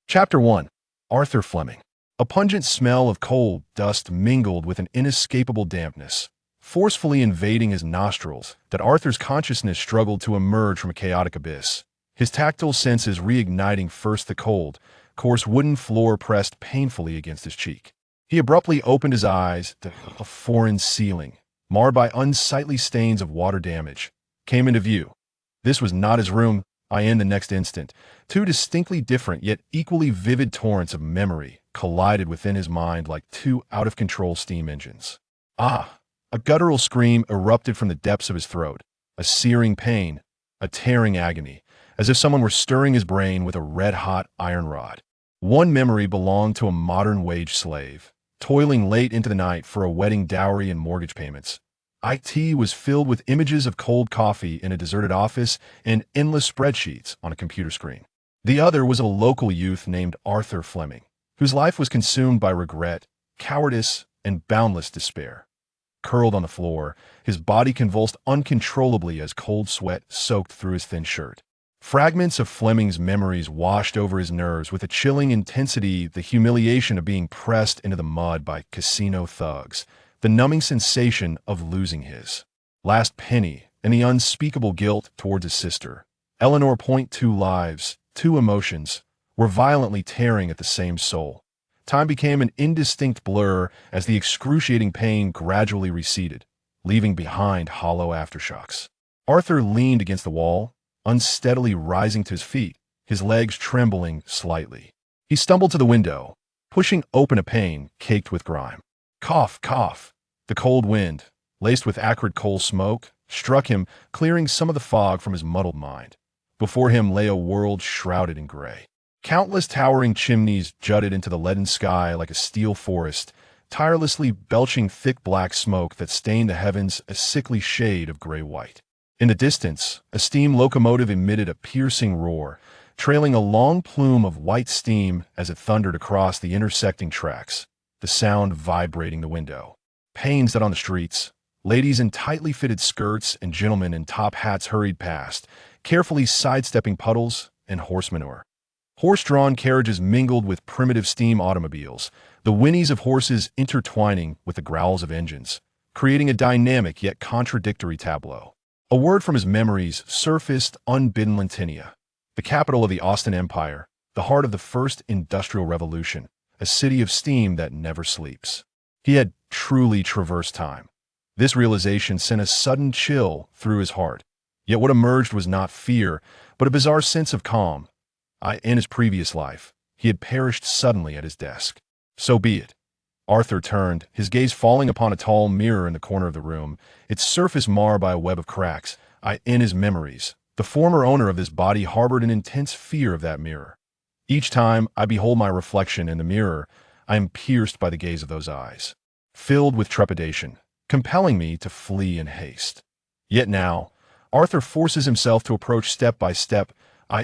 Chapter 1. Arthur Fleming. A pungent smell of coal dust mingled with an inescapable dampness, forcefully invading his nostrils, that Arthur's consciousness struggled to emerge from a chaotic abyss. His tactile senses reigniting first the cold, coarse wooden floor pressed painfully against his cheek. He abruptly opened his eyes. A foreign ceiling, marred by unsightly stains of water damage, came into view. This was not his room. In the next instant, two distinctly different yet equally vivid torrents of memory collided within his mind like two out-of-control steam engines. Ah! A guttural scream erupted from the depths of his throat, a searing pain, a tearing agony, as if someone were stirring his brain with a red-hot iron rod. One memory belonged to a modern wage slave, toiling late into the night for a wedding dowry and mortgage payments. IT was filled with images of cold coffee in a deserted office and endless spreadsheets on a computer screen. The other was a local youth named Arthur Fleming, whose life was consumed by regret, cowardice, and boundless despair. Curled on the floor, his body convulsed uncontrollably as cold sweat soaked through his thin shirt. Fragments of Fleming's memories washed over his nerves with a chilling intensity, the humiliation of being pressed into the mud by casino thugs, the numbing sensation of losing his last penny, and the unspeakable guilt towards his sister. Eleanor. Two lives, two emotions, were violently tearing at the same soul. Time became an indistinct blur as the excruciating pain gradually receded, leaving behind hollow aftershocks. Arthur leaned against the wall, unsteadily rising to his feet, his legs trembling slightly. He stumbled to the window, pushing open a pane caked with grime. Cough, cough. The cold wind, laced with acrid coal smoke, struck him, clearing some of the fog from his muddled mind. Before him lay a world shrouded in gray. Countless towering chimneys jutted into the leaden sky like a steel forest, tirelessly belching thick black smoke that stained the heavens a sickly shade of gray-white. In the distance, a steam locomotive emitted a piercing roar, trailing a long plume of white steam as it thundered across the intersecting tracks, the sound vibrating the window. Panes that on the streets, ladies in tightly fitted skirts and gentlemen in top hats hurried past, carefully sidestepping puddles and horse manure. Horse-drawn carriages mingled with primitive steam automobiles, the whinnies of horses intertwining with the growls of engines, creating a dynamic yet contradictory tableau. A word from his memories surfaced unbidden: Lentinia, the capital of the Austin Empire, the heart of the first industrial revolution, a city of steam that never sleeps. He had truly traversed time. This realization sent a sudden chill through his heart. Yet what emerged was not fear, but a bizarre sense of calm. In his previous life, he had perished suddenly at his desk. So be it. Arthur turned, his gaze falling upon a tall mirror in the corner of the room, its surface marred by a web of cracks. In his memories, the former owner of this body harbored an intense fear of that mirror. Each time I behold my reflection in the mirror, I am pierced by the gaze of those eyes, filled with trepidation, compelling me to flee in haste. Yet now, Arthur forces himself to approach step by step.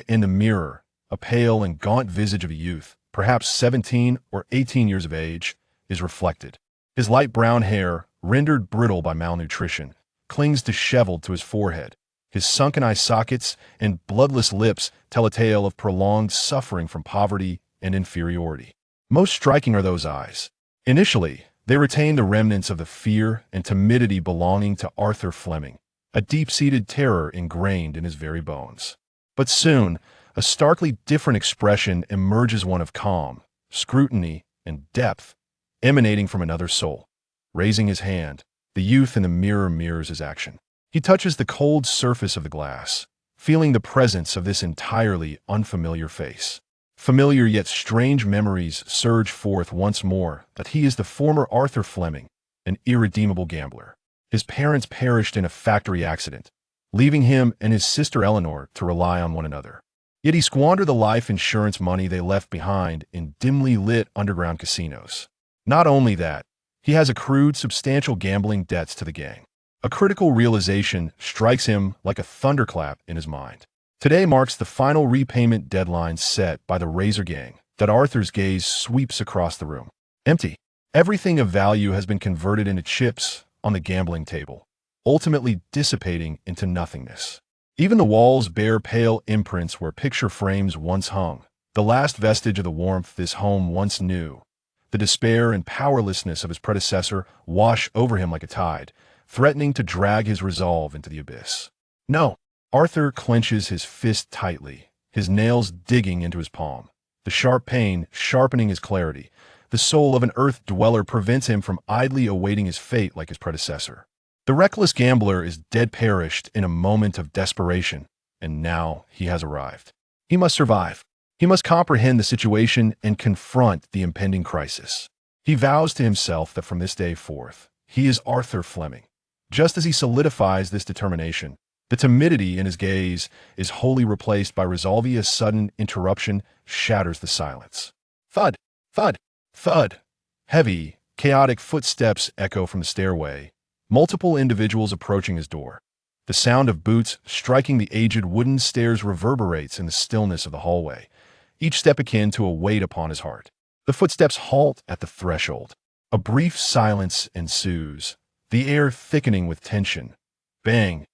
In the mirror, a pale and gaunt visage of a youth, perhaps 17 or 18 years of age, is reflected. His light brown hair, rendered brittle by malnutrition, clings disheveled to his forehead. His sunken eye sockets and bloodless lips tell a tale of prolonged suffering from poverty and inferiority. Most striking are those eyes. Initially, they retain the remnants of the fear and timidity belonging to Arthur Fleming, a deep-seated terror ingrained in his very bones. But soon, a starkly different expression emerges, one of calm, scrutiny, and depth, emanating from another soul. Raising his hand, the youth in the mirror mirrors his action. He touches the cold surface of the glass, feeling the presence of this entirely unfamiliar face. Familiar yet strange memories surge forth once more that he is the former Arthur Fleming, an irredeemable gambler. His parents perished in a factory accident, leaving him and his sister Eleanor to rely on one another. Yet he squandered the life insurance money they left behind in dimly lit underground casinos. Not only that, he has accrued substantial gambling debts to the gang. A critical realization strikes him like a thunderclap in his mind. Today marks the final repayment deadline set by the Razor Gang that Arthur's gaze sweeps across the room. Empty. Everything of value has been converted into chips on the gambling table, ultimately dissipating into nothingness. Even the walls bear pale imprints where picture frames once hung, the last vestige of the warmth this home once knew. The despair and powerlessness of his predecessor wash over him like a tide, threatening to drag his resolve into the abyss. No. Arthur clenches his fist tightly, his nails digging into his palm. The sharp pain sharpening his clarity. The soul of an earth dweller prevents him from idly awaiting his fate like his predecessor. The reckless gambler is dead perished in a moment of desperation, and now he has arrived. He must survive. He must comprehend the situation and confront the impending crisis. He vows to himself that from this day forth, he is Arthur Fleming. Just as he solidifies this determination, the timidity in his gaze is wholly replaced by resolve. A sudden interruption shatters the silence. Thud, thud, thud. Heavy, chaotic footsteps echo from the stairway, multiple individuals approaching his door. The sound of boots striking the aged wooden stairs reverberates in the stillness of the hallway, each step akin to a weight upon his heart. The footsteps halt at the threshold. A brief silence ensues, the air thickening with tension. Bang!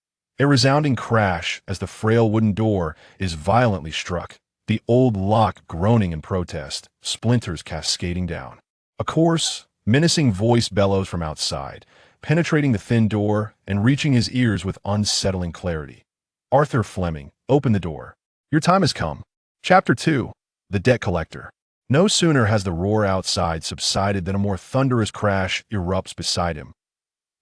A resounding crash as the frail wooden door is violently struck, the old lock groaning in protest, splinters cascading down. A coarse, menacing voice bellows from outside, penetrating the thin door and reaching his ears with unsettling clarity. Arthur Fleming, open the door. Your time has come. Chapter 2. The Debt Collector. No sooner has the roar outside subsided than a more thunderous crash erupts beside him.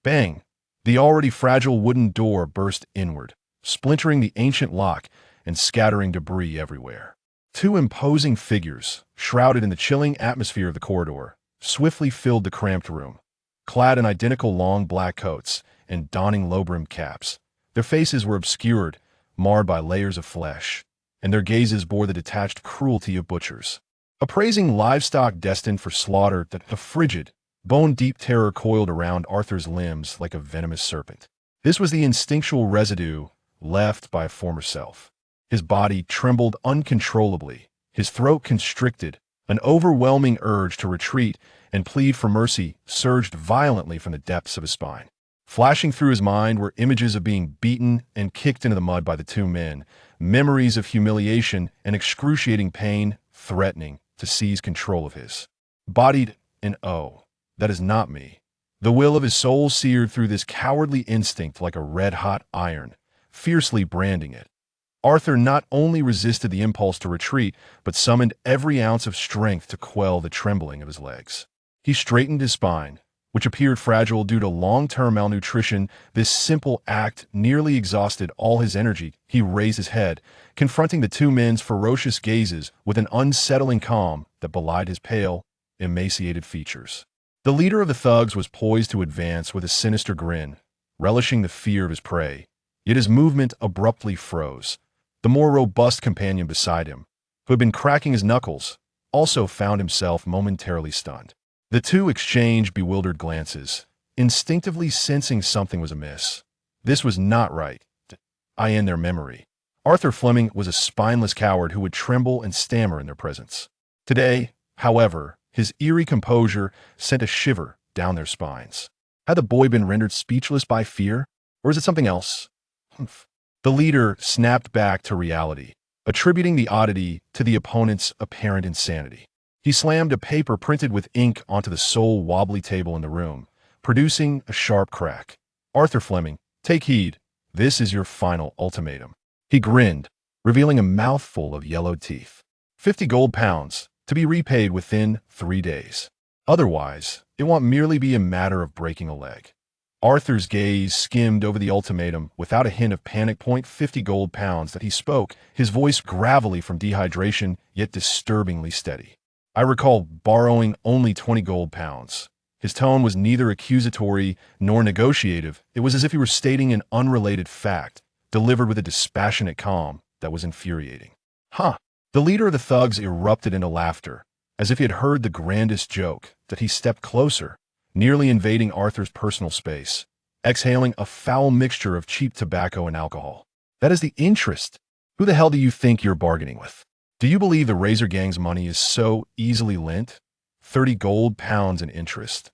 Bang! The already fragile wooden door burst inward, splintering the ancient lock and scattering debris everywhere. Two imposing figures, shrouded in the chilling atmosphere of the corridor, swiftly filled the cramped room. Clad in identical long black coats and donning low-brimmed caps, their faces were obscured, marred by layers of flesh, and their gazes bore the detached cruelty of butchers. Appraising livestock destined for slaughter, that a frigid, bone-deep terror coiled around Arthur's limbs like a venomous serpent. This was the instinctual residue left by a former self. His body trembled uncontrollably, his throat constricted, an overwhelming urge to retreat and plead for mercy surged violently from the depths of his spine. Flashing through his mind were images of being beaten and kicked into the mud by the two men, memories of humiliation and excruciating pain threatening to seize control of his. Bodied in that is not me. The will of his soul seared through this cowardly instinct like a red-hot iron, fiercely branding it. Arthur not only resisted the impulse to retreat, but summoned every ounce of strength to quell the trembling of his legs. He straightened his spine, which appeared fragile due to long-term malnutrition. This simple act nearly exhausted all his energy. He raised his head, confronting the two men's ferocious gazes with an unsettling calm that belied his pale, emaciated features. The leader of the thugs was poised to advance with a sinister grin, relishing the fear of his prey, yet his movement abruptly froze. The more robust companion beside him, who had been cracking his knuckles, also found himself momentarily stunned. The two exchanged bewildered glances, instinctively sensing something was amiss. This was not right. In their memory, Arthur Fleming was a spineless coward who would tremble and stammer in their presence. Today, however, his eerie composure sent a shiver down their spines. Had the boy been rendered speechless by fear, or is it something else? Humph. The leader snapped back to reality, attributing the oddity to the opponent's apparent insanity. He slammed a paper printed with ink onto the sole wobbly table in the room, producing a sharp crack. Arthur Fleming, take heed. This is your final ultimatum. He grinned, revealing a mouthful of yellowed teeth. 50 gold pounds, to be repaid within 3 days. Otherwise, it won't merely be a matter of breaking a leg. Arthur's gaze skimmed over the ultimatum without a hint of panic. 50 gold pounds that he spoke, his voice gravelly from dehydration, yet disturbingly steady. I recall borrowing only 20 gold pounds. His tone was neither accusatory nor negotiative. It was as if he were stating an unrelated fact, delivered with a dispassionate calm that was infuriating. Huh. The leader of the thugs erupted into laughter, as if he had heard the grandest joke, that he stepped closer, nearly invading Arthur's personal space, exhaling a foul mixture of cheap tobacco and alcohol. That is the interest. Who the hell do you think you're bargaining with? Do you believe the Razor Gang's money is so easily lent? 30 gold pounds in interest.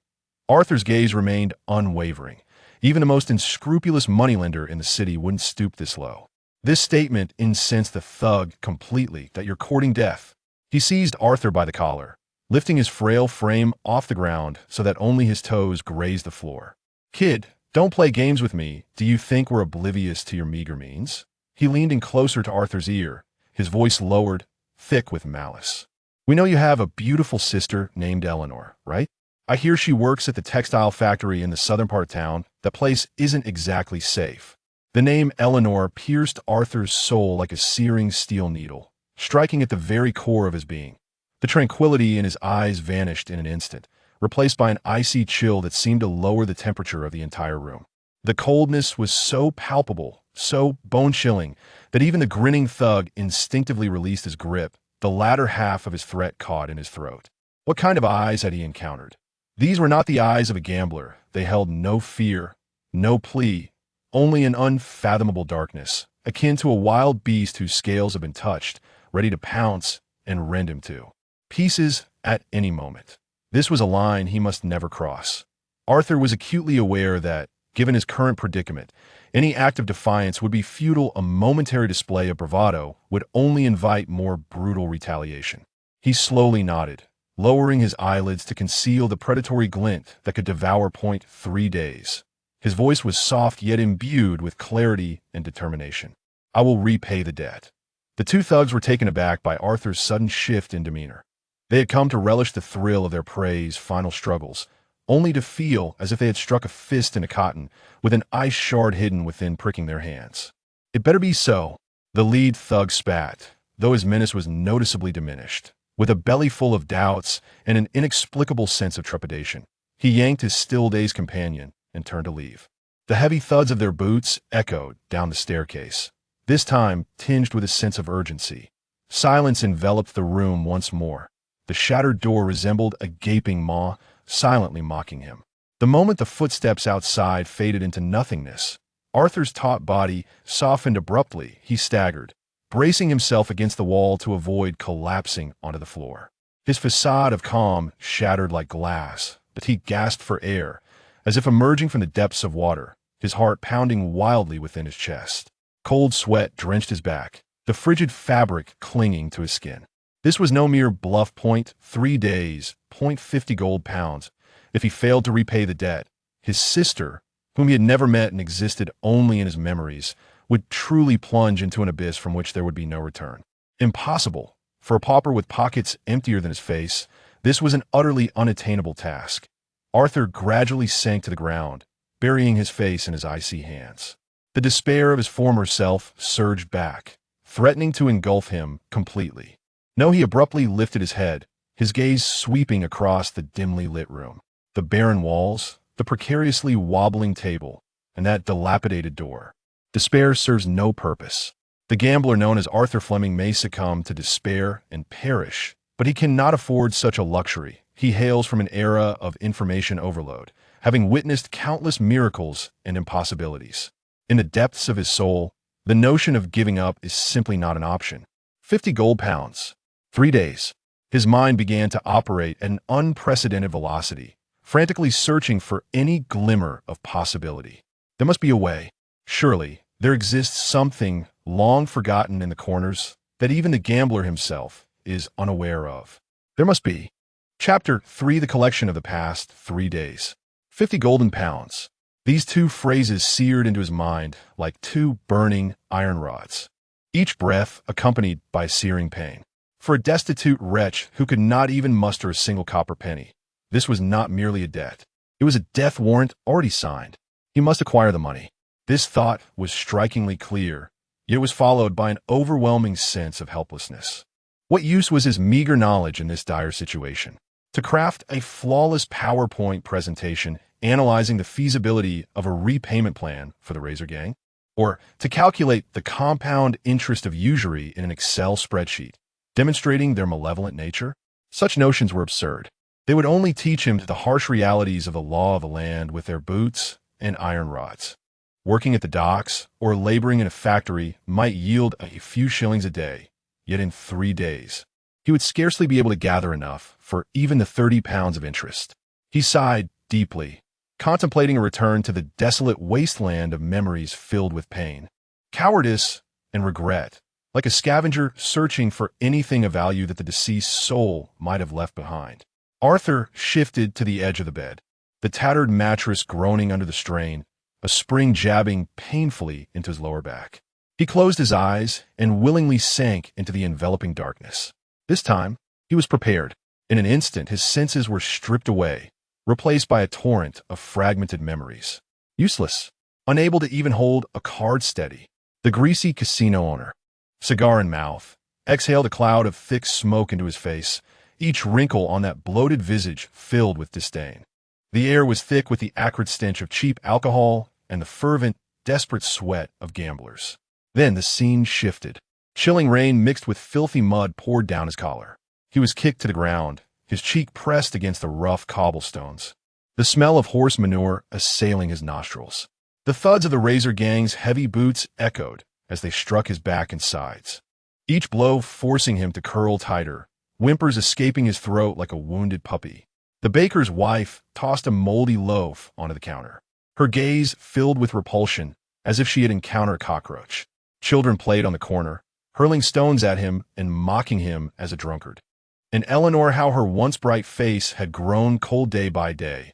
Arthur's gaze remained unwavering. Even the most unscrupulous moneylender in the city wouldn't stoop this low. This statement incensed the thug completely. That you're courting death. He seized Arthur by the collar, lifting his frail frame off the ground so that only his toes grazed the floor. "Kid, don't play games with me. Do you think we're oblivious to your meager means?" He leaned in closer to Arthur's ear, his voice lowered, thick with malice. "We know you have a beautiful sister named Eleanor, right? I hear she works at the textile factory in the southern part of town. That place isn't exactly safe." The name Eleanor pierced Arthur's soul like a searing steel needle, striking at the very core of his being. The tranquility in his eyes vanished in an instant, replaced by an icy chill that seemed to lower the temperature of the entire room. The coldness was so palpable, so bone-chilling, that even the grinning thug instinctively released his grip, the latter half of his threat caught in his throat. What kind of eyes had he encountered? These were not the eyes of a gambler. They held no fear, no plea, only an unfathomable darkness, akin to a wild beast whose scales have been touched, ready to pounce and rend him to pieces at any moment. This was a line he must never cross. Arthur was acutely aware that, given his current predicament, any act of defiance would be futile. A momentary display of bravado would only invite more brutal retaliation. He slowly nodded, lowering his eyelids to conceal the predatory glint that could devour 3 days. His voice was soft yet imbued with clarity and determination. "I will repay the debt." The two thugs were taken aback by Arthur's sudden shift in demeanor. They had come to relish the thrill of their prey's final struggles, only to feel as if they had struck a fist into cotton, with an ice shard hidden within pricking their hands. "It better be so," the lead thug spat, though his menace was noticeably diminished. With a belly full of doubts and an inexplicable sense of trepidation, he yanked his still-dazed companion and turned to leave. The heavy thuds of their boots echoed down the staircase, this time tinged with a sense of urgency. Silence enveloped the room once more. The shattered door resembled a gaping maw, silently mocking him. The moment the footsteps outside faded into nothingness, Arthur's taut body softened abruptly. He staggered, bracing himself against the wall to avoid collapsing onto the floor. His facade of calm shattered like glass, but he gasped for air, as if emerging from the depths of water, his heart pounding wildly within his chest. Cold sweat drenched his back, the frigid fabric clinging to his skin. This was no mere bluff. 3 days, 50 gold pounds. If he failed to repay the debt, his sister, whom he had never met and existed only in his memories, would truly plunge into an abyss from which there would be no return. Impossible. For a pauper with pockets emptier than his face, this was an utterly unattainable task. Arthur gradually sank to the ground, burying his face in his icy hands. The despair of his former self surged back, threatening to engulf him completely. No, he abruptly lifted his head, his gaze sweeping across the dimly lit room. The barren walls, the precariously wobbling table, and that dilapidated door. Despair serves no purpose. The gambler known as Arthur Fleming may succumb to despair and perish, but he cannot afford such a luxury. He hails from an era of information overload, having witnessed countless miracles and impossibilities. In the depths of his soul, the notion of giving up is simply not an option. 50 gold pounds. 3 days. His mind began to operate at an unprecedented velocity, frantically searching for any glimmer of possibility. There must be a way. Surely, there exists something long forgotten in the corners that even the gambler himself is unaware of. There must be. Chapter 3: The Collection of the Past 3 Days. 50 golden pounds. These two phrases seared into his mind like two burning iron rods, each breath accompanied by searing pain. For a destitute wretch who could not even muster a single copper penny, this was not merely a debt. It was a death warrant already signed. He must acquire the money. This thought was strikingly clear, yet it was followed by an overwhelming sense of helplessness. What use was his meager knowledge in this dire situation? To craft a flawless PowerPoint presentation analyzing the feasibility of a repayment plan for the Razor Gang? Or to calculate the compound interest of usury in an Excel spreadsheet, demonstrating their malevolent nature? Such notions were absurd. They would only teach him the harsh realities of the law of the land with their boots and iron rods. Working at the docks or laboring in a factory might yield a few shillings a day, yet in 3 days, he would scarcely be able to gather enough for even the 30 pounds of interest. He sighed deeply, contemplating a return to the desolate wasteland of memories filled with pain, cowardice, and regret, like a scavenger searching for anything of value that the deceased soul might have left behind. Arthur shifted to the edge of the bed, the tattered mattress groaning under the strain, a spring jabbing painfully into his lower back. He closed his eyes and willingly sank into the enveloping darkness. This time, he was prepared. In an instant, his senses were stripped away, replaced by a torrent of fragmented memories. Useless, unable to even hold a card steady. The greasy casino owner, cigar in mouth, exhaled a cloud of thick smoke into his face, each wrinkle on that bloated visage filled with disdain. The air was thick with the acrid stench of cheap alcohol and the fervent, desperate sweat of gamblers. Then the scene shifted. Chilling rain mixed with filthy mud poured down his collar. He was kicked to the ground, his cheek pressed against the rough cobblestones, the smell of horse manure assailing his nostrils. The thuds of the razor gang's heavy boots echoed as they struck his back and sides, each blow forcing him to curl tighter, whimpers escaping his throat like a wounded puppy. The baker's wife tossed a moldy loaf onto the counter, her gaze filled with repulsion as if she had encountered a cockroach. Children played on the corner, hurling stones at him and mocking him as a drunkard. And Eleanor, how her once bright face had grown cold day by day,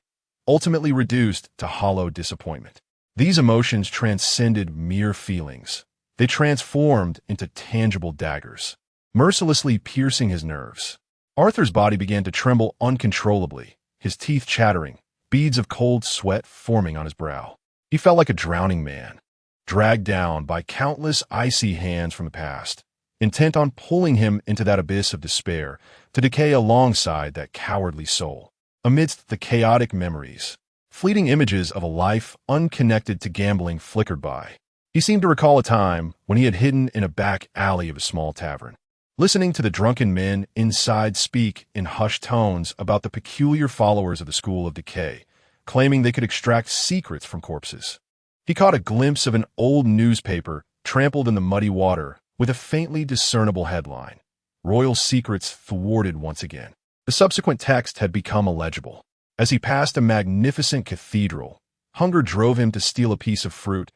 ultimately reduced to hollow disappointment. These emotions transcended mere feelings. They transformed into tangible daggers, mercilessly piercing his nerves. Arthur's body began to tremble uncontrollably, his teeth chattering, beads of cold sweat forming on his brow. He felt like a drowning man, dragged down by countless icy hands from the past, intent on pulling him into that abyss of despair to decay alongside that cowardly soul. Amidst the chaotic memories, fleeting images of a life unconnected to gambling flickered by. He seemed to recall a time when he had hidden in a back alley of a small tavern, listening to the drunken men inside speak in hushed tones about the peculiar followers of the School of Decay, claiming they could extract secrets from corpses. He caught a glimpse of an old newspaper trampled in the muddy water with a faintly discernible headline, "Royal Secrets Thwarted Once Again." The subsequent text had become illegible. As he passed a magnificent cathedral, hunger drove him to steal a piece of fruit,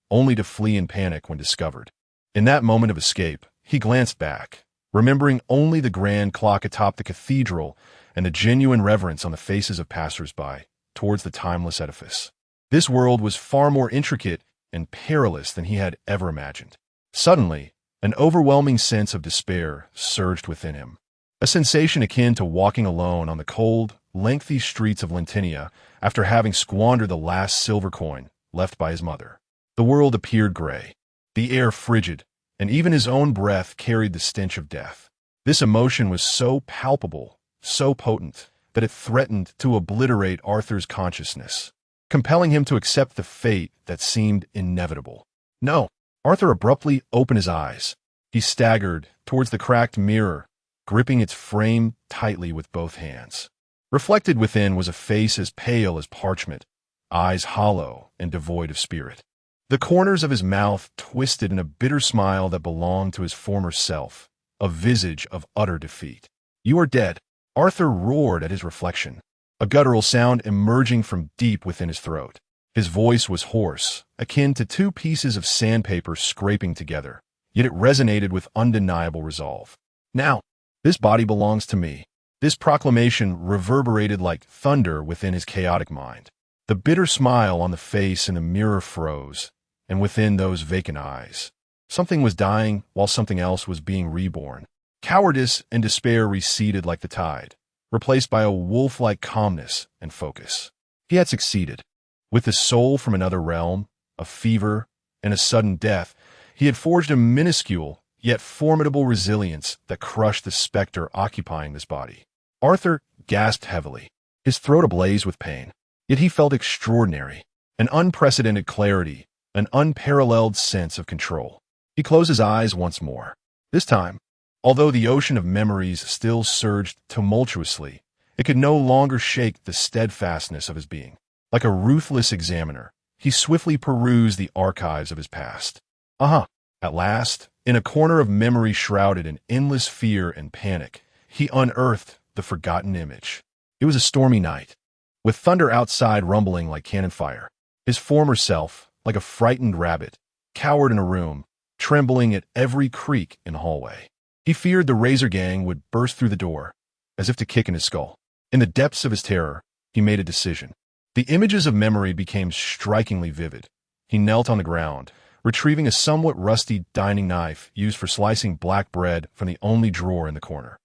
only to flee in panic when discovered. In that moment of escape, he glanced back, remembering only the grand clock atop the cathedral and the genuine reverence on the faces of passers-by towards the timeless edifice. This world was far more intricate and perilous than he had ever imagined. Suddenly, an overwhelming sense of despair surged within him, a sensation akin to walking alone on the cold, lengthy streets of Lentinia after having squandered the last silver coin left by his mother. The world appeared gray, the air frigid, and even his own breath carried the stench of death. This emotion was so palpable, so potent, that it threatened to obliterate Arthur's consciousness, compelling him to accept the fate that seemed inevitable. No, Arthur abruptly opened his eyes. He staggered towards the cracked mirror, gripping its frame tightly with both hands. Reflected within was a face as pale as parchment, eyes hollow and devoid of spirit. The corners of his mouth twisted in a bitter smile that belonged to his former self, a visage of utter defeat. "You are dead," Arthur roared at his reflection, a guttural sound emerging from deep within his throat. His voice was hoarse, akin to two pieces of sandpaper scraping together, yet it resonated with undeniable resolve. "Now, this body belongs to me." This proclamation reverberated like thunder within his chaotic mind. The bitter smile on the face in the mirror froze, and within those vacant eyes, something was dying while something else was being reborn. Cowardice and despair receded like the tide, replaced by a wolf-like calmness and focus. He had succeeded. With the soul from another realm, a fever, and a sudden death, he had forged a minuscule yet formidable resilience that crushed the specter occupying this body. Arthur gasped heavily, his throat ablaze with pain. Yet he felt extraordinary, an unprecedented clarity, an unparalleled sense of control. He closed his eyes once more. This time, although the ocean of memories still surged tumultuously, it could no longer shake the steadfastness of his being. Like a ruthless examiner, he swiftly perused the archives of his past. At last, in a corner of memory shrouded in endless fear and panic, he unearthed the forgotten image. It was a stormy night, with thunder outside rumbling like cannon fire. His former self, like a frightened rabbit, cowered in a room, trembling at every creak in the hallway. He feared the Razor Gang would burst through the door, as if to kick in his skull. In the depths of his terror, he made a decision. The images of memory became strikingly vivid. He knelt on the ground, retrieving a somewhat rusty dining knife used for slicing black bread from the only drawer in the corner.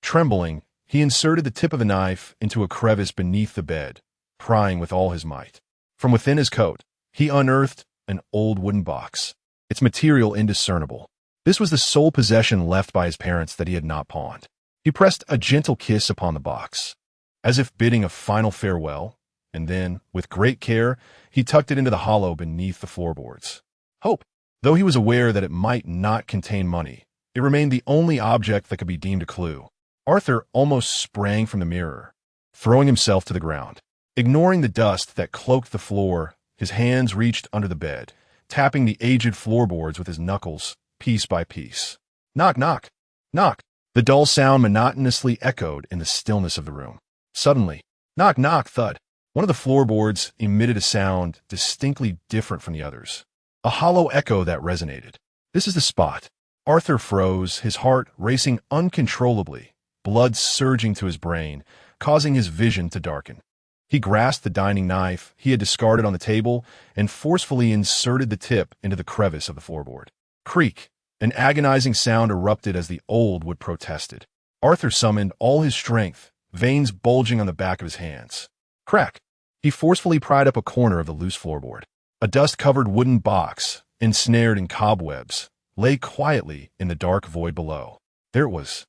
Trembling, he inserted the tip of the knife into a crevice beneath the bed, prying with all his might. From within his coat, he unearthed an old wooden box, its material indiscernible. This was the sole possession left by his parents that he had not pawned. He pressed a gentle kiss upon the box, as if bidding a final farewell, and then, with great care, he tucked it into the hollow beneath the floorboards. Hope. Though he was aware that it might not contain money, it remained the only object that could be deemed a clue. Arthur almost sprang from the mirror, throwing himself to the ground. Ignoring the dust that cloaked the floor, his hands reached under the bed, tapping the aged floorboards with his knuckles, piece by piece. Knock, knock, knock. The dull sound monotonously echoed in the stillness of the room. Suddenly, knock, knock, thud. One of the floorboards emitted a sound distinctly different from the others. A hollow echo that resonated. This is the spot. Arthur froze, his heart racing uncontrollably, blood surging to his brain, causing his vision to darken. He grasped the dining knife he had discarded on the table and forcefully inserted the tip into the crevice of the floorboard. Creak! An agonizing sound erupted as the old wood protested. Arthur summoned all his strength, veins bulging on the back of his hands. Crack! He forcefully pried up a corner of the loose floorboard. A dust-covered wooden box, ensnared in cobwebs, lay quietly in the dark void below. There it was.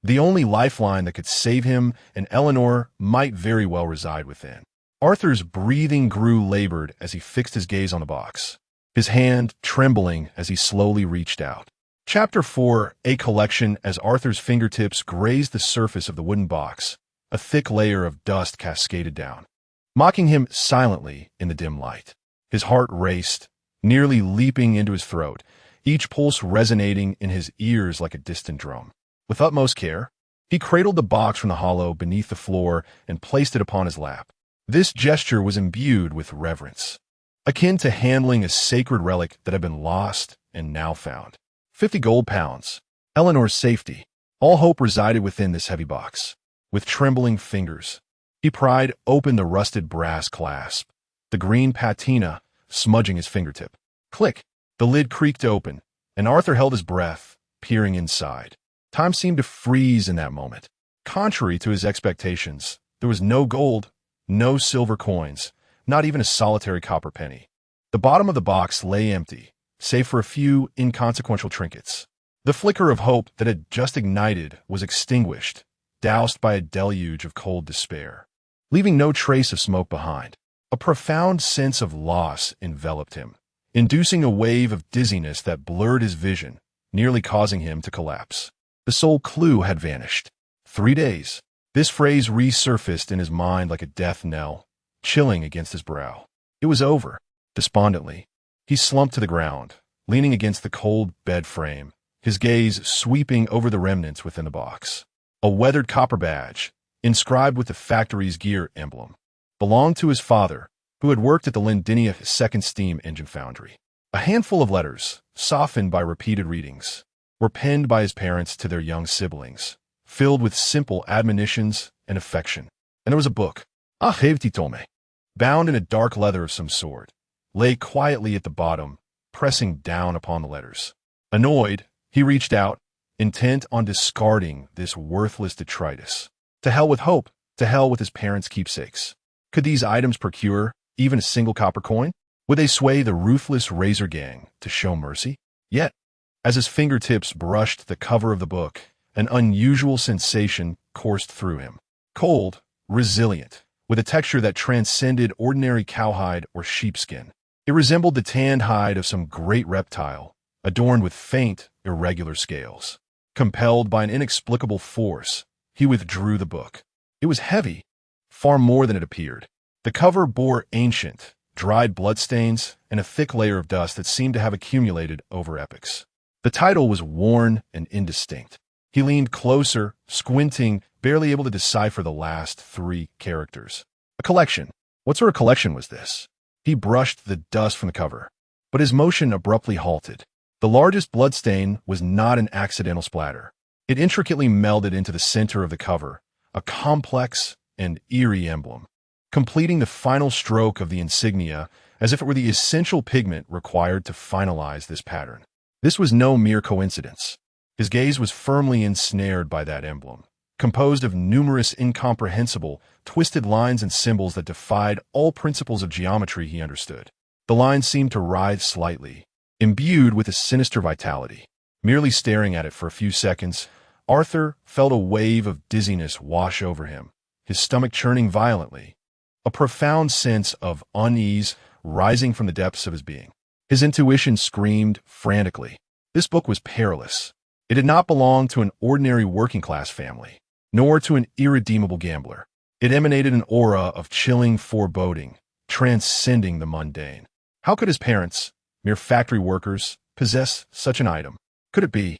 The only lifeline that could save him, and Eleanor might very well reside within. Arthur's breathing grew labored as he fixed his gaze on the box, his hand trembling as he slowly reached out. Chapter 4, A Collection. As Arthur's fingertips grazed the surface of the wooden box, a thick layer of dust cascaded down, mocking him silently in the dim light. His heart raced, nearly leaping into his throat, each pulse resonating in his ears like a distant drum. With utmost care, he cradled the box from the hollow beneath the floor and placed it upon his lap. This gesture was imbued with reverence, akin to handling a sacred relic that had been lost and now found. 50 gold pounds. Eleanor's safety. All hope resided within this heavy box. With trembling fingers, he pried open the rusted brass clasp, the green patina smudging his fingertip. Click! The lid creaked open, and Arthur held his breath, peering inside. Time seemed to freeze in that moment. Contrary to his expectations, there was no gold, no silver coins, not even a solitary copper penny. The bottom of the box lay empty, save for a few inconsequential trinkets. The flicker of hope that had just ignited was extinguished, doused by a deluge of cold despair, leaving no trace of smoke behind. A profound sense of loss enveloped him, inducing a wave of dizziness that blurred his vision, nearly causing him to collapse. The sole clue had vanished. 3 days. This phrase resurfaced in his mind like a death knell, chilling against his brow. It was over. Despondently, he slumped to the ground, leaning against the cold bed frame, his gaze sweeping over the remnants within the box. A weathered copper badge, inscribed with the factory's gear emblem, belonged to his father, who had worked at the Lindinia Second Steam Engine Foundry. A handful of letters, softened by repeated readings, were penned by his parents to their young siblings, filled with simple admonitions and affection. And there was a book, bound in a dark leather of some sort, lay quietly at the bottom, pressing down upon the letters. Annoyed, he reached out, intent on discarding this worthless detritus. To hell with hope, to hell with his parents' keepsakes. Could these items procure even a single copper coin? Would they sway the ruthless Razor Gang to show mercy? Yet, as his fingertips brushed the cover of the book, an unusual sensation coursed through him. Cold, resilient, with a texture that transcended ordinary cowhide or sheepskin. It resembled the tanned hide of some great reptile, adorned with faint, irregular scales. Compelled by an inexplicable force, he withdrew the book. It was heavy, far more than it appeared. The cover bore ancient, dried bloodstains and a thick layer of dust that seemed to have accumulated over epochs. The title was worn and indistinct. He leaned closer, squinting, barely able to decipher the last 3 characters. A collection. What sort of collection was this? He brushed the dust from the cover, but his motion abruptly halted. The largest bloodstain was not an accidental splatter. It intricately melded into the center of the cover, a complex and eerie emblem, completing the final stroke of the insignia as if it were the essential pigment required to finalize this pattern. This was no mere coincidence. His gaze was firmly ensnared by that emblem, composed of numerous incomprehensible, twisted lines and symbols that defied all principles of geometry he understood. The lines seemed to writhe slightly, imbued with a sinister vitality. Merely staring at it for a few seconds, Arthur felt a wave of dizziness wash over him, his stomach churning violently, a profound sense of unease rising from the depths of his being. His intuition screamed frantically. This book was perilous. It did not belong to an ordinary working-class family, nor to an irredeemable gambler. It emanated an aura of chilling foreboding, transcending the mundane. How could his parents, mere factory workers, possess such an item? Could it be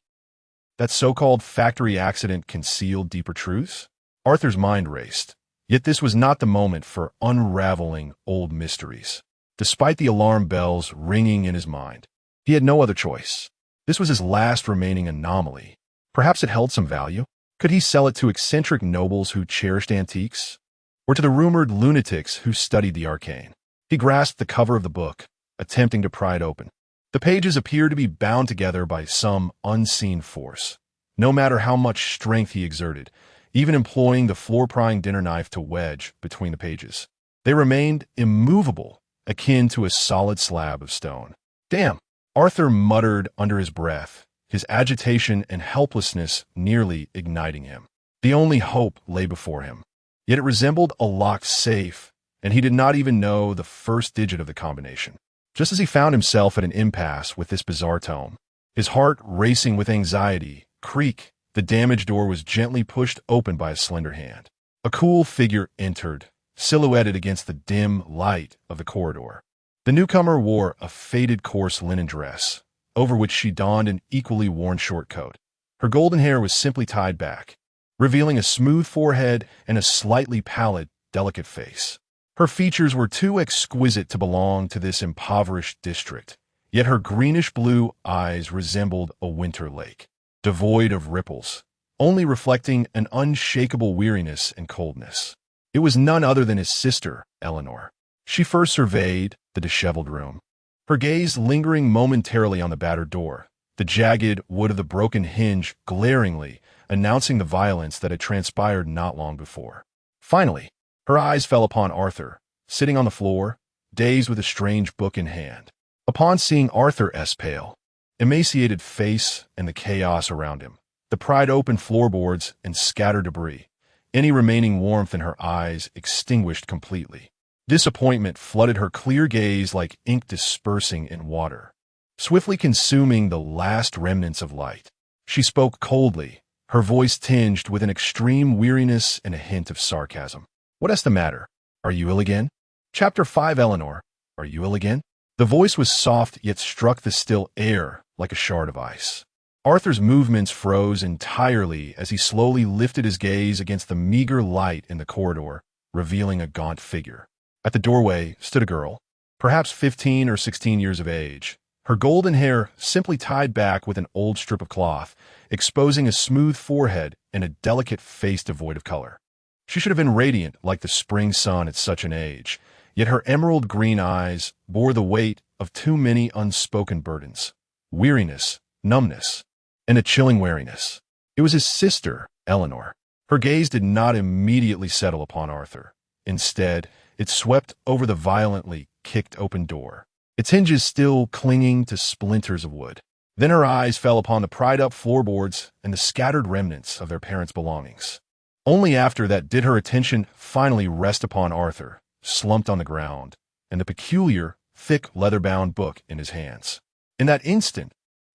that so-called factory accident concealed deeper truths? Arthur's mind raced. Yet this was not the moment for unraveling old mysteries. Despite the alarm bells ringing in his mind, he had no other choice. This was his last remaining anomaly. Perhaps it held some value. Could he sell it to eccentric nobles who cherished antiques? Or to the rumored lunatics who studied the arcane? He grasped the cover of the book, attempting to pry it open. The pages appeared to be bound together by some unseen force. No matter how much strength he exerted, even employing the floor-prying dinner knife to wedge between the pages, they remained immovable, akin to a solid slab of stone. Damn! Arthur muttered under his breath, his agitation and helplessness nearly igniting him. The only hope lay before him. Yet it resembled a locked safe, and he did not even know the first digit of the combination. Just as he found himself at an impasse with this bizarre tome, his heart racing with anxiety, creak, the damaged door was gently pushed open by a slender hand. A cool figure entered, silhouetted against the dim light of the corridor. The newcomer wore a faded coarse linen dress, over which she donned an equally worn short coat. Her golden hair was simply tied back, revealing a smooth forehead and a slightly pallid, delicate face. Her features were too exquisite to belong to this impoverished district, yet her greenish-blue eyes resembled a winter lake, devoid of ripples, only reflecting an unshakable weariness and coldness. It was none other than his sister, Eleanor. She first surveyed the disheveled room, her gaze lingering momentarily on the battered door, the jagged wood of the broken hinge glaringly announcing the violence that had transpired not long before. Finally, her eyes fell upon Arthur, sitting on the floor, dazed with a strange book in hand. Upon seeing Arthur's pale, emaciated face and the chaos around him, the pried open floorboards and scattered debris, any remaining warmth in her eyes extinguished completely. Disappointment flooded her clear gaze like ink dispersing in water, swiftly consuming the last remnants of light. She spoke coldly, her voice tinged with an extreme weariness and a hint of sarcasm. "What is the matter? Are you ill again?" Chapter 5 Eleanor, are you ill again? The voice was soft yet struck the still air like a shard of ice. Arthur's movements froze entirely as he slowly lifted his gaze against the meager light in the corridor, revealing a gaunt figure. At the doorway stood a girl, perhaps 15 or 16 years of age, her golden hair simply tied back with an old strip of cloth, exposing a smooth forehead and a delicate face devoid of color. She should have been radiant like the spring sun at such an age, yet her emerald green eyes bore the weight of too many unspoken burdens, weariness, numbness, and a chilling wariness. It was his sister, Eleanor. Her gaze did not immediately settle upon Arthur. Instead, it swept over the violently kicked open door, its hinges still clinging to splinters of wood. Then her eyes fell upon the pried-up floorboards and the scattered remnants of their parents' belongings. Only after that did her attention finally rest upon Arthur, slumped on the ground, and the peculiar, thick, leather-bound book in his hands. In that instant,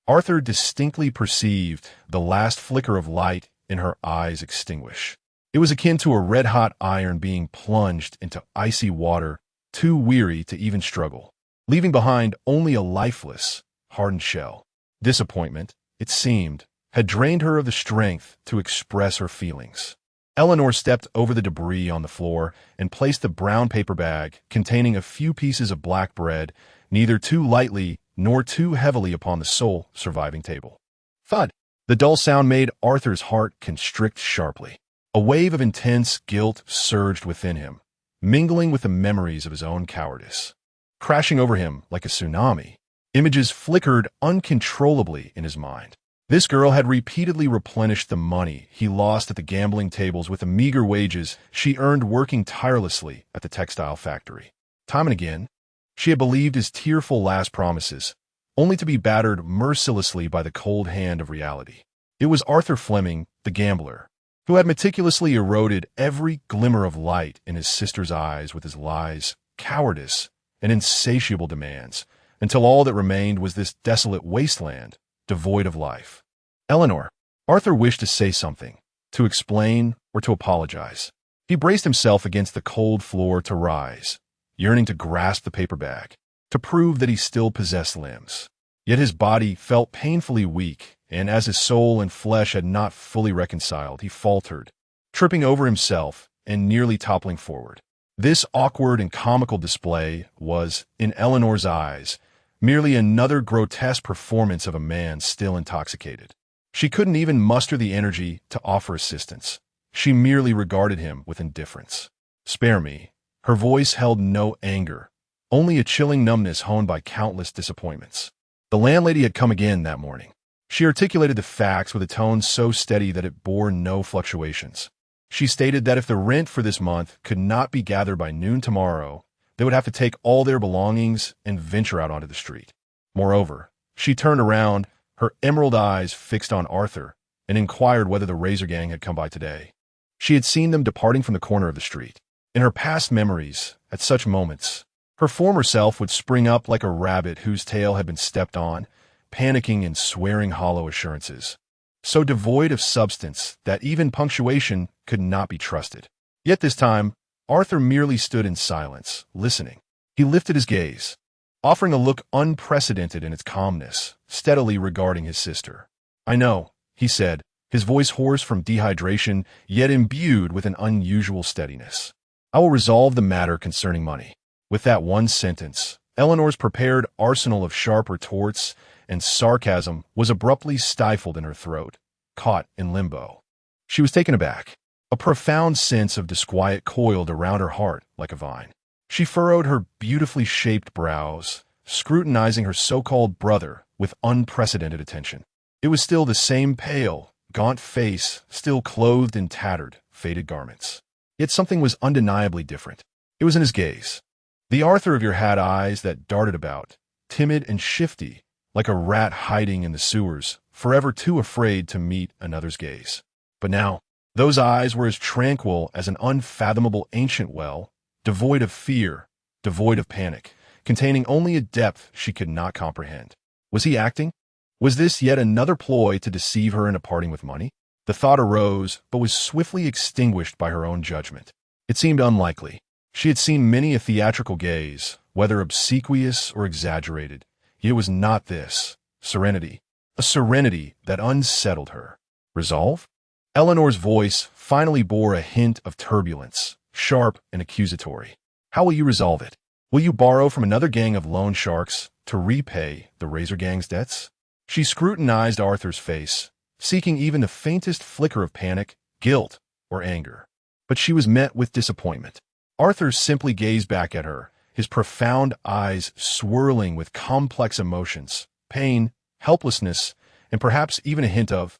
Arthur distinctly perceived the last flicker of light in her eyes extinguish. It was akin to a red-hot iron being plunged into icy water, too weary to even struggle, leaving behind only a lifeless, hardened shell. Disappointment, it seemed, had drained her of the strength to express her feelings. Eleanor stepped over the debris on the floor and placed the brown paper bag containing a few pieces of black bread, neither too lightly nor too heavily upon the sole surviving table. Thud! The dull sound made Arthur's heart constrict sharply. A wave of intense guilt surged within him, mingling with the memories of his own cowardice. Crashing over him like a tsunami, images flickered uncontrollably in his mind. This girl had repeatedly replenished the money he lost at the gambling tables with the meager wages she earned working tirelessly at the textile factory. Time and again, she had believed his tearful last promises, only to be battered mercilessly by the cold hand of reality. It was Arthur Fleming, the gambler, who had meticulously eroded every glimmer of light in his sister's eyes with his lies, cowardice, and insatiable demands, until all that remained was this desolate wasteland, devoid of life. Eleanor. Arthur wished to say something, to explain, or to apologize. He braced himself against the cold floor to rise, yearning to grasp the paper bag, to prove that he still possessed limbs. Yet his body felt painfully weak, and as his soul and flesh had not fully reconciled, he faltered, tripping over himself and nearly toppling forward. This awkward and comical display was, in Eleanor's eyes, merely another grotesque performance of a man still intoxicated. She couldn't even muster the energy to offer assistance. She merely regarded him with indifference. "Spare me." Her voice held no anger, only a chilling numbness honed by countless disappointments. The landlady had come again that morning. She articulated the facts with a tone so steady that it bore no fluctuations. She stated that if the rent for this month could not be gathered by noon tomorrow, they would have to take all their belongings and venture out onto the street. Moreover, she turned around, her emerald eyes fixed on Arthur, and inquired whether the Razor Gang had come by today. She had seen them departing from the corner of the street. In her past memories, at such moments, her former self would spring up like a rabbit whose tail had been stepped on, panicking and swearing hollow assurances, so devoid of substance that even punctuation could not be trusted. Yet this time, Arthur merely stood in silence, listening. He lifted his gaze, offering a look unprecedented in its calmness, steadily regarding his sister. "I know," he said, his voice hoarse from dehydration, yet imbued with an unusual steadiness. "I will resolve the matter concerning money." With that one sentence, Eleanor's prepared arsenal of sharp retorts and sarcasm was abruptly stifled in her throat, caught in limbo. She was taken aback. A profound sense of disquiet coiled around her heart like a vine. She furrowed her beautifully shaped brows, scrutinizing her so-called brother with unprecedented attention. It was still the same pale, gaunt face, still clothed in tattered, faded garments. Yet something was undeniably different. It was in his gaze. The Arthur of your had eyes that darted about, timid and shifty, like a rat hiding in the sewers, forever too afraid to meet another's gaze. But now, those eyes were as tranquil as an unfathomable ancient well, devoid of fear, devoid of panic, containing only a depth she could not comprehend. Was he acting? Was this yet another ploy to deceive her into parting with money? The thought arose, but was swiftly extinguished by her own judgment. It seemed unlikely. She had seen many a theatrical gaze, whether obsequious or exaggerated. Yet it was not this. Serenity. A serenity that unsettled her. Resolve? Eleanor's voice finally bore a hint of turbulence, sharp and accusatory. "How will you resolve it? Will you borrow from another gang of loan sharks to repay the Razor Gang's debts?" She scrutinized Arthur's face, seeking even the faintest flicker of panic, guilt, or anger. But she was met with disappointment. Arthur simply gazed back at her, his profound eyes swirling with complex emotions, pain, helplessness, and perhaps even a hint of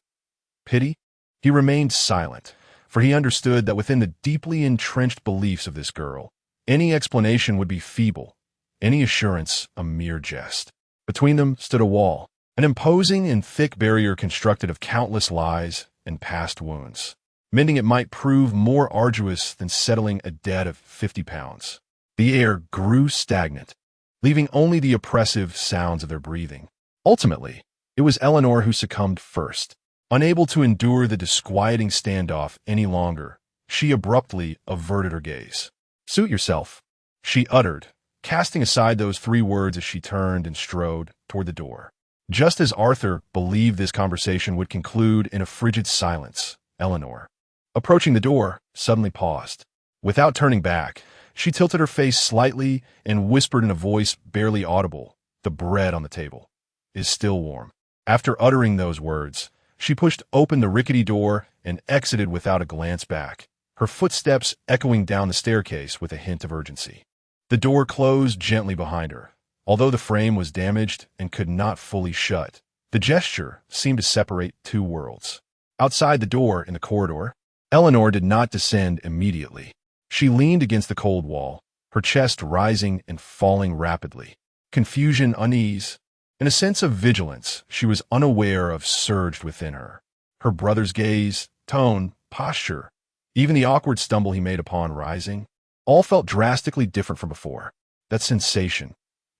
pity. He remained silent, for he understood that within the deeply entrenched beliefs of this girl, any explanation would be feeble, any assurance a mere jest. Between them stood a wall, an imposing and thick barrier constructed of countless lies and past wounds. Mending it might prove more arduous than settling a debt of 50 pounds. The air grew stagnant, leaving only the oppressive sounds of their breathing. Ultimately, it was Eleanor who succumbed first. Unable to endure the disquieting standoff any longer, she abruptly averted her gaze. "Suit yourself," she uttered, casting aside those three words as she turned and strode toward the door. Just as Arthur believed this conversation would conclude in a frigid silence, Eleanor, approaching the door, suddenly paused. Without turning back, she tilted her face slightly and whispered in a voice barely audible, the bread on the table, is still warm. After uttering those words, she pushed open the rickety door and exited without a glance back, her footsteps echoing down the staircase with a hint of urgency. The door closed gently behind her. Although the frame was damaged and could not fully shut, the gesture seemed to separate two worlds. Outside the door in the corridor, Eleanor did not descend immediately. She leaned against the cold wall, her chest rising and falling rapidly. Confusion, unease, and a sense of vigilance she was unaware of surged within her. Her brother's gaze, tone, posture, even the awkward stumble he made upon rising, all felt drastically different from before. That sensation.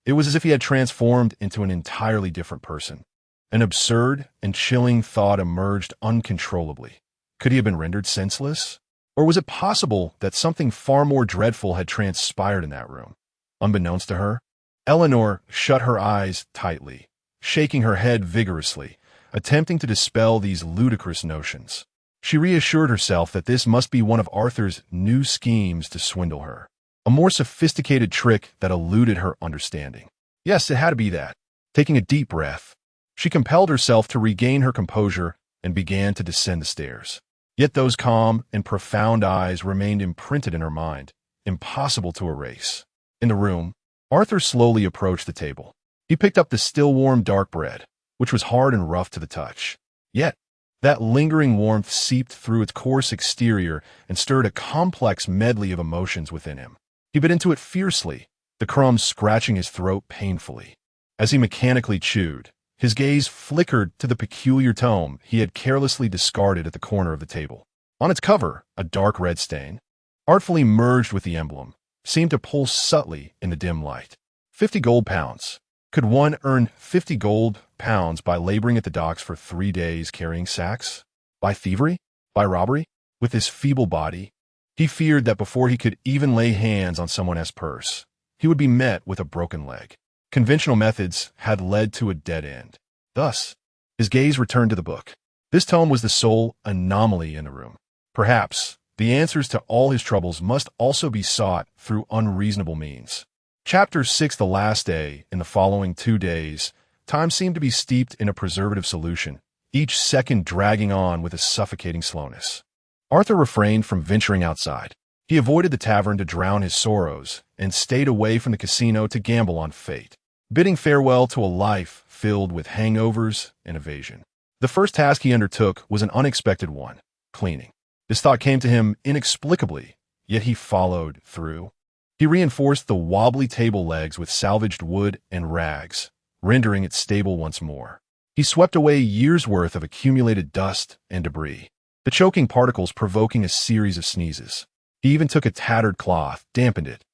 It was as if he had transformed into an entirely different person. An absurd and chilling thought emerged uncontrollably. Could he have been rendered senseless? Or was it possible that something far more dreadful had transpired in that room? Unbeknownst to her, Eleanor shut her eyes tightly, shaking her head vigorously, attempting to dispel these ludicrous notions. She reassured herself that this must be one of Arthur's new schemes to swindle her. A more sophisticated trick that eluded her understanding. Yes, it had to be that. Taking a deep breath, she compelled herself to regain her composure and began to descend the stairs. Yet those calm and profound eyes remained imprinted in her mind, impossible to erase. In the room, Arthur slowly approached the table. He picked up the still-warm dark bread, which was hard and rough to the touch. Yet, that lingering warmth seeped through its coarse exterior and stirred a complex medley of emotions within him. He bit into it fiercely, the crumbs scratching his throat painfully. As he mechanically chewed, his gaze flickered to the peculiar tome he had carelessly discarded at the corner of the table. On its cover, a dark red stain, artfully merged with the emblem, seemed to pulse subtly in the dim light. 50 gold pounds. Could one earn 50 gold pounds by laboring at the docks for 3 days carrying sacks? By thievery? By robbery? With his feeble body, he feared that before he could even lay hands on someone's purse, he would be met with a broken leg. Conventional methods had led to a dead end. Thus, his gaze returned to the book. This tome was the sole anomaly in the room. Perhaps the answers to all his troubles must also be sought through unreasonable means. Chapter 6, the last day. In the following 2 days, time seemed to be steeped in a preservative solution, each second dragging on with a suffocating slowness. Arthur refrained from venturing outside. He avoided the tavern to drown his sorrows and stayed away from the casino to gamble on fate, bidding farewell to a life filled with hangovers and evasion. The first task he undertook was an unexpected one: cleaning. This thought came to him inexplicably, yet he followed through. He reinforced the wobbly table legs with salvaged wood and rags, rendering it stable once more. He swept away years' worth of accumulated dust and debris, the choking particles provoking a series of sneezes. He even took a tattered cloth, dampened it,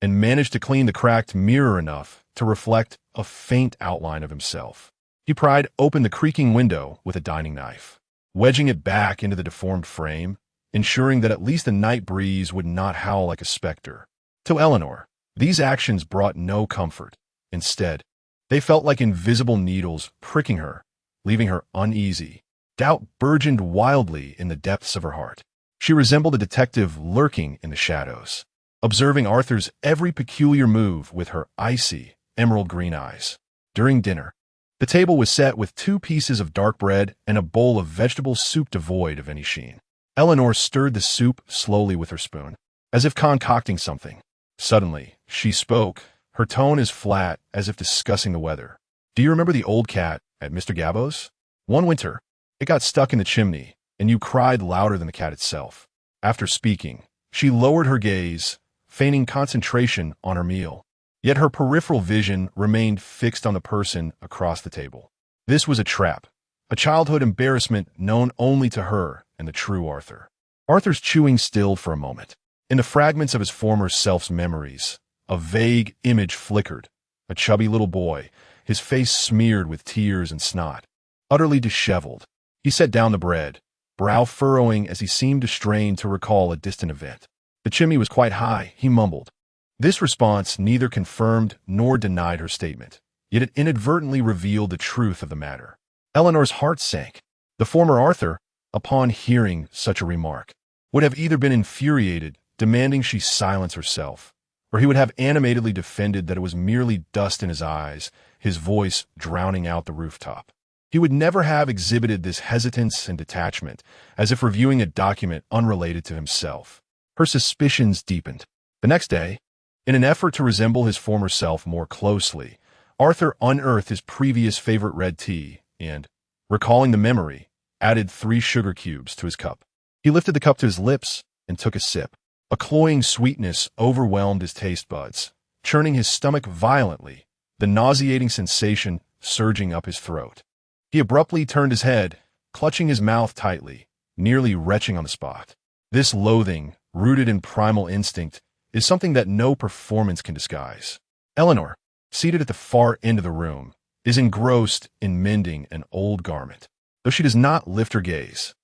and managed to clean the cracked mirror enough to reflect a faint outline of himself. He pried open the creaking window with a dining knife, wedging it back into the deformed frame, ensuring that at least the night breeze would not howl like a specter. To Eleanor, these actions brought no comfort. Instead, they felt like invisible needles pricking her, leaving her uneasy. Doubt burgeoned wildly in the depths of her heart. She resembled a detective lurking in the shadows, observing Arthur's every peculiar move with her icy, emerald green eyes. During dinner, the table was set with 2 pieces of dark bread and a bowl of vegetable soup devoid of any sheen. Eleanor stirred the soup slowly with her spoon, as if concocting something. Suddenly, she spoke, her tone as flat as if discussing the weather. "Do you remember the old cat at Mr. Gabbo's? One winter, it got stuck in the chimney, and you cried louder than the cat itself." After speaking, she lowered her gaze, feigning concentration on her meal. Yet her peripheral vision remained fixed on the person across the table. This was a trap, a childhood embarrassment known only to her and the true Arthur. Arthur's chewing stilled for a moment. In the fragments of his former self's memories, a vague image flickered, a chubby little boy, his face smeared with tears and snot, utterly disheveled. He set down the bread, brow furrowing as he seemed to strain to recall a distant event. "The chimney was quite high," he mumbled. This response neither confirmed nor denied her statement, yet it inadvertently revealed the truth of the matter. Eleanor's heart sank. The former Arthur, upon hearing such a remark, would have either been infuriated, demanding she silence herself, or he would have animatedly defended that it was merely dust in his eyes, his voice drowning out the rooftop. He would never have exhibited this hesitance and detachment, as if reviewing a document unrelated to himself. Her suspicions deepened. The next day, in an effort to resemble his former self more closely, Arthur unearthed his previous favorite red tea and, recalling the memory, added 3 sugar cubes to his cup. He lifted the cup to his lips and took a sip. A cloying sweetness overwhelmed his taste buds, churning his stomach violently, the nauseating sensation surging up his throat. He abruptly turned his head, clutching his mouth tightly, nearly retching on the spot. This loathing, rooted in primal instinct, is something that no performance can disguise. Eleanor, seated at the far end of the room, is engrossed in mending an old garment, though she does not lift her gaze.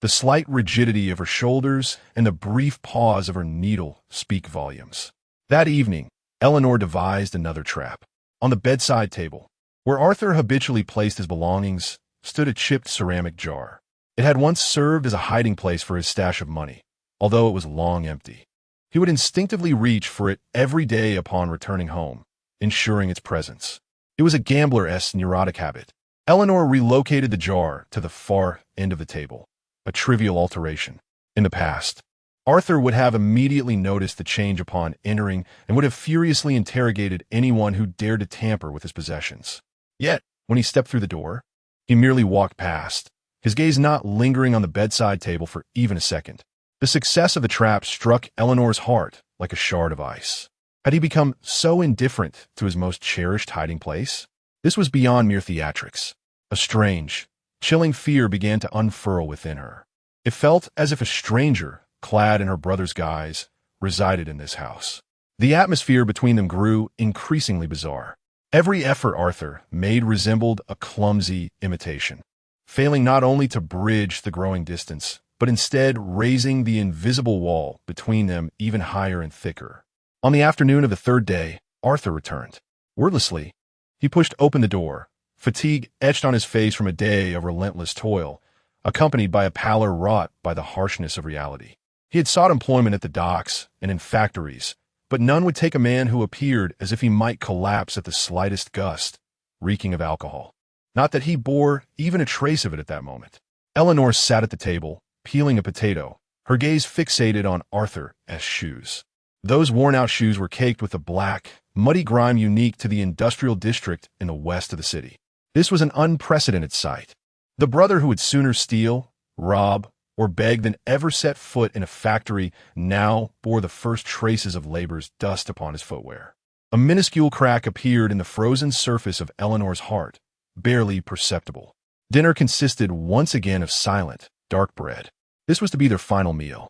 The slight rigidity of her shoulders and the brief pause of her needle speak volumes. That evening, Eleanor devised another trap. On the bedside table, where Arthur habitually placed his belongings, stood a chipped ceramic jar. It had once served as a hiding place for his stash of money, although it was long empty. He would instinctively reach for it every day upon returning home, ensuring its presence. It was a gambler-esque neurotic habit. Eleanor relocated the jar to the far end of the table, a trivial alteration. In the past, Arthur would have immediately noticed the change upon entering and would have furiously interrogated anyone who dared to tamper with his possessions. Yet, when he stepped through the door, he merely walked past, his gaze not lingering on the bedside table for even a second. The success of the trap struck Eleanor's heart like a shard of ice. Had he become so indifferent to his most cherished hiding place? This was beyond mere theatrics. A strange, chilling fear began to unfurl within her. It felt as if a stranger, clad in her brother's guise, resided in this house. The atmosphere between them grew increasingly bizarre. Every effort Arthur made resembled a clumsy imitation, failing not only to bridge the growing distance, but instead raising the invisible wall between them even higher and thicker. On the afternoon of the 3rd day, Arthur returned. Wordlessly, he pushed open the door, fatigue etched on his face from a day of relentless toil, accompanied by a pallor wrought by the harshness of reality. He had sought employment at the docks and in factories, but none would take a man who appeared as if he might collapse at the slightest gust, reeking of alcohol. Not that he bore even a trace of it at that moment. Eleanor sat at the table, peeling a potato, her gaze fixated on Arthur's shoes. Those worn-out shoes were caked with a black, muddy grime unique to the industrial district in the west of the city. This was an unprecedented sight. The brother who would sooner steal, rob, or beg than ever set foot in a factory now bore the first traces of labor's dust upon his footwear. A minuscule crack appeared in the frozen surface of Eleanor's heart, barely perceptible. Dinner consisted once again of silent, dark bread. This was to be their final meal.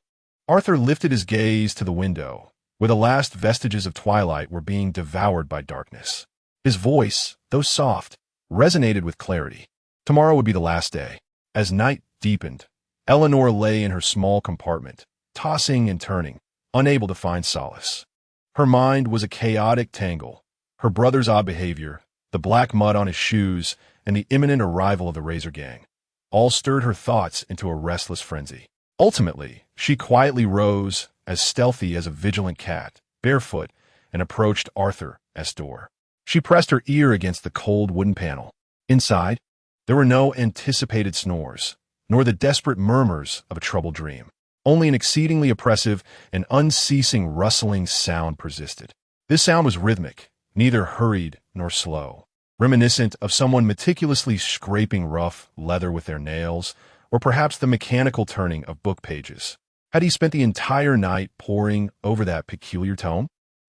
Arthur lifted his gaze to the window, where the last vestiges of twilight were being devoured by darkness. His voice, though soft, resonated with clarity. Tomorrow would be the last day. As night deepened, Eleanor lay in her small compartment, tossing and turning, unable to find solace. Her mind was a chaotic tangle. Her brother's odd behavior, the black mud on his shoes, and the imminent arrival of the Razor Gang all stirred her thoughts into a restless frenzy. Ultimately, she quietly rose, as stealthy as a vigilant cat, barefoot, and approached Arthur's door. She pressed her ear against the cold wooden panel. Inside, there were no anticipated snores, nor the desperate murmurs of a troubled dream. Only an exceedingly oppressive and unceasing rustling sound persisted. This sound was rhythmic, neither hurried nor slow, reminiscent of someone meticulously scraping rough leather with their nails, or perhaps the mechanical turning of book pages. Had he spent the entire night poring over that peculiar tome?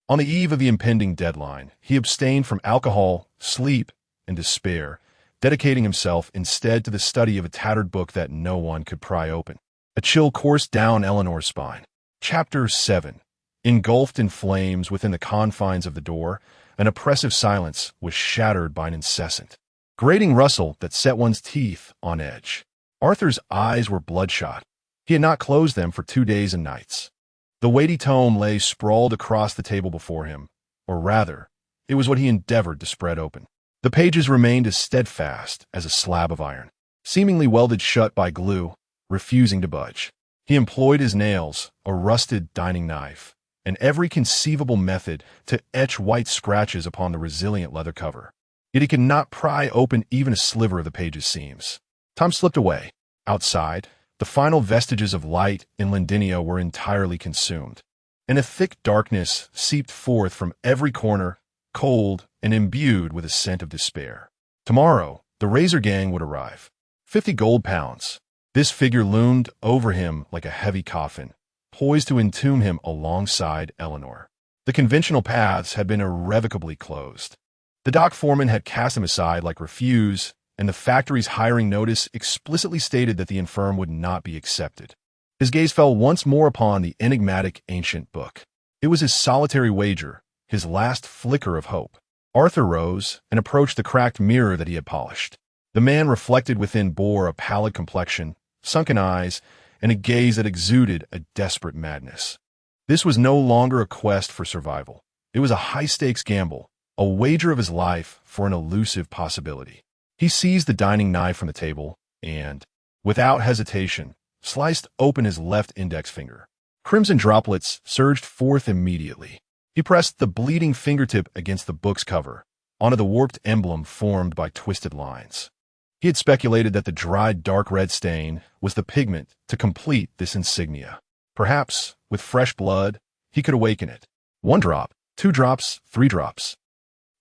On the eve of the impending deadline, he abstained from alcohol, sleep, and despair, dedicating himself instead to the study of a tattered book that no one could pry open. A chill coursed down Eleanor's spine. Chapter 7. Engulfed in flames within the confines of the door, an oppressive silence was shattered by an incessant, grating rustle that set one's teeth on edge. Arthur's eyes were bloodshot. He had not closed them for 2 days and nights. The weighty tome lay sprawled across the table before him, or rather, it was what he endeavored to spread open. The pages remained as steadfast as a slab of iron, seemingly welded shut by glue, refusing to budge. He employed his nails, a rusted dining knife, and every conceivable method to etch white scratches upon the resilient leather cover. Yet he could not pry open even a sliver of the page's seams. Time slipped away. Outside, the final vestiges of light in Lindinia were entirely consumed, and a thick darkness seeped forth from every corner, cold and imbued with a scent of despair. Tomorrow, the Razor Gang would arrive. 50 gold pounds. This figure loomed over him like a heavy coffin, poised to entomb him alongside Eleanor. The conventional paths had been irrevocably closed. The dock foreman had cast him aside like refuse, and the factory's hiring notice explicitly stated that the infirm would not be accepted. His gaze fell once more upon the enigmatic ancient book. It was his solitary wager, his last flicker of hope. Arthur rose and approached the cracked mirror that he had polished. The man reflected within bore a pallid complexion, sunken eyes, and a gaze that exuded a desperate madness. This was no longer a quest for survival. It was a high-stakes gamble, a wager of his life for an elusive possibility. He seized the dining knife from the table and, without hesitation, sliced open his left index finger. Crimson droplets surged forth immediately. He pressed the bleeding fingertip against the book's cover, onto the warped emblem formed by twisted lines. He had speculated that the dried dark red stain was the pigment to complete this insignia. Perhaps, with fresh blood, he could awaken it. 1 drop, 2 drops, 3 drops.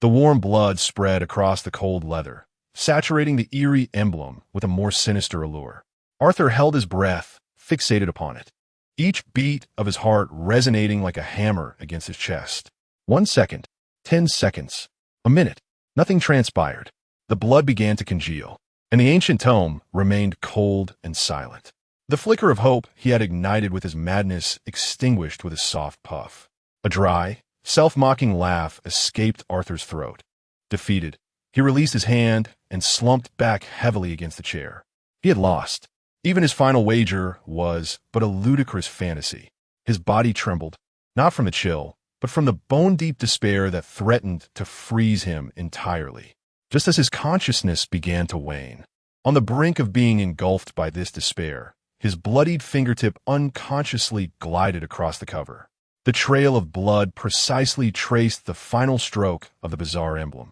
The warm blood spread across the cold leather, saturating the eerie emblem with a more sinister allure. Arthur held his breath, fixated upon it, each beat of his heart resonating like a hammer against his chest. 1 second, 10 seconds, a minute. Nothing transpired. The blood began to congeal, and the ancient tome remained cold and silent. The flicker of hope he had ignited with his madness extinguished with a soft puff. A dry, self-mocking laugh escaped Arthur's throat. Defeated, he released his hand and slumped back heavily against the chair. He had lost. Even his final wager was but a ludicrous fantasy. His body trembled, not from the chill, but from the bone-deep despair that threatened to freeze him entirely. Just as his consciousness began to wane, on the brink of being engulfed by this despair, his bloodied fingertip unconsciously glided across the cover. The trail of blood precisely traced the final stroke of the bizarre emblem,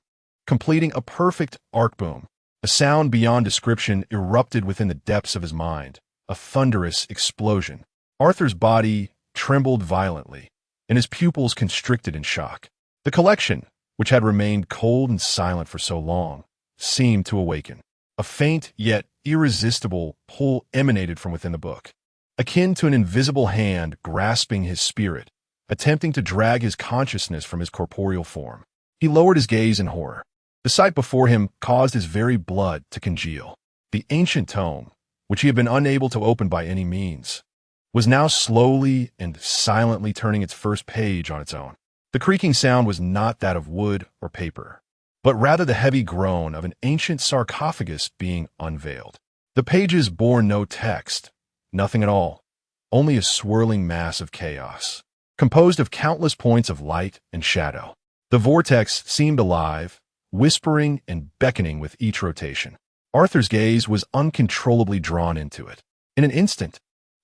completing a perfect arc boom. A sound beyond description erupted within the depths of his mind, a thunderous explosion. Arthur's body trembled violently, and his pupils constricted in shock. The collection, which had remained cold and silent for so long, seemed to awaken. A faint yet irresistible pull emanated from within the book, akin to an invisible hand grasping his spirit, attempting to drag his consciousness from his corporeal form. He lowered his gaze in horror. The sight before him caused his very blood to congeal. The ancient tome, which he had been unable to open by any means, was now slowly and silently turning its first page on its own. The creaking sound was not that of wood or paper, but rather the heavy groan of an ancient sarcophagus being unveiled. The pages bore no text, nothing at all, only a swirling mass of chaos, composed of countless points of light and shadow. The vortex seemed alive, whispering and beckoning with each rotation. Arthur's gaze was uncontrollably drawn into it. In an instant,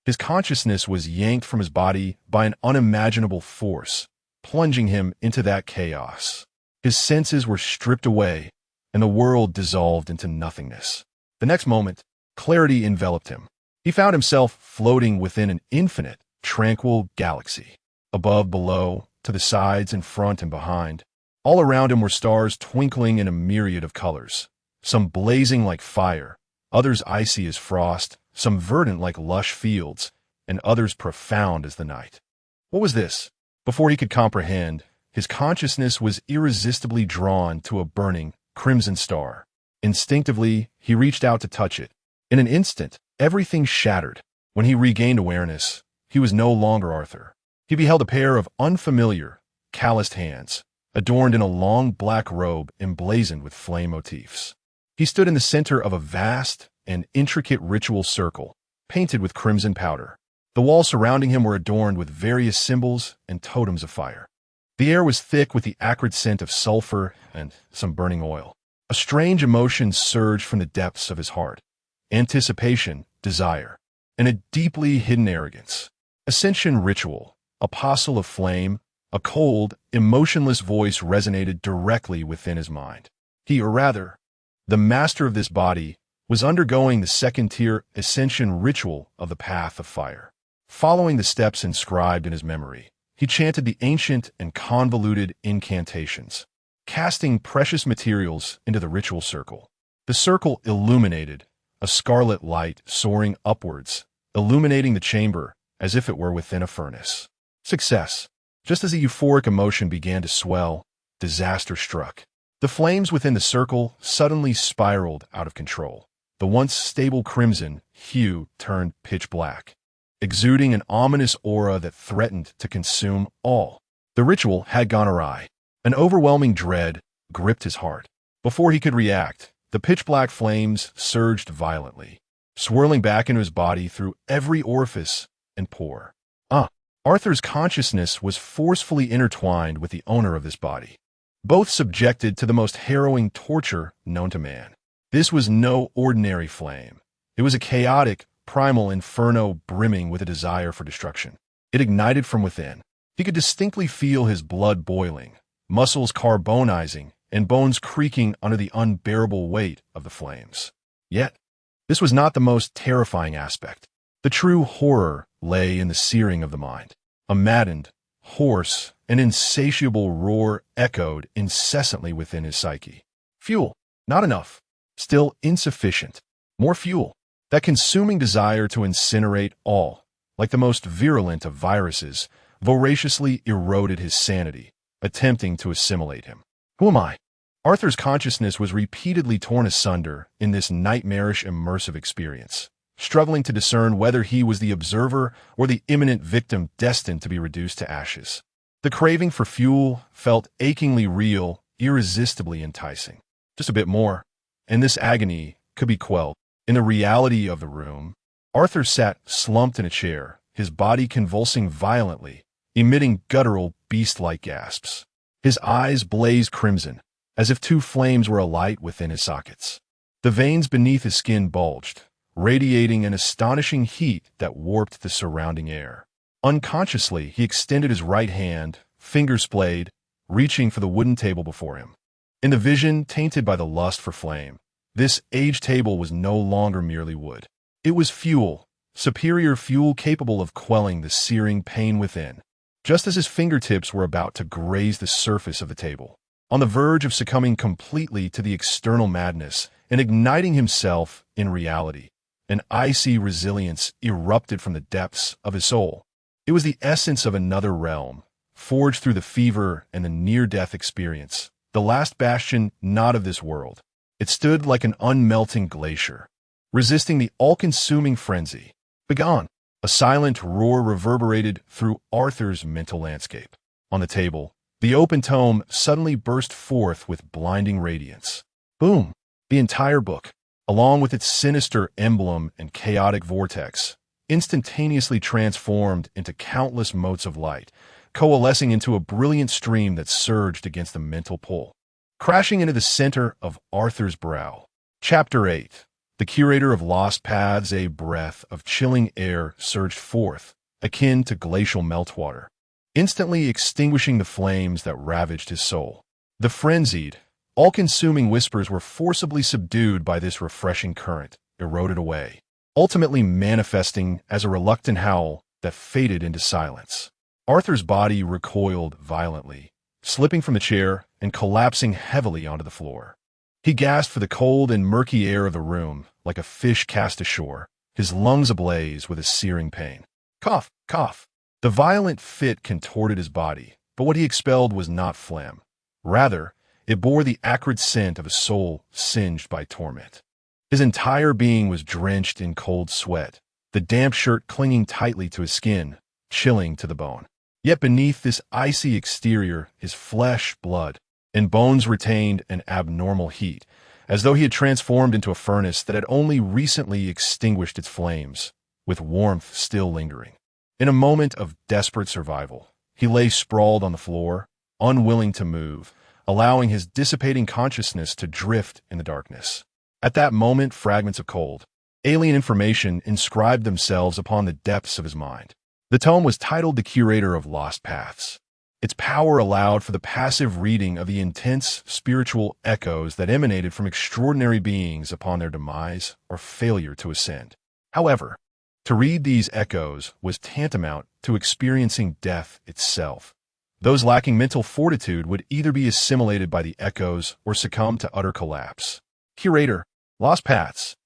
his consciousness was yanked from his body by an unimaginable force, plunging him into that chaos. His senses were stripped away, and the world dissolved into nothingness. The next moment, clarity enveloped him. He found himself floating within an infinite, tranquil galaxy. Above, below, to the sides, in front, and behind. All around him were stars twinkling in a myriad of colors, some blazing like fire, others icy as frost, some verdant like lush fields, and others profound as the night. What was this? Before he could comprehend, his consciousness was irresistibly drawn to a burning, crimson star. Instinctively, he reached out to touch it. In an instant, everything shattered. When he regained awareness, he was no longer Arthur. He beheld a pair of unfamiliar, calloused hands, adorned in a long black robe emblazoned with flame motifs. He stood in the center of a vast and intricate ritual circle, painted with crimson powder. The walls surrounding him were adorned with various symbols and totems of fire. The air was thick with the acrid scent of sulfur and some burning oil. A strange emotion surged from the depths of his heart. Anticipation, desire, and a deeply hidden arrogance. Ascension ritual, apostle of flame, a cold, emotionless voice resonated directly within his mind. He, or rather, the master of this body, was undergoing the second-tier ascension ritual of the path of fire. Following the steps inscribed in his memory, he chanted the ancient and convoluted incantations, casting precious materials into the ritual circle. The circle illuminated, a scarlet light soaring upwards, illuminating the chamber as if it were within a furnace. Success. Just as the euphoric emotion began to swell, disaster struck. The flames within the circle suddenly spiraled out of control. The once stable crimson hue turned pitch black, exuding an ominous aura that threatened to consume all. The ritual had gone awry. An overwhelming dread gripped his heart. Before he could react, the pitch-black flames surged violently, swirling back into his body through every orifice and pore. Arthur's consciousness was forcefully intertwined with the owner of this body, both subjected to the most harrowing torture known to man. This was no ordinary flame. It was a chaotic, primal inferno brimming with a desire for destruction. It ignited from within. He could distinctly feel his blood boiling, muscles carbonizing, and bones creaking under the unbearable weight of the flames. Yet, this was not the most terrifying aspect. The true horror lay in the searing of the mind. A maddened, hoarse, and insatiable roar echoed incessantly within his psyche. Fuel. Not enough. Still insufficient. More fuel. That consuming desire to incinerate all, like the most virulent of viruses, voraciously eroded his sanity, attempting to assimilate him. Who am I? Arthur's consciousness was repeatedly torn asunder in this nightmarish immersive experience, struggling to discern whether he was the observer or the imminent victim destined to be reduced to ashes. The craving for fuel felt achingly real, irresistibly enticing. Just a bit more, and this agony could be quelled. In the reality of the room, Arthur sat slumped in a chair, his body convulsing violently, emitting guttural, beast-like gasps. His eyes blazed crimson, as if two flames were alight within his sockets. The veins beneath his skin bulged, radiating an astonishing heat that warped the surrounding air. Unconsciously, he extended his right hand, fingers splayed, reaching for the wooden table before him. In the vision tainted by the lust for flame, this aged table was no longer merely wood. It was fuel, superior fuel capable of quelling the searing pain within. Just as his fingertips were about to graze the surface of the table, on the verge of succumbing completely to the external madness and igniting himself in reality, an icy resilience erupted from the depths of his soul. It was the essence of another realm, forged through the fever and the near-death experience, the last bastion not of this world. It stood like an unmelting glacier, resisting the all-consuming frenzy. Begone! A silent roar reverberated through Arthur's mental landscape. On the table, the open tome suddenly burst forth with blinding radiance. Boom! The entire book, along with its sinister emblem and chaotic vortex, instantaneously transformed into countless motes of light, coalescing into a brilliant stream that surged against the mental pull, crashing into the center of Arthur's brow. Chapter 8. The curator of lost paths, a breath of chilling air surged forth, akin to glacial meltwater, instantly extinguishing the flames that ravaged his soul. The frenzied, all-consuming whispers were forcibly subdued by this refreshing current, eroded away, ultimately manifesting as a reluctant howl that faded into silence. Arthur's body recoiled violently, slipping from the chair and collapsing heavily onto the floor. He gasped for the cold and murky air of the room, like a fish cast ashore, his lungs ablaze with a searing pain. Cough, cough. The violent fit contorted his body, but what he expelled was not phlegm. Rather, it bore the acrid scent of a soul singed by torment. His entire being was drenched in cold sweat, the damp shirt clinging tightly to his skin, chilling to the bone. Yet beneath this icy exterior, his flesh, blood, and bones retained an abnormal heat, as though he had transformed into a furnace that had only recently extinguished its flames, with warmth still lingering. In a moment of desperate survival, he lay sprawled on the floor, unwilling to move, allowing his dissipating consciousness to drift in the darkness. At that moment, fragments of cold, alien information inscribed themselves upon the depths of his mind. The tome was titled The Curator of Lost Paths. Its power allowed for the passive reading of the intense spiritual echoes that emanated from extraordinary beings upon their demise or failure to ascend. However, to read these echoes was tantamount to experiencing death itself. Those lacking mental fortitude would either be assimilated by the echoes or succumb to utter collapse. Curator, Lost Paths.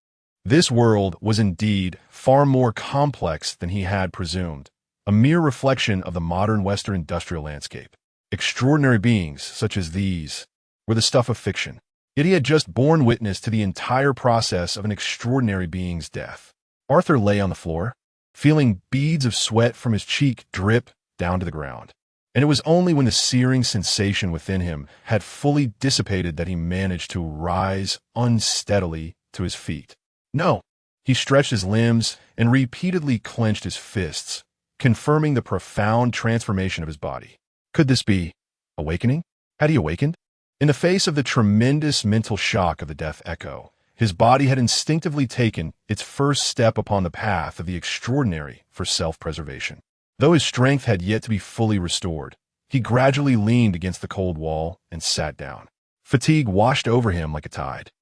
This world was indeed far more complex than he had presumed, a mere reflection of the modern Western industrial landscape. Extraordinary beings such as these were the stuff of fiction. Yet he had just borne witness to the entire process of an extraordinary being's death. Arthur lay on the floor, feeling beads of sweat from his cheek drip down to the ground. And it was only when the searing sensation within him had fully dissipated that he managed to rise unsteadily to his feet. No, he stretched his limbs and repeatedly clenched his fists, confirming the profound transformation of his body. Could this be awakening? Had he awakened? In the face of the tremendous mental shock of the death echo, his body had instinctively taken its first step upon the path of the extraordinary for self-preservation. Though his strength had yet to be fully restored, he gradually leaned against the cold wall and sat down. Fatigue washed over him like a tide.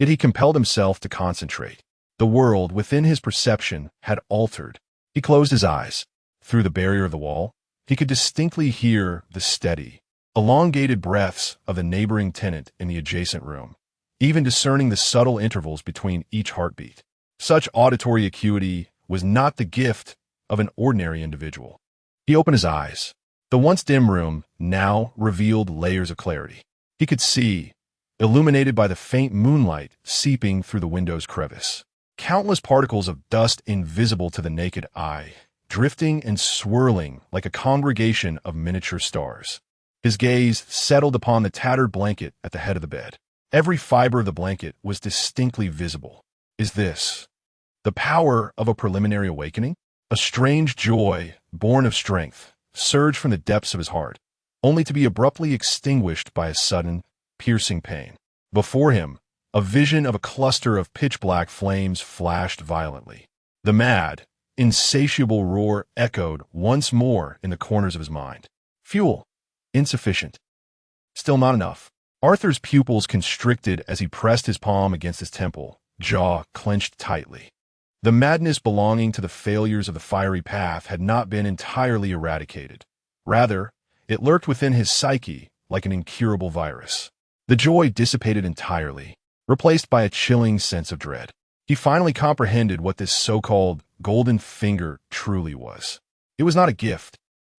Yet he compelled himself to concentrate. The world within his perception had altered. He closed his eyes. Through the barrier of the wall, he could distinctly hear the steady, elongated breaths of the neighboring tenant in the adjacent room, even discerning the subtle intervals between each heartbeat. Such auditory acuity was not the gift of an ordinary individual. He opened his eyes. The once dim room now revealed layers of clarity. He could see, illuminated by the faint moonlight seeping through the window's crevice, countless particles of dust invisible to the naked eye, drifting and swirling like a congregation of miniature stars. His gaze settled upon the tattered blanket at the head of the bed. Every fiber of the blanket was distinctly visible. Is this the power of a preliminary awakening? A strange joy, born of strength, surged from the depths of his heart, only to be abruptly extinguished by a sudden, piercing pain. Before him, a vision of a cluster of pitch-black flames flashed violently. The mad, insatiable roar echoed once more in the corners of his mind. Fuel. Insufficient. Still not enough. Arthur's pupils constricted as he pressed his palm against his temple, jaw clenched tightly. The madness belonging to the failures of the fiery path had not been entirely eradicated. Rather, it lurked within his psyche like an incurable virus. The joy dissipated entirely, replaced by a chilling sense of dread. He finally comprehended what this so-called golden finger truly was. It was not a gift,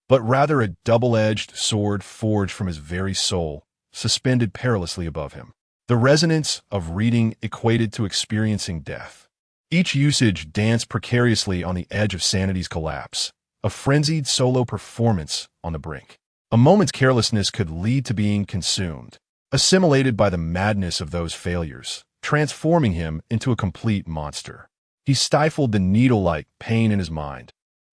but rather a double-edged sword forged from his very soul, suspended perilously above him. The resonance of reading equated to experiencing death. Each usage danced precariously on the edge of sanity's collapse, a frenzied solo performance on the brink. A moment's carelessness could lead to being consumed, assimilated by the madness of those failures, transforming him into a complete monster. He stifled the needle-like pain in his mind,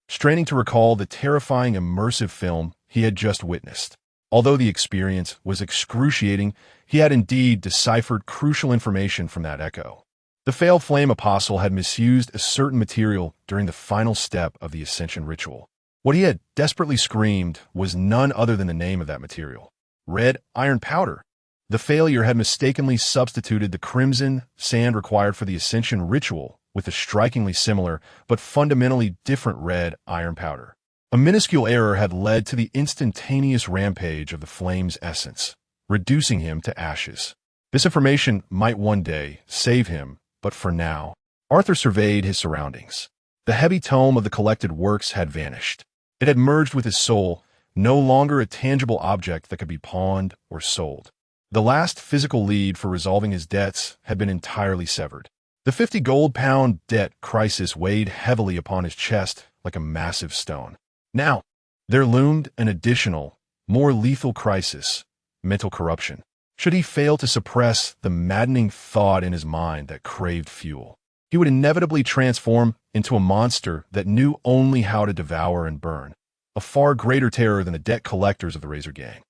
straining to recall the terrifying immersive film he had just witnessed. Although the experience was excruciating, he had indeed deciphered crucial information from that echo. The failed flame apostle had misused a certain material during the final step of the ascension ritual. What he had desperately screamed was none other than the name of that material: red iron powder. The failure had mistakenly substituted the crimson sand required for the ascension ritual with a strikingly similar but fundamentally different red iron powder. A minuscule error had led to the instantaneous rampage of the flame's essence, reducing him to ashes. This information might one day save him, but for now, Arthur surveyed his surroundings. The heavy tome of the collected works had vanished. It had merged with his soul, no longer a tangible object that could be pawned or sold. The last physical lead for resolving his debts had been entirely severed. The 50 gold-pound debt crisis weighed heavily upon his chest like a massive stone. Now, there loomed an additional, more lethal crisis: mental corruption. Should he fail to suppress the maddening thought in his mind that craved fuel, he would inevitably transform into a monster that knew only how to devour and burn, a far greater terror than the debt collectors of the Razor Gang.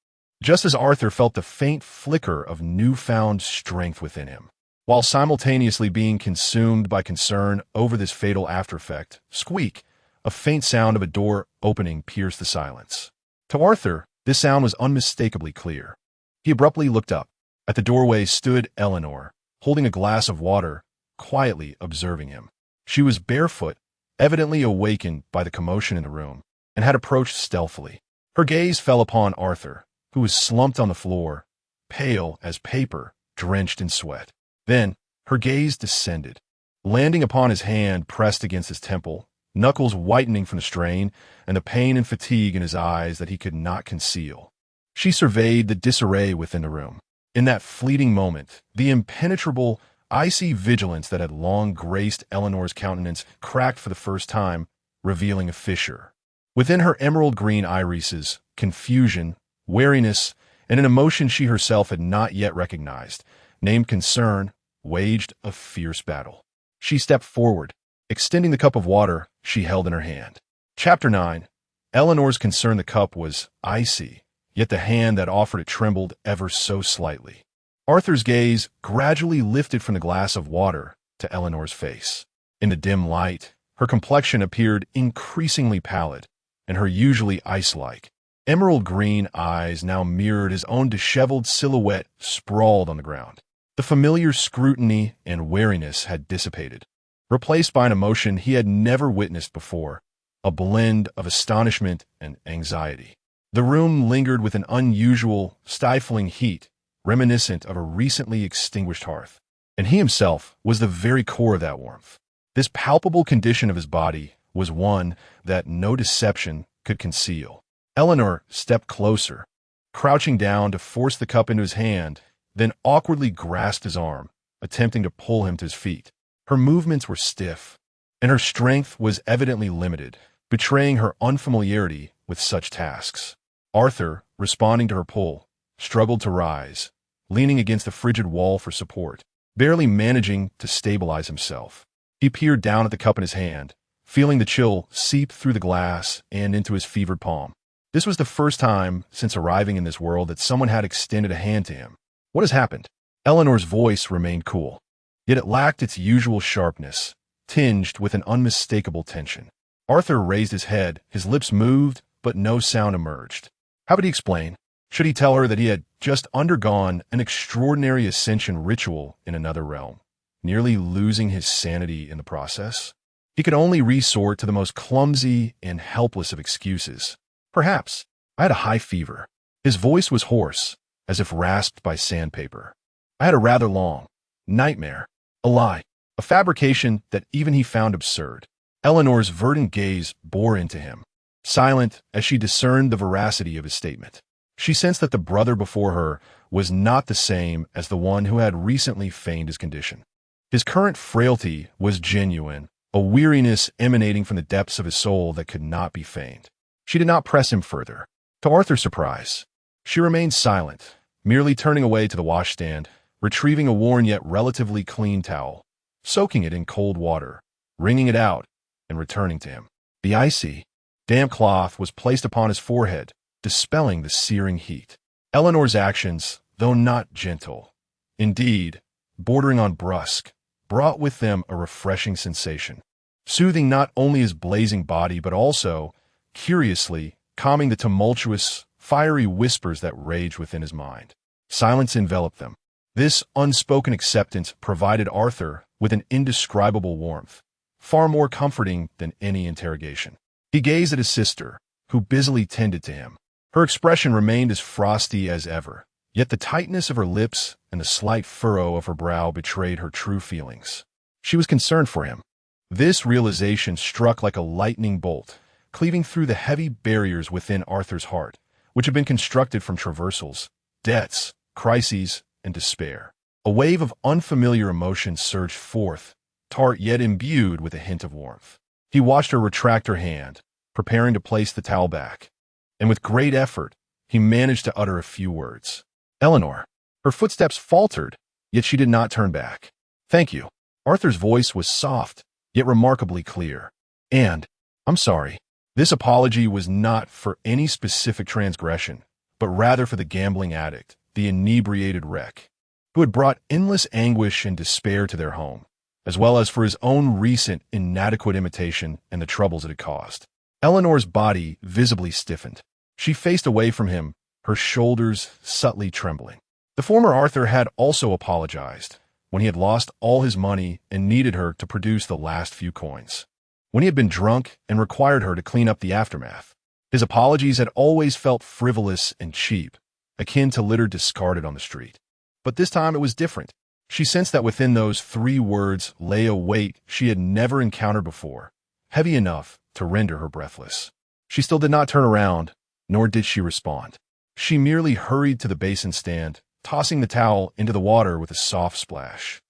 Just as Arthur felt the faint flicker of newfound strength within him, while simultaneously being consumed by concern over this fatal after-effect, Squeak, A faint sound of a door opening pierced the silence. To Arthur, this sound was unmistakably clear. He abruptly looked up. At the doorway stood Eleanor, holding a glass of water, quietly observing him. She was barefoot, evidently awakened by the commotion in the room, and had approached stealthily. Her gaze fell upon Arthur, who was slumped on the floor, pale as paper, drenched in sweat. Then, her gaze descended, landing upon his hand pressed against his temple, knuckles whitening from the strain, and the pain and fatigue in his eyes that he could not conceal. She surveyed the disarray within the room. In that fleeting moment, the impenetrable, icy vigilance that had long graced Eleanor's countenance cracked for the first time, revealing a fissure. Within her emerald-green irises, confusion, wariness, and an emotion she herself had not yet recognized, named concern, waged a fierce battle. She stepped forward, extending the cup of water she held in her hand. Chapter 9. Eleanor's concern. The cup was icy, yet the hand that offered it trembled ever so slightly. Arthur's gaze gradually lifted from the glass of water to Eleanor's face. In the dim light, her complexion appeared increasingly pallid, and her usually ice-like, emerald-green eyes now mirrored his own disheveled silhouette sprawled on the ground. The familiar scrutiny and wariness had dissipated, replaced by an emotion he had never witnessed before, a blend of astonishment and anxiety. The room lingered with an unusual, stifling heat, reminiscent of a recently extinguished hearth, and he himself was the very core of that warmth. This palpable condition of his body was one that no deception could conceal. Eleanor stepped closer, crouching down to force the cup into his hand, then awkwardly grasped his arm, attempting to pull him to his feet. Her movements were stiff, and her strength was evidently limited, betraying her unfamiliarity with such tasks. Arthur, responding to her pull, struggled to rise, leaning against the frigid wall for support, barely managing to stabilize himself. He peered down at the cup in his hand, feeling the chill seep through the glass and into his fevered palm. This was the first time since arriving in this world that someone had extended a hand to him. "What has happened?" Eleanor's voice remained cool, yet it lacked its usual sharpness, tinged with an unmistakable tension. Arthur raised his head, his lips moved, but no sound emerged. How would he explain? Should he tell her that he had just undergone an extraordinary ascension ritual in another realm, nearly losing his sanity in the process? He could only resort to the most clumsy and helpless of excuses. "Perhaps. I had a high fever." His voice was hoarse, as if rasped by sandpaper. "I had a rather long nightmare." A lie, a fabrication that even he found absurd. Eleanor's verdant gaze bore into him, silent as she discerned the veracity of his statement. She sensed that the brother before her was not the same as the one who had recently feigned his condition. His current frailty was genuine, a weariness emanating from the depths of his soul that could not be feigned. She did not press him further. To Arthur's surprise, she remained silent, merely turning away to the washstand, retrieving a worn yet relatively clean towel, soaking it in cold water, wringing it out, and returning to him. The icy, damp cloth was placed upon his forehead, dispelling the searing heat. Eleanor's actions, though not gentle, indeed, bordering on brusque, brought with them a refreshing sensation, soothing not only his blazing body but also, curiously, calming the tumultuous, fiery whispers that raged within his mind. Silence enveloped them. This unspoken acceptance provided Arthur with an indescribable warmth, far more comforting than any interrogation. He gazed at his sister, who busily tended to him. Her expression remained as frosty as ever, yet the tightness of her lips and the slight furrow of her brow betrayed her true feelings. She was concerned for him. This realization struck like a lightning bolt, cleaving through the heavy barriers within Arthur's heart, which had been constructed from traversals, debts, crises, and despair. A wave of unfamiliar emotion surged forth, tart yet imbued with a hint of warmth. He watched her retract her hand, preparing to place the towel back, and with great effort, he managed to utter a few words. "Eleanor." Her footsteps faltered, yet she did not turn back. "Thank you." Arthur's voice was soft, yet remarkably clear. "And, I'm sorry." This apology was not for any specific transgression, but rather for the gambling addict, the inebriated wreck, who had brought endless anguish and despair to their home. as well as for his own recent inadequate imitation and the troubles it had caused. Eleanor's body visibly stiffened. She faced away from him, her shoulders subtly trembling. The former Arthur had also apologized when he had lost all his money and needed her to produce the last few coins. When he had been drunk and required her to clean up the aftermath. His apologies had always felt frivolous and cheap, akin to litter discarded on the street. But this time it was different. She sensed that within those 3 words lay a weight she had never encountered before, heavy enough to render her breathless. She still did not turn around, nor did she respond. She merely hurried to the basin stand, tossing the towel into the water with a soft splash.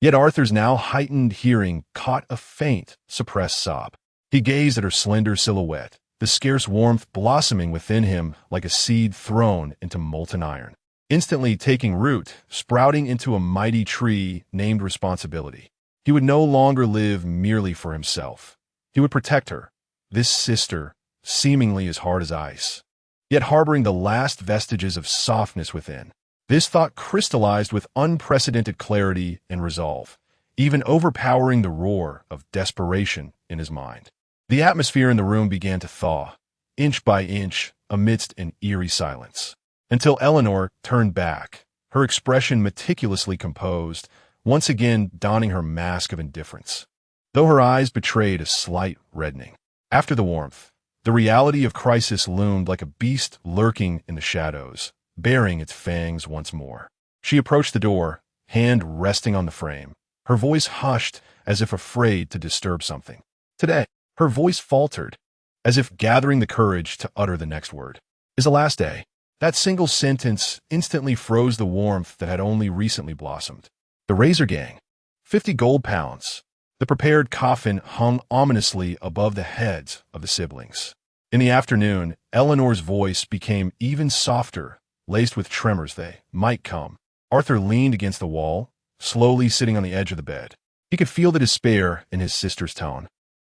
Yet Arthur's now heightened hearing caught a faint, suppressed sob. He gazed at her slender silhouette, the scarce warmth blossoming within him like a seed thrown into molten iron, instantly taking root, sprouting into a mighty tree named responsibility. He would no longer live merely for himself. He would protect her, this sister, seemingly as hard as ice, yet harboring the last vestiges of softness within. This thought crystallized with unprecedented clarity and resolve, even overpowering the roar of desperation in his mind. The atmosphere in the room began to thaw, inch by inch, amidst an eerie silence, until Eleanor turned back, her expression meticulously composed, once again donning her mask of indifference, though her eyes betrayed a slight reddening. After the warmth, the reality of crisis loomed like a beast lurking in the shadows, baring its fangs once more. She approached the door, hand resting on the frame, her voice hushed as if afraid to disturb something. Today, her voice faltered, as if gathering the courage to utter the next word. Is the last day. That single sentence instantly froze the warmth that had only recently blossomed. The razor gang. 50 gold pounds. The prepared coffin hung ominously above the heads of the siblings. In the afternoon, Eleanor's voice became even softer, laced with tremors they might come. Arthur leaned against the wall, slowly sitting on the edge of the bed. He could feel the despair in his sister's tone,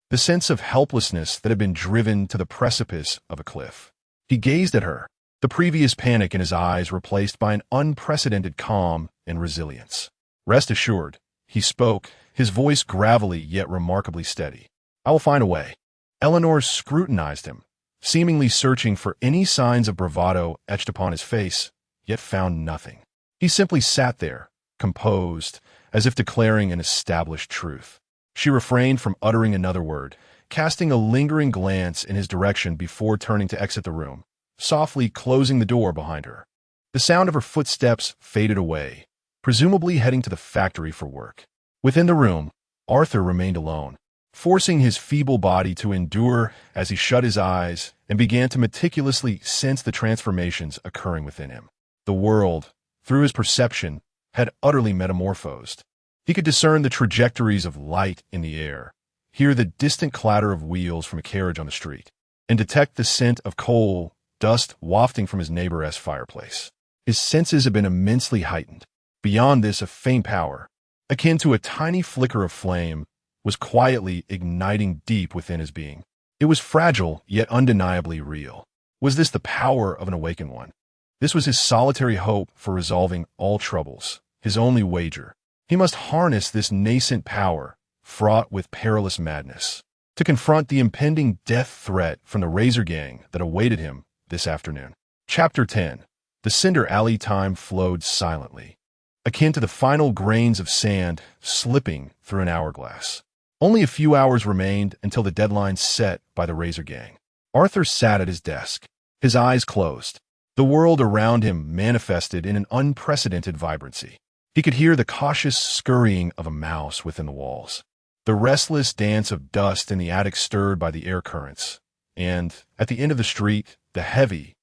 the sense of helplessness that had been driven to the precipice of a cliff. He gazed at her, the previous panic in his eyes replaced by an unprecedented calm and resilience. Rest assured, he spoke, his voice gravelly yet remarkably steady. I will find a way. Eleanor scrutinized him, seemingly searching for any signs of bravado etched upon his face, yet found nothing. He simply sat there, composed, as if declaring an established truth. She refrained from uttering another word, casting a lingering glance in his direction before turning to exit the room, softly closing the door behind her. The sound of her footsteps faded away, presumably heading to the factory for work. Within the room, Arthur remained alone, forcing his feeble body to endure as he shut his eyes and began to meticulously sense the transformations occurring within him. The world, through his perception, had utterly metamorphosed. He could discern the trajectories of light in the air, hear the distant clatter of wheels from a carriage on the street, and detect the scent of coal dust wafting from his neighbor's fireplace. His senses had been immensely heightened. Beyond this, a faint power, akin to a tiny flicker of flame, was quietly igniting deep within his being. It was fragile, yet undeniably real. Was this the power of an awakened one? This was his solitary hope for resolving all troubles, his only wager. He must harness this nascent power, fraught with perilous madness, to confront the impending death threat from the razor gang that awaited him this afternoon. Chapter 10. The Cinder Alley. Time flowed silently, akin to the final grains of sand slipping through an hourglass. Only a few hours remained until the deadline set by the razor gang. Arthur sat at his desk, his eyes closed. The world around him manifested in an unprecedented vibrancy. He could hear the cautious scurrying of a mouse within the walls, the restless dance of dust in the attic stirred by the air currents, and, at the end of the street, the heavy,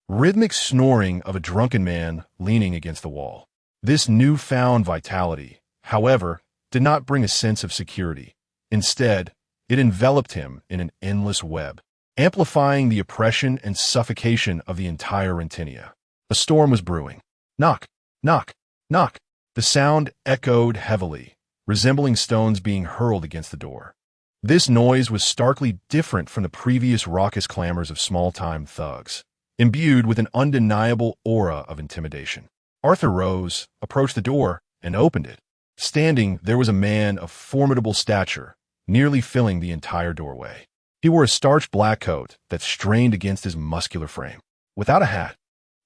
rhythmic snoring of a drunken man leaning against the wall. This newfound vitality, however, did not bring a sense of security. Instead, it enveloped him in an endless web, amplifying the oppression and suffocation of the entire Rentinia. A storm was brewing. Knock, knock, knock. The sound echoed heavily, resembling stones being hurled against the door. This noise was starkly different from the previous raucous clamors of small-time thugs, imbued with an undeniable aura of intimidation. Arthur rose, approached the door, and opened it, Standing, there was a man of formidable stature, nearly filling the entire doorway. He wore a starched black coat that strained against his muscular frame. Without a hat,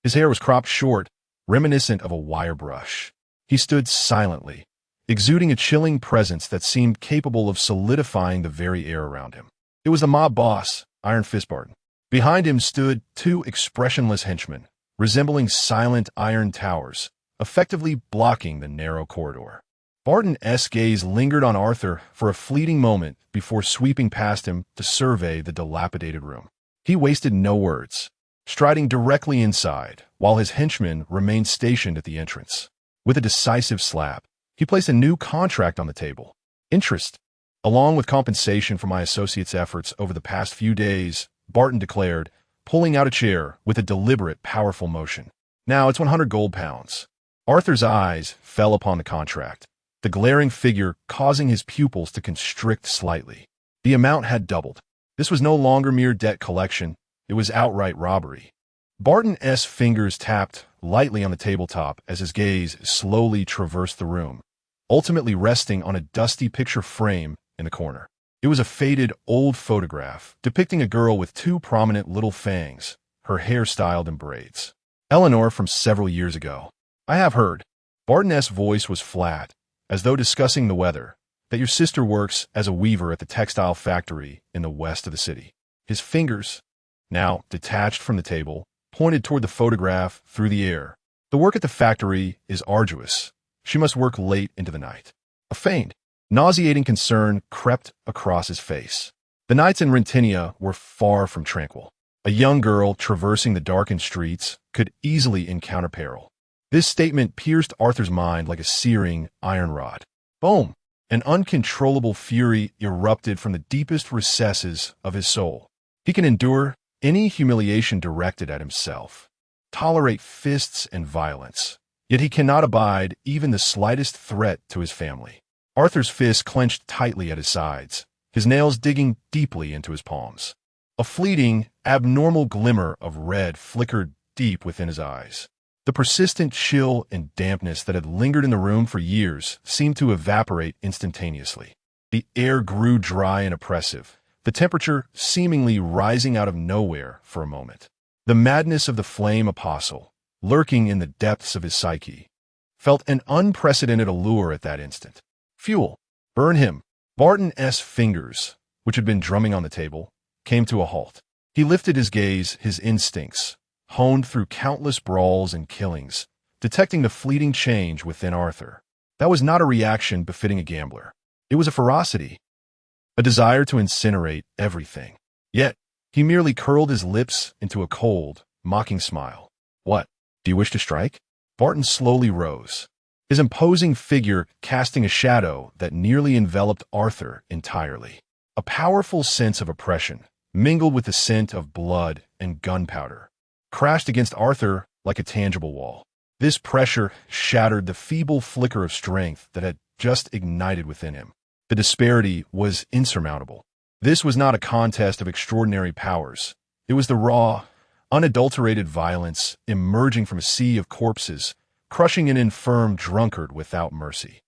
his hair was cropped short, reminiscent of a wire brush. He stood silently, exuding a chilling presence that seemed capable of solidifying the very air around him. It was the mob boss, Iron Fist Barton. Behind him stood two expressionless henchmen, resembling silent iron towers, effectively blocking the narrow corridor. Barton's gaze lingered on Arthur for a fleeting moment before sweeping past him to survey the dilapidated room. He wasted no words, striding directly inside, while his henchmen remained stationed at the entrance. With a decisive slap, he placed a new contract on the table. Interest, along with compensation for my associate's efforts over the past few days, Barton declared, pulling out a chair with a deliberate, powerful motion. Now it's 100 gold pounds. Arthur's eyes fell upon the contract, the glaring figure causing his pupils to constrict slightly. The amount had doubled. This was no longer mere debt collection, it was outright robbery. Barton's fingers tapped lightly on the tabletop as his gaze slowly traversed the room, ultimately resting on a dusty picture frame in the corner. It was a faded, old photograph depicting a girl with two prominent little fangs, her hair styled in braids. Eleanor from several years ago. I have heard. Barton's voice was flat, as though discussing the weather, that your sister works as a weaver at the textile factory in the west of the city. His fingers, now detached from the table, pointed toward the photograph through the air. The work at the factory is arduous. She must work late into the night. A faint, nauseating concern crept across his face. The nights in Rentinia were far from tranquil. A young girl traversing the darkened streets could easily encounter peril. This statement pierced Arthur's mind like a searing iron rod. Boom! An uncontrollable fury erupted from the deepest recesses of his soul. He can endure any humiliation directed at himself, tolerate fists and violence, yet he cannot abide even the slightest threat to his family. Arthur's fists clenched tightly at his sides, his nails digging deeply into his palms. A fleeting, abnormal glimmer of red flickered deep within his eyes. The persistent chill and dampness that had lingered in the room for years seemed to evaporate instantaneously. The air grew dry and oppressive, the temperature seemingly rising out of nowhere for a moment. The madness of the flame apostle, lurking in the depths of his psyche, felt an unprecedented allure at that instant. Fuel. Burn him. Barton's fingers, which had been drumming on the table, came to a halt. He lifted his gaze, his instincts, honed through countless brawls and killings, detecting the fleeting change within Arthur. That was not a reaction befitting a gambler. It was a ferocity, a desire to incinerate everything. Yet, he merely curled his lips into a cold, mocking smile. What? Do you wish to strike? Barton slowly rose, his imposing figure casting a shadow that nearly enveloped Arthur entirely. A powerful sense of oppression, mingled with the scent of blood and gunpowder, crashed against Arthur like a tangible wall. This pressure shattered the feeble flicker of strength that had just ignited within him. The disparity was insurmountable. This was not a contest of extraordinary powers. It was the raw, unadulterated violence emerging from a sea of corpses, crushing an infirm drunkard without mercy.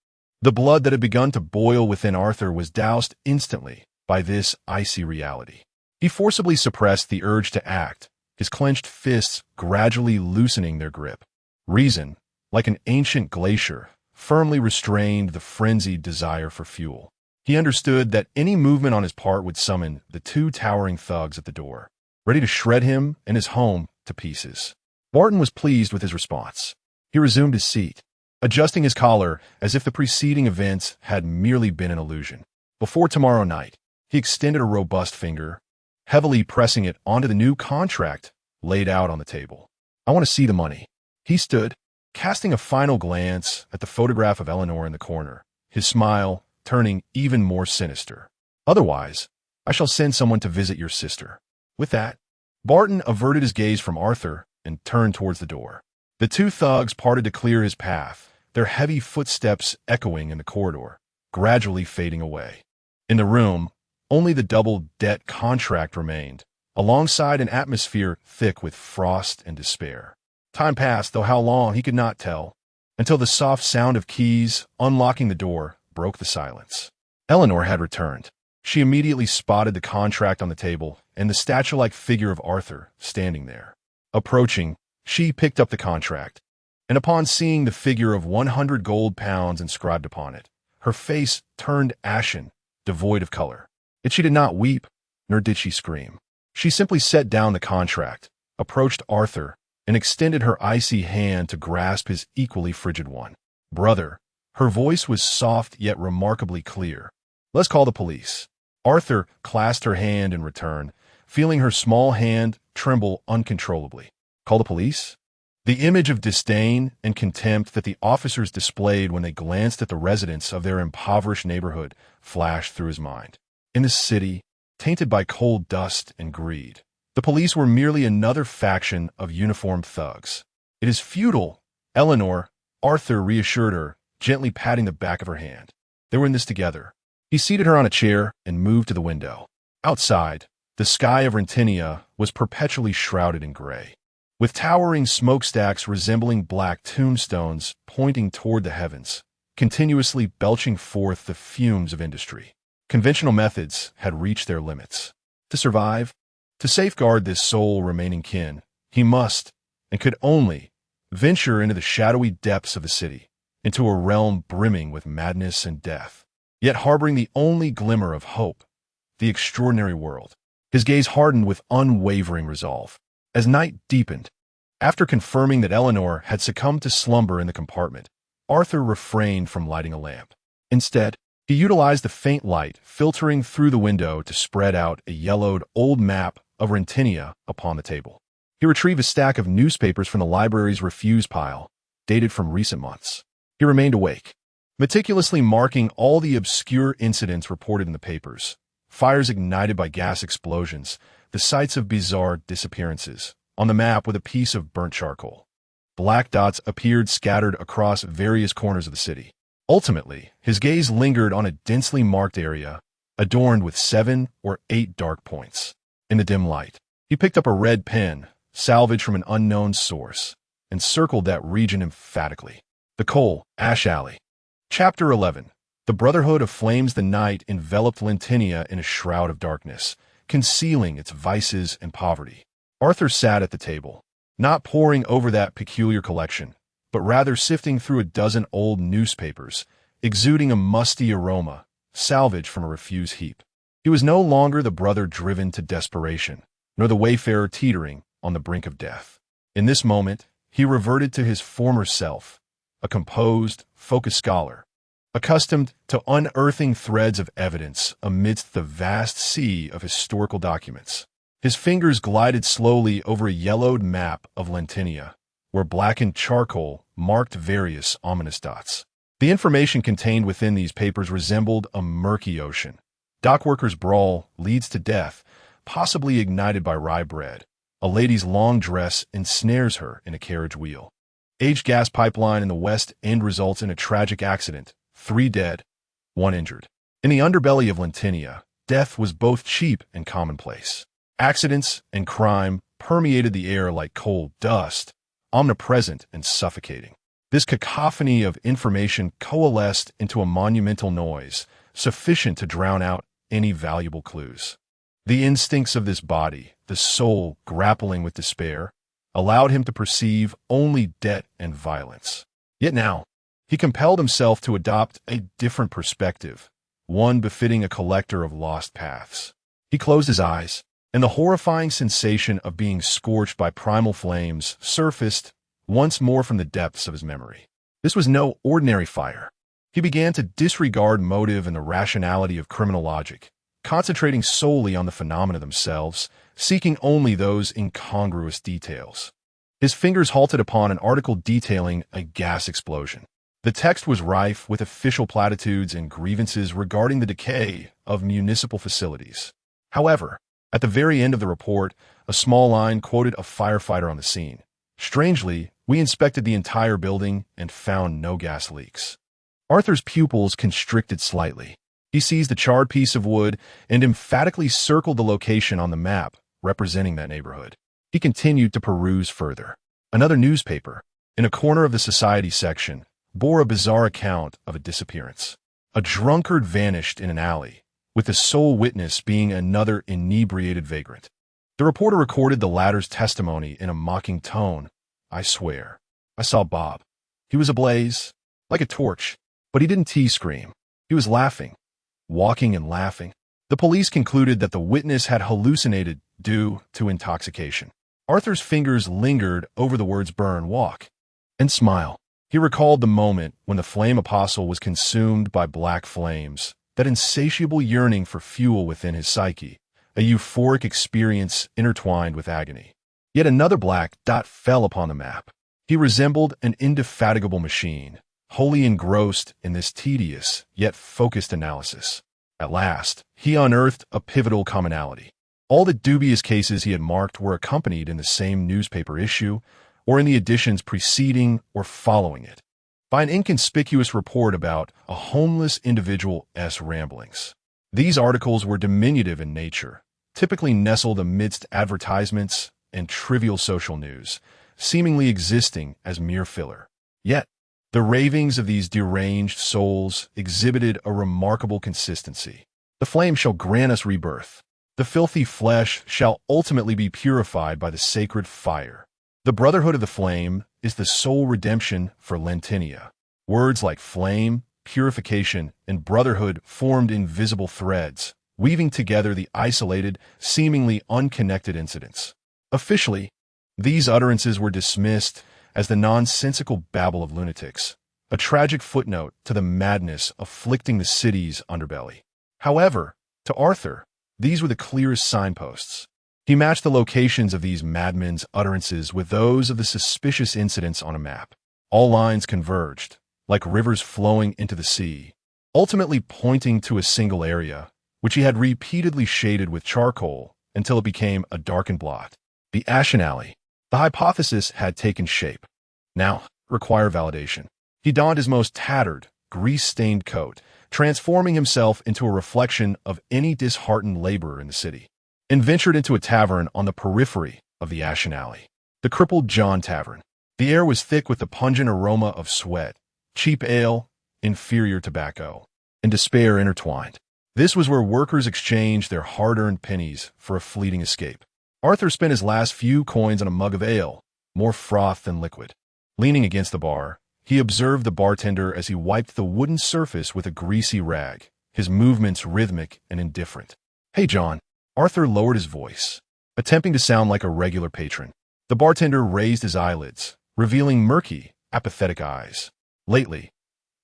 The blood that had begun to boil within Arthur was doused instantly by this icy reality. He forcibly suppressed the urge to act, his clenched fists gradually loosening their grip. Reason, like an ancient glacier, firmly restrained the frenzied desire for fuel. He understood that any movement on his part would summon the two towering thugs at the door, ready to shred him and his home to pieces. Barton was pleased with his response. He resumed his seat, adjusting his collar as if the preceding events had merely been an illusion. Before tomorrow night, he extended a robust finger, heavily pressing it onto the new contract laid out on the table. I want to see the money. He stood, casting a final glance at the photograph of Eleanor in the corner, his smile turning even more sinister. Otherwise, I shall send someone to visit your sister. With that, Barton averted his gaze from Arthur and turned towards the door. The two thugs parted to clear his path, their heavy footsteps echoing in the corridor, gradually fading away. In the room, only the double debt contract remained, alongside an atmosphere thick with frost and despair. Time passed, though how long he could not tell. until the soft sound of keys unlocking the door broke the silence. Eleanor had returned. She immediately spotted the contract on the table and the statue-like figure of Arthur standing there. Approaching, she picked up the contract, and upon seeing the figure of 100 gold pounds inscribed upon it, her face turned ashen, devoid of color. Yet she did not weep, nor did she scream. She simply set down the contract, approached Arthur, and extended her icy hand to grasp his equally frigid one. "Brother," her voice was soft yet remarkably clear. "Let's call the police." Arthur clasped her hand in return, feeling her small hand tremble uncontrollably. "Call the police?" The image of disdain and contempt that the officers displayed when they glanced at the residents of their impoverished neighborhood flashed through his mind. In this city, tainted by cold dust and greed, the police were merely another faction of uniformed thugs. "It is futile, Eleanor," Arthur reassured her, gently patting the back of her hand. They were in this together. He seated her on a chair and moved to the window. Outside, the sky of Rentinia was perpetually shrouded in gray, with towering smokestacks resembling black tombstones pointing toward the heavens, continuously belching forth the fumes of industry. Conventional methods had reached their limits. To survive, to safeguard this sole remaining kin, he must, and could only, venture into the shadowy depths of the city, into a realm brimming with madness and death, yet harboring the only glimmer of hope, the extraordinary world. His gaze hardened with unwavering resolve. As night deepened, after confirming that Eleanor had succumbed to slumber in the compartment, Arthur refrained from lighting a lamp. Instead, he utilized the faint light filtering through the window to spread out a yellowed old map of Rentinia upon the table. He retrieved a stack of newspapers from the library's refuse pile, dated from recent months. He remained awake, meticulously marking all the obscure incidents reported in the papers: fires ignited by gas explosions, the sites of bizarre disappearances, on the map with a piece of burnt charcoal. Black dots appeared scattered across various corners of the city. Ultimately, his gaze lingered on a densely marked area, adorned with 7 or 8 dark points. In the dim light, he picked up a red pen, salvaged from an unknown source, and circled that region emphatically. The Coal Ash Alley. Chapter 11. The Brotherhood of Flames. The night enveloped Lentinia in a shroud of darkness, concealing its vices and poverty. Arthur sat at the table, not poring over that peculiar collection, but rather sifting through a dozen old newspapers, exuding a musty aroma, salvaged from a refuse heap. He was no longer the brother driven to desperation, nor the wayfarer teetering on the brink of death. In this moment, he reverted to his former self, a composed, focused scholar, accustomed to unearthing threads of evidence amidst the vast sea of historical documents. His fingers glided slowly over a yellowed map of Lentinia, where blackened charcoal marked various ominous dots. The information contained within these papers resembled a murky ocean. Dockworkers' brawl leads to death, possibly ignited by rye bread. A lady's long dress ensnares her in a carriage wheel. Aged gas pipeline in the West End results in a tragic accident. 3 dead, 1 injured. In the underbelly of Lentinia, death was both cheap and commonplace. Accidents and crime permeated the air like coal dust, omnipresent and suffocating. This cacophony of information coalesced into a monumental noise, sufficient to drown out any valuable clues. The instincts of this body, the soul grappling with despair, allowed him to perceive only debt and violence. Yet now, he compelled himself to adopt a different perspective, one befitting a collector of lost paths. He closed his eyes, and the horrifying sensation of being scorched by primal flames surfaced once more from the depths of his memory. This was no ordinary fire. He began to disregard motive and the rationality of criminal logic, concentrating solely on the phenomena themselves, seeking only those incongruous details. His fingers halted upon an article detailing a gas explosion. The text was rife with official platitudes and grievances regarding the decay of municipal facilities. However, at the very end of the report, a small line quoted a firefighter on the scene. Strangely, we inspected the entire building and found no gas leaks. Arthur's pupils constricted slightly. He seized a charred piece of wood and emphatically circled the location on the map representing that neighborhood. He continued to peruse further. Another newspaper, in a corner of the society section, bore a bizarre account of a disappearance. A drunkard vanished in an alley, with the sole witness being another inebriated vagrant. The reporter recorded the latter's testimony in a mocking tone. "I swear, I saw Bob. He was ablaze, like a torch, but he didn't T-scream. He was laughing, walking and laughing." The police concluded that the witness had hallucinated due to intoxication. Arthur's fingers lingered over the words burn, walk, and smile. He recalled the moment when the flame apostle was consumed by black flames, that insatiable yearning for fuel within his psyche, a euphoric experience intertwined with agony. Yet another black dot fell upon the map. He resembled an indefatigable machine, wholly engrossed in this tedious yet focused analysis. At last, he unearthed a pivotal commonality. All the dubious cases he had marked were accompanied in the same newspaper issue, or in the editions preceding or following it, by an inconspicuous report about a homeless individual's ramblings. These articles were diminutive in nature, typically nestled amidst advertisements and trivial social news, seemingly existing as mere filler. Yet, the ravings of these deranged souls exhibited a remarkable consistency. The flame shall grant us rebirth. The filthy flesh shall ultimately be purified by the sacred fire. The brotherhood of the flame is the sole redemption for Lentinia. Words like flame, purification, and brotherhood formed invisible threads, weaving together the isolated, seemingly unconnected incidents. Officially, these utterances were dismissed as the nonsensical babble of lunatics, a tragic footnote to the madness afflicting the city's underbelly. However, to Arthur, these were the clearest signposts. He matched the locations of these madmen's utterances with those of the suspicious incidents on a map. All lines converged, like rivers flowing into the sea, ultimately pointing to a single area, which he had repeatedly shaded with charcoal until it became a darkened blot. The Ashen Alley. The hypothesis had taken shape. Now, require validation. He donned his most tattered, grease-stained coat, transforming himself into a reflection of any disheartened laborer in the city, and ventured into a tavern on the periphery of the Ashen Alley, the Crippled John Tavern. The air was thick with the pungent aroma of sweat, cheap ale, inferior tobacco, and despair intertwined. This was where workers exchanged their hard-earned pennies for a fleeting escape. Arthur spent his last few coins on a mug of ale, more froth than liquid. Leaning against the bar, he observed the bartender as he wiped the wooden surface with a greasy rag, his movements rhythmic and indifferent. "Hey, John." Arthur lowered his voice, attempting to sound like a regular patron. The bartender raised his eyelids, revealing murky, apathetic eyes. "Lately,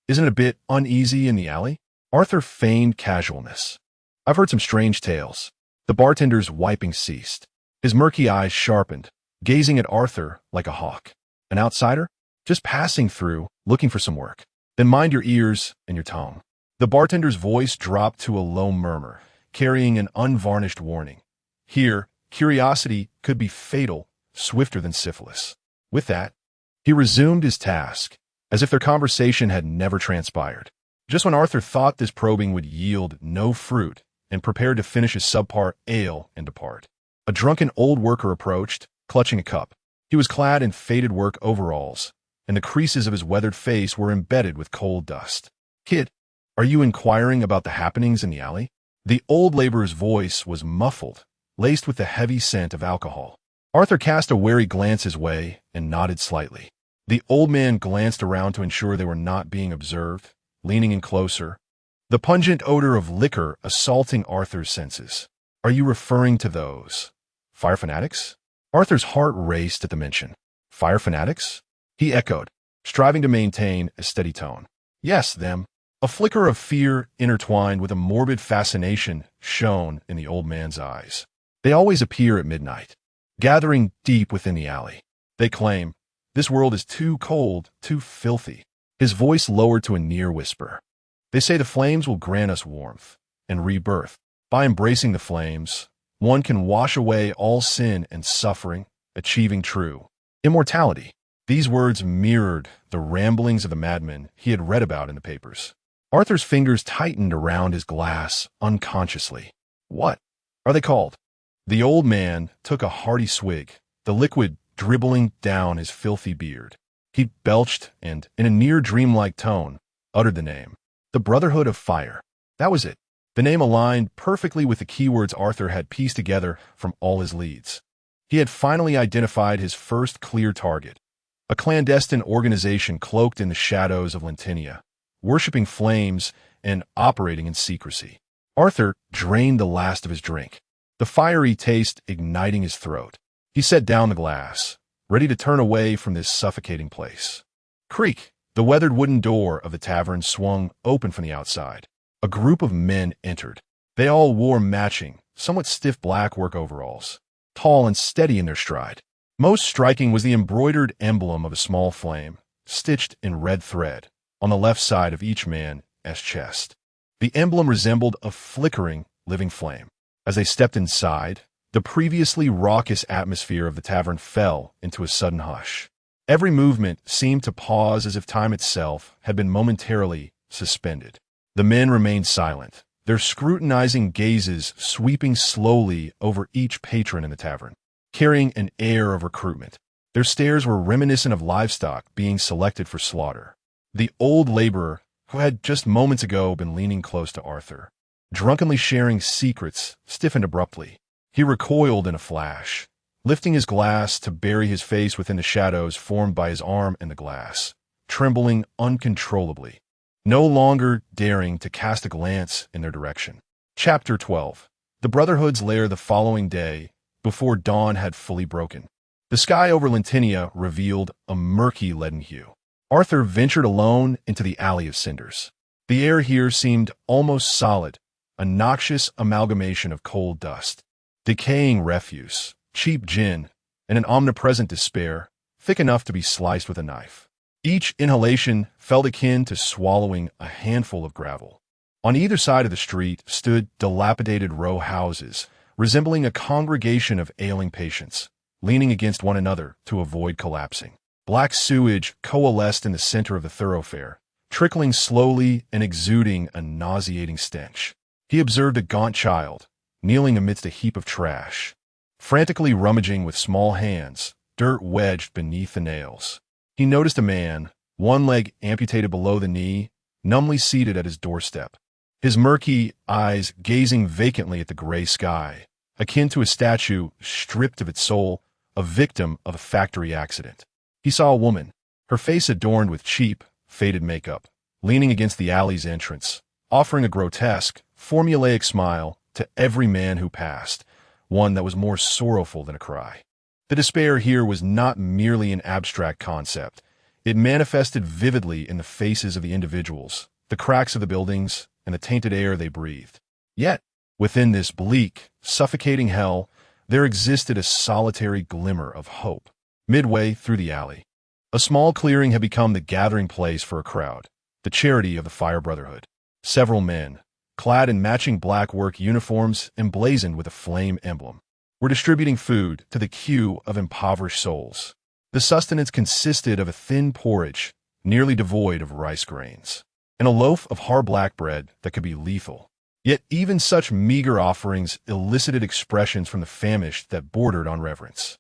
isn't it a bit uneasy in the alley?" Arthur feigned casualness. "I've heard some strange tales." The bartender's wiping ceased. His murky eyes sharpened, gazing at Arthur like a hawk. "An outsider? Just passing through, looking for some work. Then mind your ears and your tongue." The bartender's voice dropped to a low murmur, carrying an unvarnished warning. Here, curiosity could be fatal, swifter than syphilis. With that, he resumed his task, as if their conversation had never transpired. Just when Arthur thought this probing would yield no fruit and prepared to finish his subpar ale and depart, a drunken old worker approached, clutching a cup. He was clad in faded work overalls, and the creases of his weathered face were embedded with coal dust. "Kid, are you inquiring about the happenings in the alley?" The old laborer's voice was muffled, laced with the heavy scent of alcohol. Arthur cast a wary glance his way and nodded slightly. The old man glanced around to ensure they were not being observed, leaning in closer, the pungent odor of liquor assaulting Arthur's senses. "Are you referring to those fire fanatics?" Arthur's heart raced at the mention. "Fire fanatics?" he echoed, striving to maintain a steady tone. "Yes, them." A flicker of fear intertwined with a morbid fascination shone in the old man's eyes. "They always appear at midnight, gathering deep within the alley. They claim, this world is too cold, too filthy." His voice lowered to a near whisper. "They say the flames will grant us warmth and rebirth. By embracing the flames, one can wash away all sin and suffering, achieving true immortality." These words mirrored the ramblings of the madmen he had read about in the papers. Arthur's fingers tightened around his glass unconsciously. "What are they called?" The old man took a hearty swig, the liquid dribbling down his filthy beard. He belched and, in a near dreamlike tone, uttered the name. The Brotherhood of Fire. That was it. The name aligned perfectly with the keywords Arthur had pieced together from all his leads. He had finally identified his first clear target, a clandestine organization cloaked in the shadows of Lintinia, worshipping flames and operating in secrecy. Arthur drained the last of his drink, the fiery taste igniting his throat. He set down the glass, ready to turn away from this suffocating place. Creak! The weathered wooden door of the tavern swung open from the outside. A group of men entered. They all wore matching, somewhat stiff black work overalls, tall and steady in their stride. Most striking was the embroidered emblem of a small flame, stitched in red thread, on the left side of each man's chest. The emblem resembled a flickering, living flame. As they stepped inside, the previously raucous atmosphere of the tavern fell into a sudden hush. Every movement seemed to pause as if time itself had been momentarily suspended. The men remained silent, their scrutinizing gazes sweeping slowly over each patron in the tavern, carrying an air of recruitment. Their stares were reminiscent of livestock being selected for slaughter. The old laborer, who had just moments ago been leaning close to Arthur, drunkenly sharing secrets, stiffened abruptly. He recoiled in a flash, lifting his glass to bury his face within the shadows formed by his arm and the glass, trembling uncontrollably, no longer daring to cast a glance in their direction. Chapter 12. The Brotherhood's lair the following day, before dawn had fully broken. The sky over Lintinia revealed a murky leaden hue. Arthur ventured alone into the Alley of Cinders. The air here seemed almost solid, a noxious amalgamation of coal dust, decaying refuse, cheap gin, and an omnipresent despair, thick enough to be sliced with a knife. Each inhalation felt akin to swallowing a handful of gravel. On either side of the street stood dilapidated row houses, resembling a congregation of ailing patients, leaning against one another to avoid collapsing. Black sewage coalesced in the center of the thoroughfare, trickling slowly and exuding a nauseating stench. He observed a gaunt child, kneeling amidst a heap of trash, frantically rummaging with small hands, dirt wedged beneath the nails. He noticed a man, one leg amputated below the knee, numbly seated at his doorstep, his murky eyes gazing vacantly at the gray sky, akin to a statue stripped of its soul, a victim of a factory accident. He saw a woman, her face adorned with cheap, faded makeup, leaning against the alley's entrance, offering a grotesque, formulaic smile to every man who passed, one that was more sorrowful than a cry. The despair here was not merely an abstract concept. It manifested vividly in the faces of the individuals, the cracks of the buildings, and the tainted air they breathed. Yet, within this bleak, suffocating hell, there existed a solitary glimmer of hope. Midway through the alley, a small clearing had become the gathering place for a crowd, the charity of the Fire Brotherhood. Several men, clad in matching black work uniforms emblazoned with a flame emblem, were distributing food to the queue of impoverished souls. The sustenance consisted of a thin porridge, nearly devoid of rice grains, and a loaf of hard black bread that could be lethal. Yet even such meager offerings elicited expressions from the famished that bordered on reverence.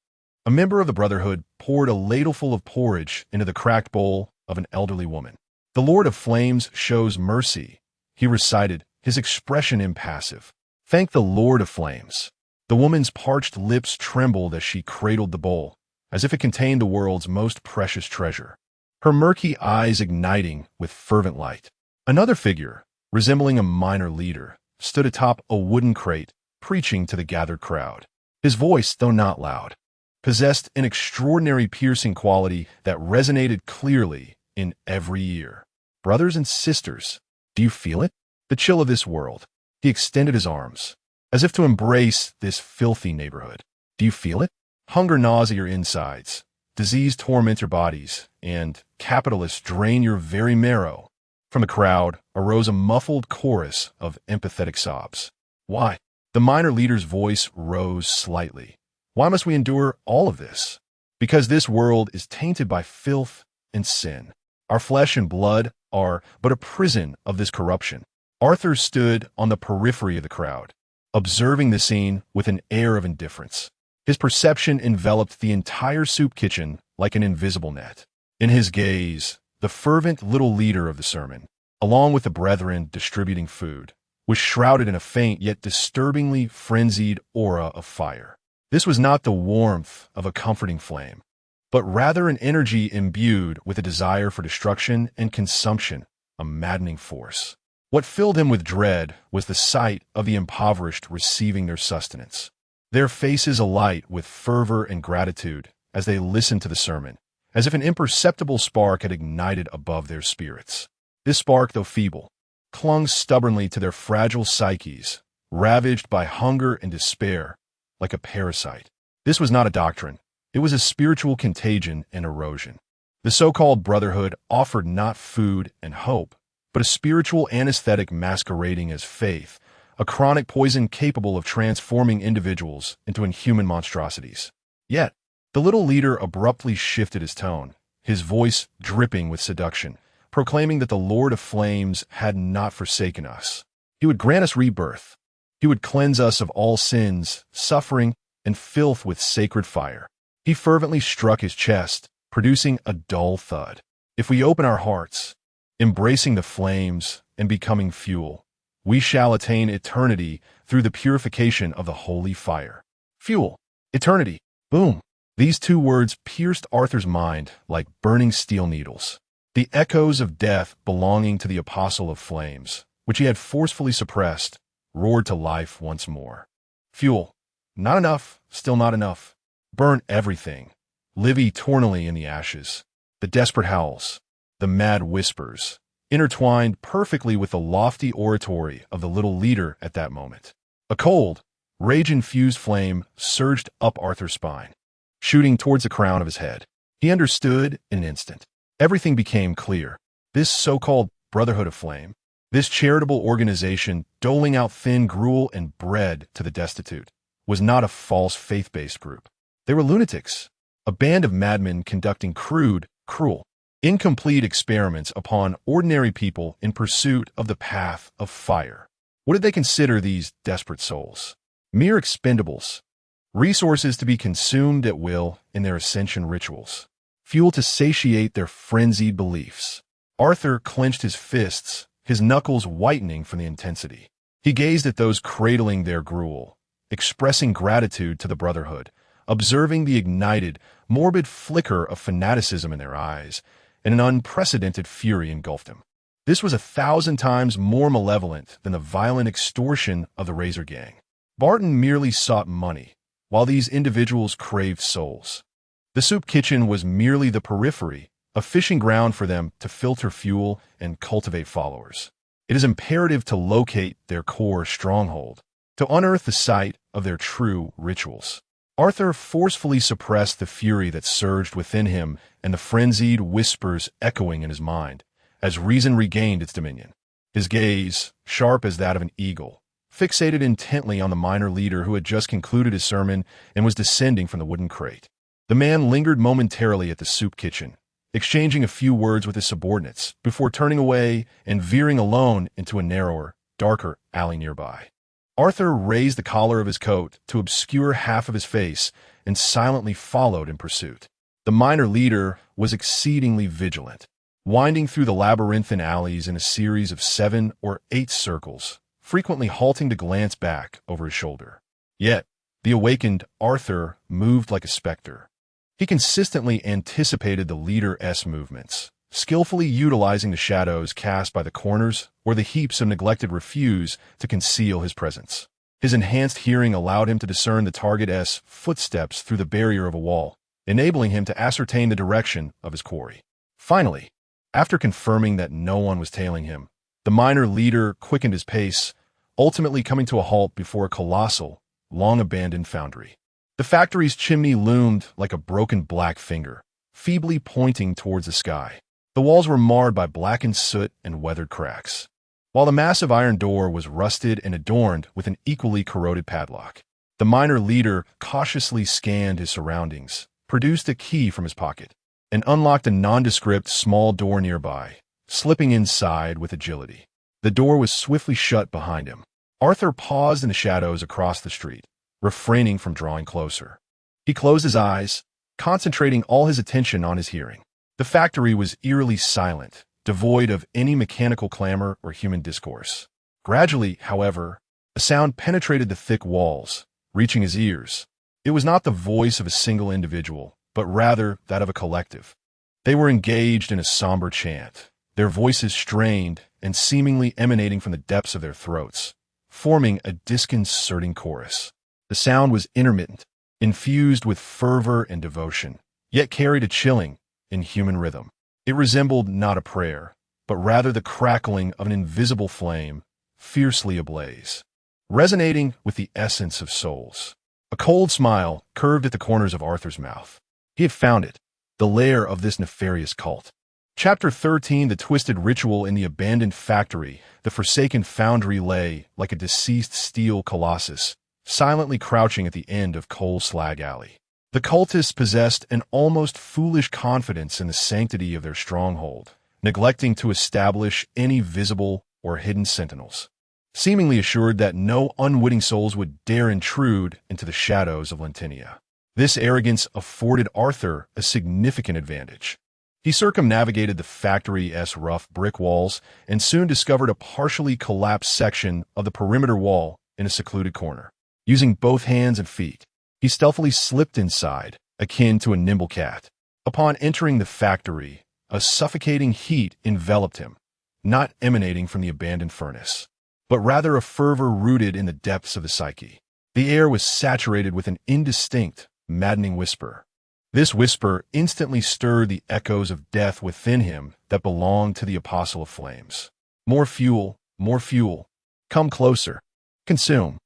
A member of the Brotherhood poured a ladleful of porridge into the cracked bowl of an elderly woman. "The Lord of Flames shows mercy," he recited, his expression impassive. "Thank the Lord of Flames." The woman's parched lips trembled as she cradled the bowl, as if it contained the world's most precious treasure, her murky eyes igniting with fervent light. Another figure, resembling a minor leader, stood atop a wooden crate, preaching to the gathered crowd. His voice, though not loud, possessed an extraordinary piercing quality that resonated clearly in every ear. "Brothers and sisters, do you feel it? The chill of this world." He extended his arms, as if to embrace this filthy neighborhood. "Do you feel it? Hunger gnaws at your insides, disease torments your bodies, and capitalists drain your very marrow." From the crowd arose a muffled chorus of empathetic sobs. "Why?" The minor leader's voice rose slightly. "Why must we endure all of this?" "Because this world is tainted by filth and sin. Our flesh and blood are but a prison of this corruption." Arthur stood on the periphery of the crowd, observing the scene with an air of indifference. His perception enveloped the entire soup kitchen like an invisible net. In his gaze, the fervent little leader of the sermon, along with the brethren distributing food, was shrouded in a faint yet disturbingly frenzied aura of fire. This was not the warmth of a comforting flame, but rather an energy imbued with a desire for destruction and consumption, a maddening force. What filled him with dread was the sight of the impoverished receiving their sustenance, their faces alight with fervor and gratitude as they listened to the sermon, as if an imperceptible spark had ignited above their spirits. This spark, though feeble, clung stubbornly to their fragile psyches, ravaged by hunger and despair, like a parasite. This was not a doctrine. It was a spiritual contagion and erosion. The so-called brotherhood offered not food and hope, but a spiritual anesthetic masquerading as faith, a chronic poison capable of transforming individuals into inhuman monstrosities. Yet, the little leader abruptly shifted his tone, his voice dripping with seduction, proclaiming that the Lord of Flames had not forsaken us. He would grant us rebirth. He would cleanse us of all sins, suffering, and filth with sacred fire. He fervently struck his chest, producing a dull thud. If we open our hearts, embracing the flames and becoming fuel, we shall attain eternity through the purification of the holy fire. Fuel, eternity, boom. These two words pierced Arthur's mind like burning steel needles. The echoes of death belonging to the Apostle of Flames, which he had forcefully suppressed, roared to life once more. Fuel, not enough, still not enough. Burn everything. Live eternally in the ashes. The desperate howls, the mad whispers, intertwined perfectly with the lofty oratory of the little leader at that moment. A cold, rage-infused flame surged up Arthur's spine, shooting towards the crown of his head. He understood in an instant. Everything became clear. This so-called Brotherhood of Flame, this charitable organization doling out thin gruel and bread to the destitute, was not a false faith-based group. They were lunatics, a band of madmen conducting crude, cruel, incomplete experiments upon ordinary people in pursuit of the path of fire. What did they consider these desperate souls? Mere expendables, resources to be consumed at will in their ascension rituals, fuel to satiate their frenzied beliefs. Arthur clenched his fists, his knuckles whitening from the intensity. He gazed at those cradling their gruel, expressing gratitude to the Brotherhood, observing the ignited, morbid flicker of fanaticism in their eyes, and an unprecedented fury engulfed him. This was 1,000 times more malevolent than the violent extortion of the Razor Gang. Barton merely sought money, while these individuals craved souls. The soup kitchen was merely the periphery, a fishing ground for them to filter fuel and cultivate followers. It is imperative to locate their core stronghold, to unearth the site of their true rituals. Arthur forcefully suppressed the fury that surged within him and the frenzied whispers echoing in his mind, as reason regained its dominion. His gaze, sharp as that of an eagle, fixated intently on the minor leader who had just concluded his sermon and was descending from the wooden crate. The man lingered momentarily at the soup kitchen, exchanging a few words with his subordinates before turning away and veering alone into a narrower, darker alley nearby. Arthur raised the collar of his coat to obscure half of his face and silently followed in pursuit. The minor leader was exceedingly vigilant, winding through the labyrinthine alleys in a series of 7 or 8 circles, frequently halting to glance back over his shoulder. Yet, the awakened Arthur moved like a specter. He consistently anticipated the leader's movements, skillfully utilizing the shadows cast by the corners or the heaps of neglected refuse to conceal his presence. His enhanced hearing allowed him to discern the target's footsteps through the barrier of a wall, enabling him to ascertain the direction of his quarry. Finally, after confirming that no one was tailing him, the minor leader quickened his pace, ultimately coming to a halt before a colossal, long-abandoned foundry. The factory's chimney loomed like a broken black finger, feebly pointing towards the sky. The walls were marred by blackened soot and weathered cracks, while the massive iron door was rusted and adorned with an equally corroded padlock. The minor leader cautiously scanned his surroundings, produced a key from his pocket, and unlocked a nondescript small door nearby, slipping inside with agility. The door was swiftly shut behind him. Arthur paused in the shadows across the street, refraining from drawing closer. He closed his eyes, concentrating all his attention on his hearing. The factory was eerily silent, devoid of any mechanical clamor or human discourse. Gradually, however, a sound penetrated the thick walls, reaching his ears. It was not the voice of a single individual, but rather that of a collective. They were engaged in a somber chant, their voices strained and seemingly emanating from the depths of their throats, forming a disconcerting chorus. The sound was intermittent, infused with fervor and devotion, yet carried a chilling, inhuman rhythm. It resembled not a prayer, but rather the crackling of an invisible flame, fiercely ablaze, resonating with the essence of souls. A cold smile curved at the corners of Arthur's mouth. He had found it, the lair of this nefarious cult. Chapter 13, The Twisted Ritual in the Abandoned Factory. The forsaken foundry lay, like a deceased steel colossus, silently crouching at the end of Coal Slag Alley. The cultists possessed an almost foolish confidence in the sanctity of their stronghold, neglecting to establish any visible or hidden sentinels, seemingly assured that no unwitting souls would dare intrude into the shadows of Lentinia. This arrogance afforded Arthur a significant advantage. He circumnavigated the factory's rough brick walls and soon discovered a partially collapsed section of the perimeter wall in a secluded corner. Using both hands and feet, he stealthily slipped inside, akin to a nimble cat. Upon entering the factory, a suffocating heat enveloped him, not emanating from the abandoned furnace, but rather a fervor rooted in the depths of the psyche. The air was saturated with an indistinct, maddening whisper. This whisper instantly stirred the echoes of death within him that belonged to the Apostle of Flames. More fuel, come closer, consume.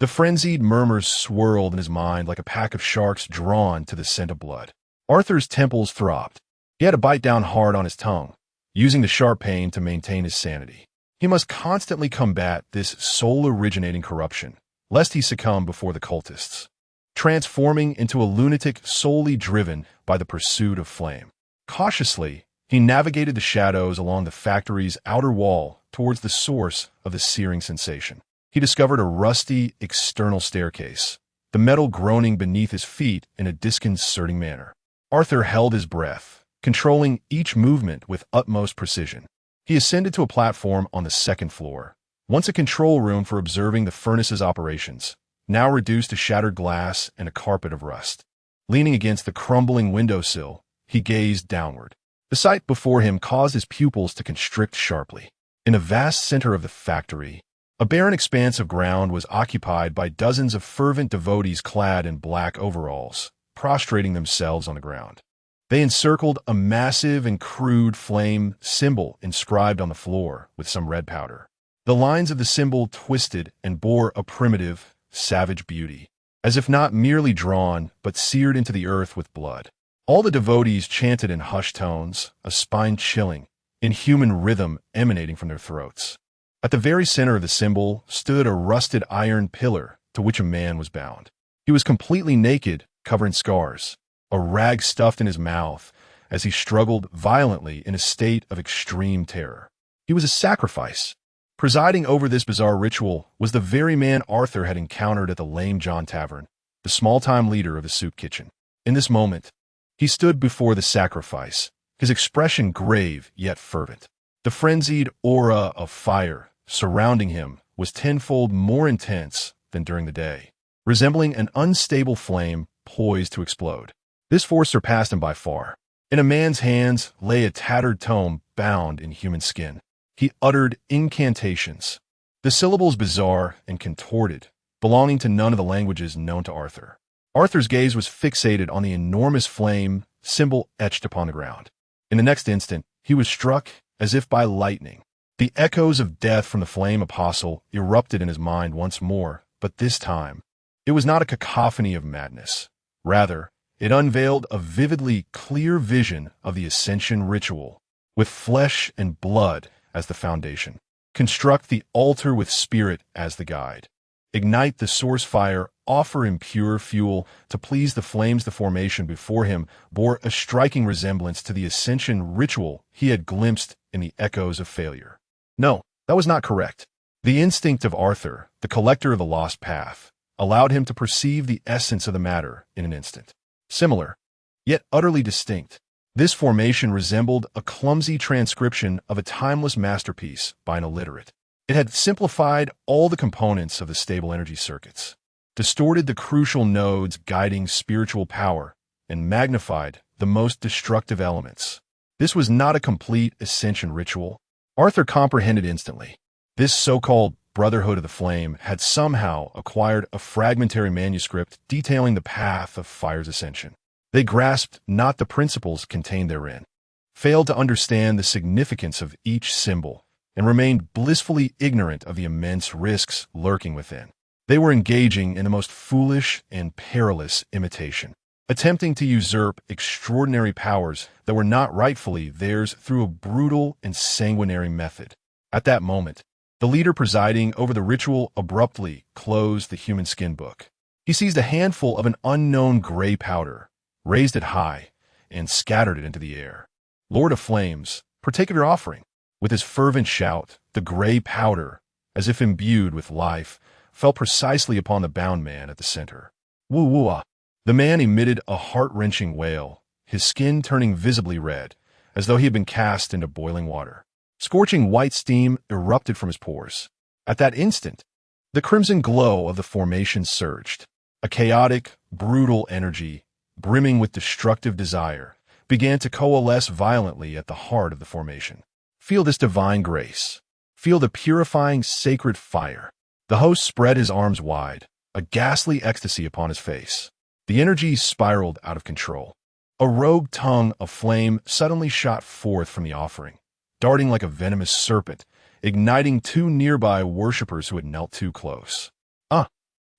The frenzied murmurs swirled in his mind like a pack of sharks drawn to the scent of blood. Arthur's temples throbbed. He had to bite down hard on his tongue, using the sharp pain to maintain his sanity. He must constantly combat this soul-originating corruption, lest he succumb before the cultists, transforming into a lunatic solely driven by the pursuit of flame. Cautiously, he navigated the shadows along the factory's outer wall towards the source of the searing sensation. He discovered a rusty external staircase, the metal groaning beneath his feet in a disconcerting manner. Arthur held his breath, controlling each movement with utmost precision. He ascended to a platform on the second floor, once a control room for observing the furnace's operations, now reduced to shattered glass and a carpet of rust. Leaning against the crumbling windowsill, he gazed downward. The sight before him caused his pupils to constrict sharply. In the vast center of the factory, a barren expanse of ground was occupied by dozens of fervent devotees clad in black overalls, prostrating themselves on the ground. They encircled a massive and crude flame symbol inscribed on the floor with some red powder. The lines of the symbol twisted and bore a primitive, savage beauty, as if not merely drawn, but seared into the earth with blood. All the devotees chanted in hushed tones, a spine-chilling, inhuman rhythm emanating from their throats. At the very center of the symbol stood a rusted iron pillar to which a man was bound. He was completely naked, covered in scars, a rag stuffed in his mouth as he struggled violently in a state of extreme terror. He was a sacrifice. Presiding over this bizarre ritual was the very man Arthur had encountered at the Lame John Tavern, the small-time leader of the soup kitchen. In this moment, he stood before the sacrifice, his expression grave yet fervent. The frenzied aura of fire surrounding him was tenfold more intense than during the day, resembling an unstable flame poised to explode. This force surpassed him by far. In a man's hands lay a tattered tome bound in human skin. He uttered incantations, the syllables bizarre and contorted, belonging to none of the languages known to Arthur. Arthur's gaze was fixated on the enormous flame symbol etched upon the ground. In the next instant, he was struck as if by lightning. The echoes of death from the flame apostle erupted in his mind once more, but this time, it was not a cacophony of madness. Rather, it unveiled a vividly clear vision of the ascension ritual, with flesh and blood as the foundation. Construct the altar with spirit as the guide. Ignite the source fire, offer impure fuel to please the flames. The formation before him bore a striking resemblance to the ascension ritual he had glimpsed in the echoes of failure. No, that was not correct. The instinct of Arthur, the collector of the lost path, allowed him to perceive the essence of the matter in an instant. Similar, yet utterly distinct, This formation resembled a clumsy transcription of a timeless masterpiece by an illiterate. It had simplified all the components of the stable energy circuits, distorted the crucial nodes guiding spiritual power, and magnified the most destructive elements. This was not a complete ascension ritual. Arthur comprehended instantly. This so-called Brotherhood of the Flame had somehow acquired a fragmentary manuscript detailing the path of fire's ascension. They grasped not the principles contained therein, failed to understand the significance of each symbol, and remained blissfully ignorant of the immense risks lurking within. They were engaging in the most foolish and perilous imitation, attempting to usurp extraordinary powers that were not rightfully theirs through a brutal and sanguinary method. At that moment, the leader presiding over the ritual abruptly closed the human skin book. He seized a handful of an unknown gray powder, raised it high, and scattered it into the air. Lord of Flames, partake of your offering. With his fervent shout, the gray powder, as if imbued with life, fell precisely upon the bound man at the center. Woo-woo-ah! The man emitted a heart-wrenching wail, his skin turning visibly red, as though he had been cast into boiling water. Scorching white steam erupted from his pores. At that instant, the crimson glow of the formation surged. A chaotic, brutal energy, brimming with destructive desire, began to coalesce violently at the heart of the formation. Feel this divine grace. Feel the purifying, sacred fire. The host spread his arms wide, a ghastly ecstasy upon his face. The energy spiraled out of control. A rogue tongue of flame suddenly shot forth from the offering, darting like a venomous serpent, igniting two nearby worshippers who had knelt too close.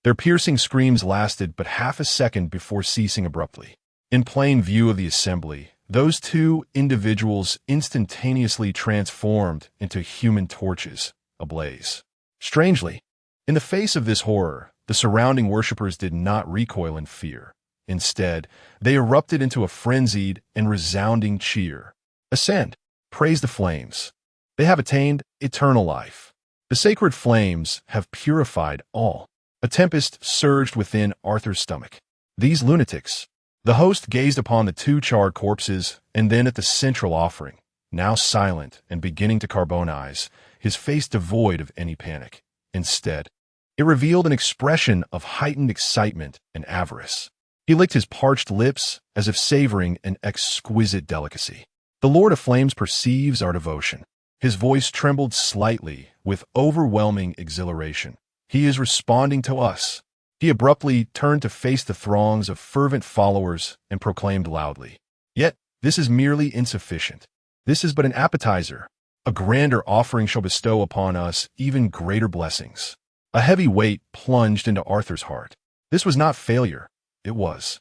Their piercing screams lasted but half a second before ceasing abruptly. In plain view of the assembly, those two individuals instantaneously transformed into human torches, ablaze. Strangely, in the face of this horror, the surrounding worshippers did not recoil in fear. Instead, they erupted into a frenzied and resounding cheer. Ascend! Praise the flames! They have attained eternal life. The sacred flames have purified all. A tempest surged within Arthur's stomach. These lunatics. The host gazed upon the two charred corpses and then at the central offering, now silent and beginning to carbonize, his face devoid of any panic. Instead, it revealed an expression of heightened excitement and avarice. He licked his parched lips as if savoring an exquisite delicacy. The Lord of Flames perceives our devotion. His voice trembled slightly with overwhelming exhilaration. He is responding to us. He abruptly turned to face the throngs of fervent followers and proclaimed loudly, "Yet this is merely insufficient. This is but an appetizer. A grander offering shall bestow upon us even greater blessings." A heavy weight plunged into Arthur's heart. This was not failure. It was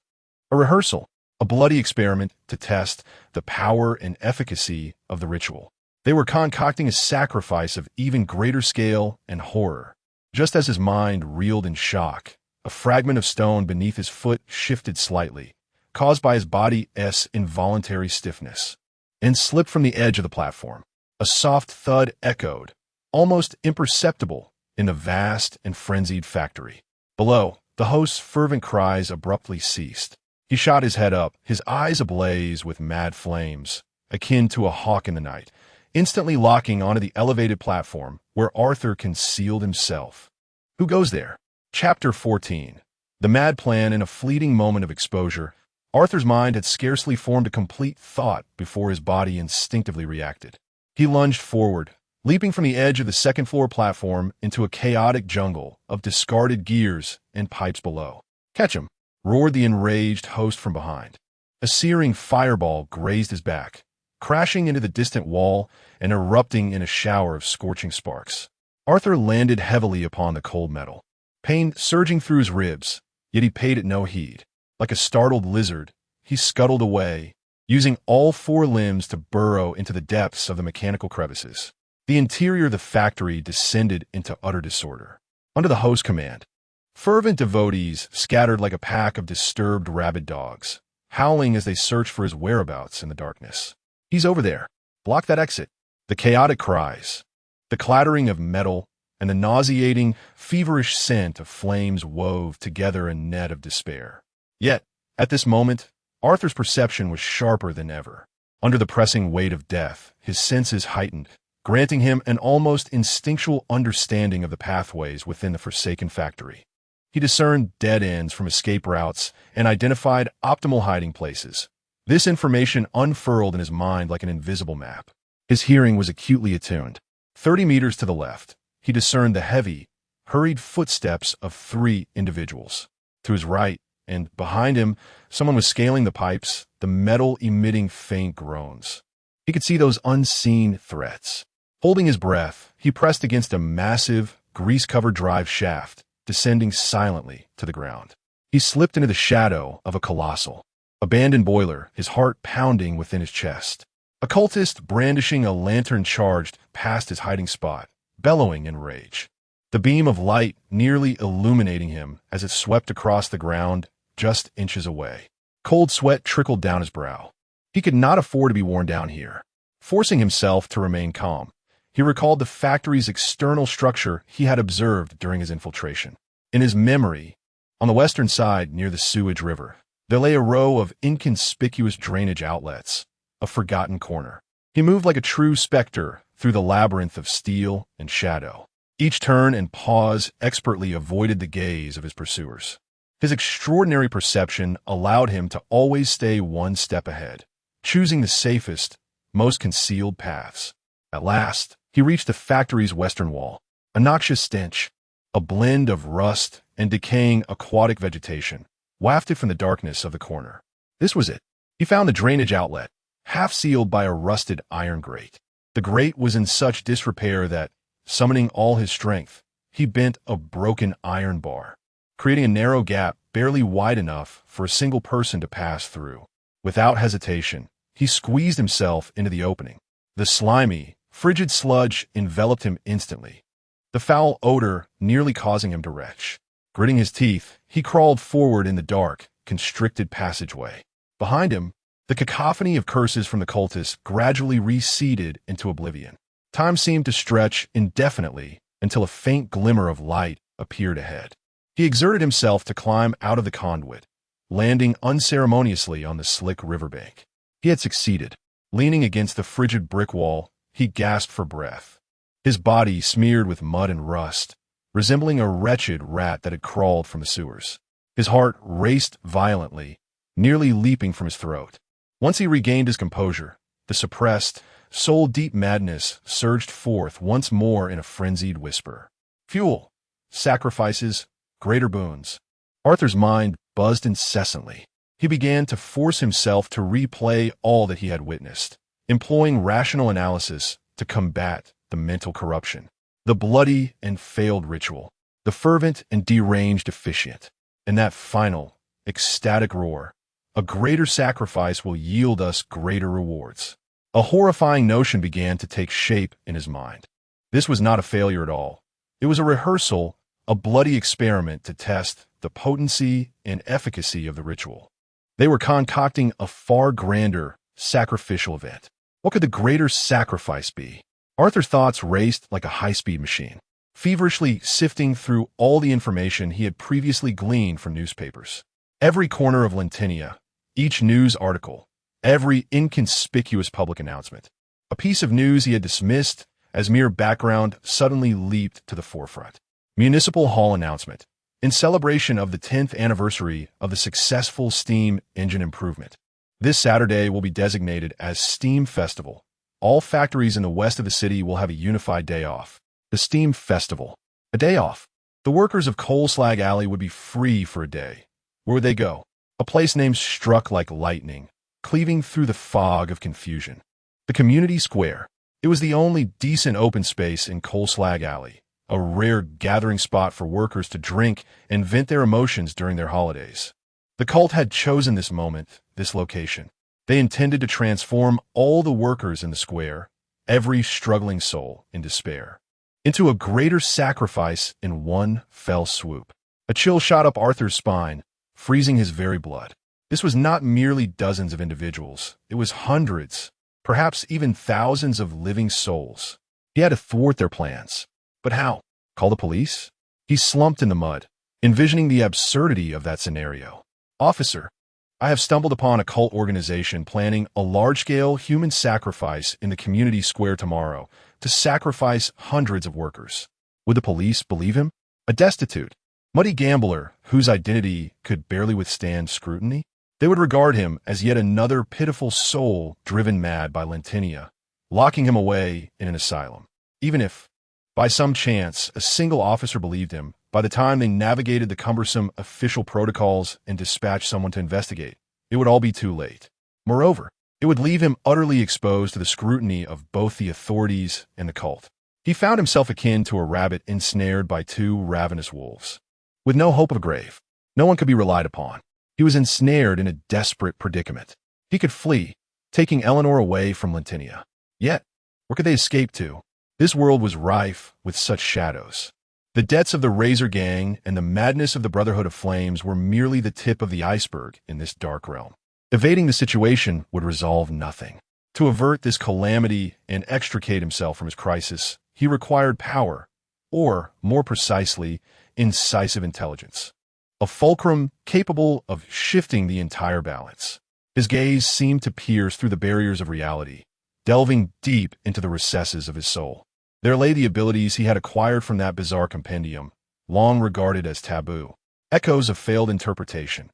a rehearsal, a bloody experiment to test the power and efficacy of the ritual. They were concocting a sacrifice of even greater scale and horror. Just as his mind reeled in shock, a fragment of stone beneath his foot shifted slightly, caused by his body's involuntary stiffness, and slipped from the edge of the platform. A soft thud echoed, almost imperceptible, in the vast and frenzied factory. Below, the host's fervent cries abruptly ceased. He shot his head up, his eyes ablaze with mad flames, akin to a hawk in the night, instantly locking onto the elevated platform where Arthur concealed himself. Who goes there? Chapter 14. The mad plan in a fleeting moment of exposure. Arthur's mind had scarcely formed a complete thought before his body instinctively reacted. He lunged forward, leaping from the edge of the second-floor platform into a chaotic jungle of discarded gears and pipes below. "Catch him!" roared the enraged host from behind. A searing fireball grazed his back, crashing into the distant wall and erupting in a shower of scorching sparks. Arthur landed heavily upon the cold metal, pain surging through his ribs, yet he paid it no heed. Like a startled lizard, he scuttled away, using all four limbs to burrow into the depths of the mechanical crevices. The interior of the factory descended into utter disorder. Under the host's command, fervent devotees scattered like a pack of disturbed rabid dogs, howling as they searched for his whereabouts in the darkness. "He's over there. Block that exit." The chaotic cries, the clattering of metal, and the nauseating, feverish scent of flames wove together a net of despair. Yet, at this moment, Arthur's perception was sharper than ever. Under the pressing weight of death, his senses heightened, granting him an almost instinctual understanding of the pathways within the forsaken factory. He discerned dead ends from escape routes and identified optimal hiding places. This information unfurled in his mind like an invisible map. His hearing was acutely attuned. 30 meters to the left, he discerned the heavy, hurried footsteps of 3 individuals. To his right, and behind him, someone was scaling the pipes, the metal emitting faint groans. He could see those unseen threats. Holding his breath, he pressed against a massive, grease-covered drive shaft, descending silently to the ground. He slipped into the shadow of a colossal, abandoned boiler, his heart pounding within his chest. A cultist brandishing a lantern charged past his hiding spot, bellowing in rage. The beam of light nearly illuminating him as it swept across the ground just inches away. Cold sweat trickled down his brow. He could not afford to be worn down here. Forcing himself to remain calm, he recalled the factory's external structure he had observed during his infiltration. In his memory, on the western side near the sewage river, there lay a row of inconspicuous drainage outlets, a forgotten corner. He moved like a true specter through the labyrinth of steel and shadow. Each turn and pause expertly avoided the gaze of his pursuers. His extraordinary perception allowed him to always stay one step ahead, choosing the safest, most concealed paths. At last, he reached the factory's western wall. A noxious stench, a blend of rust and decaying aquatic vegetation, wafted from the darkness of the corner. This was it. He found the drainage outlet, half-sealed by a rusted iron grate. The grate was in such disrepair that, summoning all his strength, he bent a broken iron bar, creating a narrow gap barely wide enough for a single person to pass through. Without hesitation, he squeezed himself into the opening. The slimy, frigid sludge enveloped him instantly, the foul odor nearly causing him to retch. Gritting his teeth, he crawled forward in the dark, constricted passageway. Behind him, the cacophony of curses from the cultists gradually receded into oblivion. Time seemed to stretch indefinitely until a faint glimmer of light appeared ahead. He exerted himself to climb out of the conduit, landing unceremoniously on the slick riverbank. He had succeeded. Leaning against the frigid brick wall, he gasped for breath. His body smeared with mud and rust, resembling a wretched rat that had crawled from the sewers. His heart raced violently, nearly leaping from his throat. Once he regained his composure, the suppressed, soul-deep madness surged forth once more in a frenzied whisper. Fuel, sacrifices, greater boons. Arthur's mind buzzed incessantly. He began to force himself to replay all that he had witnessed, employing rational analysis to combat the mental corruption, the bloody and failed ritual, the fervent and deranged officiant, and that final, ecstatic roar, a greater sacrifice will yield us greater rewards. A horrifying notion began to take shape in his mind. This was not a failure at all. It was a rehearsal, a bloody experiment to test the potency and efficacy of the ritual. They were concocting a far grander, sacrificial event. What could the greater sacrifice be? Arthur's thoughts raced like a high-speed machine, feverishly sifting through all the information he had previously gleaned from newspapers. Every corner of Lentinia, each news article, every inconspicuous public announcement. A piece of news he had dismissed as mere background suddenly leaped to the forefront. Municipal Hall announcement. In celebration of the 10th anniversary of the successful steam engine improvement, this Saturday will be designated as Steam Festival. All factories in the west of the city will have a unified day off. The Steam Festival. A day off. The workers of Coal Slag Alley would be free for a day. Where would they go? A place named struck like lightning, cleaving through the fog of confusion. The community square. It was the only decent open space in Coal Slag Alley, a rare gathering spot for workers to drink and vent their emotions during their holidays. The cult had chosen this moment, this location. They intended to transform all the workers in the square, every struggling soul in despair, into a greater sacrifice in one fell swoop. A chill shot up Arthur's spine, freezing his very blood. This was not merely dozens of individuals. It was hundreds, perhaps even thousands of living souls. He had to thwart their plans. But how? Call the police? He slumped in the mud, envisioning the absurdity of that scenario. Officer, I have stumbled upon a cult organization planning a large-scale human sacrifice in the community square tomorrow to sacrifice hundreds of workers. Would the police believe him? A destitute, muddy gambler whose identity could barely withstand scrutiny? They would regard him as yet another pitiful soul driven mad by Lentinia, locking him away in an asylum. Even if, by some chance, a single officer believed him, by the time they navigated the cumbersome official protocols and dispatched someone to investigate, it would all be too late. Moreover, it would leave him utterly exposed to the scrutiny of both the authorities and the cult. He found himself akin to a rabbit ensnared by two ravenous wolves. With no hope of a grave, no one could be relied upon. He was ensnared in a desperate predicament. He could flee, taking Eleanor away from Lentinia. Yet, where could they escape to? This world was rife with such shadows. The debts of the Razor Gang and the madness of the Brotherhood of Flames were merely the tip of the iceberg in this dark realm. Evading the situation would resolve nothing. To avert this calamity and extricate himself from his crisis, he required power, or, more precisely, incisive intelligence. A fulcrum capable of shifting the entire balance. His gaze seemed to pierce through the barriers of reality, delving deep into the recesses of his soul. There lay the abilities he had acquired from that bizarre compendium, long regarded as taboo, echoes of failed interpretation.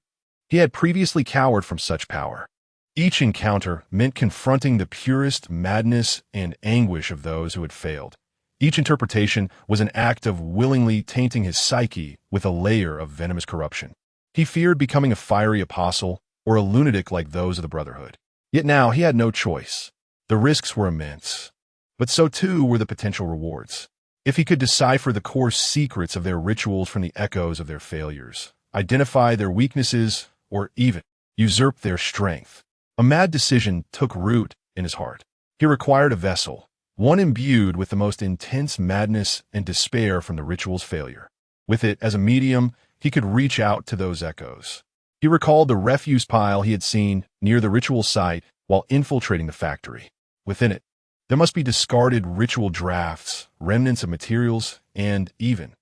He had previously cowered from such power. Each encounter meant confronting the purest madness and anguish of those who had failed. Each interpretation was an act of willingly tainting his psyche with a layer of venomous corruption. He feared becoming a fiery apostle or a lunatic like those of the Brotherhood. Yet now he had no choice. The risks were immense. But so too were the potential rewards. If he could decipher the core secrets of their rituals from the echoes of their failures, identify their weaknesses, or even usurp their strength, a mad decision took root in his heart. He required a vessel, one imbued with the most intense madness and despair from the ritual's failure. With it as a medium, he could reach out to those echoes. He recalled the refuse pile he had seen near the ritual site while infiltrating the factory. Within it, there must be discarded ritual drafts, remnants of materials, and even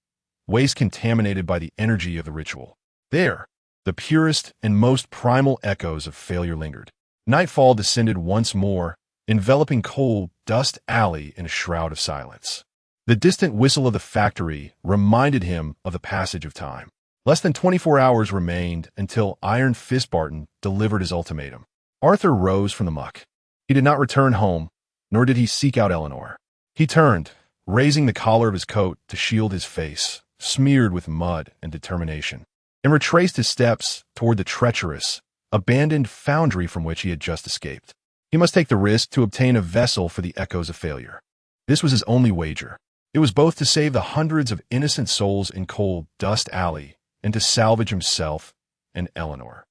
waste contaminated by the energy of the ritual. There, the purest and most primal echoes of failure lingered. Nightfall descended once more, enveloping Cold Dust Alley in a shroud of silence. The distant whistle of the factory reminded him of the passage of time. Less than 24 hours remained until Iron Fist Barton delivered his ultimatum. Arthur rose from the muck. He did not return home, nor did he seek out Eleanor. He turned, raising the collar of his coat to shield his face, smeared with mud and determination, and retraced his steps toward the treacherous, abandoned foundry from which he had just escaped. He must take the risk to obtain a vessel for the echoes of failure. This was his only wager. It was both to save the hundreds of innocent souls in Cold Dust Alley and to salvage himself and Eleanor.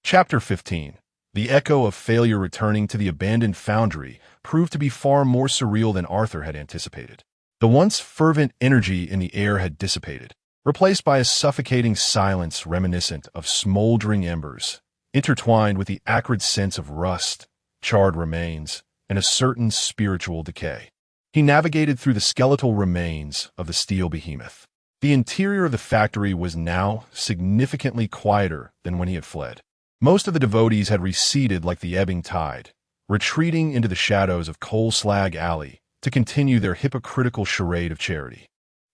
Chapter 15. The echo of failure returning to the abandoned foundry proved to be far more surreal than Arthur had anticipated. The once fervent energy in the air had dissipated, replaced by a suffocating silence reminiscent of smoldering embers, intertwined with the acrid sense of rust, charred remains, and a certain spiritual decay. He navigated through the skeletal remains of the steel behemoth. The interior of the factory was now significantly quieter than when he had fled. Most of the devotees had receded like the ebbing tide, retreating into the shadows of Coal Slag Alley to continue their hypocritical charade of charity.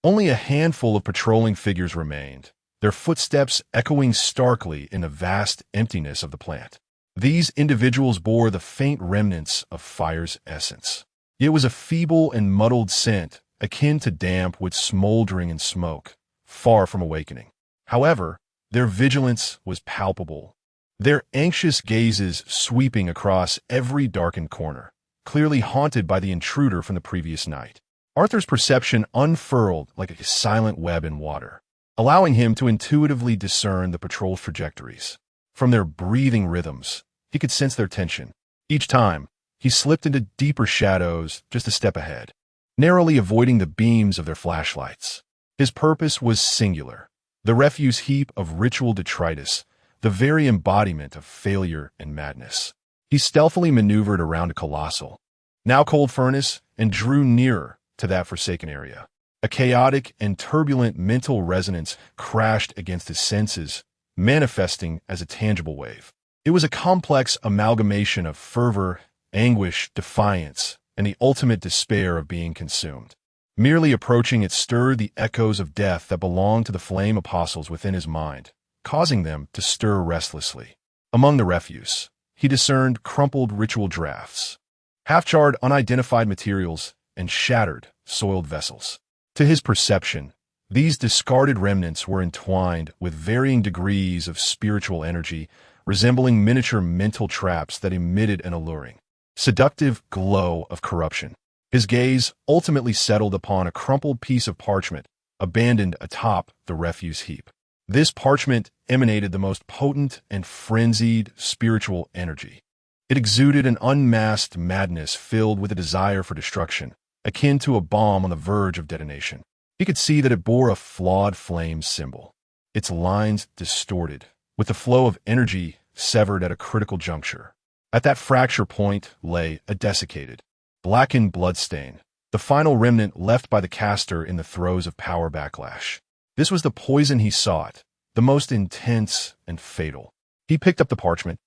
Only a handful of patrolling figures remained, their footsteps echoing starkly in the vast emptiness of the plant. These individuals bore the faint remnants of fire's essence. It was a feeble and muddled scent, akin to damp wood smoldering in smoke, far from awakening. However, their vigilance was palpable, their anxious gazes sweeping across every darkened corner, clearly haunted by the intruder from the previous night. Arthur's perception unfurled like a silent web in water, allowing him to intuitively discern the patrol's trajectories. From their breathing rhythms, he could sense their tension. Each time, he slipped into deeper shadows just a step ahead, narrowly avoiding the beams of their flashlights. His purpose was singular, the refuse heap of ritual detritus, the very embodiment of failure and madness. He stealthily maneuvered around a colossal, now cold furnace, and drew nearer to that forsaken area. A chaotic and turbulent mental resonance crashed against his senses, manifesting as a tangible wave. It was a complex amalgamation of fervor, anguish, defiance, and the ultimate despair of being consumed. Merely approaching it stirred the echoes of death that belonged to the flame apostles within his mind, causing them to stir restlessly. Among the refuse, he discerned crumpled ritual drafts, half-charred unidentified materials, and shattered, soiled vessels. To his perception, these discarded remnants were entwined with varying degrees of spiritual energy, resembling miniature mental traps that emitted an alluring, seductive glow of corruption. His gaze ultimately settled upon a crumpled piece of parchment abandoned atop the refuse heap. This parchment emanated the most potent and frenzied spiritual energy. It exuded an unmasked madness filled with a desire for destruction, akin to a bomb on the verge of detonation. He could see that it bore a flawed flame symbol, its lines distorted, with the flow of energy severed at a critical juncture. At that fracture point lay a desiccated, blackened bloodstain, the final remnant left by the caster in the throes of power backlash. This was the poison he sought, the most intense and fatal. He picked up the parchment,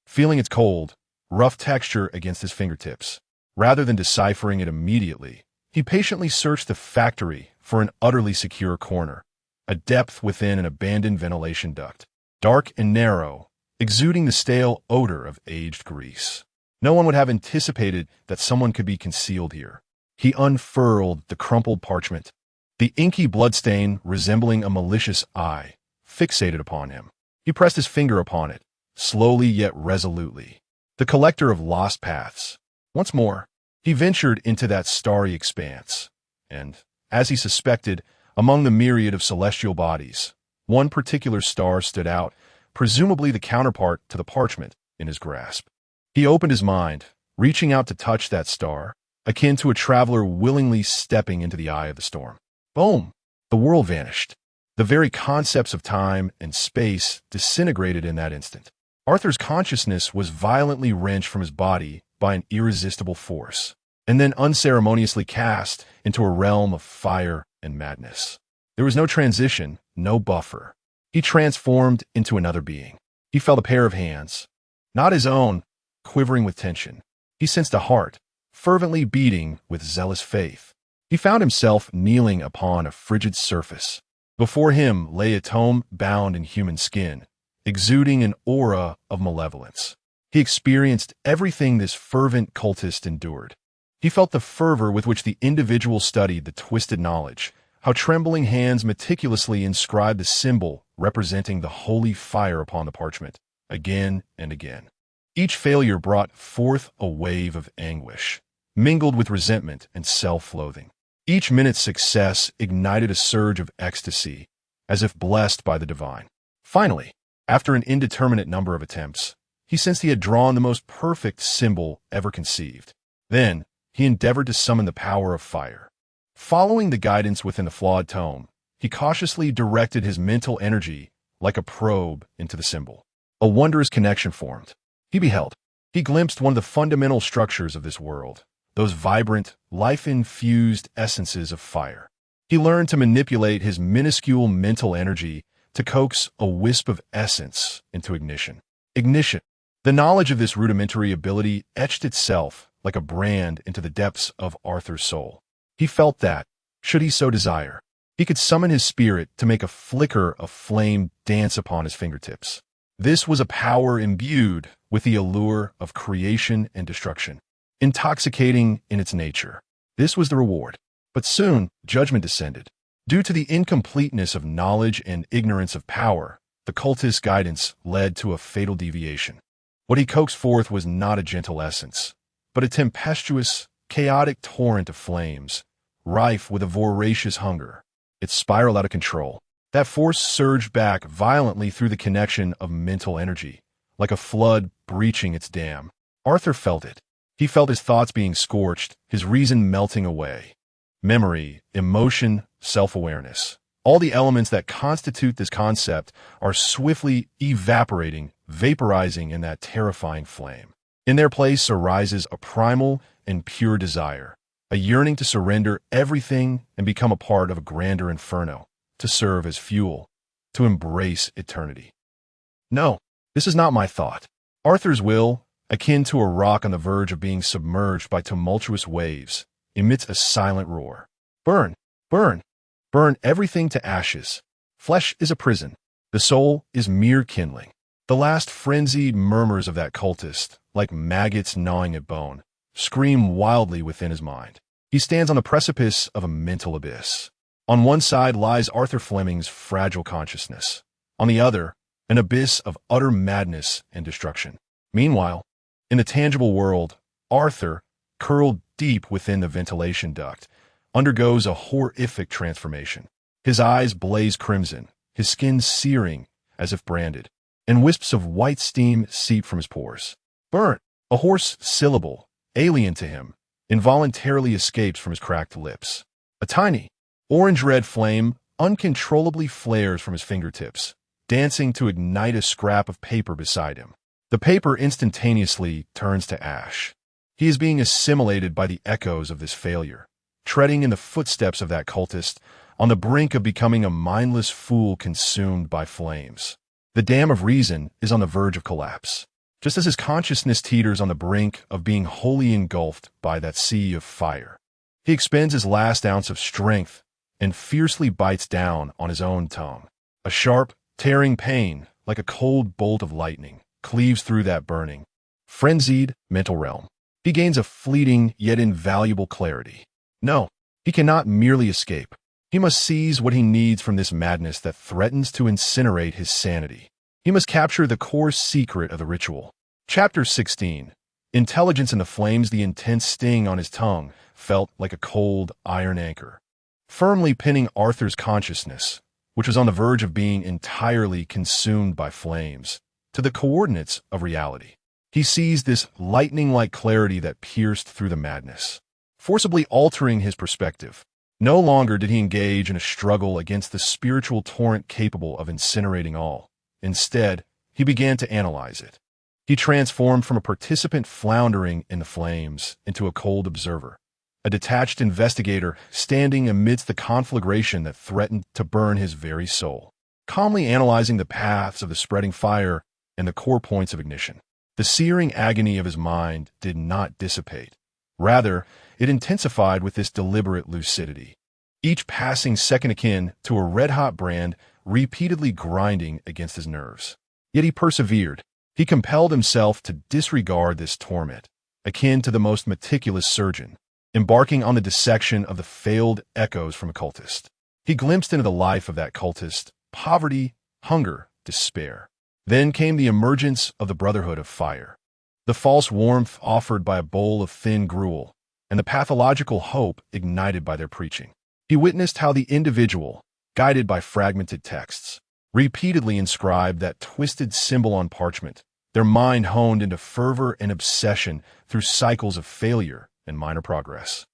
feeling its cold, rough texture against his fingertips. Rather than deciphering it immediately, he patiently searched the factory for an utterly secure corner, a depth within an abandoned ventilation duct, dark and narrow, exuding the stale odor of aged grease. No one would have anticipated that someone could be concealed here. He unfurled the crumpled parchment, the inky bloodstain resembling a malicious eye, fixated upon him. He pressed his finger upon it, slowly yet resolutely. The collector of lost paths. Once more, he ventured into that starry expanse, and, as he suspected, among the myriad of celestial bodies, one particular star stood out, presumably the counterpart to the parchment in his grasp. He opened his mind, reaching out to touch that star, akin to a traveler willingly stepping into the eye of the storm. Boom! The world vanished. The very concepts of time and space disintegrated in that instant. Arthur's consciousness was violently wrenched from his body by an irresistible force, and then unceremoniously cast into a realm of fire and madness. There was no transition, no buffer. He transformed into another being. He felt a pair of hands, not his own, quivering with tension. He sensed a heart, fervently beating with zealous faith. He found himself kneeling upon a frigid surface. Before him lay a tome bound in human skin, exuding an aura of malevolence. He experienced everything this fervent cultist endured. He felt the fervor with which the individual studied the twisted knowledge, how trembling hands meticulously inscribed the symbol representing the holy fire upon the parchment, again and again. Each failure brought forth a wave of anguish, mingled with resentment and self-loathing. Each minute's success ignited a surge of ecstasy, as if blessed by the divine. Finally, after an indeterminate number of attempts, he sensed he had drawn the most perfect symbol ever conceived. Then, he endeavored to summon the power of fire. Following the guidance within the flawed tome, he cautiously directed his mental energy like a probe into the symbol. A wondrous connection formed. He glimpsed one of the fundamental structures of this world, those vibrant, life-infused essences of fire. He learned to manipulate his minuscule mental energy to coax a wisp of essence into ignition. The knowledge of this rudimentary ability etched itself like a brand into the depths of Arthur's soul. He felt that, should he so desire, he could summon his spirit to make a flicker of flame dance upon his fingertips. This was a power imbued with the allure of creation and destruction, intoxicating in its nature. This was the reward. But soon, judgment descended. Due to the incompleteness of knowledge and ignorance of power, the cultist's guidance led to a fatal deviation. What he coaxed forth was not a gentle essence, but a tempestuous, chaotic torrent of flames, rife with a voracious hunger. It spiraled out of control. That force surged back violently through the connection of mental energy, like a flood breaching its dam. Arthur felt it. He felt his thoughts being scorched, his reason melting away. Memory, emotion, self-awareness. All the elements that constitute this concept are swiftly evaporating, vaporizing in that terrifying flame. In their place arises a primal and pure desire, a yearning to surrender everything and become a part of a grander inferno, to serve as fuel, to embrace eternity. No, this is not my thought. Arthur's will, akin to a rock on the verge of being submerged by tumultuous waves, emits a silent roar. Burn, burn, burn everything to ashes. Flesh is a prison. The soul is mere kindling. The last frenzied murmurs of that cultist, like maggots gnawing at bone, scream wildly within his mind. He stands on the precipice of a mental abyss. On one side lies Arthur Fleming's fragile consciousness. On the other, an abyss of utter madness and destruction. Meanwhile, in the tangible world, Arthur, curled deep within the ventilation duct, undergoes a horrific transformation. His eyes blaze crimson, his skin searing as if branded, and wisps of white steam seep from his pores. Burn! A hoarse syllable, alien to him, involuntarily escapes from his cracked lips. A tiny, orange-red flame uncontrollably flares from his fingertips, dancing to ignite a scrap of paper beside him. The paper instantaneously turns to ash. He is being assimilated by the echoes of this failure, treading in the footsteps of that cultist, on the brink of becoming a mindless fool consumed by flames. The dam of reason is on the verge of collapse, just as his consciousness teeters on the brink of being wholly engulfed by that sea of fire. He expends his last ounce of strength and fiercely bites down on his own tongue. A sharp, tearing pain, like a cold bolt of lightning, cleaves through that burning, frenzied mental realm. He gains a fleeting yet invaluable clarity. No, he cannot merely escape. He must seize what he needs from this madness that threatens to incinerate his sanity. He must capture the core secret of the ritual. Chapter 16. Intelligence in the flames. The intense sting on his tongue felt like a cold iron anchor, firmly pinning Arthur's consciousness, which was on the verge of being entirely consumed by flames, to the coordinates of reality. He seized this lightning-like clarity that pierced through the madness, forcibly altering his perspective. No longer did he engage in a struggle against the spiritual torrent capable of incinerating all. Instead, he began to analyze it. He transformed from a participant floundering in the flames into a cold observer, a detached investigator standing amidst the conflagration that threatened to burn his very soul, calmly analyzing the paths of the spreading fire and the core points of ignition. The searing agony of his mind did not dissipate. Rather, it intensified with this deliberate lucidity, each passing second akin to a red-hot brand repeatedly grinding against his nerves. Yet he persevered. He compelled himself to disregard this torment, akin to the most meticulous surgeon, embarking on the dissection of the failed echoes from a cultist. He glimpsed into the life of that cultist: poverty, hunger, despair. Then came the emergence of the Brotherhood of Fire, the false warmth offered by a bowl of thin gruel, and the pathological hope ignited by their preaching. He witnessed how the individual, guided by fragmented texts, repeatedly inscribed that twisted symbol on parchment, their mind honed into fervor and obsession through cycles of failure and minor progress.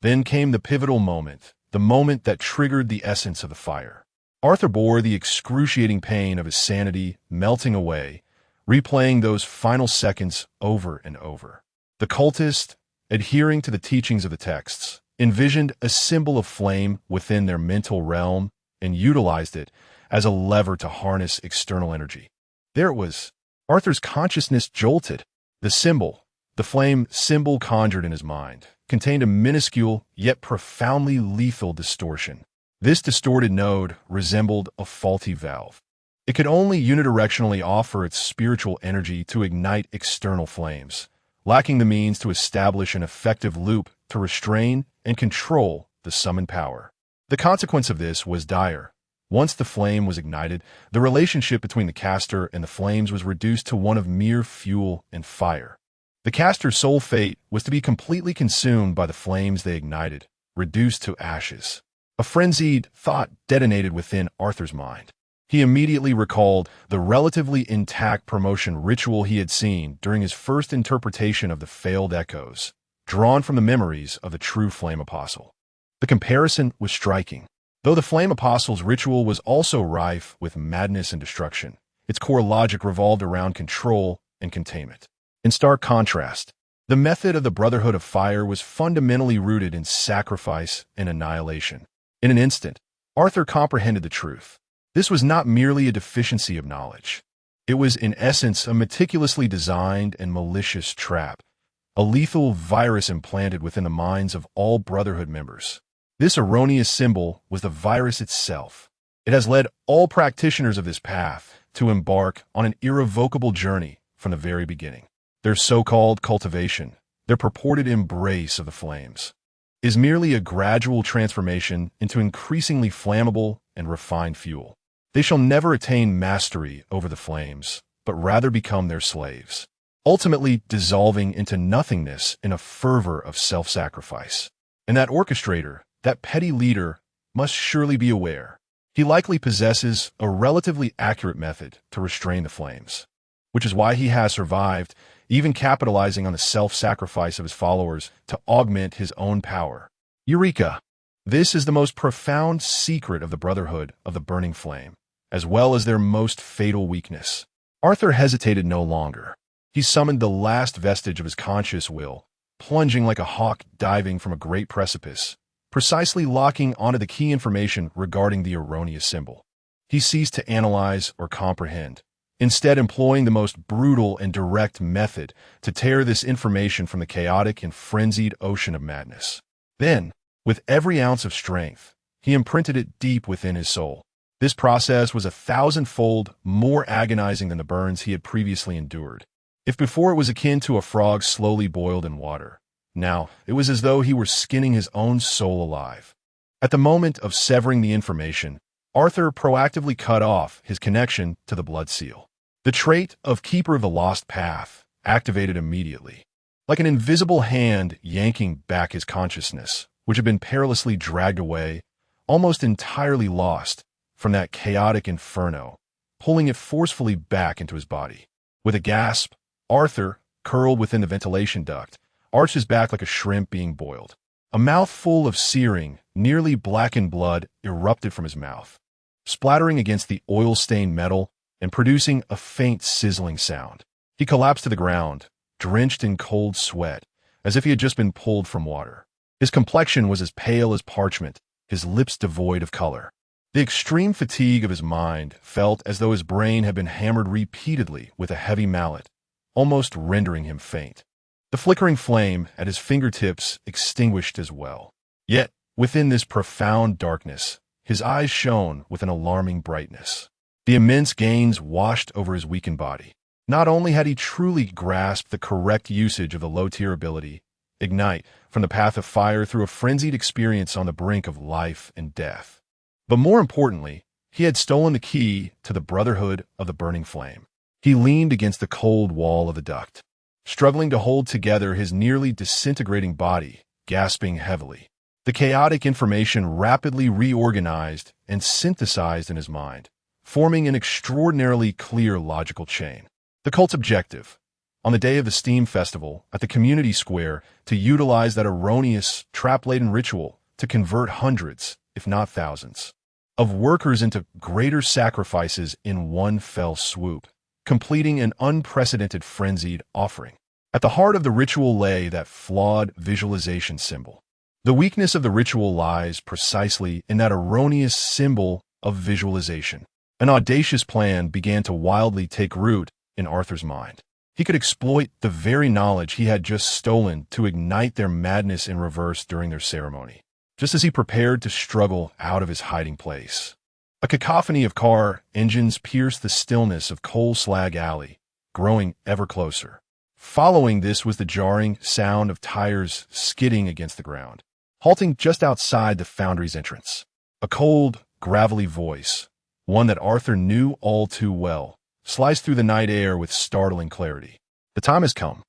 Then came the pivotal moment, the moment that triggered the essence of the fire. Arthur bore the excruciating pain of his sanity melting away, replaying those final seconds over and over. The cultist, adhering to the teachings of the texts, envisioned a symbol of flame within their mental realm and utilized it as a lever to harness external energy. There it was. Arthur's consciousness jolted. The symbol, the flame symbol conjured in his mind, contained a minuscule yet profoundly lethal distortion. This distorted node resembled a faulty valve. It could only unidirectionally offer its spiritual energy to ignite external flames, lacking the means to establish an effective loop to restrain and control the summoned power. The consequence of this was dire. Once the flame was ignited, the relationship between the caster and the flames was reduced to one of mere fuel and fire. The caster's sole fate was to be completely consumed by the flames they ignited, reduced to ashes. A frenzied thought detonated within Arthur's mind. He immediately recalled the relatively intact promotion ritual he had seen during his first interpretation of the failed echoes, drawn from the memories of the true Flame Apostle. The comparison was striking. Though the Flame Apostle's ritual was also rife with madness and destruction, its core logic revolved around control and containment. In stark contrast, the method of the Brotherhood of Fire was fundamentally rooted in sacrifice and annihilation. In an instant, Arthur comprehended the truth. This was not merely a deficiency of knowledge. It was, in essence, a meticulously designed and malicious trap, a lethal virus implanted within the minds of all Brotherhood members. This erroneous symbol was the virus itself. It has led all practitioners of this path to embark on an irrevocable journey from the very beginning. Their so-called cultivation, their purported embrace of the flames, is merely a gradual transformation into increasingly flammable and refined fuel. They shall never attain mastery over the flames, but rather become their slaves, ultimately dissolving into nothingness in a fervor of self-sacrifice. And that orchestrator, that petty leader, must surely be aware. He likely possesses a relatively accurate method to restrain the flames, which is why he has survived, even capitalizing on the self-sacrifice of his followers to augment his own power. Eureka! This is the most profound secret of the Brotherhood of the Burning Flame, as well as their most fatal weakness. Arthur hesitated no longer. He summoned the last vestige of his conscious will, plunging like a hawk diving from a great precipice, precisely locking onto the key information regarding the erroneous symbol. He ceased to analyze or comprehend, instead employing the most brutal and direct method to tear this information from the chaotic and frenzied ocean of madness. Then, with every ounce of strength, he imprinted it deep within his soul. This process was 1,000-fold more agonizing than the burns he had previously endured. If before it was akin to a frog slowly boiled in water, now it was as though he were skinning his own soul alive. At the moment of severing the information, Arthur proactively cut off his connection to the blood seal. The trait of Keeper of the Lost Path activated immediately, like an invisible hand yanking back his consciousness, which had been perilously dragged away, almost entirely lost, from that chaotic inferno, pulling it forcefully back into his body. With a gasp, Arthur, curled within the ventilation duct, arched his back like a shrimp being boiled. A mouthful of searing, nearly blackened blood erupted from his mouth, splattering against the oil-stained metal and producing a faint sizzling sound. He collapsed to the ground, drenched in cold sweat, as if he had just been pulled from water. His complexion was as pale as parchment, his lips devoid of color. The extreme fatigue of his mind felt as though his brain had been hammered repeatedly with a heavy mallet, almost rendering him faint. The flickering flame at his fingertips extinguished as well. Yet, within this profound darkness, his eyes shone with an alarming brightness. The immense gains washed over his weakened body. Not only had he truly grasped the correct usage of the low-tier ability, Ignite, from the path of fire through a frenzied experience on the brink of life and death, but more importantly, he had stolen the key to the Brotherhood of the Burning Flame. He leaned against the cold wall of the duct, struggling to hold together his nearly disintegrating body, gasping heavily. The chaotic information rapidly reorganized and synthesized in his mind, forming an extraordinarily clear logical chain. The cult's objective, on the day of the Steam Festival at the community square, to utilize that erroneous, trap-laden ritual to convert hundreds, if not thousands, of workers into greater sacrifices in one fell swoop, completing an unprecedented frenzied offering. At the heart of the ritual lay that flawed visualization symbol. The weakness of the ritual lies precisely in that erroneous symbol of visualization. An audacious plan began to wildly take root in Arthur's mind. He could exploit the very knowledge he had just stolen to ignite their madness in reverse during their ceremony, just as he prepared to struggle out of his hiding place. A cacophony of car engines pierced the stillness of Coal Slag Alley, growing ever closer. Following this was the jarring sound of tires skidding against the ground, halting just outside the foundry's entrance. A cold, gravelly voice, one that Arthur knew all too well, sliced through the night air with startling clarity. "The time has come.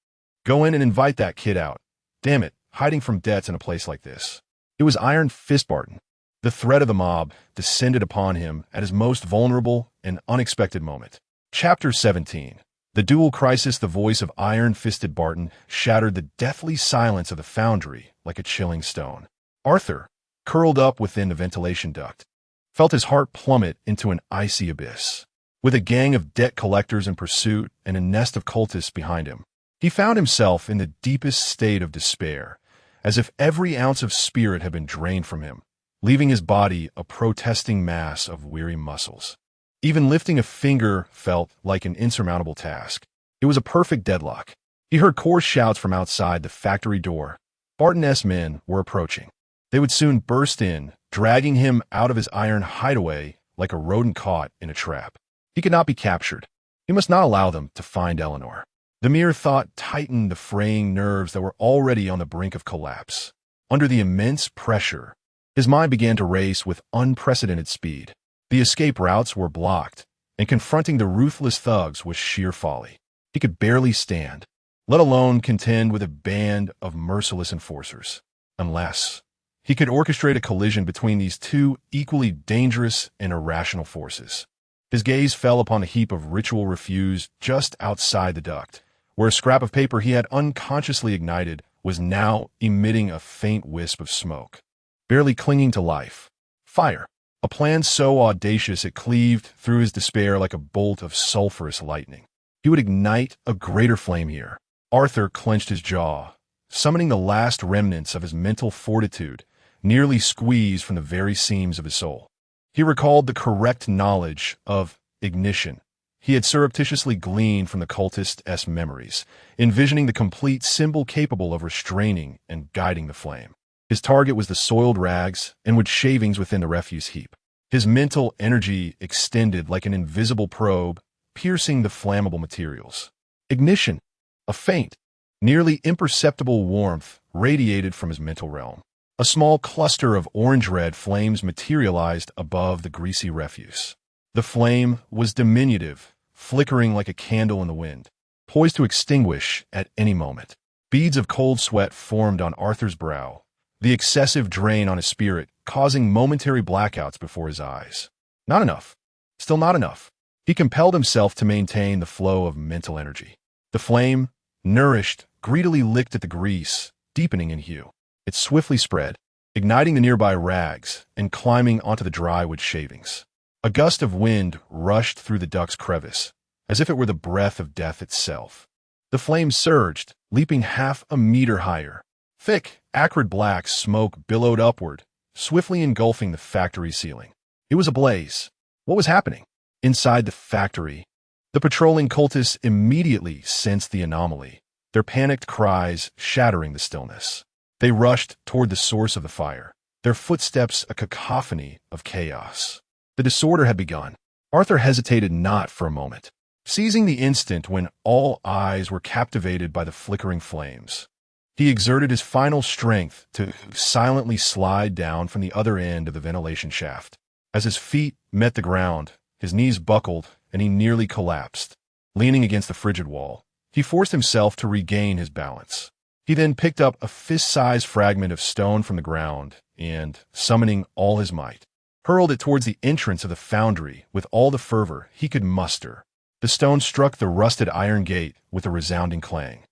Go in and invite that kid out. Damn it, hiding from debts in a place like this." It was Iron Fist Barton. The threat of the mob descended upon him at his most vulnerable and unexpected moment. Chapter 17. The dual crisis. The voice of Iron-Fisted Barton shattered the deathly silence of the foundry like a chilling stone. Arthur, curled up within the ventilation duct, felt his heart plummet into an icy abyss. With a gang of debt collectors in pursuit and a nest of cultists behind him, he found himself in the deepest state of despair, as if every ounce of spirit had been drained from him, leaving his body a protesting mass of weary muscles. Even lifting a finger felt like an insurmountable task. It was a perfect deadlock. He heard coarse shouts from outside the factory door. Barton's men were approaching. They would soon burst in, dragging him out of his iron hideaway like a rodent caught in a trap. He could not be captured. He must not allow them to find Eleanor. The mere thought tightened the fraying nerves that were already on the brink of collapse. Under the immense pressure, his mind began to race with unprecedented speed. The escape routes were blocked, and confronting the ruthless thugs was sheer folly. He could barely stand, let alone contend with a band of merciless enforcers. Unless he could orchestrate a collision between these two equally dangerous and irrational forces. His gaze fell upon a heap of ritual refuse just outside the duct, where a scrap of paper he had unconsciously ignited was now emitting a faint wisp of smoke. Barely clinging to life. Fire. A plan so audacious it cleaved through his despair like a bolt of sulphurous lightning. He would ignite a greater flame here. Arthur clenched his jaw, summoning the last remnants of his mental fortitude, nearly squeezed from the very seams of his soul. He recalled the correct knowledge of ignition he had surreptitiously gleaned from the cultist's memories, envisioning the complete symbol capable of restraining and guiding the flame. His target was the soiled rags and wood shavings within the refuse heap. His mental energy extended like an invisible probe, piercing the flammable materials. Ignition. A faint, nearly imperceptible warmth radiated from his mental realm. A small cluster of orange-red flames materialized above the greasy refuse. The flame was diminutive, flickering like a candle in the wind, poised to extinguish at any moment. Beads of cold sweat formed on Arthur's brow, the excessive drain on his spirit causing momentary blackouts before his eyes. Not enough. Still not enough. He compelled himself to maintain the flow of mental energy. The flame, nourished, greedily licked at the grease, deepening in hue. It swiftly spread, igniting the nearby rags and climbing onto the dry wood shavings. A gust of wind rushed through the duct's crevice, as if it were the breath of death itself. The flame surged, leaping half a meter higher. Thick, acrid black smoke billowed upward, swiftly engulfing the factory ceiling. It was ablaze. What was happening? Inside the factory, the patrolling cultists immediately sensed the anomaly, their panicked cries shattering the stillness. They rushed toward the source of the fire, their footsteps a cacophony of chaos. The disorder had begun. Arthur hesitated not for a moment, seizing the instant when all eyes were captivated by the flickering flames. He exerted his final strength to silently slide down from the other end of the ventilation shaft. As his feet met the ground, his knees buckled and he nearly collapsed. Leaning against the frigid wall, he forced himself to regain his balance. He then picked up a fist-sized fragment of stone from the ground and, summoning all his might, hurled it towards the entrance of the foundry with all the fervor he could muster. The stone struck the rusted iron gate with a resounding clang,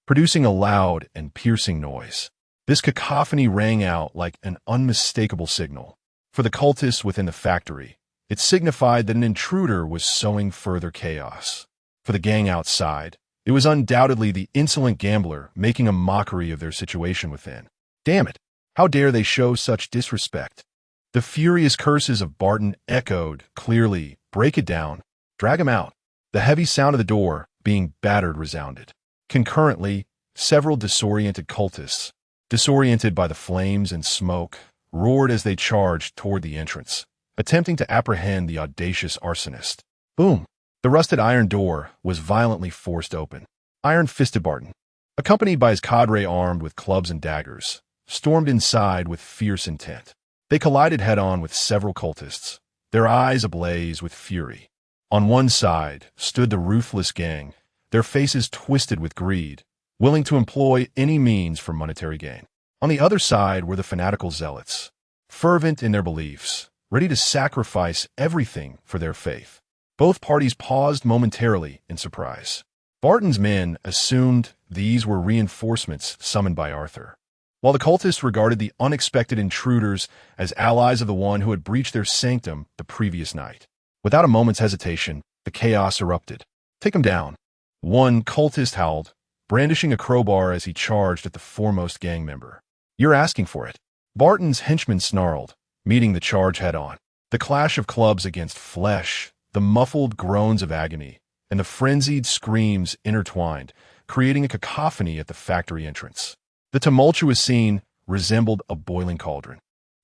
producing a loud and piercing noise. This cacophony rang out like an unmistakable signal. For the cultists within the factory, it signified that an intruder was sowing further chaos. For the gang outside, it was undoubtedly the insolent gambler making a mockery of their situation within. Damn it! How dare they show such disrespect? The furious curses of Barton echoed clearly. Break it down. Drag him out. The heavy sound of the door being battered resounded. Concurrently, several disoriented cultists, disoriented by the flames and smoke, roared as they charged toward the entrance, attempting to apprehend the audacious arsonist. Boom! The rusted iron door was violently forced open. Iron-fisted Barton, accompanied by his cadre armed with clubs and daggers, stormed inside with fierce intent. They collided head-on with several cultists, their eyes ablaze with fury. On one side stood the ruthless gang, their faces twisted with greed, willing to employ any means for monetary gain. On the other side were the fanatical zealots, fervent in their beliefs, ready to sacrifice everything for their faith. Both parties paused momentarily in surprise. Barton's men assumed these were reinforcements summoned by Arthur, while the cultists regarded the unexpected intruders as allies of the one who had breached their sanctum the previous night. Without a moment's hesitation, the chaos erupted. Take him down. One cultist howled, brandishing a crowbar as he charged at the foremost gang member. You're asking for it. Barton's henchmen snarled, meeting the charge head-on. The clash of clubs against flesh the muffled groans of agony, and the frenzied screams intertwined, creating a cacophony at the factory entrance. The tumultuous scene resembled a boiling cauldron,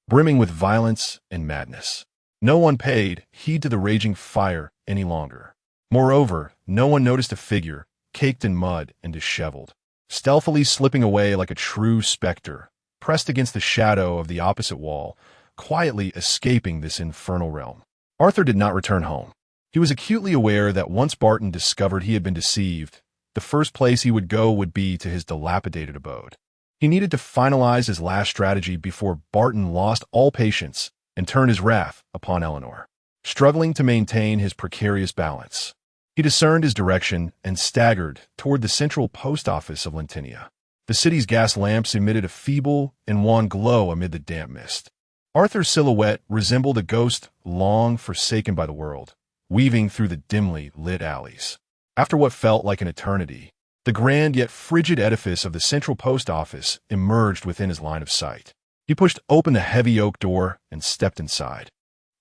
brimming with violence and madness. No one paid heed to the raging fire any longer. Moreover, no one noticed a figure, caked in mud and disheveled, stealthily slipping away like a true specter, pressed against the shadow of the opposite wall, quietly escaping this infernal realm. Arthur did not return home. He was acutely aware that once Barton discovered he had been deceived, the first place he would go would be to his dilapidated abode. He needed to finalize his last strategy before Barton lost all patience and turned his wrath upon Eleanor. Struggling to maintain his precarious balance, he discerned his direction and staggered toward the central post office of Lentinia. The city's gas lamps emitted a feeble and wan glow amid the damp mist. Arthur's silhouette resembled a ghost long forsaken by the world, weaving through the dimly lit alleys. After what felt like an eternity, the grand yet frigid edifice of the central post office emerged within his line of sight. He pushed open the heavy oak door and stepped inside.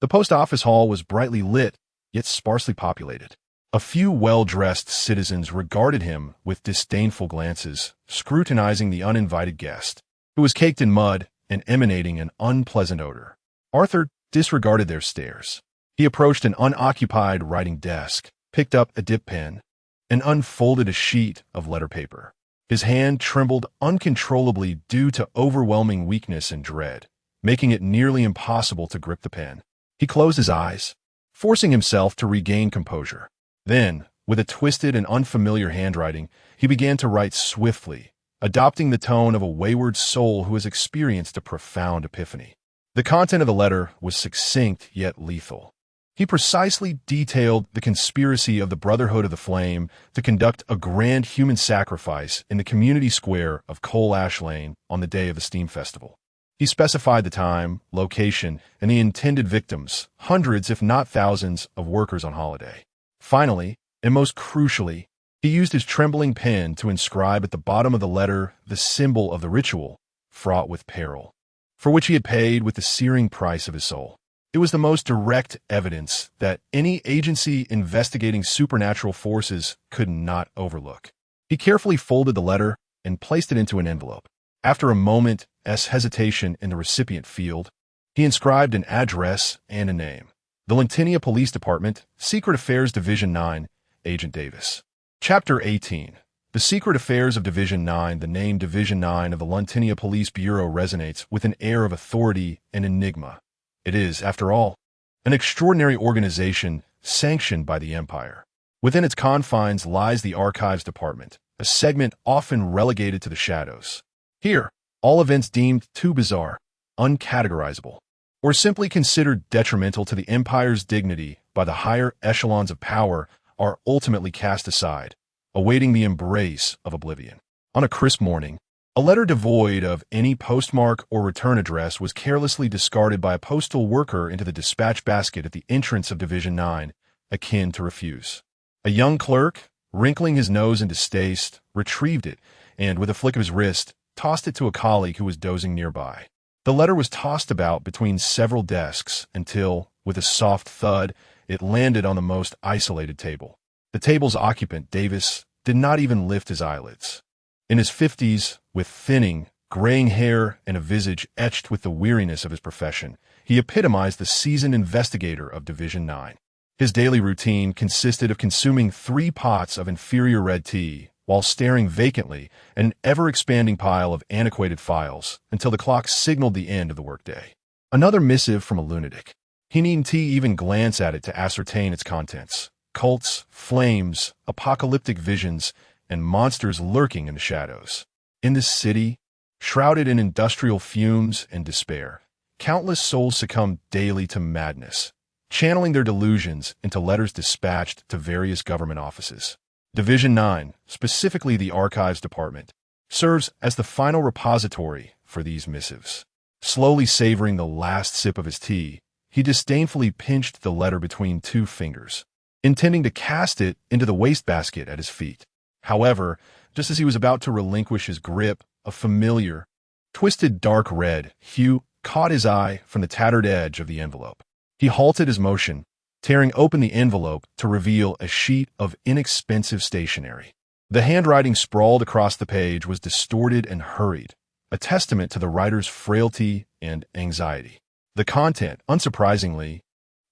The post office hall was brightly lit, yet sparsely populated. A few well-dressed citizens regarded him with disdainful glances, scrutinizing the uninvited guest, who was caked in mud and emanating an unpleasant odor. Arthur disregarded their stares. He approached an unoccupied writing desk, picked up a dip pen, and unfolded a sheet of letter paper. His hand trembled uncontrollably due to overwhelming weakness and dread, making it nearly impossible to grip the pen. He closed his eyes, forcing himself to regain composure. Then, with a twisted and unfamiliar handwriting, he began to write swiftly, adopting the tone of a wayward soul who has experienced a profound epiphany. The content of the letter was succinct yet lethal. He precisely detailed the conspiracy of the Brotherhood of the Flame to conduct a grand human sacrifice in the community square of Coal Ash Lane on the day of the Steam Festival. He specified the time, location, and the intended victims, hundreds if not thousands of workers on holiday. Finally, and most crucially, he used his trembling pen to inscribe at the bottom of the letter the symbol of the ritual, fraught with peril, for which he had paid with the searing price of his soul. It was the most direct evidence that any agency investigating supernatural forces could not overlook. He carefully folded the letter and placed it into an envelope. After a moment's hesitation in the recipient field, he inscribed an address and a name. The Lentinia Police Department, Secret Affairs Division 9, Agent Davis. Chapter 18. The Secret Affairs of Division 9. The name Division 9 of the Lentinia Police Bureau resonates with an air of authority and enigma. It is, after all, an extraordinary organization sanctioned by the Empire. Within its confines lies the Archives Department, a segment often relegated to the shadows. Here, all events deemed too bizarre, uncategorizable, or simply considered detrimental to the Empire's dignity by the higher echelons of power are ultimately cast aside, awaiting the embrace of oblivion. On a crisp morning, a letter devoid of any postmark or return address was carelessly discarded by a postal worker into the dispatch basket at the entrance of Division 9, akin to refuse. A young clerk, wrinkling his nose in distaste, retrieved it and, with a flick of his wrist, tossed it to a colleague who was dozing nearby. The letter was tossed about between several desks until, with a soft thud, it landed on the most isolated table. The table's occupant, Davis, did not even lift his eyelids. In his 50s, with thinning, graying hair and a visage etched with the weariness of his profession, he epitomized the seasoned investigator of Division 9. His daily routine consisted of consuming 3 pots of inferior red tea while staring vacantly at an ever-expanding pile of antiquated files until the clock signaled the end of the workday. Another missive from a lunatic. He needn't even glance at it to ascertain its contents. Cults, flames, apocalyptic visions, and monsters lurking in the shadows. In this city, shrouded in industrial fumes and despair, countless souls succumb daily to madness, channeling their delusions into letters dispatched to various government offices. Division 9, specifically the Archives Department, serves as the final repository for these missives. Slowly savoring the last sip of his tea, he disdainfully pinched the letter between 2 fingers, intending to cast it into the wastebasket at his feet. However, just as he was about to relinquish his grip, a familiar, twisted dark red hue caught his eye from the tattered edge of the envelope. He halted his motion, tearing open the envelope to reveal a sheet of inexpensive stationery. The handwriting sprawled across the page was distorted and hurried, a testament to the writer's frailty and anxiety. The content, unsurprisingly,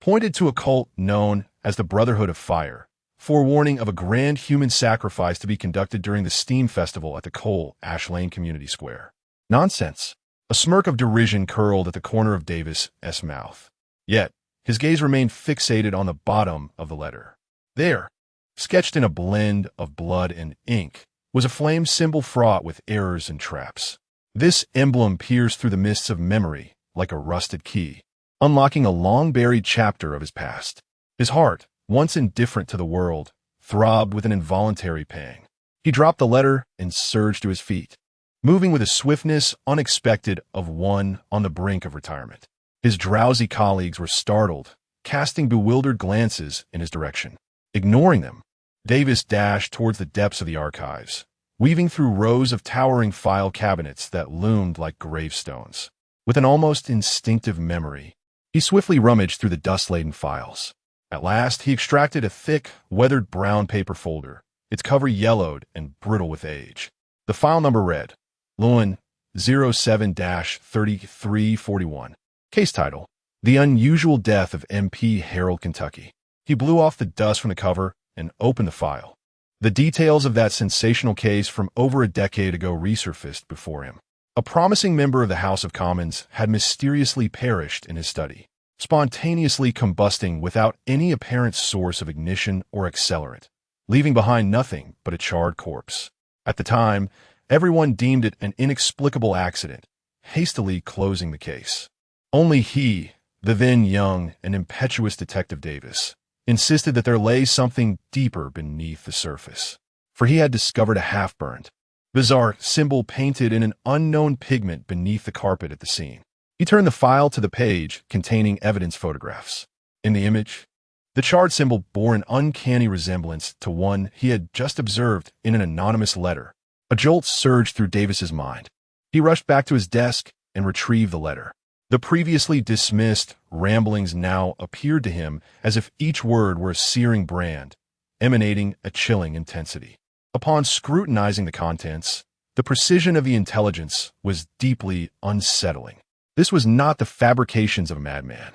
pointed to a cult known as the Brotherhood of Fire, forewarning of a grand human sacrifice to be conducted during the Steam Festival at the Cole Ash Lane Community Square. Nonsense. A smirk of derision curled at the corner of Davis's mouth. Yet, his gaze remained fixated on the bottom of the letter. There, sketched in a blend of blood and ink, was a flame symbol fraught with errors and traps. This emblem pierced through the mists of memory like a rusted key, unlocking a long-buried chapter of his past. His heart, once indifferent to the world, throbbed with an involuntary pang. He dropped the letter and surged to his feet, moving with a swiftness unexpected of one on the brink of retirement. His drowsy colleagues were startled, casting bewildered glances in his direction. Ignoring them, Davis dashed towards the depths of the archives, weaving through rows of towering file cabinets that loomed like gravestones. With an almost instinctive memory, he swiftly rummaged through the dust-laden files. At last, he extracted a thick, weathered brown paper folder, its cover yellowed and brittle with age. The file number read, Lewin 07-3341. Case title, The Unusual Death of MP Harold, Kentucky. He blew off the dust from the cover and opened the file. The details of that sensational case from over a decade ago resurfaced before him. A promising member of the House of Commons had mysteriously perished in his study, spontaneously combusting without any apparent source of ignition or accelerant, leaving behind nothing but a charred corpse. At the time, everyone deemed it an inexplicable accident, hastily closing the case. Only he, the then young and impetuous Detective Davis, insisted that there lay something deeper beneath the surface, for he had discovered a half-burned, bizarre symbol painted in an unknown pigment beneath the carpet at the scene. He turned the file to the page containing evidence photographs. In the image, the charred symbol bore an uncanny resemblance to one he had just observed in an anonymous letter. A jolt surged through Davis's mind. He rushed back to his desk and retrieved the letter. The previously dismissed ramblings now appeared to him as if each word were a searing brand, emanating a chilling intensity. Upon scrutinizing the contents, the precision of the intelligence was deeply unsettling. This was not the fabrications of a madman.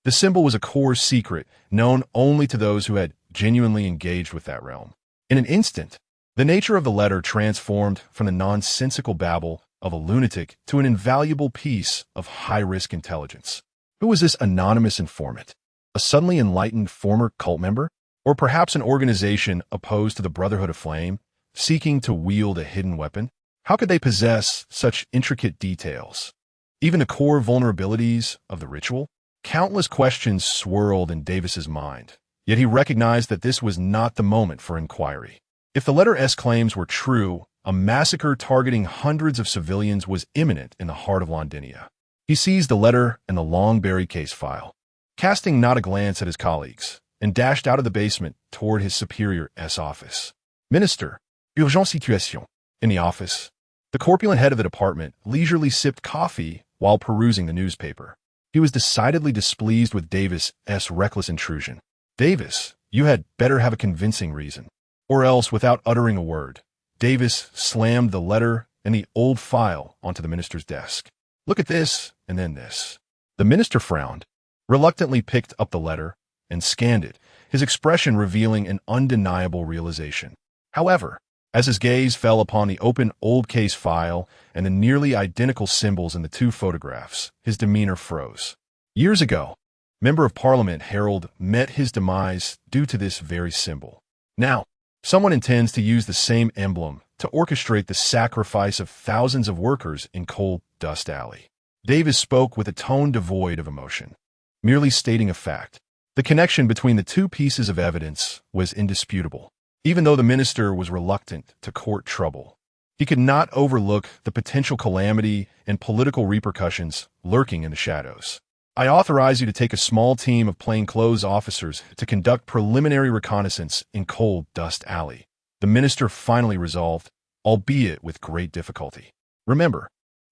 The symbol was a core secret known only to those who had genuinely engaged with that realm. In an instant, the nature of the letter transformed from the nonsensical babble of a lunatic to an invaluable piece of high-risk intelligence. Who was this anonymous informant? A suddenly enlightened former cult member? Or perhaps an organization opposed to the Brotherhood of Flame, seeking to wield a hidden weapon? How could they possess such intricate details? Even the core vulnerabilities of the ritual? Countless questions swirled in Davis's mind, yet he recognized that this was not the moment for inquiry. If the letter S claims were true, a massacre targeting hundreds of civilians was imminent in the heart of Londinia. He seized the letter and the long-buried case file, casting not a glance at his colleagues, and dashed out of the basement toward his superior's office. Minister, urgent situation. In the office, the corpulent head of the department leisurely sipped coffee while perusing the newspaper. He was decidedly displeased with Davis's reckless intrusion. Davis, you had better have a convincing reason. Or else, without uttering a word, Davis slammed the letter and the old file onto the minister's desk. Look at this, and then this. The minister frowned, reluctantly picked up the letter, and scanned it, his expression revealing an undeniable realization. However, as his gaze fell upon the open old case file and the nearly identical symbols in the two photographs, his demeanor froze. Years ago, Member of Parliament Harold met his demise due to this very symbol. Now, someone intends to use the same emblem to orchestrate the sacrifice of thousands of workers in Coal Dust Alley. Davis spoke with a tone devoid of emotion, merely stating a fact. The connection between the two pieces of evidence was indisputable. Even though the minister was reluctant to court trouble, he could not overlook the potential calamity and political repercussions lurking in the shadows. I authorize you to take a small team of plainclothes officers to conduct preliminary reconnaissance in Coal Dust Alley. The minister finally resolved, albeit with great difficulty. Remember,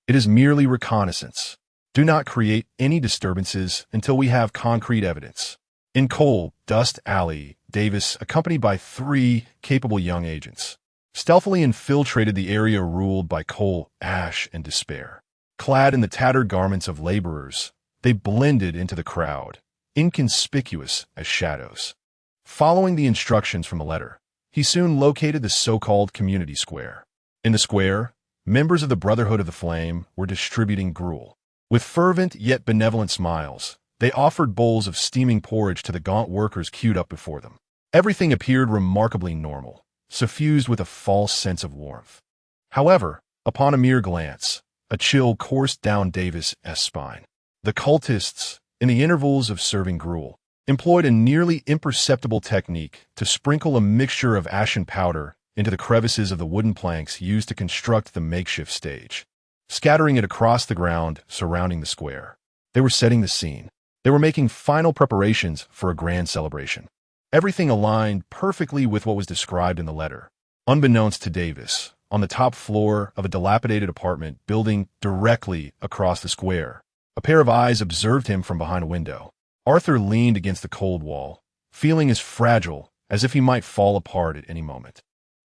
it is merely reconnaissance. Do not create any disturbances until we have concrete evidence. In Coal Dust Alley, Davis, accompanied by three capable young agents, stealthily infiltrated the area ruled by coal, ash, and despair. Clad in the tattered garments of laborers, they blended into the crowd, inconspicuous as shadows. Following the instructions from the letter, he soon located the so-called community square. In the square, members of the Brotherhood of the Flame were distributing gruel. With fervent yet benevolent smiles, they offered bowls of steaming porridge to the gaunt workers queued up before them. Everything appeared remarkably normal, suffused with a false sense of warmth. However, upon a mere glance, a chill coursed down Davis' spine. The cultists, in the intervals of serving gruel, employed a nearly imperceptible technique to sprinkle a mixture of ashen powder into the crevices of the wooden planks used to construct the makeshift stage, scattering it across the ground surrounding the square. They were setting the scene. They were making final preparations for a grand celebration. Everything aligned perfectly with what was described in the letter. Unbeknownst to Davis, on the top floor of a dilapidated apartment building directly across the square, a pair of eyes observed him from behind a window. Arthur leaned against the cold wall, feeling as fragile as if he might fall apart at any moment.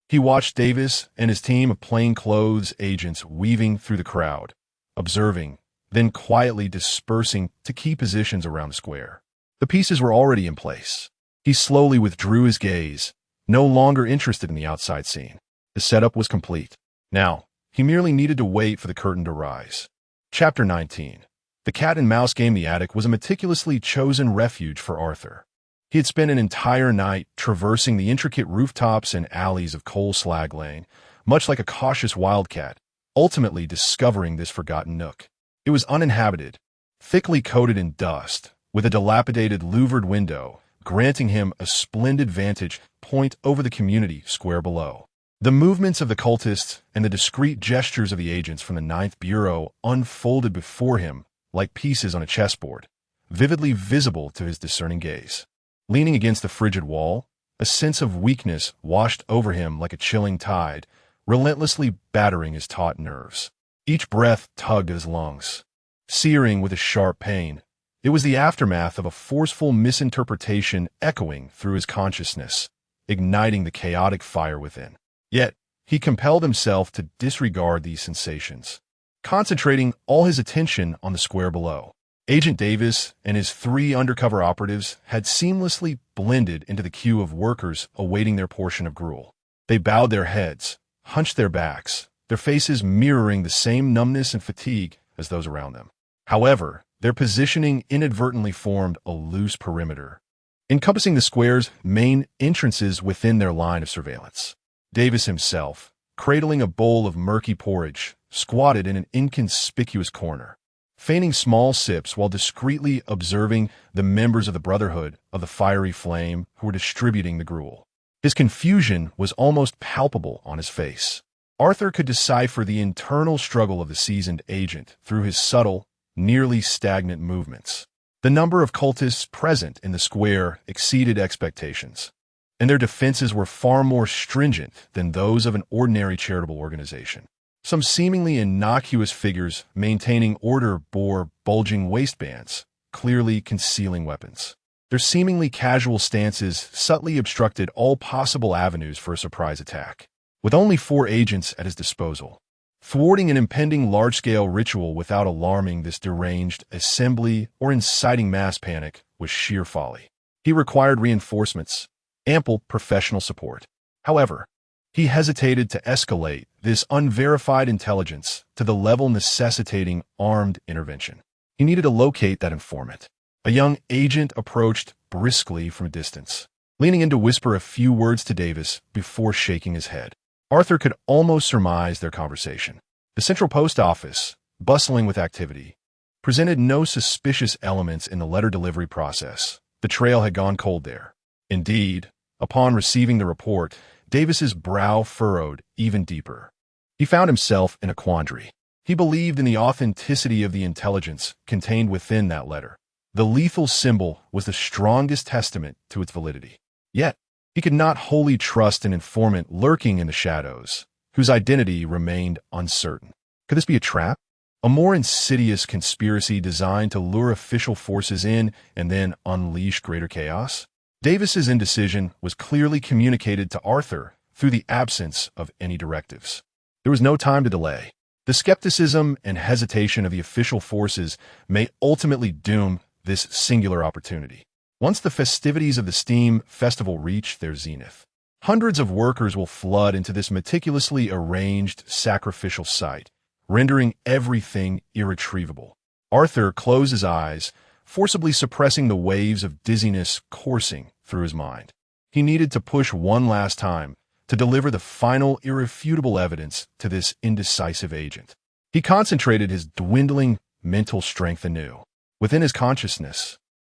He watched Davis and his team of plainclothes agents weaving through the crowd, observing, then quietly dispersing to key positions around the square. The pieces were already in place. He slowly withdrew his gaze, no longer interested in the outside scene. The setup was complete. Now, he merely needed to wait for the curtain to rise. Chapter 19. The cat-and-mouse game. The attic was a meticulously chosen refuge for Arthur. He had spent an entire night traversing the intricate rooftops and alleys of Coal Slag Lane, much like a cautious wildcat, ultimately discovering this forgotten nook. It was uninhabited, thickly coated in dust, with a dilapidated louvered window, granting him a splendid vantage point over the community square below. The movements of the cultists and the discreet gestures of the agents from the Ninth Bureau unfolded before him like pieces on a chessboard, vividly visible to his discerning gaze. Leaning against the frigid wall, a sense of weakness washed over him like a chilling tide, relentlessly battering his taut nerves. Each breath tugged at his lungs, searing with a sharp pain. It was the aftermath of a forceful misinterpretation echoing through his consciousness, igniting the chaotic fire within. Yet, he compelled himself to disregard these sensations, concentrating all his attention on the square below. Agent Davis and his three undercover operatives had seamlessly blended into the queue of workers awaiting their portion of gruel. They bowed their heads, hunched their backs, their faces mirroring the same numbness and fatigue as those around them. However, their positioning inadvertently formed a loose perimeter, encompassing the square's main entrances within their line of surveillance. Davis himself, cradling a bowl of murky porridge, squatted in an inconspicuous corner, feigning small sips while discreetly observing the members of the Brotherhood of the Fiery Flame who were distributing the gruel. His confusion was almost palpable on his face. Arthur could decipher the internal struggle of the seasoned agent through his subtle, nearly stagnant movements. The number of cultists present in the square exceeded expectations, and their defenses were far more stringent than those of an ordinary charitable organization. Some seemingly innocuous figures maintaining order bore bulging waistbands, clearly concealing weapons. Their seemingly casual stances subtly obstructed all possible avenues for a surprise attack. With only 4 agents at his disposal, thwarting an impending large-scale ritual without alarming this deranged assembly or inciting mass panic was sheer folly. He required reinforcements, ample professional support. However, he hesitated to escalate this unverified intelligence to the level necessitating armed intervention. He needed to locate that informant. A young agent approached briskly from a distance, leaning in to whisper a few words to Davis before shaking his head. Arthur could almost surmise their conversation. The Central Post Office, bustling with activity, presented no suspicious elements in the letter delivery process. The trail had gone cold there. Indeed, upon receiving the report, Davis's brow furrowed even deeper. He found himself in a quandary. He believed in the authenticity of the intelligence contained within that letter. The lethal symbol was the strongest testament to its validity. Yet, he could not wholly trust an informant lurking in the shadows, whose identity remained uncertain. Could this be a trap? a more insidious conspiracy designed to lure official forces in and then unleash greater chaos? Davis's indecision was clearly communicated to Arthur through the absence of any directives. There was no time to delay. The skepticism and hesitation of the official forces may ultimately doom this singular opportunity. Once the festivities of the Steam Festival reach their zenith, hundreds of workers will flood into this meticulously arranged sacrificial site, rendering everything irretrievable. Arthur closed his eyes, forcibly suppressing the waves of dizziness coursing through his mind. He needed to push one last time to deliver the final irrefutable evidence to this indecisive agent. He concentrated his dwindling mental strength anew. Within his consciousness,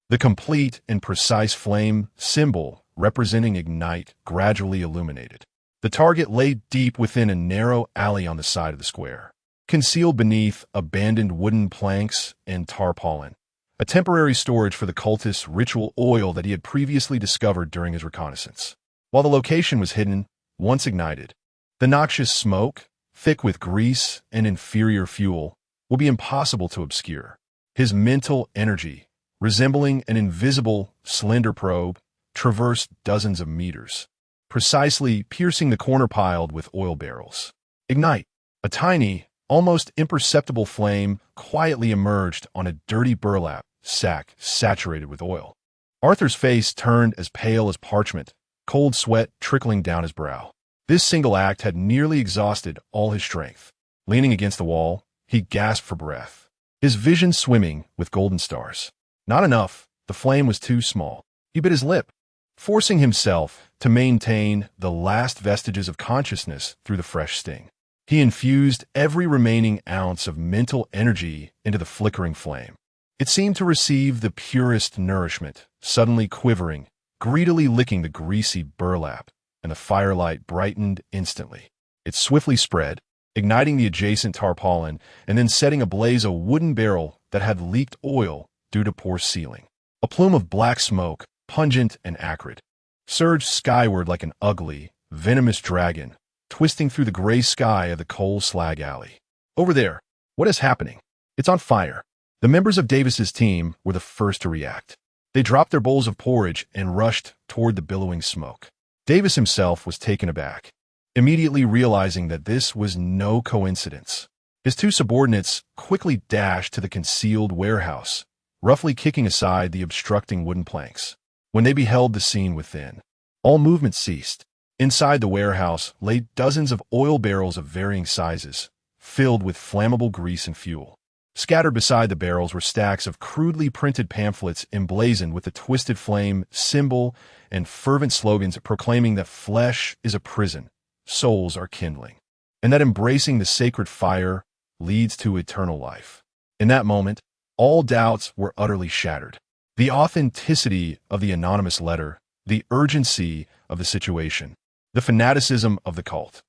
the complete and precise flame symbol representing ignite gradually illuminated. The target lay deep within a narrow alley on the side of the square, concealed beneath abandoned wooden planks and tarpaulin, a temporary storage for the cultist's ritual oil that he had previously discovered during his reconnaissance. While the location was hidden, once ignited, the noxious smoke, thick with grease and inferior fuel, will be impossible to obscure. His mental energy, resembling an invisible, slender probe, traversed dozens of meters, precisely piercing the corner piled with oil barrels. Ignite! A tiny, almost imperceptible flame quietly emerged on a dirty burlap sack saturated with oil. Arthur's face turned as pale as parchment, cold sweat trickling down his brow. This single act had nearly exhausted all his strength. Leaning against the wall, he gasped for breath, his vision swimming with golden stars. Not enough. The flame was too small. He bit his lip, forcing himself to maintain the last vestiges of consciousness through the fresh sting. He infused every remaining ounce of mental energy into the flickering flame. It seemed to receive the purest nourishment, suddenly quivering, greedily licking the greasy burlap, and the firelight brightened instantly. It swiftly spread, igniting the adjacent tarpaulin and then setting ablaze a wooden barrel that had leaked oil due to poor sealing. A plume of black smoke, pungent and acrid, surged skyward like an ugly, venomous dragon, twisting through the gray sky of the coal slag alley. Over there, what is happening? It's on fire. The members of Davis's team were the first to react. They dropped their bowls of porridge and rushed toward the billowing smoke. Davis himself was taken aback, immediately realizing that this was no coincidence. His two subordinates quickly dashed to the concealed warehouse, roughly kicking aside the obstructing wooden planks. When they beheld the scene within, all movement ceased. Inside the warehouse lay dozens of oil barrels of varying sizes, filled with flammable grease and fuel. Scattered beside the barrels were stacks of crudely printed pamphlets emblazoned with the twisted flame symbol and fervent slogans proclaiming that flesh is a prison, souls are kindling, and that embracing the sacred fire leads to eternal life. In that moment, all doubts were utterly shattered. The authenticity of the anonymous letter, the urgency of the situation, the fanaticism of the cult.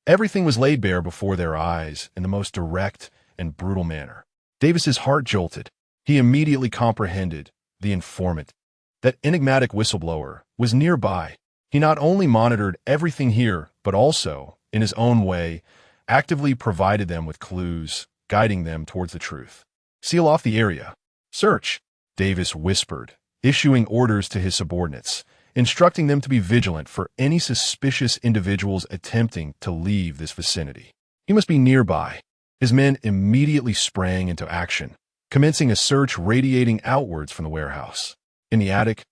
Everything was laid bare before their eyes in the most direct and brutal manner. Davis's heart jolted. He immediately comprehended the informant. That enigmatic whistleblower was nearby. He not only monitored everything here, but also, in his own way, actively provided them with clues, guiding them towards the truth. Seal off the area. Search, Davis whispered, issuing orders to his subordinates, instructing them to be vigilant for any suspicious individuals attempting to leave this vicinity. He must be nearby. His men immediately sprang into action, commencing a search radiating outwards from the warehouse. In the attic,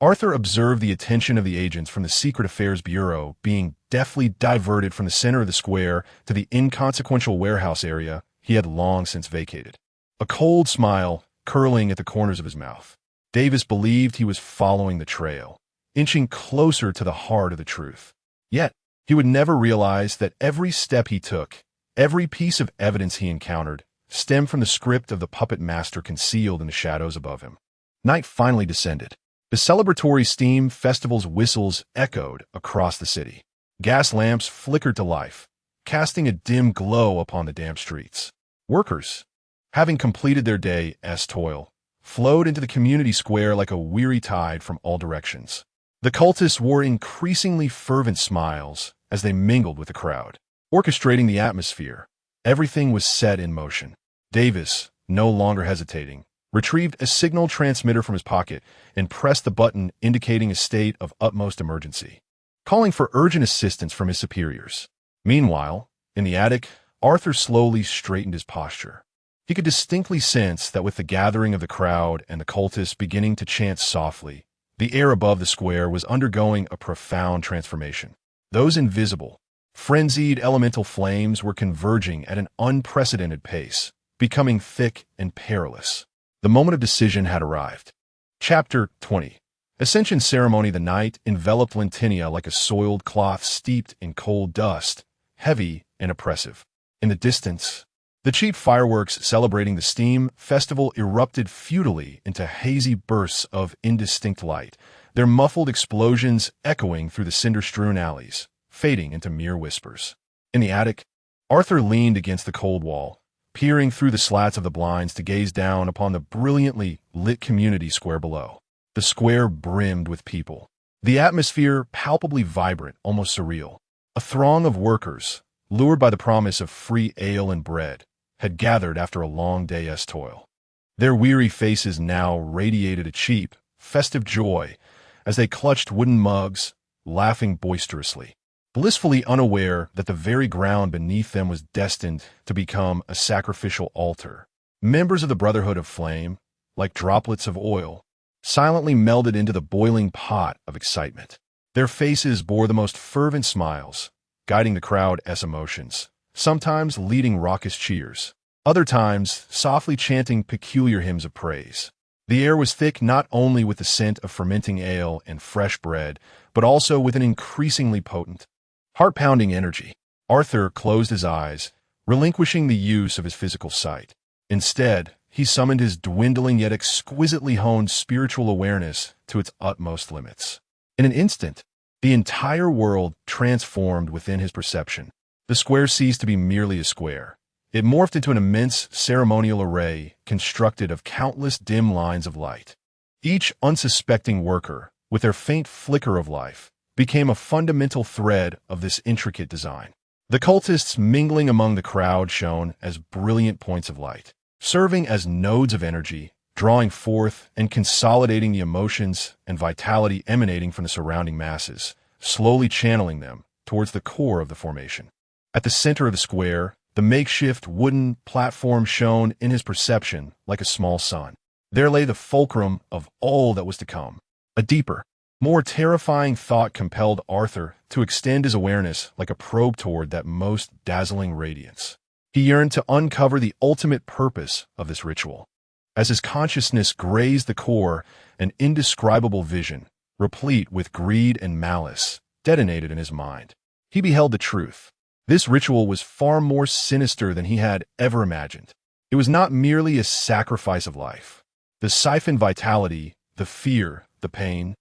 Arthur observed the attention of the agents from the Secret Affairs Bureau being deftly diverted from the center of the square to the inconsequential warehouse area he had long since vacated. A cold smile curling at the corners of his mouth. Davis believed he was following the trail, inching closer to the heart of the truth. Yet, he would never realize that every step he took, every piece of evidence he encountered, stemmed from the script of the puppet master concealed in the shadows above him. Night finally descended. The celebratory Steam Festival's whistles echoed across the city. Gas lamps flickered to life, casting a dim glow upon the damp streets. Workers, having completed their day's toil, flowed into the community square like a weary tide from all directions. The cultists wore increasingly fervent smiles as they mingled with the crowd. Orchestrating the atmosphere, everything was set in motion. Davis, no longer hesitating, retrieved a signal transmitter from his pocket and pressed the button indicating a state of utmost emergency, calling for urgent assistance from his superiors. Meanwhile, in the attic, Arthur slowly straightened his posture. He could distinctly sense that with the gathering of the crowd and the cultists beginning to chant softly, the air above the square was undergoing a profound transformation. Those invisible, frenzied elemental flames were converging at an unprecedented pace, becoming thick and perilous. The moment of decision had arrived. Chapter 20. Ascension ceremony. The night enveloped Lentinia like a soiled cloth steeped in cold dust, heavy and oppressive. In the distance, the cheap fireworks celebrating the steam festival erupted futilely into hazy bursts of indistinct light, their muffled explosions echoing through the cinder-strewn alleys, fading into mere whispers. In the attic, Arthur leaned against the cold wall, peering through the slats of the blinds to gaze down upon the brilliantly lit community square below. The square brimmed with people, the atmosphere palpably vibrant, almost surreal. A throng of workers, lured by the promise of free ale and bread, had gathered after a long day's toil. Their weary faces now radiated a cheap, festive joy as they clutched wooden mugs, laughing boisterously, blissfully unaware that the very ground beneath them was destined to become a sacrificial altar. Members of the Brotherhood of Flame, like droplets of oil, silently melded into the boiling pot of excitement. Their faces bore the most fervent smiles, guiding the crowd's emotions, sometimes leading raucous cheers, other times softly chanting peculiar hymns of praise. The air was thick not only with the scent of fermenting ale and fresh bread, but also with an increasingly potent, heart-pounding energy. Arthur closed his eyes, relinquishing the use of his physical sight. Instead, he summoned his dwindling yet exquisitely honed spiritual awareness to its utmost limits. In an instant, the entire world transformed within his perception. The square ceased to be merely a square. It morphed into an immense ceremonial array constructed of countless dim lines of light. Each unsuspecting worker, with their faint flicker of life, became a fundamental thread of this intricate design. The cultists mingling among the crowd shone as brilliant points of light, serving as nodes of energy, drawing forth and consolidating the emotions and vitality emanating from the surrounding masses, slowly channeling them towards the core of the formation. At the center of the square, the makeshift wooden platform shone in his perception like a small sun. There lay the fulcrum of all that was to come. A deeper, more terrifying thought compelled Arthur to extend his awareness like a probe toward that most dazzling radiance. He yearned to uncover the ultimate purpose of this ritual. As his consciousness grazed the core, an indescribable vision, replete with greed and malice, detonated in his mind. He beheld the truth. This ritual was far more sinister than he had ever imagined. It was not merely a sacrifice of life. The siphoned vitality, the fear, the pain,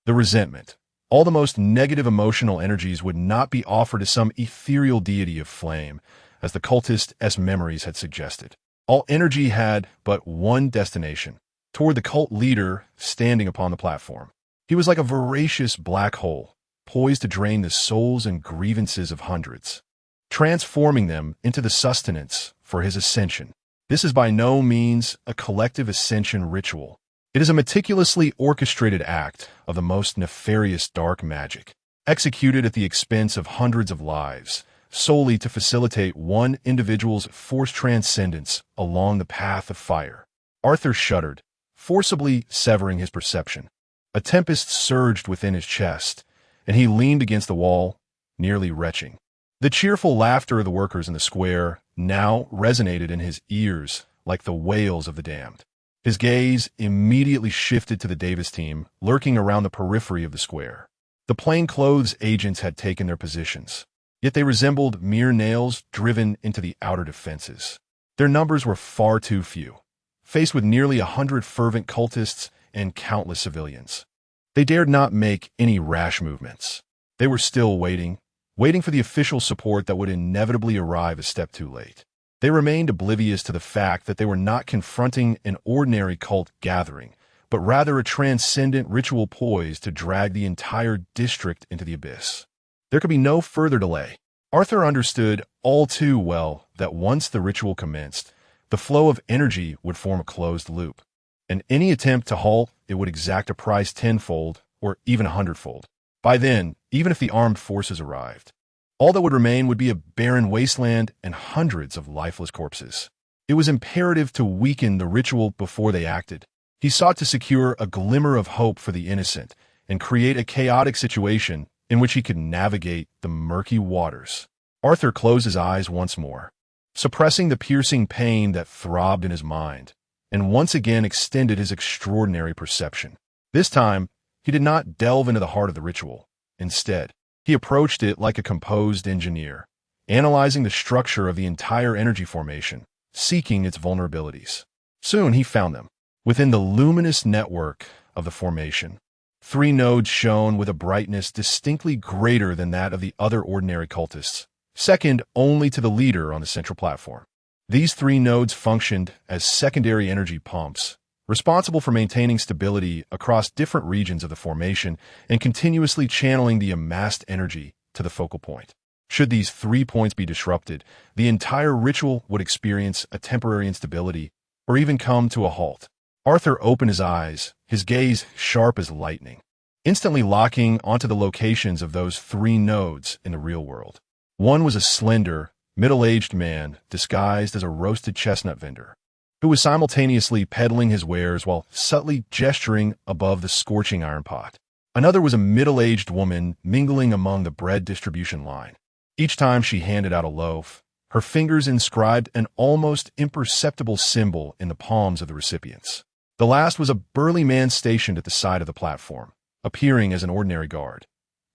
the resentment, all the most negative emotional energies would not be offered to some ethereal deity of flame, as the cultist's memories had suggested. All energy had but one destination, toward the cult leader standing upon the platform. He was like a voracious black hole, poised to drain the souls and grievances of hundreds, transforming them into the sustenance for his ascension. This is by no means a collective ascension ritual. It is a meticulously orchestrated act of the most nefarious dark magic, executed at the expense of hundreds of lives, solely to facilitate one individual's forced transcendence along the path of fire. Arthur shuddered, forcibly severing his perception. A tempest surged within his chest, and he leaned against the wall, nearly retching. The cheerful laughter of the workers in the square now resonated in his ears like the wails of the damned. His gaze immediately shifted to the Davis team, lurking around the periphery of the square. The plainclothes agents had taken their positions, yet they resembled mere nails driven into the outer defenses. Their numbers were far too few, faced with nearly 100 fervent cultists and countless civilians. They dared not make any rash movements. They were still waiting for the official support that would inevitably arrive a step too late. They remained oblivious to the fact that they were not confronting an ordinary cult gathering, but rather a transcendent ritual poised to drag the entire district into the abyss. There could be no further delay. Arthur understood all too well that once the ritual commenced, The flow of energy would form a closed loop, and any attempt to halt it would exact a price tenfold or even 100-fold. By then, even if the armed forces arrived, all that would remain would be a barren wasteland and hundreds of lifeless corpses. It was imperative to weaken the ritual before they acted. He sought to secure a glimmer of hope for the innocent and create a chaotic situation in which he could navigate the murky waters. Arthur closed his eyes once more, suppressing the piercing pain that throbbed in his mind, and once again extended his extraordinary perception. This time, he did not delve into the heart of the ritual. Instead, he approached it like a composed engineer, analyzing the structure of the entire energy formation, seeking its vulnerabilities. Soon he found them. Within the luminous network of the formation, 3 nodes shone with a brightness distinctly greater than that of the other ordinary cultists, second only to the leader on the central platform. These 3 nodes functioned as secondary energy pumps, responsible for maintaining stability across different regions of the formation and continuously channeling the amassed energy to the focal point. Should these 3 points be disrupted, the entire ritual would experience a temporary instability or even come to a halt. Arthur opened his eyes, his gaze sharp as lightning, instantly locking onto the locations of those 3 nodes in the real world. One was a slender, middle-aged man disguised as a roasted chestnut vendor, who was simultaneously peddling his wares while subtly gesturing above the scorching iron pot. Another was a middle-aged woman mingling among the bread distribution line. Each time she handed out a loaf, her fingers inscribed an almost imperceptible symbol in the palms of the recipients. The last was a burly man stationed at the side of the platform, appearing as an ordinary guard.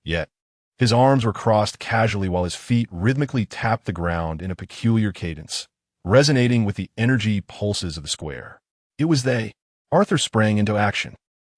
Yet, his arms were crossed casually while his feet rhythmically tapped the ground in a peculiar cadence, resonating with the energy pulses of the square. It was they. Arthur sprang into action.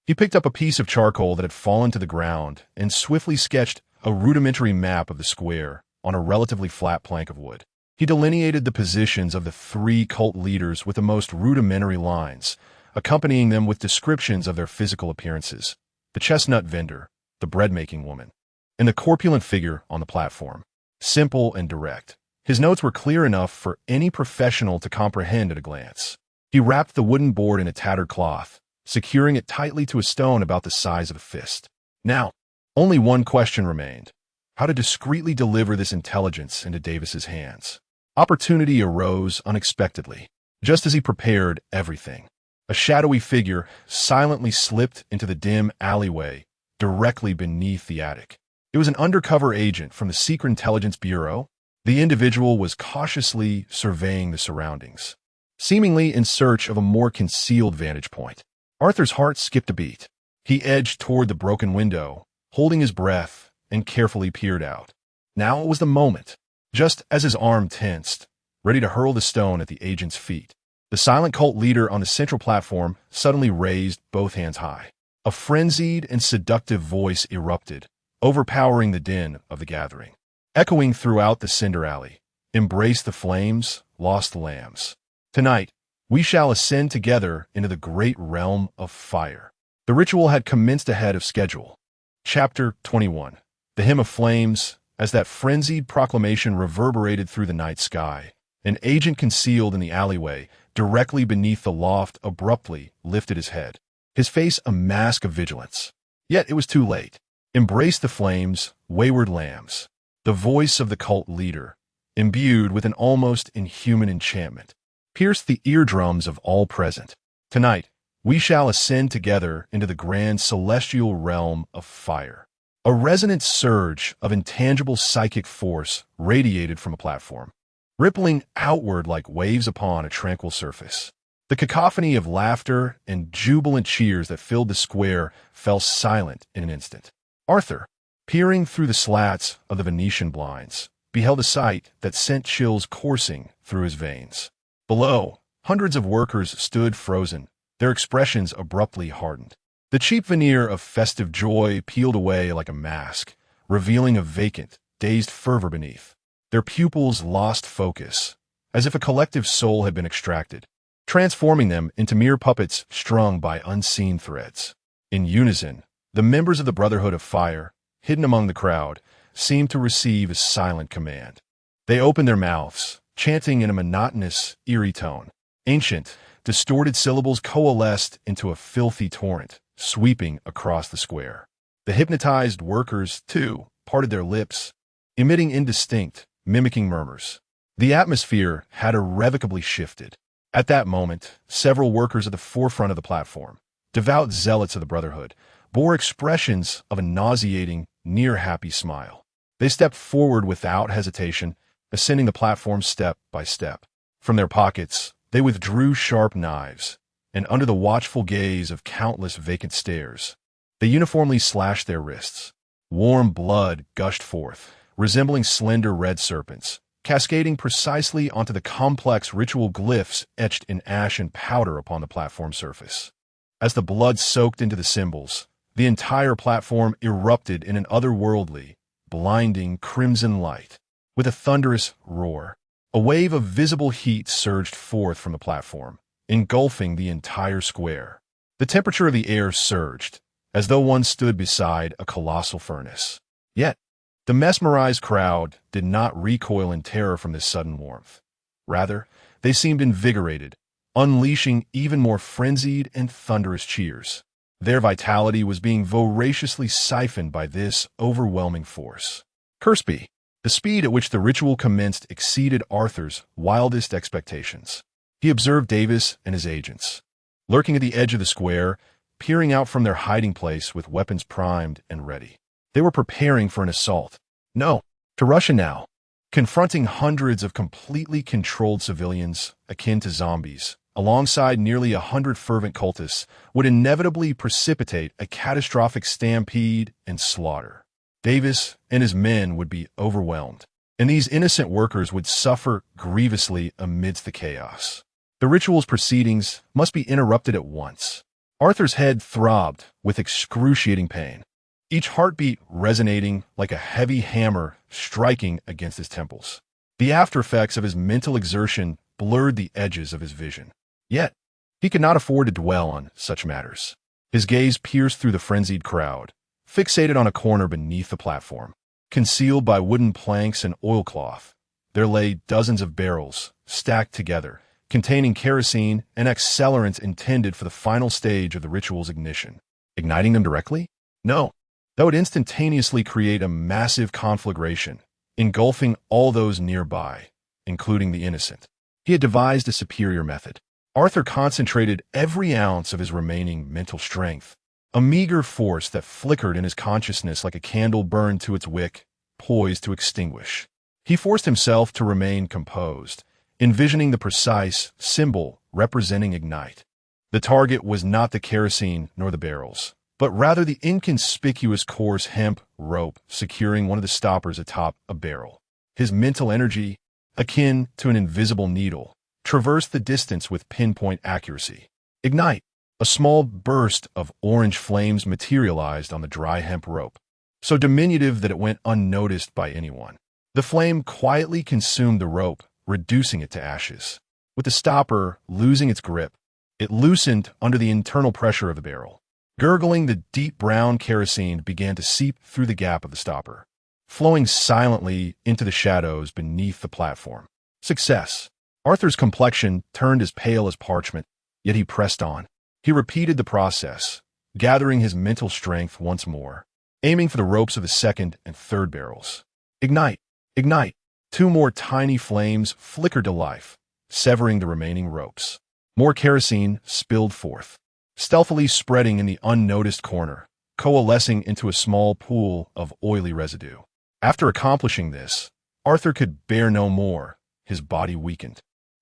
He picked up a piece of charcoal that had fallen to the ground and swiftly sketched a rudimentary map of the square on a relatively flat plank of wood. He delineated the positions of the 3 cult leaders with the most rudimentary lines, accompanying them with descriptions of their physical appearances: the chestnut vendor, the bread-making woman, and the corpulent figure on the platform. Simple and direct, his notes were clear enough for any professional to comprehend at a glance. He wrapped the wooden board in a tattered cloth, securing it tightly to a stone about the size of a fist. Now, only one question remained: how to discreetly deliver this intelligence into Davis's hands. Opportunity arose unexpectedly, just as he prepared everything. A shadowy figure silently slipped into the dim alleyway directly beneath the attic. It was an undercover agent from the Secret Intelligence Bureau. The individual was cautiously surveying the surroundings, seemingly in search of a more concealed vantage point. Arthur's heart skipped a beat. He edged toward the broken window, holding his breath, and carefully peered out. Now it was the moment. Just as his arm tensed, ready to hurl the stone at the agent's feet, the silent cult leader on the central platform suddenly raised both hands high. A frenzied and seductive voice erupted, overpowering the din of the gathering. Echoing throughout the cinder alley, "Embrace the flames, lost lambs. Tonight, we shall ascend together into the great realm of fire." The ritual had commenced ahead of schedule. Chapter 21. The Hymn of Flames. As that frenzied proclamation reverberated through the night sky, an agent concealed in the alleyway, directly beneath the loft, abruptly lifted his head, his face a mask of vigilance. Yet it was too late. "Embrace the flames, wayward lambs." The voice of the cult leader, imbued with an almost inhuman enchantment, pierced the eardrums of all present. Tonight, we shall ascend together into the grand celestial realm of fire. A resonant surge of intangible psychic force radiated from a platform, rippling outward like waves upon a tranquil surface. The cacophony of laughter and jubilant cheers that filled the square fell silent in an instant. Arthur, peering through the slats of the Venetian blinds, beheld a sight that sent chills coursing through his veins. Below, hundreds of workers stood frozen, their expressions abruptly hardened. The cheap veneer of festive joy peeled away like a mask, revealing a vacant, dazed fervor beneath. Their pupils lost focus, as if a collective soul had been extracted, transforming them into mere puppets strung by unseen threads. In unison, the members of the Brotherhood of Fire, hidden among the crowd, seemed to receive a silent command. They opened their mouths, chanting in a monotonous, eerie tone, Ancient, distorted syllables coalesced into a filthy torrent, sweeping across the square. The hypnotized workers, too, parted their lips, emitting indistinct, mimicking murmurs. The atmosphere had irrevocably shifted. At that moment, several workers at the forefront of the platform, devout zealots of the Brotherhood, bore expressions of a nauseating, near-happy smile. They stepped forward without hesitation, ascending the platform step by step. From their pockets, they withdrew sharp knives, and under the watchful gaze of countless vacant stares, they uniformly slashed their wrists. Warm blood gushed forth, resembling slender red serpents, cascading precisely onto the complex ritual glyphs etched in ash and powder upon the platform surface. As the blood soaked into the symbols, the entire platform erupted in an otherworldly, blinding crimson light. With a thunderous roar, a wave of visible heat surged forth from the platform, engulfing the entire square. The temperature of the air surged, as though one stood beside a colossal furnace. Yet, the mesmerized crowd did not recoil in terror from this sudden warmth. Rather, they seemed invigorated, unleashing even more frenzied and thunderous cheers. Their vitality was being voraciously siphoned by this overwhelming force. Curse be! The speed at which the ritual commenced exceeded Arthur's wildest expectations. He observed Davis and his agents, lurking at the edge of the square, peering out from their hiding place with weapons primed and ready. They were preparing for an assault. No, to Russia now, confronting hundreds of completely controlled civilians akin to zombies, alongside nearly 100 fervent cultists, would inevitably precipitate a catastrophic stampede and slaughter. Davis and his men would be overwhelmed, and these innocent workers would suffer grievously amidst the chaos. The ritual's proceedings must be interrupted at once. Arthur's head throbbed with excruciating pain, each heartbeat resonating like a heavy hammer striking against his temples. The aftereffects of his mental exertion blurred the edges of his vision. Yet, he could not afford to dwell on such matters. His gaze pierced through the frenzied crowd, fixated on a corner beneath the platform. Concealed by wooden planks and oilcloth, there lay dozens of barrels, stacked together, containing kerosene and accelerants intended for the final stage of the ritual's ignition. Igniting them directly? No. That would instantaneously create a massive conflagration, engulfing all those nearby, including the innocent. He had devised a superior method. Arthur concentrated every ounce of his remaining mental strength, a meager force that flickered in his consciousness like a candle burned to its wick, poised to extinguish. He forced himself to remain composed, envisioning the precise symbol representing ignite. The target was not the kerosene nor the barrels, but rather the inconspicuous coarse hemp rope securing one of the stoppers atop a barrel. His mental energy, akin to an invisible needle, traversed the distance with pinpoint accuracy. Ignite! A small burst of orange flames materialized on the dry hemp rope, so diminutive that it went unnoticed by anyone. The flame quietly consumed the rope, reducing it to ashes. With the stopper losing its grip, it loosened under the internal pressure of the barrel. Gurgling, the deep brown kerosene began to seep through the gap of the stopper, flowing silently into the shadows beneath the platform. Success! Arthur's complexion turned as pale as parchment, yet he pressed on. He repeated the process, gathering his mental strength once more, aiming for the ropes of the second and third barrels. Ignite! Ignite! 2 more tiny flames flickered to life, severing the remaining ropes. More kerosene spilled forth, stealthily spreading in the unnoticed corner, coalescing into a small pool of oily residue. After accomplishing this, Arthur could bear no more. His body weakened,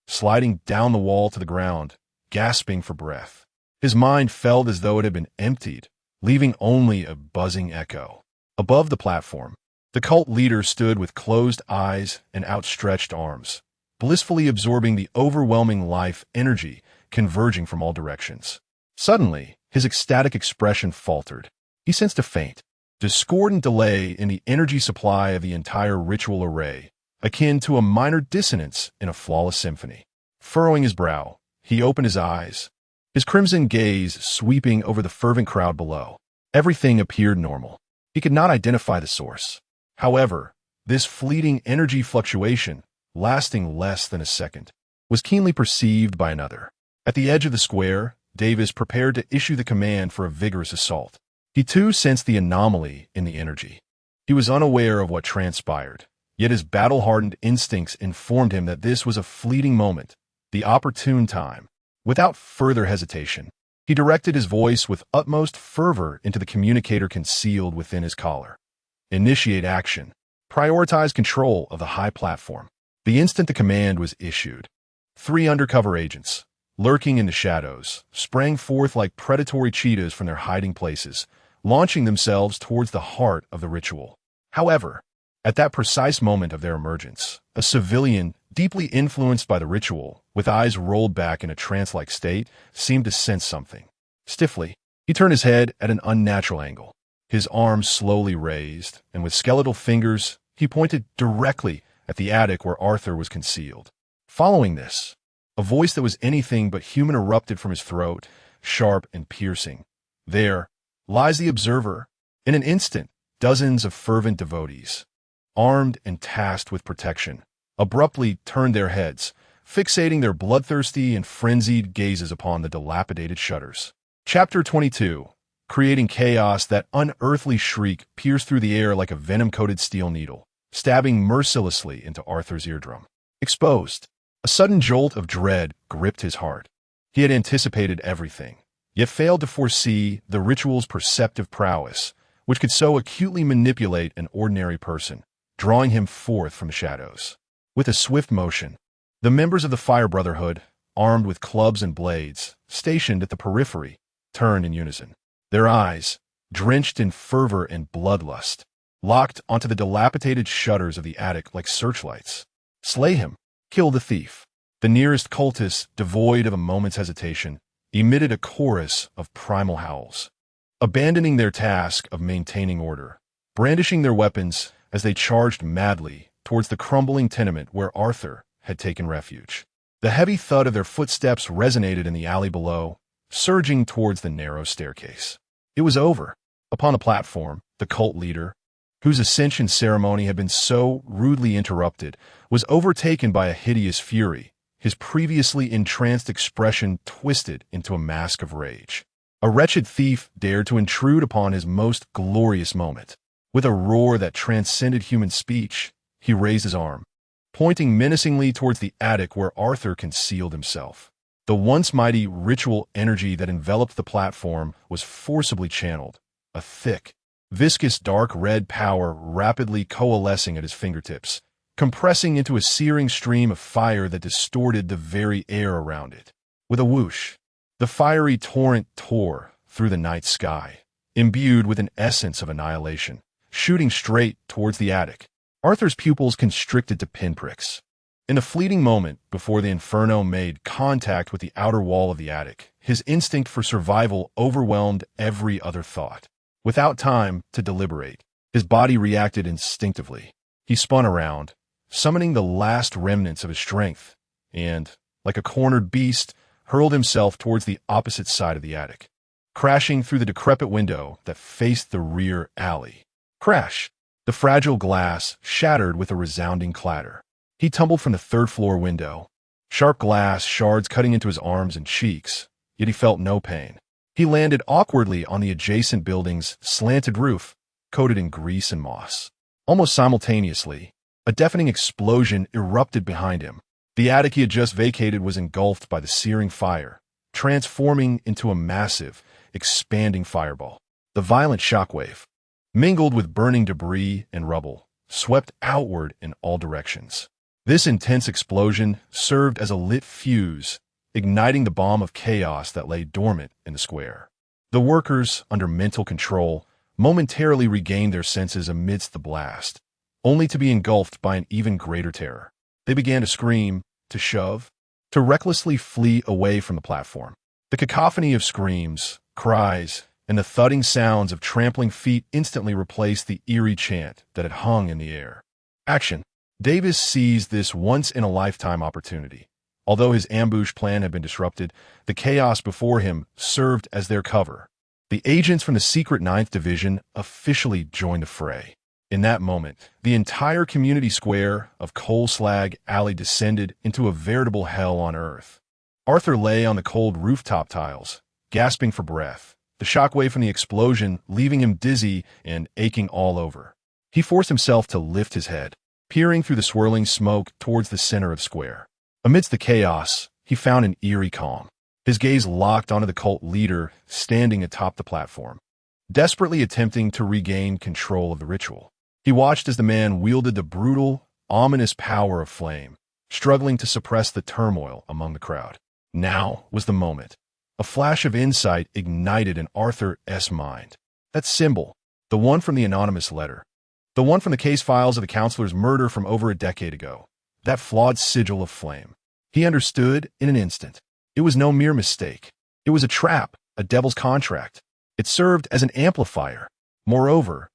sliding down the wall to the ground, gasping for breath. His mind felt as though it had been emptied, leaving only a buzzing echo. Above the platform, the cult leader stood with closed eyes and outstretched arms, blissfully absorbing the overwhelming life energy converging from all directions. Suddenly, his ecstatic expression faltered. He sensed a faint, discordant delay in the energy supply of the entire ritual array, akin to a minor dissonance in a flawless symphony. Furrowing his brow, he opened his eyes, his crimson gaze sweeping over the fervent crowd below. Everything appeared normal. He could not identify the source. However, this fleeting energy fluctuation, lasting less than a second, was keenly perceived by another. At the edge of the square, Davis prepared to issue the command for a vigorous assault. He too sensed the anomaly in the energy. He was unaware of what transpired, yet his battle-hardened instincts informed him that this was a fleeting moment, the opportune time. Without further hesitation, he directed his voice with utmost fervor into the communicator concealed within his collar. Initiate action. Prioritize control of the high platform. The instant the command was issued, 3 undercover agents, lurking in the shadows, sprang forth like predatory cheetahs from their hiding places, launching themselves towards the heart of the ritual. However, at that precise moment of their emergence, a civilian, deeply influenced by the ritual, with eyes rolled back in a trance-like state, seemed to sense something. Stiffly, he turned his head at an unnatural angle. His arms slowly raised, and with skeletal fingers, he pointed directly at the attic where Arthur was concealed. Following this, a voice that was anything but human erupted from his throat, sharp and piercing. There lies the observer. In an instant, dozens of fervent devotees, armed and tasked with protection, abruptly turned their heads, fixating their bloodthirsty and frenzied gazes upon the dilapidated shutters. Chapter 22. Creating chaos. That unearthly shriek pierced through the air like a venom-coated steel needle, stabbing mercilessly into Arthur's eardrum. Exposed. A sudden jolt of dread gripped his heart. He had anticipated everything, yet failed to foresee the ritual's perceptive prowess, which could so acutely manipulate an ordinary person, drawing him forth from the shadows. With a swift motion, the members of the Fire Brotherhood, armed with clubs and blades, stationed at the periphery, turned in unison. Their eyes, drenched in fervor and bloodlust, locked onto the dilapidated shutters of the attic like searchlights. Slay him. Kill the thief. The nearest cultist, devoid of a moment's hesitation, emitted a chorus of primal howls. Abandoning their task of maintaining order, brandishing their weapons as they charged madly towards the crumbling tenement where Arthur had taken refuge. The heavy thud of their footsteps resonated in the alley below, surging towards the narrow staircase. It was over. Upon a platform, the cult leader, whose ascension ceremony had been so rudely interrupted, was overtaken by a hideous fury, his previously entranced expression twisted into a mask of rage. A wretched thief dared to intrude upon his most glorious moment. With a roar that transcended human speech, he raised his arm, pointing menacingly towards the attic where Arthur concealed himself. The once mighty ritual energy that enveloped the platform was forcibly channeled, a thick, viscous dark red power rapidly coalescing at his fingertips, compressing into a searing stream of fire that distorted the very air around it. With a whoosh, the fiery torrent tore through the night sky, imbued with an essence of annihilation, shooting straight towards the attic. Arthur's pupils constricted to pinpricks. In a fleeting moment before the inferno made contact with the outer wall of the attic, his instinct for survival overwhelmed every other thought. Without time to deliberate, his body reacted instinctively. He spun around, summoning the last remnants of his strength, and, like a cornered beast, hurled himself towards the opposite side of the attic, crashing through the decrepit window that faced the rear alley. Crash! The fragile glass shattered with a resounding clatter. He tumbled from the third-floor window, sharp glass shards cutting into his arms and cheeks, yet he felt no pain. He landed awkwardly on the adjacent building's slanted roof, coated in grease and moss. Almost simultaneously, a deafening explosion erupted behind him. The attic he had just vacated was engulfed by the searing fire, transforming into a massive, expanding fireball. The violent shockwave, mingled with burning debris and rubble, swept outward in all directions. This intense explosion served as a lit fuse, igniting the bomb of chaos that lay dormant in the square. The workers, under mental control, momentarily regained their senses amidst the blast, only to be engulfed by an even greater terror. They began to scream, to shove, to recklessly flee away from the platform. The cacophony of screams, cries, and the thudding sounds of trampling feet instantly replaced the eerie chant that had hung in the air. Action. Davis seized this once-in-a-lifetime opportunity. Although his ambush plan had been disrupted, the chaos before him served as their cover. The agents from the secret 9th Division officially joined the fray. In that moment, the entire community square of Coal Slag Alley descended into a veritable hell on earth. Arthur lay on the cold rooftop tiles, gasping for breath, the shockwave from the explosion leaving him dizzy and aching all over. He forced himself to lift his head, peering through the swirling smoke towards the center of the square. Amidst the chaos, he found an eerie calm. His gaze locked onto the cult leader standing atop the platform, desperately attempting to regain control of the ritual. He watched as the man wielded the brutal, ominous power of flame, struggling to suppress the turmoil among the crowd. Now was the moment. A flash of insight ignited in Arthur's mind. That symbol, the one from the anonymous letter, the one from the case files of the counselor's murder from over a decade ago, that flawed sigil of flame. He understood in an instant. It was no mere mistake. It was a trap, a devil's contract. It served as an amplifier. Moreover,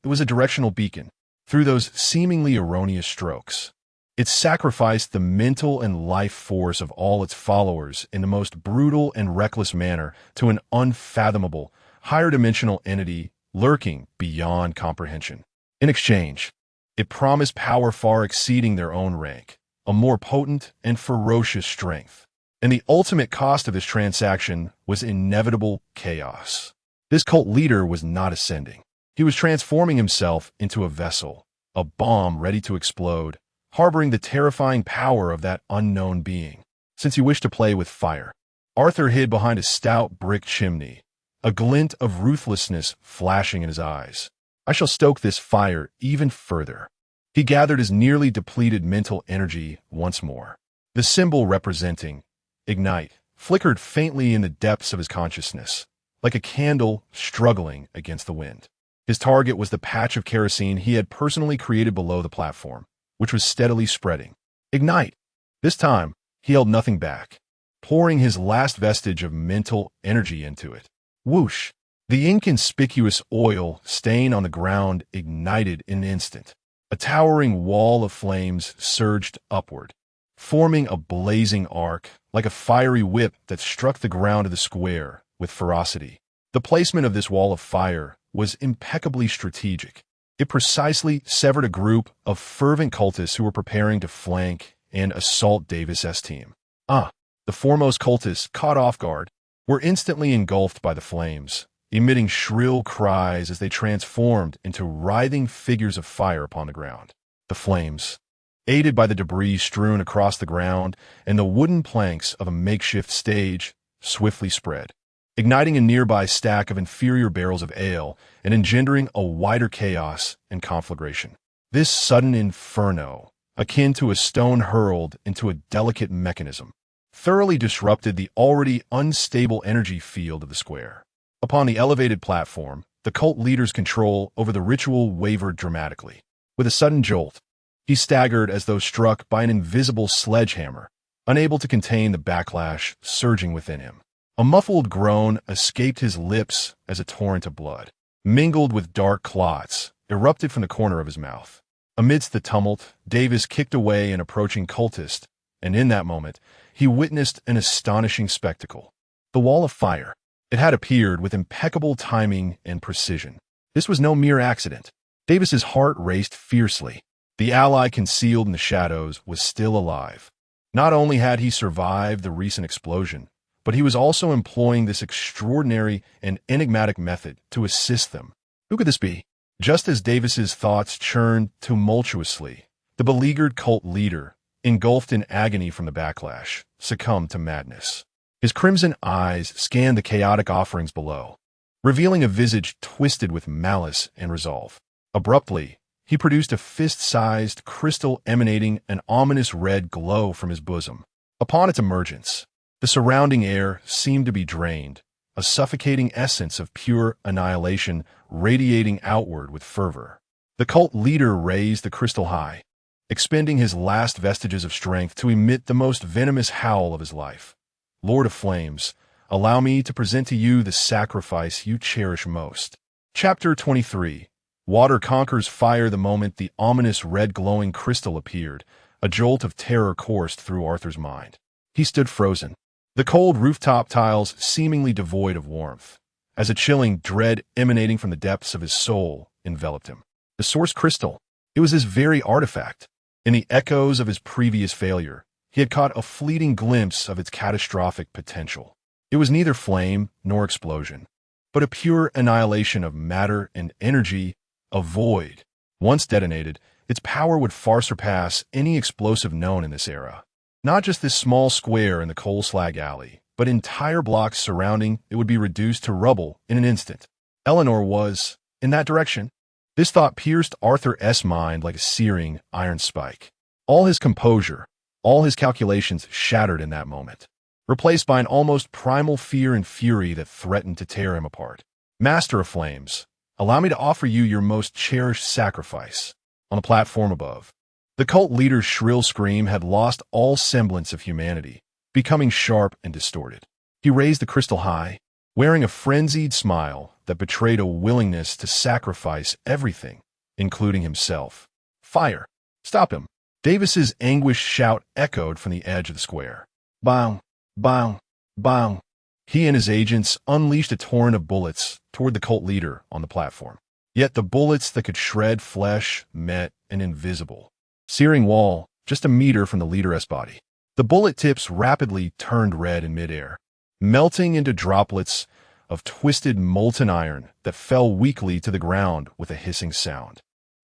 it was a directional beacon. Through those seemingly erroneous strokes, it sacrificed the mental and life force of all its followers in the most brutal and reckless manner to an unfathomable, higher-dimensional entity lurking beyond comprehension. In exchange, it promised power far exceeding their own rank, a more potent and ferocious strength. And the ultimate cost of this transaction was inevitable chaos. This cult leader was not ascending. He was transforming himself into a vessel, a bomb ready to explode, harboring the terrifying power of that unknown being. Since he wished to play with fire, Arthur hid behind a stout brick chimney, a glint of ruthlessness flashing in his eyes. I shall stoke this fire even further. He gathered his nearly depleted mental energy once more. The symbol representing ignite flickered faintly in the depths of his consciousness, like a candle struggling against the wind. His target was the patch of kerosene he had personally created below the platform, which was steadily spreading. Ignite! This time, he held nothing back, pouring his last vestige of mental energy into it. Whoosh! The inconspicuous oil stain on the ground ignited in an instant. A towering wall of flames surged upward, forming a blazing arc like a fiery whip that struck the ground of the square with ferocity. The placement of this wall of fire was impeccably strategic. It precisely severed a group of fervent cultists who were preparing to flank and assault Davis's team. The foremost cultists, caught off guard, were instantly engulfed by the flames, emitting shrill cries as they transformed into writhing figures of fire upon the ground. The flames, aided by the debris strewn across the ground and the wooden planks of a makeshift stage, swiftly spread, igniting a nearby stack of inferior barrels of ale and engendering a wider chaos and conflagration. This sudden inferno, akin to a stone hurled into a delicate mechanism, thoroughly disrupted the already unstable energy field of the square. Upon the elevated platform, the cult leader's control over the ritual wavered dramatically. With a sudden jolt, he staggered as though struck by an invisible sledgehammer, unable to contain the backlash surging within him. A muffled groan escaped his lips as a torrent of blood, mingled with dark clots, erupted from the corner of his mouth. Amidst the tumult, Davis kicked away an approaching cultist, and in that moment, he witnessed an astonishing spectacle. The wall of fire. It had appeared with impeccable timing and precision. This was no mere accident. Davis's heart raced fiercely. The ally concealed in the shadows was still alive. Not only had he survived the recent explosion, but he was also employing this extraordinary and enigmatic method to assist them. Who could this be? Just as Davis's thoughts churned tumultuously, the beleaguered cult leader, engulfed in agony from the backlash, succumbed to madness. His crimson eyes scanned the chaotic offerings below, revealing a visage twisted with malice and resolve. Abruptly, he produced a fist-sized crystal emanating an ominous red glow from his bosom. Upon its emergence, the surrounding air seemed to be drained, a suffocating essence of pure annihilation radiating outward with fervor. The cult leader raised the crystal high, expending his last vestiges of strength to emit the most venomous howl of his life. Lord of Flames, allow me to present to you the sacrifice you cherish most. Chapter 23. Water conquers fire. The moment the ominous red glowing crystal appeared, a jolt of terror coursed through Arthur's mind. He stood frozen, the cold rooftop tiles seemingly devoid of warmth, as a chilling dread emanating from the depths of his soul enveloped him. The source crystal. It was his very artifact. In the echoes of his previous failure, he had caught a fleeting glimpse of its catastrophic potential. It was neither flame nor explosion, but a pure annihilation of matter and energy, a void. Once detonated, its power would far surpass any explosive known in this era. Not just this small square in the coal slag alley, but entire blocks surrounding it would be reduced to rubble in an instant. Eleanor was, in that direction. This thought pierced Arthur's mind like a searing iron spike. All his composure, all his calculations shattered in that moment, replaced by an almost primal fear and fury that threatened to tear him apart. Master of Flames, allow me to offer you your most cherished sacrifice. On the platform above, the cult leader's shrill scream had lost all semblance of humanity, becoming sharp and distorted. He raised the crystal high, wearing a frenzied smile that betrayed a willingness to sacrifice everything, including himself. Fire! Stop him! Davis's anguished shout echoed from the edge of the square. Bang! Bang! Bang! He and his agents unleashed a torrent of bullets toward the cult leader on the platform. Yet the bullets that could shred flesh met an invisible, searing wall just a meter from the leader's body. The bullet tips rapidly turned red in midair, melting into droplets of twisted molten iron that fell weakly to the ground with a hissing sound.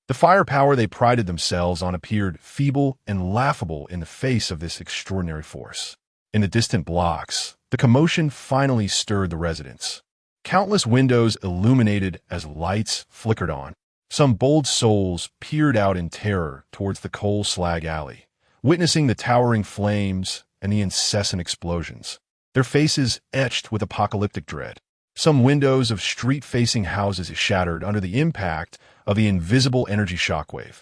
The firepower they prided themselves on appeared feeble and laughable in the face of this extraordinary force. In the distant blocks, the commotion finally stirred the residents. Countless windows illuminated as lights flickered on. Some bold souls peered out in terror towards the coal slag alley, witnessing the towering flames and the incessant explosions, their faces etched with apocalyptic dread. Some windows of street-facing houses shattered under the impact of the invisible energy shockwave.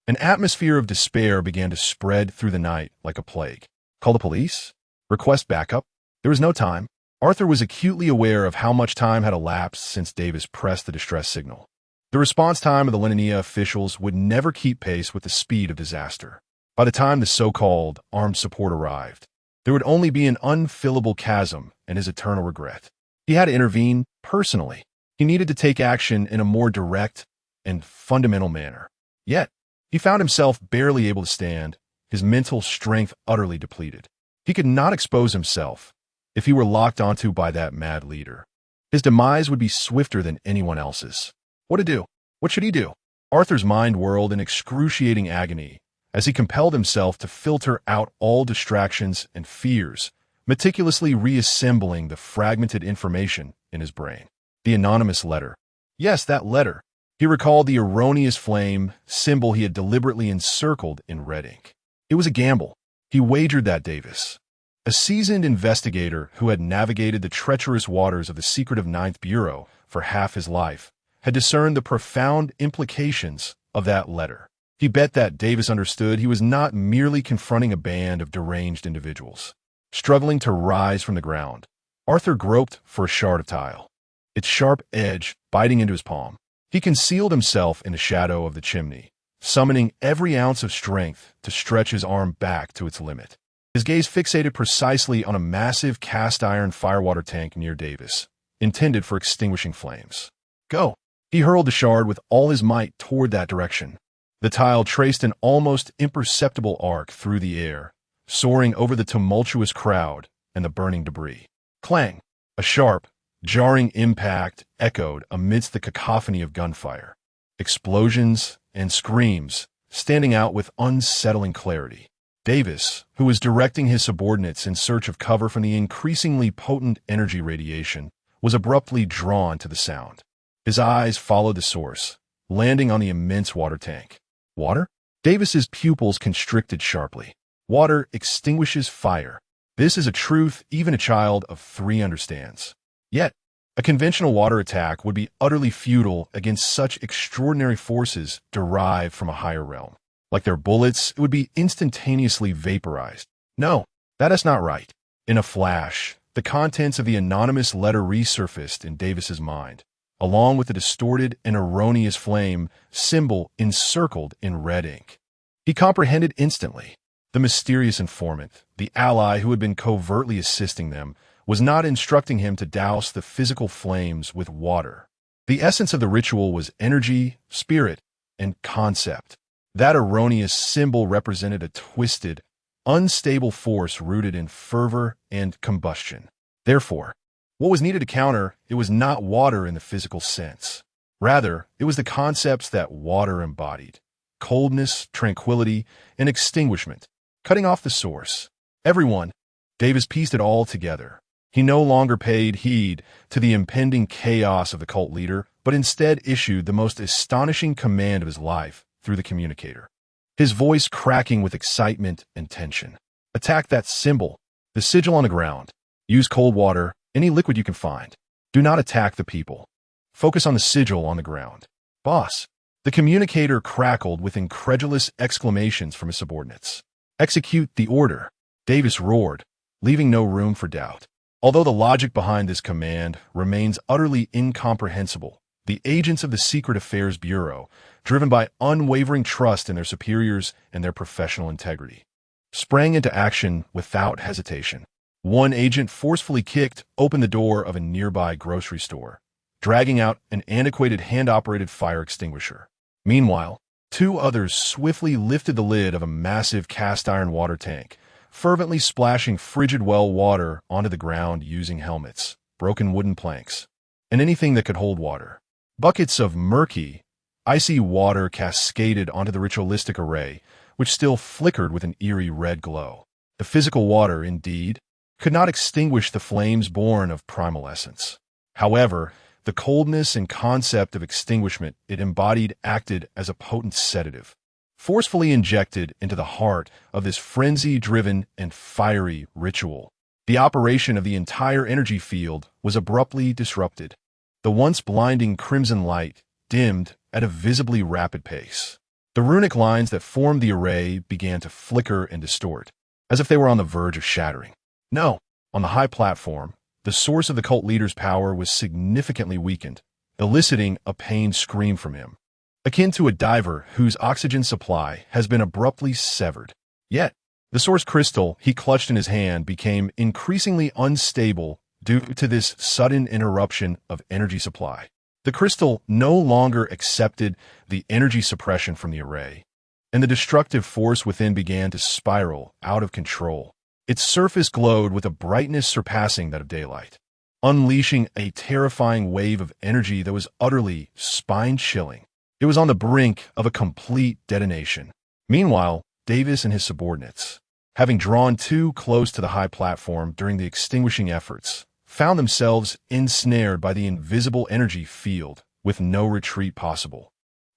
An atmosphere of despair began to spread through the night like a plague. Call the police? Request backup? There was no time. Arthur was acutely aware of how much time had elapsed since Davis pressed the distress signal. The response time of the Linnea officials would never keep pace with the speed of disaster. By the time the so-called armed support arrived, there would only be an unfillable chasm and his eternal regret. He had to intervene personally. He needed to take action in a more direct and fundamental manner. Yet, he found himself barely able to stand, his mental strength utterly depleted. He could not expose himself if he were locked onto by that mad leader. His demise would be swifter than anyone else's. What to do? What should he do? Arthur's mind whirled in excruciating agony as he compelled himself to filter out all distractions and fears, meticulously reassembling the fragmented information in his brain. The anonymous letter. Yes, that letter. He recalled the erroneous flame symbol he had deliberately encircled in red ink. It was a gamble. He wagered that Davis, a seasoned investigator who had navigated the treacherous waters of the secretive Ninth Bureau for half his life, had discerned the profound implications of that letter. He bet that Davis understood he was not merely confronting a band of deranged individuals. Struggling to rise from the ground, Arthur groped for a shard of tile, its sharp edge biting into his palm. He concealed himself in the shadow of the chimney, summoning every ounce of strength to stretch his arm back to its limit. His gaze fixated precisely on a massive cast-iron firewater tank near Davis, intended for extinguishing flames. Go! He hurled the shard with all his might toward that direction. The tile traced an almost imperceptible arc through the air, soaring over the tumultuous crowd and the burning debris. Clang! A sharp, jarring impact echoed amidst the cacophony of gunfire. Explosions and screams standing out with unsettling clarity. Davis, who was directing his subordinates in search of cover from the increasingly potent energy radiation, was abruptly drawn to the sound. His eyes followed the source, landing on the immense water tank. Water? Davis's pupils constricted sharply. Water extinguishes fire. This is a truth even a child of 3 understands. Yet, a conventional water attack would be utterly futile against such extraordinary forces derived from a higher realm. Like their bullets, it would be instantaneously vaporized. No, that is not right. In a flash, the contents of the anonymous letter resurfaced in Davis's mind, along with the distorted and erroneous flame symbol encircled in red ink. He comprehended instantly. The mysterious informant, the ally who had been covertly assisting them, was not instructing him to douse the physical flames with water. The essence of the ritual was energy, spirit, and concept. That erroneous symbol represented a twisted, unstable force rooted in fervor and combustion. Therefore, what was needed to counter it was not water in the physical sense. Rather, it was the concepts that water embodied: coldness, tranquility, and extinguishment. Cutting off the source. Everyone, Davis pieced it all together. He no longer paid heed to the impending chaos of the cult leader, but instead issued the most astonishing command of his life through the communicator, his voice cracking with excitement and tension. Attack that symbol, the sigil on the ground. Use cold water, any liquid you can find. Do not attack the people. Focus on the sigil on the ground. Boss. The communicator crackled with incredulous exclamations from his subordinates. Execute the order, Davis roared, leaving no room for doubt. Although the logic behind this command remains utterly incomprehensible, the agents of the Secret Affairs Bureau, driven by unwavering trust in their superiors and their professional integrity, sprang into action without hesitation. One agent forcefully kicked open the door of a nearby grocery store, dragging out an antiquated hand-operated fire extinguisher. Meanwhile, two others swiftly lifted the lid of a massive cast-iron water tank, fervently splashing frigid well water onto the ground using helmets, broken wooden planks, and anything that could hold water. Buckets of murky, icy water cascaded onto the ritualistic array, which still flickered with an eerie red glow. The physical water, indeed, could not extinguish the flames born of primal essence. However, the coldness and concept of extinguishment it embodied acted as a potent sedative, forcefully injected into the heart of this frenzy-driven and fiery ritual. The operation of the entire energy field was abruptly disrupted. The once blinding crimson light dimmed at a visibly rapid pace. The runic lines that formed the array began to flicker and distort, as if they were on the verge of shattering. No, on the high platform, the source of the cult leader's power was significantly weakened, eliciting a pained scream from him, akin to a diver whose oxygen supply has been abruptly severed. Yet, the source crystal he clutched in his hand became increasingly unstable due to this sudden interruption of energy supply. The crystal no longer accepted the energy suppression from the array, and the destructive force within began to spiral out of control. Its surface glowed with a brightness surpassing that of daylight, unleashing a terrifying wave of energy that was utterly spine-chilling. It was on the brink of a complete detonation. Meanwhile, Davis and his subordinates, having drawn too close to the high platform during the extinguishing efforts, found themselves ensnared by the invisible energy field with no retreat possible.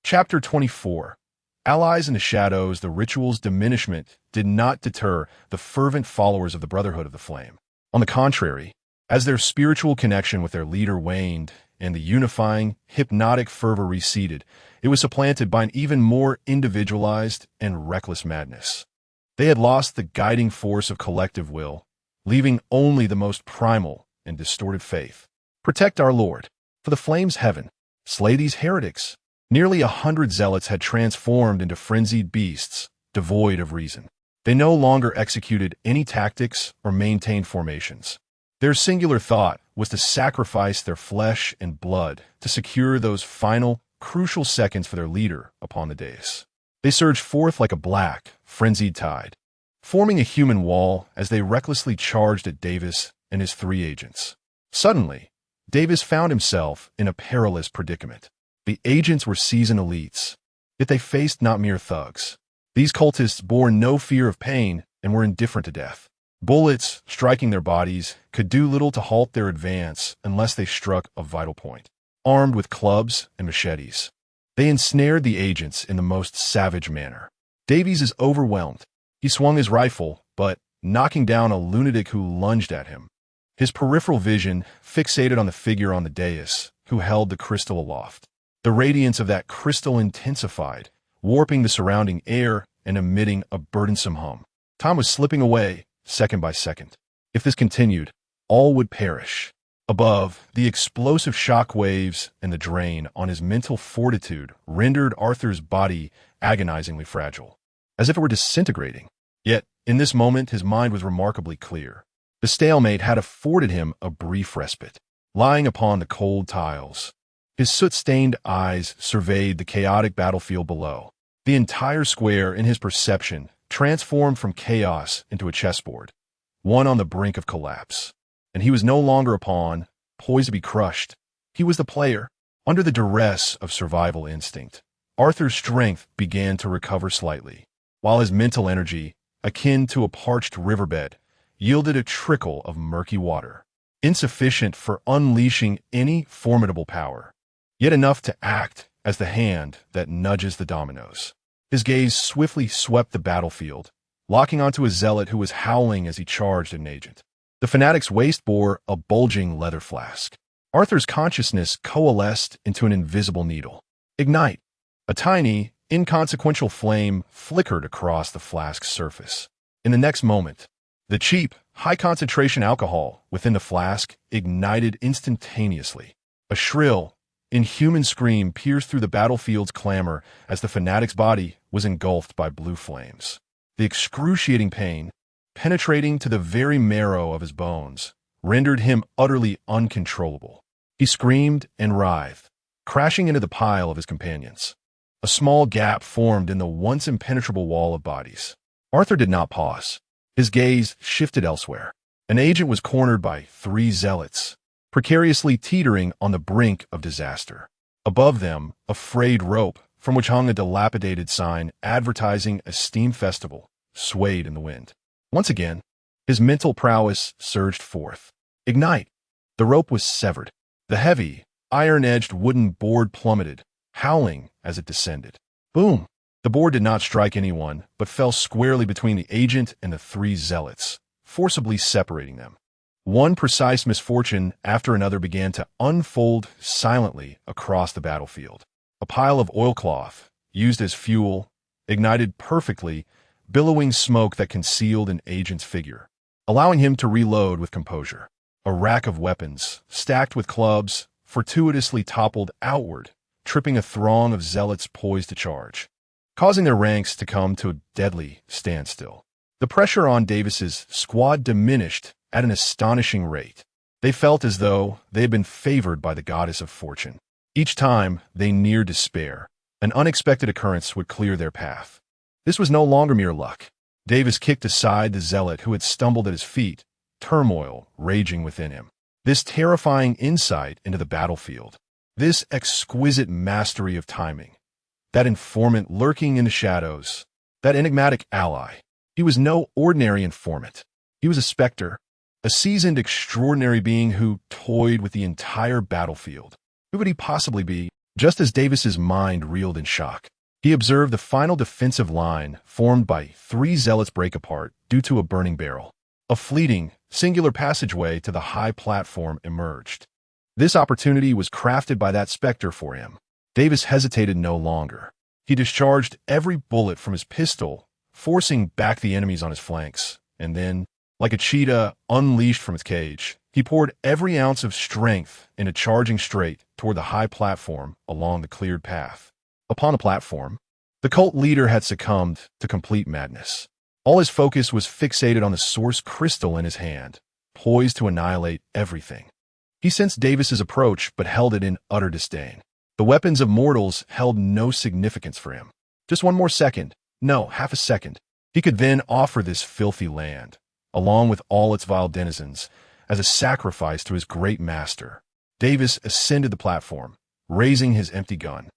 Chapter 24. Allies in the shadows, the ritual's diminishment did not deter the fervent followers of the Brotherhood of the Flame. On the contrary, as their spiritual connection with their leader waned and the unifying, hypnotic fervor receded, it was supplanted by an even more individualized and reckless madness. They had lost the guiding force of collective will, leaving only the most primal and distorted faith. Protect our Lord. For the flames heaven. Slay these heretics. Nearly 100 zealots had transformed into frenzied beasts, devoid of reason. They no longer executed any tactics or maintained formations. Their singular thought was to sacrifice their flesh and blood to secure those final, crucial seconds for their leader upon the dais. They surged forth like a black, frenzied tide, forming a human wall as they recklessly charged at Davis and his three agents. Suddenly, Davis found himself in a perilous predicament. The agents were seasoned elites, yet they faced not mere thugs. These cultists bore no fear of pain and were indifferent to death. Bullets, striking their bodies, could do little to halt their advance unless they struck a vital point. Armed with clubs and machetes, they ensnared the agents in the most savage manner. Davies is overwhelmed. He swung his rifle, but, knocking down a lunatic who lunged at him, his peripheral vision fixated on the figure on the dais who held the crystal aloft. The radiance of that crystal intensified, warping the surrounding air and emitting a burdensome hum. Time was slipping away, second by second. If this continued, all would perish. Above, the explosive shock waves and the drain on his mental fortitude rendered Arthur's body agonizingly fragile, as if it were disintegrating. Yet, in this moment, his mind was remarkably clear. The stalemate had afforded him a brief respite. Lying upon the cold tiles, His soot-stained eyes surveyed the chaotic battlefield below. The entire square, in his perception, transformed from chaos into a chessboard, one on the brink of collapse. And he was no longer a pawn, poised to be crushed. He was the player. Under the duress of survival instinct, Arthur's strength began to recover slightly, while his mental energy, akin to a parched riverbed, yielded a trickle of murky water, insufficient for unleashing any formidable power, yet enough to act as the hand that nudges the dominoes. His gaze swiftly swept the battlefield, locking onto a zealot who was howling as he charged an agent. The fanatic's waist bore a bulging leather flask. Arthur's consciousness coalesced into an invisible needle. Ignite! A tiny, inconsequential flame flickered across the flask's surface. In the next moment, the cheap, high-concentration alcohol within the flask ignited instantaneously. A shrill, inhuman scream pierced through the battlefield's clamor as the fanatic's body was engulfed by blue flames. The excruciating pain, penetrating to the very marrow of his bones, rendered him utterly uncontrollable. He screamed and writhed, crashing into the pile of his companions. A small gap formed in the once impenetrable wall of bodies. Arthur did not pause. His gaze shifted elsewhere. An agent was cornered by 3 zealots, precariously teetering on the brink of disaster. Above them, a frayed rope, from which hung a dilapidated sign advertising a steam festival, swayed in the wind. Once again, his mental prowess surged forth. Ignite! The rope was severed. The heavy, iron-edged wooden board plummeted, howling as it descended. Boom! The board did not strike anyone, but fell squarely between the agent and the 3 zealots, forcibly separating them. One precise misfortune after another began to unfold silently across the battlefield. A pile of oilcloth, used as fuel, ignited perfectly, billowing smoke that concealed an agent's figure, allowing him to reload with composure. A rack of weapons, stacked with clubs, fortuitously toppled outward, tripping a throng of zealots poised to charge, causing their ranks to come to a deadly standstill. The pressure on Davis's squad diminished at an astonishing rate. They felt as though they had been favored by the goddess of fortune. Each time they neared despair, an unexpected occurrence would clear their path. This was no longer mere luck. Davis kicked aside the zealot who had stumbled at his feet, turmoil raging within him. This terrifying insight into the battlefield, this exquisite mastery of timing, that informant lurking in the shadows, that enigmatic ally. He was no ordinary informant. He was a specter, a seasoned, extraordinary being who toyed with the entire battlefield. Who could he possibly be? Just as Davis's mind reeled in shock, he observed the final defensive line formed by 3 zealots break apart due to a burning barrel. A fleeting, singular passageway to the high platform emerged. This opportunity was crafted by that specter for him. Davis hesitated no longer. He discharged every bullet from his pistol, forcing back the enemies on his flanks, and then, like a cheetah unleashed from its cage, he poured every ounce of strength into charging straight toward the high platform along the cleared path. Upon the platform, the cult leader had succumbed to complete madness. All his focus was fixated on the source crystal in his hand, poised to annihilate everything. He sensed Davis's approach but held it in utter disdain. The weapons of mortals held no significance for him. Just one more second, no, half a second. He could then offer this filthy land, along with all its vile denizens, as a sacrifice to his great master. Davis ascended the platform, raising his empty gun.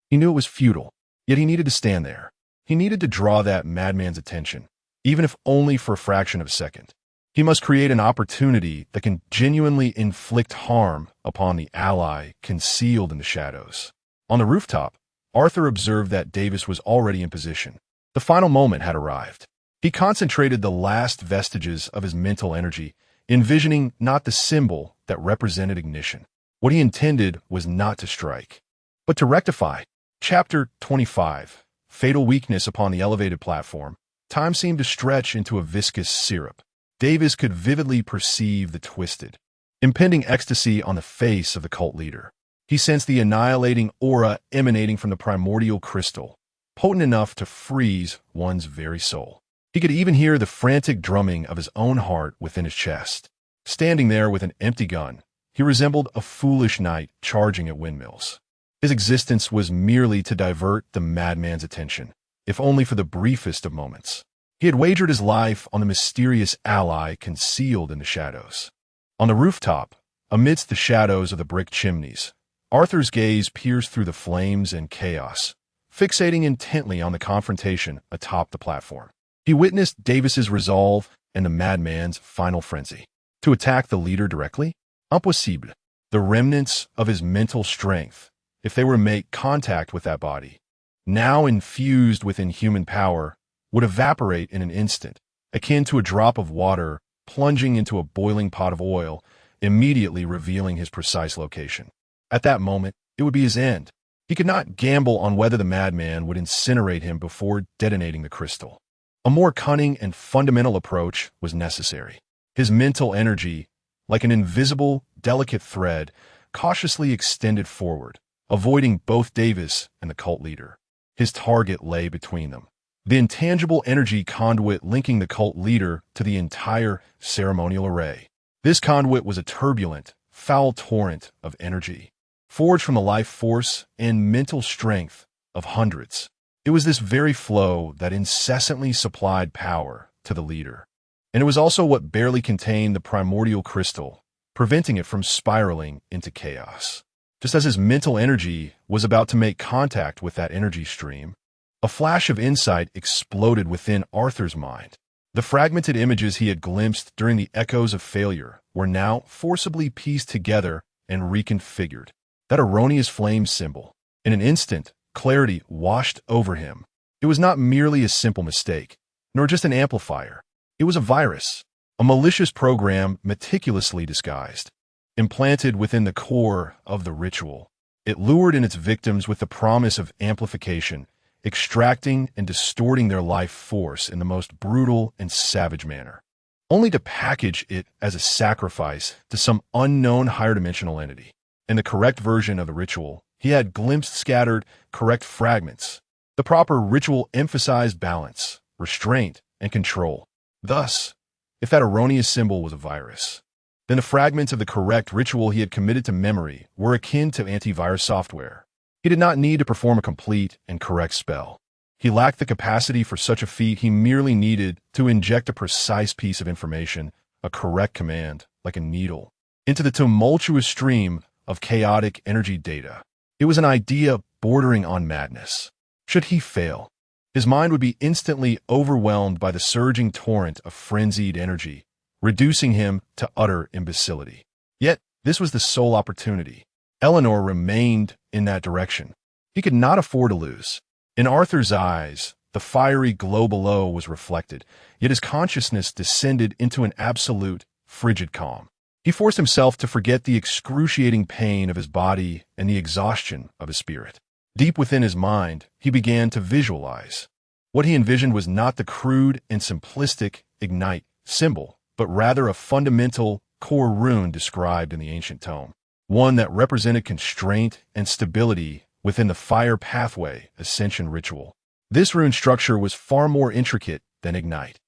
He knew it was futile, yet he needed to stand there. He needed to draw that madman's attention, even if only for a fraction of a second. He must create an opportunity that can genuinely inflict harm upon the ally concealed in the shadows. On the rooftop, Arthur observed that Davis was already in position. The final moment had arrived. He concentrated the last vestiges of his mental energy, envisioning not the symbol that represented ignition. What he intended was not to strike, but to rectify. Chapter 25. Fatal weakness upon the elevated platform. Time seemed to stretch into a viscous syrup. Davis could vividly perceive the twisted, impending ecstasy on the face of the cult leader. He sensed the annihilating aura emanating from the primordial crystal, potent enough to freeze one's very soul. He could even hear the frantic drumming of his own heart within his chest. Standing there with an empty gun, He resembled a foolish knight charging at windmills. His existence was merely to divert the madman's attention, if only for the briefest of moments. He had wagered his life on the mysterious ally concealed in the shadows. On the rooftop, amidst the shadows of the brick chimneys, Arthur's gaze pierced through the flames and chaos, fixating intently on the confrontation atop the platform. He witnessed Davis's resolve and the madman's final frenzy. To attack the leader directly? Impossible. The remnants of his mental strength, if they were to make contact with that body, now infused with inhuman power, would evaporate in an instant, akin to a drop of water plunging into a boiling pot of oil, immediately revealing his precise location. At that moment, it would be his end. He could not gamble on whether the madman would incinerate him before detonating the crystal. A more cunning and fundamental approach was necessary. His mental energy, like an invisible, delicate thread, cautiously extended forward, avoiding both Davis and the cult leader. His target lay between them, the intangible energy conduit linking the cult leader to the entire ceremonial array. This conduit was a turbulent, foul torrent of energy, forged from the life force and mental strength of hundreds. It was this very flow that incessantly supplied power to the leader. And it was also what barely contained the primordial crystal, preventing it from spiraling into chaos. Just as his mental energy was about to make contact with that energy stream, a flash of insight exploded within Arthur's mind. The fragmented images he had glimpsed during the echoes of failure were now forcibly pieced together and reconfigured. That erroneous flame symbol. In an instant, clarity washed over him. It was not merely a simple mistake, nor just an amplifier. It was a virus, a malicious program meticulously disguised. Implanted within the core of the ritual, it lured in its victims with the promise of amplification, extracting and distorting their life force in the most brutal and savage manner, only to package it as a sacrifice to some unknown higher dimensional entity. In the correct version of the ritual, he had glimpsed scattered, correct fragments. The proper ritual emphasized balance, restraint, and control. Thus, if that erroneous symbol was a virus, then the fragments of the correct ritual he had committed to memory were akin to antivirus software. He did not need to perform a complete and correct spell. He lacked the capacity for such a feat. He merely needed to inject a precise piece of information, a correct command, like a needle, into the tumultuous stream of chaotic energy data. It was an idea bordering on madness. Should he fail, his mind would be instantly overwhelmed by the surging torrent of frenzied energy, reducing him to utter imbecility. Yet, this was the sole opportunity. Eleanor remained in that direction. He could not afford to lose. In Arthur's eyes, the fiery glow below was reflected, yet his consciousness descended into an absolute, frigid calm. He forced himself to forget the excruciating pain of his body and the exhaustion of his spirit. Deep within his mind, he began to visualize. What he envisioned was not the crude and simplistic ignite symbol, but rather a fundamental core rune described in the ancient tome, one that represented constraint and stability within the fire pathway ascension ritual. This rune structure was far more intricate than ignite,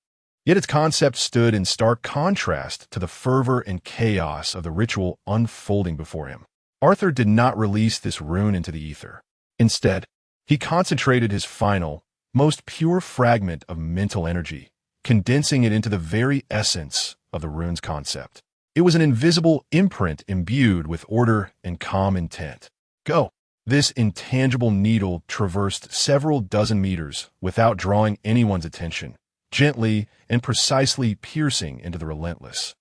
yet its concept stood in stark contrast to the fervor and chaos of the ritual unfolding before him. Arthur did not release this rune into the ether. Instead, he concentrated his final, most pure fragment of mental energy, condensing it into the very essence of the rune's concept. It was an invisible imprint imbued with order and calm intent. Go! This intangible needle traversed several dozen meters without drawing anyone's attention, gently and precisely piercing into the relentless,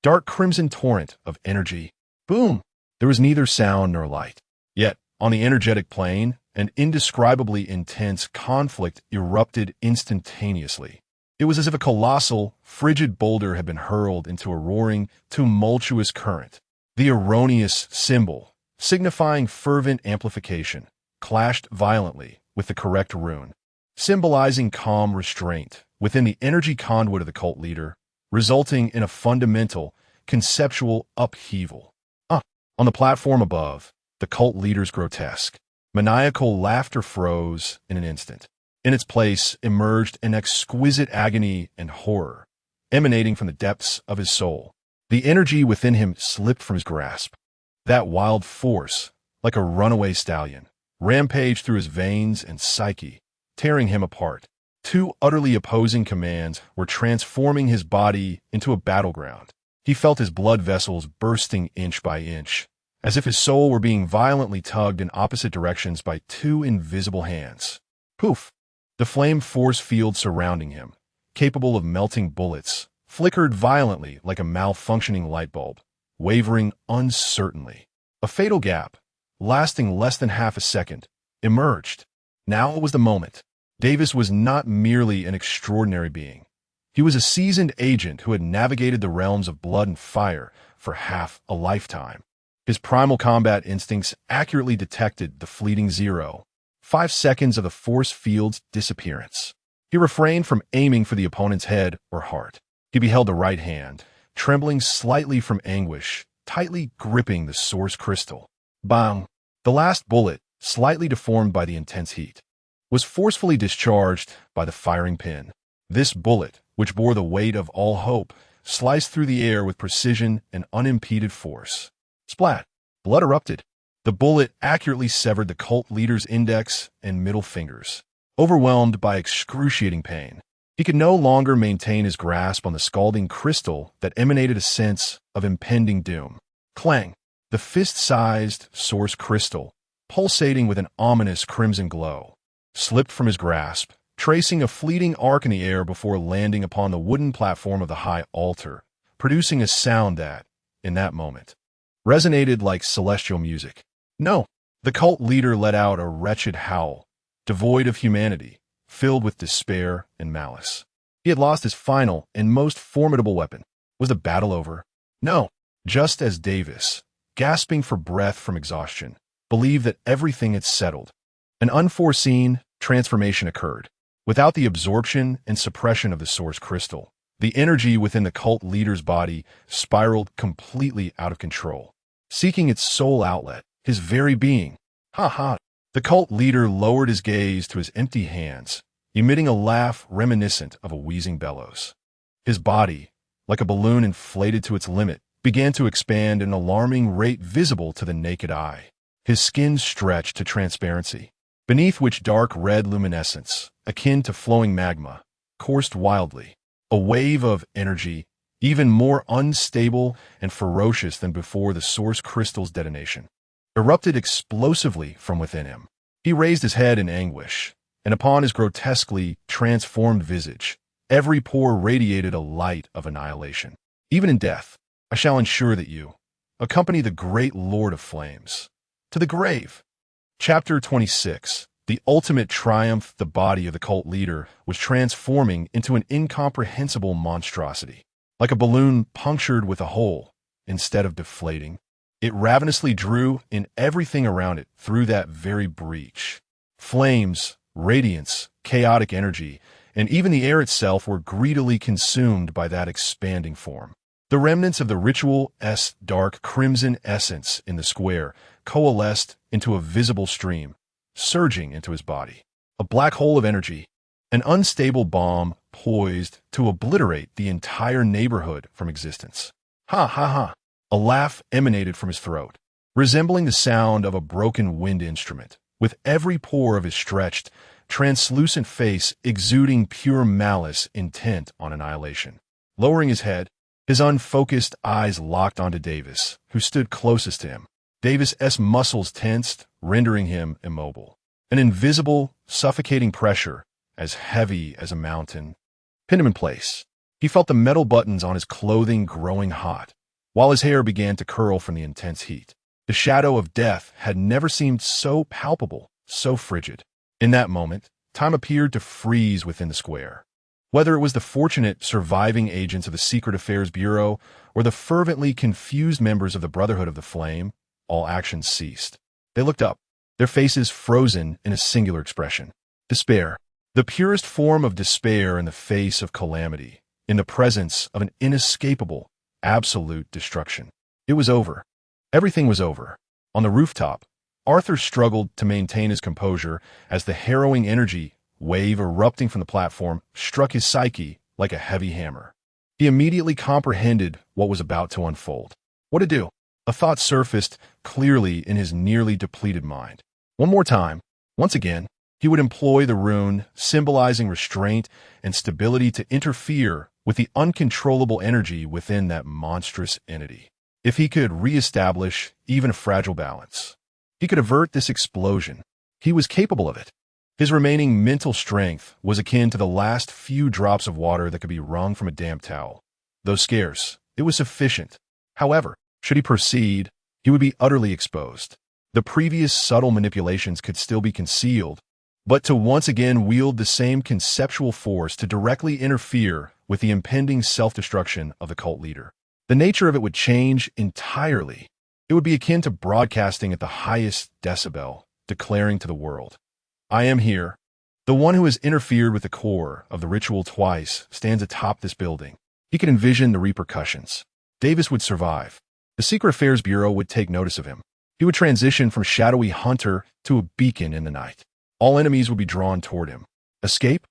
dark crimson torrent of energy. Boom! There was neither sound nor light. Yet, on the energetic plane, an indescribably intense conflict erupted instantaneously. It was as if a colossal, frigid boulder had been hurled into a roaring, tumultuous current. The erroneous symbol, signifying fervent amplification, clashed violently with the correct rune, symbolizing calm restraint within the energy conduit of the cult leader, resulting in a fundamental, conceptual upheaval. On the platform above, the cult leader's grotesque, maniacal laughter froze in an instant. In its place emerged an exquisite agony and horror, emanating from the depths of his soul. The energy within him slipped from his grasp, That wild force, like a runaway stallion, rampaged through his veins and psyche, tearing him apart. Two utterly opposing commands were transforming his body into a battleground. He felt his blood vessels bursting inch by inch, as if his soul were being violently tugged in opposite directions by two invisible hands. Poof! The flame force field surrounding him, capable of melting bullets, flickered violently like a malfunctioning light bulb, wavering uncertainly. A fatal gap, lasting less than half a second, emerged. Now was the moment. Davis was not merely an extraordinary being. He was a seasoned agent who had navigated the realms of blood and fire for half a lifetime. His primal combat instincts accurately detected the fleeting 0.5 seconds of the force field's disappearance. He refrained from aiming for the opponent's head or heart. He beheld the right hand, trembling slightly from anguish, tightly gripping the source crystal. Bang! The last bullet, slightly deformed by the intense heat, was forcefully discharged by the firing pin. This bullet, which bore the weight of all hope, sliced through the air with precision and unimpeded force. Splat! Blood erupted. The bullet accurately severed the cult leader's index and middle fingers. Overwhelmed by excruciating pain, he could no longer maintain his grasp on the scalding crystal that emanated a sense of impending doom. Clang! The fist-sized source crystal, pulsating with an ominous crimson glow, slipped from his grasp, tracing a fleeting arc in the air before landing upon the wooden platform of the high altar, producing a sound that, in that moment, resonated like celestial music. No! The cult leader let out a wretched howl, devoid of humanity, filled with despair and malice. He had lost his final and most formidable weapon. Was the battle over? No! Just as Davis, gasping for breath from exhaustion, believed that everything had settled, an unforeseen transformation occurred. Without the absorption and suppression of the source crystal, the energy within the cult leader's body spiraled completely out of control, seeking its sole outlet, his very being. Ha ha! The cult leader lowered his gaze to his empty hands, emitting a laugh reminiscent of a wheezing bellows. His body, like a balloon inflated to its limit, began to expand at an alarming rate visible to the naked eye. His skin stretched to transparency, beneath which dark red luminescence, akin to flowing magma, coursed wildly. A wave of energy, even more unstable and ferocious than before the source crystal's detonation, erupted explosively from within him. He raised his head in anguish, and upon his grotesquely transformed visage, every pore radiated a light of annihilation. Even in death, I shall ensure that you accompany the great Lord of Flames to the grave. Chapter 26. The ultimate triumph. The body of the cult leader was transforming into an incomprehensible monstrosity. Like a balloon punctured with a hole, instead of deflating, it ravenously drew in everything around it through that very breach. Flames, radiance, chaotic energy, and even the air itself were greedily consumed by that expanding form. The remnants of the ritual's dark crimson essence in the square coalesced into a visible stream, surging into his body. A black hole of energy, an unstable bomb poised to obliterate the entire neighborhood from existence. Ha ha ha! A laugh emanated from his throat, resembling the sound of a broken wind instrument, with every pore of his stretched, translucent face exuding pure malice intent on annihilation. Lowering his head, his unfocused eyes locked onto Davis, who stood closest to him. Davis's muscles tensed, rendering him immobile. An invisible, suffocating pressure, as heavy as a mountain, pinned him in place. He felt the metal buttons on his clothing growing hot, while his hair began to curl from the intense heat. The shadow of death had never seemed so palpable, so frigid. In that moment, time appeared to freeze within the square. Whether it was the fortunate surviving agents of the Secret Affairs Bureau or the fervently confused members of the Brotherhood of the Flame, all action ceased. They looked up, their faces frozen in a singular expression. Despair. The purest form of despair in the face of calamity, in the presence of an inescapable, absolute destruction. It was over. Everything was over. On the rooftop, Arthur struggled to maintain his composure as the harrowing energy wave erupting from the platform struck his psyche like a heavy hammer. He immediately comprehended what was about to unfold. What to do? A thought surfaced clearly in his nearly depleted mind. One more time, once again, he would employ the rune symbolizing restraint and stability to interfere with the uncontrollable energy within that monstrous entity. If he could reestablish even a fragile balance, he could avert this explosion. He was capable of it. His remaining mental strength was akin to the last few drops of water that could be wrung from a damp towel. Though scarce, it was sufficient. However, should he proceed, he would be utterly exposed. The previous subtle manipulations could still be concealed, but to once again wield the same conceptual force to directly interfere with the impending self-destruction of the cult leader. The nature of it would change entirely. It would be akin to broadcasting at the highest decibel, declaring to the world, "I am here." The one who has interfered with the core of the ritual twice stands atop this building. He could envision the repercussions. Davis would survive. The Secret Affairs Bureau would take notice of him. He would transition from shadowy hunter to a beacon in the night. All enemies would be drawn toward him. Escape?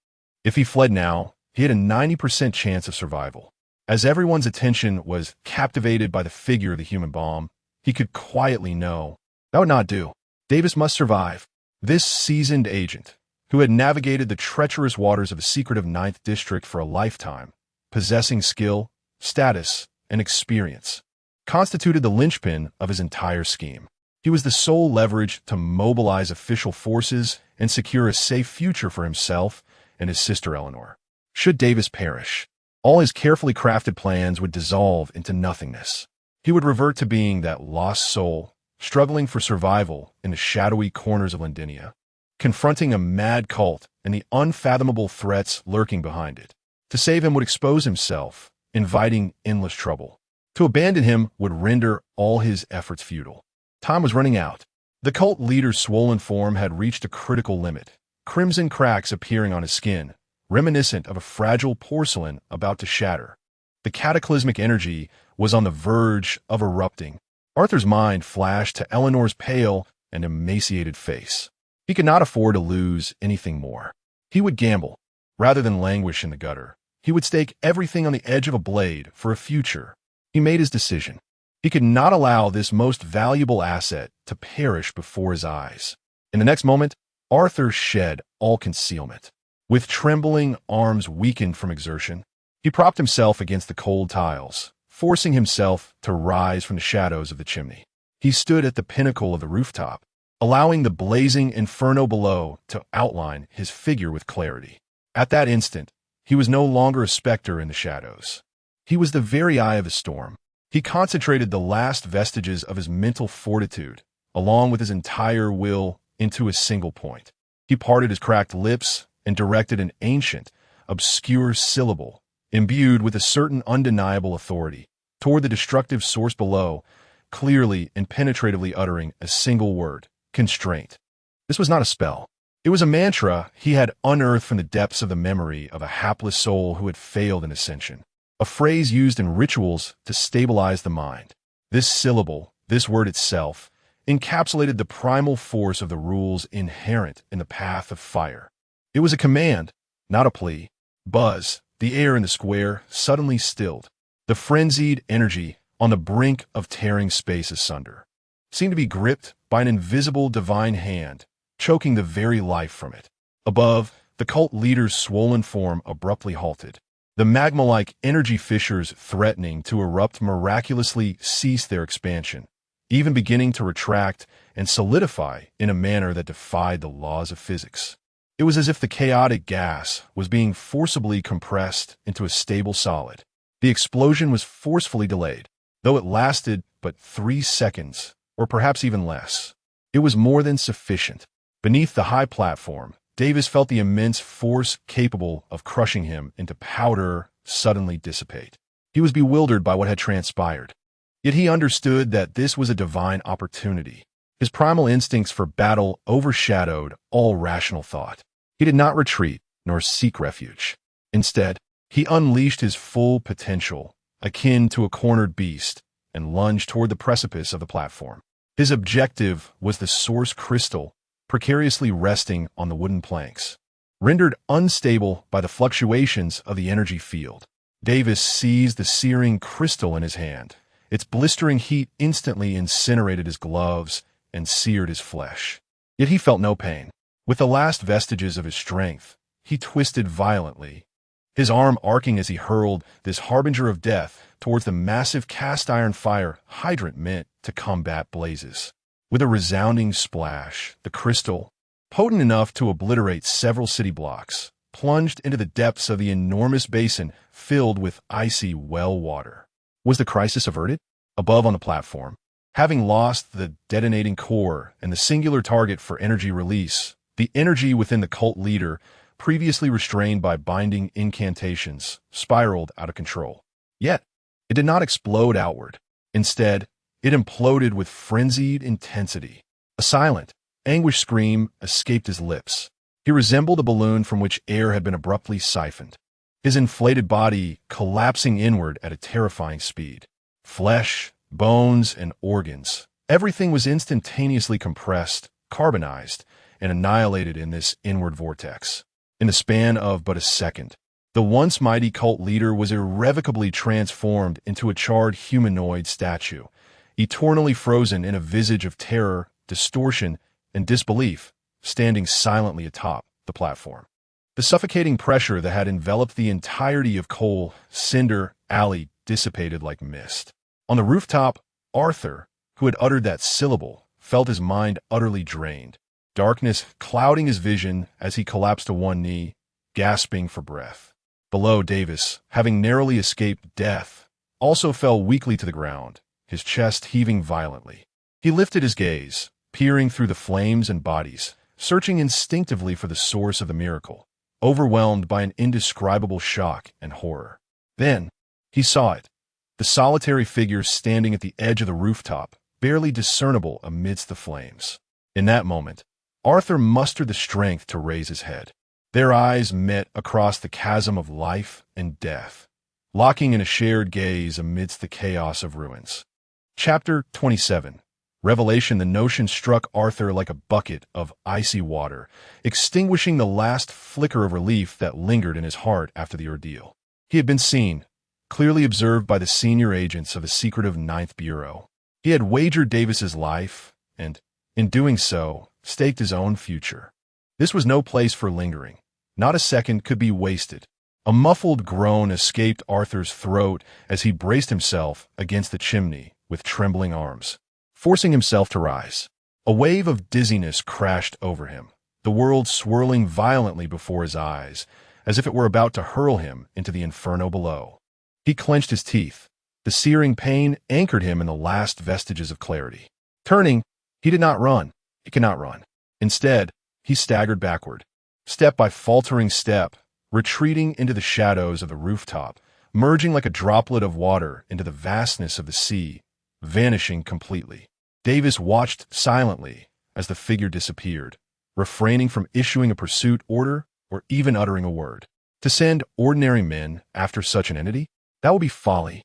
If he fled now, he had a 90% chance of survival. As everyone's attention was captivated by the figure of the human bomb, he could quietly know that would not do. Davis must survive. This seasoned agent, who had navigated the treacherous waters of the secretive 9th District for a lifetime, possessing skill, status, and experience, constituted the linchpin of his entire scheme. He was the sole leverage to mobilize official forces and secure a safe future for himself and his sister Eleanor. Should Davis perish, all his carefully crafted plans would dissolve into nothingness. He would revert to being that lost soul, struggling for survival in the shadowy corners of Lindinia, confronting a mad cult and the unfathomable threats lurking behind it. To save him would expose himself, inviting endless trouble. To abandon him would render all his efforts futile. Time was running out. The cult leader's swollen form had reached a critical limit, crimson cracks appearing on his skin, reminiscent of a fragile porcelain about to shatter. The cataclysmic energy was on the verge of erupting. Arthur's mind flashed to Eleanor's pale and emaciated face. He could not afford to lose anything more. He would gamble. Rather than languish in the gutter, he would stake everything on the edge of a blade for a future. He made his decision. He could not allow this most valuable asset to perish before his eyes. In the next moment, Arthur shed all concealment. With trembling arms weakened from exertion, he propped himself against the cold tiles, forcing himself to rise from the shadows of the chimney. He stood at the pinnacle of the rooftop, allowing the blazing inferno below to outline his figure with clarity. At that instant, he was no longer a specter in the shadows. He was the very eye of the storm. He concentrated the last vestiges of his mental fortitude, along with his entire will, into a single point. He parted his cracked lips and directed an ancient, obscure syllable, imbued with a certain undeniable authority, toward the destructive source below, clearly and penetratively uttering a single word: constraint. This was not a spell. It was a mantra he had unearthed from the depths of the memory of a hapless soul who had failed in ascension. A phrase used in rituals to stabilize the mind. This syllable, this word itself, encapsulated the primal force of the rules inherent in the path of fire. It was a command, not a plea. Buzz, the air in the square, suddenly stilled. The frenzied energy, on the brink of tearing space asunder, seemed to be gripped by an invisible divine hand, choking the very life from it. Above, the cult leader's swollen form abruptly halted. The magma-like energy fissures threatening to erupt miraculously ceased their expansion, even beginning to retract and solidify in a manner that defied the laws of physics. It was as if the chaotic gas was being forcibly compressed into a stable solid. The explosion was forcefully delayed, though it lasted but 3 seconds, or perhaps even less. It was more than sufficient. Beneath the high platform, Davis felt the immense force capable of crushing him into powder suddenly dissipate. He was bewildered by what had transpired. Yet he understood that this was a divine opportunity. His primal instincts for battle overshadowed all rational thought. He did not retreat nor seek refuge. Instead, he unleashed his full potential, akin to a cornered beast, and lunged toward the precipice of the platform. His objective was the source crystal, precariously resting on the wooden planks. Rendered unstable by the fluctuations of the energy field, Davis seized the searing crystal in his hand, Its blistering heat instantly incinerated his gloves and seared his flesh. Yet he felt no pain. With the last vestiges of his strength, he twisted violently, his arm arcing as he hurled this harbinger of death towards the massive cast-iron fire hydrant meant to combat blazes. With a resounding splash, the crystal, potent enough to obliterate several city blocks, plunged into the depths of the enormous basin filled with icy well water. Was the crisis averted? Above on the platform, having lost the detonating core and the singular target for energy release, the energy within the cult leader, previously restrained by binding incantations, spiraled out of control. Yet, it did not explode outward. Instead, it imploded with frenzied intensity. A silent, anguished scream escaped his lips. He resembled a balloon from which air had been abruptly siphoned, his inflated body collapsing inward at a terrifying speed. Flesh, bones, and organs, everything was instantaneously compressed, carbonized, and annihilated in this inward vortex. In the span of but a second, the once mighty cult leader was irrevocably transformed into a charred humanoid statue, eternally frozen in a visage of terror, distortion, and disbelief, standing silently atop the platform. The suffocating pressure that had enveloped the entirety of Coal Cinder Alley dissipated like mist. On the rooftop, Arthur, who had uttered that syllable, felt his mind utterly drained, darkness clouding his vision as he collapsed to one knee, gasping for breath. Below, Davis, having narrowly escaped death, also fell weakly to the ground, his chest heaving violently. He lifted his gaze, peering through the flames and bodies, searching instinctively for the source of the miracle, overwhelmed by an indescribable shock and horror. Then, he saw it, the solitary figure standing at the edge of the rooftop, barely discernible amidst the flames. In that moment, Arthur mustered the strength to raise his head. Their eyes met across the chasm of life and death, locking in a shared gaze amidst the chaos of ruins. Chapter 27. Revelation. The notion struck Arthur like a bucket of icy water, extinguishing the last flicker of relief that lingered in his heart after the ordeal. He had been seen, clearly observed by the senior agents of the secretive Ninth Bureau. He had wagered Davis's life, and, in doing so, staked his own future. This was no place for lingering. Not a second could be wasted. A muffled groan escaped Arthur's throat as he braced himself against the chimney with trembling arms, forcing himself to rise. A wave of dizziness crashed over him, the world swirling violently before his eyes, as if it were about to hurl him into the inferno below. He clenched his teeth. The searing pain anchored him in the last vestiges of clarity. Turning, he did not run. He could not run. Instead, he staggered backward, step by faltering step, retreating into the shadows of the rooftop, merging like a droplet of water into the vastness of the sea, vanishing completely. Davis watched silently as the figure disappeared, refraining from issuing a pursuit order or even uttering a word. To send ordinary men after such an entity? That would be folly.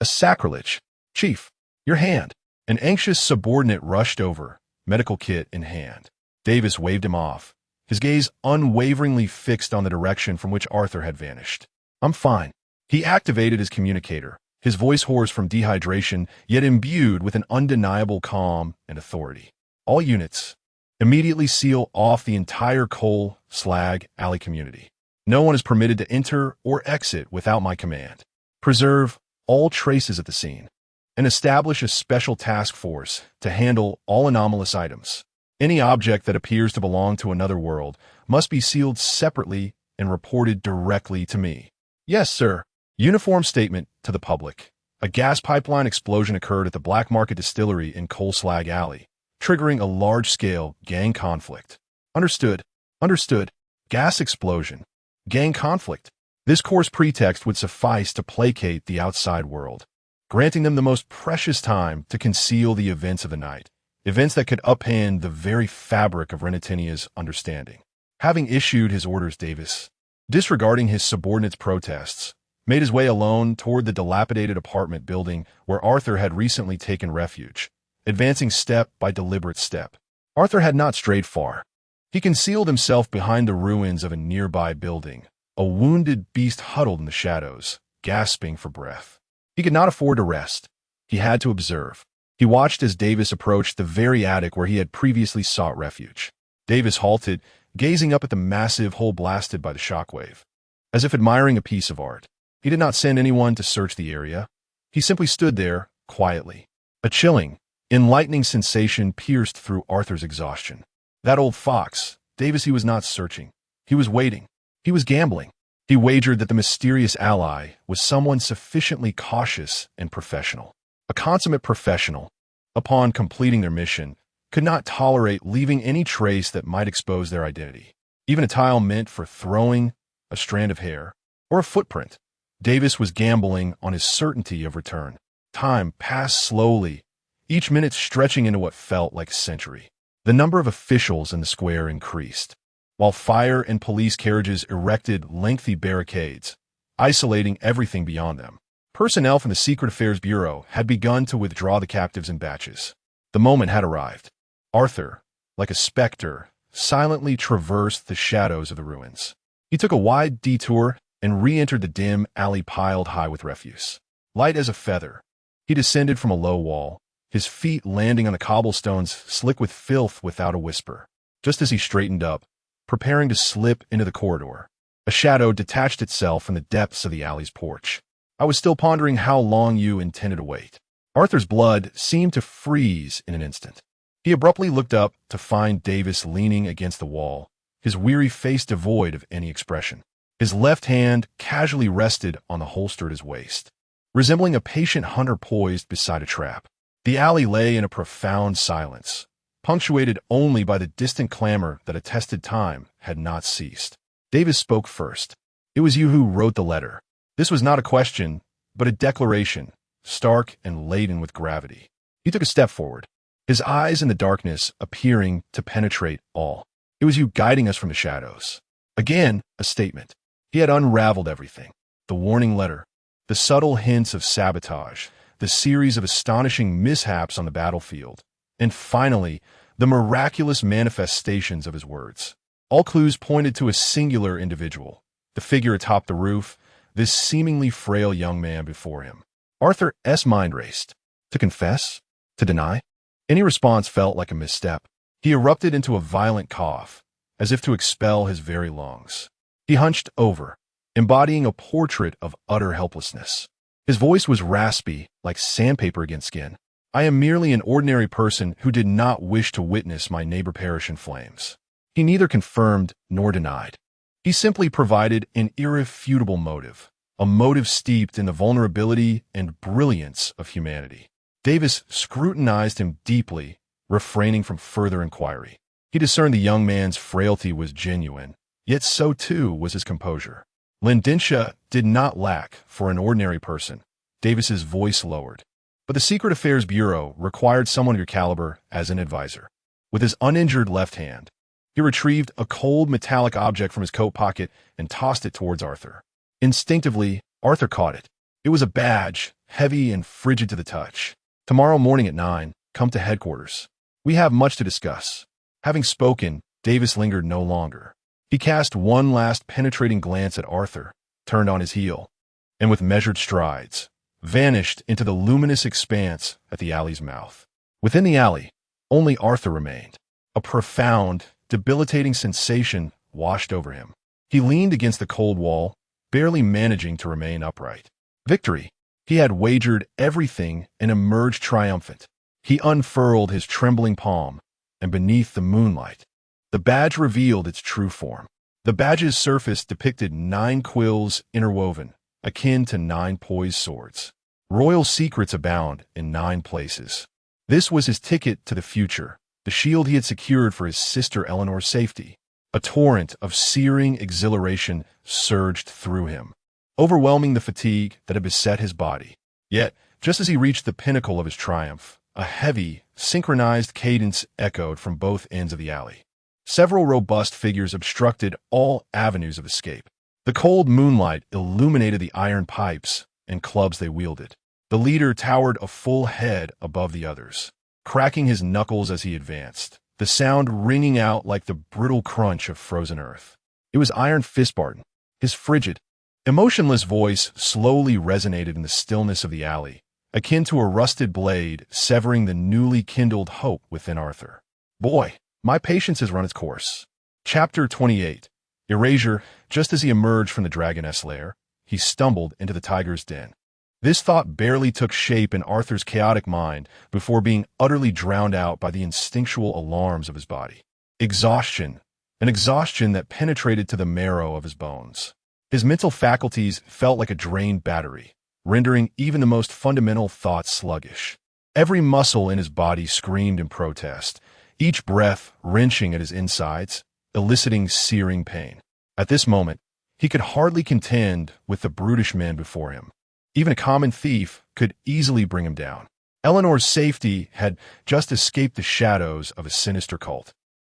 A sacrilege. Chief, your hand. An anxious subordinate rushed over, medical kit in hand. Davis waved him off, his gaze unwaveringly fixed on the direction from which Arthur had vanished. I'm fine. He activated his communicator, his voice hoarse from dehydration, yet imbued with an undeniable calm and authority. All units, immediately seal off the entire Coal Slag Alley community. No one is permitted to enter or exit without my command. Preserve all traces at the scene, and establish a special task force to handle all anomalous items. Any object that appears to belong to another world must be sealed separately and reported directly to me. Yes, sir. Uniform statement to the public. A gas pipeline explosion occurred at the Black Market Distillery in Coal Slag Alley, triggering a large-scale gang conflict. Understood. Understood. Gas explosion. Gang conflict. This coarse pretext would suffice to placate the outside world, granting them the most precious time to conceal the events of the night, events that could upend the very fabric of Renatinia's understanding. Having issued his orders, Davis, disregarding his subordinates' protests, made his way alone toward the dilapidated apartment building where Arthur had recently taken refuge, advancing step by deliberate step. Arthur had not strayed far. He concealed himself behind the ruins of a nearby building, a wounded beast huddled in the shadows, gasping for breath. He could not afford to rest. He had to observe. He watched as Davis approached the very attic where he had previously sought refuge. Davis halted, gazing up at the massive hole blasted by the shockwave. As if admiring a piece of art. He did not send anyone to search the area. He simply stood there, quietly. A chilling, enlightening sensation pierced through Arthur's exhaustion. That old fox, Davis, he was not searching. He was waiting. He was gambling. He wagered that the mysterious ally was someone sufficiently cautious and professional. A consummate professional, upon completing their mission, could not tolerate leaving any trace that might expose their identity. Even a tile meant for throwing, a strand of hair, or a footprint. Davis was gambling on his certainty of return. Time passed slowly, each minute stretching into what felt like a century. The number of officials in the square increased, while fire and police carriages erected lengthy barricades, isolating everything beyond them. Personnel from the Secret Affairs Bureau had begun to withdraw the captives in batches. The moment had arrived. Arthur, like a specter, silently traversed the shadows of the ruins. He took a wide detour and re-entered the dim alley piled high with refuse. Light as a feather, he descended from a low wall, his feet landing on the cobblestones slick with filth without a whisper. Just as he straightened up, preparing to slip into the corridor, a shadow detached itself from the depths of the alley's porch. I was still pondering how long you intended to wait. Arthur's blood seemed to freeze in an instant. He abruptly looked up to find Davis leaning against the wall, his weary face devoid of any expression. His left hand casually rested on the holster at his waist, resembling a patient hunter poised beside a trap. The alley lay in a profound silence, punctuated only by the distant clamor that attested time had not ceased. Davis spoke first. It was you who wrote the letter. This was not a question, but a declaration, stark and laden with gravity. He took a step forward, his eyes in the darkness appearing to penetrate all. It was you guiding us from the shadows. Again, a statement. He had unraveled everything. The warning letter, the subtle hints of sabotage, the series of astonishing mishaps on the battlefield, and finally, the miraculous manifestations of his words. All clues pointed to a singular individual, the figure atop the roof, this seemingly frail young man before him. Arthur's mind raced. To confess? To deny? Any response felt like a misstep. He erupted into a violent cough, as if to expel his very lungs. He hunched over, embodying a portrait of utter helplessness. His voice was raspy, like sandpaper against skin. I am merely an ordinary person who did not wish to witness my neighbor perish in flames. He neither confirmed nor denied. He simply provided an irrefutable motive, a motive steeped in the vulnerability and brilliance of humanity. Davis scrutinized him deeply, refraining from further inquiry. He discerned the young man's frailty was genuine, yet so too was his composure. Lindentia did not lack for an ordinary person. Davis's voice lowered. But the Secret Affairs Bureau required someone of your caliber as an advisor. With his uninjured left hand, he retrieved a cold metallic object from his coat pocket and tossed it towards Arthur. Instinctively, Arthur caught it. It was a badge, heavy and frigid to the touch. Tomorrow morning at 9, come to headquarters. We have much to discuss. Having spoken, Davis lingered no longer. He cast one last penetrating glance at Arthur, turned on his heel, and with measured strides, vanished into the luminous expanse at the alley's mouth. Within the alley, only Arthur remained. A profound, debilitating sensation washed over him. He leaned against the cold wall, barely managing to remain upright. Victory! He had wagered everything and emerged triumphant. He unfurled his trembling palm, and beneath the moonlight, the badge revealed its true form. The badge's surface depicted 9 quills interwoven, akin to 9 poised swords. Royal secrets abound in 9 places. This was his ticket to the future, the shield he had secured for his sister Eleanor's safety. A torrent of searing exhilaration surged through him, overwhelming the fatigue that had beset his body. Yet, just as he reached the pinnacle of his triumph, a heavy, synchronized cadence echoed from both ends of the alley. Several robust figures obstructed all avenues of escape. The cold moonlight illuminated the iron pipes and clubs they wielded. The leader towered a full head above the others, cracking his knuckles as he advanced, the sound ringing out like the brittle crunch of frozen earth. It was Iron Fist Barton. His frigid, emotionless voice slowly resonated in the stillness of the alley, akin to a rusted blade severing the newly kindled hope within Arthur. Boy, my patience has run its course. Chapter 28. Erasure. Just as he emerged from the dragoness lair, he stumbled into the tiger's den. This thought barely took shape in Arthur's chaotic mind before being utterly drowned out by the instinctual alarms of his body. Exhaustion. An exhaustion that penetrated to the marrow of his bones. His mental faculties felt like a drained battery, rendering even the most fundamental thoughts sluggish. Every muscle in his body screamed in protest, each breath wrenching at his insides, eliciting searing pain. At this moment, he could hardly contend with the brutish men before him. Even a common thief could easily bring him down. Eleanor's safety had just escaped the shadows of a sinister cult,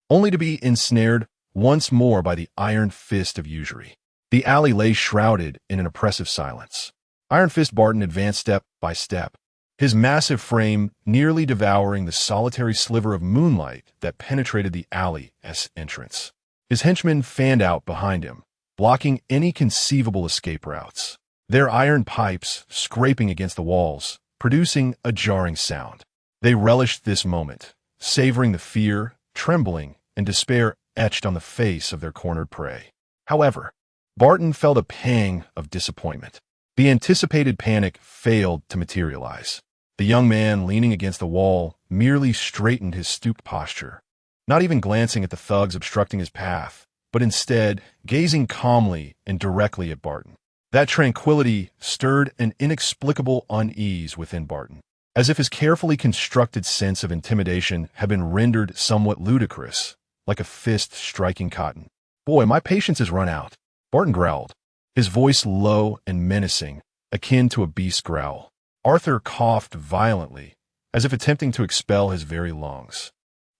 only to be ensnared once more by the iron fist of usury. The alley lay shrouded in an oppressive silence. Iron Fist Barton advanced step by step, his massive frame nearly devouring the solitary sliver of moonlight that penetrated the alley's entrance. His henchmen fanned out behind him, blocking any conceivable escape routes, their iron pipes scraping against the walls, producing a jarring sound. They relished this moment, savoring the fear, trembling, and despair etched on the face of their cornered prey. However, Barton felt a pang of disappointment. The anticipated panic failed to materialize. The young man, leaning against the wall, merely straightened his stooped posture, not even glancing at the thugs obstructing his path, but instead gazing calmly and directly at Barton. That tranquility stirred an inexplicable unease within Barton, as if his carefully constructed sense of intimidation had been rendered somewhat ludicrous, like a fist striking cotton. Boy, my patience has run out, Barton growled, his voice low and menacing, akin to a beast's growl. Arthur coughed violently, as if attempting to expel his very lungs.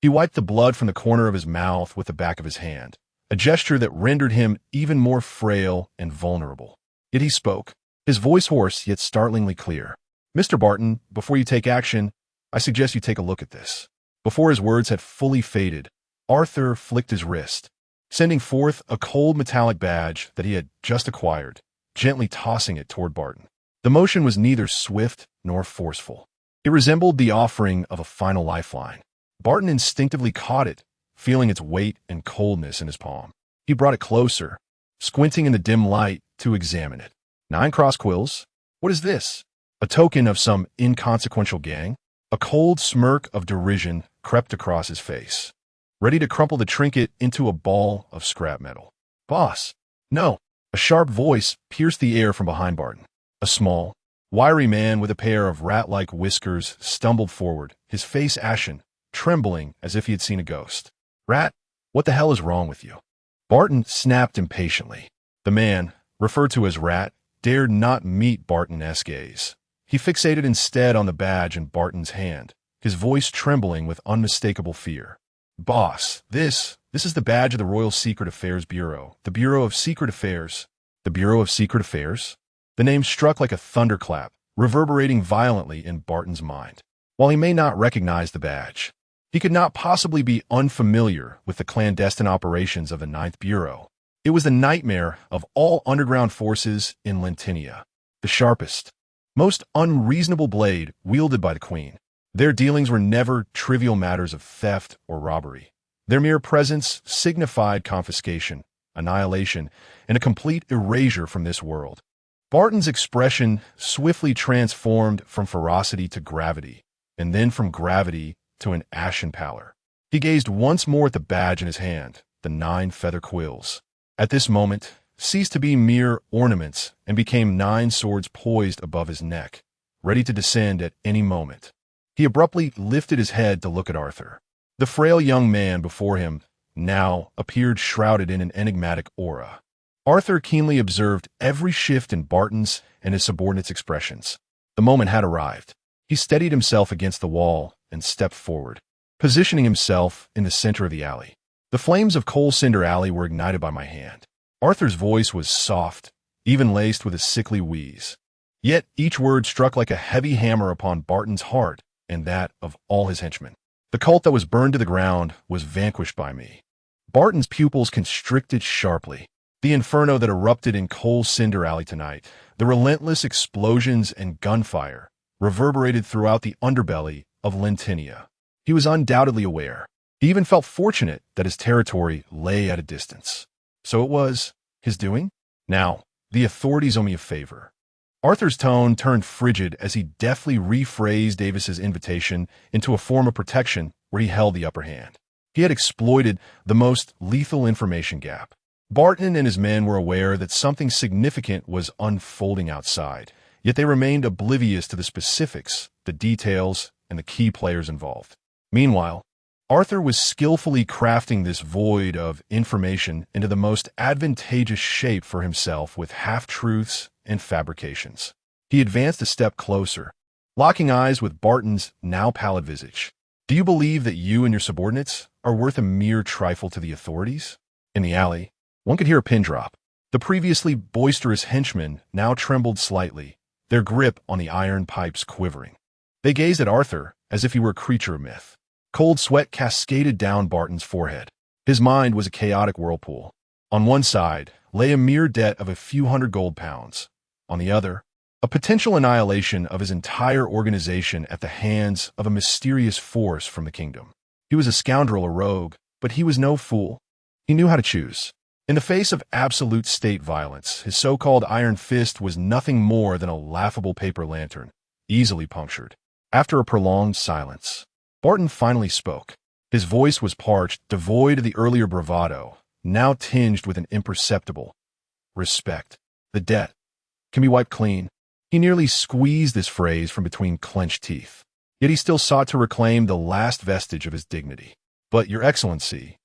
He wiped the blood from the corner of his mouth with the back of his hand, a gesture that rendered him even more frail and vulnerable. Yet he spoke, his voice hoarse yet startlingly clear. "Mr. Barton, before you take action, I suggest you take a look at this." Before his words had fully faded, Arthur flicked his wrist, sending forth a cold metallic badge that he had just acquired, gently tossing it toward Barton. The motion was neither swift nor forceful. It resembled the offering of a final lifeline. Barton instinctively caught it, feeling its weight and coldness in his palm. He brought it closer, squinting in the dim light to examine it. 9 cross quills? What is this? A token of some inconsequential gang? A cold smirk of derision crept across his face, ready to crumple the trinket into a ball of scrap metal. "Boss, no." A sharp voice pierced the air from behind Barton. A small, wiry man with a pair of rat-like whiskers stumbled forward, his face ashen, trembling as if he had seen a ghost. "Rat, what the hell is wrong with you?" Barton snapped impatiently. The man, referred to as Rat, dared not meet Barton's gaze. He fixated instead on the badge in Barton's hand, his voice trembling with unmistakable fear. "Boss, this is the badge of the Royal Secret Affairs Bureau. The Bureau of Secret Affairs." The Bureau of Secret Affairs? The name struck like a thunderclap, reverberating violently in Barton's mind. While he may not recognize the badge, he could not possibly be unfamiliar with the clandestine operations of the Ninth Bureau. It was the nightmare of all underground forces in Lentinia, the sharpest, most unreasonable blade wielded by the Queen. Their dealings were never trivial matters of theft or robbery. Their mere presence signified confiscation, annihilation, and a complete erasure from this world. Barton's expression swiftly transformed from ferocity to gravity, and then from gravity to an ashen pallor. He gazed once more at the badge in his hand, the 9 feather quills. At this moment, ceased to be mere ornaments and became 9 swords poised above his neck, ready to descend at any moment. He abruptly lifted his head to look at Arthur. The frail young man before him now appeared shrouded in an enigmatic aura. Arthur keenly observed every shift in Barton's and his subordinates' expressions. The moment had arrived. He steadied himself against the wall and stepped forward, positioning himself in the center of the alley. The flames of Coal Cinder Alley were ignited by my hand. Arthur's voice was soft, even laced with a sickly wheeze. Yet each word struck like a heavy hammer upon Barton's heart and that of all his henchmen. The cult that was burned to the ground was vanquished by me. Barton's pupils constricted sharply. The inferno that erupted in Coal Cinder Alley tonight, the relentless explosions and gunfire, reverberated throughout the underbelly of Lentinia. He was undoubtedly aware. He even felt fortunate that his territory lay at a distance. So it was his doing? Now, the authorities owe me a favor. Arthur's tone turned frigid as he deftly rephrased Davis's invitation into a form of protection where he held the upper hand. He had exploited the most lethal information gap. Barton and his men were aware that something significant was unfolding outside, yet they remained oblivious to the specifics, the details, and the key players involved. Meanwhile, Arthur was skillfully crafting this void of information into the most advantageous shape for himself with half-truths and fabrications. He advanced a step closer, locking eyes with Barton's now pallid visage. Do you believe that you and your subordinates are worth a mere trifle to the authorities? In the alley, one could hear a pin drop. The previously boisterous henchmen now trembled slightly, their grip on the iron pipes quivering. They gazed at Arthur as if he were a creature of myth. Cold sweat cascaded down Barton's forehead. His mind was a chaotic whirlpool. On one side lay a mere debt of a few hundred gold pounds. On the other, a potential annihilation of his entire organization at the hands of a mysterious force from the kingdom. He was a scoundrel, a rogue, but he was no fool. He knew how to choose. In the face of absolute state violence, his so-called iron fist was nothing more than a laughable paper lantern, easily punctured. After a prolonged silence, Barton finally spoke. His voice was parched, devoid of the earlier bravado, now tinged with an imperceptible respect. The debt can be wiped clean. He nearly squeezed this phrase from between clenched teeth. Yet he still sought to reclaim the last vestige of his dignity. But, Your Excellency,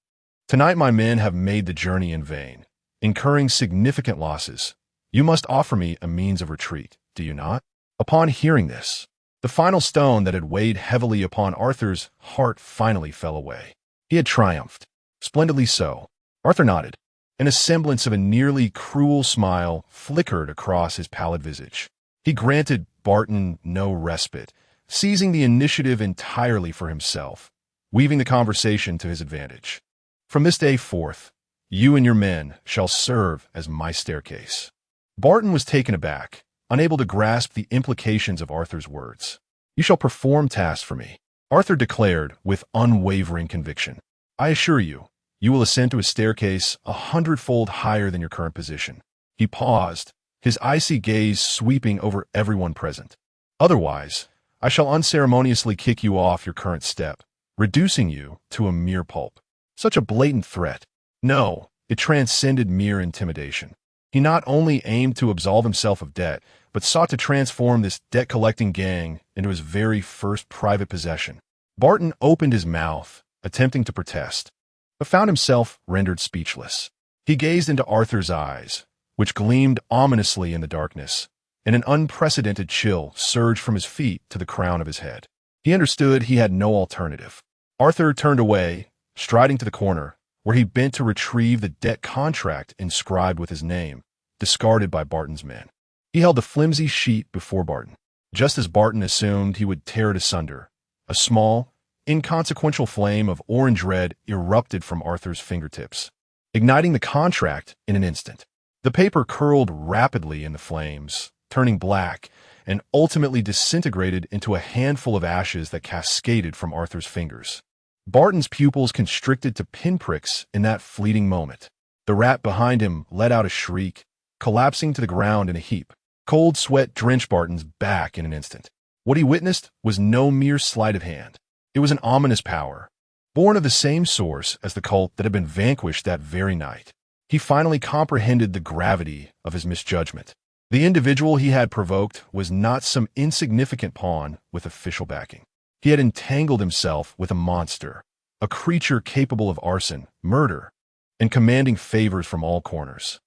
tonight my men have made the journey in vain, incurring significant losses. You must offer me a means of retreat, do you not? Upon hearing this, the final stone that had weighed heavily upon Arthur's heart finally fell away. He had triumphed. Splendidly so. Arthur nodded, and a semblance of a nearly cruel smile flickered across his pallid visage. He granted Barton no respite, seizing the initiative entirely for himself, weaving the conversation to his advantage. From this day forth, you and your men shall serve as my staircase. Barton was taken aback, unable to grasp the implications of Arthur's words. You shall perform tasks for me, Arthur declared with unwavering conviction. I assure you, you will ascend to a staircase 100-fold higher than your current position. He paused, his icy gaze sweeping over everyone present. Otherwise, I shall unceremoniously kick you off your current step, reducing you to a mere pulp. Such a blatant threat. No, it transcended mere intimidation. He not only aimed to absolve himself of debt, but sought to transform this debt-collecting gang into his very first private possession. Barton opened his mouth, attempting to protest, but found himself rendered speechless. He gazed into Arthur's eyes, which gleamed ominously in the darkness, and an unprecedented chill surged from his feet to the crown of his head. He understood he had no alternative. Arthur turned away, striding to the corner, where he bent to retrieve the debt contract inscribed with his name, discarded by Barton's men. He held the flimsy sheet before Barton. Just as Barton assumed he would tear it asunder, a small, inconsequential flame of orange red erupted from Arthur's fingertips, igniting the contract in an instant. The paper curled rapidly in the flames, turning black, and ultimately disintegrated into a handful of ashes that cascaded from Arthur's fingers. Barton's pupils constricted to pinpricks in that fleeting moment. The rat behind him let out a shriek, collapsing to the ground in a heap. Cold sweat drenched Barton's back in an instant. What he witnessed was no mere sleight of hand. It was an ominous power, born of the same source as the cult that had been vanquished that very night. He finally comprehended the gravity of his misjudgment. The individual he had provoked was not some insignificant pawn with official backing. He had entangled himself with a monster, a creature capable of arson, murder, and commanding favors from all corners.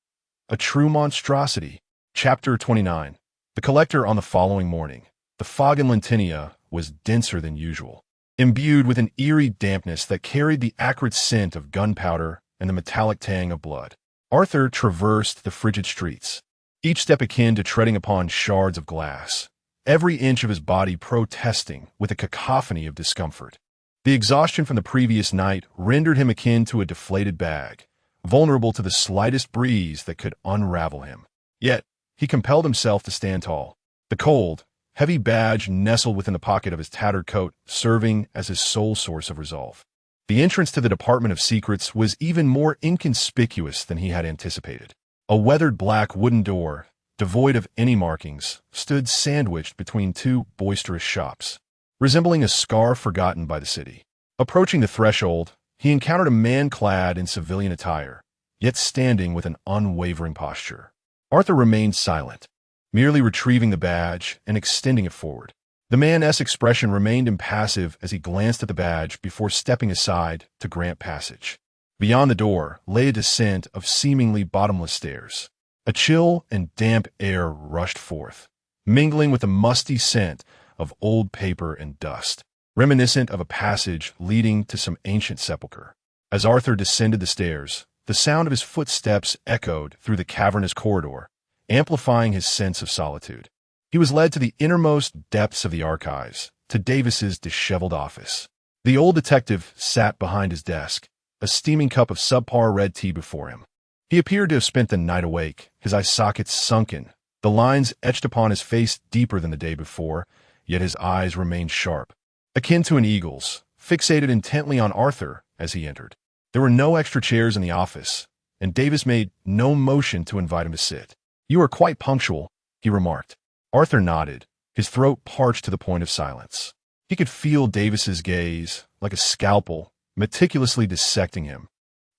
A true monstrosity. Chapter 29. The collector on the following morning. The fog in Lentinia was denser than usual, imbued with an eerie dampness that carried the acrid scent of gunpowder and the metallic tang of blood. Arthur traversed the frigid streets, each step akin to treading upon shards of glass, every inch of his body protesting with a cacophony of discomfort. The exhaustion from the previous night rendered him akin to a deflated bag, vulnerable to the slightest breeze that could unravel him. Yet, he compelled himself to stand tall. The cold, heavy badge nestled within the pocket of his tattered coat, serving as his sole source of resolve. The entrance to the Department of Secrets was even more inconspicuous than he had anticipated. A weathered black wooden door, devoid of any markings, stood sandwiched between two boisterous shops, resembling a scar forgotten by the city. Approaching the threshold, he encountered a man clad in civilian attire, yet standing with an unwavering posture. Arthur remained silent, merely retrieving the badge and extending it forward. The man's expression remained impassive as he glanced at the badge before stepping aside to grant passage. Beyond the door lay a descent of seemingly bottomless stairs. A chill and damp air rushed forth, mingling with the musty scent of old paper and dust, reminiscent of a passage leading to some ancient sepulchre. As Arthur descended the stairs, the sound of his footsteps echoed through the cavernous corridor, amplifying his sense of solitude. He was led to the innermost depths of the archives, to Davis's disheveled office. The old detective sat behind his desk, a steaming cup of subpar red tea before him. He appeared to have spent the night awake, his eye sockets sunken, the lines etched upon his face deeper than the day before, yet his eyes remained sharp, akin to an eagle's, fixated intently on Arthur as he entered. There were no extra chairs in the office, and Davis made no motion to invite him to sit. "You are quite punctual," he remarked. Arthur nodded, his throat parched to the point of silence. He could feel Davis's gaze, like a scalpel, meticulously dissecting him,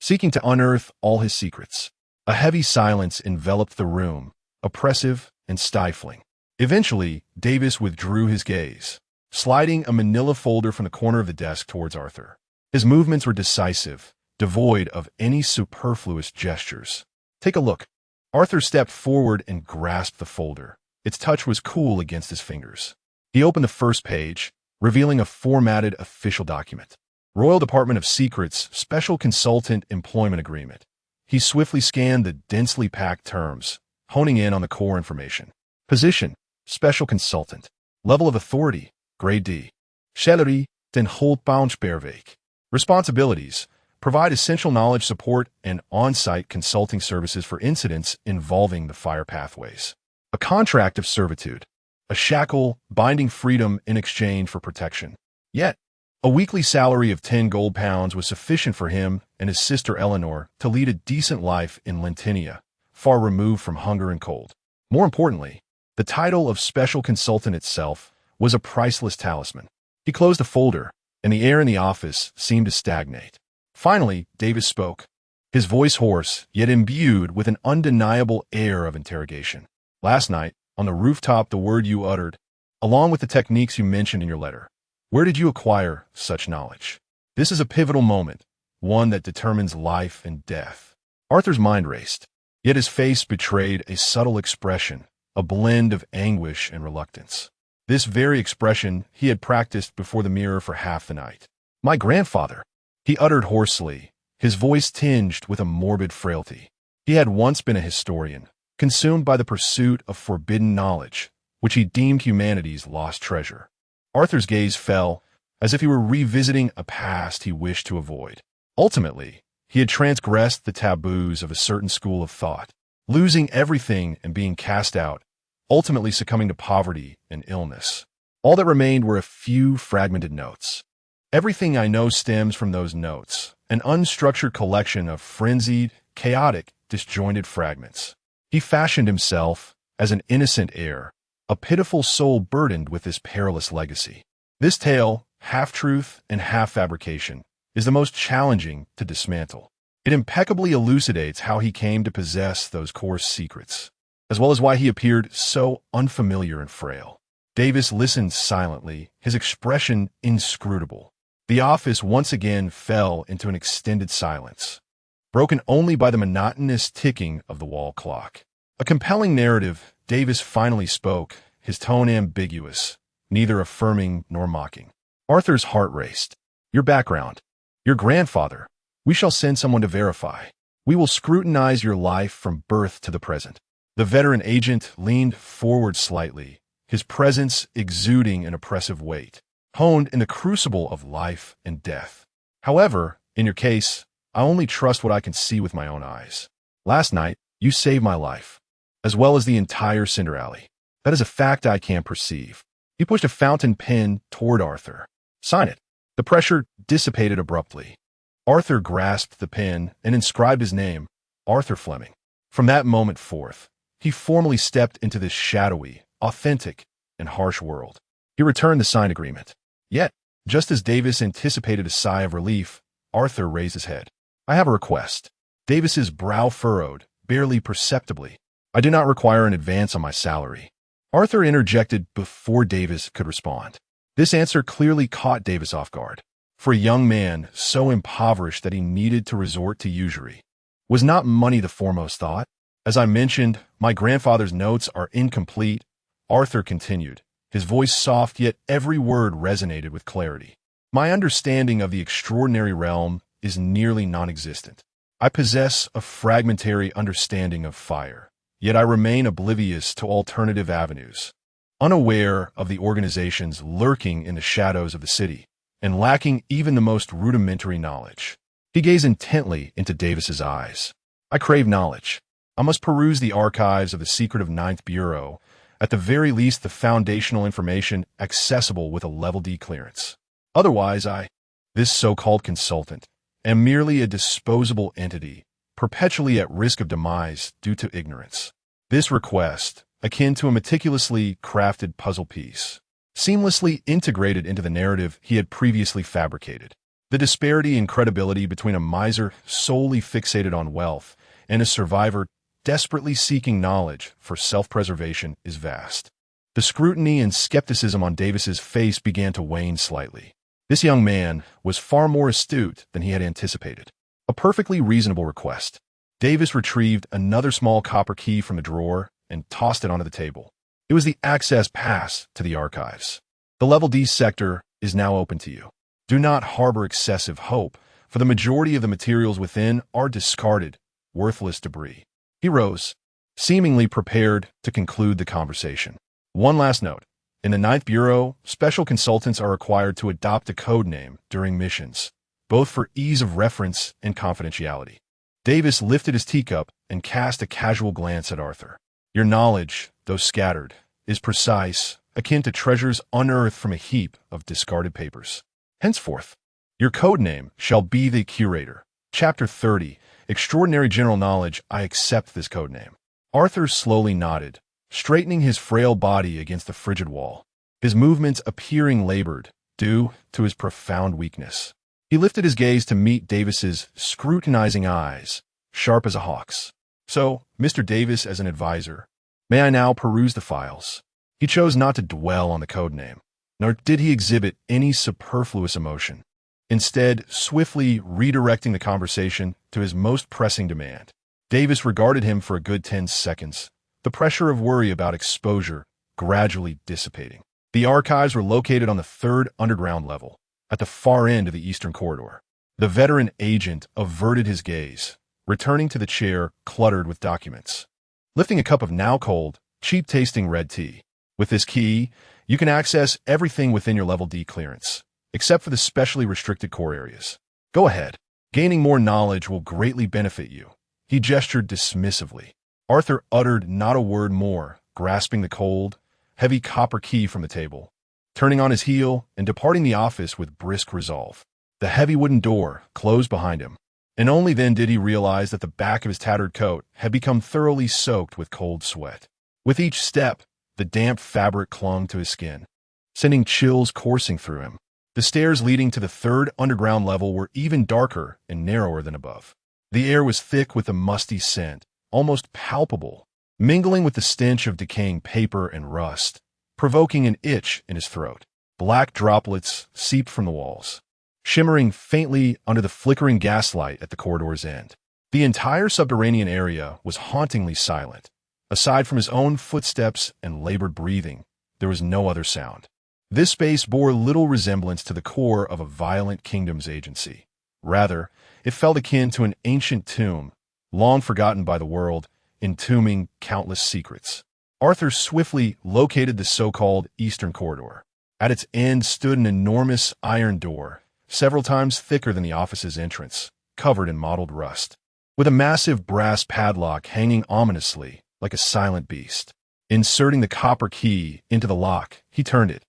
seeking to unearth all his secrets. A heavy silence enveloped the room, oppressive and stifling. Eventually, Davis withdrew his gaze, sliding a manila folder from the corner of the desk towards Arthur. His movements were decisive, devoid of any superfluous gestures. "Take a look." Arthur stepped forward and grasped the folder. Its touch was cool against his fingers. He opened the first page, revealing a formatted official document. Royal Department of Secrets Special Consultant Employment Agreement. He swiftly scanned the densely packed terms, honing in on the core information. Position: Special Consultant. Level of authority: Grade D. Salary: den Holdbounsperweg. Responsibilities: provide essential knowledge support and on-site consulting services for incidents involving the fire pathways. A contract of servitude, a shackle binding freedom in exchange for protection. Yet, a weekly salary of 10 gold pounds was sufficient for him and his sister Eleanor to lead a decent life in Lentinia, far removed from hunger and cold. More importantly, the title of special consultant itself was a priceless talisman. He closed the folder, and the air in the office seemed to stagnate. Finally, Davis spoke, his voice hoarse, yet imbued with an undeniable air of interrogation. "Last night, on the rooftop, the word you uttered, along with the techniques you mentioned in your letter. Where did you acquire such knowledge? This is a pivotal moment, one that determines life and death." Arthur's mind raced, yet his face betrayed a subtle expression, a blend of anguish and reluctance. This very expression he had practiced before the mirror for half the night. "My grandfather," he uttered hoarsely, his voice tinged with a morbid frailty. He had once been a historian, consumed by the pursuit of forbidden knowledge, which he deemed humanity's lost treasure. Arthur's gaze fell, as if he were revisiting a past he wished to avoid. Ultimately, he had transgressed the taboos of a certain school of thought, losing everything and being cast out, ultimately succumbing to poverty and illness. All that remained were a few fragmented notes. "Everything I know stems from those notes, an unstructured collection of frenzied, chaotic, disjointed fragments." He fashioned himself as an innocent heir, a pitiful soul burdened with this perilous legacy. This tale, half-truth and half-fabrication, is the most challenging to dismantle. It impeccably elucidates how he came to possess those coarse secrets, as well as why he appeared so unfamiliar and frail. Davis listened silently, his expression inscrutable. The office once again fell into an extended silence, broken only by the monotonous ticking of the wall clock. A compelling narrative, Davis finally spoke, his tone ambiguous, neither affirming nor mocking. Arthur's heart raced. "Your background. Your grandfather. We shall send someone to verify. We will scrutinize your life from birth to the present." The veteran agent leaned forward slightly, his presence exuding an oppressive weight, honed in the crucible of life and death. "However, in your case, I only trust what I can see with my own eyes. Last night, you saved my life, as well as the entire Cinder Alley. That is a fact I can perceive. He pushed a fountain pen toward Arthur. "Sign it." The pressure dissipated abruptly. Arthur grasped the pen and inscribed his name, Arthur Fleming. From that moment forth, he formally stepped into this shadowy, authentic, and harsh world. He returned the signed agreement. Yet, just as Davis anticipated a sigh of relief, Arthur raised his head. "I have a request." Davis's brow furrowed, barely perceptibly. "I do not require an advance on my salary." Arthur interjected before Davis could respond. This answer clearly caught Davis off guard. For a young man so impoverished that he needed to resort to usury, was not money the foremost thought? "As I mentioned, my grandfather's notes are incomplete," Arthur continued, his voice soft yet every word resonated with clarity. "My understanding of the extraordinary realm is nearly non-existent. I possess a fragmentary understanding of fire, yet I remain oblivious to alternative avenues, unaware of the organizations lurking in the shadows of the city, and lacking even the most rudimentary knowledge." He gazed intently into Davis's eyes. "I crave knowledge. I must peruse the archives of the secret of Ninth Bureau, at the very least the foundational information accessible with a Level D clearance. Otherwise this so-called consultant, am merely a disposable entity, perpetually at risk of demise due to ignorance." This request, akin to a meticulously crafted puzzle piece, seamlessly integrated into the narrative he had previously fabricated. The disparity in credibility between a miser solely fixated on wealth and a survivor desperately seeking knowledge for self-preservation is vast. The scrutiny and skepticism on Davis's face began to wane slightly. This young man was far more astute than he had anticipated. A perfectly reasonable request. Davis retrieved another small copper key from the drawer and tossed it onto the table. It was the access pass to the archives. "The Level D sector is now open to you. Do not harbor excessive hope, for the majority of the materials within are discarded, worthless debris." He rose, seemingly prepared to conclude the conversation. "One last note. In the Ninth Bureau, special consultants are required to adopt a code name during missions, both for ease of reference and confidentiality." Davis lifted his teacup and cast a casual glance at Arthur. "Your knowledge, though scattered, is precise, akin to treasures unearthed from a heap of discarded papers. Henceforth, your code name shall be the Curator. Chapter 30, Extraordinary General Knowledge. I accept this code name." Arthur slowly nodded, straightening his frail body against the frigid wall, his movements appearing labored, due to his profound weakness. He lifted his gaze to meet Davis's scrutinizing eyes, sharp as a hawk's. "So, Mr. Davis, as an advisor, may I now peruse the files?" He chose not to dwell on the code name, nor did he exhibit any superfluous emotion, instead swiftly redirecting the conversation to his most pressing demand. Davis regarded him for a good 10 seconds, the pressure of worry about exposure gradually dissipating. The archives were located on the 3rd underground level, at the far end of the eastern corridor. The veteran agent averted his gaze, returning to the chair cluttered with documents. Lifting a cup of now-cold, cheap-tasting red tea. "With this key, you can access everything within your Level D clearance, except for the specially restricted core areas. Go ahead. Gaining more knowledge will greatly benefit you." He gestured dismissively. Arthur uttered not a word more, grasping the cold, heavy copper key from the table, turning on his heel and departing the office with brisk resolve. The heavy wooden door closed behind him, and only then did he realize that the back of his tattered coat had become thoroughly soaked with cold sweat. With each step, the damp fabric clung to his skin, sending chills coursing through him. The stairs leading to the 3rd underground level were even darker and narrower than above. The air was thick with a musty scent, almost palpable, mingling with the stench of decaying paper and rust, provoking an itch in his throat. Black droplets seeped from the walls, shimmering faintly under the flickering gaslight at the corridor's end. The entire subterranean area was hauntingly silent. Aside from his own footsteps and labored breathing, there was no other sound. This space bore little resemblance to the core of a violent kingdom's agency. Rather, it felt akin to an ancient tomb, long forgotten by the world, entombing countless secrets. Arthur swiftly located the so-called Eastern Corridor. At its end stood an enormous iron door, several times thicker than the office's entrance, covered in mottled rust, with a massive brass padlock hanging ominously like a silent beast. Inserting the copper key into the lock, he turned it,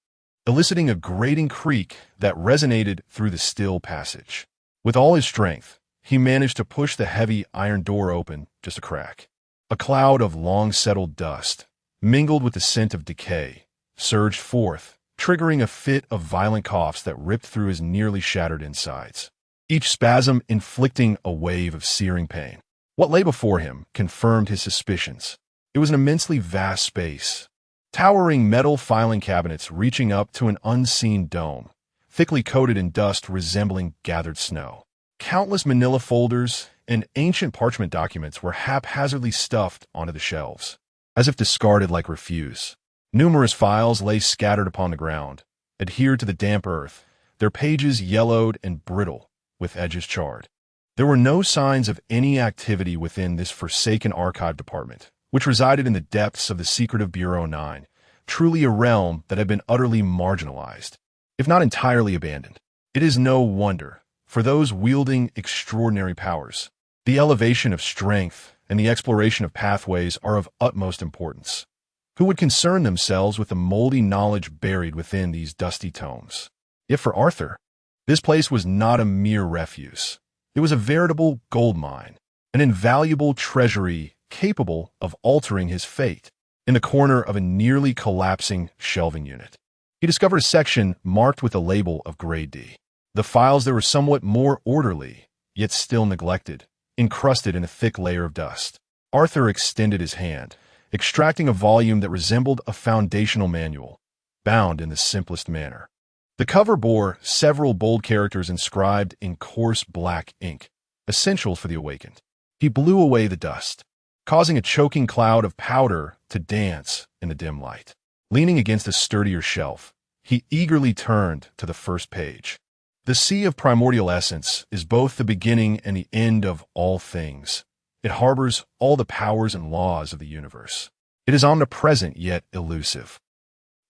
eliciting a grating creak that resonated through the still passage. With all his strength, he managed to push the heavy iron door open just a crack. A cloud of long-settled dust, mingled with the scent of decay, surged forth, triggering a fit of violent coughs that ripped through his nearly shattered insides, each spasm inflicting a wave of searing pain. What lay before him confirmed his suspicions. It was an immensely vast space, towering metal filing cabinets reaching up to an unseen dome, thickly coated in dust resembling gathered snow. Countless manila folders and ancient parchment documents were haphazardly stuffed onto the shelves, as if discarded like refuse. Numerous files lay scattered upon the ground, adhered to the damp earth, their pages yellowed and brittle, with edges charred. There were no signs of any activity within this forsaken archive department, which resided in the depths of the secretive Bureau 9, truly a realm that had been utterly marginalized, if not entirely abandoned. It is no wonder, for those wielding extraordinary powers, the elevation of strength and the exploration of pathways are of utmost importance, who would concern themselves with the moldy knowledge buried within these dusty tomes. Yet for Arthur, this place was not a mere refuse. It was a veritable gold mine, an invaluable treasury capable of altering his fate. In the corner of a nearly collapsing shelving unit, he discovered a section marked with a label of Grade D. The files there were somewhat more orderly, yet still neglected, encrusted in a thick layer of dust. Arthur extended his hand, extracting a volume that resembled a foundational manual, bound in the simplest manner. The cover bore several bold characters inscribed in coarse black ink, essentials for the awakened. He blew away the dust, causing a choking cloud of powder to dance in the dim light. Leaning against a sturdier shelf, he eagerly turned to the first page. The sea of primordial essence is both the beginning and the end of all things. It harbors all the powers and laws of the universe. It is omnipresent yet elusive.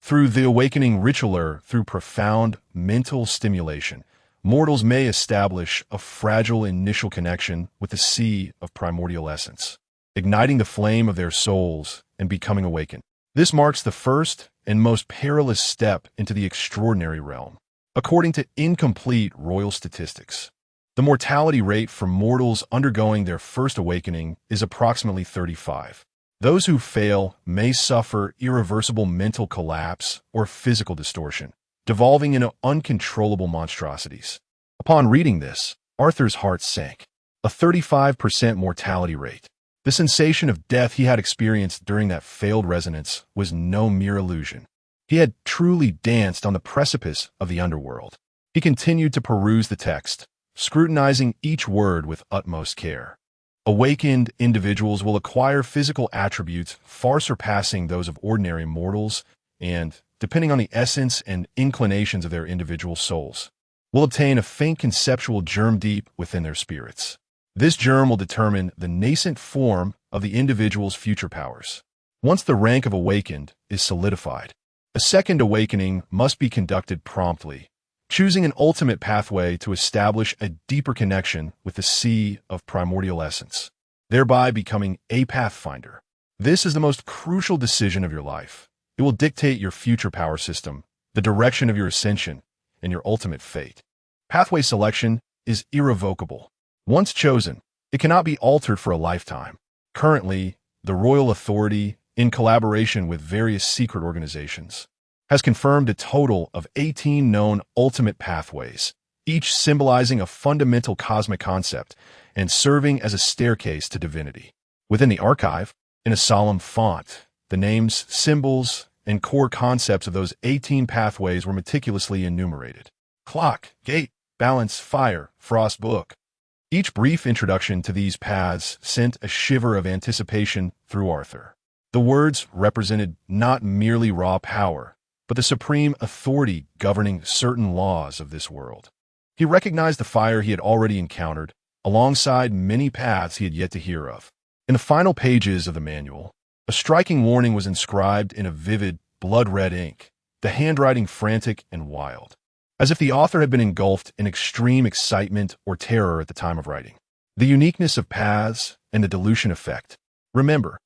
Through the awakening ritual, through profound mental stimulation, mortals may establish a fragile initial connection with the sea of primordial essence, igniting the flame of their souls and becoming awakened. This marks the first and most perilous step into the extraordinary realm. According to incomplete royal statistics, the mortality rate for mortals undergoing their first awakening is approximately 35. Those who fail may suffer irreversible mental collapse or physical distortion, devolving into uncontrollable monstrosities. Upon reading this, Arthur's heart sank. A 35% mortality rate. The sensation of death he had experienced during that failed resonance was no mere illusion. He had truly danced on the precipice of the underworld. He continued to peruse the text, scrutinizing each word with utmost care. Awakened individuals will acquire physical attributes far surpassing those of ordinary mortals and, depending on the essence and inclinations of their individual souls, will obtain a faint conceptual germ deep within their spirits. This germ will determine the nascent form of the individual's future powers. Once the rank of awakened is solidified, a second awakening must be conducted promptly, choosing an ultimate pathway to establish a deeper connection with the sea of primordial essence, thereby becoming a pathfinder. This is the most crucial decision of your life. It will dictate your future power system, the direction of your ascension, and your ultimate fate. Pathway selection is irrevocable. Once chosen, it cannot be altered for a lifetime. Currently, the royal authority, in collaboration with various secret organizations, has confirmed a total of 18 known ultimate pathways, each symbolizing a fundamental cosmic concept and serving as a staircase to divinity. Within the archive, in a solemn font, the names, symbols, and core concepts of those 18 pathways were meticulously enumerated. Clock, gate, balance, fire, frost, book. Each brief introduction to these paths sent a shiver of anticipation through Arthur. The words represented not merely raw power, but the supreme authority governing certain laws of this world. He recognized the fire he had already encountered, alongside many paths he had yet to hear of. In the final pages of the manual, a striking warning was inscribed in a vivid, blood-red ink, the handwriting frantic and wild, as if the author had been engulfed in extreme excitement or terror at the time of writing. The uniqueness of paths and the dilution effect. Remember,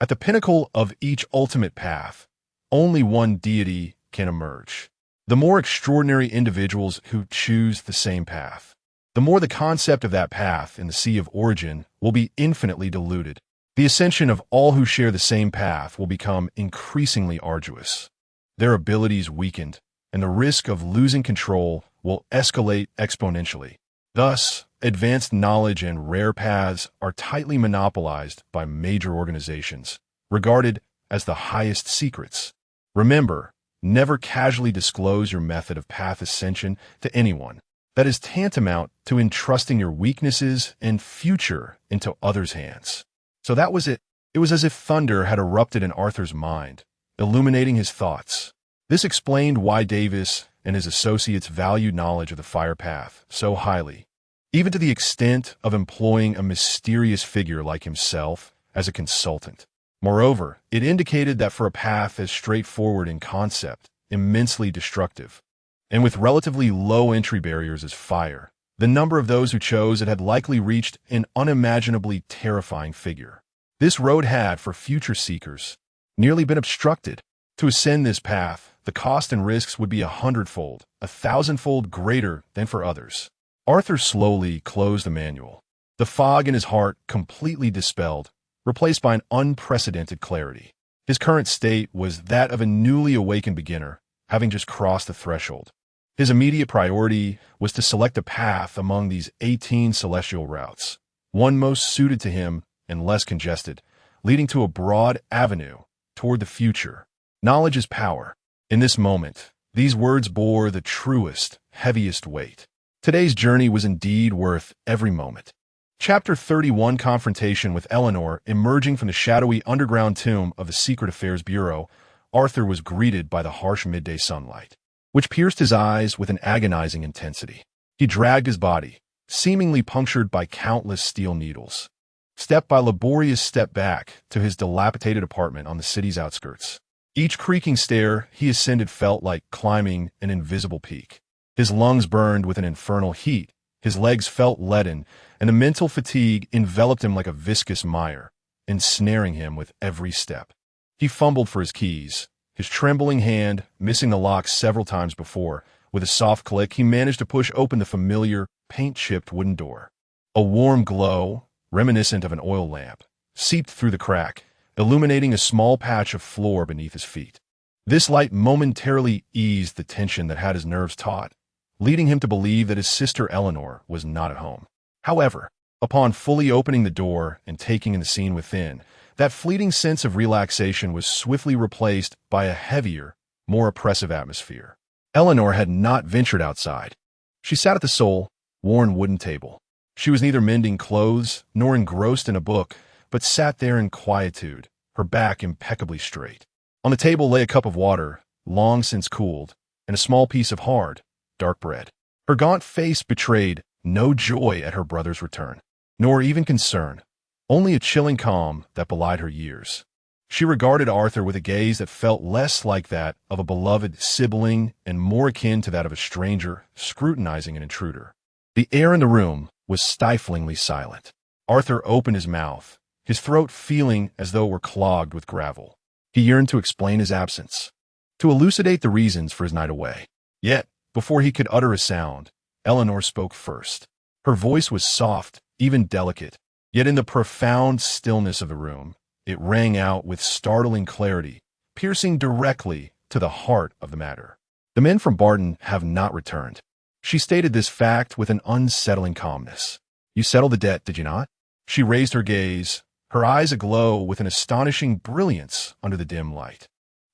at the pinnacle of each ultimate path, only one deity can emerge. The more extraordinary individuals who choose the same path, the more the concept of that path in the sea of origin will be infinitely diluted. The ascension of all who share the same path will become increasingly arduous. Their abilities weakened, and the risk of losing control will escalate exponentially. Thus, advanced knowledge and rare paths are tightly monopolized by major organizations, regarded as the highest secrets. Remember, never casually disclose your method of path ascension to anyone. That is tantamount to entrusting your weaknesses and future into others' hands. So that was it. It was as if thunder had erupted in Arthur's mind, illuminating his thoughts. This explained why Davis and his associates valued knowledge of the fire path so highly, even to the extent of employing a mysterious figure like himself as a consultant. Moreover, it indicated that for a path as straightforward in concept, immensely destructive, and with relatively low entry barriers as fire, the number of those who chose it had likely reached an unimaginably terrifying figure. This road had, for future seekers, nearly been obstructed. To ascend this path, the cost and risks would be 100-fold, 1,000-fold greater than for others. Arthur slowly closed the manual, the fog in his heart completely dispelled, replaced by an unprecedented clarity. His current state was that of a newly awakened beginner, having just crossed the threshold. His immediate priority was to select a path among these 18 celestial routes, one most suited to him and less congested, leading to a broad avenue toward the future. Knowledge is power. In this moment, these words bore the truest, heaviest weight. Today's journey was indeed worth every moment. Chapter 31, Confrontation with Eleanor. Emerging from the shadowy underground tomb of the Secret Affairs Bureau, Arthur was greeted by the harsh midday sunlight, which pierced his eyes with an agonizing intensity. He dragged his body, seemingly punctured by countless steel needles, step by laborious step back to his dilapidated apartment on the city's outskirts. Each creaking stair he ascended felt like climbing an invisible peak. His lungs burned with an infernal heat, his legs felt leaden, and the mental fatigue enveloped him like a viscous mire, ensnaring him with every step. He fumbled for his keys, his trembling hand missing the lock several times before. With a soft click, he managed to push open the familiar, paint-chipped wooden door. A warm glow, reminiscent of an oil lamp, seeped through the crack, illuminating a small patch of floor beneath his feet. This light momentarily eased the tension that had his nerves taut, leading him to believe that his sister Eleanor was not at home. However, upon fully opening the door and taking in the scene within, that fleeting sense of relaxation was swiftly replaced by a heavier, more oppressive atmosphere. Eleanor had not ventured outside. She sat at the sole-worn wooden table. She was neither mending clothes nor engrossed in a book, but sat there in quietude, her back impeccably straight. On the table lay a cup of water, long since cooled, and a small piece of hard, dark bread. Her gaunt face betrayed no joy at her brother's return, nor even concern, only a chilling calm that belied her years. She regarded Arthur with a gaze that felt less like that of a beloved sibling and more akin to that of a stranger scrutinizing an intruder. The air in the room was stiflingly silent. Arthur opened his mouth, his throat feeling as though it were clogged with gravel. He yearned to explain his absence, to elucidate the reasons for his night away. Yet, before he could utter a sound, Eleanor spoke first. Her voice was soft, even delicate, yet in the profound stillness of the room, it rang out with startling clarity, piercing directly to the heart of the matter. The men from Barton have not returned. She stated this fact with an unsettling calmness. You settled the debt, did you not? She raised her gaze, her eyes aglow with an astonishing brilliance under the dim light.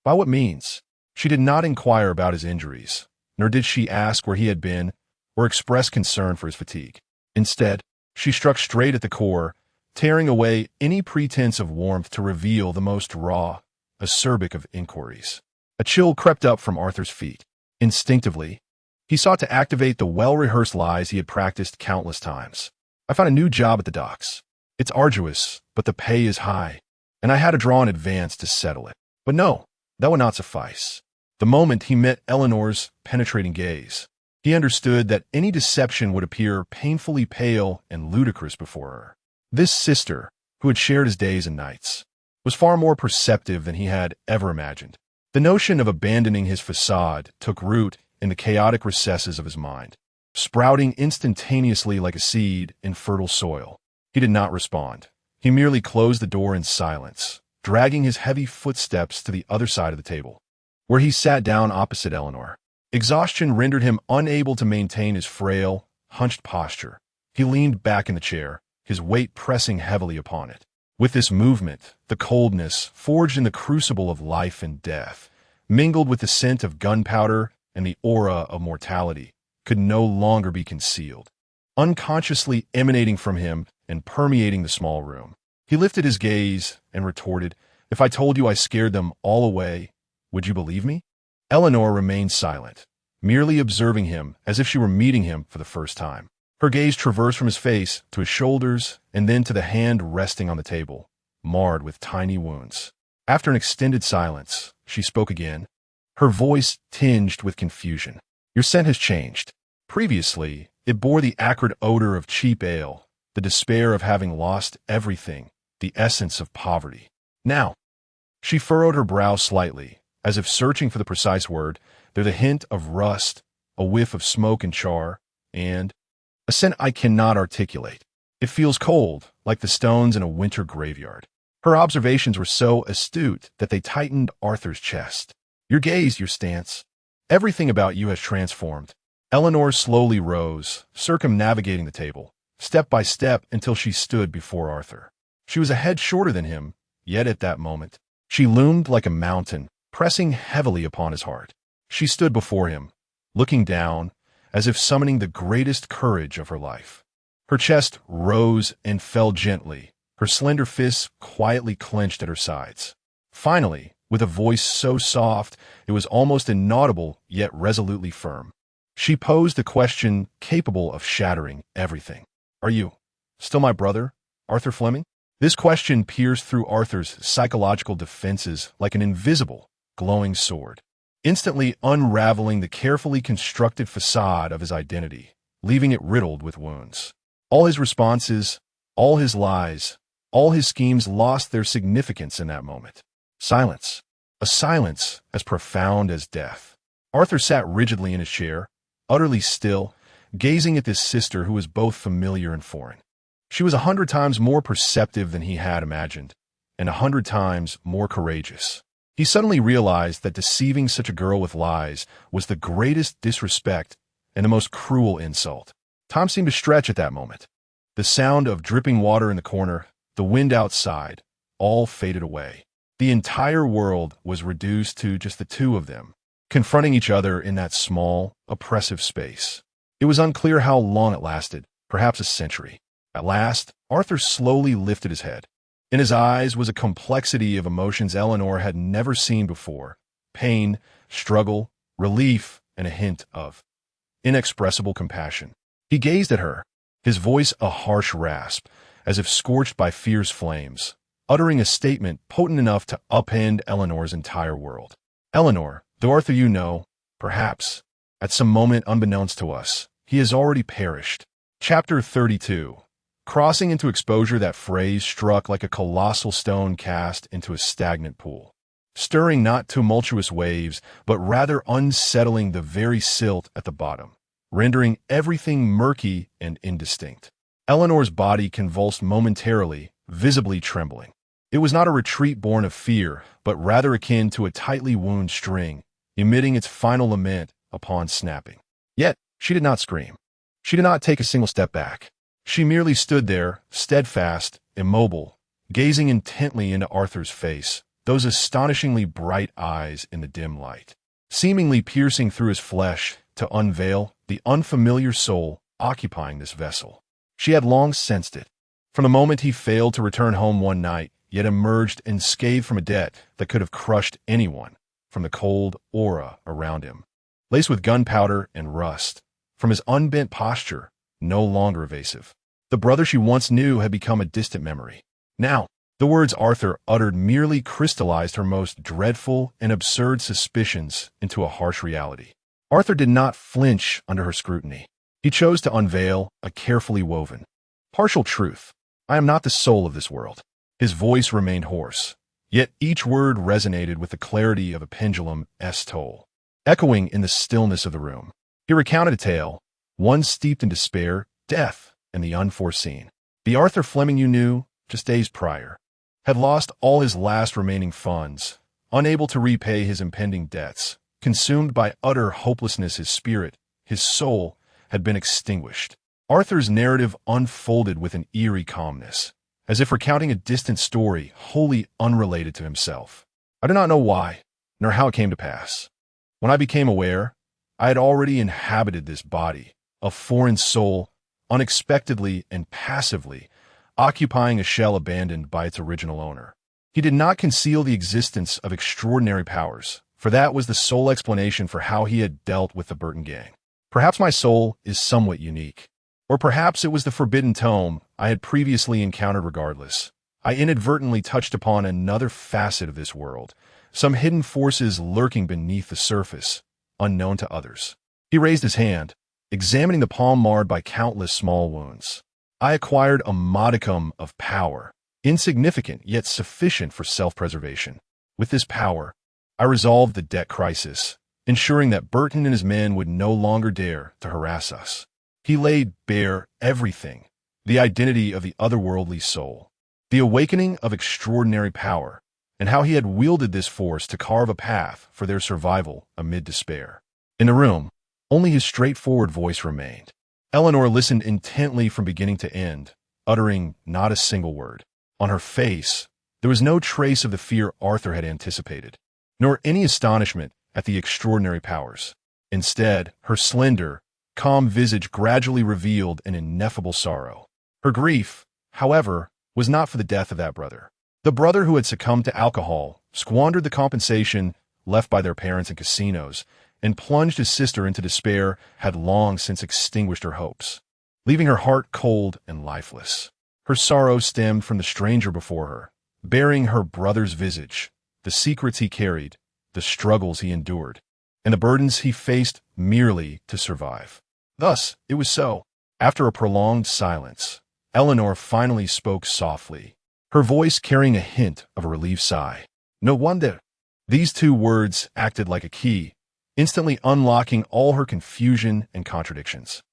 By what means? She did not inquire about his injuries, nor did she ask where he had been or express concern for his fatigue. Instead, she struck straight at the core, tearing away any pretense of warmth to reveal the most raw, acerbic of inquiries. A chill crept up from Arthur's feet. Instinctively, he sought to activate the well-rehearsed lies he had practiced countless times. I found a new job at the docks. It's arduous, but the pay is high, and I had to draw in advance to settle it. But no, that would not suffice. The moment he met Eleanor's penetrating gaze, he understood that any deception would appear painfully pale and ludicrous before her. This sister, who had shared his days and nights, was far more perceptive than he had ever imagined. The notion of abandoning his facade took root in the chaotic recesses of his mind, sprouting instantaneously like a seed in fertile soil. He did not respond. He merely closed the door in silence, dragging his heavy footsteps to the other side of the table, where he sat down opposite Eleanor. Exhaustion rendered him unable to maintain his frail, hunched posture. He leaned back in the chair, his weight pressing heavily upon it. With this movement, the coldness, forged in the crucible of life and death, mingled with the scent of gunpowder and the aura of mortality, could no longer be concealed. Unconsciously emanating from him and permeating the small room, he lifted his gaze and retorted, "If I told you I scared them all away, would you believe me?" Eleanor remained silent, merely observing him as if she were meeting him for the first time. Her gaze traversed from his face to his shoulders and then to the hand resting on the table, marred with tiny wounds. After an extended silence, she spoke again, her voice tinged with confusion. "Your scent has changed. Previously, it bore the acrid odor of cheap ale, the despair of having lost everything, the essence of poverty. Now," she furrowed her brow slightly, as if searching for the precise word, "there's a hint of rust, a whiff of smoke and char, and a scent I cannot articulate. It feels cold, like the stones in a winter graveyard." Her observations were so astute that they tightened Arthur's chest. "Your gaze, your stance, everything about you has transformed." Eleanor slowly rose, circumnavigating the table, step by step until she stood before Arthur. She was a head shorter than him, yet at that moment, she loomed like a mountain, pressing heavily upon his heart. She stood before him, looking down, as if summoning the greatest courage of her life. Her chest rose and fell gently, her slender fists quietly clenched at her sides. Finally, with a voice so soft it was almost inaudible yet resolutely firm, she posed a question capable of shattering everything. "Are you still my brother, Arthur Fleming?" This question pierced through Arthur's psychological defenses like an invisible, glowing sword, instantly unraveling the carefully constructed facade of his identity, leaving it riddled with wounds. All his responses, all his lies, all his schemes lost their significance in that moment. Silence. A silence as profound as death. Arthur sat rigidly in his chair, utterly still, gazing at this sister who was both familiar and foreign. She was 100 times more perceptive than he had imagined, and 100 times more courageous. He suddenly realized that deceiving such a girl with lies was the greatest disrespect and the most cruel insult. Time seemed to stretch at that moment. The sound of dripping water in the corner, the wind outside, all faded away. The entire world was reduced to just the two of them, confronting each other in that small, oppressive space. It was unclear how long it lasted, perhaps a century. At last, Arthur slowly lifted his head. In his eyes was a complexity of emotions Eleanor had never seen before: pain, struggle, relief, and a hint of inexpressible compassion. He gazed at her, his voice a harsh rasp, as if scorched by fierce flames, uttering a statement potent enough to upend Eleanor's entire world. "Eleanor, though Arthur you know, perhaps, at some moment unbeknownst to us, he has already perished." Chapter 32. Crossing into exposure, that phrase struck like a colossal stone cast into a stagnant pool, stirring not tumultuous waves, but rather unsettling the very silt at the bottom, rendering everything murky and indistinct. Eleanor's body convulsed momentarily, visibly trembling. It was not a retreat born of fear, but rather akin to a tightly wound string, emitting its final lament upon snapping. Yet, she did not scream. She did not take a single step back. She merely stood there, steadfast, immobile, gazing intently into Arthur's face, those astonishingly bright eyes in the dim light, seemingly piercing through his flesh to unveil the unfamiliar soul occupying this vessel. She had long sensed it. From the moment he failed to return home one night, yet emerged unscathed from a debt that could have crushed anyone, from the cold aura around him, laced with gunpowder and rust, from his unbent posture, no longer evasive. The brother she once knew had become a distant memory. Now, the words Arthur uttered merely crystallized her most dreadful and absurd suspicions into a harsh reality. Arthur did not flinch under her scrutiny. He chose to unveil a carefully woven, partial truth. "I am not the soul of this world." His voice remained hoarse, Yet each word resonated with the clarity of a pendulum's toll, echoing in the stillness of the room. He recounted a tale, one steeped in despair, death, and the unforeseen. The Arthur Fleming you knew, just days prior, had lost all his last remaining funds, unable to repay his impending debts, consumed by utter hopelessness. His spirit, his soul, had been extinguished. Arthur's narrative unfolded with an eerie calmness, as if recounting a distant story wholly unrelated to himself. I do not know why, nor how it came to pass. When I became aware, I had already inhabited this body, a foreign soul, unexpectedly and passively, occupying a shell abandoned by its original owner. He did not conceal the existence of extraordinary powers, for that was the sole explanation for how he had dealt with the Burton gang. Perhaps my soul is somewhat unique. Or perhaps it was the forbidden tome I had previously encountered. Regardless, I inadvertently touched upon another facet of this world, some hidden forces lurking beneath the surface, unknown to others. He raised his hand, examining the palm marred by countless small wounds. I acquired a modicum of power, insignificant yet sufficient for self-preservation. With this power, I resolved the debt crisis, ensuring that Burton and his men would no longer dare to harass us. He laid bare everything, the identity of the otherworldly soul, the awakening of extraordinary power, and how he had wielded this force to carve a path for their survival amid despair. In the room, only his straightforward voice remained. Eleanor listened intently from beginning to end, uttering not a single word. On her face, there was no trace of the fear Arthur had anticipated, nor any astonishment at the extraordinary powers. Instead, her slender, calm visage gradually revealed an ineffable sorrow. Her grief, however, was not for the death of that brother. The brother who had succumbed to alcohol, squandered the compensation left by their parents in casinos, and plunged his sister into despair, had long since extinguished her hopes, leaving her heart cold and lifeless. Her sorrow stemmed from the stranger before her, bearing her brother's visage, the secrets he carried, the struggles he endured, and the burdens he faced merely to survive. Thus, it was so. After a prolonged silence, Eleanor finally spoke softly, her voice carrying a hint of a relieved sigh. No wonder. These two words acted like a key, instantly unlocking all her confusion and contradictions.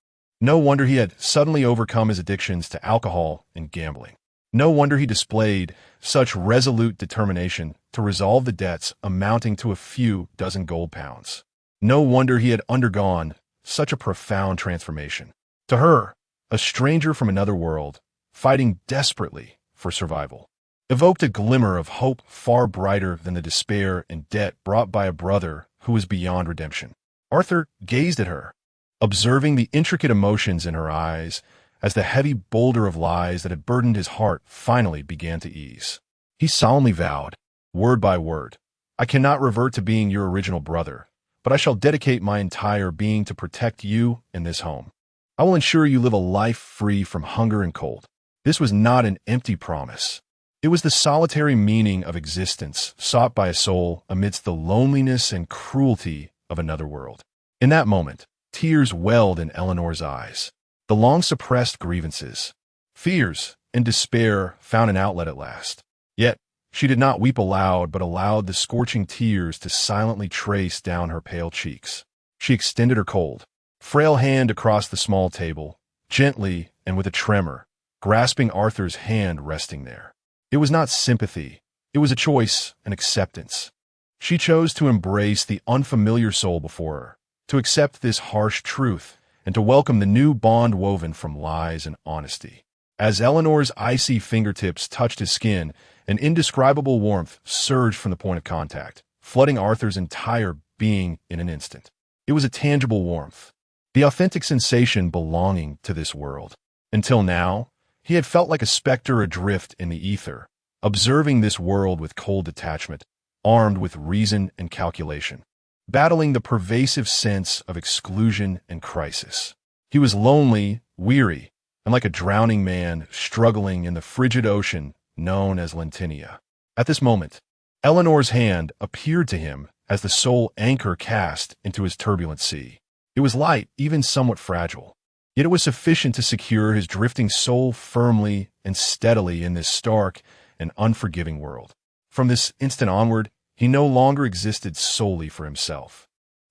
No wonder he had suddenly overcome his addictions to alcohol and gambling. No wonder he displayed such resolute determination to resolve the debts amounting to a few dozen gold pounds. No wonder he had undergone such a profound transformation. To her, a stranger from another world, fighting desperately for survival, evoked a glimmer of hope far brighter than the despair and debt brought by a brother who was beyond redemption. Arthur gazed at her, observing the intricate emotions in her eyes as the heavy boulder of lies that had burdened his heart finally began to ease. He solemnly vowed, word by word, "I cannot revert to being your original brother, but I shall dedicate my entire being to protect you and this home. I will ensure you live a life free from hunger and cold." This was not an empty promise. It was the solitary meaning of existence sought by a soul amidst the loneliness and cruelty of another world. In that moment, tears welled in Eleanor's eyes. The long-suppressed grievances, fears, and despair found an outlet at last. Yet, she did not weep aloud, but allowed the scorching tears to silently trace down her pale cheeks. She extended her cold, frail hand across the small table, gently and with a tremor, grasping Arthur's hand resting there. It was not sympathy. It was a choice, an acceptance. She chose to embrace the unfamiliar soul before her, to accept this harsh truth, and to welcome the new bond woven from lies and honesty. As Eleanor's icy fingertips touched his skin, an indescribable warmth surged from the point of contact, flooding Arthur's entire being in an instant. It was a tangible warmth, the authentic sensation belonging to this world. Until now, he had felt like a specter adrift in the ether, observing this world with cold detachment, armed with reason and calculation, battling the pervasive sense of exclusion and crisis. He was lonely, weary, and like a drowning man struggling in the frigid ocean known as Lentinia. At this moment, Eleanor's hand appeared to him as the sole anchor cast into his turbulent sea. It was light, even somewhat fragile, yet it was sufficient to secure his drifting soul firmly and steadily in this stark and unforgiving world. From this instant onward, he no longer existed solely for himself.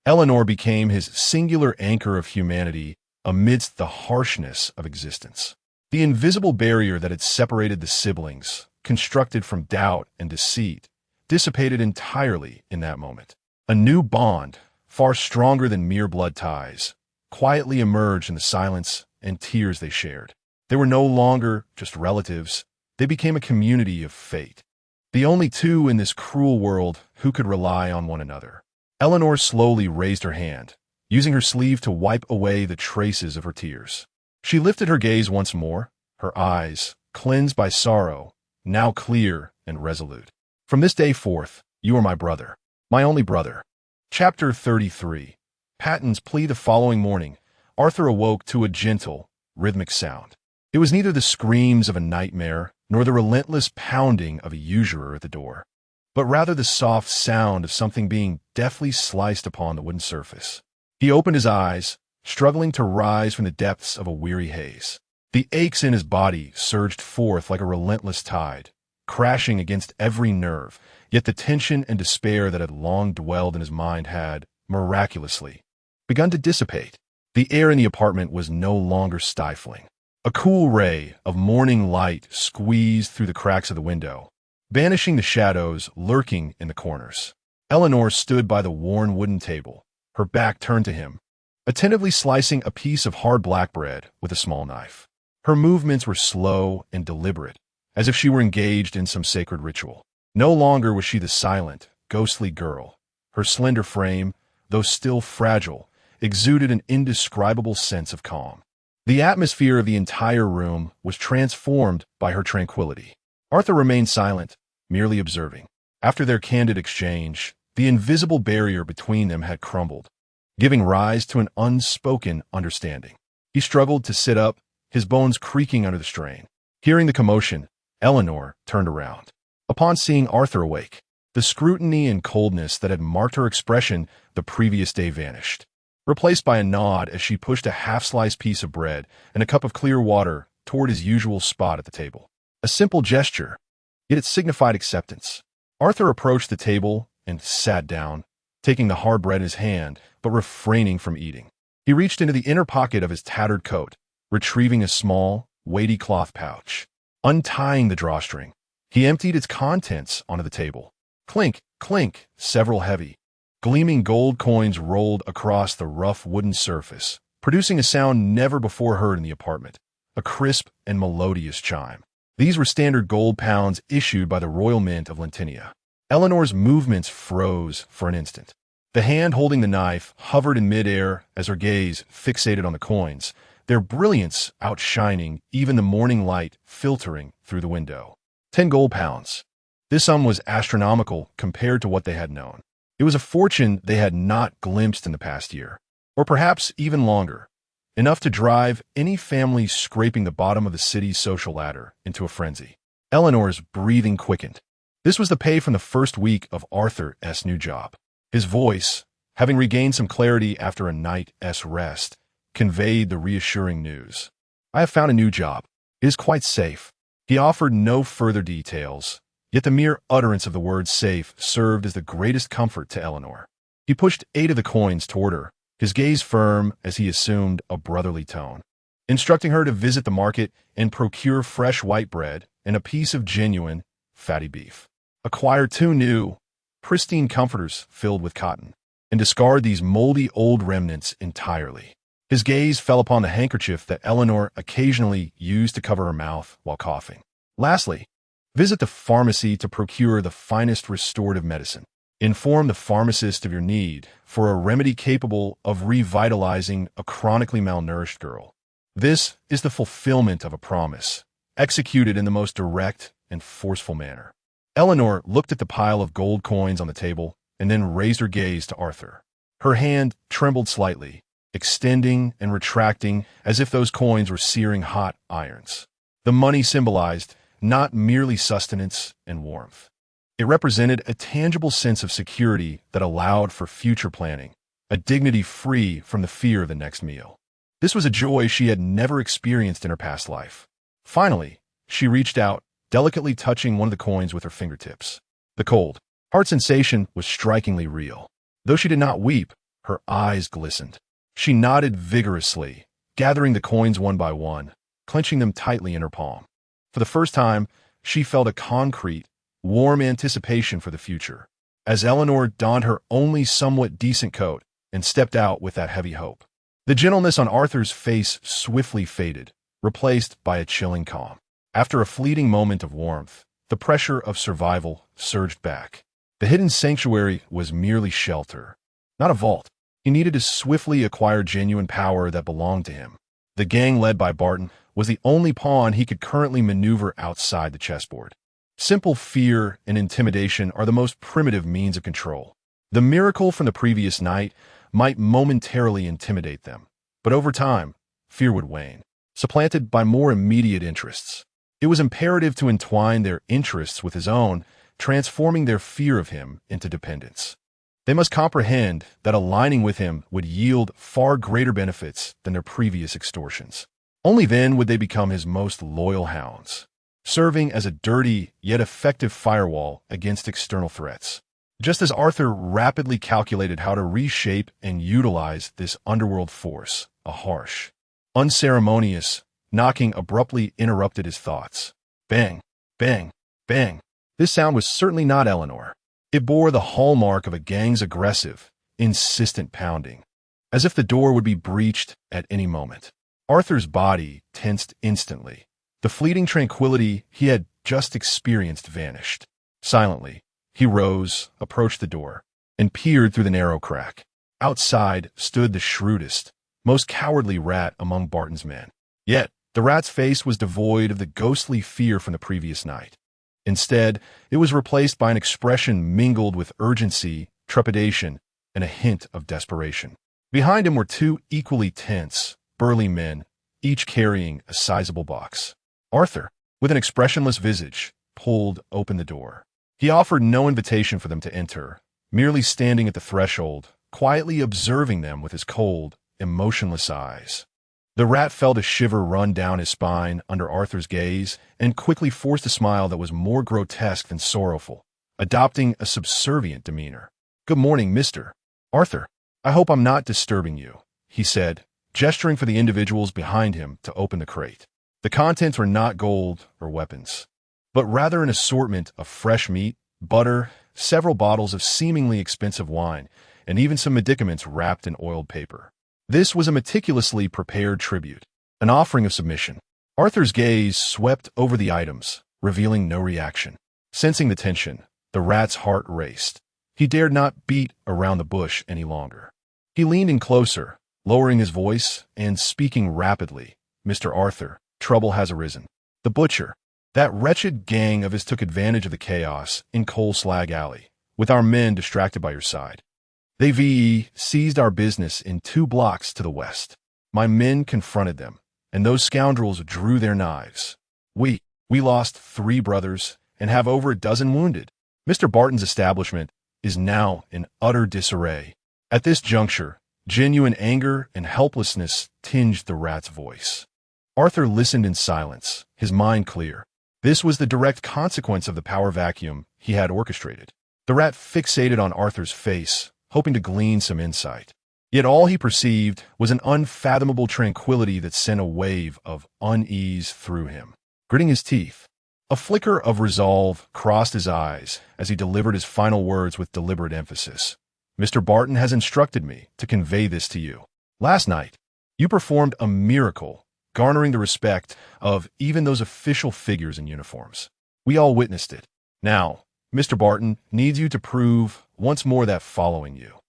Eleanor became his singular anchor of humanity amidst the harshness of existence. The invisible barrier that had separated the siblings, constructed from doubt and deceit, dissipated entirely in that moment. A new bond, far stronger than mere blood ties, quietly emerged in the silence and tears they shared. They were no longer just relatives. They became a community of fate. The only two in this cruel world who could rely on one another. Eleanor slowly raised her hand, using her sleeve to wipe away the traces of her tears. She lifted her gaze once more, her eyes, cleansed by sorrow, now clear and resolute. From this day forth, you are my brother, my only brother. Chapter 33. Patton's plea. The following morning, Arthur awoke to a gentle, rhythmic sound. It was neither the screams of a nightmare nor the relentless pounding of a usurer at the door, but rather the soft sound of something being deftly sliced upon the wooden surface. He opened his eyes, struggling to rise from the depths of a weary haze. The aches in his body surged forth like a relentless tide, crashing against every nerve, yet the tension and despair that had long dwelled in his mind had, miraculously, begun to dissipate. The air in the apartment was no longer stifling. A cool ray of morning light squeezed through the cracks of the window, banishing the shadows lurking in the corners. Eleanor stood by the worn wooden table, her back turned to him, attentively slicing a piece of hard black bread with a small knife. Her movements were slow and deliberate, as if she were engaged in some sacred ritual. No longer was she the silent, ghostly girl. Her slender frame, though still fragile, exuded an indescribable sense of calm. The atmosphere of the entire room was transformed by her tranquility. Arthur remained silent, merely observing. After their candid exchange, the invisible barrier between them had crumbled, giving rise to an unspoken understanding. He struggled to sit up, his bones creaking under the strain. Hearing the commotion, Eleanor turned around. Upon seeing Arthur awake, the scrutiny and coldness that had marked her expression the previous day vanished, replaced by a nod as she pushed a half-sliced piece of bread and a cup of clear water toward his usual spot at the table. A simple gesture, yet it signified acceptance. Arthur approached the table and sat down, taking the hard bread in his hand, but refraining from eating. He reached into the inner pocket of his tattered coat, retrieving a small, weighty cloth pouch. Untying the drawstring, he emptied its contents onto the table. Clink, clink, several heavy, gleaming gold coins rolled across the rough wooden surface, producing a sound never before heard in the apartment, a crisp and melodious chime. These were standard gold pounds issued by the Royal Mint of Lentinia. Eleanor's movements froze for an instant. The hand holding the knife hovered in midair as her gaze fixated on the coins, their brilliance outshining even the morning light filtering through the window. 10 gold pounds. This sum was astronomical compared to what they had known. It was a fortune they had not glimpsed in the past year, or perhaps even longer, enough to drive any family scraping the bottom of the city's social ladder into a frenzy. Eleanor's breathing quickened. This was the pay from the first week of Arthur's new job. His voice, having regained some clarity after a night's rest, conveyed the reassuring news. I have found a new job. It is quite safe. He offered no further details, yet the mere utterance of the word safe served as the greatest comfort to Eleanor. He pushed 8 of the coins toward her, his gaze firm as he assumed a brotherly tone, instructing her to visit the market and procure fresh white bread and a piece of genuine, fatty beef. Acquire 2 new, pristine comforters filled with cotton, and discard these moldy old remnants entirely. His gaze fell upon the handkerchief that Eleanor occasionally used to cover her mouth while coughing. Lastly, visit the pharmacy to procure the finest restorative medicine. Inform the pharmacist of your need for a remedy capable of revitalizing a chronically malnourished girl. This is the fulfillment of a promise, executed in the most direct and forceful manner. Eleanor looked at the pile of gold coins on the table and then raised her gaze to Arthur. Her hand trembled slightly, extending and retracting as if those coins were searing hot irons. The money symbolized not merely sustenance and warmth. It represented a tangible sense of security that allowed for future planning, a dignity free from the fear of the next meal. This was a joy she had never experienced in her past life. Finally, she reached out, delicately touching one of the coins with her fingertips. The cold, hard sensation was strikingly real. Though she did not weep, her eyes glistened. She nodded vigorously, gathering the coins one by one, clenching them tightly in her palm. For the first time, she felt a concrete, warm anticipation for the future, as Eleanor donned her only somewhat decent coat and stepped out with that heavy hope. The gentleness on Arthur's face swiftly faded, replaced by a chilling calm. After a fleeting moment of warmth, the pressure of survival surged back. The hidden sanctuary was merely shelter, not a vault. He needed to swiftly acquire genuine power that belonged to him. The gang led by Barton was the only pawn he could currently maneuver outside the chessboard. Simple fear and intimidation are the most primitive means of control. The miracle from the previous night might momentarily intimidate them, but over time, fear would wane, supplanted by more immediate interests. It was imperative to entwine their interests with his own, transforming their fear of him into dependence. They must comprehend that aligning with him would yield far greater benefits than their previous extortions. Only then would they become his most loyal hounds, serving as a dirty yet effective firewall against external threats. Just as Arthur rapidly calculated how to reshape and utilize this underworld force, a harsh, unceremonious knocking abruptly interrupted his thoughts. Bang, bang, bang. This sound was certainly not Eleanor. It bore the hallmark of a gang's aggressive, insistent pounding, as if the door would be breached at any moment. Arthur's body tensed instantly. The fleeting tranquility he had just experienced vanished. Silently, he rose, approached the door, and peered through the narrow crack. Outside stood the shrewdest, most cowardly rat among Barton's men. Yet, the rat's face was devoid of the ghostly fear from the previous night. Instead, it was replaced by an expression mingled with urgency, trepidation, and a hint of desperation. Behind him were two equally tense, burly men, each carrying a sizable box. Arthur, with an expressionless visage, pulled open the door. He offered no invitation for them to enter, merely standing at the threshold, quietly observing them with his cold, emotionless eyes. The rat felt a shiver run down his spine under Arthur's gaze and quickly forced a smile that was more grotesque than sorrowful, adopting a subservient demeanor. "Good morning, Mr. Arthur. I hope I'm not disturbing you," he said, gesturing for the individuals behind him to open the crate. The contents were not gold or weapons, but rather an assortment of fresh meat, butter, several bottles of seemingly expensive wine, and even some medicaments wrapped in oiled paper. This was a meticulously prepared tribute, an offering of submission. Arthur's gaze swept over the items, revealing no reaction. Sensing the tension, the rat's heart raced. He dared not beat around the bush any longer. He leaned in closer, lowering his voice and speaking rapidly. "Mr. Arthur, trouble has arisen. The butcher, that wretched gang of his took advantage of the chaos in Coal Slag Alley, with our men distracted by your side. They seized our business in 2 blocks to the west. My men confronted them, and those scoundrels drew their knives. We lost 3 brothers and have over a dozen wounded. Mr. Barton's establishment is now in utter disarray." At this juncture, genuine anger and helplessness tinged the rat's voice. Arthur listened in silence, his mind clear. This was the direct consequence of the power vacuum he had orchestrated. The rat fixated on Arthur's face, hoping to glean some insight. Yet all he perceived was an unfathomable tranquility that sent a wave of unease through him. Gritting his teeth, a flicker of resolve crossed his eyes as he delivered his final words with deliberate emphasis. "Mr. Barton has instructed me to convey this to you. Last night, you performed a miracle, garnering the respect of even those official figures in uniforms. We all witnessed it. Now, Mr. Barton needs you to prove once more that following you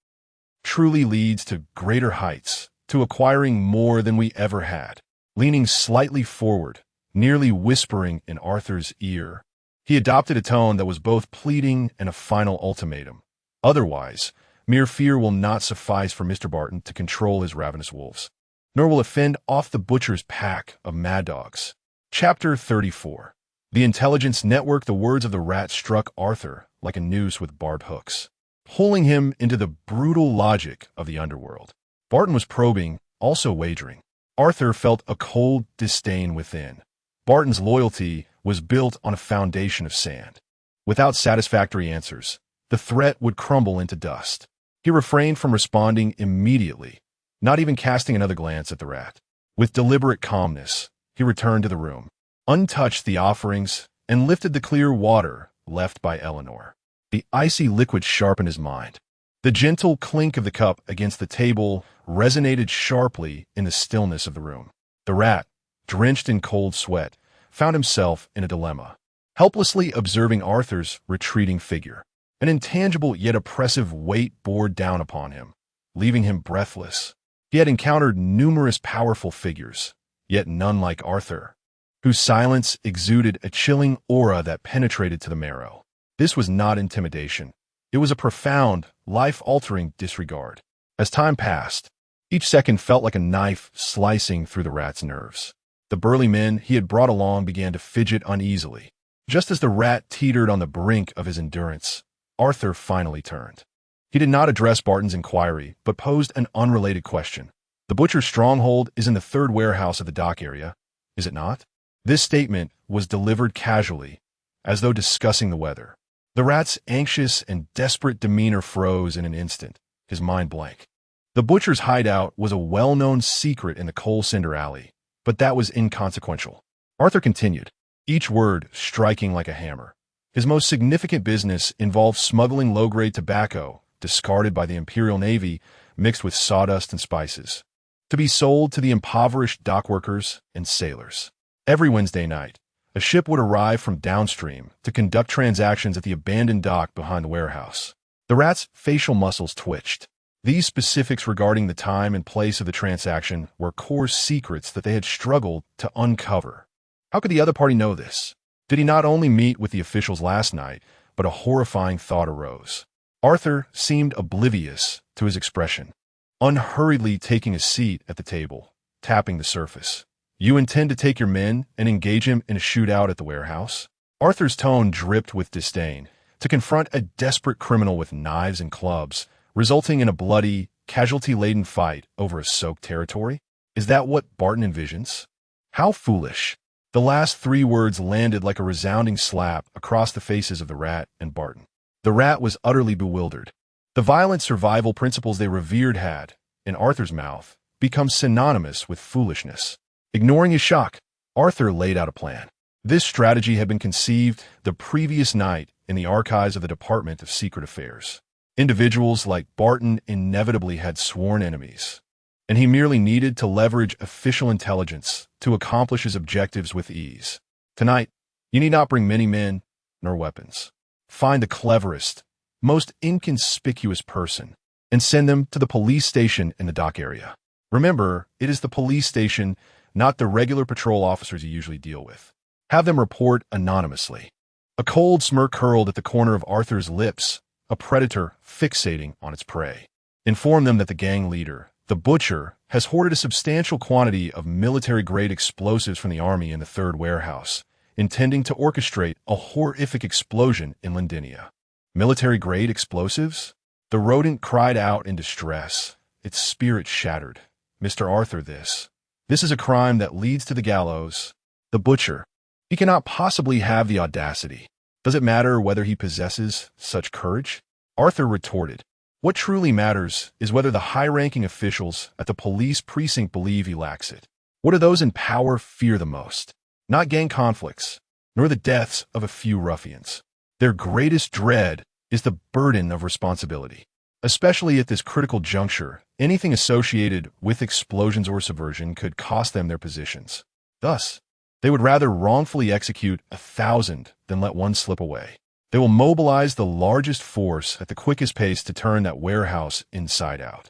truly leads to greater heights, to acquiring more than we ever had." Leaning slightly forward, nearly whispering in Arthur's ear, he adopted a tone that was both pleading and a final ultimatum. "Otherwise, mere fear will not suffice for Mr. Barton to control his ravenous wolves, nor will it fend off the butcher's pack of mad dogs." Chapter 34. The intelligence network. The words of the rat struck Arthur like a noose with barbed hooks, pulling him into the brutal logic of the underworld. Barton was probing, also wagering. Arthur felt a cold disdain within. Barton's loyalty was built on a foundation of sand. Without satisfactory answers, the threat would crumble into dust. He refrained from responding immediately, not even casting another glance at the rat. With deliberate calmness, he returned to the room, untouched the offerings, and lifted the clear water left by Eleanor. The icy liquid sharpened his mind. The gentle clink of the cup against the table resonated sharply in the stillness of the room. The rat, drenched in cold sweat, found himself in a dilemma, helplessly observing Arthur's retreating figure. An intangible yet oppressive weight bore down upon him, leaving him breathless. He had encountered numerous powerful figures, yet none like Arthur, whose silence exuded a chilling aura that penetrated to the marrow. This was not intimidation. It was a profound, life-altering disregard. As time passed, each second felt like a knife slicing through the rat's nerves. The burly men he had brought along began to fidget uneasily. Just as the rat teetered on the brink of his endurance, Arthur finally turned. He did not address Barton's inquiry, but posed an unrelated question. The butcher's stronghold is in the third warehouse of the dock area, is it not? This statement was delivered casually, as though discussing the weather. The rat's anxious and desperate demeanor froze in an instant, his mind blank. The butcher's hideout was a well-known secret in the coal cinder alley, but that was inconsequential. Arthur continued, each word striking like a hammer. His most significant business involved smuggling low-grade tobacco, discarded by the Imperial Navy, mixed with sawdust and spices, to be sold to the impoverished dockworkers and sailors. Every Wednesday night, a ship would arrive from downstream to conduct transactions at the abandoned dock behind the warehouse. The rat's facial muscles twitched. These specifics regarding the time and place of the transaction were core secrets that they had struggled to uncover. How could the other party know this? Did he not only meet with the officials last night, but a horrifying thought arose. Arthur seemed oblivious to his expression, unhurriedly taking a seat at the table, tapping the surface. You intend to take your men and engage him in a shootout at the warehouse? Arthur's tone dripped with disdain. To confront a desperate criminal with knives and clubs, resulting in a bloody, casualty-laden fight over a soaked territory? Is that what Barton envisions? How foolish. The last three words landed like a resounding slap across the faces of the rat and Barton. The rat was utterly bewildered. The violent survival principles they revered had, in Arthur's mouth, become synonymous with foolishness. Ignoring his shock, Arthur laid out a plan. This strategy had been conceived the previous night in the archives of the Department of Secret Affairs. Individuals like Barton inevitably had sworn enemies, and he merely needed to leverage official intelligence to accomplish his objectives with ease. Tonight, you need not bring many men nor weapons. Find the cleverest, most inconspicuous person, and send them to the police station in the dock area. Remember, it is the police station, not the regular patrol officers you usually deal with. Have them report anonymously. A cold smirk curled at the corner of Arthur's lips, a predator fixating on its prey. Inform them that the gang leader, the butcher, has hoarded a substantial quantity of military-grade explosives from the army in the third warehouse, intending to orchestrate a horrific explosion in Lindinia. Military-grade explosives? The rodent cried out in distress, its spirit shattered. Mr. Arthur, this is a crime that leads to the gallows. The butcher, he cannot possibly have the audacity. Does it matter whether he possesses such courage? Arthur retorted, what truly matters is whether the high-ranking officials at the police precinct believe he lacks it. What do those in power fear the most? Not gang conflicts, nor the deaths of a few ruffians. Their greatest dread is the burden of responsibility. Especially at this critical juncture, anything associated with explosions or subversion could cost them their positions. Thus, they would rather wrongfully execute 1,000 than let one slip away. They will mobilize the largest force at the quickest pace to turn that warehouse inside out.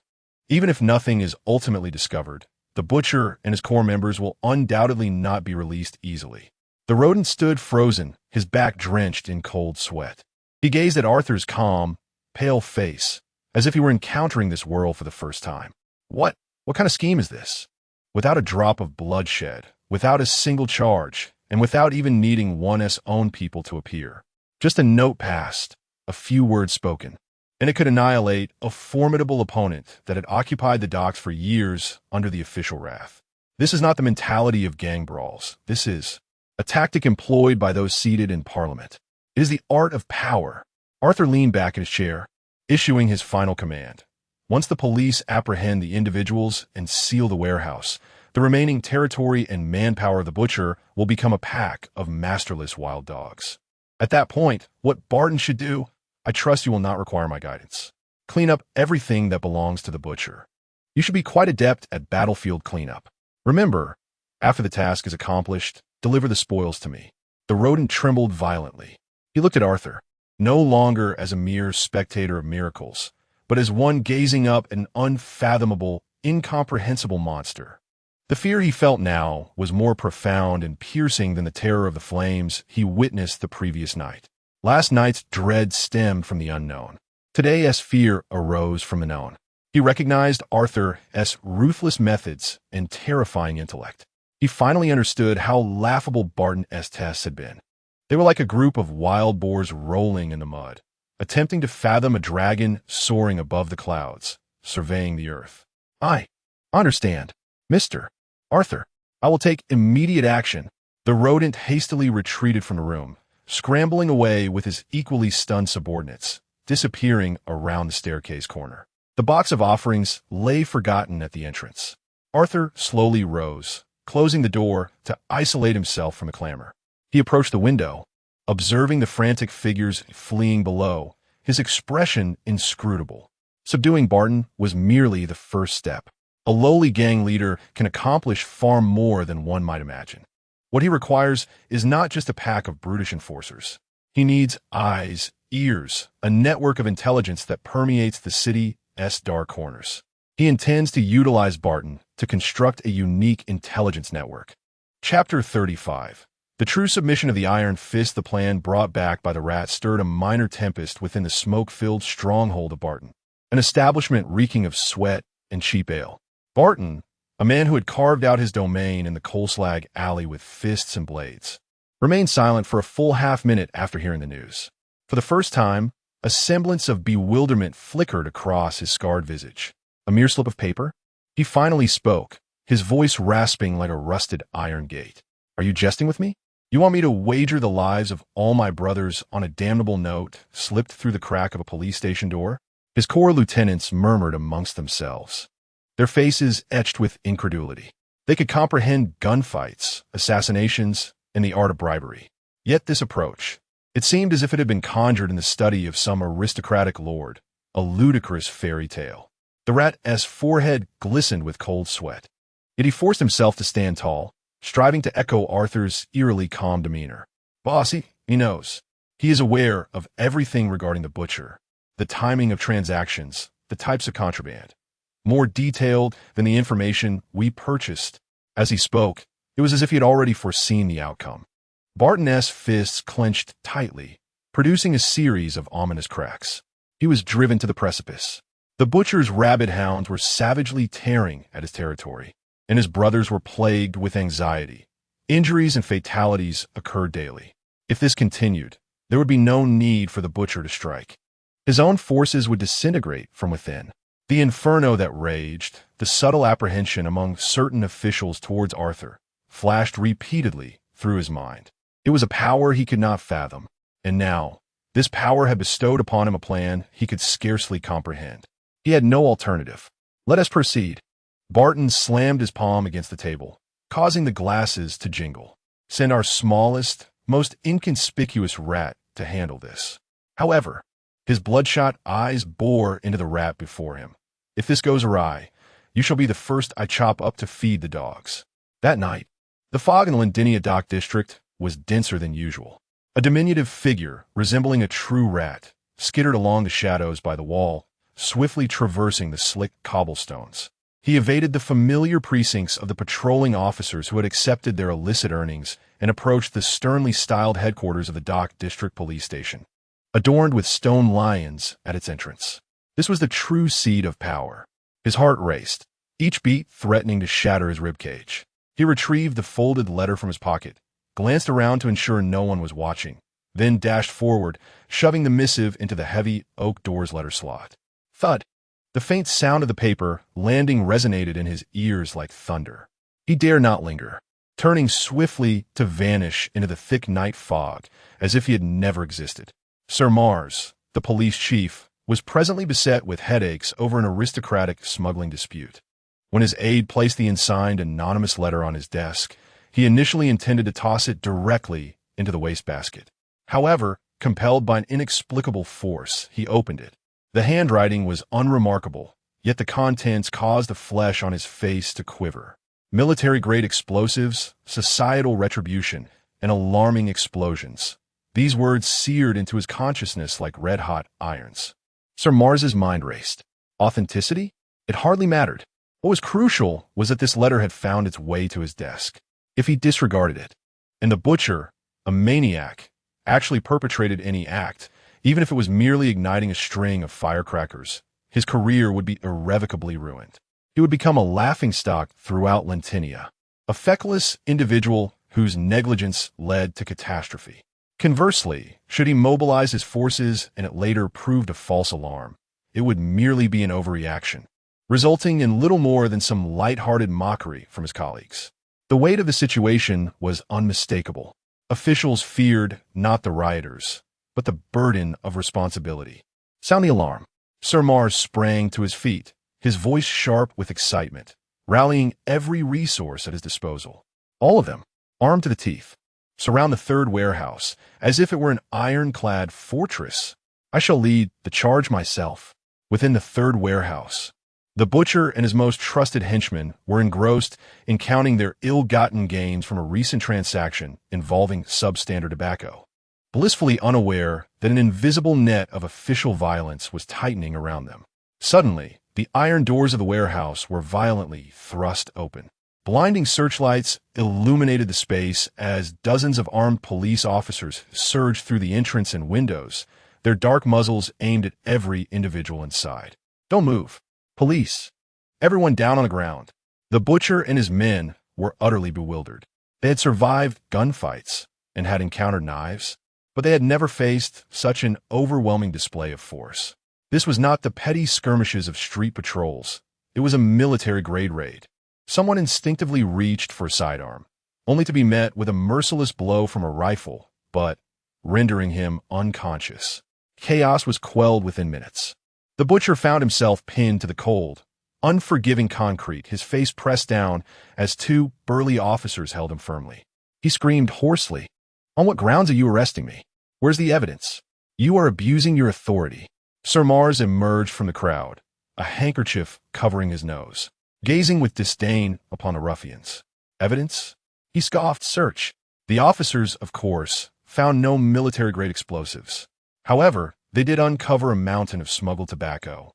Even if nothing is ultimately discovered, the butcher and his core members will undoubtedly not be released easily. The rodent stood frozen, his back drenched in cold sweat. He gazed at Arthur's calm, pale face, as if he were encountering this world for the first time. What kind of scheme is this? Without a drop of bloodshed, without a single charge, and without even needing one's own people to appear. Just a note passed, a few words spoken, and it could annihilate a formidable opponent that had occupied the docks for years under the official wrath. This is not the mentality of gang brawls. This is a tactic employed by those seated in Parliament. It is the art of power. Arthur leaned back in his chair, issuing his final command. Once the police apprehend the individuals and seal the warehouse, the remaining territory and manpower of the butcher will become a pack of masterless wild dogs. At that point, what Barton should do, I trust you will not require my guidance. Clean up everything that belongs to the butcher. You should be quite adept at battlefield cleanup. Remember, after the task is accomplished, deliver the spoils to me. The rodent trembled violently. He looked at Arthur, no longer as a mere spectator of miracles, but as one gazing up at an unfathomable, incomprehensible monster. The fear he felt now was more profound and piercing than the terror of the flames he witnessed the previous night. Last night's dread stemmed from the unknown. Today's fear arose from the known. He recognized Arthur's ruthless methods and terrifying intellect. He finally understood how laughable Barton's tests had been. They were like a group of wild boars rolling in the mud, attempting to fathom a dragon soaring above the clouds, surveying the earth. I understand, Mr. Arthur. I will take immediate action. The rodent hastily retreated from the room, scrambling away with his equally stunned subordinates, disappearing around the staircase corner. The box of offerings lay forgotten at the entrance. Arthur slowly rose, closing the door to isolate himself from the clamor. He approached the window, observing the frantic figures fleeing below, his expression inscrutable. Subduing Barton was merely the first step. A lowly gang leader can accomplish far more than one might imagine. What he requires is not just a pack of brutish enforcers. He needs eyes, ears, a network of intelligence that permeates the city's dark corners. He intends to utilize Barton to construct a unique intelligence network. Chapter 35. The true submission of the iron fist. The plan brought back by the rat stirred a minor tempest within the smoke-filled stronghold of Barton, an establishment reeking of sweat and cheap ale. Barton, a man who had carved out his domain in the coal slag alley with fists and blades, remained silent for a full half-minute after hearing the news. For the first time, a semblance of bewilderment flickered across his scarred visage. A mere slip of paper? He finally spoke, his voice rasping like a rusted iron gate. Are you jesting with me? You want me to wager the lives of all my brothers on a damnable note slipped through the crack of a police station door? His corps lieutenants murmured amongst themselves, their faces etched with incredulity. They could comprehend gunfights, assassinations, and the art of bribery. Yet this approach, it seemed as if it had been conjured in the study of some aristocratic lord, a ludicrous fairy tale. The rat's forehead glistened with cold sweat. Yet he forced himself to stand tall, striving to echo Arthur's eerily calm demeanor. Boss, he knows. He is aware of everything regarding the butcher, the timing of transactions, the types of contraband. More detailed than the information we purchased. As he spoke, it was as if he had already foreseen the outcome. Barton's fists clenched tightly, producing a series of ominous cracks. He was driven to the precipice. The butcher's rabid hounds were savagely tearing at his territory, and his brothers were plagued with anxiety. Injuries and fatalities occurred daily. If this continued, there would be no need for the butcher to strike. His own forces would disintegrate from within. The inferno that raged, the subtle apprehension among certain officials towards Arthur, flashed repeatedly through his mind. It was a power he could not fathom, and now, this power had bestowed upon him a plan he could scarcely comprehend. He had no alternative. Let us proceed. Barton slammed his palm against the table, causing the glasses to jingle. Send our smallest, most inconspicuous rat to handle this. However, his bloodshot eyes bore into the rat before him. If this goes awry, you shall be the first I chop up to feed the dogs. That night, the fog in the Lindinia Dock district was denser than usual. A diminutive figure, resembling a true rat, skittered along the shadows by the wall, swiftly traversing the slick cobblestones. He evaded the familiar precincts of the patrolling officers who had accepted their illicit earnings and approached the sternly styled headquarters of the Dock District Police Station, adorned with stone lions at its entrance. This was the true seat of power. His heart raced, each beat threatening to shatter his ribcage. He retrieved the folded letter from his pocket, glanced around to ensure no one was watching, then dashed forward, shoving the missive into the heavy oak door's letter slot. Thud! The faint sound of the paper landing resonated in his ears like thunder. He dared not linger. turning swiftly to vanish into the thick night fog as if he had never existed. Sir Mars, the police chief, was presently beset with headaches over an aristocratic smuggling dispute. When his aide placed the unsigned anonymous letter on his desk, he initially intended to toss it directly into the wastebasket. However, compelled by an inexplicable force, he opened it. The handwriting was unremarkable, yet the contents caused the flesh on his face to quiver. Military-grade explosives, societal retribution, and alarming explosions. These words seared into his consciousness like red-hot irons. Sir Mars's mind raced. Authenticity? It hardly mattered. What was crucial was that this letter had found its way to his desk. If he disregarded it, and the butcher, a maniac, actually perpetrated any act, even if it was merely igniting a string of firecrackers, his career would be irrevocably ruined. He would become a laughingstock throughout Lentinia, a feckless individual whose negligence led to catastrophe. Conversely, should he mobilize his forces and it later proved a false alarm, it would merely be an overreaction, resulting in little more than some light-hearted mockery from his colleagues. The weight of the situation was unmistakable. Officials feared not the rioters, but the burden of responsibility. Sound the alarm. Sir Mars sprang to his feet, his voice sharp with excitement, rallying every resource at his disposal. All of them, armed to the teeth, surround the third warehouse, as if it were an ironclad fortress. I shall lead the charge myself. Within the third warehouse, the butcher and his most trusted henchmen were engrossed in counting their ill-gotten gains from a recent transaction involving substandard tobacco, blissfully unaware that an invisible net of official violence was tightening around them. Suddenly, the iron doors of the warehouse were violently thrust open. Blinding searchlights illuminated the space as dozens of armed police officers surged through the entrance and windows, their dark muzzles aimed at every individual inside. "Don't move. Police! Everyone down on the ground." The butcher and his men were utterly bewildered. They had survived gunfights and had encountered knives, but they had never faced such an overwhelming display of force. This was not the petty skirmishes of street patrols. It was a military-grade raid. Someone instinctively reached for a sidearm, only to be met with a merciless blow from a rifle, but rendering him unconscious. Chaos was quelled within minutes. The butcher found himself pinned to the cold, unforgiving concrete, his face pressed down as two burly officers held him firmly. He screamed hoarsely, "On what grounds are you arresting me? Where's the evidence? You are abusing your authority." Sir Mars emerged from the crowd, a handkerchief covering his nose, gazing with disdain upon the ruffians. "Evidence?" He scoffed. "Search." The officers, of course, found no military-grade explosives. However, they did uncover a mountain of smuggled tobacco,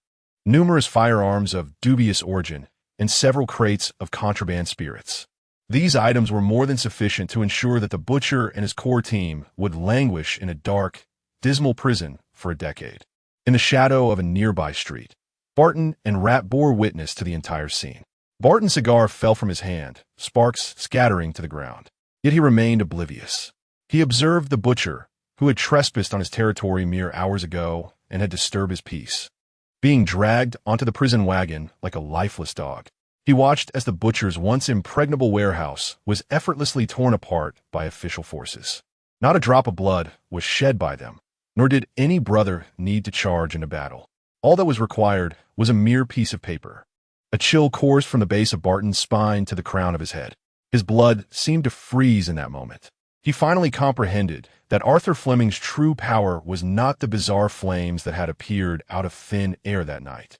numerous firearms of dubious origin, and several crates of contraband spirits. These items were more than sufficient to ensure that the butcher and his core team would languish in a dark, dismal prison for a decade. In the shadow of a nearby street, Barton and Rat bore witness to the entire scene. Barton's cigar fell from his hand, sparks scattering to the ground. Yet he remained oblivious. He observed the butcher, who had trespassed on his territory mere hours ago and had disturbed his peace, being dragged onto the prison wagon like a lifeless dog. He watched as the butcher's once impregnable warehouse was effortlessly torn apart by official forces. Not a drop of blood was shed by them, nor did any brother need to charge in a battle. All that was required was a mere piece of paper. A chill coursed from the base of Barton's spine to the crown of his head. His blood seemed to freeze in that moment. He finally comprehended that Arthur Fleming's true power was not the bizarre flames that had appeared out of thin air that night,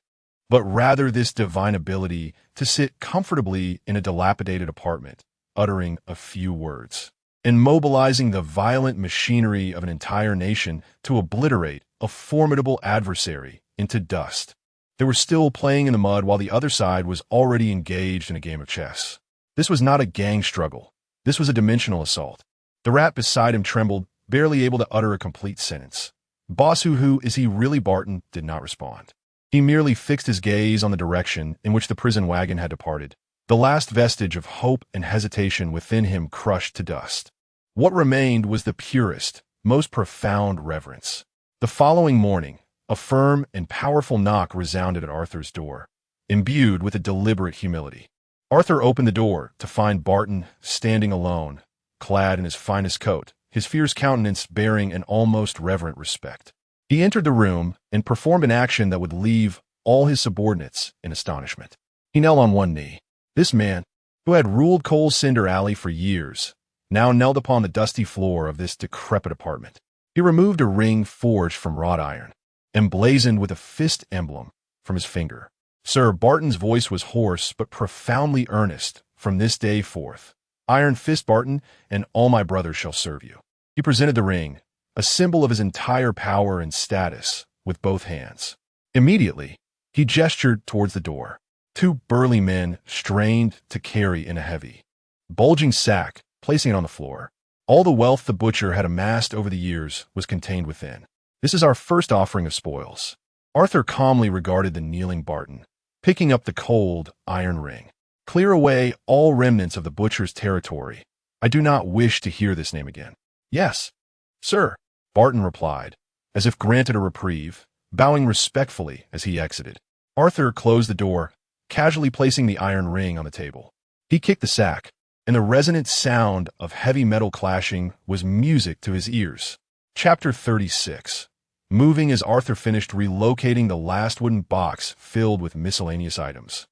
but rather this divine ability to sit comfortably in a dilapidated apartment, uttering a few words, and mobilizing the violent machinery of an entire nation to obliterate a formidable adversary into dust. They were still playing in the mud while the other side was already engaged in a game of chess. This was not a gang struggle. This was a dimensional assault. The rat beside him trembled, barely able to utter a complete sentence. "Boss, who is he really?" Barton did not respond. He merely fixed his gaze on the direction in which the prison wagon had departed, the last vestige of hope and hesitation within him crushed to dust. What remained was the purest, most profound reverence. The following morning, a firm and powerful knock resounded at Arthur's door, imbued with a deliberate humility. Arthur opened the door to find Barton standing alone, clad in his finest coat, his fierce countenance bearing an almost reverent respect. He entered the room and performed an action that would leave all his subordinates in astonishment. He knelt on one knee. This man, who had ruled Coal Cinder Alley for years, now knelt upon the dusty floor of this decrepit apartment. He removed a ring forged from wrought iron, emblazoned with a fist emblem, from his finger. Sir, Barton's voice was hoarse but profoundly earnest. From this day forth, Iron Fist Barton and all my brothers shall serve you. He presented the ring, a symbol of his entire power and status, with both hands. Immediately, he gestured towards the door. Two burly men strained to carry in a heavy, bulging sack, placing it on the floor. All the wealth the butcher had amassed over the years was contained within. This is our first offering of spoils. Arthur calmly regarded the kneeling Barton, picking up the cold iron ring. Clear away all remnants of the butcher's territory. I do not wish to hear this name again. Yes, sir, Barton replied, as if granted a reprieve, bowing respectfully as he exited. Arthur closed the door, casually placing the iron ring on the table. He kicked the sack, and the resonant sound of heavy metal clashing was music to his ears. Chapter 36. Moving as Arthur finished relocating the last wooden box filled with miscellaneous items.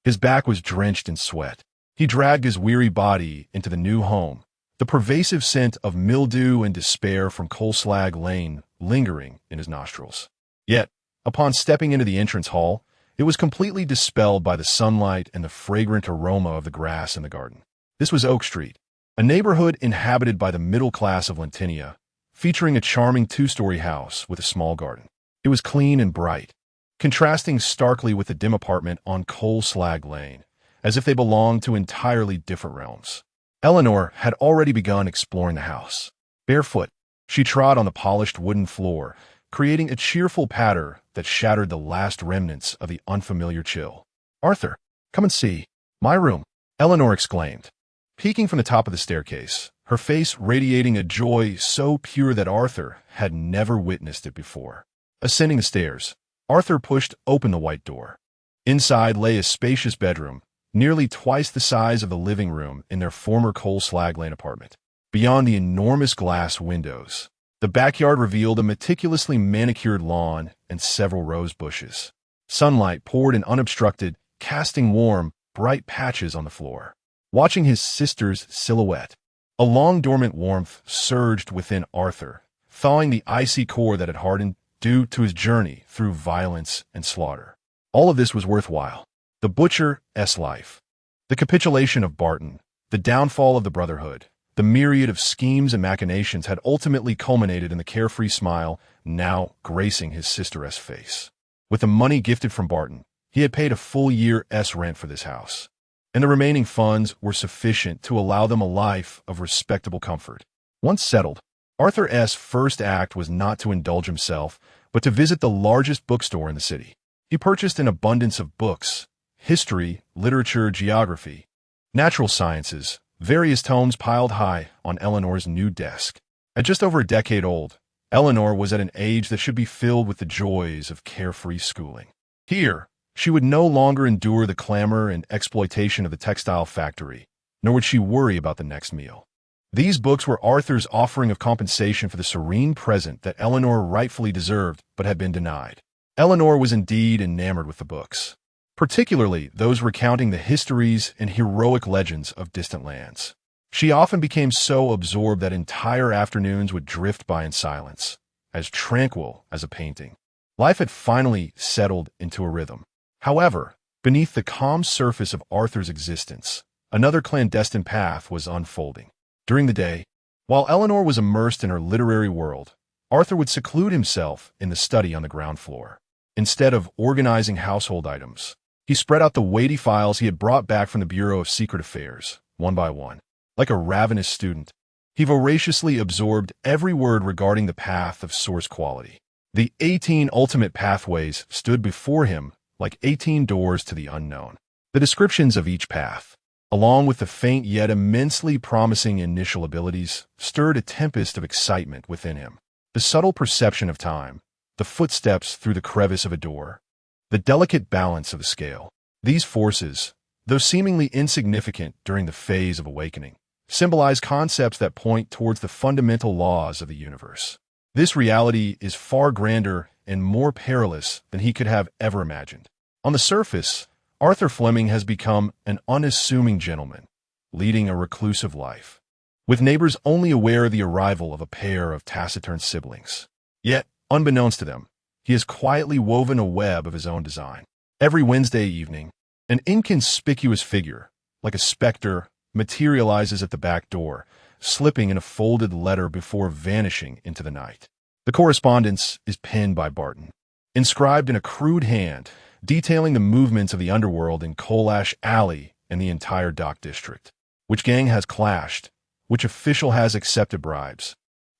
His back was drenched in sweat. He dragged his weary body into the new home, the pervasive scent of mildew and despair from Coal Slag Lane lingering in his nostrils. Yet, upon stepping into the entrance hall, it was completely dispelled by the sunlight and the fragrant aroma of the grass in the garden. This was Oak Street, a neighborhood inhabited by the middle class of Lentinia, featuring a charming two-story house with a small garden. It was clean and bright, contrasting starkly with the dim apartment on Coal Slag Lane, as if they belonged to entirely different realms. Eleanor had already begun exploring the house. Barefoot, she trod on the polished wooden floor, creating a cheerful patter that shattered the last remnants of the unfamiliar chill. "Arthur, come and see. My room," Eleanor exclaimed, peeking from the top of the staircase, her face radiating a joy so pure that Arthur had never witnessed it before. Ascending the stairs, Arthur pushed open the white door. Inside lay a spacious bedroom, nearly twice the size of the living room in their former Coal Slag Lane apartment. Beyond the enormous glass windows, the backyard revealed a meticulously manicured lawn and several rose bushes. Sunlight poured in unobstructed, casting warm, bright patches on the floor. Watching his sister's silhouette, a long dormant warmth surged within Arthur, thawing the icy core that had hardened due to his journey through violence and slaughter. All of this was worthwhile. The butcher's life, the capitulation of Barton, the downfall of the Brotherhood, the myriad of schemes and machinations had ultimately culminated in the carefree smile now gracing his sister's face. With the money gifted from Barton, he had paid a full year's rent for this house, and the remaining funds were sufficient to allow them a life of respectable comfort. Once settled, Arthur's first act was not to indulge himself, but to visit the largest bookstore in the city. He purchased an abundance of books: history, literature, geography, natural sciences, various tomes piled high on Eleanor's new desk. At just over a decade old, Eleanor was at an age that should be filled with the joys of carefree schooling. Here, she would no longer endure the clamor and exploitation of the textile factory, nor would she worry about the next meal. These books were Arthur's offering of compensation for the serene present that Eleanor rightfully deserved but had been denied. Eleanor was indeed enamored with the books, particularly those recounting the histories and heroic legends of distant lands. She often became so absorbed that entire afternoons would drift by in silence, as tranquil as a painting. Life had finally settled into a rhythm. However, beneath the calm surface of Arthur's existence, another clandestine path was unfolding. During the day, while Eleanor was immersed in her literary world, Arthur would seclude himself in the study on the ground floor. Instead of organizing household items, he spread out the weighty files he had brought back from the Bureau of Secret Affairs, one by one. Like a ravenous student, he voraciously absorbed every word regarding the path of source quality. The 18 ultimate pathways stood before him like 18 doors to the unknown. The descriptions of each path, along with the faint yet immensely promising initial abilities, stirred a tempest of excitement within him. The subtle perception of time, the footsteps through the crevice of a door, the delicate balance of the scale. These forces, though seemingly insignificant during the phase of awakening, symbolize concepts that point towards the fundamental laws of the universe. This reality is far grander and more perilous than he could have ever imagined. On the surface, Arthur Fleming has become an unassuming gentleman, leading a reclusive life, with neighbors only aware of the arrival of a pair of taciturn siblings. Yet, unbeknownst to them, he has quietly woven a web of his own design. Every Wednesday evening, an inconspicuous figure, like a specter, materializes at the back door, slipping in a folded letter before vanishing into the night. The correspondence is penned by Barton, inscribed in a crude hand, detailing the movements of the underworld in Coal Ash Alley and the entire dock district. Which gang has clashed, which official has accepted bribes,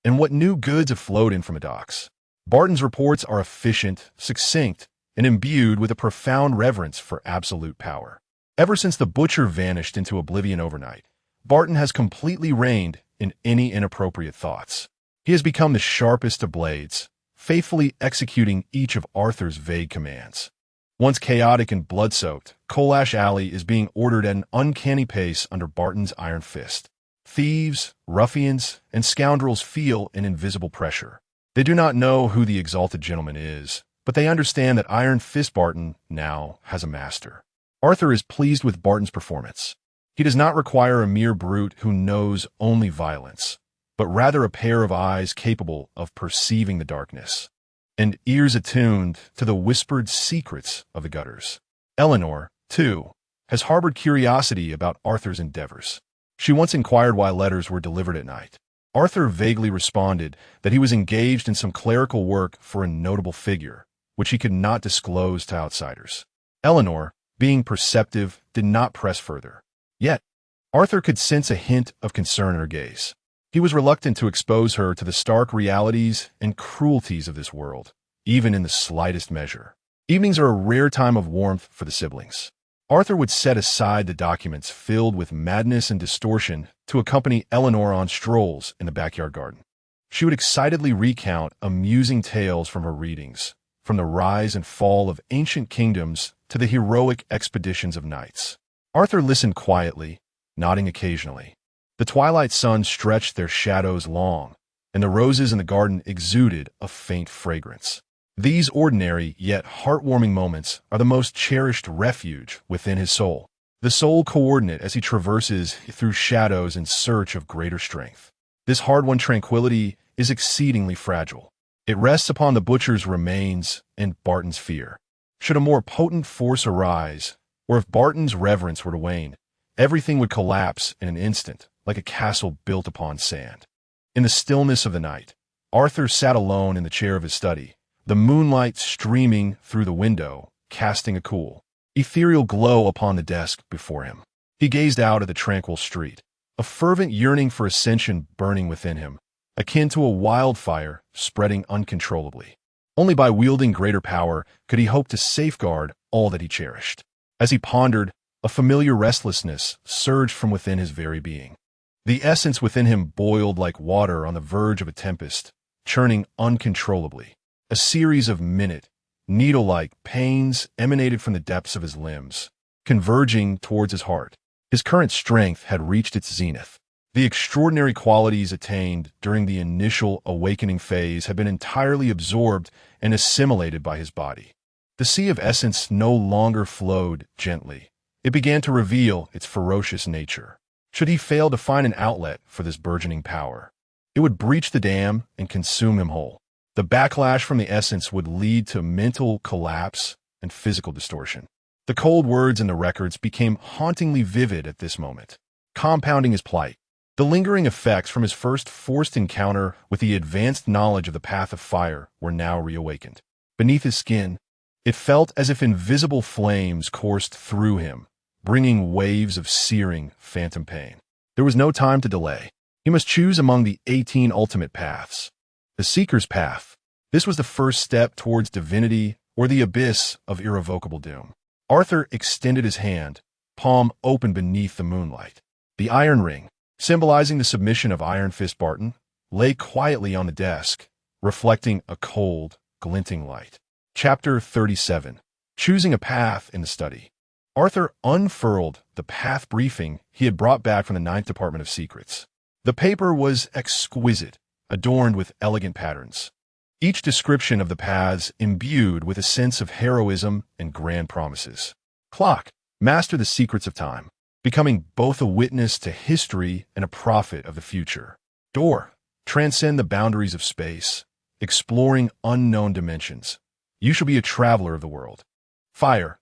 and what new goods have flowed in from the docks. Barton's reports are efficient, succinct, and imbued with a profound reverence for absolute power. Ever since the butcher vanished into oblivion overnight, Barton has completely reined in any inappropriate thoughts. He has become the sharpest of blades, faithfully executing each of Arthur's vague commands. Once chaotic and blood-soaked, Coal Ash Alley is being ordered at an uncanny pace under Barton's iron fist. Thieves, ruffians, and scoundrels feel an invisible pressure. They do not know who the exalted gentleman is, but they understand that Iron Fist Barton now has a master. Arthur is pleased with Barton's performance. He does not require a mere brute who knows only violence, but rather a pair of eyes capable of perceiving the darkness, and ears attuned to the whispered secrets of the gutters. Eleanor, too, has harbored curiosity about Arthur's endeavors. She once inquired why letters were delivered at night. Arthur vaguely responded that he was engaged in some clerical work for a notable figure, which he could not disclose to outsiders. Eleanor, being perceptive, did not press further. Yet, Arthur could sense a hint of concern in her gaze. He was reluctant to expose her to the stark realities and cruelties of this world, even in the slightest measure. Evenings are a rare time of warmth for the siblings. Arthur would set aside the documents filled with madness and distortion to accompany Eleanor on strolls in the backyard garden. She would excitedly recount amusing tales from her readings, from the rise and fall of ancient kingdoms to the heroic expeditions of knights. Arthur listened quietly, nodding occasionally. The twilight sun stretched their shadows long, and the roses in the garden exuded a faint fragrance. These ordinary yet heartwarming moments are the most cherished refuge within his soul, the sole coordinate as he traverses through shadows in search of greater strength. This hard-won tranquility is exceedingly fragile. It rests upon the butcher's remains and Barton's fear. Should a more potent force arise, or if Barton's reverence were to wane, everything would collapse in an instant, like a castle built upon sand. In the stillness of the night, Arthur sat alone in the chair of his study, the moonlight streaming through the window, casting a cool, ethereal glow upon the desk before him. He gazed out at the tranquil street, a fervent yearning for ascension burning within him, akin to a wildfire spreading uncontrollably. Only by wielding greater power could he hope to safeguard all that he cherished. As he pondered, a familiar restlessness surged from within his very being. The essence within him boiled like water on the verge of a tempest, churning uncontrollably. A series of minute, needle-like pains emanated from the depths of his limbs, converging towards his heart. His current strength had reached its zenith. The extraordinary qualities attained during the initial awakening phase had been entirely absorbed and assimilated by his body. The sea of essence no longer flowed gently. It began to reveal its ferocious nature. Should he fail to find an outlet for this burgeoning power, it would breach the dam and consume him whole. The backlash from the essence would lead to mental collapse and physical distortion. The cold words in the records became hauntingly vivid at this moment, compounding his plight. The lingering effects from his first forced encounter with the advanced knowledge of the path of fire were now reawakened. Beneath his skin, it felt as if invisible flames coursed through him, bringing waves of searing, phantom pain. There was no time to delay. He must choose among the 18 ultimate paths. The Seeker's Path. This was the first step towards divinity or the abyss of irrevocable doom. Arthur extended his hand, palm open beneath the moonlight. The iron ring, symbolizing the submission of Iron Fist Barton, lay quietly on the desk, reflecting a cold, glinting light. Chapter 37. Choosing a Path in the Study. Arthur unfurled the path briefing he had brought back from the Ninth Department of Secrets. The paper was exquisite, adorned with elegant patterns. Each description of the paths imbued with a sense of heroism and grand promises. Clock, master the secrets of time, becoming both a witness to history and a prophet of the future. Door, transcend the boundaries of space, exploring unknown dimensions. You shall be a traveler of the world. Fire,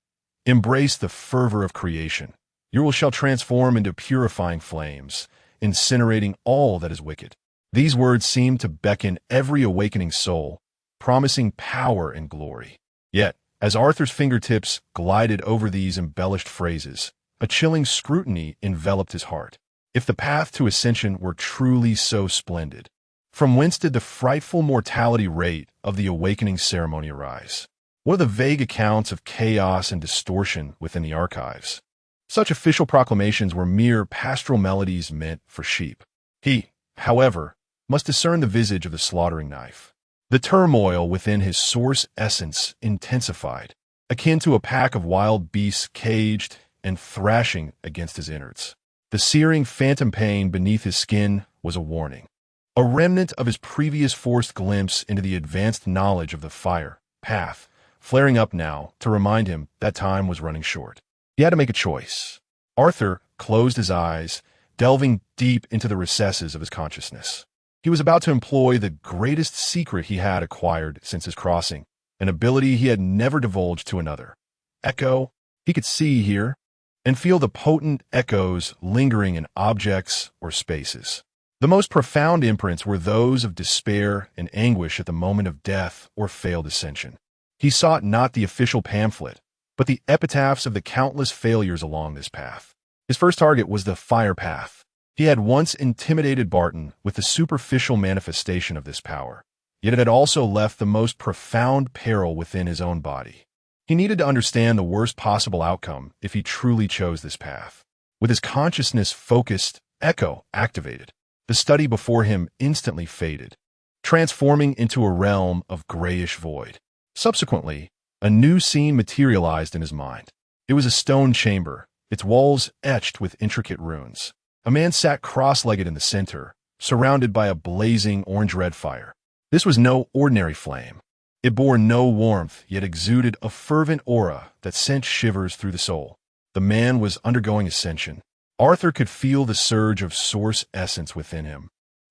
embrace the fervor of creation. Your will shall transform into purifying flames, incinerating all that is wicked. These words seem to beckon every awakening soul, promising power and glory. Yet, as Arthur's fingertips glided over these embellished phrases, a chilling scrutiny enveloped his heart. If the path to ascension were truly so splendid, from whence did the frightful mortality rate of the awakening ceremony arise? What are the vague accounts of chaos and distortion within the archives? Such official proclamations were mere pastoral melodies meant for sheep. He, however, must discern the visage of the slaughtering knife. The turmoil within his source essence intensified, akin to a pack of wild beasts caged and thrashing against his innards. The searing phantom pain beneath his skin was a warning, a remnant of his previous forced glimpse into the advanced knowledge of the fire path, flaring up now to remind him that time was running short. He had to make a choice. Arthur closed his eyes, delving deep into the recesses of his consciousness. He was about to employ the greatest secret he had acquired since his crossing, an ability he had never divulged to another. Echo. He could see, hear, and feel the potent echoes lingering in objects or spaces. The most profound imprints were those of despair and anguish at the moment of death or failed ascension. He sought not the official pamphlet, but the epitaphs of the countless failures along this path. His first target was the fire path. He had once intimidated Barton with the superficial manifestation of this power, yet it had also left the most profound peril within his own body. He needed to understand the worst possible outcome if he truly chose this path. With his consciousness focused, Echo activated. The study before him instantly faded, transforming into a realm of grayish void. Subsequently, a new scene materialized in his mind. It was a stone chamber, its walls etched with intricate runes. A man sat cross-legged in the center, surrounded by a blazing orange-red fire. This was no ordinary flame. It bore no warmth, yet exuded a fervent aura that sent shivers through the soul. The man was undergoing ascension. Arthur could feel the surge of source essence within him,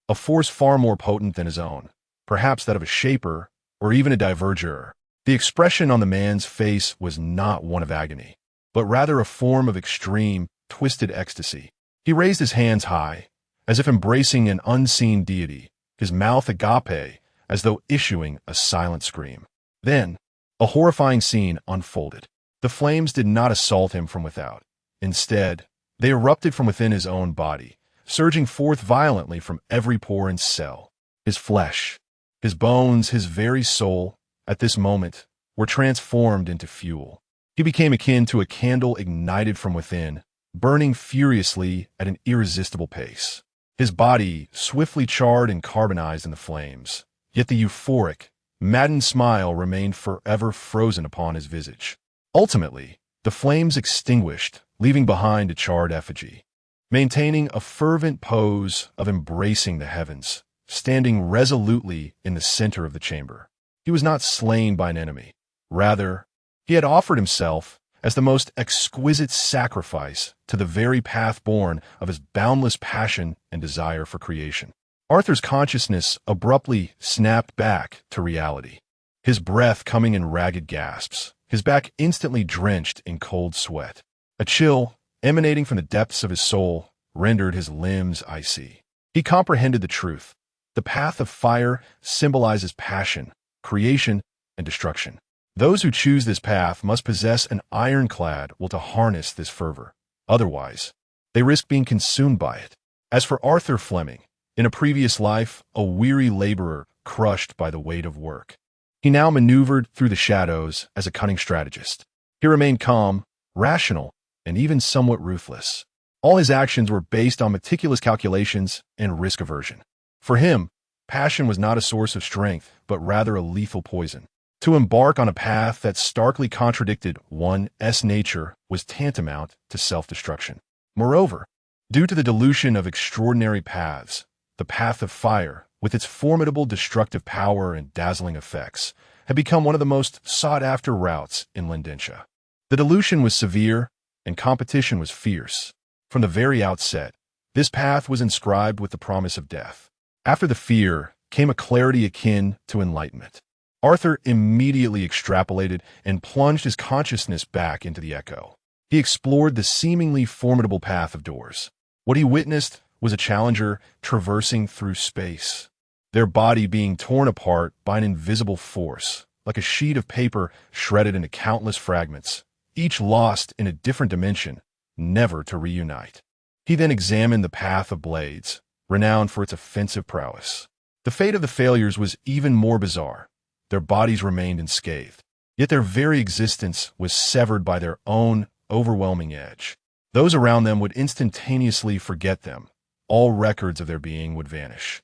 a force far more potent than his own, perhaps that of a shaper or even a diverger. The expression on the man's face was not one of agony, but rather a form of extreme, twisted ecstasy. He raised his hands high, as if embracing an unseen deity, his mouth agape, as though issuing a silent scream. Then, a horrifying scene unfolded. The flames did not assault him from without. Instead, they erupted from within his own body, surging forth violently from every pore and cell. His flesh, his bones, his very soul, at this moment, were transformed into fuel. He became akin to a candle ignited from within, burning furiously at an irresistible pace. His body swiftly charred and carbonized in the flames, yet the euphoric, maddened smile remained forever frozen upon his visage. Ultimately, the flames extinguished, leaving behind a charred effigy. Maintaining a fervent pose of embracing the heavens, standing resolutely in the center of the chamber. He was not slain by an enemy. Rather, he had offered himself as the most exquisite sacrifice to the very path born of his boundless passion and desire for creation. Arthur's consciousness abruptly snapped back to reality, his breath coming in ragged gasps, his back instantly drenched in cold sweat. A chill, emanating from the depths of his soul, rendered his limbs icy. He comprehended the truth. The path of fire symbolizes passion, creation, and destruction. Those who choose this path must possess an ironclad will to harness this fervor. Otherwise, they risk being consumed by it. As for Arthur Fleming, in a previous life, a weary laborer crushed by the weight of work, he now maneuvered through the shadows as a cunning strategist. He remained calm, rational, and even somewhat ruthless. All his actions were based on meticulous calculations and risk aversion. For him, passion was not a source of strength, but rather a lethal poison. To embark on a path that starkly contradicted one's nature was tantamount to self-destruction. Moreover, due to the dilution of extraordinary paths, the path of fire, with its formidable destructive power and dazzling effects, had become one of the most sought-after routes in Lindentia. The dilution was severe, and competition was fierce. From the very outset, this path was inscribed with the promise of death. After the fear came a clarity akin to enlightenment. Arthur immediately extrapolated and plunged his consciousness back into the echo. He explored the seemingly formidable path of doors. What he witnessed was a challenger traversing through space, their body being torn apart by an invisible force, like a sheet of paper shredded into countless fragments, each lost in a different dimension, never to reunite. He then examined the path of blades, renowned for its offensive prowess. The fate of the failures was even more bizarre. Their bodies remained unscathed, yet their very existence was severed by their own overwhelming edge. Those around them would instantaneously forget them. All records of their being would vanish,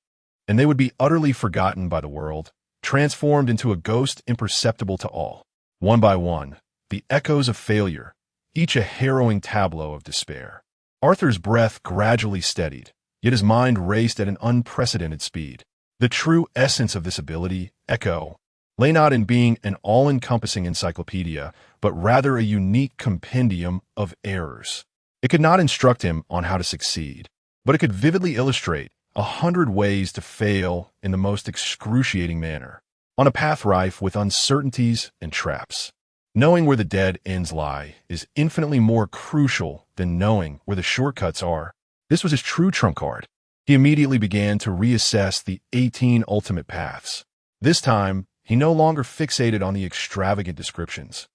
and they would be utterly forgotten by the world, transformed into a ghost imperceptible to all. One by one, the echoes of failure, each a harrowing tableau of despair. Arthur's breath gradually steadied, yet his mind raced at an unprecedented speed. The true essence of this ability, echo, lay not in being an all-encompassing encyclopedia, but rather a unique compendium of errors. It could not instruct him on how to succeed, but it could vividly illustrate 100 ways to fail in the most excruciating manner, on a path rife with uncertainties and traps. Knowing where the dead ends lie is infinitely more crucial than knowing where the shortcuts are. This was his true trump card. He immediately began to reassess the 18 ultimate paths. This time, he no longer fixated on the extravagant descriptions,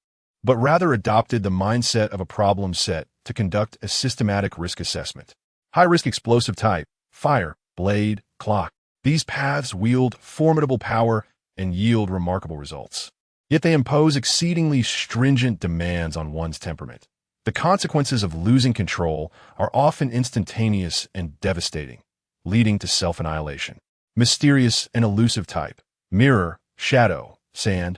but rather adopted the mindset of a problem set to conduct a systematic risk assessment. High-risk explosive type, fire, blade, clock. These paths wield formidable power and yield remarkable results. Yet they impose exceedingly stringent demands on one's temperament. The consequences of losing control are often instantaneous and devastating, leading to self-annihilation. Mysterious and elusive type, mirror, shadow, sand.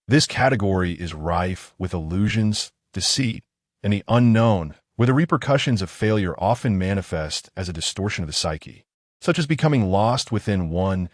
This category is rife with illusions, deceit, and the unknown, where the repercussions of failure often manifest as a distortion of the psyche, such as becoming lost within one's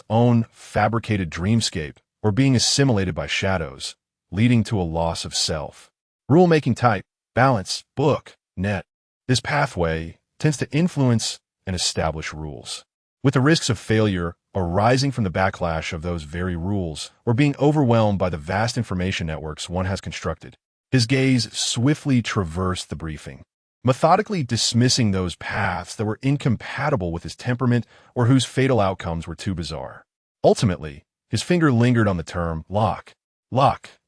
own fabricated dreamscape or being assimilated by shadows, leading to a loss of self. Rule-making type, balance, book, net. This pathway tends to influence and establish rules, with the risks of failure arising from the backlash of those very rules or being overwhelmed by the vast information networks one has constructed. His gaze swiftly traversed the briefing, methodically dismissing those paths that were incompatible with his temperament or whose fatal outcomes were too bizarre. Ultimately, his finger lingered on the term lock,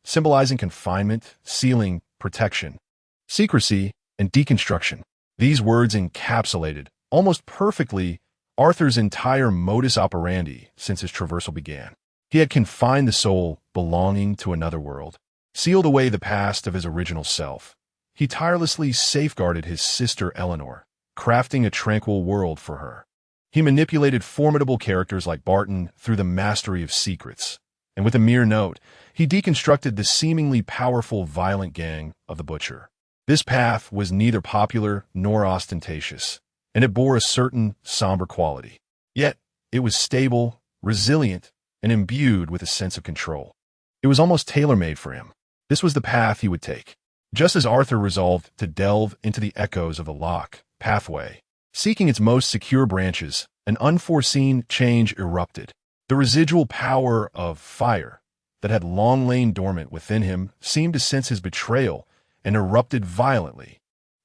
symbolizing confinement, sealing, protection, secrecy, and deconstruction. These words encapsulated, almost perfectly, Arthur's entire modus operandi since his traversal began. He had confined the soul belonging to another world, sealed away the past of his original self. He tirelessly safeguarded his sister Eleanor, crafting a tranquil world for her. He manipulated formidable characters like Barton through the mastery of secrets, and with a mere note, he deconstructed the seemingly powerful violent gang of the Butcher. This path was neither popular nor ostentatious, and it bore a certain somber quality. Yet, it was stable, resilient, and imbued with a sense of control. It was almost tailor-made for him. This was the path he would take. Just as Arthur resolved to delve into the echoes of the lock pathway, seeking its most secure branches, an unforeseen change erupted. The residual power of fire that had long lain dormant within him seemed to sense his betrayal and erupted violently.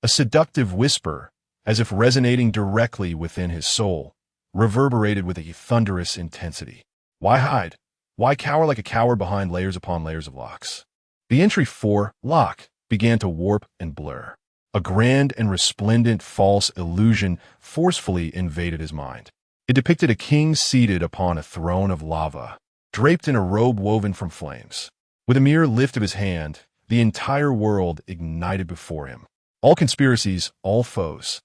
A seductive whisper, as if resonating directly within his soul, reverberated with a thunderous intensity. Why hide? Why cower like a coward behind layers upon layers of locks? The entry for lock began to warp and blur. A grand and resplendent false illusion forcefully invaded his mind. It depicted a king seated upon a throne of lava, draped in a robe woven from flames. With a mere lift of his hand, the entire world ignited before him. All conspiracies, all foes,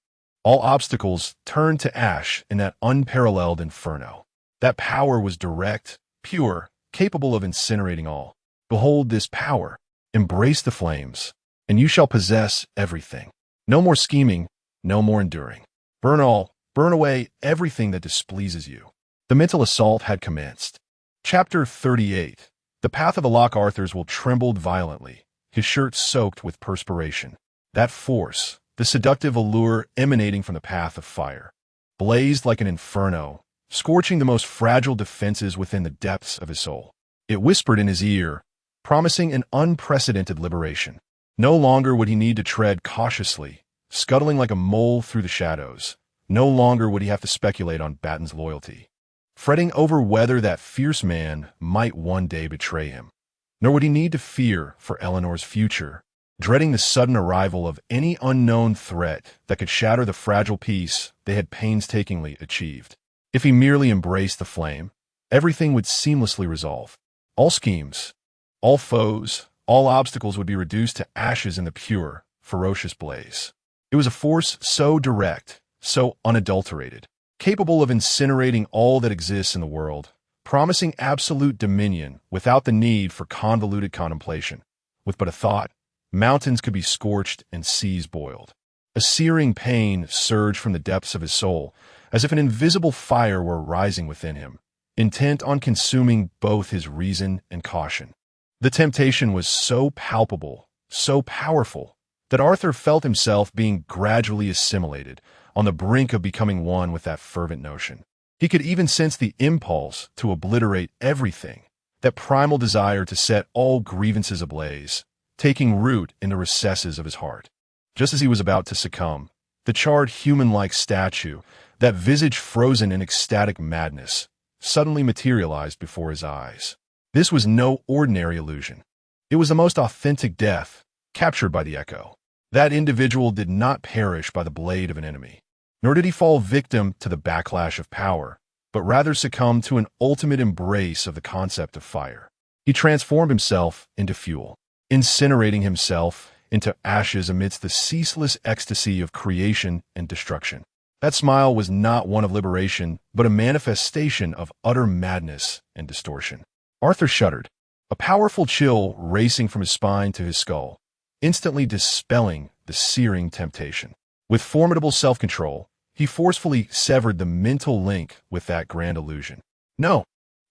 all obstacles turned to ash in that unparalleled inferno. That power was direct, pure, capable of incinerating all. Behold this power. Embrace the flames, and you shall possess everything. No more scheming, no more enduring. Burn all, burn away everything that displeases you. The mental assault had commenced. Chapter 38. The path of the Loch Arthurs will trembled violently, his shirt soaked with perspiration. That force, the seductive allure emanating from the path of fire, blazed like an inferno, scorching the most fragile defenses within the depths of his soul. It whispered in his ear, promising an unprecedented liberation. No longer would he need to tread cautiously, scuttling like a mole through the shadows. No longer would he have to speculate on Batten's loyalty, fretting over whether that fierce man might one day betray him. Nor would he need to fear for Eleanor's future, dreading the sudden arrival of any unknown threat that could shatter the fragile peace they had painstakingly achieved. If he merely embraced the flame, everything would seamlessly resolve. All schemes, all foes, all obstacles would be reduced to ashes in the pure, ferocious blaze. It was a force so direct, so unadulterated, capable of incinerating all that exists in the world, promising absolute dominion without the need for convoluted contemplation. With but a thought, mountains could be scorched and seas boiled. A searing pain surged from the depths of his soul, as if an invisible fire were rising within him, intent on consuming both his reason and caution. The temptation was so palpable, so powerful, that Arthur felt himself being gradually assimilated, on the brink of becoming one with that fervent notion. He could even sense the impulse to obliterate everything, that primal desire to set all grievances ablaze, taking root in the recesses of his heart. Just as he was about to succumb, the charred human-like statue, that visage frozen in ecstatic madness, suddenly materialized before his eyes. This was no ordinary illusion. It was the most authentic death, captured by the echo. That individual did not perish by the blade of an enemy, nor did he fall victim to the backlash of power, but rather succumb to an ultimate embrace of the concept of fire. He transformed himself into fuel, incinerating himself into ashes amidst the ceaseless ecstasy of creation and destruction. That smile was not one of liberation, but a manifestation of utter madness and distortion. Arthur shuddered, a powerful chill racing from his spine to his skull, instantly dispelling the searing temptation. With formidable self-control, he forcefully severed the mental link with that grand illusion. No!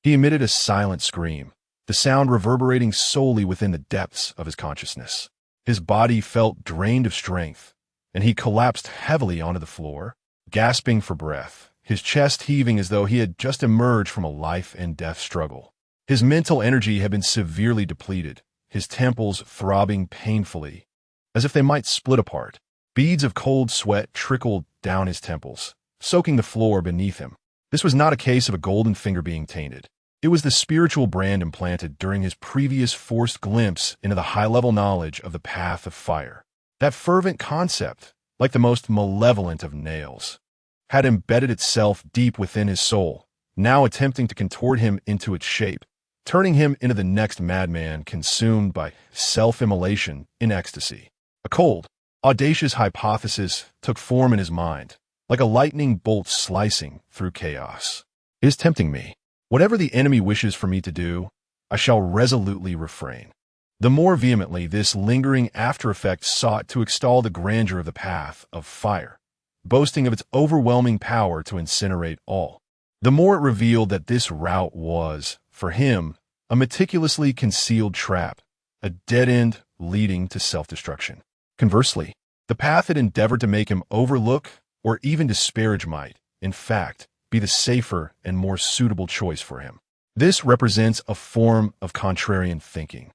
He emitted a silent scream, the sound reverberating solely within the depths of his consciousness. His body felt drained of strength, and he collapsed heavily onto the floor, gasping for breath, his chest heaving as though he had just emerged from a life-and-death struggle. His mental energy had been severely depleted, his temples throbbing painfully, as if they might split apart. Beads of cold sweat trickled down his temples, soaking the floor beneath him. This was not a case of a golden finger being tainted. It was the spiritual brand implanted during his previous forced glimpse into the high-level knowledge of the path of fire. That fervent concept, like the most malevolent of nails, had embedded itself deep within his soul, now attempting to contort him into its shape, turning him into the next madman consumed by self-immolation in ecstasy. A cold, audacious hypothesis took form in his mind, like a lightning bolt slicing through chaos. It is tempting me. Whatever the enemy wishes for me to do, I shall resolutely refrain. The more vehemently this lingering after-effect sought to extol the grandeur of the path of fire, boasting of its overwhelming power to incinerate all, the more it revealed that this route was, for him, a meticulously concealed trap, a dead end leading to self-destruction. Conversely, the path that endeavored to make him overlook or even disparage might, in fact, be the safer and more suitable choice for him. This represents a form of contrarian thinking,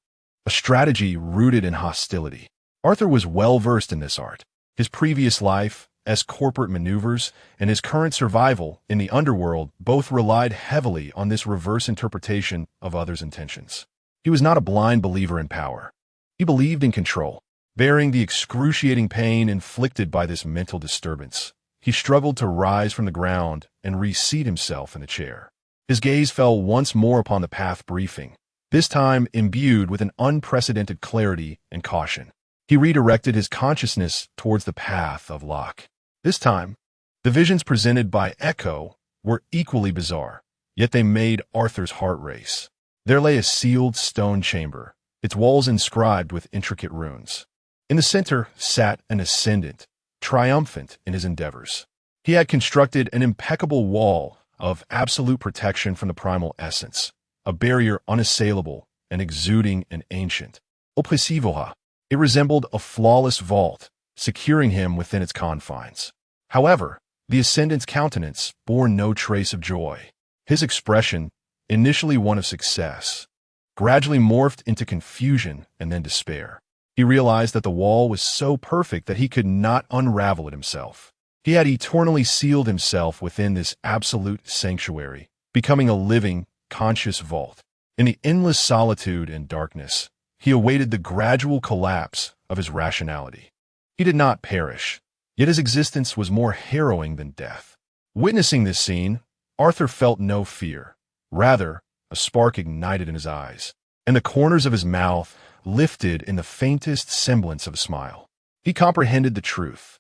a strategy rooted in hostility. Arthur was well-versed in this art. His previous life, as corporate maneuvers, and his current survival in the underworld both relied heavily on this reverse interpretation of others' intentions. He was not a blind believer in power. He believed in control. Bearing the excruciating pain inflicted by this mental disturbance, he struggled to rise from the ground and reseat himself in the chair. His gaze fell once more upon the path briefing, this time imbued with an unprecedented clarity and caution. He redirected his consciousness towards the path of Loch. This time, the visions presented by Echo were equally bizarre, yet they made Arthur's heart race. There lay a sealed stone chamber, its walls inscribed with intricate runes. In the center sat an ascendant, triumphant in his endeavors. He had constructed an impeccable wall of absolute protection from the primal essence, a barrier unassailable and exuding and ancient. Oppressivoha. It resembled a flawless vault, securing him within its confines. However, the ascendant's countenance bore no trace of joy. His expression, initially one of success, gradually morphed into confusion and then despair. He realized that the wall was so perfect that he could not unravel it himself. He had eternally sealed himself within this absolute sanctuary, becoming a living, conscious vault. In the endless solitude and darkness, he awaited the gradual collapse of his rationality. He did not perish, yet his existence was more harrowing than death. Witnessing this scene, Arthur felt no fear. Rather, a spark ignited in his eyes, and the corners of his mouth lifted in the faintest semblance of a smile. He comprehended the truth.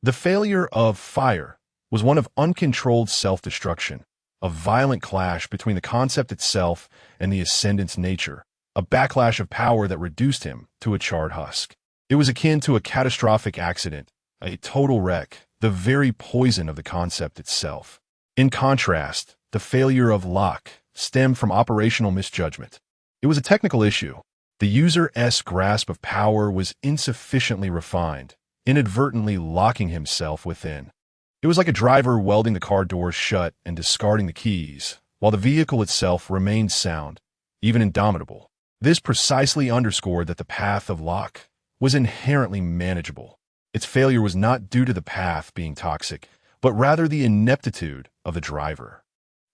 The failure of fire was one of uncontrolled self-destruction, a violent clash between the concept itself and the ascendant's nature, a backlash of power that reduced him to a charred husk. It was akin to a catastrophic accident, a total wreck, the very poison of the concept itself. In contrast, the failure of Locke stemmed from operational misjudgment. It was a technical issue. The user's grasp of power was insufficiently refined, inadvertently locking himself within. It was like a driver welding the car doors shut and discarding the keys, while the vehicle itself remained sound, even indomitable. This precisely underscored that the path of Locke was inherently manageable. Its failure was not due to the path being toxic, but rather the ineptitude of the driver.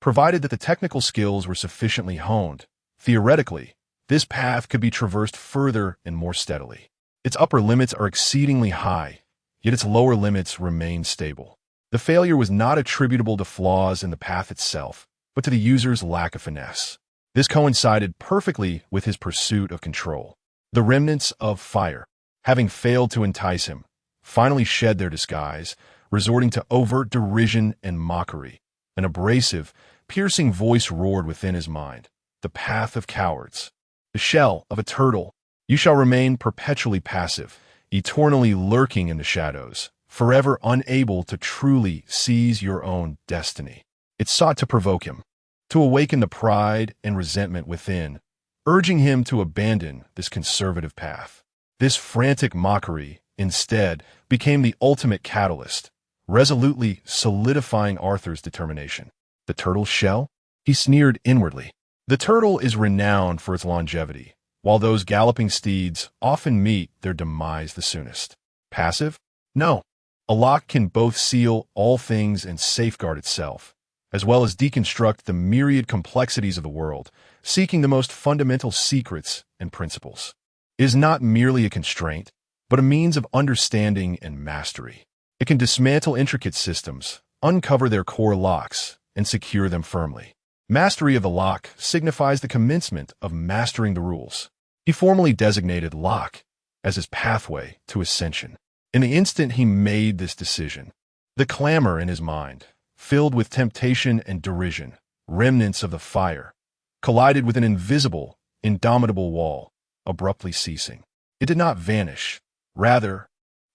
Provided that the technical skills were sufficiently honed, theoretically, this path could be traversed further and more steadily. Its upper limits are exceedingly high, yet its lower limits remain stable. The failure was not attributable to flaws in the path itself, but to the user's lack of finesse. This coincided perfectly with his pursuit of control. The remnants of fire, having failed to entice him, finally shed their disguise, resorting to overt derision and mockery. An abrasive, piercing voice roared within his mind. The path of cowards. The shell of a turtle. You shall remain perpetually passive, eternally lurking in the shadows, forever unable to truly seize your own destiny. It sought to provoke him, to awaken the pride and resentment within, urging him to abandon this conservative path. This frantic mockery, instead, became the ultimate catalyst, resolutely solidifying Arthur's determination. The turtle's shell? He sneered inwardly. The turtle is renowned for its longevity, while those galloping steeds often meet their demise the soonest. Passive? No. A lock can both seal all things and safeguard itself, as well as deconstruct the myriad complexities of the world, seeking the most fundamental secrets and principles. It is not merely a constraint, but a means of understanding and mastery. It can dismantle intricate systems, uncover their core locks, and secure them firmly. Mastery of the lock signifies the commencement of mastering the rules. He formally designated Locke as his pathway to ascension. In the instant he made this decision, the clamor in his mind, filled with temptation and derision, remnants of the fire, collided with an invisible, indomitable wall, abruptly ceasing. It did not vanish. Rather,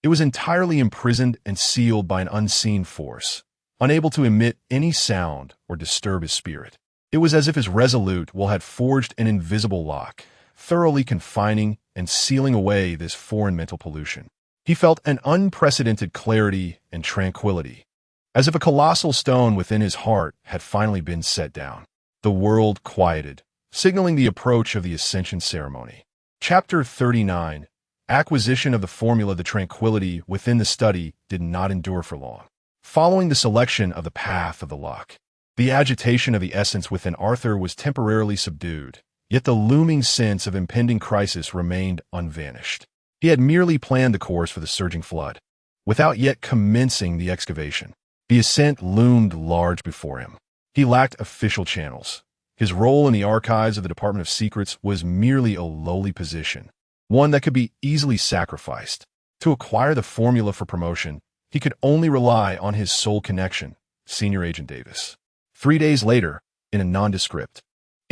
it was entirely imprisoned and sealed by an unseen force, unable to emit any sound or disturb his spirit. It was as if his resolute will had forged an invisible lock, thoroughly confining and sealing away this foreign mental pollution. He felt an unprecedented clarity and tranquility, as if a colossal stone within his heart had finally been set down. The world quieted, signaling the approach of the ascension ceremony. Chapter 39. Acquisition of the formula. The tranquility within the study did not endure for long. Following the selection of the path of the lock, the agitation of the essence within Arthur was temporarily subdued, yet the looming sense of impending crisis remained unvanished. He had merely planned the course for the surging flood, without yet commencing the excavation. The ascent loomed large before him. He lacked official channels. His role in the archives of the Department of Secrets was merely a lowly position, one that could be easily sacrificed. To acquire the formula for promotion, he could only rely on his sole connection, Senior Agent Davis. 3 days later, in a nondescript,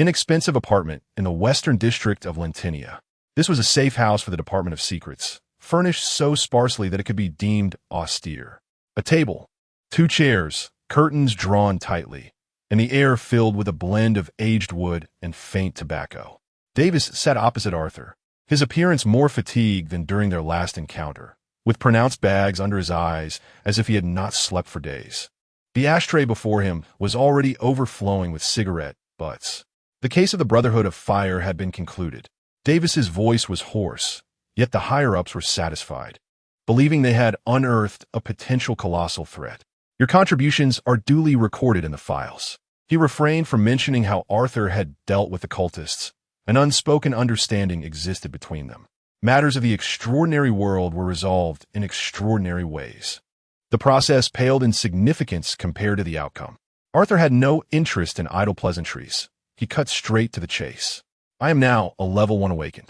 inexpensive apartment in the western district of Lentinia. This was a safe house for the Department of Secrets, furnished so sparsely that it could be deemed austere. A table, 2 chairs, curtains drawn tightly, and the air filled with a blend of aged wood and faint tobacco. Davis sat opposite Arthur, his appearance more fatigued than during their last encounter, with pronounced bags under his eyes as if he had not slept for days. The ashtray before him was already overflowing with cigarette butts. The case of the Brotherhood of Fire had been concluded. Davis's voice was hoarse, yet the higher-ups were satisfied, believing they had unearthed a potential colossal threat. Your contributions are duly recorded in the files. He refrained from mentioning how Arthur had dealt with the cultists. An unspoken understanding existed between them. Matters of the extraordinary world were resolved in extraordinary ways. The process paled in significance compared to the outcome. Arthur had no interest in idle pleasantries. He cut straight to the chase. I am now a level 1 awakened.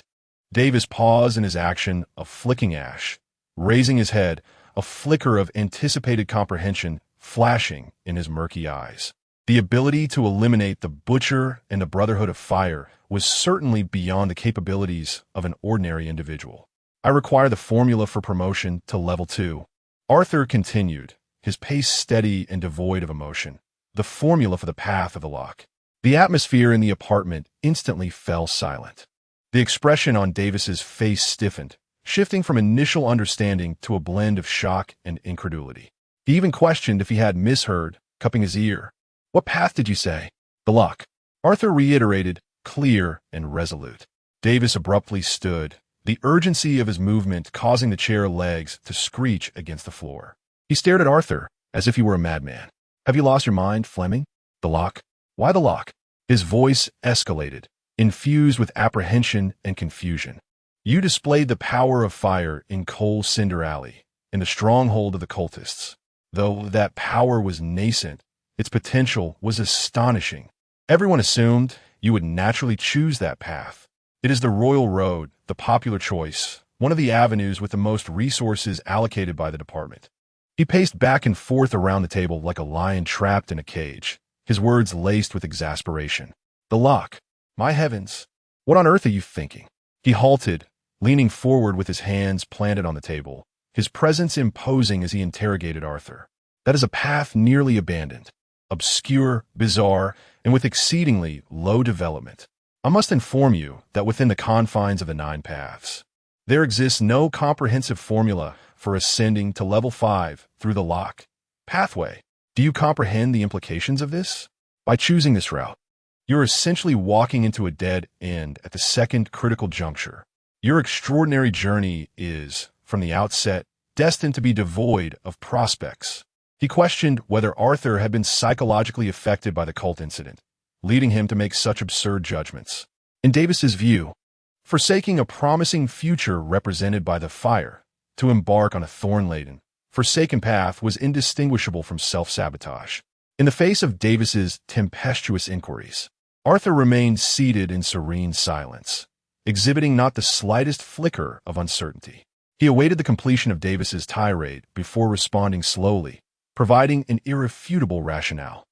Davis paused in his action of flicking ash, raising his head, a flicker of anticipated comprehension flashing in his murky eyes. The ability to eliminate the Butcher and the Brotherhood of Fire was certainly beyond the capabilities of an ordinary individual. I require the formula for promotion to level 2. Arthur continued, his pace steady and devoid of emotion. The formula for the path of the lock. The atmosphere in the apartment instantly fell silent. The expression on Davis's face stiffened, shifting from initial understanding to a blend of shock and incredulity. He even questioned if he had misheard, cupping his ear. What path did you say? The lock. Arthur reiterated, clear and resolute. Davis abruptly stood, the urgency of his movement causing the chair legs to screech against the floor. He stared at Arthur, as if he were a madman. Have you lost your mind, Fleming? The lock? Why the lock? His voice escalated, infused with apprehension and confusion. You displayed the power of fire in Coal Cinder Alley, in the stronghold of the cultists. Though that power was nascent, its potential was astonishing. Everyone assumed you would naturally choose that path. It is the royal road, the popular choice, one of the avenues with the most resources allocated by the department. He paced back and forth around the table like a lion trapped in a cage, his words laced with exasperation. The lock. My heavens. What on earth are you thinking? He halted, leaning forward with his hands planted on the table, his presence imposing as he interrogated Arthur. That is a path nearly abandoned, obscure, bizarre, and with exceedingly low development. I must inform you that within the confines of the 9 paths, there exists no comprehensive formula for ascending to level 5 through the lock pathway. Do you comprehend the implications of this? By choosing this route, you're essentially walking into a dead end at the second critical juncture. Your extraordinary journey is, from the outset, destined to be devoid of prospects. He questioned whether Arthur had been psychologically affected by the cult incident, leading him to make such absurd judgments. In Davis's view, forsaking a promising future represented by the fire, to embark on a thorn-laden, forsaken path was indistinguishable from self-sabotage. In the face of Davis's tempestuous inquiries, Arthur remained seated in serene silence, exhibiting not the slightest flicker of uncertainty. He awaited the completion of Davis's tirade before responding slowly, providing an irrefutable rationale.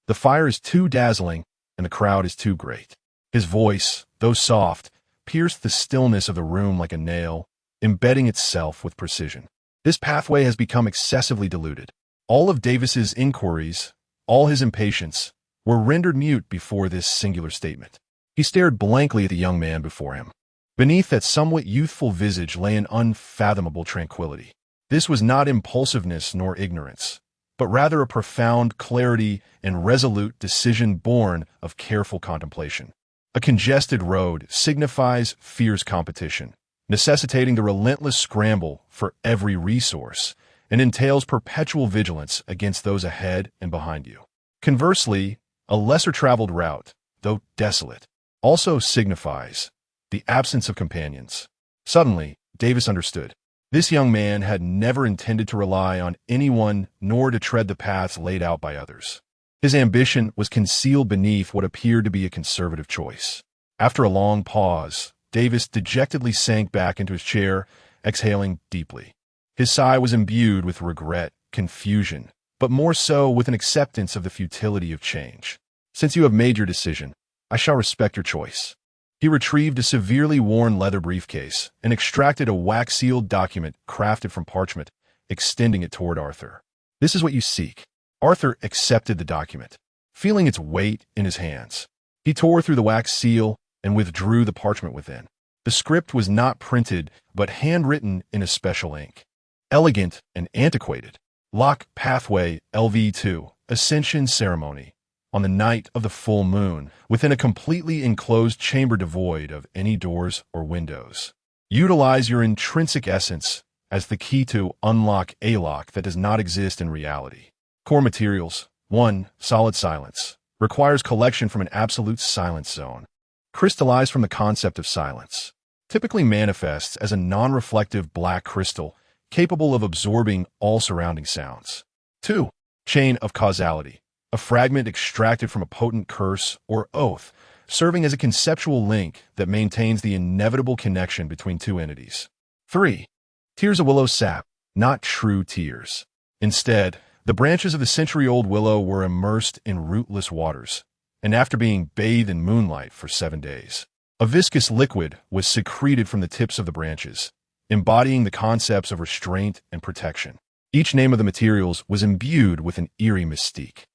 The fire is too dazzling, and the crowd is too great. His voice, though soft, pierced the stillness of the room like a nail, embedding itself with precision. This pathway has become excessively diluted. All of Davis's inquiries, all his impatience, were rendered mute before this singular statement. He stared blankly at the young man before him. Beneath that somewhat youthful visage lay an unfathomable tranquility. This was not impulsiveness nor ignorance, but rather a profound clarity and resolute decision born of careful contemplation. A congested road signifies fierce competition, necessitating the relentless scramble for every resource, and entails perpetual vigilance against those ahead and behind you. Conversely, a lesser-traveled route, though desolate, also signifies the absence of companions. Suddenly, Davis understood. This young man had never intended to rely on anyone nor to tread the paths laid out by others. His ambition was concealed beneath what appeared to be a conservative choice. After a long pause, Davis dejectedly sank back into his chair, exhaling deeply. His sigh was imbued with regret, confusion, but more so with an acceptance of the futility of change. Since you have made your decision, I shall respect your choice. He retrieved a severely worn leather briefcase and extracted a wax-sealed document crafted from parchment, extending it toward Arthur. This is what you seek. Arthur accepted the document, feeling its weight in his hands. He tore through the wax seal and withdrew the parchment within. The script was not printed, but handwritten in a special ink. Elegant and antiquated. Lock Pathway LV2, Ascension Ceremony. On the night of the full moon, within a completely enclosed chamber devoid of any doors or windows. Utilize your intrinsic essence as the key to unlock a lock that does not exist in reality. Core materials. 1. Solid silence. Requires collection from an absolute silence zone. Crystallized from the concept of silence. Typically manifests as a non-reflective black crystal capable of absorbing all surrounding sounds. 2. Chain of causality. A fragment extracted from a potent curse or oath, serving as a conceptual link that maintains the inevitable connection between two entities. 3. Tears of willow sap, not true tears. Instead, the branches of the century-old willow were immersed in rootless waters, and after being bathed in moonlight for 7 days, a viscous liquid was secreted from the tips of the branches, embodying the concepts of restraint and protection. Each name of the materials was imbued with an eerie mystique.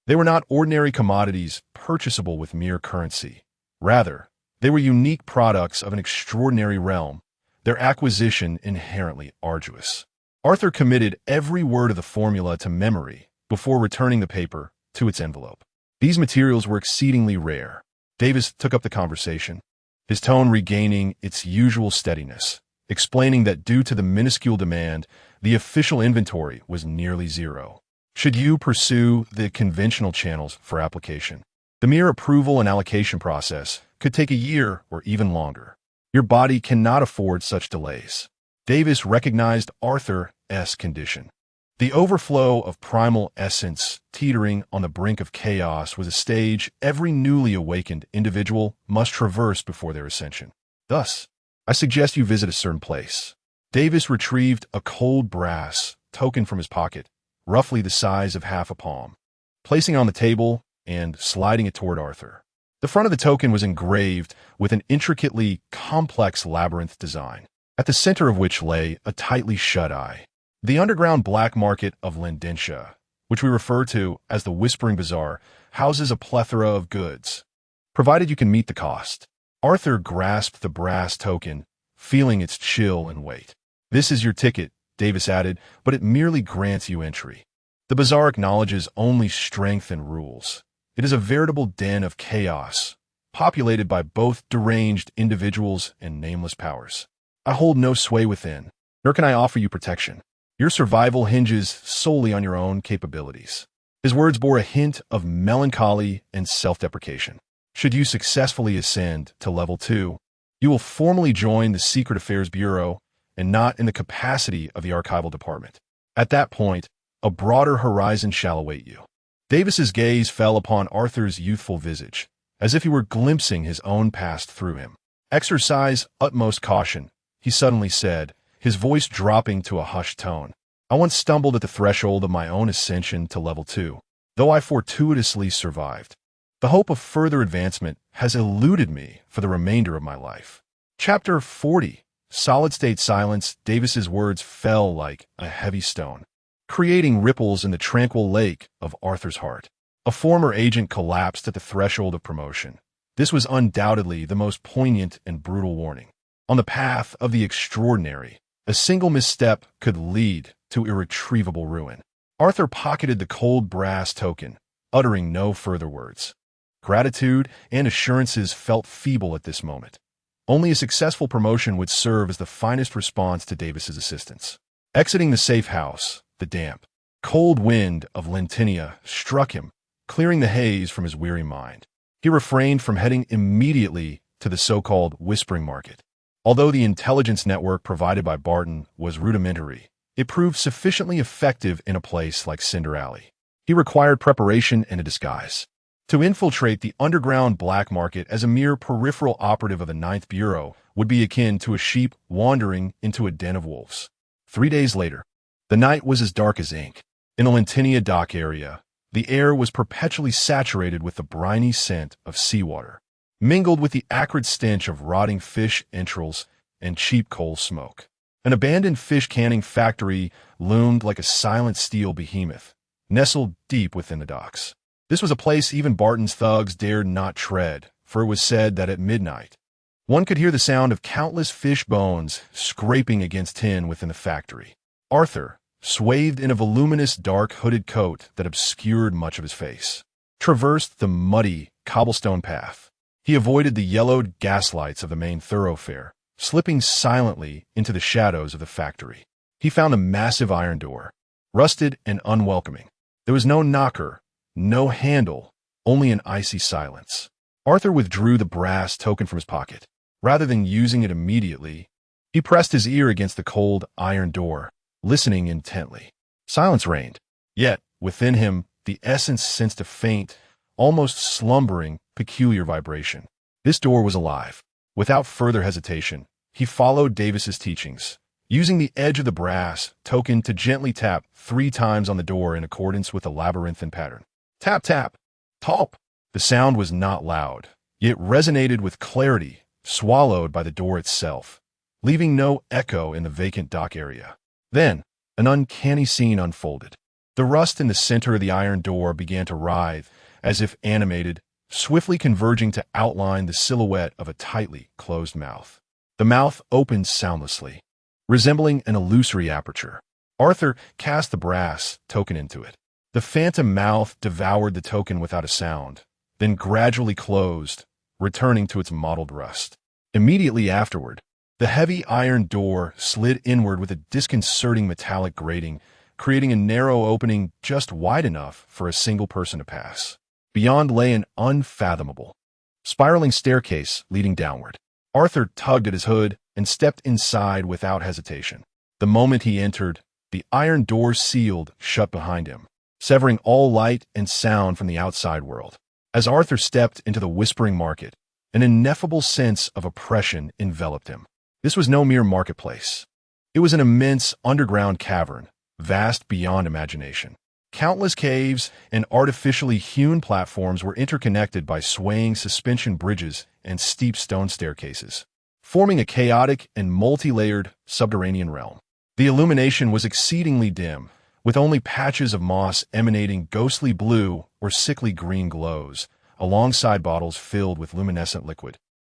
They were not ordinary commodities purchasable with mere currency. Rather, they were unique products of an extraordinary realm, their acquisition inherently arduous. Arthur committed every word of the formula to memory before returning the paper to its envelope. These materials were exceedingly rare. Davis took up the conversation, his tone regaining its usual steadiness, explaining that due to the minuscule demand, the official inventory was nearly zero. Should you pursue the conventional channels for application, the mere approval and allocation process could take a year or even longer. Your body cannot afford such delays. Davis recognized Arthur's condition. The overflow of primal essence teetering on the brink of chaos was a stage every newly awakened individual must traverse before their ascension. Thus, I suggest you visit a certain place. Davis retrieved a cold brass token from his pocket, roughly the size of half a palm, placing it on the table and sliding it toward Arthur. The front of the token was engraved with an intricately complex labyrinth design, at the center of which lay a tightly shut eye. The underground black market of Lindentia, which we refer to as the Whispering Bazaar, houses a plethora of goods, provided you can meet the cost. Arthur grasped the brass token, feeling its chill and weight. This is your ticket, Davis added, but it merely grants you entry. The bazaar acknowledges only strength and rules. It is a veritable den of chaos, populated by both deranged individuals and nameless powers. I hold no sway within, nor can I offer you protection. Your survival hinges solely on your own capabilities. His words bore a hint of melancholy and self-deprecation. Should you successfully ascend to level 2, you will formally join the Secret Affairs Bureau and not in the capacity of the archival department. At that point, a broader horizon shall await you. Davis's gaze fell upon Arthur's youthful visage, as if he were glimpsing his own past through him. Exercise utmost caution, he suddenly said, his voice dropping to a hushed tone. I once stumbled at the threshold of my own ascension to level 2, though I fortuitously survived. The hope of further advancement has eluded me for the remainder of my life. Chapter 40. Solid-state silence. Davis's words fell like a heavy stone, creating ripples in the tranquil lake of Arthur's heart. A former agent collapsed at the threshold of promotion. This was undoubtedly the most poignant and brutal warning. On the path of the extraordinary, a single misstep could lead to irretrievable ruin. Arthur pocketed the cold brass token, uttering no further words. Gratitude and assurances felt feeble at this moment. Only a successful promotion would serve as the finest response to Davis's assistance. Exiting the safe house, the damp, cold wind of Lindentia struck him, clearing the haze from his weary mind. He refrained from heading immediately to the so-called Whispering Market. Although the intelligence network provided by Barton was rudimentary, it proved sufficiently effective in a place like Cinder Alley. He required preparation and a disguise. To infiltrate the underground black market as a mere peripheral operative of the Ninth Bureau would be akin to a sheep wandering into a den of wolves. 3 days later, the night was as dark as ink. In the Lindentia dock area, the air was perpetually saturated with the briny scent of seawater. mingled with the acrid stench of rotting fish entrails and cheap coal smoke. An abandoned fish canning factory loomed like a silent steel behemoth, nestled deep within the docks. This was a place even Barton's thugs dared not tread, for it was said that at midnight, one could hear the sound of countless fish bones scraping against tin within the factory. Arthur, swathed in a voluminous dark hooded coat that obscured much of his face, traversed the muddy cobblestone path. He avoided the yellowed gaslights of the main thoroughfare, slipping silently into the shadows of the factory. He found a massive iron door, rusted and unwelcoming. There was no knocker, no handle, only an icy silence. Arthur withdrew the brass token from his pocket. Rather than using it immediately, he pressed his ear against the cold iron door, listening intently. Silence reigned, yet within him the essence sensed a faint, almost slumbering, peculiar vibration. This door was alive. Without further hesitation, he followed Davis's teachings, using the edge of the brass token to gently tap 3 times on the door in accordance with a labyrinthine pattern. Tap, tap, top. The sound was not loud, yet resonated with clarity, swallowed by the door itself, leaving no echo in the vacant dock area. Then, an uncanny scene unfolded. The rust in the center of the iron door began to writhe, as if animated, swiftly converging to outline the silhouette of a tightly closed mouth. The mouth opened soundlessly, resembling an illusory aperture. Arthur cast the brass token into it. The phantom mouth devoured the token without a sound, then gradually closed, returning to its mottled rust. Immediately afterward, the heavy iron door slid inward with a disconcerting metallic grating, creating a narrow opening just wide enough for a single person to pass. Beyond lay an unfathomable, spiraling staircase leading downward. Arthur tugged at his hood and stepped inside without hesitation. The moment he entered, the iron door sealed shut behind him, severing all light and sound from the outside world. As Arthur stepped into the whispering market, an ineffable sense of oppression enveloped him. This was no mere marketplace. It was an immense underground cavern, vast beyond imagination. Countless caves and artificially hewn platforms were interconnected by swaying suspension bridges and steep stone staircases, forming a chaotic and multi-layered subterranean realm. The illumination was exceedingly dim, with only patches of moss emanating ghostly blue or sickly green glows, alongside bottles filled with luminescent liquid,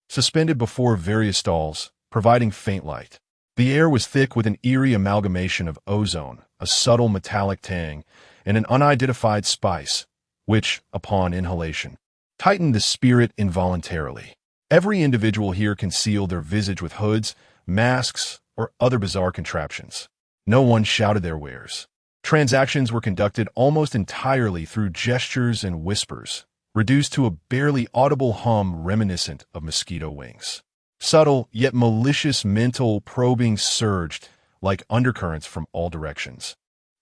suspended before various stalls, providing faint light. The air was thick with an eerie amalgamation of ozone, a subtle metallic tang, and an unidentified spice, which, upon inhalation, tightened the spirit involuntarily. Every individual here concealed their visage with hoods, masks, or other bizarre contraptions. No one shouted their wares. Transactions were conducted almost entirely through gestures and whispers, reduced to a barely audible hum reminiscent of mosquito wings. Subtle yet malicious mental probing surged like undercurrents from all directions.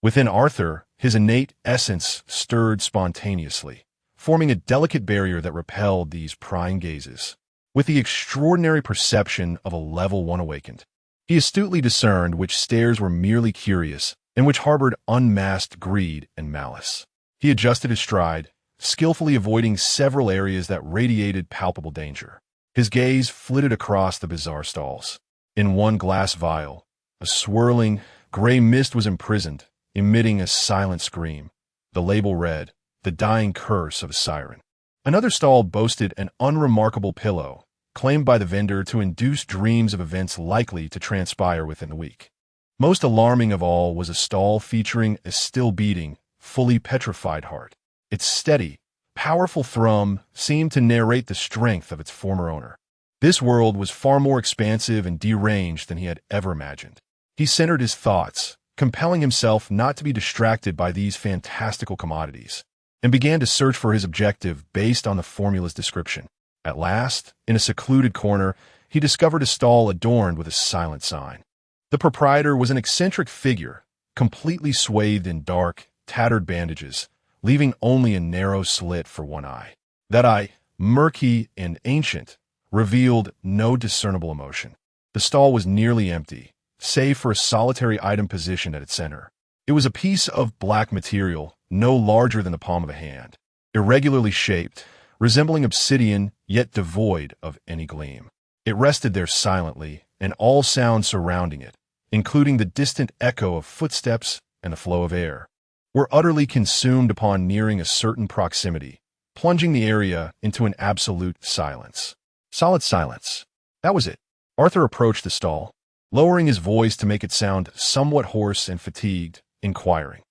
Within Arthur, his innate essence stirred spontaneously, forming a delicate barrier that repelled these prying gazes. With the extraordinary perception of a level 1 awakened, he astutely discerned which stares were merely curious and which harbored unmasked greed and malice. He adjusted his stride, skillfully avoiding several areas that radiated palpable danger. His gaze flitted across the bizarre stalls. In one glass vial, a swirling, gray mist was imprisoned, emitting a silent scream. The label read, "The Dying Curse of a Siren." Another stall boasted an unremarkable pillow, claimed by the vendor to induce dreams of events likely to transpire within the week. Most alarming of all was a stall featuring a still-beating, fully petrified heart. Its steady, powerful thrum seemed to narrate the strength of its former owner. This world was far more expansive and deranged than he had ever imagined. He centered his thoughts, compelling himself not to be distracted by these fantastical commodities, and began to search for his objective based on the formula's description. At last, in a secluded corner, he discovered a stall adorned with a silent sign. The proprietor was an eccentric figure, completely swathed in dark, tattered bandages, leaving only a narrow slit for one eye. That eye, murky and ancient, revealed no discernible emotion. The stall was nearly empty, save for a solitary item positioned at its center. It was a piece of black material, no larger than the palm of a hand, irregularly shaped, resembling obsidian yet devoid of any gleam. It rested there silently, and all sounds surrounding it, including the distant echo of footsteps and the flow of air, were utterly consumed upon nearing a certain proximity, plunging the area into an absolute silence. Solid silence. That was it. Arthur approached the stall, lowering his voice to make it sound somewhat hoarse and fatigued, inquiring,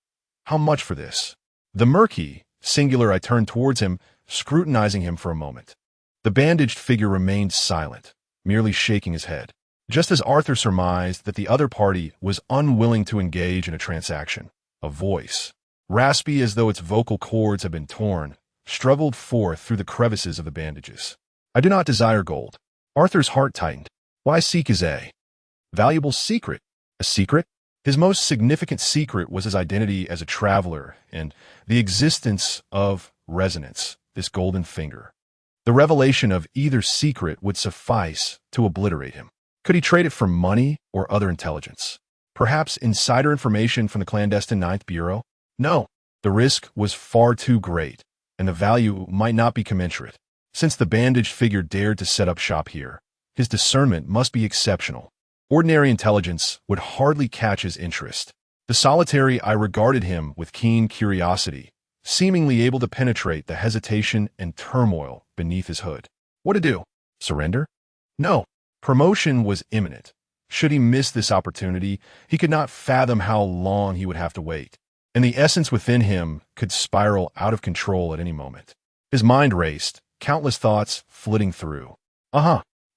"How much for this?" The murky, singular eye turned towards him, scrutinizing him for a moment. The bandaged figure remained silent, merely shaking his head, just as Arthur surmised that the other party was unwilling to engage in a transaction. A voice, raspy as though its vocal cords had been torn, struggled forth through the crevices of the bandages. "I do not desire gold." Arthur's heart tightened. Why seek his valuable secret? A secret? His most significant secret was his identity as a traveler and the existence of resonance, this golden finger. The revelation of either secret would suffice to obliterate him. Could he trade it for money or other intelligence? Perhaps insider information from the clandestine Ninth Bureau? No, the risk was far too great, and the value might not be commensurate. Since the bandaged figure dared to set up shop here, his discernment must be exceptional. Ordinary intelligence would hardly catch his interest. The solitary eye regarded him with keen curiosity, seemingly able to penetrate the hesitation and turmoil beneath his hood. What to do? Surrender? No. Promotion was imminent. Should he miss this opportunity, he could not fathom how long he would have to wait, and the essence within him could spiral out of control at any moment. His mind raced, countless thoughts flitting through.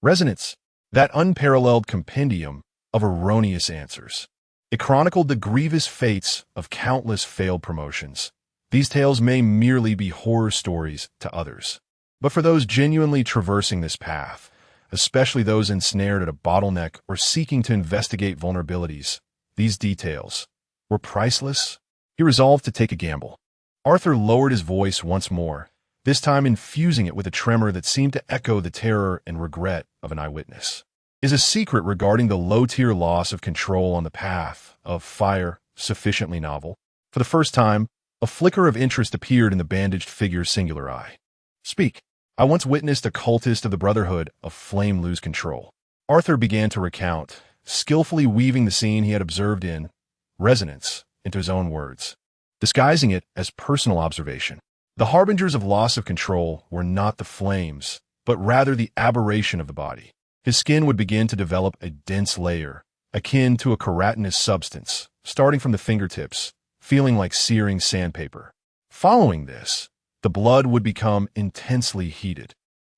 Resonance. That unparalleled compendium of erroneous answers. It chronicled the grievous fates of countless failed promotions. These tales may merely be horror stories to others, but for those genuinely traversing this path, especially those ensnared at a bottleneck or seeking to investigate vulnerabilities, these details were priceless. He resolved to take a gamble. Arthur lowered his voice once more, this time infusing it with a tremor that seemed to echo the terror and regret of an eyewitness. Is a secret regarding the low-tier loss of control on the path of fire sufficiently novel? For the first time, a flicker of interest appeared in the bandaged figure's singular eye. Speak. I once witnessed a cultist of the Brotherhood of Flame lose control. Arthur began to recount, skillfully weaving the scene he had observed in resonance into his own words, disguising it as personal observation. The harbingers of loss of control were not the flames, but rather the aberration of the body. His skin would begin to develop a dense layer, akin to a keratinous substance, starting from the fingertips, feeling like searing sandpaper. Following this, the blood would become intensely heated,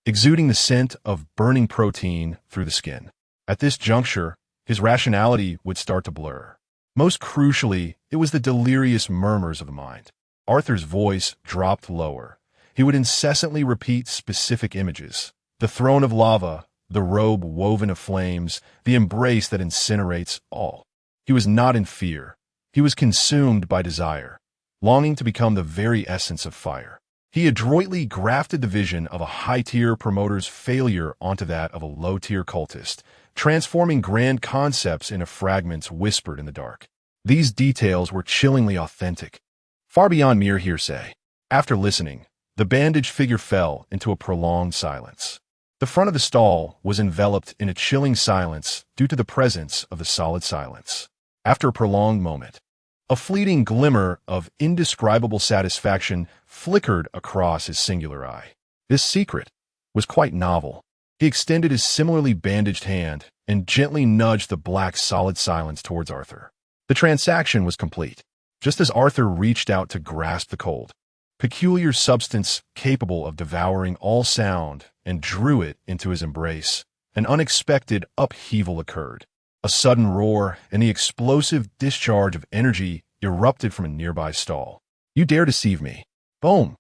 exuding the scent of burning protein through the skin. At this juncture, his rationality would start to blur. Most crucially, it was the delirious murmurs of the mind. Arthur's voice dropped lower. He would incessantly repeat specific images: the throne of lava, the robe woven of flames, the embrace that incinerates all. He was not in fear. He was consumed by desire, longing to become the very essence of fire. He adroitly grafted the vision of a high-tier promoter's failure onto that of a low-tier cultist, transforming grand concepts into fragments whispered in the dark. These details were chillingly authentic, far beyond mere hearsay. After listening, the bandaged figure fell into a prolonged silence. The front of the stall was enveloped in a chilling silence due to the presence of the solid silence. After a prolonged moment, a fleeting glimmer of indescribable satisfaction flickered across his singular eye. This secret was quite novel. He extended his similarly bandaged hand and gently nudged the black solid silence towards Arthur. The transaction was complete, just as Arthur reached out to grasp the cold, peculiar substance capable of devouring all sound and drew it into his embrace. An unexpected upheaval occurred. A sudden roar and the explosive discharge of energy erupted from a nearby stall. You dare deceive me. Boom!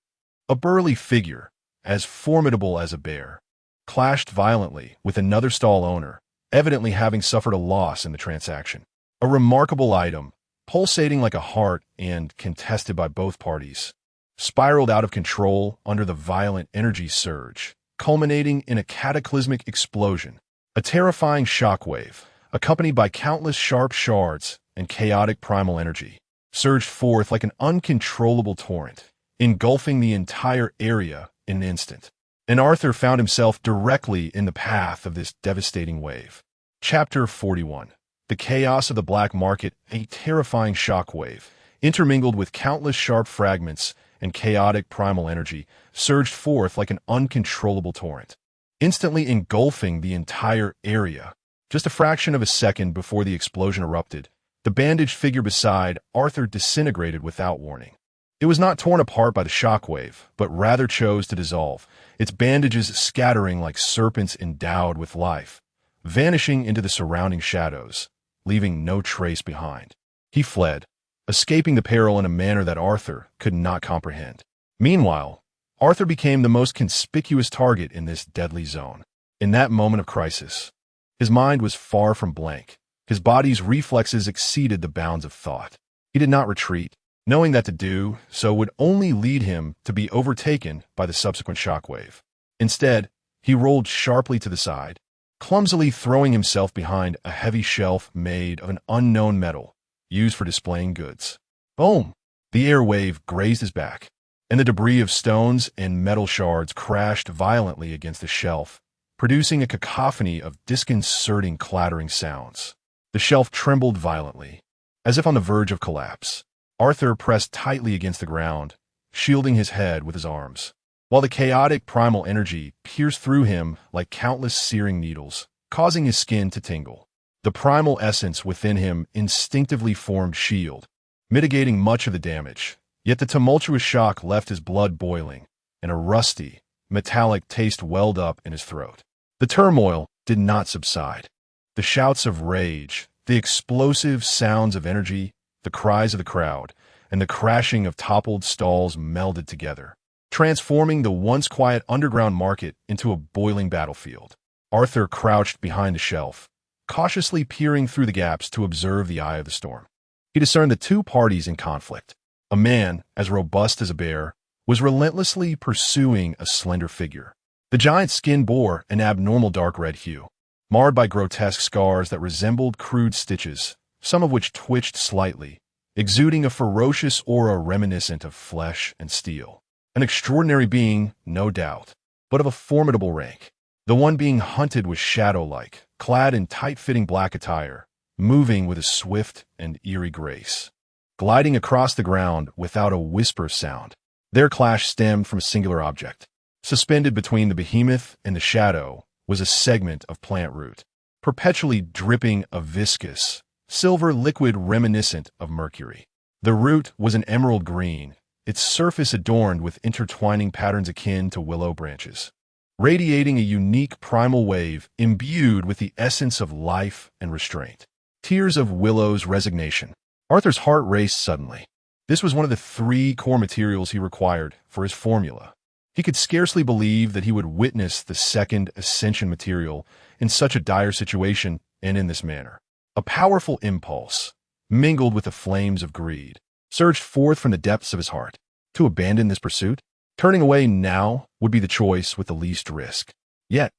A burly figure, as formidable as a bear, clashed violently with another stall owner, evidently having suffered a loss in the transaction. A remarkable item, pulsating like a heart and contested by both parties, spiraled out of control under the violent energy surge, culminating in a cataclysmic explosion. A terrifying shockwave, accompanied by countless sharp shards and chaotic primal energy, surged forth like an uncontrollable torrent, engulfing the entire area in an instant. and Arthur found himself directly in the path of this devastating wave. Chapter 41. The chaos of the black market, a terrifying shockwave, intermingled with countless sharp fragments and chaotic primal energy, surged forth like an uncontrollable torrent, instantly engulfing the entire area. Just a fraction of a second before the explosion erupted, the bandaged figure beside Arthur disintegrated without warning. It was not torn apart by the shockwave, but rather chose to dissolve, its bandages scattering like serpents endowed with life, vanishing into the surrounding shadows, leaving no trace behind. He fled, escaping the peril in a manner that Arthur could not comprehend. Meanwhile, Arthur became the most conspicuous target in this deadly zone. In that moment of crisis, his mind was far from blank. His body's reflexes exceeded the bounds of thought. He did not retreat, knowing that to do so would only lead him to be overtaken by the subsequent shockwave. Instead, he rolled sharply to the side, clumsily throwing himself behind a heavy shelf made of an unknown metal used for displaying goods. Boom! The air wave grazed his back, and the debris of stones and metal shards crashed violently against the shelf, producing a cacophony of disconcerting clattering sounds. The shelf trembled violently, as if on the verge of collapse. Arthur pressed tightly against the ground, shielding his head with his arms, while the chaotic primal energy pierced through him like countless searing needles, causing his skin to tingle. The primal essence within him instinctively formed shield, mitigating much of the damage, yet the tumultuous shock left his blood boiling, and a rusty, metallic taste welled up in his throat. The turmoil did not subside. The shouts of rage, the explosive sounds of energy, the cries of the crowd, and the crashing of toppled stalls melded together, transforming the once quiet underground market into a boiling battlefield. Arthur crouched behind the shelf, cautiously peering through the gaps to observe the eye of the storm. He discerned the two parties in conflict. A man, as robust as a bear, was relentlessly pursuing a slender figure. The giant's skin bore an abnormal dark red hue, marred by grotesque scars that resembled crude stitches, some of which twitched slightly, exuding a ferocious aura reminiscent of flesh and steel. An extraordinary being, no doubt, but of a formidable rank. The one being hunted was shadow-like, clad in tight-fitting black attire, moving with a swift and eerie grace, gliding across the ground without a whisper of sound. Their clash stemmed from a singular object. Suspended between the behemoth and the shadow was a segment of plant root, perpetually dripping a viscous, silver liquid reminiscent of mercury. The root was an emerald green, its surface adorned with intertwining patterns akin to willow branches, radiating a unique primal wave imbued with the essence of life and restraint. Tears of Willow's resignation. Arthur's heart raced suddenly. This was one of the 3 core materials he required for his formula. He could scarcely believe that he would witness the second ascension material in such a dire situation and in this manner. A powerful impulse, mingled with the flames of greed, surged forth from the depths of his heart. To abandon this pursuit? Turning away now would be the choice with the least risk. Yet,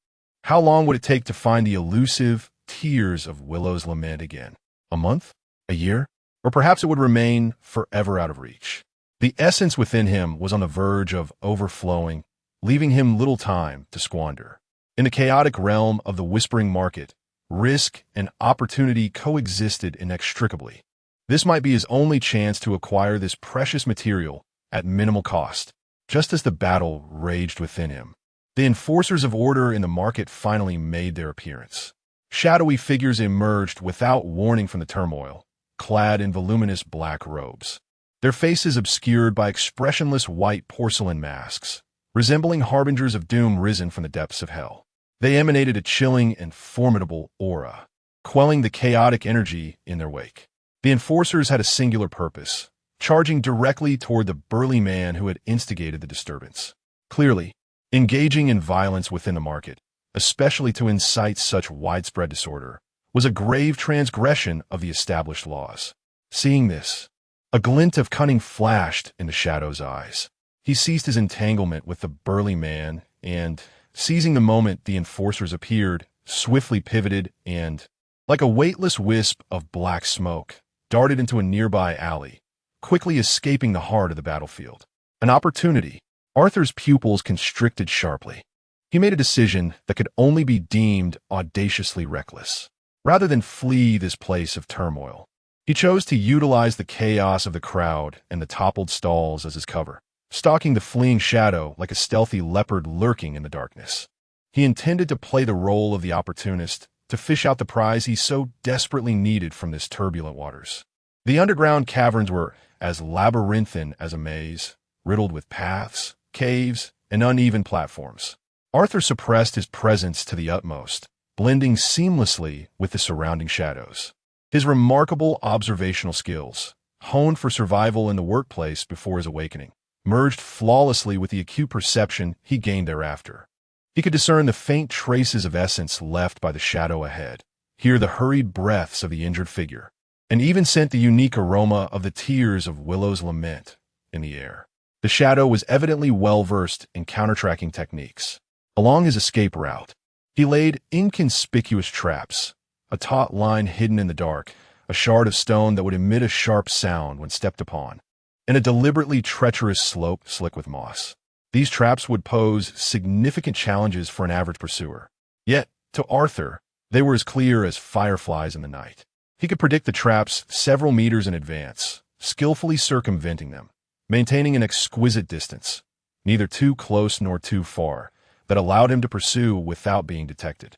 how long would it take to find the elusive tears of Willow's lament again? A month? A year? Or perhaps it would remain forever out of reach. The essence within him was on the verge of overflowing, leaving him little time to squander. In the chaotic realm of the whispering market, risk and opportunity coexisted inextricably. This might be his only chance to acquire this precious material at minimal cost. Just as the battle raged within him, the enforcers of order in the market finally made their appearance. Shadowy figures emerged without warning from the turmoil, clad in voluminous black robes, their faces obscured by expressionless white porcelain masks, resembling harbingers of doom risen from the depths of hell. They emanated a chilling and formidable aura, quelling the chaotic energy in their wake. The enforcers had a singular purpose, charging directly toward the burly man who had instigated the disturbance. Clearly, engaging in violence within the market, especially to incite such widespread disorder, was a grave transgression of the established laws. Seeing this, a glint of cunning flashed in the Shadow's eyes. He ceased his entanglement with the burly man and, seizing the moment the enforcers appeared, swiftly pivoted and, like a weightless wisp of black smoke, darted into a nearby alley, quickly escaping the heart of the battlefield. An opportunity. Arthur's pupils constricted sharply. He made a decision that could only be deemed audaciously reckless. Rather than flee this place of turmoil, he chose to utilize the chaos of the crowd and the toppled stalls as his cover, stalking the fleeing shadow like a stealthy leopard lurking in the darkness. He intended to play the role of the opportunist, to fish out the prize he so desperately needed from this turbulent waters. The underground caverns were as labyrinthine as a maze, riddled with paths, caves, and uneven platforms. Arthur suppressed his presence to the utmost, blending seamlessly with the surrounding shadows. His remarkable observational skills, honed for survival in the workplace before his awakening, merged flawlessly with the acute perception he gained thereafter. He could discern the faint traces of essence left by the shadow ahead, hear the hurried breaths of the injured figure, and even scent the unique aroma of the tears of Willow's lament in the air. The shadow was evidently well-versed in counter-tracking techniques. Along his escape route, he laid inconspicuous traps, a taut line hidden in the dark, a shard of stone that would emit a sharp sound when stepped upon, and a deliberately treacherous slope slick with moss. These traps would pose significant challenges for an average pursuer. Yet, to Arthur, they were as clear as fireflies in the night. He could predict the traps several meters in advance, skillfully circumventing them, maintaining an exquisite distance, neither too close nor too far, that allowed him to pursue without being detected.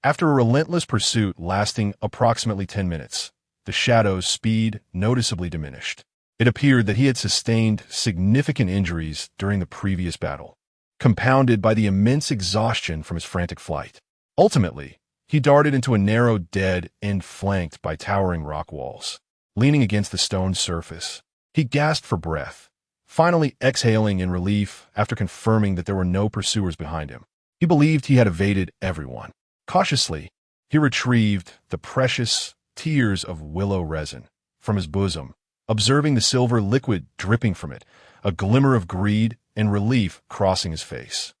After a relentless pursuit lasting approximately 10 minutes, the shadow's speed noticeably diminished. It appeared that he had sustained significant injuries during the previous battle, compounded by the immense exhaustion from his frantic flight. Ultimately, he darted into a narrow dead end flanked by towering rock walls. Leaning against the stone surface, he gasped for breath, finally exhaling in relief after confirming that there were no pursuers behind him. He believed he had evaded everyone. Cautiously, he retrieved the precious tears of willow resin from his bosom, observing the silver liquid dripping from it, a glimmer of greed and relief crossing his face.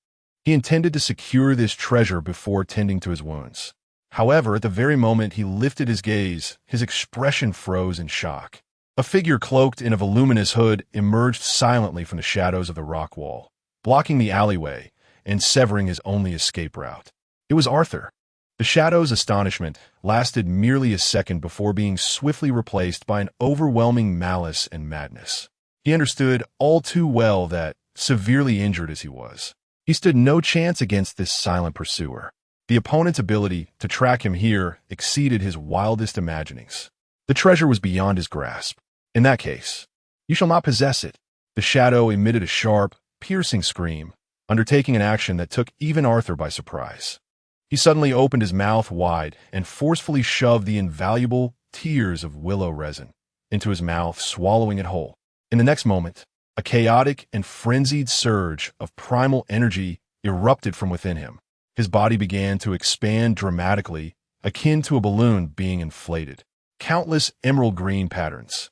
He intended to secure this treasure before tending to his wounds. However, at the very moment he lifted his gaze, his expression froze in shock. A figure cloaked in a voluminous hood emerged silently from the shadows of the rock wall, blocking the alleyway and severing his only escape route. It was Arthur. The shadow's astonishment lasted merely a second before being swiftly replaced by an overwhelming malice and madness. He understood all too well that, severely injured as he was, he stood no chance against this silent pursuer. The opponent's ability to track him here exceeded his wildest imaginings. The treasure was beyond his grasp. In that case, you shall not possess it. The shadow emitted a sharp, piercing scream, undertaking an action that took even Arthur by surprise. He suddenly opened his mouth wide and forcefully shoved the invaluable tears of willow resin into his mouth, swallowing it whole. In the next moment, a chaotic and frenzied surge of primal energy erupted from within him. His body began to expand dramatically, akin to a balloon being inflated. Countless emerald green patterns,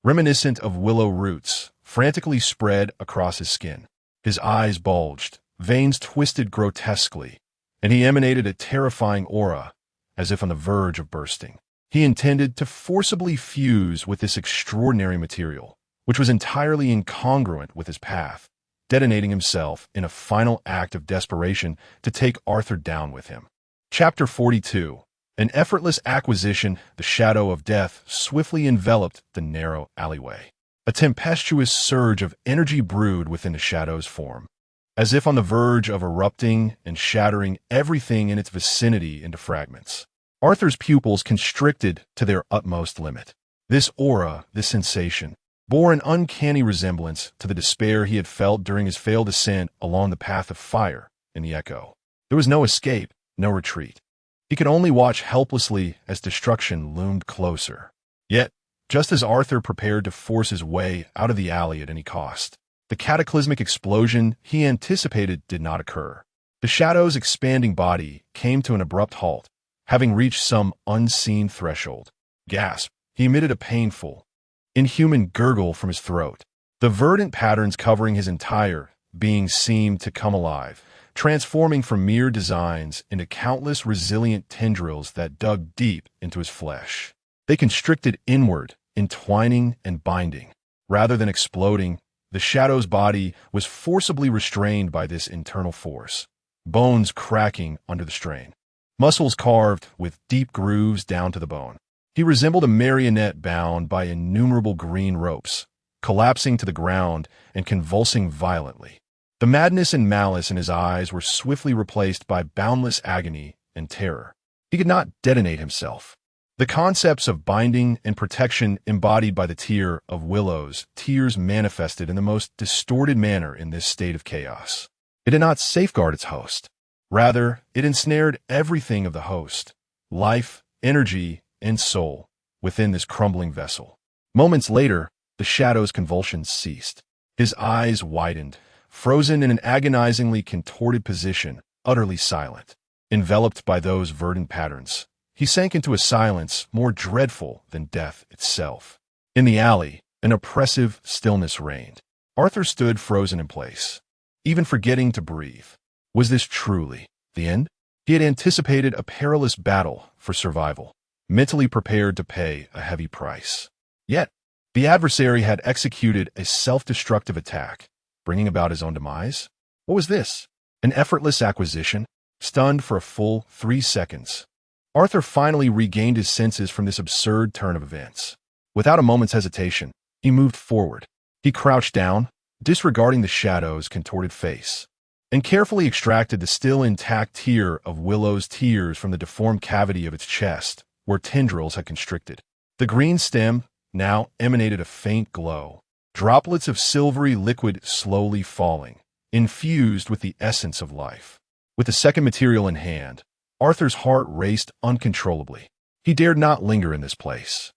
reminiscent of willow roots, frantically spread across his skin. His eyes bulged, veins twisted grotesquely, and he emanated a terrifying aura, as if on the verge of bursting. He intended to forcibly fuse with this extraordinary material, which was entirely incongruent with his path, detonating himself in a final act of desperation to take Arthur down with him. Chapter 42. An effortless acquisition, the shadow of death swiftly enveloped the narrow alleyway. A tempestuous surge of energy brewed within the shadow's form, as if on the verge of erupting and shattering everything in its vicinity into fragments. Arthur's pupils constricted to their utmost limit. This aura, this sensation, bore an uncanny resemblance to the despair he had felt during his failed ascent along the path of fire in the Echo. There was no escape, no retreat. He could only watch helplessly as destruction loomed closer. Yet, just as Arthur prepared to force his way out of the alley at any cost, the cataclysmic explosion he anticipated did not occur. The shadow's expanding body came to an abrupt halt, having reached some unseen threshold. Gasp! He emitted a painful, inhuman gurgle from his throat. The verdant patterns covering his entire being seemed to come alive, transforming from mere designs into countless resilient tendrils that dug deep into his flesh. They constricted inward, entwining and binding. Rather than exploding, the shadow's body was forcibly restrained by this internal force, bones cracking under the strain, muscles carved with deep grooves down to the bone. He resembled a marionette bound by innumerable green ropes, collapsing to the ground and convulsing violently. The madness and malice in his eyes were swiftly replaced by boundless agony and terror. He could not detonate himself. The concepts of binding and protection embodied by the tier of willows, tears manifested in the most distorted manner in this state of chaos. It did not safeguard its host. Rather, it ensnared everything of the host, life, energy, and soul, within this crumbling vessel. Moments later, the shadow's convulsions ceased. His eyes widened, frozen in an agonizingly contorted position, utterly silent. Enveloped by those verdant patterns, he sank into a silence more dreadful than death itself. In the alley, an oppressive stillness reigned. Arthur stood frozen in place, even forgetting to breathe. Was this truly the end? He had anticipated a perilous battle for survival, mentally prepared to pay a heavy price. Yet, the adversary had executed a self-destructive attack, bringing about his own demise. What was this? An effortless acquisition? Stunned for a full 3 seconds, Arthur finally regained his senses from this absurd turn of events. Without a moment's hesitation, he moved forward. He crouched down, disregarding the shadow's contorted face, and carefully extracted the still intact tier of Willow's tears from the deformed cavity of its chest, where tendrils had constricted. The green stem now emanated a faint glow, droplets of silvery liquid slowly falling, infused with the essence of life. With the second material in hand, Arthur's heart raced uncontrollably. He dared not linger in this place.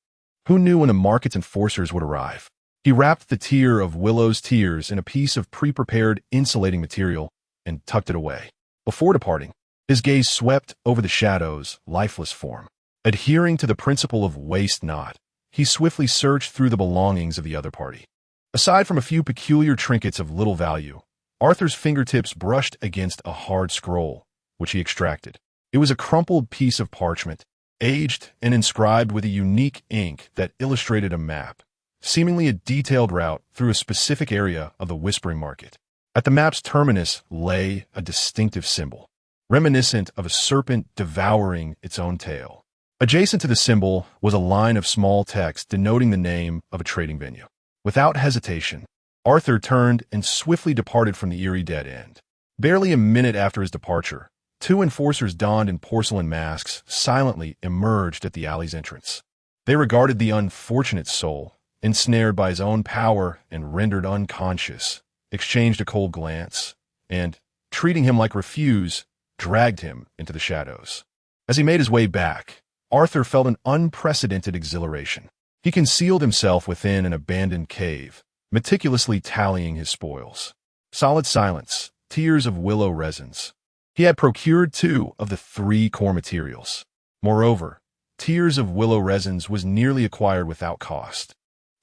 Who knew when the market's enforcers would arrive? He wrapped the tier of Willow's tears in a piece of pre-prepared insulating material and tucked it away. Before departing, his gaze swept over the shadow's lifeless form. Adhering to the principle of waste not, he swiftly searched through the belongings of the other party. Aside from a few peculiar trinkets of little value, Arthur's fingertips brushed against a hard scroll, which he extracted. It was a crumpled piece of parchment, aged and inscribed with a unique ink that illustrated a map, seemingly a detailed route through a specific area of the Whispering Market. At the map's terminus lay a distinctive symbol, reminiscent of a serpent devouring its own tail. Adjacent to the symbol was a line of small text denoting the name of a trading venue. Without hesitation, Arthur turned and swiftly departed from the eerie dead end. Barely a minute after his departure, 2 enforcers donned in porcelain masks silently emerged at the alley's entrance. They regarded the unfortunate soul, ensnared by his own power and rendered unconscious, exchanged a cold glance, and, treating him like refuse, dragged him into the shadows. As he made his way back, Arthur felt an unprecedented exhilaration. He concealed himself within an abandoned cave, meticulously tallying his spoils. Solid silence, tears of willow resins. He had procured 2 of the 3 core materials. Moreover, tears of willow resins was nearly acquired without cost,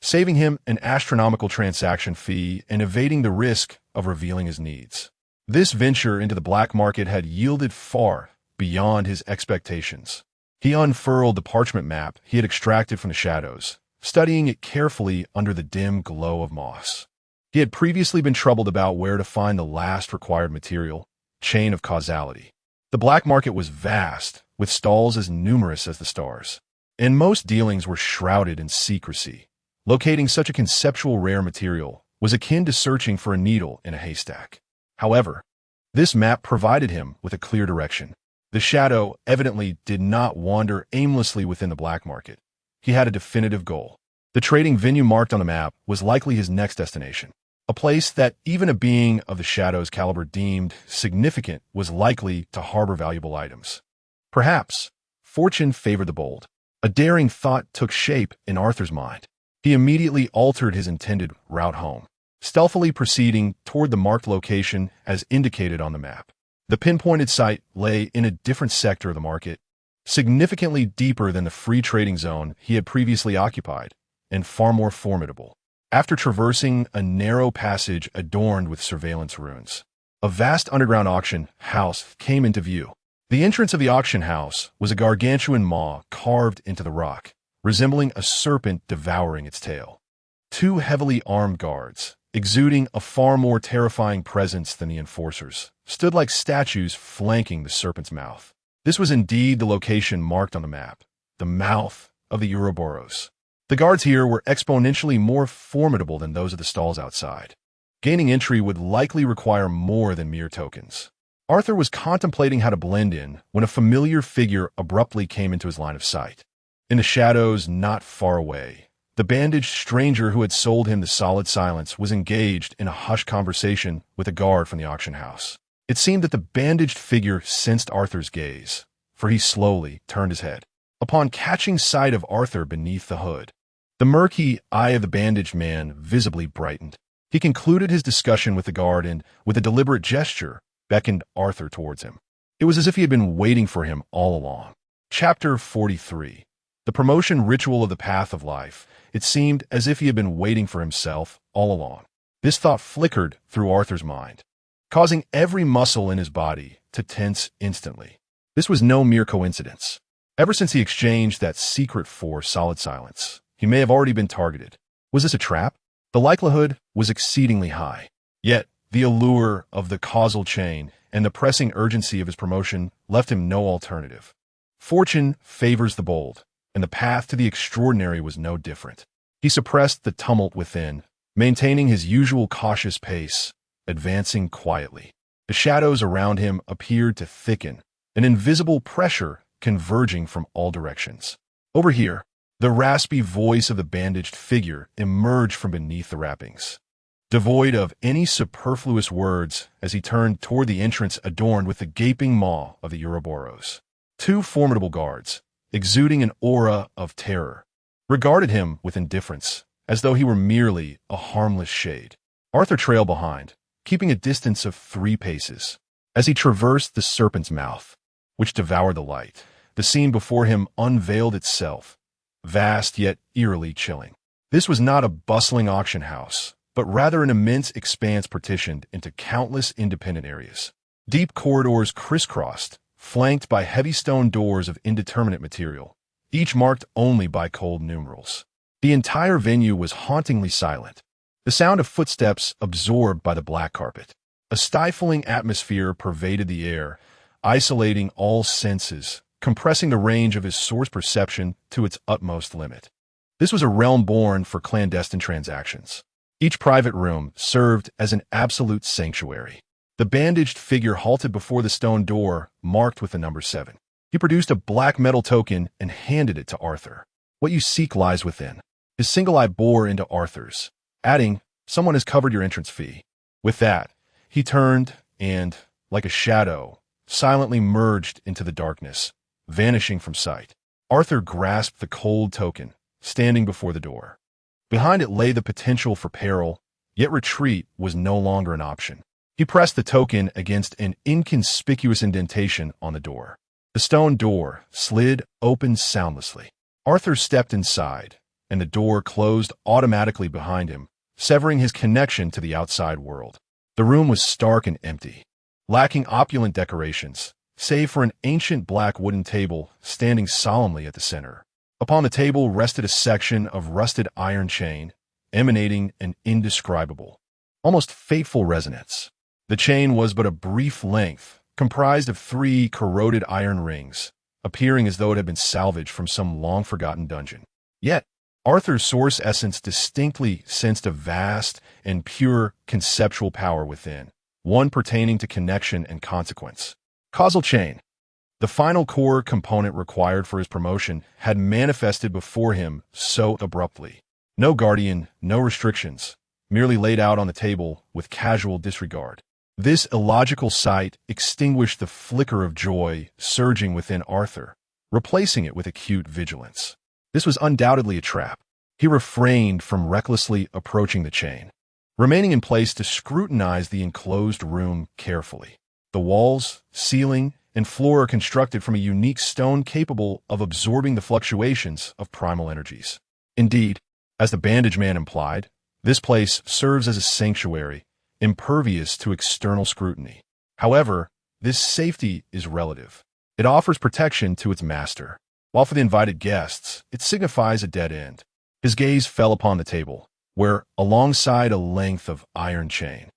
saving him an astronomical transaction fee and evading the risk of revealing his needs. This venture into the black market had yielded far beyond his expectations. He unfurled the parchment map he had extracted from the shadows, studying it carefully under the dim glow of moss. He had previously been troubled about where to find the last required material, chain of causality. The black market was vast, with stalls as numerous as the stars, and most dealings were shrouded in secrecy. Locating such a conceptual rare material was akin to searching for a needle in a haystack. However, this map provided him with a clear direction. The shadow evidently did not wander aimlessly within the black market. He had a definitive goal. The trading venue marked on the map was likely his next destination, a place that even a being of the shadow's caliber deemed significant was likely to harbor valuable items. Perhaps fortune favored the bold. A daring thought took shape in Arthur's mind. He immediately altered his intended route home, stealthily proceeding toward the marked location as indicated on the map. The pinpointed site lay in a different sector of the market, significantly deeper than the free trading zone he had previously occupied, and far more formidable. After traversing a narrow passage adorned with surveillance runes, a vast underground auction house came into view. The entrance of the auction house was a gargantuan maw carved into the rock, resembling a serpent devouring its tail. 2 heavily armed guards, exuding a far more terrifying presence than the enforcers, stood like statues flanking the serpent's mouth. This was indeed the location marked on the map, the mouth of the Ouroboros. The guards here were exponentially more formidable than those of the stalls outside. Gaining entry would likely require more than mere tokens. Arthur was contemplating how to blend in when a familiar figure abruptly came into his line of sight. In the shadows not far away, the bandaged stranger who had sold him the solid silence was engaged in a hushed conversation with a guard from the auction house. It seemed that the bandaged figure sensed Arthur's gaze, for he slowly turned his head. Upon catching sight of Arthur beneath the hood, the murky eye of the bandaged man visibly brightened. He concluded his discussion with the guard and, with a deliberate gesture, beckoned Arthur towards him. It was as if he had been waiting for him all along. Chapter 43. The promotion ritual of the path of life. It seemed as if he had been waiting for himself all along. This thought flickered through Arthur's mind, causing every muscle in his body to tense instantly. This was no mere coincidence. Ever since he exchanged that secret for solid silence, he may have already been targeted. Was this a trap? The likelihood was exceedingly high. Yet, the allure of the causal chain and the pressing urgency of his promotion left him no alternative. Fortune favors the bold, and the path to the extraordinary was no different. He suppressed the tumult within, maintaining his usual cautious pace, advancing quietly. The shadows around him appeared to thicken, an invisible pressure converging from all directions. Over here, the raspy voice of the bandaged figure emerged from beneath the wrappings, devoid of any superfluous words as he turned toward the entrance adorned with the gaping maw of the Ouroboros. Two formidable guards, exuding an aura of terror, regarded him with indifference, as though he were merely a harmless shade. Arthur trailed behind, keeping a distance of 3 paces. As he traversed the serpent's mouth, which devoured the light, the scene before him unveiled itself, vast yet eerily chilling. This was not a bustling auction house, but rather an immense expanse partitioned into countless independent areas. Deep corridors crisscrossed, flanked by heavy stone doors of indeterminate material, each marked only by cold numerals. The entire venue was hauntingly silent, the sound of footsteps absorbed by the black carpet. A stifling atmosphere pervaded the air, isolating all senses, compressing the range of his source perception to its utmost limit. This was a realm born for clandestine transactions. Each private room served as an absolute sanctuary. The bandaged figure halted before the stone door marked with the number 7. He produced a black metal token and handed it to Arthur. "What you seek lies within." His single eye bore into Arthur's, adding, "Someone has covered your entrance fee." With that, he turned and, like a shadow, silently merged into the darkness, vanishing from sight. Arthur grasped the cold token, standing before the door. Behind it lay the potential for peril, yet retreat was no longer an option. He pressed the token against an inconspicuous indentation on the door. The stone door slid open soundlessly. Arthur stepped inside, and the door closed automatically behind him, severing his connection to the outside world. The room was stark and empty, lacking opulent decorations, save for an ancient black wooden table standing solemnly at the center. Upon the table rested a section of rusted iron chain, emanating an indescribable, almost fateful resonance. The chain was but a brief length, comprised of 3 corroded iron rings, appearing as though it had been salvaged from some long-forgotten dungeon. Yet, Arthur's source essence distinctly sensed a vast and pure conceptual power within, one pertaining to connection and consequence. Causal chain. The final core component required for his promotion had manifested before him so abruptly. No guardian, no restrictions, merely laid out on the table with casual disregard. This illogical sight extinguished the flicker of joy surging within Arthur, replacing it with acute vigilance. This was undoubtedly a trap. He refrained from recklessly approaching the chain, remaining in place to scrutinize the enclosed room carefully. The walls, ceiling, and floor are constructed from a unique stone capable of absorbing the fluctuations of primal energies. Indeed, as the bandage man implied, this place serves as a sanctuary, impervious to external scrutiny. However, this safety is relative. It offers protection to its master, while for the invited guests, it signifies a dead end. His gaze fell upon the table, where, alongside a length of iron chain,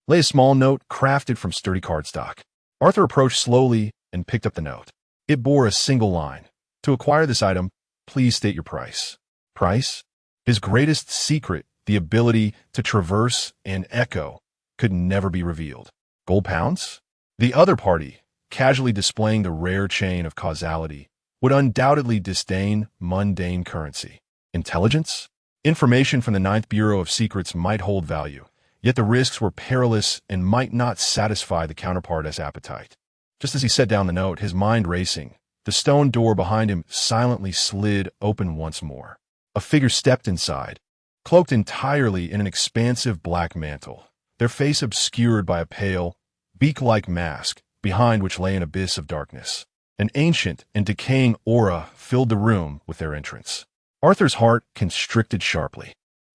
lay a small note crafted from sturdy cardstock. Arthur approached slowly and picked up the note. It bore a single line. To acquire this item, please state your price. Price? His greatest secret, the ability to traverse and echo, could never be revealed. Gold pounds? The other party, casually displaying the rare chain of causality, would undoubtedly disdain mundane currency. Intelligence? Information from the Ninth Bureau of Secrets might hold value, yet the risks were perilous and might not satisfy the counterpart's appetite. Just as he set down the note, his mind racing, the stone door behind him silently slid open once more. A figure stepped inside, cloaked entirely in an expansive black mantle, their face obscured by a pale, beak-like mask, behind which lay an abyss of darkness. An ancient and decaying aura filled the room with their entrance. Arthur's heart constricted sharply.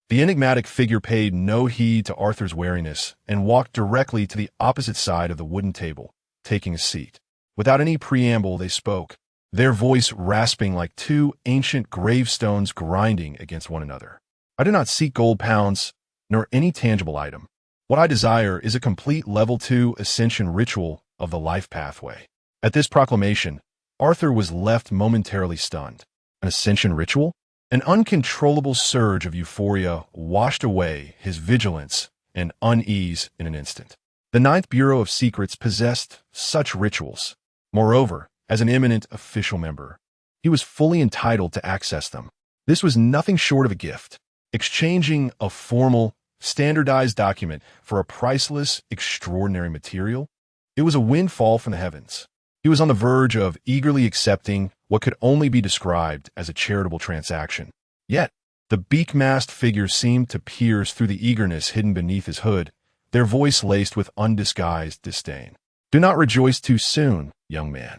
The enigmatic figure paid no heed to Arthur's wariness and walked directly to the opposite side of the wooden table, taking a seat. Without any preamble, they spoke, their voice rasping like two ancient gravestones grinding against one another. I do not seek gold pounds, nor any tangible item. What I desire is a complete Level 2 ascension ritual of the life pathway. At this proclamation, Arthur was left momentarily stunned. An ascension ritual? An uncontrollable surge of euphoria washed away his vigilance and unease in an instant. The Ninth Bureau of Secrets possessed such rituals. Moreover, as an eminent official member, he was fully entitled to access them. This was nothing short of a gift. Exchanging a formal, standardized document for a priceless, extraordinary material, it was a windfall from the heavens. He was on the verge of eagerly accepting what could only be described as a charitable transaction. Yet, the beak-masked figure seemed to pierce through the eagerness hidden beneath his hood, their voice laced with undisguised disdain. Do not rejoice too soon, young man.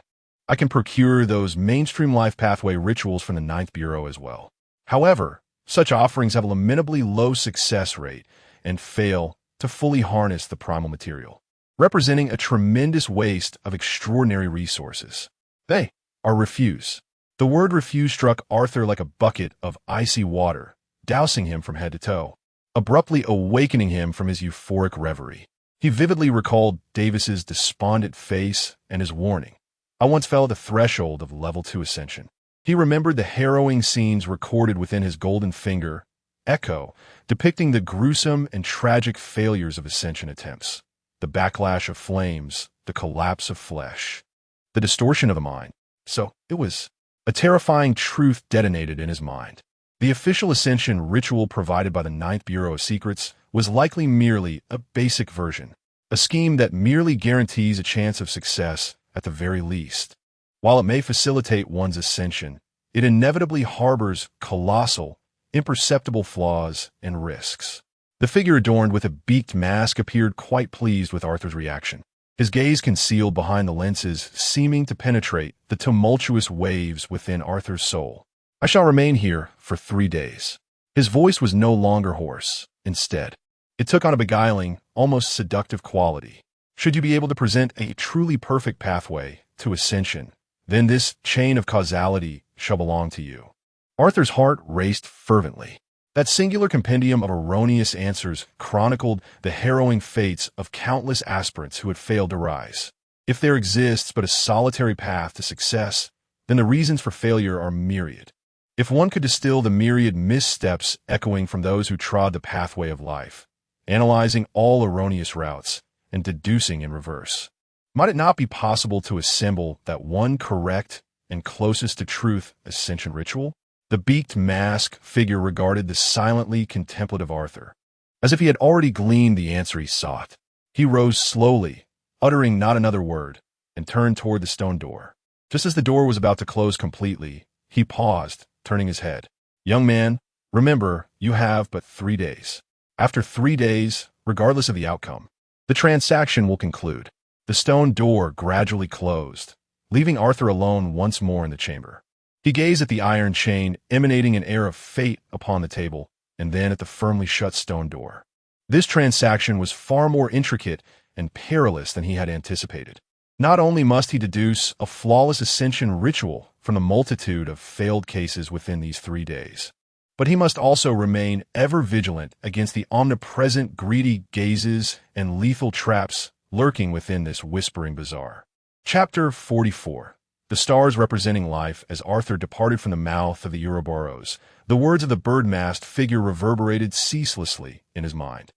I can procure those mainstream life pathway rituals from the Ninth Bureau as well. However, such offerings have a lamentably low success rate and fail to fully harness the primal material, representing a tremendous waste of extraordinary resources. They are refuse. The word refuse struck Arthur like a bucket of icy water, dousing him from head to toe, abruptly awakening him from his euphoric reverie. He vividly recalled Davis's despondent face and his warning. I once fell at the threshold of Level 2 ascension. He remembered the harrowing scenes recorded within his golden finger, Echo, depicting the gruesome and tragic failures of ascension attempts, the backlash of flames, the collapse of flesh, the distortion of the mind. So it was a terrifying truth detonated in his mind. The official ascension ritual provided by the Ninth Bureau of Secrets was likely merely a basic version, a scheme that merely guarantees a chance of success at the very least. While it may facilitate one's ascension, it inevitably harbors colossal, imperceptible flaws and risks. The figure adorned with a beaked mask appeared quite pleased with Arthur's reaction, his gaze concealed behind the lenses seeming to penetrate the tumultuous waves within Arthur's soul. I shall remain here for 3 days. His voice was no longer hoarse. Instead, it took on a beguiling, almost seductive quality. Should you be able to present a truly perfect pathway to ascension, then this chain of causality shall belong to you. Arthur's heart raced fervently. That singular compendium of erroneous answers chronicled the harrowing fates of countless aspirants who had failed to rise. If there exists but a solitary path to success, then the reasons for failure are myriad. If one could distill the myriad missteps echoing from those who trod the pathway of life, analyzing all erroneous routes and deducing in reverse, might it not be possible to assemble that one correct and closest to truth ascension ritual? The beaked mask figure regarded the silently contemplative Arthur, as if he had already gleaned the answer he sought. He rose slowly, uttering not another word, and turned toward the stone door. Just as the door was about to close completely, he paused, turning his head. Young man, remember, you have but 3 days. After 3 days, regardless of the outcome, the transaction will conclude. The stone door gradually closed, leaving Arthur alone once more in the chamber. He gazed at the iron chain emanating an air of fate upon the table, and then at the firmly shut stone door. This transaction was far more intricate and perilous than he had anticipated. Not only must he deduce a flawless ascension ritual from the multitude of failed cases within these 3 days, But he must also remain ever vigilant against the omnipresent greedy gazes and lethal traps lurking within this whispering bazaar. Chapter 44. The stars representing life. As Arthur departed from the mouth of the Ouroboros, the words of the bird-masked figure reverberated ceaselessly in his mind.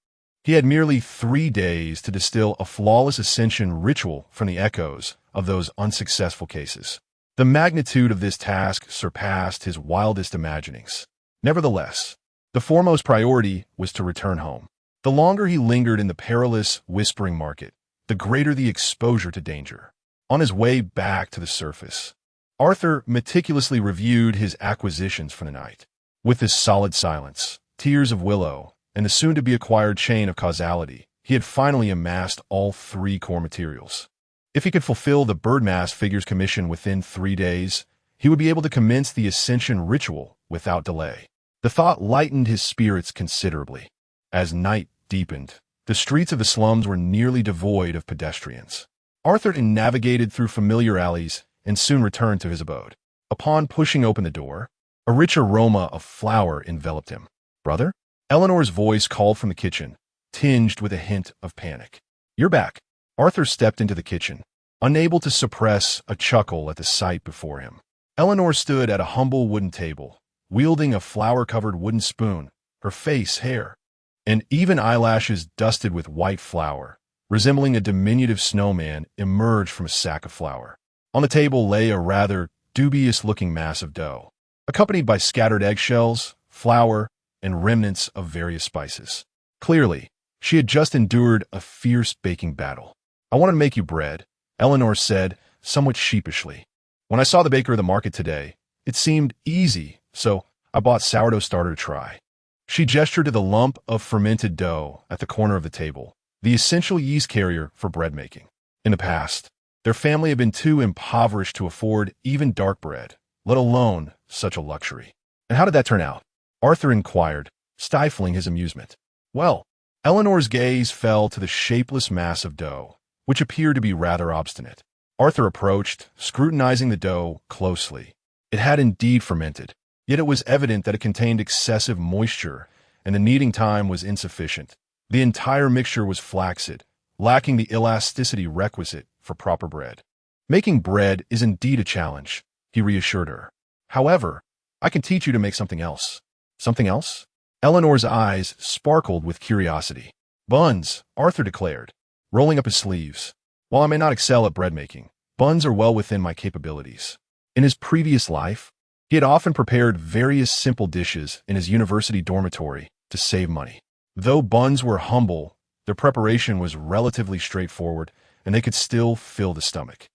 He had merely 3 days to distill a flawless ascension ritual from the echoes of those unsuccessful cases. The magnitude of this task surpassed his wildest imaginings. Nevertheless, the foremost priority was to return home. The longer he lingered in the perilous, whispering market, the greater the exposure to danger. On his way back to the surface, Arthur meticulously reviewed his acquisitions for the night. With his solid silence, tears of willow, and the soon-to-be-acquired chain of causality, he had finally amassed all 3 core materials. If he could fulfill the bird-masked figure's commission within 3 days, he would be able to commence the ascension ritual without delay. The thought lightened his spirits considerably. As night deepened, the streets of the slums were nearly devoid of pedestrians. Arthur navigated through familiar alleys and soon returned to his abode. Upon pushing open the door, a rich aroma of flower enveloped him. "Brother?" Eleanor's voice called from the kitchen, tinged with a hint of panic. "You're back." Arthur stepped into the kitchen, unable to suppress a chuckle at the sight before him. Eleanor stood at a humble wooden table, wielding a flower-covered wooden spoon, her face, hair, and even eyelashes dusted with white flour, resembling a diminutive snowman, emerged from a sack of flour. On the table lay a rather dubious-looking mass of dough, accompanied by scattered eggshells, flour, and remnants of various spices. Clearly, she had just endured a fierce baking battle. "I wanted to make you bread," Eleanor said, somewhat sheepishly. "When I saw the baker of the market today, it seemed easy, so I bought sourdough starter to try." She gestured to the lump of fermented dough at the corner of the table, the essential yeast carrier for bread making. In the past, their family had been too impoverished to afford even dark bread, let alone such a luxury. "And how did that turn out?" Arthur inquired, stifling his amusement. "Well," Eleanor's gaze fell to the shapeless mass of dough, which appeared to be rather obstinate. Arthur approached, scrutinizing the dough closely. It had indeed fermented, yet it was evident that it contained excessive moisture, and the kneading time was insufficient. The entire mixture was flaccid, lacking the elasticity requisite for proper bread. "Making bread is indeed a challenge," he reassured her. "However, I can teach you to make something else." "Something else?" Eleanor's eyes sparkled with curiosity. "Buns," Arthur declared, rolling up his sleeves. "While I may not excel at bread making, buns are well within my capabilities." In his previous life, he had often prepared various simple dishes in his university dormitory to save money. Though buns were humble, their preparation was relatively straightforward, and they could still fill the stomach.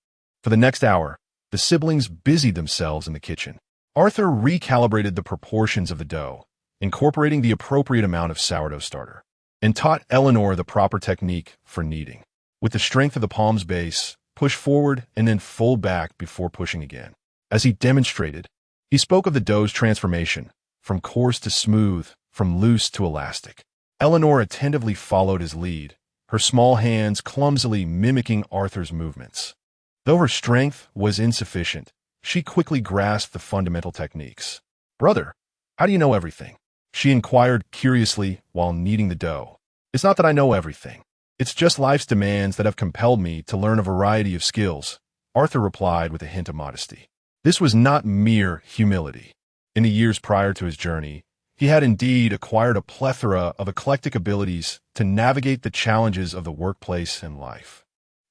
For the next hour, the siblings busied themselves in the kitchen. Arthur recalibrated the proportions of the dough, incorporating the appropriate amount of sourdough starter, and taught Eleanor the proper technique for kneading. With the strength of the palm's base, push forward and then fold back before pushing again. As he demonstrated, he spoke of the dough's transformation, from coarse to smooth, from loose to elastic. Eleanor attentively followed his lead, her small hands clumsily mimicking Arthur's movements. Though her strength was insufficient, she quickly grasped the fundamental techniques. "Brother, how do you know everything?" she inquired curiously while kneading the dough. "It's not that I know everything. It's just life's demands that have compelled me to learn a variety of skills," Arthur replied with a hint of modesty. This was not mere humility. In the years prior to his journey, he had indeed acquired a plethora of eclectic abilities to navigate the challenges of the workplace and life.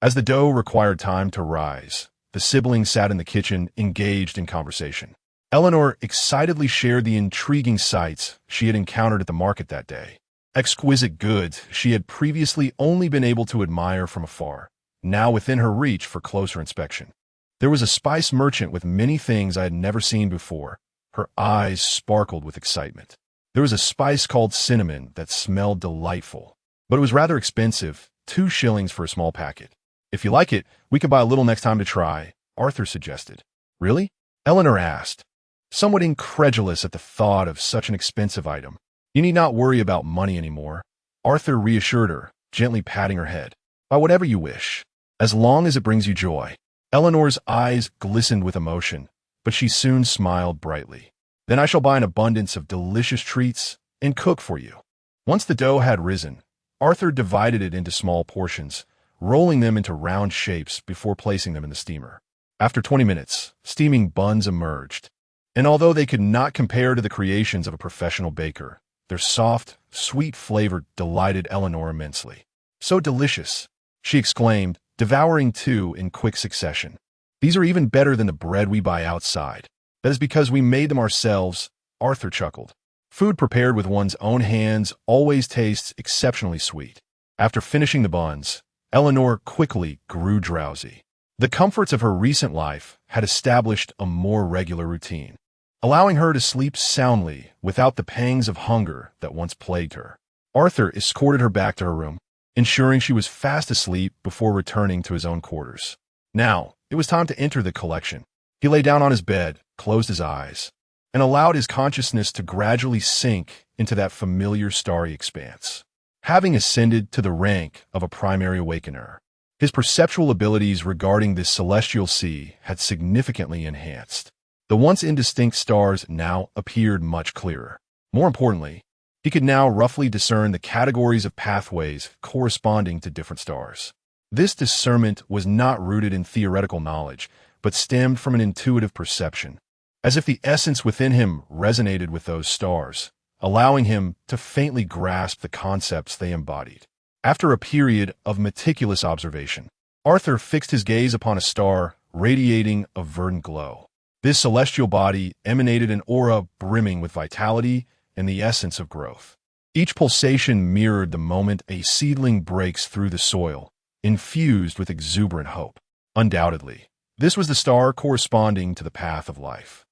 As the dough required time to rise, the siblings sat in the kitchen engaged in conversation. Eleanor excitedly shared the intriguing sights she had encountered at the market that day. Exquisite goods she had previously only been able to admire from afar, now within her reach for closer inspection. There was a spice merchant with many things I had never seen before. Her eyes sparkled with excitement. There was a spice called cinnamon that smelled delightful, but it was rather expensive, 2 shillings for a small packet. "If you like it, we can buy a little next time to try," Arthur suggested. "Really?" Eleanor asked, somewhat incredulous at the thought of such an expensive item. "You need not worry about money anymore," Arthur reassured her, gently patting her head. "Buy whatever you wish, as long as it brings you joy." Eleanor's eyes glistened with emotion, but she soon smiled brightly. Then I shall buy an abundance of delicious treats and cook for you." Once the dough had risen, Arthur divided it into small portions, rolling them into round shapes before placing them in the steamer. After 20 minutes, steaming buns emerged, and although they could not compare to the creations of a professional baker, their soft, sweet flavor delighted Eleanor immensely. "So delicious," she exclaimed, devouring two in quick succession. "These are even better than the bread we buy outside." "That is because we made them ourselves," Arthur chuckled. "Food prepared with one's own hands always tastes exceptionally sweet." After finishing the buns, Eleanor quickly grew drowsy. The comforts of her recent life had established a more regular routine, allowing her to sleep soundly without the pangs of hunger that once plagued her. Arthur escorted her back to her room, ensuring she was fast asleep before returning to his own quarters. Now, it was time to enter the collection. He lay down on his bed, closed his eyes, and allowed his consciousness to gradually sink into that familiar starry expanse. Having ascended to the rank of a primary awakener, his perceptual abilities regarding this celestial sea had significantly enhanced. The once indistinct stars now appeared much clearer. More importantly, he could now roughly discern the categories of pathways corresponding to different stars. This discernment was not rooted in theoretical knowledge, but stemmed from an intuitive perception, as if the essence within him resonated with those stars, allowing him to faintly grasp the concepts they embodied. After a period of meticulous observation, Arthur fixed his gaze upon a star radiating a verdant glow. This celestial body emanated an aura brimming with vitality and the essence of growth. Each pulsation mirrored the moment a seedling breaks through the soil, infused with exuberant hope. Undoubtedly, this was the star corresponding to the path of life.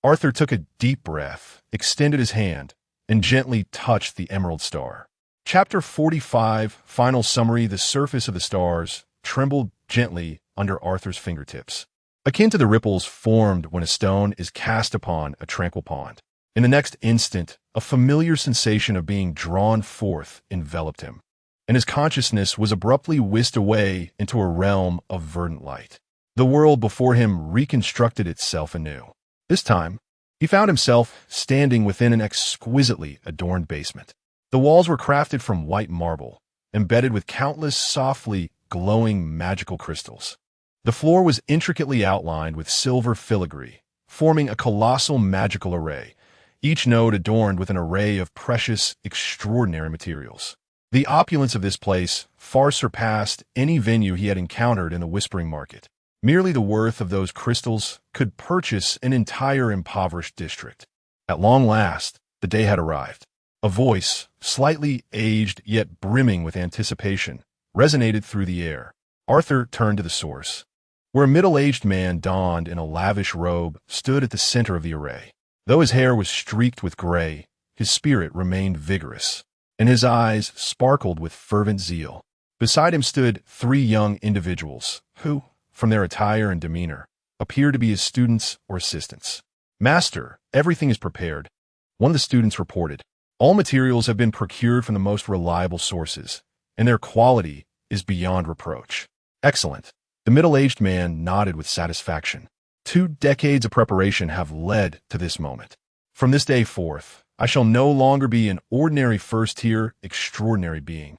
Arthur took a deep breath, extended his hand, and gently touched the emerald star. Chapter 45, Final Summary. The surface of the stars trembled gently under Arthur's fingertips, akin to the ripples formed when a stone is cast upon a tranquil pond. In the next instant, a familiar sensation of being drawn forth enveloped him, and his consciousness was abruptly whisked away into a realm of verdant light. The world before him reconstructed itself anew. This time, he found himself standing within an exquisitely adorned basement. The walls were crafted from white marble, embedded with countless softly glowing magical crystals. The floor was intricately outlined with silver filigree, forming a colossal magical array, each node adorned with an array of precious, extraordinary materials. The opulence of this place far surpassed any venue he had encountered in the Whispering Market. Merely the worth of those crystals could purchase an entire impoverished district. At long last, the day had arrived. A voice, slightly aged yet brimming with anticipation, resonated through the air. Arthur turned to the source, where a middle-aged man donned in a lavish robe stood at the center of the array. Though his hair was streaked with gray, his spirit remained vigorous, and his eyes sparkled with fervent zeal. Beside him stood three young individuals who, from their attire and demeanor, appeared to be his students or assistants. "Master, everything is prepared," one of the students reported. "All materials have been procured from the most reliable sources, and their quality is beyond reproach." "Excellent." The middle-aged man nodded with satisfaction. 2 decades of preparation have led to this moment. From this day forth, I shall no longer be an ordinary first-tier, extraordinary being,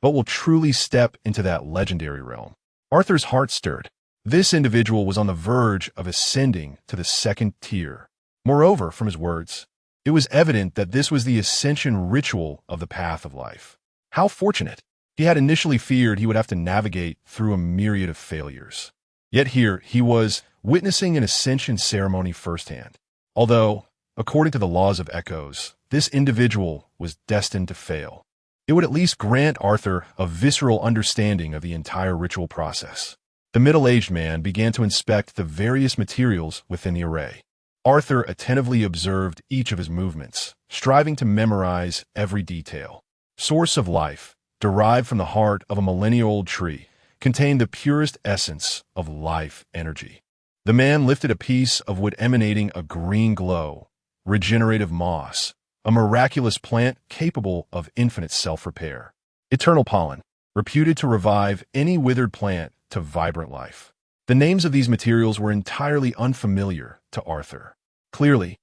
but will truly step into that legendary realm. Arthur's heart stirred. This individual was on the verge of ascending to the second tier. Moreover, from his words, it was evident that this was the ascension ritual of the path of life. How fortunate! He had initially feared he would have to navigate through a myriad of failures. Yet here he was, witnessing an ascension ceremony firsthand. Although, according to the laws of echoes, this individual was destined to fail, it would at least grant Arthur a visceral understanding of the entire ritual process. The middle-aged man began to inspect the various materials within the array. Arthur attentively observed each of his movements, striving to memorize every detail. Source of life, derived from the heart of a millennia-old tree, contained the purest essence of life energy. The man lifted a piece of wood emanating a green glow, regenerative moss, a miraculous plant capable of infinite self-repair. Eternal pollen, reputed to revive any withered plant to vibrant life. The names of these materials were entirely unfamiliar to Arthur. Clearly,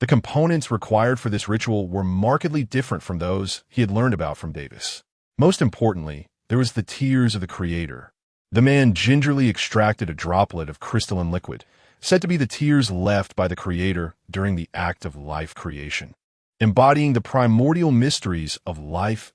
The components required for this ritual were markedly different from those he had learned about from Davis. Most importantly, there was the tears of the Creator. The man gingerly extracted a droplet of crystalline liquid, said to be the tears left by the Creator during the act of life creation, embodying the primordial mysteries of life's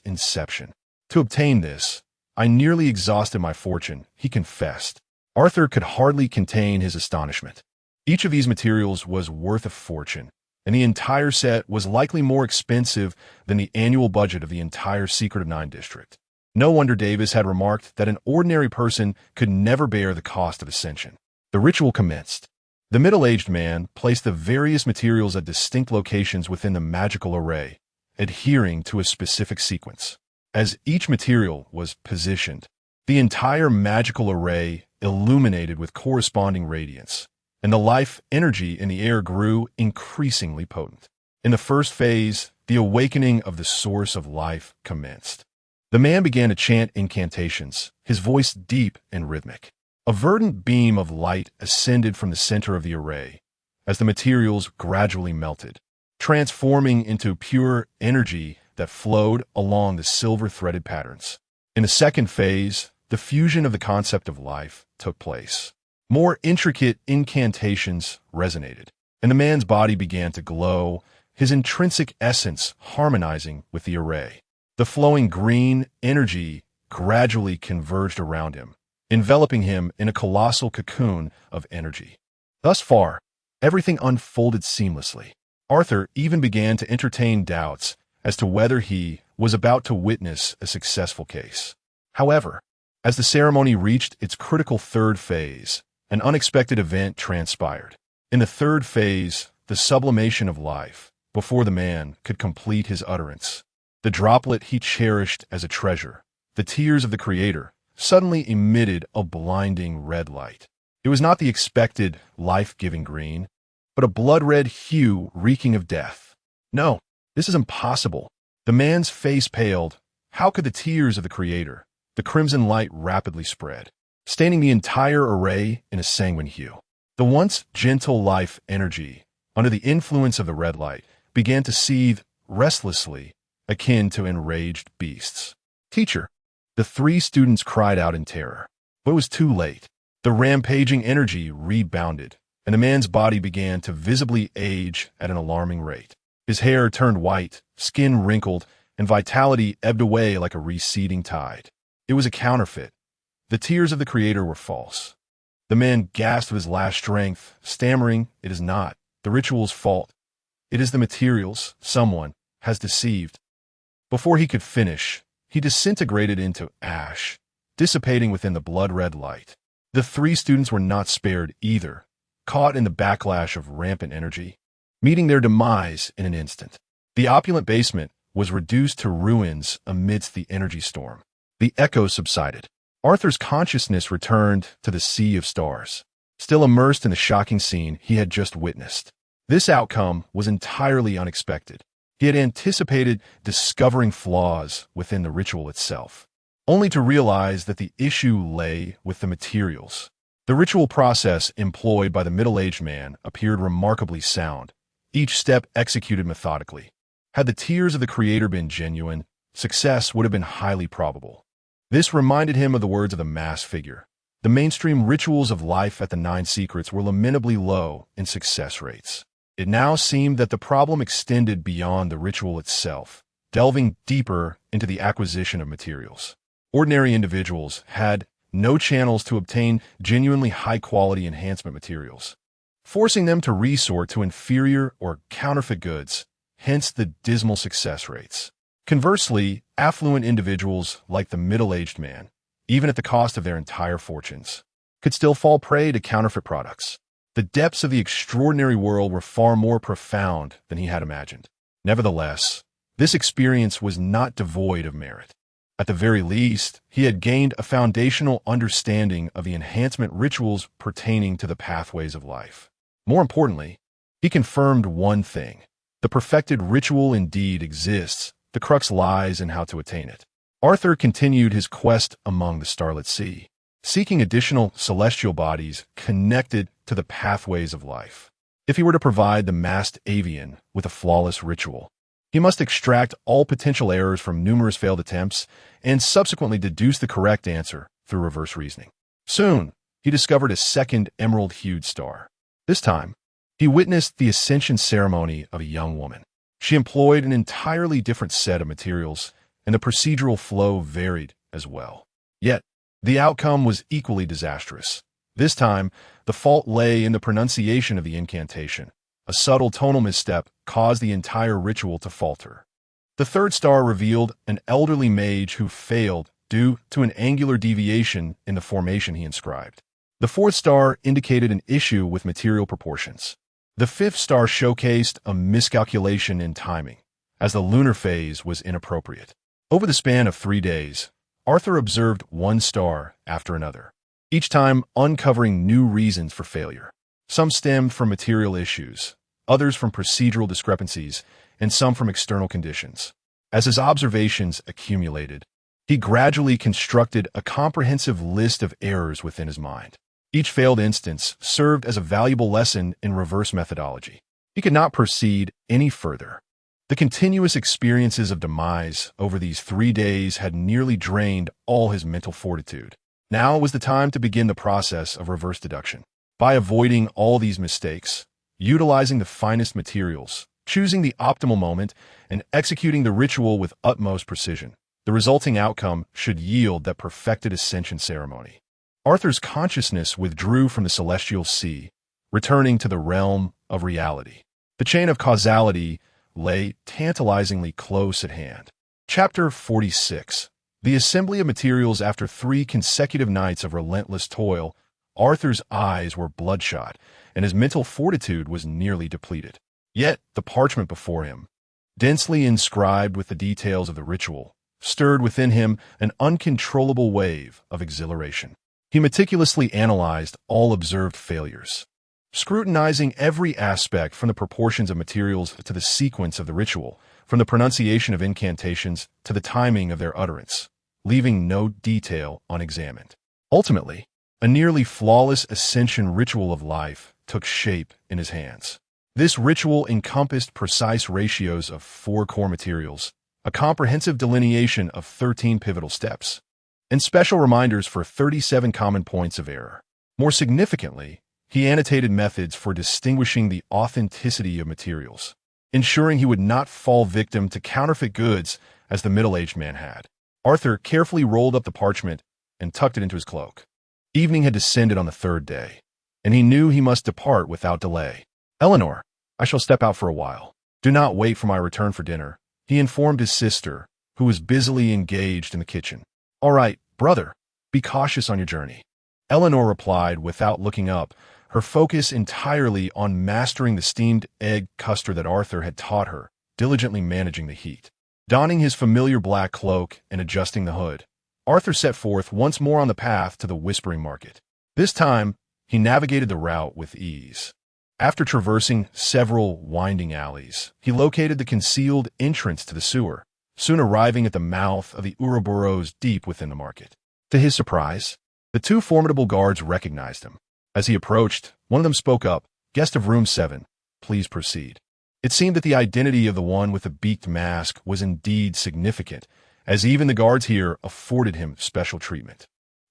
inception. To obtain this, I nearly exhausted my fortune, he confessed. Arthur could hardly contain his astonishment. Each of these materials was worth a fortune, and the entire set was likely more expensive than the annual budget of the entire Secret of Nine district. No wonder Davis had remarked that an ordinary person could never bear the cost of ascension. The ritual commenced. The middle-aged man placed the various materials at distinct locations within the magical array, adhering to a specific sequence. As each material was positioned, the entire magical array illuminated with corresponding radiance, and the life energy in the air grew increasingly potent. In the first phase, the awakening of the source of life commenced. The man began to chant incantations, his voice deep and rhythmic. A verdant beam of light ascended from the center of the array as the materials gradually melted, transforming into pure energy that flowed along the silver-threaded patterns. In the second phase, the fusion of the concept of life took place. More intricate incantations resonated, and the man's body began to glow, his intrinsic essence harmonizing with the array. The flowing green energy gradually converged around him, enveloping him in a colossal cocoon of energy. Thus far, everything unfolded seamlessly. Arthur even began to entertain doubts as to whether he was about to witness a successful case. However, as the ceremony reached its critical third phase, an unexpected event transpired. In the third phase, the sublimation of life, before the man could complete his utterance, the droplet he cherished as a treasure, the tears of the Creator, suddenly emitted a blinding red light. It was not the expected life-giving green, but a blood-red hue reeking of death. No, this is impossible. The man's face paled. How could the tears of the Creator? The crimson light rapidly spread, staining the entire array in a sanguine hue. The once gentle life energy, under the influence of the red light, began to seethe restlessly, akin to enraged beasts. "Teacher!" The three students cried out in terror. But it was too late. The rampaging energy rebounded, and the man's body began to visibly age at an alarming rate. His hair turned white, skin wrinkled, and vitality ebbed away like a receding tide. It was a counterfeit. The tears of the Creator were false. The man gasped with his last strength, stammering, "It is not the ritual's fault. It is the materials. Someone has deceived." Before he could finish, he disintegrated into ash, dissipating within the blood-red light. The three students were not spared either, caught in the backlash of rampant energy, meeting their demise in an instant. The opulent basement was reduced to ruins amidst the energy storm. The echo subsided. Arthur's consciousness returned to the sea of stars, still immersed in the shocking scene he had just witnessed. This outcome was entirely unexpected. He had anticipated discovering flaws within the ritual itself, only to realize that the issue lay with the materials. The ritual process employed by the middle-aged man appeared remarkably sound, each step executed methodically. Had the tears of the Creator been genuine, success would have been highly probable. This reminded him of the words of the mass figure. The mainstream rituals of life at the Nine Secrets were lamentably low in success rates. It now seemed that the problem extended beyond the ritual itself, delving deeper into the acquisition of materials. Ordinary individuals had no channels to obtain genuinely high-quality enhancement materials, forcing them to resort to inferior or counterfeit goods, hence the dismal success rates. Conversely, affluent individuals like the middle-aged man, even at the cost of their entire fortunes, could still fall prey to counterfeit products. The depths of the extraordinary world were far more profound than he had imagined. Nevertheless, this experience was not devoid of merit. At the very least, he had gained a foundational understanding of the enhancement rituals pertaining to the pathways of life. More importantly, he confirmed one thing. The perfected ritual indeed exists. The crux lies in how to attain it. Arthur continued his quest among the starlit sea, seeking additional celestial bodies connected to the pathways of life. If he were to provide the masked avian with a flawless ritual, he must extract all potential errors from numerous failed attempts and subsequently deduce the correct answer through reverse reasoning. Soon, he discovered a second emerald-hued star. This time, he witnessed the ascension ceremony of a young woman. She employed an entirely different set of materials, and the procedural flow varied as well. Yet, the outcome was equally disastrous. This time, the fault lay in the pronunciation of the incantation. A subtle tonal misstep caused the entire ritual to falter. The third star revealed an elderly mage who failed due to an angular deviation in the formation he inscribed. The fourth star indicated an issue with material proportions. The fifth star showcased a miscalculation in timing, as the lunar phase was inappropriate. Over the span of 3 days, Arthur observed one star after another, each time uncovering new reasons for failure. Some stemmed from material issues, others from procedural discrepancies, and some from external conditions. As his observations accumulated, he gradually constructed a comprehensive list of errors within his mind. Each failed instance served as a valuable lesson in reverse methodology. He could not proceed any further. The continuous experiences of demise over these 3 days had nearly drained all his mental fortitude. Now was the time to begin the process of reverse deduction. By avoiding all these mistakes, utilizing the finest materials, choosing the optimal moment, and executing the ritual with utmost precision, the resulting outcome should yield that perfected ascension ceremony. Arthur's consciousness withdrew from the celestial sea, returning to the realm of reality. The chain of causality lay tantalizingly close at hand. Chapter 46. The assembly of materials after 3 consecutive nights of relentless toil. Arthur's eyes were bloodshot, and his mental fortitude was nearly depleted. Yet the parchment before him, densely inscribed with the details of the ritual, stirred within him an uncontrollable wave of exhilaration. He meticulously analyzed all observed failures, scrutinizing every aspect from the proportions of materials to the sequence of the ritual, from the pronunciation of incantations to the timing of their utterance, leaving no detail unexamined. Ultimately, a nearly flawless ascension ritual of life took shape in his hands. This ritual encompassed precise ratios of 4 core materials, a comprehensive delineation of 13 pivotal steps, and special reminders for 37 common points of error. More significantly, he annotated methods for distinguishing the authenticity of materials, ensuring he would not fall victim to counterfeit goods as the middle-aged man had. Arthur carefully rolled up the parchment and tucked it into his cloak. Evening had descended on the 3rd day, and he knew he must depart without delay. "Eleanor, I shall step out for a while. Do not wait for my return for dinner," he informed his sister, who was busily engaged in the kitchen. "All right, brother, be cautious on your journey," Eleanor replied without looking up, her focus entirely on mastering the steamed egg custard that Arthur had taught her, diligently managing the heat. Donning his familiar black cloak and adjusting the hood, Arthur set forth once more on the path to the Whispering Market. This time, he navigated the route with ease. After traversing several winding alleys, he located the concealed entrance to the sewer, soon arriving at the mouth of the Ouroboros deep within the market. To his surprise, the 2 formidable guards recognized him. As he approached, one of them spoke up, "Guest of room 7, please proceed." It seemed that the identity of the one with the beaked mask was indeed significant, as even the guards here afforded him special treatment.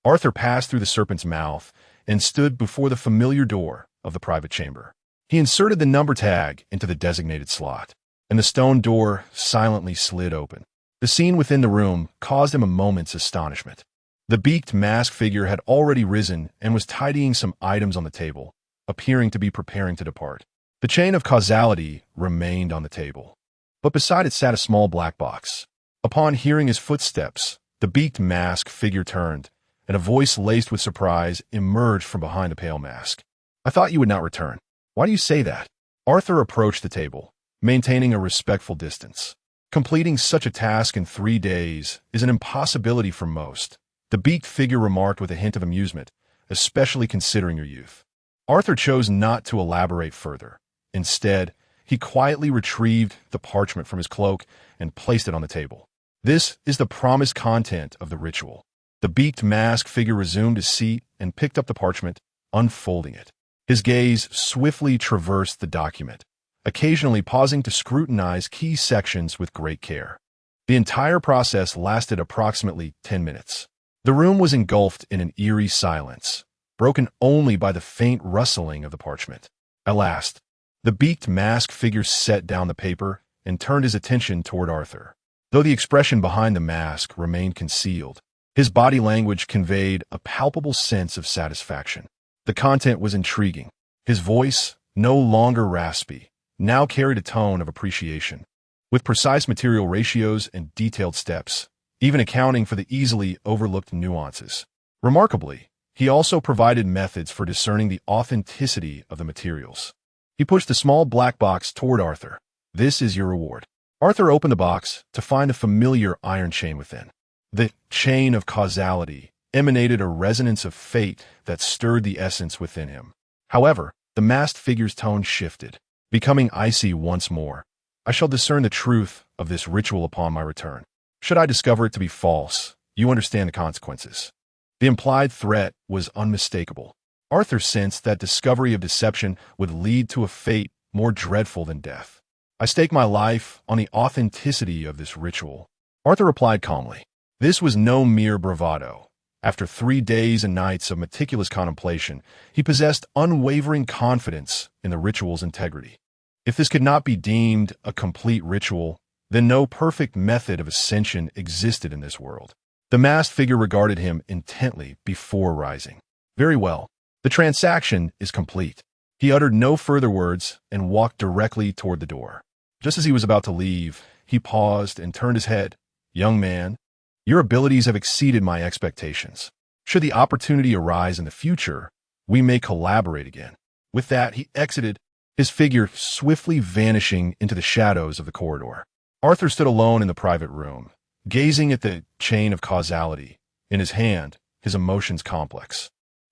Arthur passed through the serpent's mouth and stood before the familiar door of the private chamber. He inserted the number tag into the designated slot, and the stone door silently slid open. The scene within the room caused him a moment's astonishment. The beaked mask figure had already risen and was tidying some items on the table, appearing to be preparing to depart. The chain of causality remained on the table, but beside it sat a small black box. Upon hearing his footsteps, the beaked mask figure turned, and a voice laced with surprise emerged from behind the pale mask. "I thought you would not return. Why do you say that?" Arthur approached the table, maintaining a respectful distance. Completing such a task in 3 days is an impossibility for most, the beaked figure remarked with a hint of amusement, especially considering your youth. Arthur chose not to elaborate further. Instead, he quietly retrieved the parchment from his cloak and placed it on the table. "This is the promised content of the ritual." The beaked mask figure resumed his seat and picked up the parchment, unfolding it. His gaze swiftly traversed the document, occasionally pausing to scrutinize key sections with great care. The entire process lasted approximately 10 minutes. The room was engulfed in an eerie silence, broken only by the faint rustling of the parchment. At last, the beaked mask figure set down the paper and turned his attention toward Arthur. Though the expression behind the mask remained concealed, his body language conveyed a palpable sense of satisfaction. The content was intriguing. His voice, no longer raspy, now carried a tone of appreciation, with precise material ratios and detailed steps, even accounting for the easily overlooked nuances. Remarkably, he also provided methods for discerning the authenticity of the materials. He pushed the small black box toward Arthur. "This is your reward." Arthur opened the box to find a familiar iron chain within. The chain of causality emanated a resonance of fate that stirred the essence within him. However, the masked figure's tone shifted, becoming icy once more. "I shall discern the truth of this ritual upon my return. Should I discover it to be false, you understand the consequences." The implied threat was unmistakable. Arthur sensed that discovery of deception would lead to a fate more dreadful than death. "I stake my life on the authenticity of this ritual," Arthur replied calmly. This was no mere bravado. After 3 days and nights of meticulous contemplation, he possessed unwavering confidence in the ritual's integrity. If this could not be deemed a complete ritual, then no perfect method of ascension existed in this world. The masked figure regarded him intently before rising. "Very well. The transaction is complete." He uttered no further words and walked directly toward the door. Just as he was about to leave, he paused and turned his head. "Young man, your abilities have exceeded my expectations. Should the opportunity arise in the future, we may collaborate again." With that, he exited, his figure swiftly vanishing into the shadows of the corridor. Arthur stood alone in the private room, gazing at the chain of causality. In his hand, his emotions complex.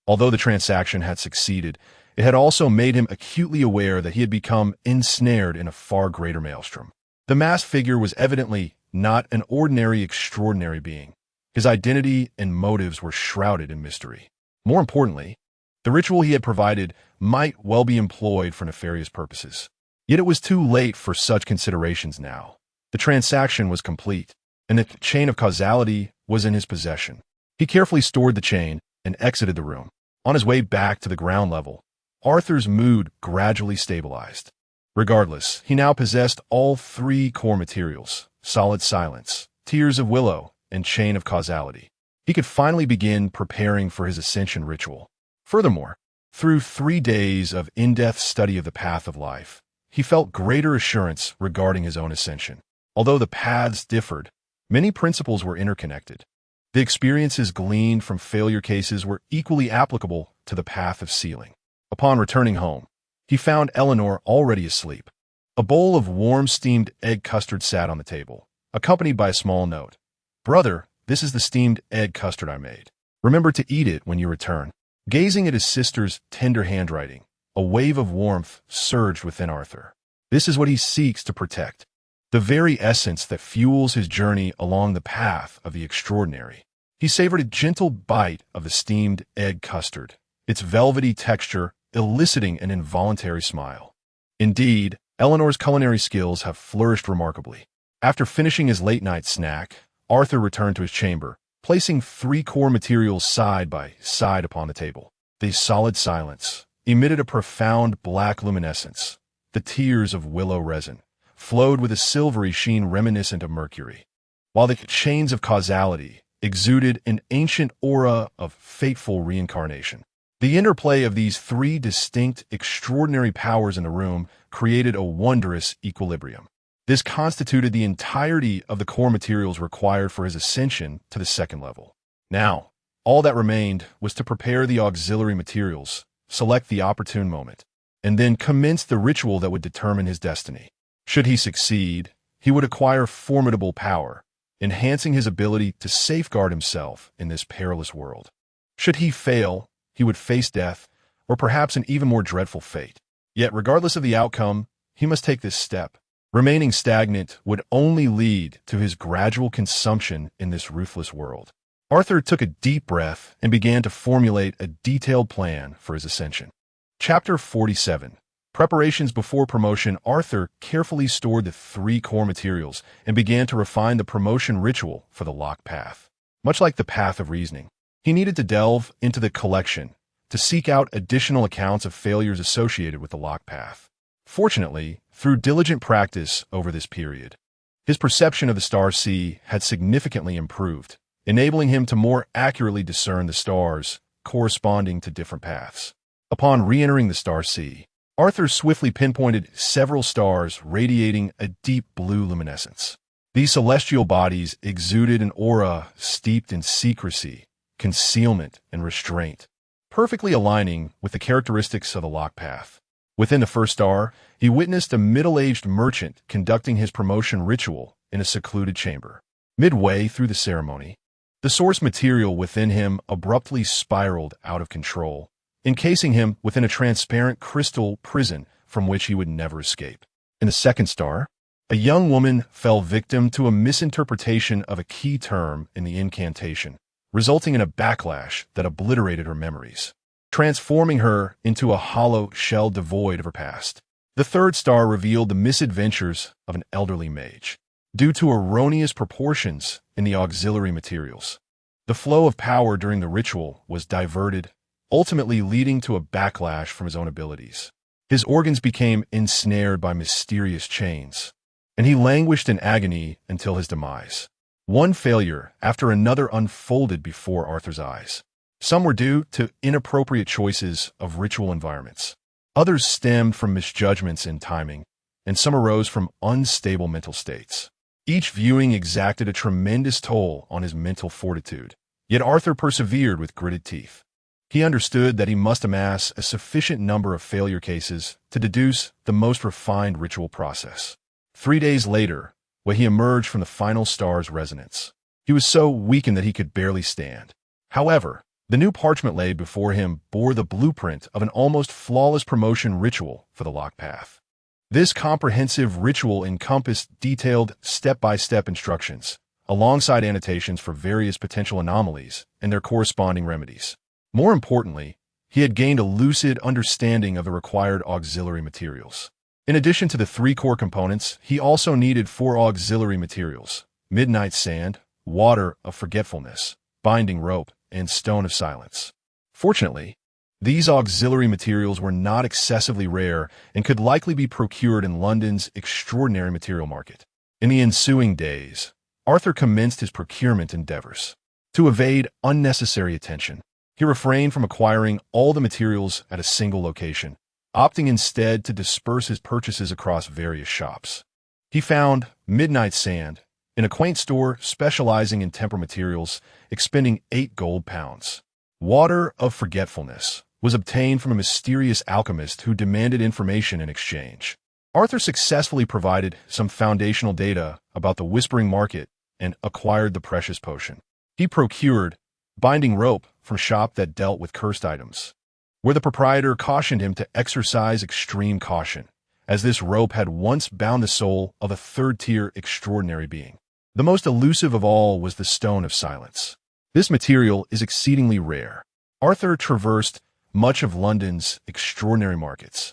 Although the transaction had succeeded, it had also made him acutely aware that he had become ensnared in a far greater maelstrom. The masked figure was evidently not an ordinary extraordinary being. His identity and motives were shrouded in mystery. More importantly, the ritual he had provided might well be employed for nefarious purposes. Yet it was too late for such considerations now. The transaction was complete, and the chain of causality was in his possession. He carefully stored the chain and exited the room. On his way back to the ground level, Arthur's mood gradually stabilized. Regardless, he now possessed all 3 core materials: solid silence, tears of willow, and chain of causality. He could finally begin preparing for his ascension ritual. Furthermore, through 3 days of in-depth study of the path of life, he felt greater assurance regarding his own ascension. Although the paths differed, many principles were interconnected. The experiences gleaned from failure cases were equally applicable to the path of sealing. Upon returning home, he found Eleanor already asleep. A bowl of warm steamed egg custard sat on the table, accompanied by a small note. "Brother, this is the steamed egg custard I made. Remember to eat it when you return." Gazing at his sister's tender handwriting, a wave of warmth surged within Arthur. This is what he seeks to protect, the very essence that fuels his journey along the path of the extraordinary. He savored a gentle bite of the steamed egg custard, its velvety texture eliciting an involuntary smile. Indeed, Eleanor's culinary skills have flourished remarkably. After finishing his late-night snack, Arthur returned to his chamber, placing 3 core materials side by side upon the table. The solid silence emitted a profound black luminescence. The tears of willow resin flowed with a silvery sheen reminiscent of mercury, while the chains of causality exuded an ancient aura of fateful reincarnation. The interplay of these 3 distinct, extraordinary powers in the room created a wondrous equilibrium. This constituted the entirety of the core materials required for his ascension to the 2nd level. Now, all that remained was to prepare the auxiliary materials, select the opportune moment, and then commence the ritual that would determine his destiny. Should he succeed, he would acquire formidable power, enhancing his ability to safeguard himself in this perilous world. Should he fail, he would face death, or perhaps an even more dreadful fate. Yet, regardless of the outcome, he must take this step. Remaining stagnant would only lead to his gradual consumption in this ruthless world. Arthur took a deep breath and began to formulate a detailed plan for his ascension. Chapter 47. Preparations before promotion. Arthur carefully stored the 3 core materials and began to refine the promotion ritual for the lock path. Much like the path of reasoning, he needed to delve into the collection to seek out additional accounts of failures associated with the lock path. Fortunately, through diligent practice over this period, his perception of the star sea had significantly improved, enabling him to more accurately discern the stars corresponding to different paths. Upon re-entering the star sea, Arthur swiftly pinpointed several stars radiating a deep blue luminescence. These celestial bodies exuded an aura steeped in secrecy, concealment, and restraint, perfectly aligning with the characteristics of the lock path. Within the first star, he witnessed a middle-aged merchant conducting his promotion ritual in a secluded chamber. Midway through the ceremony, the source material within him abruptly spiraled out of control, encasing him within a transparent crystal prison from which he would never escape. In the second star, a young woman fell victim to a misinterpretation of a key term in the incantation, resulting in a backlash that obliterated her memories, transforming her into a hollow shell devoid of her past. The third star revealed the misadventures of an elderly mage. Due to erroneous proportions in the auxiliary materials, the flow of power during the ritual was diverted, ultimately leading to a backlash from his own abilities. His organs became ensnared by mysterious chains, and he languished in agony until his demise. One failure after another unfolded before Arthur's eyes. Some were due to inappropriate choices of ritual environments. Others stemmed from misjudgments in timing, and some arose from unstable mental states. Each viewing exacted a tremendous toll on his mental fortitude, yet Arthur persevered with gritted teeth. He understood that he must amass a sufficient number of failure cases to deduce the most refined ritual process. 3 days later, when he emerged from the final star's resonance, he was so weakened that he could barely stand. However, the new parchment laid before him bore the blueprint of an almost flawless promotion ritual for the lock path. This comprehensive ritual encompassed detailed step-by-step instructions, alongside annotations for various potential anomalies and their corresponding remedies. More importantly, he had gained a lucid understanding of the required auxiliary materials. In addition to the 3 core components, he also needed 4 auxiliary materials: midnight sand, water of forgetfulness, binding rope, and stone of silence. Fortunately, these auxiliary materials were not excessively rare and could likely be procured in London's extraordinary material market. In the ensuing days, Arthur commenced his procurement endeavors. To evade unnecessary attention, he refrained from acquiring all the materials at a single location, opting instead to disperse his purchases across various shops. He found midnight sand in a quaint store specializing in temper materials, expending 8 gold pounds. Water of forgetfulness was obtained from a mysterious alchemist who demanded information in exchange. Arthur successfully provided some foundational data about the Whispering Market and acquired the precious potion. He procured binding rope from a shop that dealt with cursed items, where the proprietor cautioned him to exercise extreme caution, as this rope had once bound the soul of a third-tier extraordinary being. The most elusive of all was the Stone of Silence. This material is exceedingly rare. Arthur traversed much of London's extraordinary markets,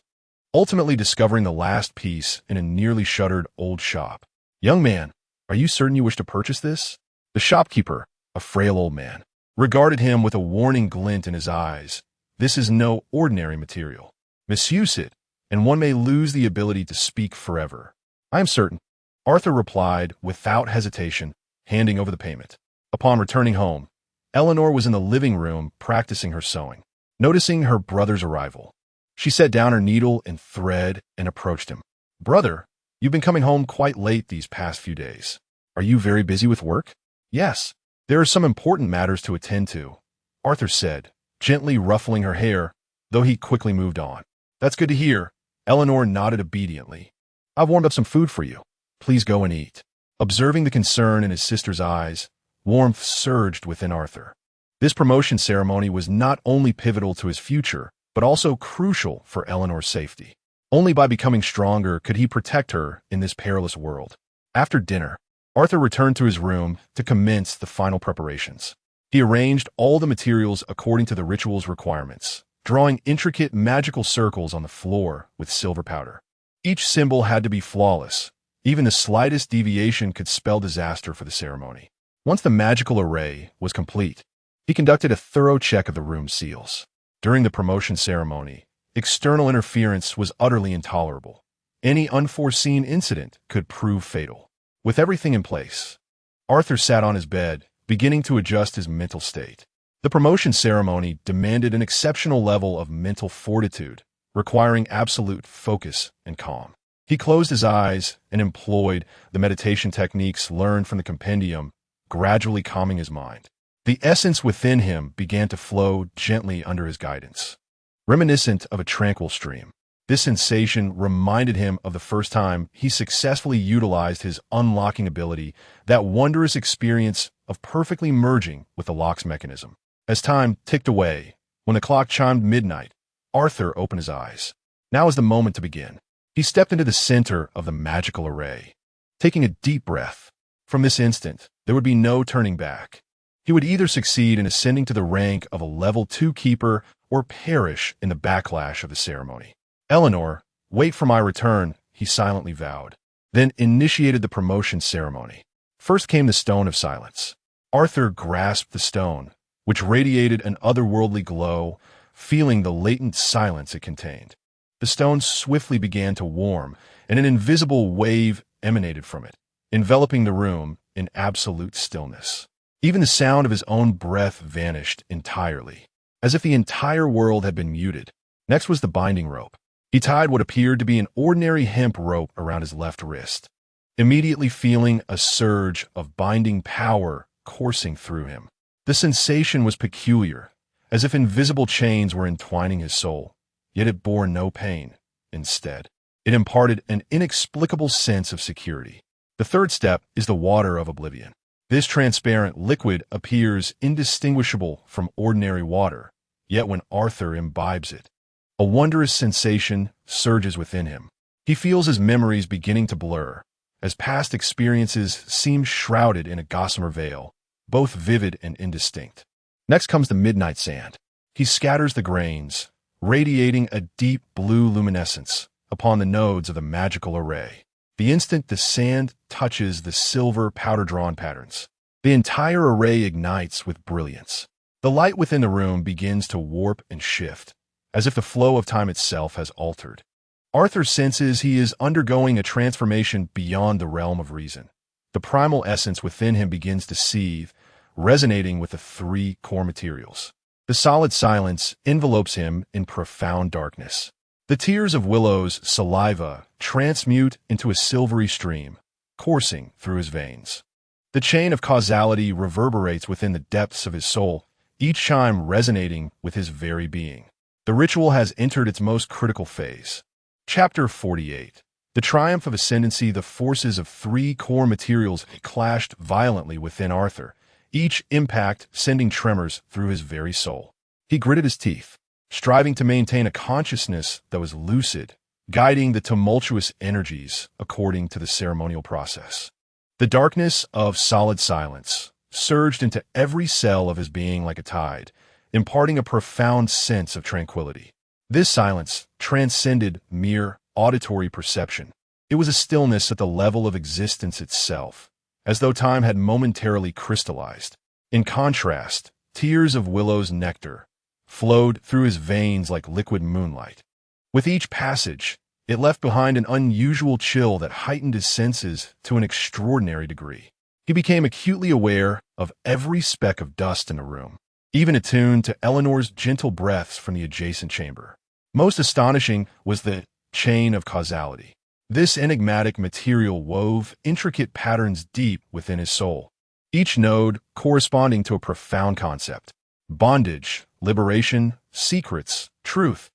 ultimately discovering the last piece in a nearly shuttered old shop. "Young man, are you certain you wish to purchase this?" The shopkeeper, a frail old man, regarded him with a warning glint in his eyes. "This is no ordinary material. Misuse it, and one may lose the ability to speak forever." "I am certain," Arthur replied without hesitation, handing over the payment. Upon returning home, Eleanor was in the living room practicing her sewing. Noticing her brother's arrival, she set down her needle and thread and approached him. "Brother, you've been coming home quite late these past few days. Are you very busy with work?" "Yes, there are some important matters to attend to," Arthur said, gently ruffling her hair, though he quickly moved on. "That's good to hear." Eleanor nodded obediently. "I've warmed up some food for you. Please go and eat." Observing the concern in his sister's eyes, warmth surged within Arthur. This promotion ceremony was not only pivotal to his future, but also crucial for Eleanor's safety. Only by becoming stronger could he protect her in this perilous world. After dinner, Arthur returned to his room to commence the final preparations. He arranged all the materials according to the ritual's requirements, drawing intricate magical circles on the floor with silver powder. Each symbol had to be flawless. Even the slightest deviation could spell disaster for the ceremony. Once the magical array was complete, he conducted a thorough check of the room's seals. During the promotion ceremony, external interference was utterly intolerable. Any unforeseen incident could prove fatal. With everything in place, Arthur sat on his bed, beginning to adjust his mental state. The promotion ceremony demanded an exceptional level of mental fortitude, requiring absolute focus and calm. He closed his eyes and employed the meditation techniques learned from the compendium, gradually calming his mind. The essence within him began to flow gently under his guidance, reminiscent of a tranquil stream. This sensation reminded him of the first time he successfully utilized his unlocking ability, that wondrous experience of perfectly merging with the lock's mechanism. As time ticked away, when the clock chimed midnight, Arthur opened his eyes. Now is the moment to begin. He stepped into the center of the magical array, taking a deep breath. From this instant, there would be no turning back. He would either succeed in ascending to the rank of a level 2 keeper or perish in the backlash of the ceremony. "Eleanor, wait for my return," he silently vowed, then initiated the promotion ceremony. First came the Stone of Silence. Arthur grasped the stone, which radiated an otherworldly glow, feeling the latent silence it contained. The stone swiftly began to warm, and an invisible wave emanated from it, enveloping the room in absolute stillness. Even the sound of his own breath vanished entirely, as if the entire world had been muted. Next was the binding rope. He tied what appeared to be an ordinary hemp rope around his left wrist, immediately feeling a surge of binding power coursing through him. The sensation was peculiar, as if invisible chains were entwining his soul, yet it bore no pain. Instead, it imparted an inexplicable sense of security. The third step is the water of oblivion. This transparent liquid appears indistinguishable from ordinary water, yet when Arthur imbibes it, a wondrous sensation surges within him. He feels his memories beginning to blur, as past experiences seem shrouded in a gossamer veil, both vivid and indistinct. Next comes the midnight sand. He scatters the grains, radiating a deep blue luminescence upon the nodes of the magical array. The instant the sand touches the silver powder-drawn patterns, the entire array ignites with brilliance. The light within the room begins to warp and shift, as if the flow of time itself has altered. Arthur senses he is undergoing a transformation beyond the realm of reason. The primal essence within him begins to seethe, resonating with the 3 core materials. The solid silence envelopes him in profound darkness. The tears of Willow's saliva transmute into a silvery stream, coursing through his veins. The chain of causality reverberates within the depths of his soul, each chime resonating with his very being. The ritual has entered its most critical phase. Chapter 48. The triumph of ascendancy. The forces of 3 core materials clashed violently within Arthur, each impact sending tremors through his very soul. He gritted his teeth, striving to maintain a consciousness that was lucid, guiding the tumultuous energies according to the ceremonial process. The darkness of solid silence surged into every cell of his being like a tide, imparting a profound sense of tranquility. This silence transcended mere auditory perception. It was a stillness at the level of existence itself, as though time had momentarily crystallized. In contrast, tears of Willow's nectar flowed through his veins like liquid moonlight. With each passage, it left behind an unusual chill that heightened his senses to an extraordinary degree. He became acutely aware of every speck of dust in the room, even attuned to Eleanor's gentle breaths from the adjacent chamber. Most astonishing was the chain of causality. This enigmatic material wove intricate patterns deep within his soul, each node corresponding to a profound concept: bondage, liberation, secrets, truth.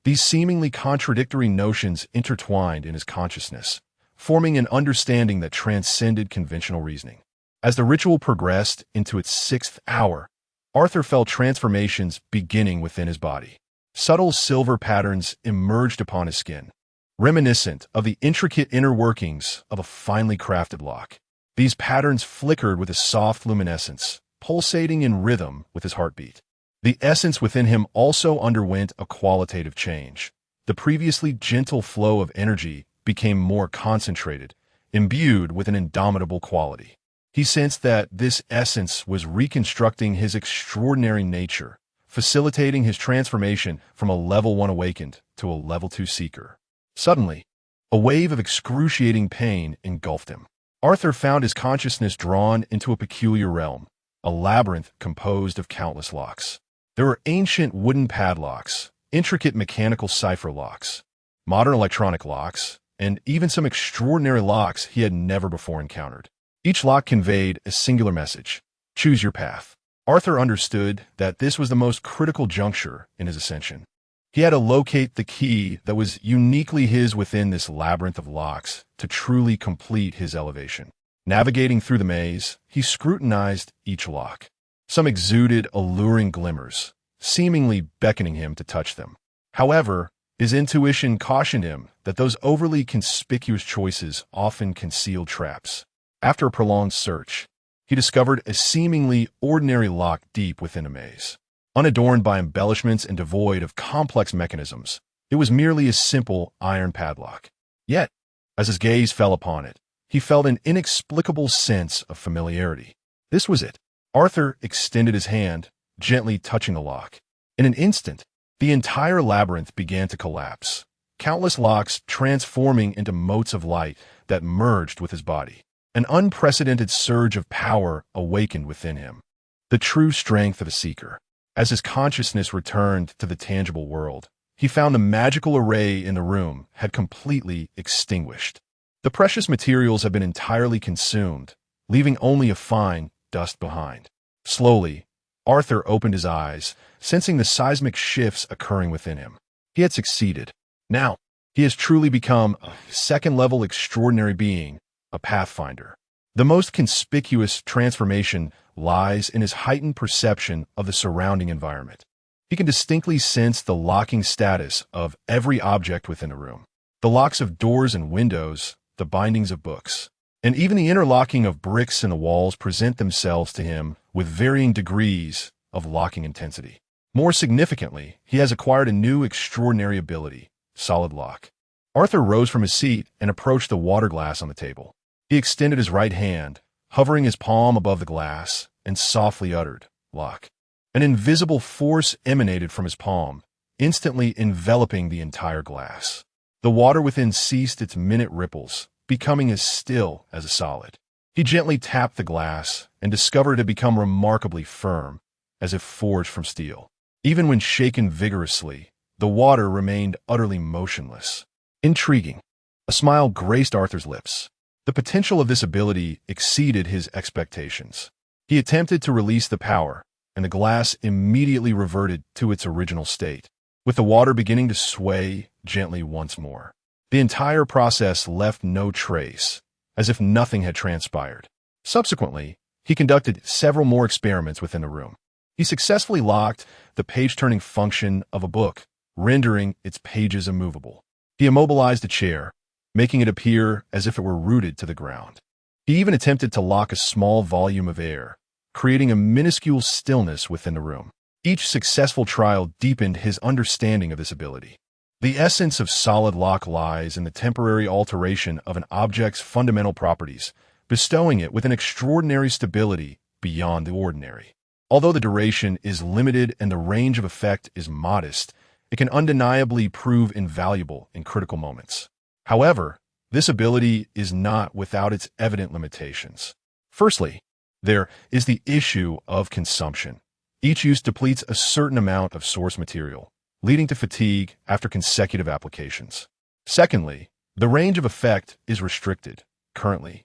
These seemingly contradictory notions intertwined in his consciousness, forming an understanding that transcended conventional reasoning. As the ritual progressed into its 6th hour, Arthur felt transformations beginning within his body. Subtle silver patterns emerged upon his skin, reminiscent of the intricate inner workings of a finely crafted lock. These patterns flickered with a soft luminescence, pulsating in rhythm with his heartbeat. The essence within him also underwent a qualitative change. The previously gentle flow of energy became more concentrated, imbued with an indomitable quality. He sensed that this essence was reconstructing his extraordinary nature, facilitating his transformation from a level 1 awakened to a level 2 seeker. Suddenly, a wave of excruciating pain engulfed him. Arthur found his consciousness drawn into a peculiar realm, a labyrinth composed of countless locks. There were ancient wooden padlocks, intricate mechanical cipher locks, modern electronic locks, and even some extraordinary locks he had never before encountered. Each lock conveyed a singular message: choose your path. Arthur understood that this was the most critical juncture in his ascension. He had to locate the key that was uniquely his within this labyrinth of locks to truly complete his elevation. Navigating through the maze, he scrutinized each lock. Some exuded alluring glimmers, seemingly beckoning him to touch them. However, his intuition cautioned him that those overly conspicuous choices often concealed traps. After a prolonged search, he discovered a seemingly ordinary lock deep within a maze. Unadorned by embellishments and devoid of complex mechanisms, it was merely a simple iron padlock. Yet, as his gaze fell upon it, he felt an inexplicable sense of familiarity. This was it. Arthur extended his hand, gently touching the lock. In an instant, the entire labyrinth began to collapse, countless locks transforming into motes of light that merged with his body. An unprecedented surge of power awakened within him, the true strength of a seeker. As his consciousness returned to the tangible world, he found the magical array in the room had completely extinguished. The precious materials had been entirely consumed, leaving only a fine dust behind. Slowly, Arthur opened his eyes, sensing the seismic shifts occurring within him. He had succeeded. Now, he has truly become a second-level extraordinary being, a pathfinder. The most conspicuous transformation lies in his heightened perception of the surrounding environment. He can distinctly sense the locking status of every object within the room. The locks of doors and windows, the bindings of books, and even the interlocking of bricks in the walls present themselves to him with varying degrees of locking intensity. More significantly, he has acquired a new extraordinary ability: solid lock. Arthur rose from his seat and approached the water glass on the table. He extended his right hand, hovering his palm above the glass, and softly uttered, "Lock." An invisible force emanated from his palm, instantly enveloping the entire glass. The water within ceased its minute ripples, becoming as still as a solid. He gently tapped the glass and discovered it had become remarkably firm, as if forged from steel. Even when shaken vigorously, the water remained utterly motionless. Intriguing. A smile graced Arthur's lips. The potential of this ability exceeded his expectations. He attempted to release the power, and the glass immediately reverted to its original state, with the water beginning to sway gently once more. The entire process left no trace, as if nothing had transpired. Subsequently, he conducted several more experiments within the room. He successfully locked the page-turning function of a book, rendering its pages immovable. He immobilized a chair, making it appear as if it were rooted to the ground. He even attempted to lock a small volume of air, creating a minuscule stillness within the room. Each successful trial deepened his understanding of this ability. The essence of solid lock lies in the temporary alteration of an object's fundamental properties, bestowing it with an extraordinary stability beyond the ordinary. Although the duration is limited and the range of effect is modest, it can undeniably prove invaluable in critical moments. However, this ability is not without its evident limitations. Firstly, there is the issue of consumption. Each use depletes a certain amount of source material, leading to fatigue after consecutive applications. Secondly, the range of effect is restricted. Currently,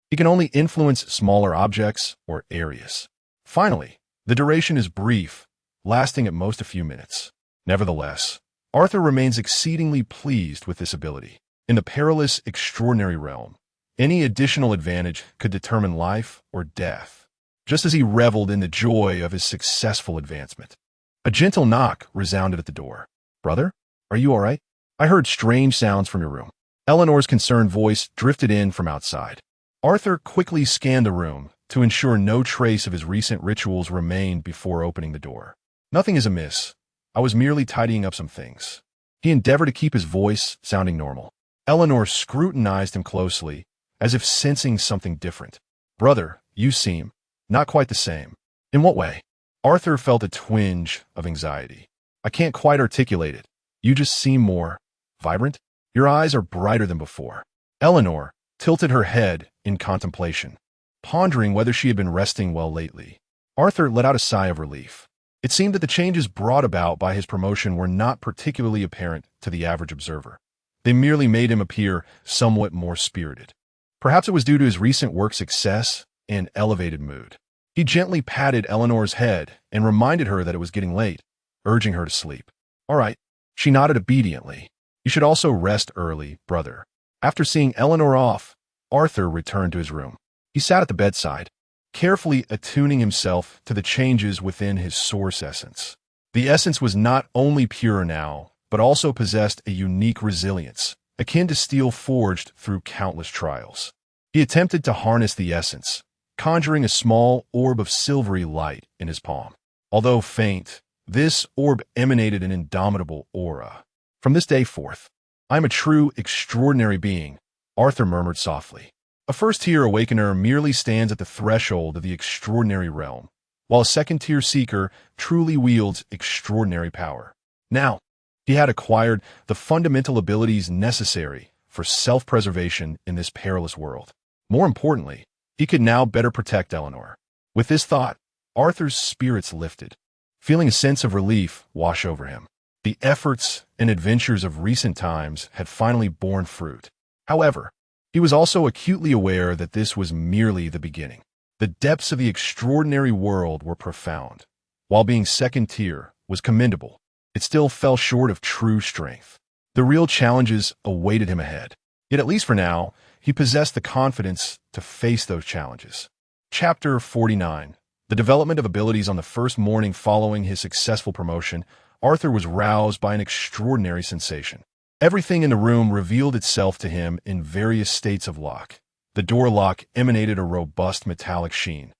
he can only influence smaller objects or areas. Finally, the duration is brief, lasting at most a few minutes. Nevertheless, Arthur remains exceedingly pleased with this ability. In the perilous, extraordinary realm, any additional advantage could determine life or death, just as he reveled in the joy of his successful advancement. A gentle knock resounded at the door. "Brother, are you all right? I heard strange sounds from your room." Eleanor's concerned voice drifted in from outside. Arthur quickly scanned the room to ensure no trace of his recent rituals remained before opening the door. Nothing is amiss. I was merely tidying up some things. He endeavored to keep his voice sounding normal. Eleanor scrutinized him closely, as if sensing something different. Brother, you seem not quite the same. In what way? Arthur felt a twinge of anxiety. I can't quite articulate it. You just seem more vibrant. Your eyes are brighter than before. Eleanor tilted her head in contemplation, pondering whether she had been resting well lately. Arthur let out a sigh of relief. It seemed that the changes brought about by his promotion were not particularly apparent to the average observer. They merely made him appear somewhat more spirited. Perhaps it was due to his recent work success and elevated mood. He gently patted Eleanor's head and reminded her that it was getting late, urging her to sleep. All right. She nodded obediently. You should also rest early, brother. After seeing Eleanor off, Arthur returned to his room. He sat at the bedside, carefully attuning himself to the changes within his source essence. The essence was not only pure now, but also possessed a unique resilience, akin to steel forged through countless trials. He attempted to harness the essence, conjuring a small orb of silvery light in his palm. Although faint, this orb emanated an indomitable aura. From this day forth, I am a true, extraordinary being, Arthur murmured softly. A first-tier awakener merely stands at the threshold of the extraordinary realm, while a second-tier seeker truly wields extraordinary power. Now, he had acquired the fundamental abilities necessary for self-preservation in this perilous world. More importantly, he could now better protect Eleanor. With this thought, Arthur's spirits lifted, feeling a sense of relief wash over him. The efforts and adventures of recent times had finally borne fruit. However, he was also acutely aware that this was merely the beginning. The depths of the extraordinary world were profound. While being second tier was commendable, it still fell short of true strength. The real challenges awaited him ahead. Yet at least for now, he possessed the confidence to face those challenges. Chapter 49. The development of abilities. On the first morning following his successful promotion, Arthur was roused by an extraordinary sensation. Everything in the room revealed itself to him in various states of lock. The door lock emanated a robust metallic sheen.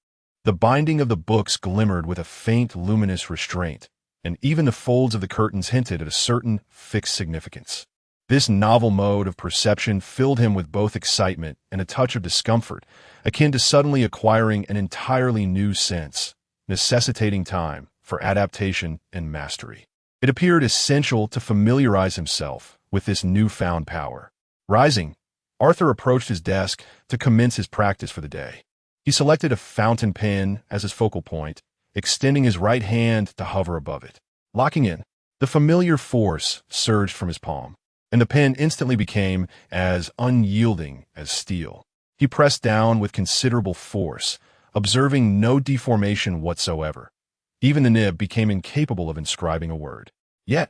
The binding of the books glimmered with a faint luminous restraint, and even the folds of the curtains hinted at a certain fixed significance. This novel mode of perception filled him with both excitement and a touch of discomfort, akin to suddenly acquiring an entirely new sense, necessitating time for adaptation and mastery. It appeared essential to familiarize himself with this newfound power. Rising, Arthur approached his desk to commence his practice for the day. He selected a fountain pen as his focal point, extending his right hand to hover above it. Locking in, the familiar force surged from his palm, and the pen instantly became as unyielding as steel. He pressed down with considerable force, observing no deformation whatsoever. Even the nib became incapable of inscribing a word. Yet,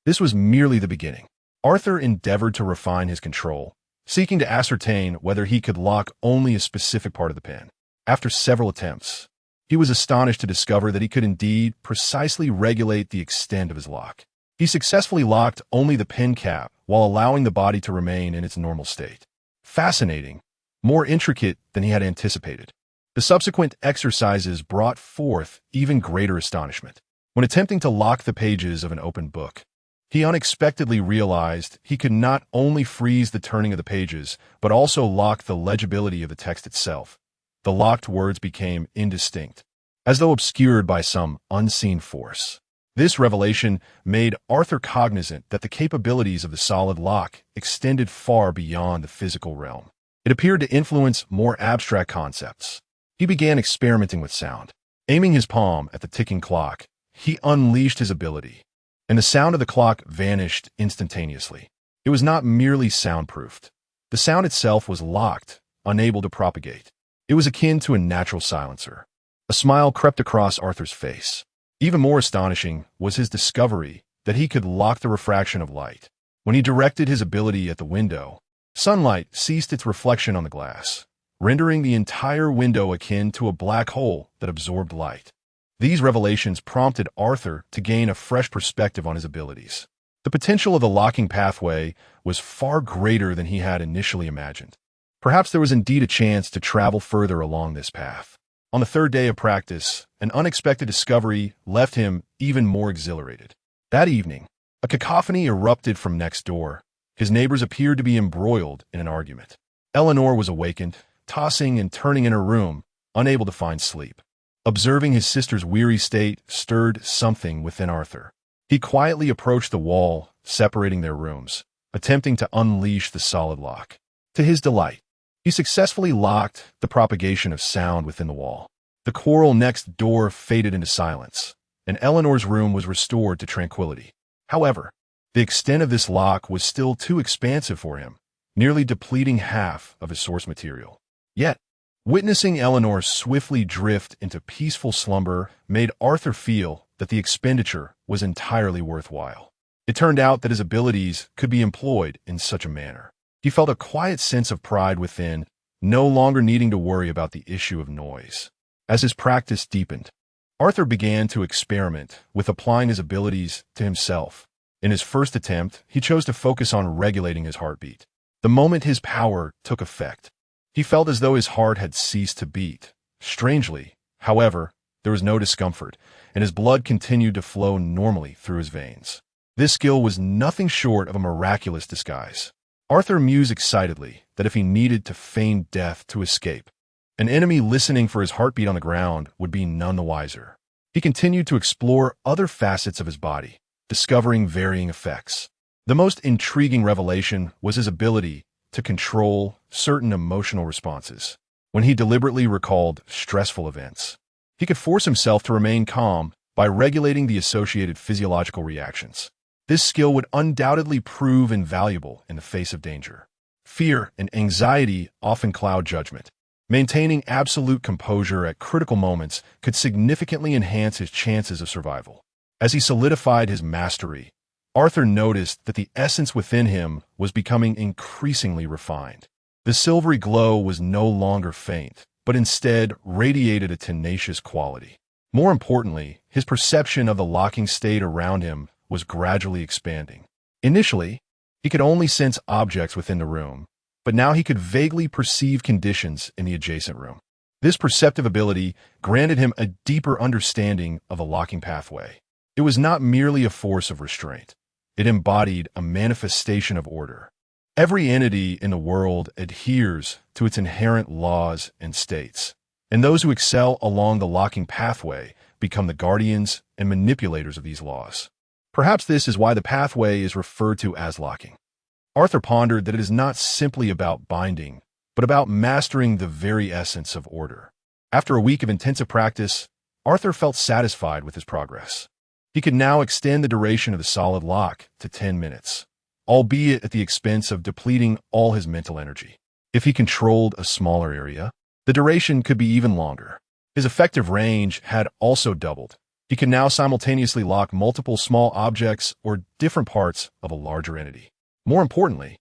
this was merely the beginning. Arthur endeavored to refine his control, seeking to ascertain whether he could lock only a specific part of the pen. After several attempts, he was astonished to discover that he could indeed precisely regulate the extent of his lock. He successfully locked only the pen cap while allowing the body to remain in its normal state. Fascinating, more intricate than he had anticipated. The subsequent exercises brought forth even greater astonishment. When attempting to lock the pages of an open book, he unexpectedly realized he could not only freeze the turning of the pages, but also lock the legibility of the text itself. The locked words became indistinct, as though obscured by some unseen force. This revelation made Arthur cognizant that the capabilities of the solid lock extended far beyond the physical realm. It appeared to influence more abstract concepts. He began experimenting with sound. Aiming his palm at the ticking clock, he unleashed his ability, and the sound of the clock vanished instantaneously. It was not merely soundproofed. The sound itself was locked, unable to propagate. It was akin to a natural silencer. A smile crept across Arthur's face. Even more astonishing was his discovery that he could lock the refraction of light. When he directed his ability at the window, sunlight ceased its reflection on the glass, rendering the entire window akin to a black hole that absorbed light. These revelations prompted Arthur to gain a fresh perspective on his abilities. The potential of the locking pathway was far greater than he had initially imagined. Perhaps there was indeed a chance to travel further along this path. On the third day of practice, an unexpected discovery left him even more exhilarated. That evening, a cacophony erupted from next door. His neighbors appeared to be embroiled in an argument. Eleanor was awakened, tossing and turning in her room, unable to find sleep. Observing his sister's weary state stirred something within Arthur. He quietly approached the wall, separating their rooms, attempting to unleash the solid lock. To his delight, he successfully locked the propagation of sound within the wall. The quarrel next door faded into silence, and Eleanor's room was restored to tranquility. However, the extent of this lock was still too expansive for him, nearly depleting half of his source material. Yet, witnessing Eleanor swiftly drift into peaceful slumber made Arthur feel that the expenditure was entirely worthwhile. It turned out that his abilities could be employed in such a manner. He felt a quiet sense of pride within, no longer needing to worry about the issue of noise. As his practice deepened, Arthur began to experiment with applying his abilities to himself. In his first attempt, he chose to focus on regulating his heartbeat. The moment his power took effect, he felt as though his heart had ceased to beat. Strangely, however, there was no discomfort, and his blood continued to flow normally through his veins. This skill was nothing short of a miraculous disguise. Arthur mused excitedly that if he needed to feign death to escape, an enemy listening for his heartbeat on the ground would be none the wiser. He continued to explore other facets of his body, discovering varying effects. The most intriguing revelation was his ability to control certain emotional responses. When he deliberately recalled stressful events, he could force himself to remain calm by regulating the associated physiological reactions. This skill would undoubtedly prove invaluable in the face of danger. Fear and anxiety often cloud judgment. Maintaining absolute composure at critical moments could significantly enhance his chances of survival. As he solidified his mastery, Arthur noticed that the essence within him was becoming increasingly refined. The silvery glow was no longer faint, but instead radiated a tenacious quality. More importantly, his perception of the locking state around him was gradually expanding. Initially, he could only sense objects within the room, but now he could vaguely perceive conditions in the adjacent room. This perceptive ability granted him a deeper understanding of the locking pathway. It was not merely a force of restraint. It embodied a manifestation of order. Every entity in the world adheres to its inherent laws and states, and those who excel along the locking pathway become the guardians and manipulators of these laws. Perhaps this is why the pathway is referred to as locking. Arthur pondered that it is not simply about binding, but about mastering the very essence of order. After a week of intensive practice, Arthur felt satisfied with his progress. He could now extend the duration of the solid lock to 10 minutes, albeit at the expense of depleting all his mental energy. If he controlled a smaller area, the duration could be even longer. His effective range had also doubled. He can now simultaneously lock multiple small objects or different parts of a larger entity. More importantly,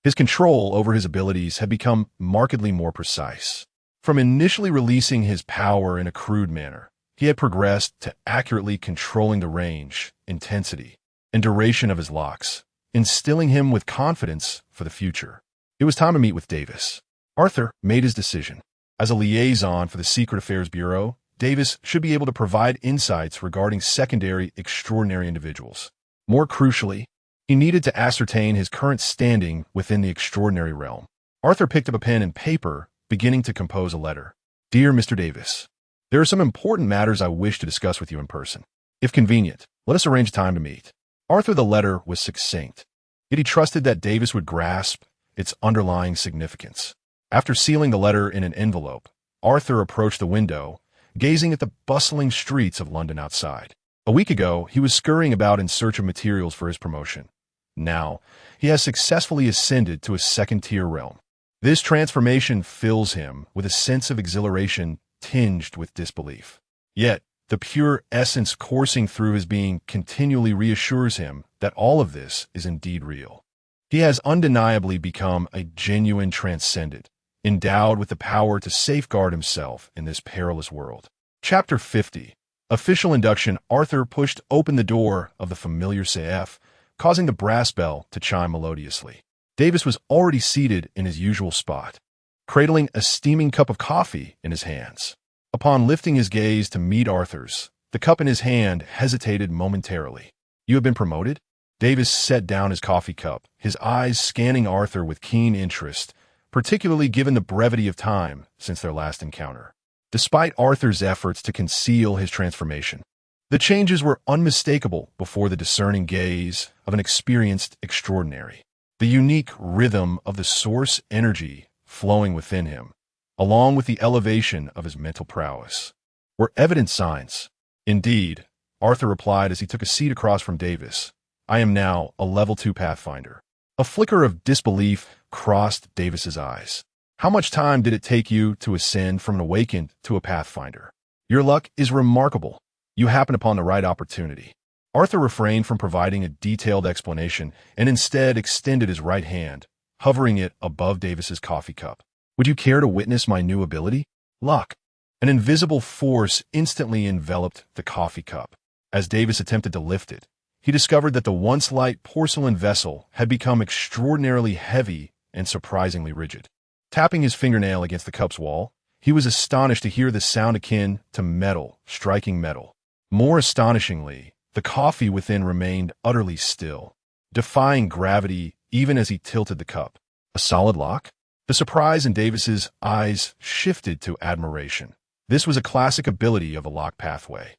his control over his abilities had become markedly more precise. From initially releasing his power in a crude manner, he had progressed to accurately controlling the range, intensity, and duration of his locks, instilling him with confidence for the future. It was time to meet with Davis. Arthur made his decision. As a liaison for the Secret Affairs Bureau, Davis should be able to provide insights regarding secondary extraordinary individuals. More crucially, he needed to ascertain his current standing within the extraordinary realm. Arthur picked up a pen and paper, beginning to compose a letter. Dear Mr. Davis, there are some important matters I wish to discuss with you in person. If convenient, let us arrange time to meet. Arthur, the letter was succinct, yet he trusted that Davis would grasp its underlying significance. After sealing the letter in an envelope, Arthur approached the window, gazing at the bustling streets of London outside. A week ago, he was scurrying about in search of materials for his promotion. Now, he has successfully ascended to a second-tier realm. This transformation fills him with a sense of exhilaration tinged with disbelief. Yet, the pure essence coursing through his being continually reassures him that all of this is indeed real. He has undeniably become a genuine transcendent, endowed with the power to safeguard himself in this perilous world. Chapter 50. Official induction. Arthur pushed open the door of the familiar CF, causing the brass bell to chime melodiously. Davis was already seated in his usual spot, cradling a steaming cup of coffee in his hands. Upon lifting his gaze to meet Arthur's, the cup in his hand hesitated momentarily. "You have been promoted?" Davis set down his coffee cup, his eyes scanning Arthur with keen interest, particularly given the brevity of time since their last encounter. Despite Arthur's efforts to conceal his transformation, the changes were unmistakable before the discerning gaze of an experienced extraordinary. The unique rhythm of the source energy flowing within him, along with the elevation of his mental prowess, were evident signs. "Indeed," Arthur replied as he took a seat across from Davis, "I am now a level 2 Pathfinder." A flicker of disbelief crossed Davis's eyes. "How much time did it take you to ascend from an awakened to a Pathfinder?" "Your luck is remarkable. You happened upon the right opportunity." Arthur refrained from providing a detailed explanation and instead extended his right hand, hovering it above Davis's coffee cup. "Would you care to witness my new ability?" "Luck." An invisible force instantly enveloped the coffee cup. As Davis attempted to lift it, he discovered that the once light porcelain vessel had become extraordinarily heavy and surprisingly rigid. Tapping his fingernail against the cup's wall, he was astonished to hear the sound akin to metal striking metal. More astonishingly, the coffee within remained utterly still, defying gravity even as he tilted the cup. A solid lock? The surprise in Davis's eyes shifted to admiration. This was a classic ability of a lock pathway.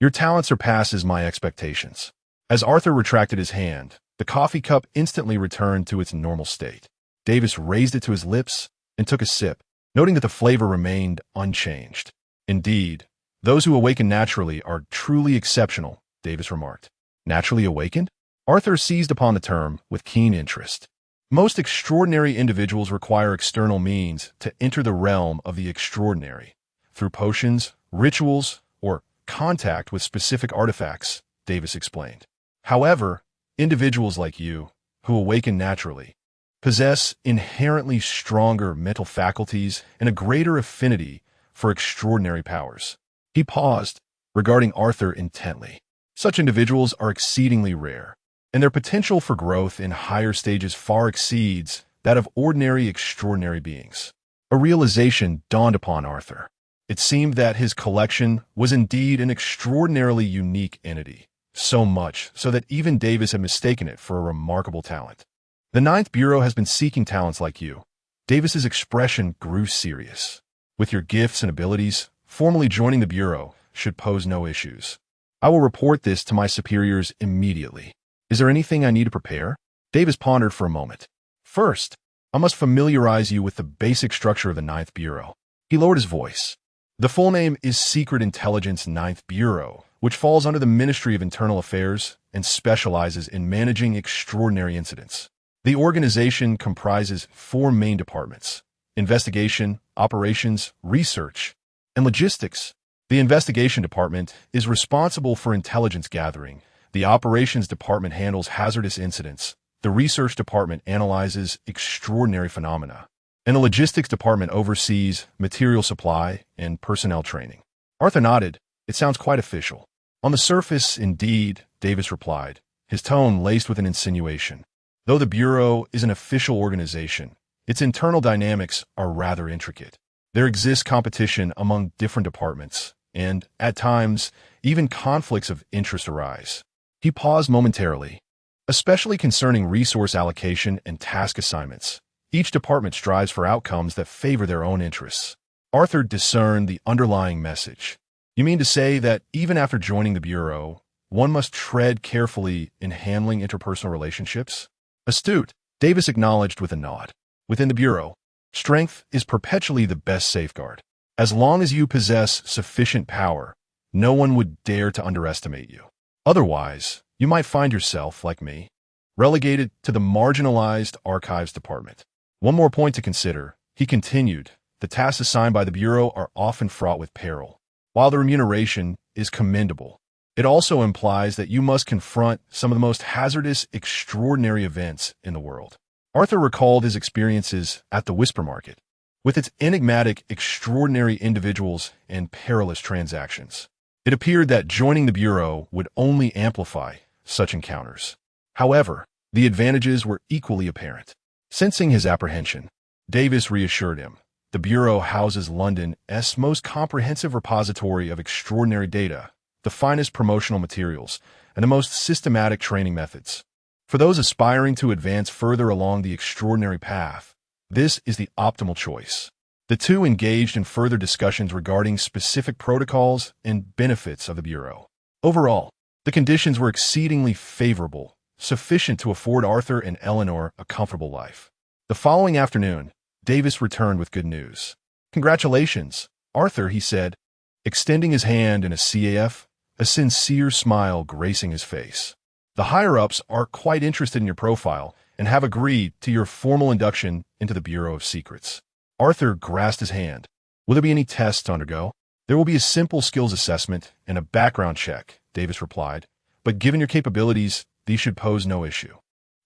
"Your talent surpasses my expectations." As Arthur retracted his hand, the coffee cup instantly returned to its normal state. Davis raised it to his lips and took a sip, noting that the flavor remained unchanged. "Indeed, those who awaken naturally are truly exceptional," Davis remarked. "Naturally awakened?" Arthur seized upon the term with keen interest. "Most extraordinary individuals require external means to enter the realm of the extraordinary, through potions, rituals, or contact with specific artifacts," Davis explained. "However, individuals like you, who awaken naturally, possess inherently stronger mental faculties and a greater affinity for extraordinary powers." He paused, regarding Arthur intently. "Such individuals are exceedingly rare, and their potential for growth in higher stages far exceeds that of ordinary extraordinary beings." A realization dawned upon Arthur. It seemed that his collection was indeed an extraordinarily unique entity, so much so that even Davis had mistaken it for a remarkable talent. "The Ninth Bureau has been seeking talents like you." Davis's expression grew serious. "With your gifts and abilities, formally joining the Bureau should pose no issues. I will report this to my superiors immediately. Is there anything I need to prepare?" Davis pondered for a moment. "First, I must familiarize you with the basic structure of the Ninth Bureau." He lowered his voice. "The full name is Secret Intelligence Ninth Bureau, which falls under the Ministry of Internal Affairs and specializes in managing extraordinary incidents. The organization comprises 4 main departments: investigation, operations, research, and logistics. The investigation department is responsible for intelligence gathering. The operations department handles hazardous incidents. The research department analyzes extraordinary phenomena. And the logistics department oversees material supply and personnel training." Arthur nodded. "It sounds quite official." "On the surface, indeed," Davis replied, his tone laced with an insinuation. "Though the Bureau is an official organization, its internal dynamics are rather intricate. There exists competition among different departments, and, at times, even conflicts of interest arise." He paused momentarily. "Especially concerning resource allocation and task assignments. Each department strives for outcomes that favor their own interests." Arthur discerned the underlying message. "You mean to say that even after joining the Bureau, one must tread carefully in handling interpersonal relationships?" "Astute," Davis acknowledged with a nod. "Within the Bureau, strength is perpetually the best safeguard. As long as you possess sufficient power, no one would dare to underestimate you. Otherwise, you might find yourself, like me, relegated to the marginalized archives department. One more point to consider," he continued. "The tasks assigned by the Bureau are often fraught with peril. While the remuneration is commendable, it also implies that you must confront some of the most hazardous, extraordinary events in the world." Arthur recalled his experiences at the Whisper Market, with its enigmatic, extraordinary individuals and perilous transactions. It appeared that joining the Bureau would only amplify such encounters. However, the advantages were equally apparent. Sensing his apprehension, Davis reassured him. The Bureau houses London's most comprehensive repository of extraordinary data, the finest promotional materials, and the most systematic training methods. For those aspiring to advance further along the extraordinary path, this is the optimal choice. The two engaged in further discussions regarding specific protocols and benefits of the Bureau. Overall, the conditions were exceedingly favorable, sufficient to afford Arthur and Eleanor a comfortable life. The following afternoon, Davis returned with good news. "Congratulations, Arthur," he said, extending his hand in a CAF, a sincere smile gracing his face. "The higher-ups are quite interested in your profile and have agreed to your formal induction into the Bureau of Secrets." Arthur grasped his hand. "Will there be any tests to undergo?" "There will be a simple skills assessment and a background check," Davis replied, "but given your capabilities, these should pose no issue.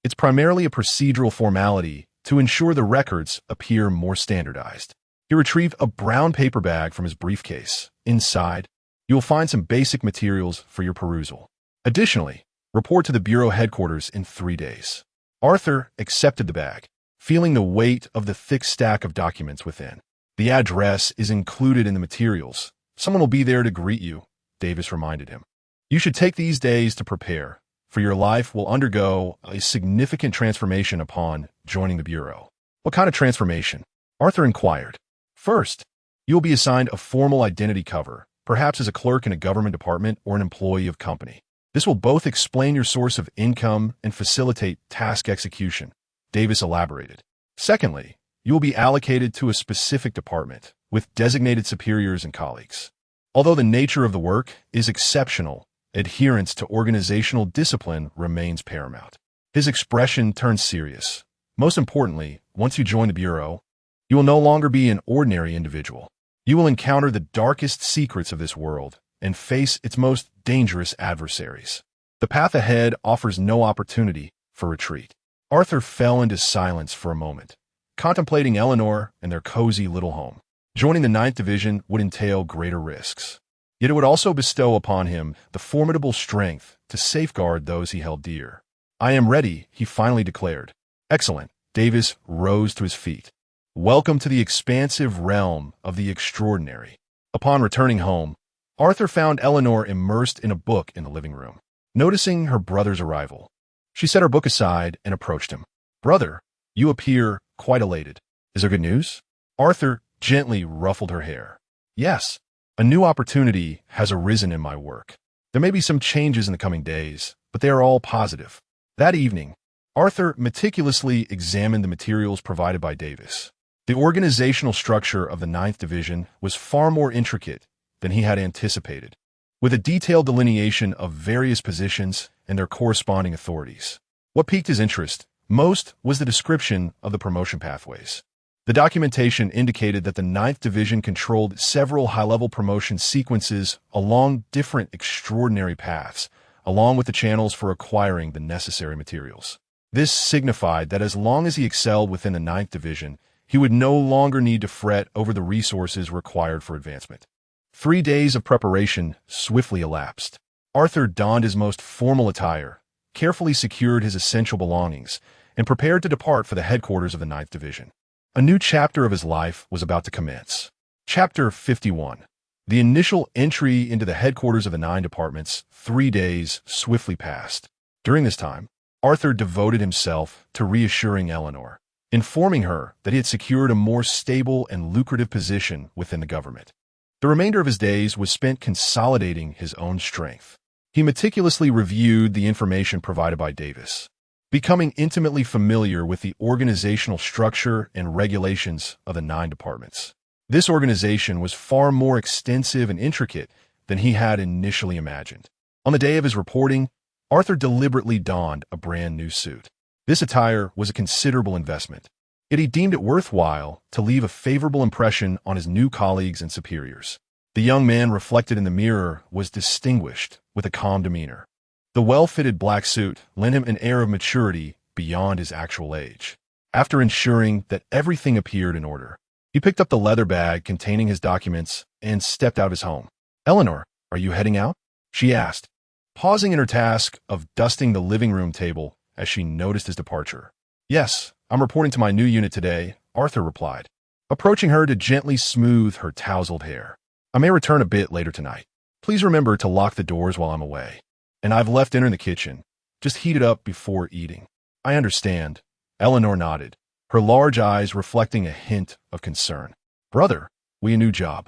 It's primarily a procedural formality to ensure the records appear more standardized." He retrieved a brown paper bag from his briefcase. Inside, you will find some basic materials for your perusal. Additionally, report to the Bureau headquarters in 3 days. Arthur accepted the bag, feeling the weight of the thick stack of documents within. "The address is included in the materials. Someone will be there to greet you," Davis reminded him. "You should take these days to prepare, for your life will undergo a significant transformation upon joining the Bureau." "What kind of transformation?" Arthur inquired. "First, you will be assigned a formal identity cover, perhaps as a clerk in a government department or an employee of company. This will both explain your source of income and facilitate task execution," Davis elaborated. "Secondly, you will be allocated to a specific department with designated superiors and colleagues. Although the nature of the work is exceptional, adherence to organizational discipline remains paramount." His expression turned serious. "Most importantly, once you join the Bureau, you will no longer be an ordinary individual. You will encounter the darkest secrets of this world and face its most dangerous adversaries. The path ahead offers no opportunity for retreat." Arthur fell into silence for a moment, contemplating Eleanor and their cozy little home. Joining the 9th Division would entail greater risks. Yet it would also bestow upon him the formidable strength to safeguard those he held dear. "I am ready," he finally declared. "Excellent." Davis rose to his feet. "Welcome to the expansive realm of the extraordinary." Upon returning home, Arthur found Eleanor immersed in a book in the living room. Noticing her brother's arrival, she set her book aside and approached him. "Brother, you appear quite elated. Is there good news?" Arthur gently ruffled her hair. "Yes, a new opportunity has arisen in my work. There may be some changes in the coming days, but they are all positive." That evening, Arthur meticulously examined the materials provided by Davis. The organizational structure of the 9th Division was far more intricate than he had anticipated, with a detailed delineation of various positions and their corresponding authorities. What piqued his interest most was the description of the promotion pathways. The documentation indicated that the 9th Division controlled several high-level promotion sequences along different extraordinary paths, along with the channels for acquiring the necessary materials. This signified that as long as he excelled within the 9th Division, he would no longer need to fret over the resources required for advancement. 3 days of preparation swiftly elapsed. Arthur donned his most formal attire, carefully secured his essential belongings, and prepared to depart for the headquarters of the 9th Division. A new chapter of his life was about to commence. Chapter 51. The initial entry into the headquarters of the 9 departments. 3 days swiftly passed. During this time, Arthur devoted himself to reassuring Eleanor, informing her that he had secured a more stable and lucrative position within the government. The remainder of his days was spent consolidating his own strength. He meticulously reviewed the information provided by Davis, becoming intimately familiar with the organizational structure and regulations of the 9 departments. This organization was far more extensive and intricate than he had initially imagined. On the day of his reporting, Arthur deliberately donned a brand new suit. This attire was a considerable investment, yet he deemed it worthwhile to leave a favorable impression on his new colleagues and superiors. The young man reflected in the mirror was distinguished with a calm demeanor. The well-fitted black suit lent him an air of maturity beyond his actual age. After ensuring that everything appeared in order, he picked up the leather bag containing his documents and stepped out of his home. "Eleanor, are you heading out?" she asked, pausing in her task of dusting the living room table as she noticed his departure. "Yes, I'm reporting to my new unit today," Arthur replied. approaching her to gently smooth her tousled hair. I may return a bit later tonight. Please remember to lock the doors while I'm away. And I've left dinner in the kitchen. Just heat it up before eating. I understand. Eleanor nodded, her large eyes reflecting a hint of concern. Brother, we a new job.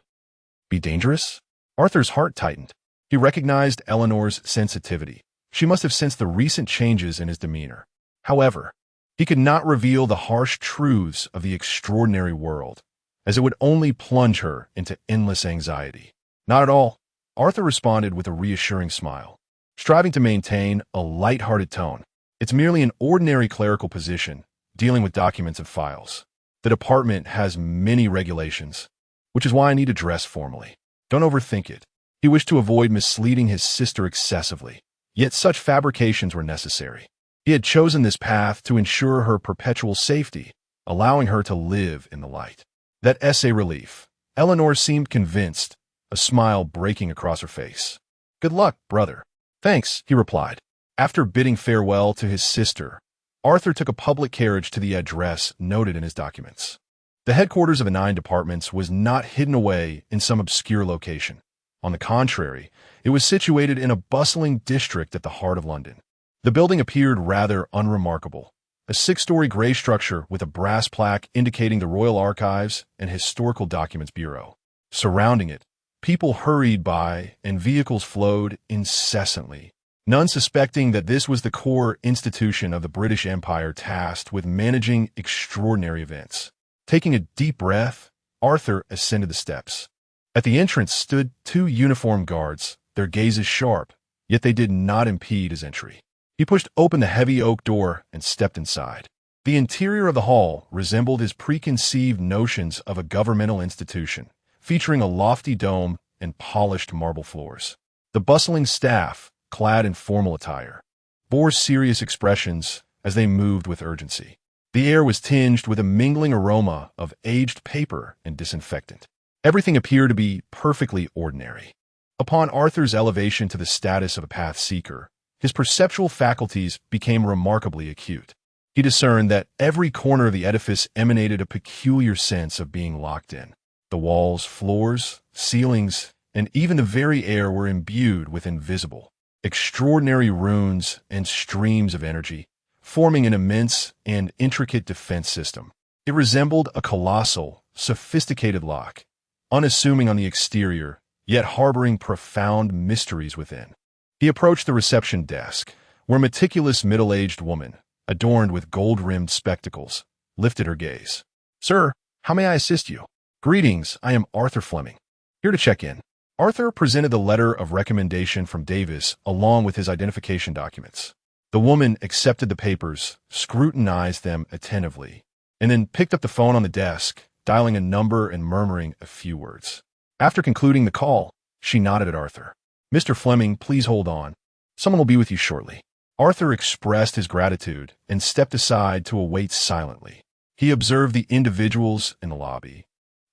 Be dangerous? Arthur's heart tightened. He recognized Eleanor's sensitivity. She must have sensed the recent changes in his demeanor. However, he could not reveal the harsh truths of the extraordinary world, as it would only plunge her into endless anxiety. Not at all, Arthur responded with a reassuring smile, striving to maintain a light-hearted tone. It's merely an ordinary clerical position, dealing with documents and files. The department has many regulations, which is why I need to dress formally. Don't overthink it. He wished to avoid misleading his sister excessively, yet such fabrications were necessary. He had chosen this path to ensure her perpetual safety, allowing her to live in the light. That essay relief. Eleanor seemed convinced, a smile breaking across her face. Good luck, brother. Thanks, he replied. After bidding farewell to his sister, Arthur took a public carriage to the address noted in his documents. The headquarters of the 9 departments was not hidden away in some obscure location. On the contrary, it was situated in a bustling district at the heart of London. The building appeared rather unremarkable, a 6-story gray structure with a brass plaque indicating the Royal Archives and Historical Documents Bureau. Surrounding it, people hurried by and vehicles flowed incessantly, none suspecting that this was the core institution of the British Empire tasked with managing extraordinary events. Taking a deep breath, Arthur ascended the steps. At the entrance stood 2 uniformed guards, their gazes sharp, yet they did not impede his entry. He pushed open the heavy oak door and stepped inside. The interior of the hall resembled his preconceived notions of a governmental institution, featuring a lofty dome and polished marble floors. The bustling staff, clad in formal attire, bore serious expressions as they moved with urgency. The air was tinged with a mingling aroma of aged paper and disinfectant. Everything appeared to be perfectly ordinary. Upon Arthur's elevation to the status of a path seeker, his perceptual faculties became remarkably acute. He discerned that every corner of the edifice emanated a peculiar sense of being locked in. The walls, floors, ceilings, and even the very air were imbued with invisible, extraordinary runes and streams of energy, forming an immense and intricate defense system. It resembled a colossal, sophisticated lock, unassuming on the exterior, yet harboring profound mysteries within. He approached the reception desk, where a meticulous middle-aged woman, adorned with gold-rimmed spectacles, lifted her gaze. Sir, how may I assist you? Greetings, I am Arthur Fleming. Here to check in. Arthur presented the letter of recommendation from Davis along with his identification documents. The woman accepted the papers, scrutinized them attentively, and then picked up the phone on the desk, dialing a number and murmuring a few words. After concluding the call, she nodded at Arthur. Mr. Fleming, please hold on. Someone will be with you shortly. Arthur expressed his gratitude and stepped aside to await silently. He observed the individuals in the lobby,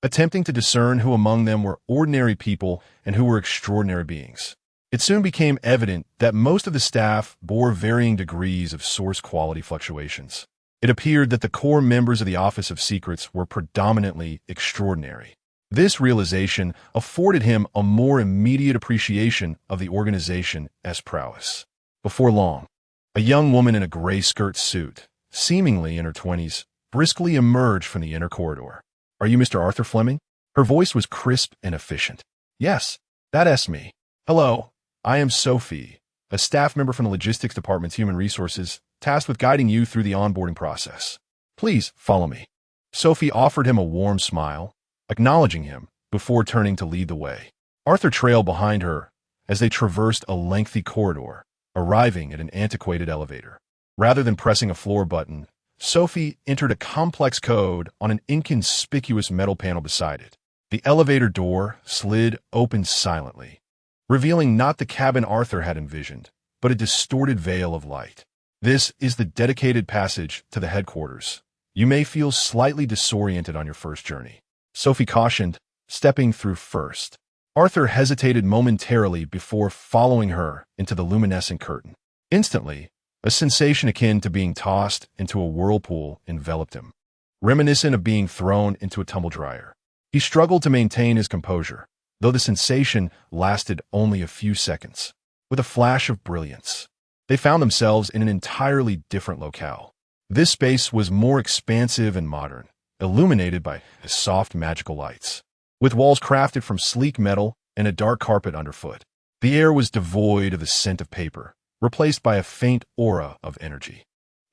attempting to discern who among them were ordinary people and who were extraordinary beings. It soon became evident that most of the staff bore varying degrees of source quality fluctuations. It appeared that the core members of the Office of Secrets were predominantly extraordinary. This realization afforded him a more immediate appreciation of the organization's prowess. Before long, a young woman in a gray skirt suit, seemingly in her 20s, briskly emerged from the inner corridor. Are you Mr. Arthur Fleming? Her voice was crisp and efficient. Yes, that's me. Hello, I am Sophie, a staff member from the Logistics Department's Human Resources, tasked with guiding you through the onboarding process. Please follow me. Sophie offered him a warm smile, acknowledging him, before turning to lead the way. Arthur trailed behind her as they traversed a lengthy corridor, arriving at an antiquated elevator. Rather than pressing a floor button, Sophie entered a complex code on an inconspicuous metal panel beside it. The elevator door slid open silently, revealing not the cabin Arthur had envisioned, but a distorted veil of light. This is the dedicated passage to the headquarters. You may feel slightly disoriented on your first journey, Sophie cautioned, stepping through first. Arthur hesitated momentarily before following her into the luminescent curtain. Instantly, a sensation akin to being tossed into a whirlpool enveloped him. reminiscent of being thrown into a tumble dryer. He struggled to maintain his composure, though the sensation lasted only a few seconds. With a flash of brilliance, they found themselves in an entirely different locale. This space was more expansive and modern, illuminated by soft magical lights, with walls crafted from sleek metal and a dark carpet underfoot. The air was devoid of the scent of paper, replaced by a faint aura of energy.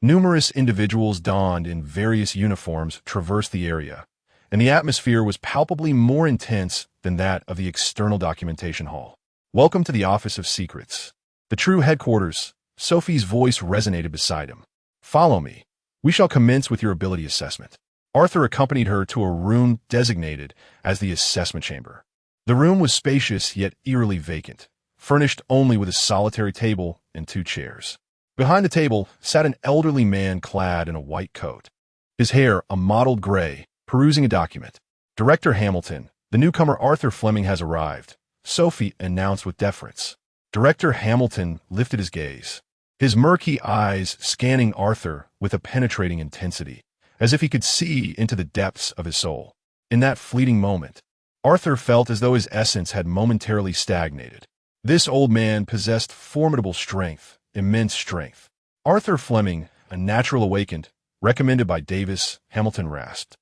Numerous individuals donned in various uniforms traversed the area, and the atmosphere was palpably more intense than that of the external documentation hall. "Welcome to the Office of Secrets, the true headquarters." Sophie's voice resonated beside him. "Follow me. We shall commence with your ability assessment." Arthur accompanied her to a room designated as the assessment chamber. The room was spacious yet eerily vacant, furnished only with a solitary table and 2 chairs. Behind the table sat an elderly man clad in a white coat, his hair a mottled gray, perusing a document. "Director Hamilton, the newcomer Arthur Fleming has arrived," Sophie announced with deference. Director Hamilton lifted his gaze, his murky eyes scanning Arthur with a penetrating intensity, as if he could see into the depths of his soul. In that fleeting moment, Arthur felt as though his essence had momentarily stagnated. This old man possessed formidable strength, immense strength. "Arthur Fleming, a natural awakened, recommended by Davis," Hamilton rasped.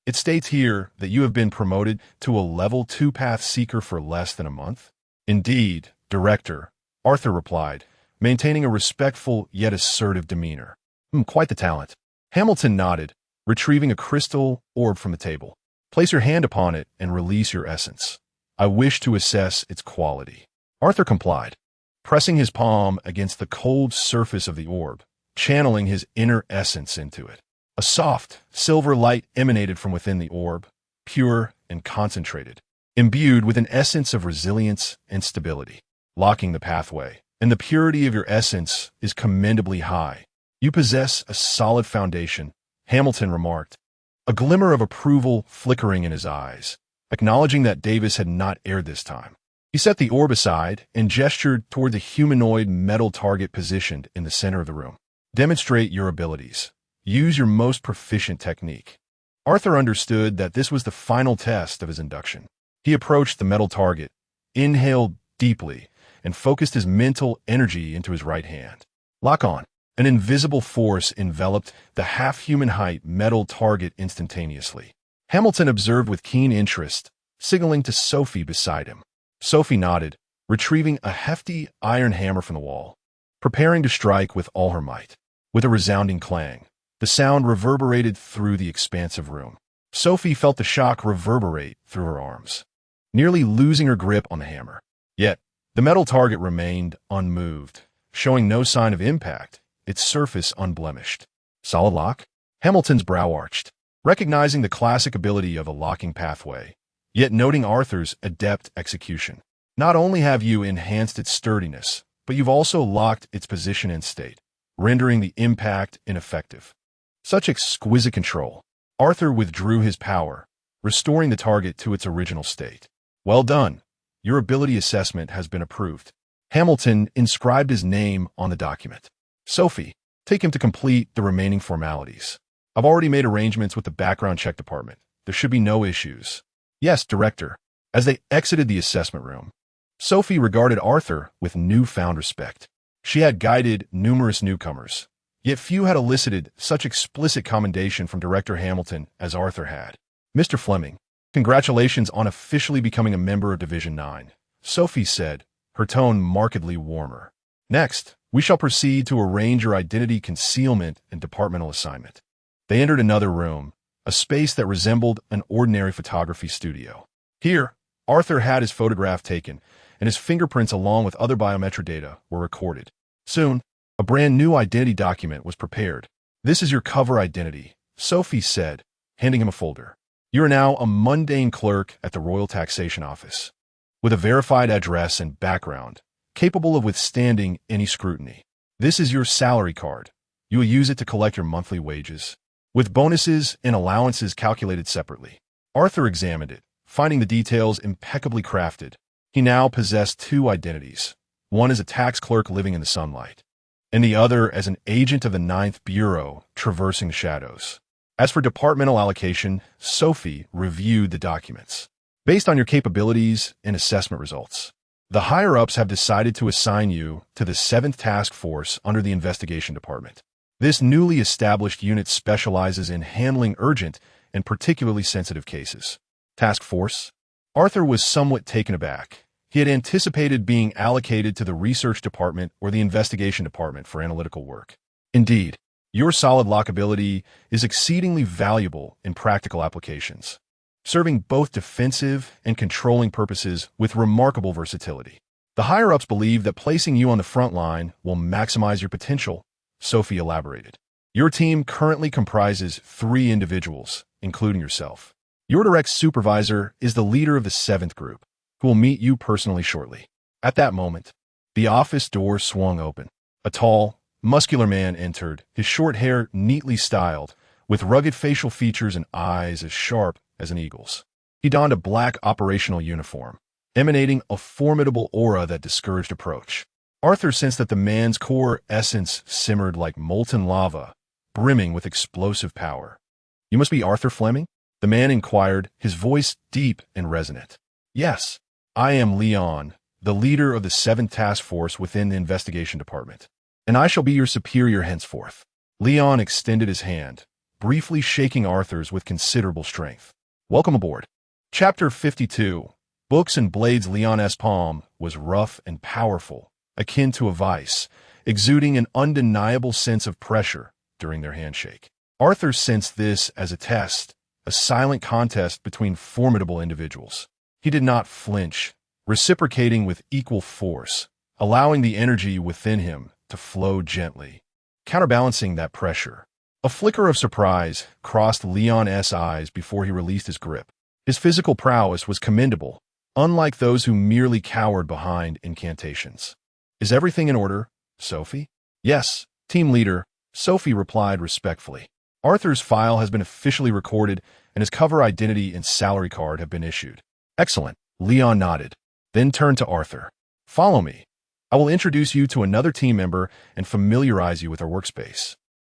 "It states here that you have been promoted to a level 2 path seeker for less than a month?" "Indeed, Director," Arthur replied, maintaining a respectful yet assertive demeanor. Quite the talent." Hamilton nodded, retrieving a crystal orb from the table. "Place your hand upon it and release your essence. I wish to assess its quality." Arthur complied, pressing his palm against the cold surface of the orb, channeling his inner essence into it. A soft, silver light emanated from within the orb, pure and concentrated, imbued with an essence of resilience and stability, locking the pathway. "And the purity of your essence is commendably high. You possess a solid foundation," Hamilton remarked, a glimmer of approval flickering in his eyes, acknowledging that Davis had not erred this time. He set the orb aside and gestured toward the humanoid metal target positioned in the center of the room. "Demonstrate your abilities. Use your most proficient technique." Arthur understood that this was the final test of his induction. He approached the metal target, inhaled deeply, and focused his mental energy into his right hand. "Lock on." An invisible force enveloped the half-human height metal target instantaneously. Hamilton observed with keen interest, signaling to Sophie beside him. Sophie nodded, retrieving a hefty iron hammer from the wall, preparing to strike with all her might. With a resounding clang, the sound reverberated through the expansive room. Sophie felt the shock reverberate through her arms, nearly losing her grip on the hammer. Yet, the metal target remained unmoved, showing no sign of impact, its surface unblemished. "Solid lock?" Hamilton's brow arched, recognizing the classic ability of a locking pathway, yet noting Arthur's adept execution. "Not only have you enhanced its sturdiness, but you've also locked its position and state, rendering the impact ineffective." Such exquisite control. Arthur withdrew his power, restoring the target to its original state. "Well done. Your ability assessment has been approved." Hamilton inscribed his name on the document. "Sophie, take him to complete the remaining formalities. I've already made arrangements with the background check department. There should be no issues." "Yes, Director." As they exited the assessment room, Sophie regarded Arthur with newfound respect. She had guided numerous newcomers, yet few had elicited such explicit commendation from Director Hamilton as Arthur had. "Mr. Fleming, congratulations on officially becoming a member of Division 9, Sophie said, her tone markedly warmer. "Next, we shall proceed to arrange your identity concealment and departmental assignment." They entered another room, a space that resembled an ordinary photography studio. Here, Arthur had his photograph taken, and his fingerprints along with other biometric data were recorded. Soon, a brand new identity document was prepared. "This is your cover identity," Sophie said, handing him a folder. "You are now a mundane clerk at the Royal Taxation Office, with a verified address and background, capable of withstanding any scrutiny. This is your salary card. You will use it to collect your monthly wages, with bonuses and allowances calculated separately." Arthur examined it, finding the details impeccably crafted. He now possessed 2 identities, one as a tax clerk living in the sunlight, and the other as an agent of the 9th Bureau traversing the shadows. As for departmental allocation, Sophie reviewed the documents. Based on your capabilities and assessment results, the higher-ups have decided to assign you to the 7th Task Force under the Investigation Department. This newly established unit specializes in handling urgent and particularly sensitive cases. Task Force? Arthur was somewhat taken aback. He had anticipated being allocated to the Research Department or the Investigation Department for analytical work. Indeed, your solid lockability is exceedingly valuable in practical applications, serving both defensive and controlling purposes with remarkable versatility. The higher-ups believe that placing you on the front line will maximize your potential, Sophie elaborated. Your team currently comprises 3 individuals, including yourself. Your direct supervisor is the leader of the 7th group, who will meet you personally shortly. At that moment, the office door swung open. A tall, muscular man entered, his short hair neatly styled, with rugged facial features and eyes as sharp as an eagle's. He donned a black operational uniform, emanating a formidable aura that discouraged approach. Arthur sensed that the man's core essence simmered like molten lava, brimming with explosive power. "You must be Arthur Fleming?" the man inquired, his voice deep and resonant. "Yes, I am Leon, the leader of the 7th Task Force within the Investigation Department, and I shall be your superior henceforth." Leon extended his hand, briefly shaking Arthur's with considerable strength. "Welcome aboard." Chapter 52. Books and Blades. Leon's palm was rough and powerful, akin to a vice, exuding an undeniable sense of pressure during their handshake. Arthur sensed this as a test, a silent contest between formidable individuals. He did not flinch, reciprocating with equal force, allowing the energy within him to flow gently, counterbalancing that pressure. A flicker of surprise crossed Leon's eyes before he released his grip. His physical prowess was commendable, unlike those who merely cowered behind incantations. "Is everything in order, Sophie?" "Yes, team leader," Sophie replied respectfully. "Arthur's file has been officially recorded, and his cover identity and salary card have been issued." "Excellent," Leon nodded, then turned to Arthur. "Follow me. I will introduce you to another team member and familiarize you with our workspace."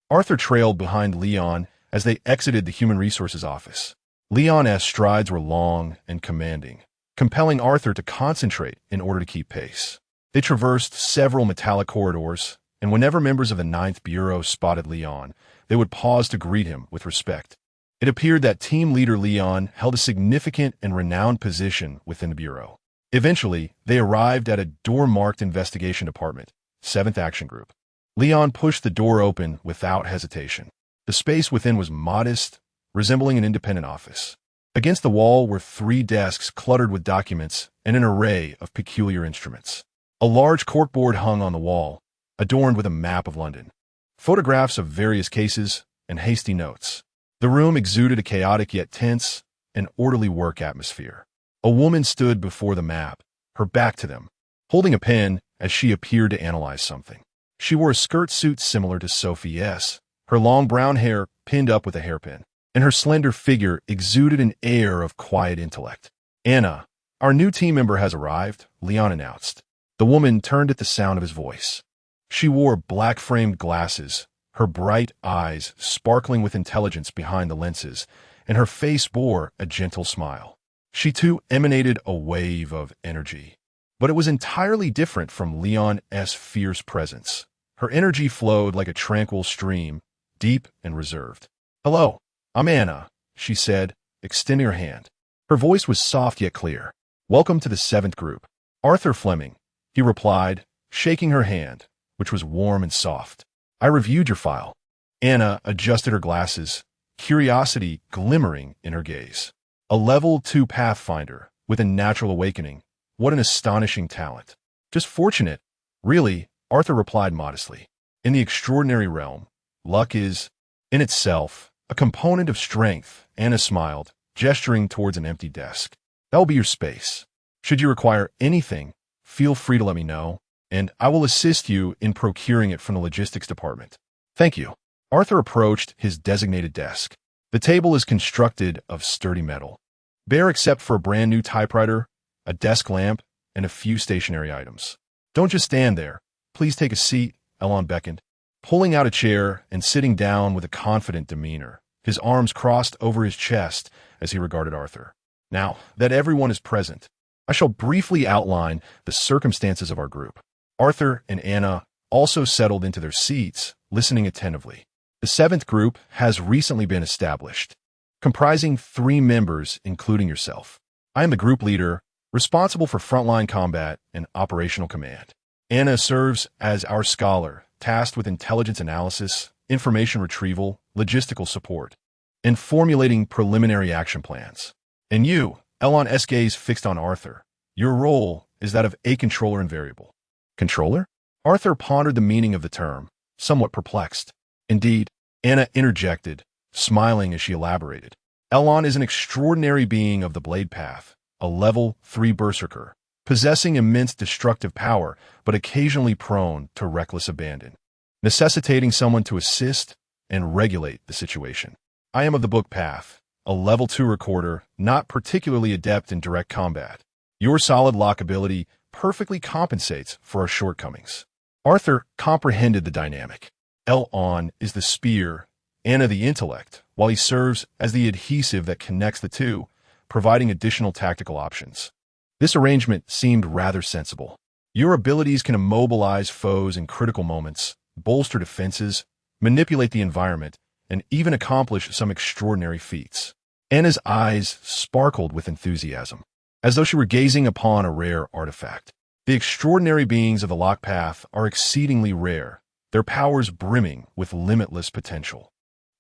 Arthur trailed behind Leon as they exited the Human Resources office. Leon's strides were long and commanding, compelling Arthur to concentrate in order to keep pace. They traversed several metallic corridors, and whenever members of the 9th Bureau spotted Leon, they would pause to greet him with respect. It appeared that team leader Leon held a significant and renowned position within the Bureau. Eventually, they arrived at a door-marked Investigation Department, 7th Action Group. Leon pushed the door open without hesitation. The space within was modest, resembling an independent office. Against the wall were 3 desks cluttered with documents and an array of peculiar instruments. A large corkboard hung on the wall, adorned with a map of London, photographs of various cases, and hasty notes. The room exuded a chaotic yet tense and orderly work atmosphere. A woman stood before the map, her back to them, holding a pen as she appeared to analyze something. She wore a skirt suit similar to Sophie's, her long brown hair pinned up with a hairpin, and her slender figure exuded an air of quiet intellect. "Anna, our new team member has arrived," Leon announced. The woman turned at the sound of his voice. She wore black-framed glasses, her bright eyes sparkling with intelligence behind the lenses, and her face bore a gentle smile. She too emanated a wave of energy, but it was entirely different from Leon's fierce presence. Her energy flowed like a tranquil stream, deep and reserved. "Hello, I'm Anna," she said, extending her hand. Her voice was soft yet clear. "Welcome to the 7th Group. Arthur Fleming," he replied, shaking her hand, which was warm and soft. "I reviewed your file." Anna adjusted her glasses, curiosity glimmering in her gaze. A level 2 Pathfinder with a natural awakening. What an astonishing talent. "Just fortunate, really," Arthur replied modestly. "In the extraordinary realm, luck is, in itself, a component of strength." Anna smiled, gesturing towards an empty desk. "That will be your space. Should you require anything, feel free to let me know, and I will assist you in procuring it from the logistics department." "Thank you." Arthur approached his designated desk. The table is constructed of sturdy metal, bare except for a brand new typewriter, a desk lamp, and a few stationary items. "Don't just stand there. Please take a seat," Elon beckoned, pulling out a chair and sitting down with a confident demeanor, his arms crossed over his chest as he regarded Arthur. Now that everyone is present, I shall briefly outline the circumstances of our group. Arthur and Anna also settled into their seats, listening attentively. The seventh group has recently been established, comprising 3 members, including yourself. I am the group leader, responsible for frontline combat and operational command. Anna serves as our scholar, tasked with intelligence analysis, information retrieval, logistical support, and formulating preliminary action plans. And you, Elon gaze fixed on Arthur. Your role is that of a controller and variable. Controller? Arthur pondered the meaning of the term, somewhat perplexed. Indeed, Anna interjected, smiling as she elaborated. Elon is an extraordinary being of the Blade Path, a level 3 berserker, possessing immense destructive power, but occasionally prone to reckless abandon, necessitating someone to assist and regulate the situation. I am of the Book Path, a level 2 recorder, not particularly adept in direct combat. Your solid lock ability perfectly compensates for our shortcomings. Arthur comprehended the dynamic. Elon is the spear, Anna the intellect, while he serves as the adhesive that connects the two, providing additional tactical options. This arrangement seemed rather sensible. Your abilities can immobilize foes in critical moments, bolster defenses, manipulate the environment, and even accomplish some extraordinary feats. Anna's eyes sparkled with enthusiasm, as though she were gazing upon a rare artifact. The extraordinary beings of the Lock Path are exceedingly rare, their powers brimming with limitless potential.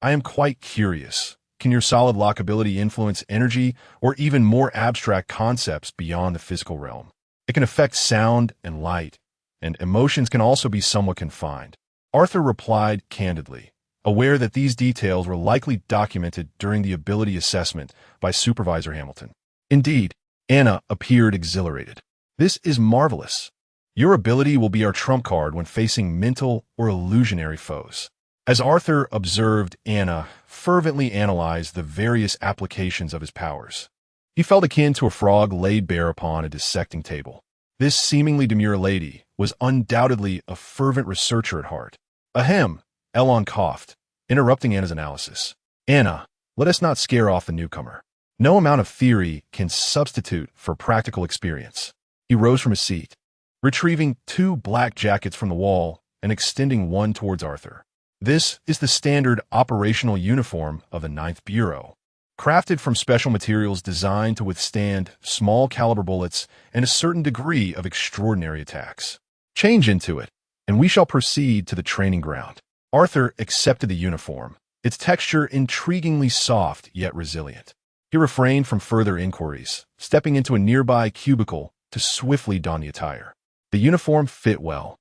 I am quite curious. Can your solid lock ability influence energy or even more abstract concepts beyond the physical realm? It can affect sound and light, and emotions can also be somewhat confined. Arthur replied candidly, aware that these details were likely documented during the ability assessment by Supervisor Hamilton. Indeed, Anna appeared exhilarated. This is marvelous. Your ability will be our trump card when facing mental or illusionary foes. As Arthur observed Anna fervently analyze the various applications of his powers, he felt akin to a frog laid bare upon a dissecting table. This seemingly demure lady was undoubtedly a fervent researcher at heart. Ahem, Elon coughed, interrupting Anna's analysis. Anna, let us not scare off the newcomer. No amount of theory can substitute for practical experience. He rose from his seat, retrieving 2 black jackets from the wall and extending one towards Arthur. This is the standard operational uniform of the 9th Bureau, crafted from special materials designed to withstand small caliber bullets and a certain degree of extraordinary attacks. Change into it, and we shall proceed to the training ground. Arthur accepted the uniform, its texture intriguingly soft yet resilient. He refrained from further inquiries, stepping into a nearby cubicle to swiftly don the attire. The uniform fit well,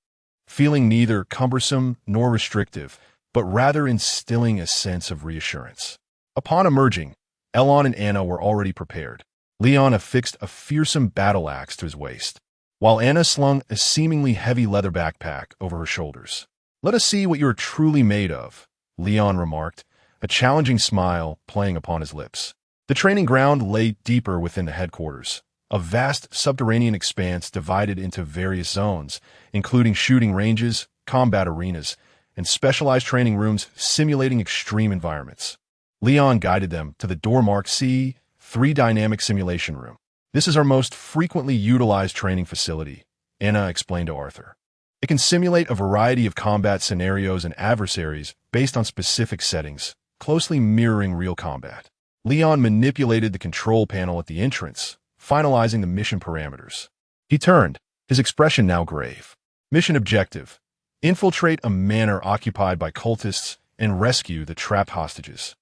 feeling neither cumbersome nor restrictive, but rather instilling a sense of reassurance. Upon emerging, Elon and Anna were already prepared. Leon affixed a fearsome battle axe to his waist, while Anna slung a seemingly heavy leather backpack over her shoulders. Let us see what you are truly made of, Leon remarked, a challenging smile playing upon his lips. The training ground lay deeper within the headquarters, a vast subterranean expanse divided into various zones, including shooting ranges, combat arenas, and specialized training rooms simulating extreme environments. Leon guided them to the door marked C3 Dynamic Simulation Room. This is our most frequently utilized training facility, Anna explained to Arthur. It can simulate a variety of combat scenarios and adversaries based on specific settings, closely mirroring real combat. Leon manipulated the control panel at the entrance, finalizing the mission parameters. He turned, his expression now grave. Mission objective: infiltrate a manor occupied by cultists and rescue the trapped hostages.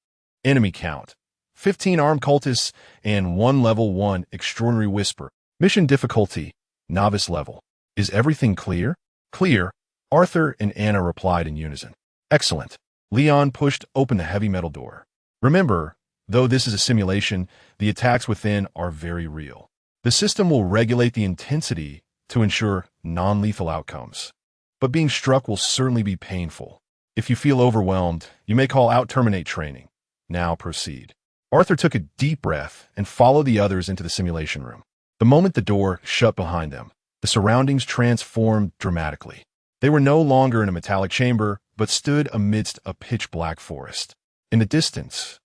Enemy count: 15 armed cultists and 1 level 1 extraordinary whisper. Mission difficulty: novice level. Is everything clear? Clear, Arthur and Anna replied in unison. Excellent. Leon pushed open the heavy metal door. Remember, though this is a simulation, the attacks within are very real. The system will regulate the intensity to ensure non-lethal outcomes. But being struck will certainly be painful. If you feel overwhelmed, you may call out terminate training. Now proceed. Arthur took a deep breath and followed the others into the simulation room. The moment the door shut behind them, the surroundings transformed dramatically. They were no longer in a metallic chamber, but stood amidst a pitch-black forest. In the distance,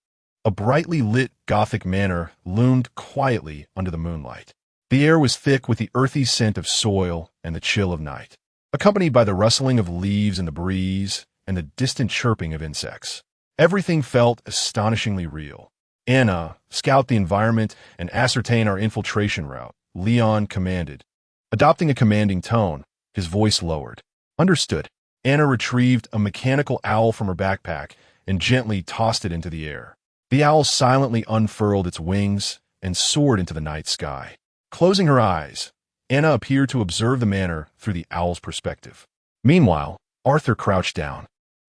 a brightly lit Gothic manor loomed quietly under the moonlight. The air was thick with the earthy scent of soil and the chill of night, accompanied by the rustling of leaves in the breeze and the distant chirping of insects. Everything felt astonishingly real. "Anna, scout the environment and ascertain our infiltration route," Leon commanded. Adopting a commanding tone, his voice lowered. "Understood." Anna retrieved a mechanical owl from her backpack and gently tossed it into the air. The owl silently unfurled its wings and soared into the night sky. Closing her eyes, Anna appeared to observe the manor through the owl's perspective. Meanwhile, Arthur crouched down,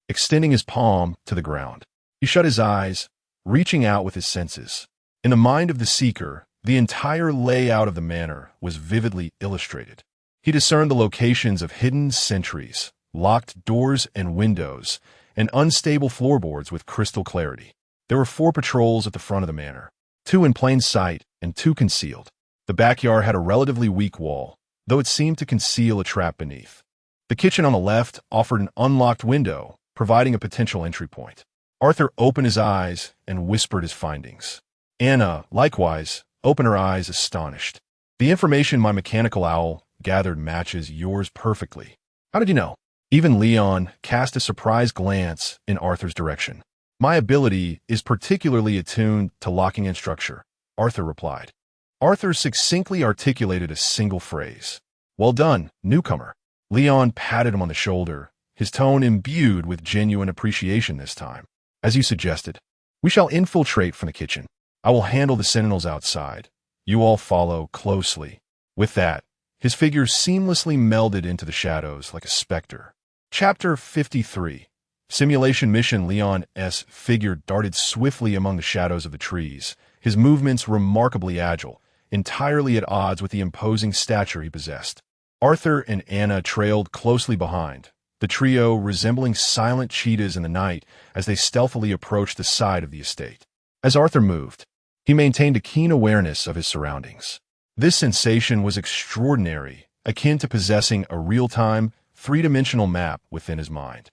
extending his palm to the ground. He shut his eyes, reaching out with his senses. In the mind of the seeker, the entire layout of the manor was vividly illustrated. He discerned the locations of hidden sentries, locked doors and windows, and unstable floorboards with crystal clarity. There were 4 patrols at the front of the manor, 2 in plain sight and 2 concealed. The backyard had a relatively weak wall, though it seemed to conceal a trap beneath. The kitchen on the left offered an unlocked window, providing a potential entry point. Arthur opened his eyes and whispered his findings. Anna, likewise, opened her eyes astonished. "The information my mechanical owl gathered matches yours perfectly." "How did you know?" Even Leon cast a surprised glance in Arthur's direction. "My ability is particularly attuned to locking in structure," Arthur replied. Arthur succinctly articulated a single phrase. "Well done, newcomer." Leon patted him on the shoulder, his tone imbued with genuine appreciation this time. "As you suggested, we shall infiltrate from the kitchen. I will handle the sentinels outside. You all follow closely." With that, his figure seamlessly melded into the shadows like a specter. Chapter 53. Simulation Mission. Leon's figure darted swiftly among the shadows of the trees, his movements remarkably agile, entirely at odds with the imposing stature he possessed. Arthur and Anna trailed closely behind, the trio resembling silent cheetahs in the night as they stealthily approached the side of the estate. As Arthur moved, he maintained a keen awareness of his surroundings. This sensation was extraordinary, akin to possessing a real-time, three-dimensional map within his mind.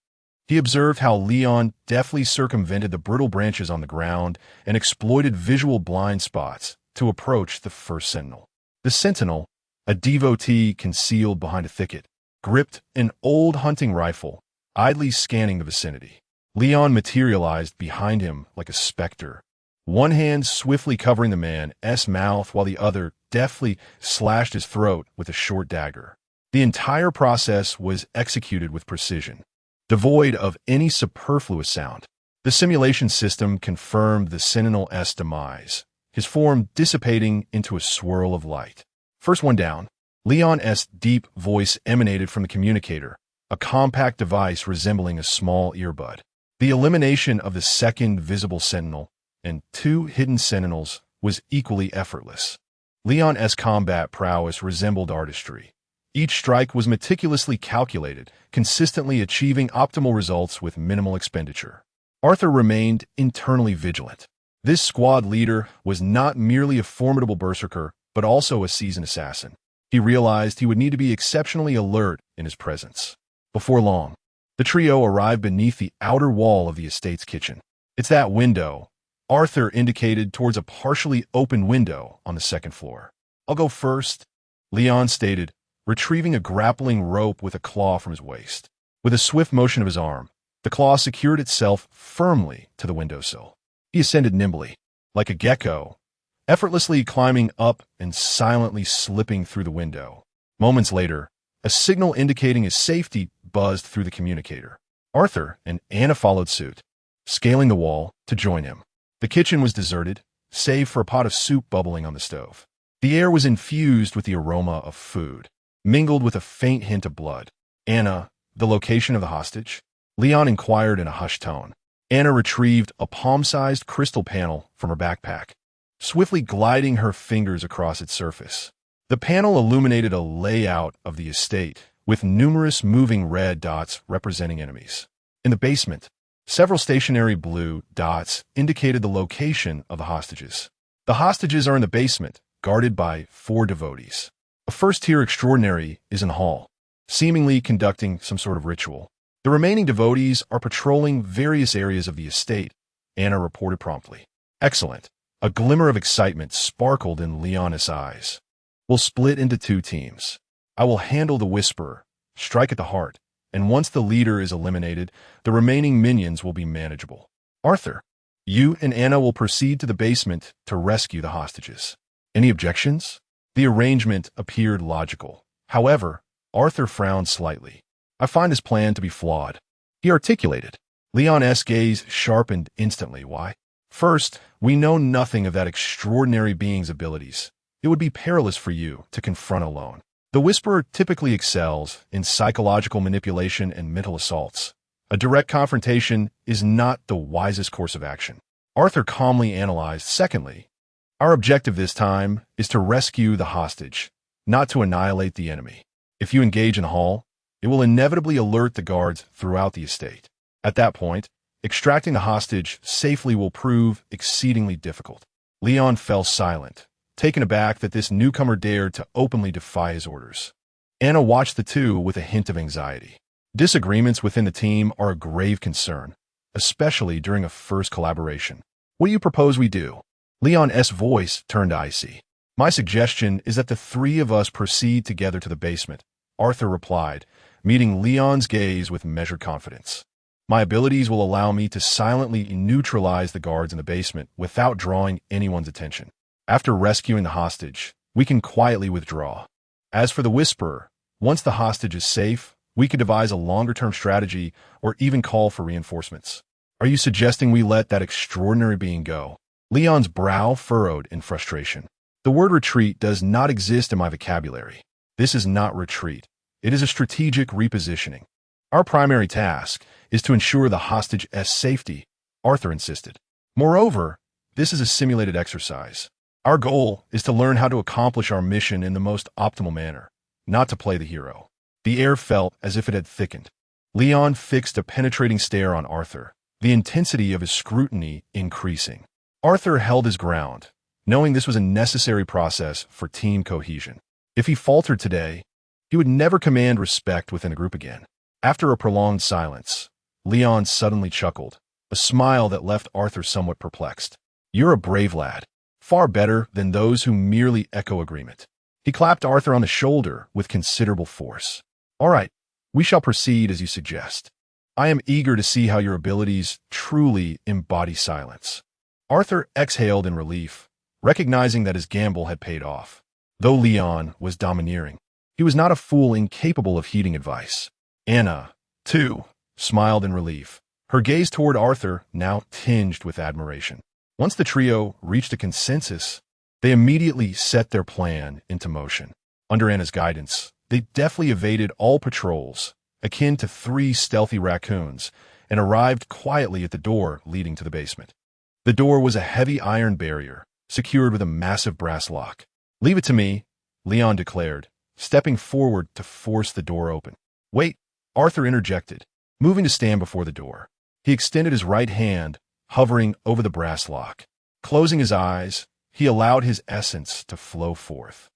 He observed how Leon deftly circumvented the brittle branches on the ground and exploited visual blind spots to approach the first sentinel. The sentinel, a devotee concealed behind a thicket, gripped an old hunting rifle, idly scanning the vicinity. Leon materialized behind him like a specter, one hand swiftly covering the man's mouth while the other deftly slashed his throat with a short dagger. The entire process was executed with precision, devoid of any superfluous sound. The simulation system confirmed the sentinel's demise, his form dissipating into a swirl of light. "First one down." Leon's deep voice emanated from the communicator, a compact device resembling a small earbud. The elimination of the second visible sentinel and 2 hidden sentinels was equally effortless. Leon's combat prowess resembled artistry. Each strike was meticulously calculated, consistently achieving optimal results with minimal expenditure. Arthur remained internally vigilant. This squad leader was not merely a formidable berserker, but also a seasoned assassin. He realized he would need to be exceptionally alert in his presence. Before long, the trio arrived beneath the outer wall of the estate's kitchen. "It's that window," Arthur indicated towards a partially open window on the second floor. "I'll go first," Leon stated, retrieving a grappling rope with a claw from his waist. With a swift motion of his arm, the claw secured itself firmly to the windowsill. He ascended nimbly, like a gecko, effortlessly climbing up and silently slipping through the window. Moments later, a signal indicating his safety buzzed through the communicator. Arthur and Anna followed suit, scaling the wall to join him. The kitchen was deserted, save for a pot of soup bubbling on the stove. The air was infused with the aroma of food, mingled with a faint hint of blood. "Anna, the location of the hostage?" Leon inquired in a hushed tone. Anna retrieved a palm-sized crystal panel from her backpack, swiftly gliding her fingers across its surface. The panel illuminated a layout of the estate, with numerous moving red dots representing enemies. In the basement, several stationary blue dots indicated the location of the hostages. "The hostages are in the basement, guarded by 4 devotees. A first-tier extraordinary is in the hall, seemingly conducting some sort of ritual. The remaining devotees are patrolling various areas of the estate, Anna reported promptly. Excellent. A glimmer of excitement sparkled in Leon's eyes. We'll split into 2 teams. I will handle the Whisperer, strike at the heart, and once the leader is eliminated, the remaining minions will be manageable. Arthur, you and Anna will proceed to the basement to rescue the hostages. Any objections? The arrangement appeared logical. However, Arthur frowned slightly. I find this plan to be flawed. He articulated. Leon's gaze sharpened instantly. Why? First, we know nothing of that extraordinary being's abilities. It would be perilous for you to confront alone. The Whisperer typically excels in psychological manipulation and mental assaults. A direct confrontation is not the wisest course of action. Arthur calmly analyzed. Secondly, our objective this time is to rescue the hostage, not to annihilate the enemy. If you engage in the hall, it will inevitably alert the guards throughout the estate. At that point, extracting the hostage safely will prove exceedingly difficult. Leon fell silent, taken aback that this newcomer dared to openly defy his orders. Anna watched the two with a hint of anxiety. Disagreements within the team are a grave concern, especially during a first collaboration. What do you propose we do? Leon's voice turned icy. My suggestion is that the 3 of us proceed together to the basement, Arthur replied, meeting Leon's gaze with measured confidence. My abilities will allow me to silently neutralize the guards in the basement without drawing anyone's attention. After rescuing the hostage, we can quietly withdraw. As for the Whisperer, once the hostage is safe, we could devise a longer-term strategy or even call for reinforcements. Are you suggesting we let that extraordinary being go? Leon's brow furrowed in frustration. The word retreat does not exist in my vocabulary. This is not retreat. It is a strategic repositioning. Our primary task is to ensure the hostage's safety, Arthur insisted. Moreover, this is a simulated exercise. Our goal is to learn how to accomplish our mission in the most optimal manner, not to play the hero. The air felt as if it had thickened. Leon fixed a penetrating stare on Arthur, the intensity of his scrutiny increasing. Arthur held his ground, knowing this was a necessary process for team cohesion. If he faltered today, he would never command respect within a group again. After a prolonged silence, Leon suddenly chuckled, a smile that left Arthur somewhat perplexed. You're a brave lad, far better than those who merely echo agreement. He clapped Arthur on the shoulder with considerable force. All right, we shall proceed as you suggest. I am eager to see how your abilities truly embody silence. Arthur exhaled in relief, recognizing that his gamble had paid off. Though Leon was domineering, he was not a fool incapable of heeding advice. Anna, too, smiled in relief, her gaze toward Arthur now tinged with admiration. Once the trio reached a consensus, they immediately set their plan into motion. Under Anna's guidance, they deftly evaded all patrols, akin to 3 stealthy raccoons, and arrived quietly at the door leading to the basement. The door was a heavy iron barrier, secured with a massive brass lock. Leave it to me, Leon declared, stepping forward to force the door open. Wait, Arthur interjected, moving to stand before the door. He extended his right hand, hovering over the brass lock. Closing his eyes, he allowed his essence to flow forth.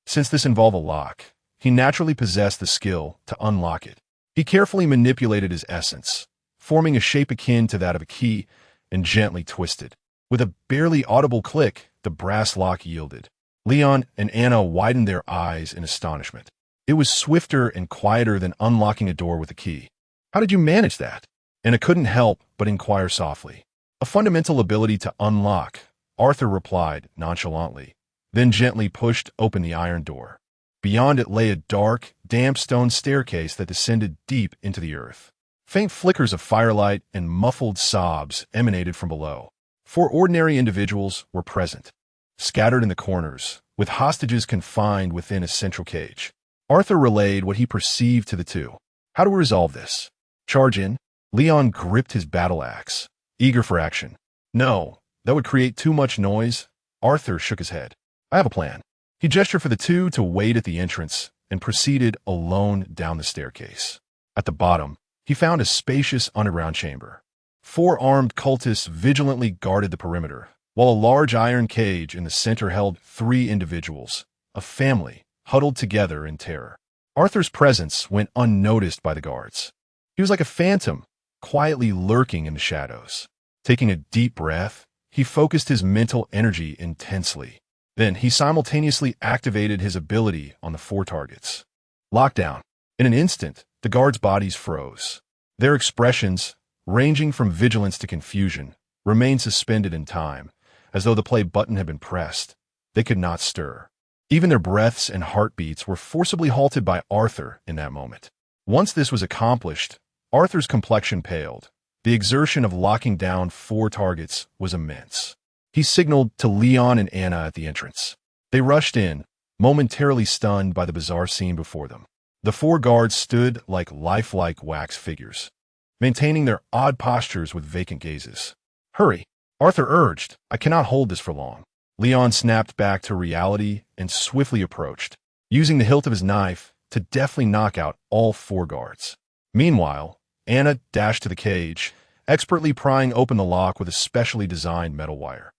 Since this involved a lock, he naturally possessed the skill to unlock it. He carefully manipulated his essence, forming a shape akin to that of a key, and gently twisted. With a barely audible click, the brass lock yielded. Leon and Anna widened their eyes in astonishment. It was swifter and quieter than unlocking a door with a key. How did you manage that? Anna couldn't help but inquire softly. A fundamental ability to unlock, Arthur replied nonchalantly, then gently pushed open the iron door. Beyond it lay a dark, damp stone staircase that descended deep into the earth. Faint flickers of firelight and muffled sobs emanated from below. 4 ordinary individuals were present, scattered in the corners, with hostages confined within a central cage. Arthur relayed what he perceived to the 2. How do we resolve this? Charge in? Leon gripped his battle axe, eager for action. No, that would create too much noise. Arthur shook his head. I have a plan. He gestured for the 2 to wait at the entrance and proceeded alone down the staircase. At the bottom, he found a spacious underground chamber. 4 armed cultists vigilantly guarded the perimeter, while a large iron cage in the center held 3 individuals, a family, huddled together in terror. Arthur's presence went unnoticed by the guards. He was like a phantom, quietly lurking in the shadows. Taking a deep breath, he focused his mental energy intensely. Then he simultaneously activated his ability on the 4 targets. Lockdown. In an instant, the guards' bodies froze. Their expressions, ranging from vigilance to confusion, remained suspended in time, as though the play button had been pressed. They could not stir. Even their breaths and heartbeats were forcibly halted by Arthur in that moment. Once this was accomplished, Arthur's complexion paled. The exertion of locking down 4 targets was immense. He signaled to Leon and Anna at the entrance. They rushed in, momentarily stunned by the bizarre scene before them. The 4 guards stood like lifelike wax figures, maintaining their odd postures with vacant gazes. "Hurry," Arthur urged. "I cannot hold this for long." Leon snapped back to reality and swiftly approached, using the hilt of his knife to deftly knock out all 4 guards. Meanwhile, Anna dashed to the cage, expertly prying open the lock with a specially designed metal wire.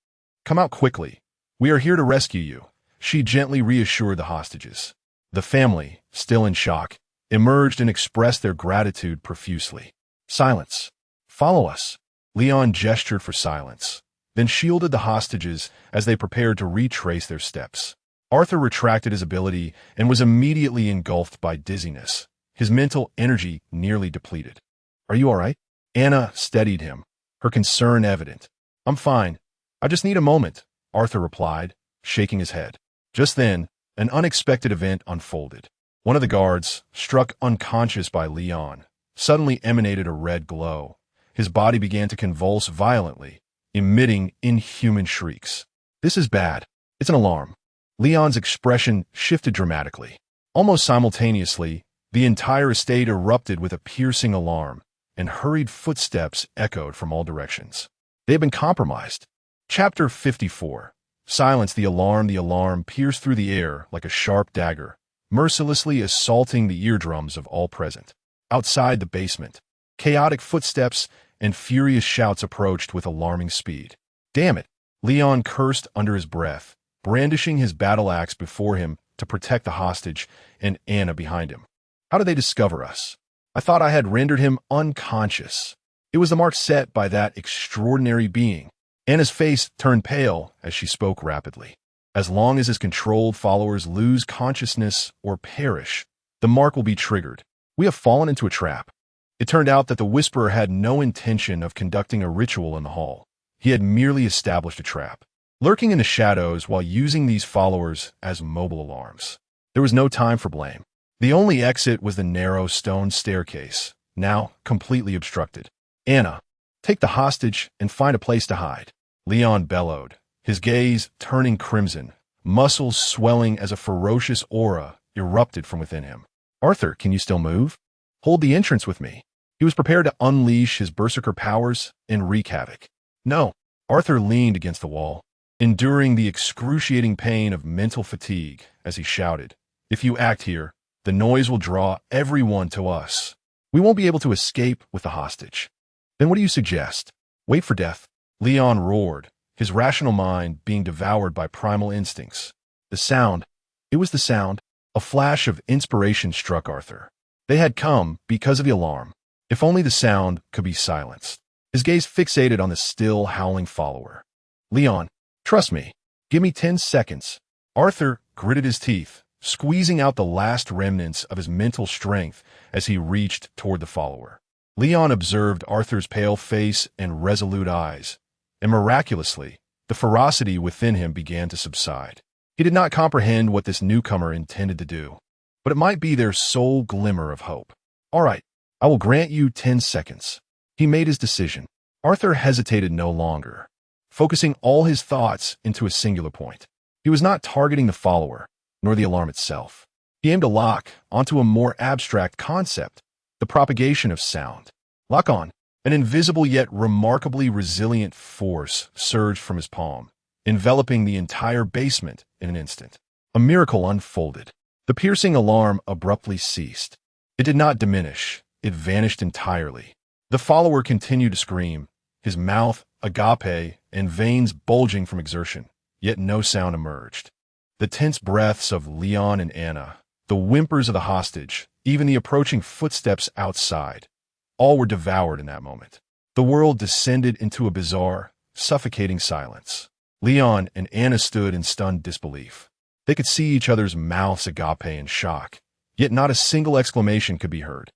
"Come out quickly. We are here to rescue you," she gently reassured the hostages. The family, still in shock, emerged and expressed their gratitude profusely. "Silence. Follow us." Leon gestured for silence, then shielded the hostages as they prepared to retrace their steps. Arthur retracted his ability and was immediately engulfed by dizziness, his mental energy nearly depleted. "Are you all right?" Anna steadied him, her concern evident. "I'm fine. I just need a moment," Arthur replied, shaking his head. Just then, an unexpected event unfolded. One of the guards, struck unconscious by Leon, suddenly emanated a red glow. His body began to convulse violently, emitting inhuman shrieks. "This is bad. It's an alarm." Leon's expression shifted dramatically. Almost simultaneously, the entire estate erupted with a piercing alarm, and hurried footsteps echoed from all directions. They had been compromised. Chapter 54. Silence. The alarm pierced through the air like a sharp dagger, mercilessly assaulting the eardrums of all present. Outside the basement, chaotic footsteps and furious shouts approached with alarming speed. "Damn it!" Leon cursed under his breath, brandishing his battle axe before him to protect the hostage and Anna behind him. "How did they discover us? I thought I had rendered him unconscious." It was the mark set by that extraordinary being. Anna's face turned pale as she spoke rapidly. "As long as his controlled followers lose consciousness or perish, the mark will be triggered. We have fallen into a trap." It turned out that the Whisperer had no intention of conducting a ritual in the hall. He had merely established a trap, lurking in the shadows while using these followers as mobile alarms. There was no time for blame. The only exit was the narrow stone staircase, now completely obstructed. "Anna, take the hostage and find a place to hide," Leon bellowed, his gaze turning crimson, muscles swelling as a ferocious aura erupted from within him. "Arthur, can you still move? Hold the entrance with me." He was prepared to unleash his berserker powers and wreak havoc. "No." Arthur leaned against the wall, enduring the excruciating pain of mental fatigue as he shouted, "If you act here, the noise will draw everyone to us. We won't be able to escape with the hostage." "Then what do you suggest?" "Wait for death," Leon roared, his rational mind being devoured by primal instincts. The sound. It was the sound. A flash of inspiration struck Arthur. They had come because of the alarm. If only the sound could be silenced. His gaze fixated on the still howling follower. "Leon, trust me. Give me 10 seconds. Arthur gritted his teeth, squeezing out the last remnants of his mental strength as he reached toward the follower. Leon observed Arthur's pale face and resolute eyes, and miraculously, the ferocity within him began to subside. He did not comprehend what this newcomer intended to do, but it might be their sole glimmer of hope. "All right, I will grant you 10 seconds. He made his decision. Arthur hesitated no longer, focusing all his thoughts into a singular point. He was not targeting the follower, nor the alarm itself. He aimed to lock onto a more abstract concept, the propagation of sound. Lock on. An invisible yet remarkably resilient force surged from his palm, enveloping the entire basement in an instant. A miracle unfolded. The piercing alarm abruptly ceased. It did not diminish. It vanished entirely. The follower continued to scream, his mouth agape and veins bulging from exertion, yet no sound emerged. The tense breaths of Leon and Anna, the whimpers of the hostage, even the approaching footsteps outside, all were devoured in that moment. The world descended into a bizarre, suffocating silence. Leon and Anna stood in stunned disbelief. They could see each other's mouths agape in shock, yet not a single exclamation could be heard.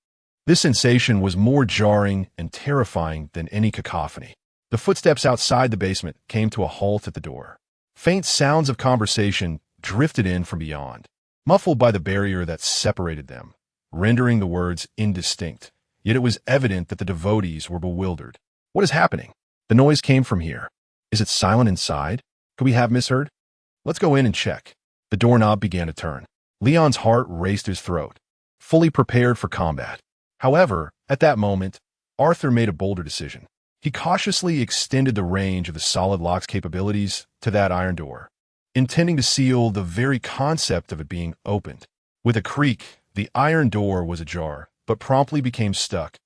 This sensation was more jarring and terrifying than any cacophony. The footsteps outside the basement came to a halt at the door. Faint sounds of conversation drifted in from beyond, muffled by the barrier that separated them, rendering the words indistinct. Yet it was evident that the devotees were bewildered. What is happening? The noise came from here. Is it silent inside? Could we have misheard? Let's go in and check. The doorknob began to turn. Leon's heart raced his throat, fully prepared for combat. However, at that moment, Arthur made a bolder decision. He cautiously extended the range of the solid lock's capabilities to that iron door, intending to seal the very concept of it being opened. With a creak, the iron door was ajar, but promptly became stuck,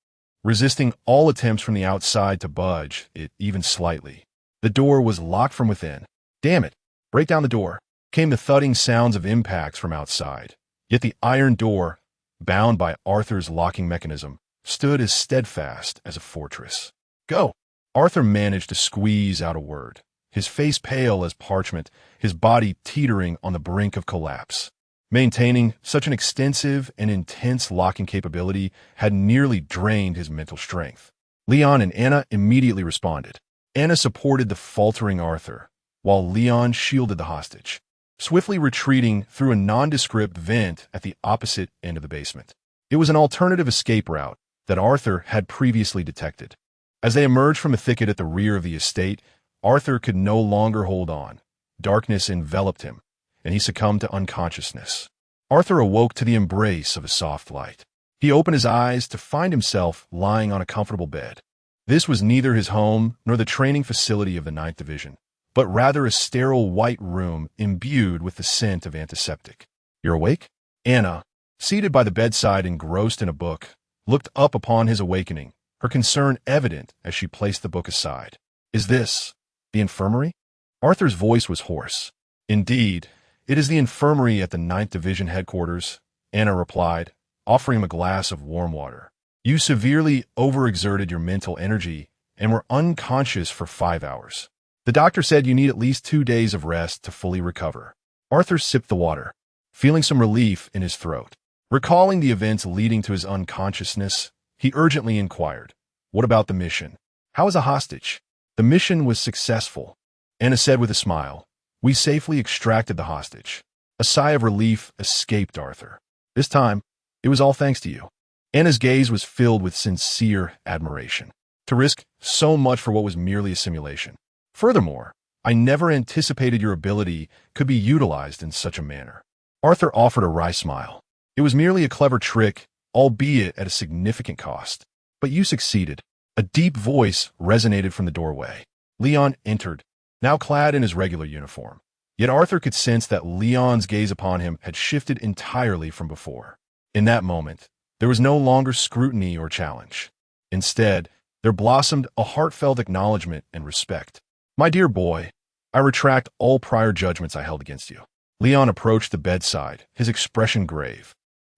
resisting all attempts from the outside to budge it even slightly. The door was locked from within. Damn it! Break down the door! Came the thudding sounds of impacts from outside. Yet the iron door, bound by Arthur's locking mechanism, stood as steadfast as a fortress. Go! Arthur managed to squeeze out a word, his face pale as parchment, his body teetering on the brink of collapse. Maintaining such an extensive and intense locking capability had nearly drained his mental strength. Leon and Anna immediately responded. Anna supported the faltering Arthur, while Leon shielded the hostage, swiftly retreating through a nondescript vent at the opposite end of the basement. It was an alternative escape route that Arthur had previously detected. As they emerged from a thicket at the rear of the estate, Arthur could no longer hold on. Darkness enveloped him, and he succumbed to unconsciousness. Arthur awoke to the embrace of a soft light. He opened his eyes to find himself lying on a comfortable bed. This was neither his home nor the training facility of the 9th Division, but rather a sterile white room imbued with the scent of antiseptic. "You're awake?" Anna, seated by the bedside engrossed in a book, looked up upon his awakening, her concern evident as she placed the book aside. "Is this the infirmary?" Arthur's voice was hoarse. "Indeed, it is the infirmary at the 9th Division headquarters," Anna replied, offering him a glass of warm water. "You severely overexerted your mental energy and were unconscious for 5 hours. The doctor said you need at least 2 days of rest to fully recover." Arthur sipped the water, feeling some relief in his throat. Recalling the events leading to his unconsciousness, he urgently inquired, "What about the mission? How is a hostage?" "The mission was successful," Anna said with a smile. "We safely extracted the hostage." A sigh of relief escaped Arthur. "This time, it was all thanks to you." Anna's gaze was filled with sincere admiration. "To risk so much for what was merely a simulation. Furthermore, I never anticipated your ability could be utilized in such a manner." Arthur offered a wry smile. "It was merely a clever trick, albeit at a significant cost. But you succeeded." A deep voice resonated from the doorway. Leon entered, now clad in his regular uniform. Yet Arthur could sense that Leon's gaze upon him had shifted entirely from before. In that moment, there was no longer scrutiny or challenge. Instead, there blossomed a heartfelt acknowledgement and respect. "My dear boy, I retract all prior judgments I held against you." Leon approached the bedside, his expression grave.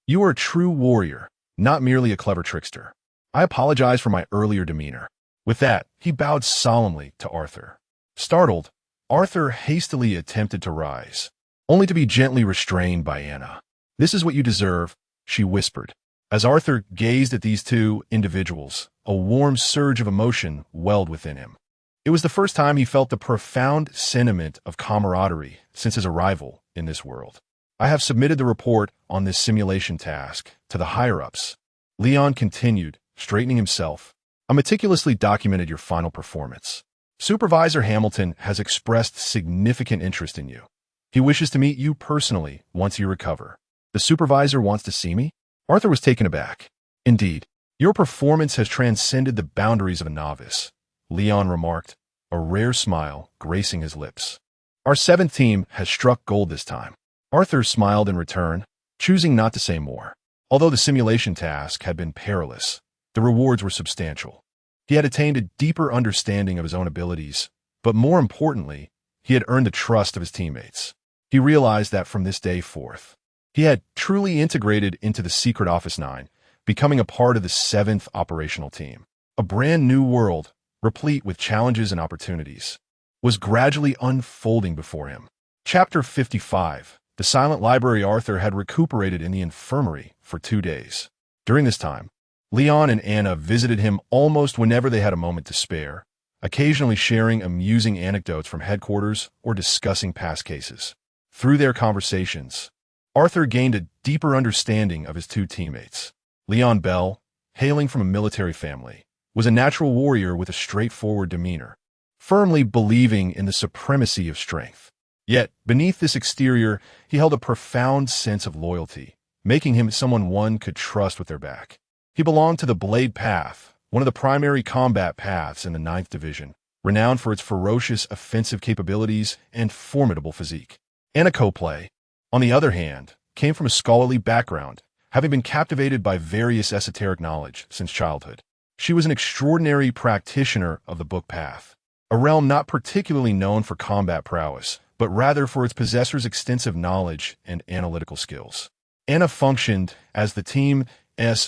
"You are a true warrior, not merely a clever trickster. I apologize for my earlier demeanor." With that, he bowed solemnly to Arthur. Startled, Arthur hastily attempted to rise, only to be gently restrained by Anna. "This is what you deserve," she whispered. As Arthur gazed at these two individuals, a warm surge of emotion welled within him. It was the first time he felt the profound sentiment of camaraderie since his arrival in this world. "I have submitted the report on this simulation task to the higher-ups," Leon continued, straightening himself. "I meticulously documented your final performance. Supervisor Hamilton has expressed significant interest in you. He wishes to meet you personally once you recover." "The supervisor wants to see me?" Arthur was taken aback. "Indeed, your performance has transcended the boundaries of a novice," Leon remarked, a rare smile gracing his lips. "Our 7th team has struck gold this time." Arthur smiled in return, choosing not to say more. Although the simulation task had been perilous, the rewards were substantial. He had attained a deeper understanding of his own abilities, but more importantly, he had earned the trust of his teammates. He realized that from this day forth, he had truly integrated into the Secret Office 9, becoming a part of the 7th operational team. A brand new world, replete with challenges and opportunities, was gradually unfolding before him. Chapter 55. The silent library. Arthur had recuperated in the infirmary for 2 days. During this time, Leon and Anna visited him almost whenever they had a moment to spare, occasionally sharing amusing anecdotes from headquarters or discussing past cases. Through their conversations, Arthur gained a deeper understanding of his two teammates. Leon Bell, hailing from a military family, was a natural warrior with a straightforward demeanor, firmly believing in the supremacy of strength. Yet, beneath this exterior, he held a profound sense of loyalty, making him someone one could trust with their back. He belonged to the Blade Path, one of the primary combat paths in the 9th Division, renowned for its ferocious offensive capabilities and formidable physique. Anna Copley, on the other hand, came from a scholarly background, having been captivated by various esoteric knowledge since childhood. She was an extraordinary practitioner of the book path, a realm not particularly known for combat prowess, but rather for its possessors' extensive knowledge and analytical skills. Anna functioned as the team's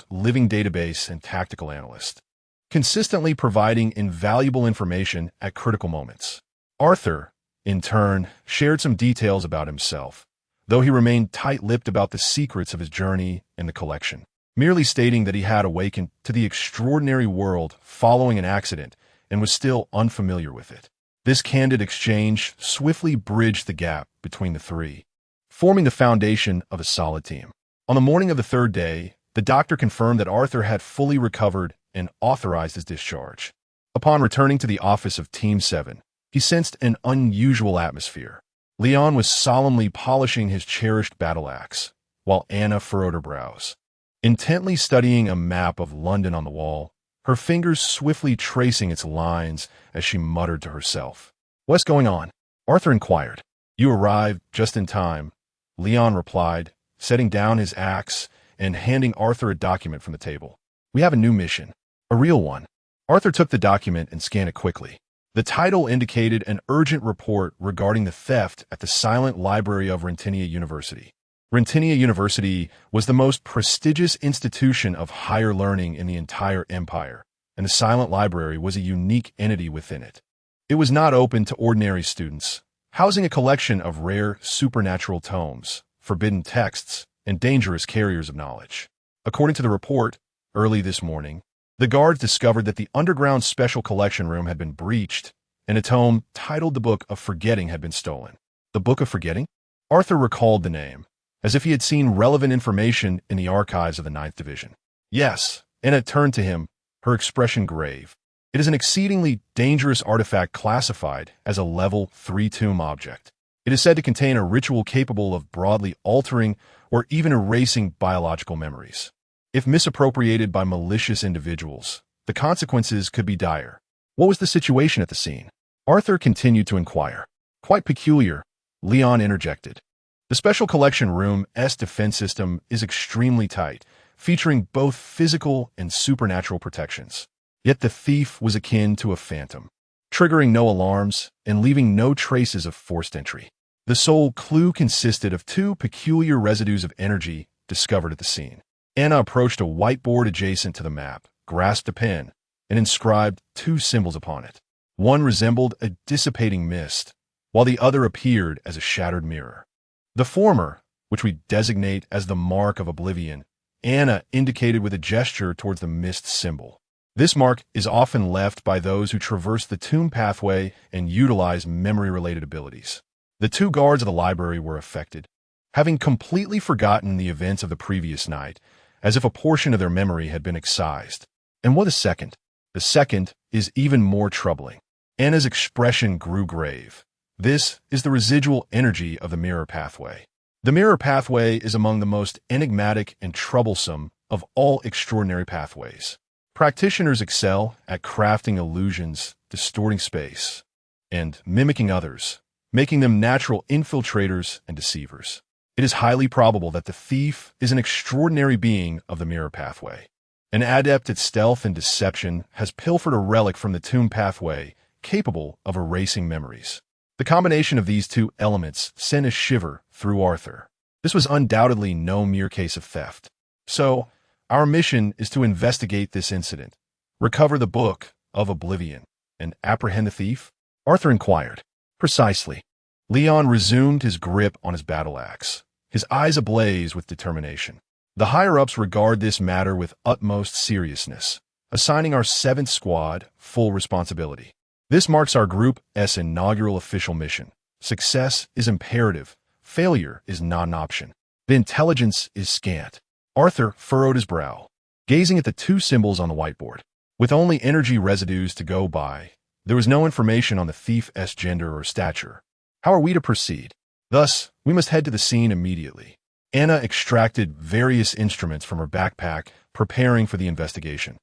living database and tactical analyst, consistently providing invaluable information at critical moments. Arthur, in turn, shared some details about himself, though he remained tight-lipped about the secrets of his journey in the collection, merely stating that he had awakened to the extraordinary world following an accident and was still unfamiliar with it. This candid exchange swiftly bridged the gap between the three, forming the foundation of a solid team. On the morning of the 3rd day, the doctor confirmed that Arthur had fully recovered and authorized his discharge. Upon returning to the office of Team 7, he sensed an unusual atmosphere. Leon was solemnly polishing his cherished battle axe, while Anna furrowed her brows, intently studying a map of London on the wall, her fingers swiftly tracing its lines as she muttered to herself. "What's going on?" Arthur inquired. "You arrived just in time," Leon replied, setting down his axe and handing Arthur a document from the table. "We have a new mission, a real one." Arthur took the document and scanned it quickly. The title indicated an urgent report regarding the theft at the silent library of Rentinia University. Rentinia University was the most prestigious institution of higher learning in the entire empire, and the silent library was a unique entity within it. It was not open to ordinary students, housing a collection of rare supernatural tomes, forbidden texts, and dangerous carriers of knowledge. According to the report, early this morning, the guards discovered that the underground special collection room had been breached, and a tome titled The Book of Forgetting had been stolen. The Book of Forgetting? Arthur recalled the name, as if he had seen relevant information in the archives of the 9th Division. "Yes," Anna turned to him, her expression grave. "It is an exceedingly dangerous artifact classified as a Level 3 tomb object. It is said to contain a ritual capable of broadly altering or even erasing biological memories. If misappropriated by malicious individuals, the consequences could be dire." "What was the situation at the scene?" Arthur continued to inquire. "Quite peculiar," Leon interjected. "The Special Collection Room's defense system is extremely tight, featuring both physical and supernatural protections. Yet the thief was akin to a phantom, triggering no alarms and leaving no traces of forced entry. The sole clue consisted of 2 peculiar residues of energy discovered at the scene." Anna approached a whiteboard adjacent to the map, grasped a pen, and inscribed 2 symbols upon it. One resembled a dissipating mist, while the other appeared as a shattered mirror. The former, which we designate as the Mark of Oblivion, Anna indicated with a gesture towards the mist symbol. This mark is often left by those who traverse the tomb pathway and utilize memory-related abilities. The 2 guards of the library were affected, having completely forgotten the events of the previous night, as if a portion of their memory had been excised. And what a second! The second is even more troubling. Anna's expression grew grave. This is the residual energy of the mirror pathway. The mirror pathway is among the most enigmatic and troublesome of all extraordinary pathways. Practitioners excel at crafting illusions, distorting space, and mimicking others, making them natural infiltrators and deceivers. It is highly probable that the thief is an extraordinary being of the mirror pathway. An adept at stealth and deception has pilfered a relic from the tomb pathway capable of erasing memories. The combination of these 2 elements sent a shiver through Arthur. This was undoubtedly no mere case of theft. "So, our mission is to investigate this incident," Recover the Book of Oblivion and apprehend the thief? Arthur inquired. Precisely. Leon resumed his grip on his battle axe, his eyes ablaze with determination. The higher-ups regard this matter with utmost seriousness, assigning our 7th Squad full responsibility. This marks our Group's inaugural official mission. Success is imperative. Failure is not an option. The intelligence is scant. Arthur furrowed his brow, gazing at the 2 symbols on the whiteboard. With only energy residues to go by, there was no information on the thief's gender or stature. How are we to proceed? Thus, we must head to the scene immediately. Anna extracted various instruments from her backpack, preparing for the investigation,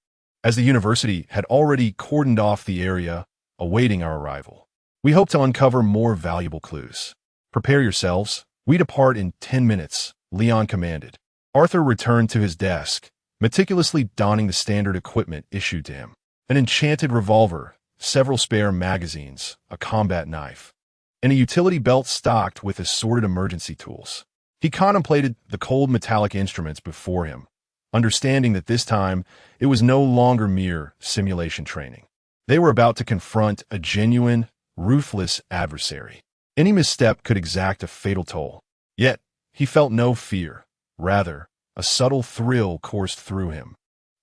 as the university had already cordoned off the area, awaiting our arrival. We hope to uncover more valuable clues. Prepare yourselves. We depart in 10 minutes, Leon commanded. Arthur returned to his desk, meticulously donning the standard equipment issued to him. An enchanted revolver, several spare magazines, a combat knife, and a utility belt stocked with assorted emergency tools. He contemplated the cold metallic instruments before him, understanding that this time it was no longer mere simulation training. They were about to confront a genuine, ruthless adversary. Any misstep could exact a fatal toll. Yet, he felt no fear. Rather, a subtle thrill coursed through him.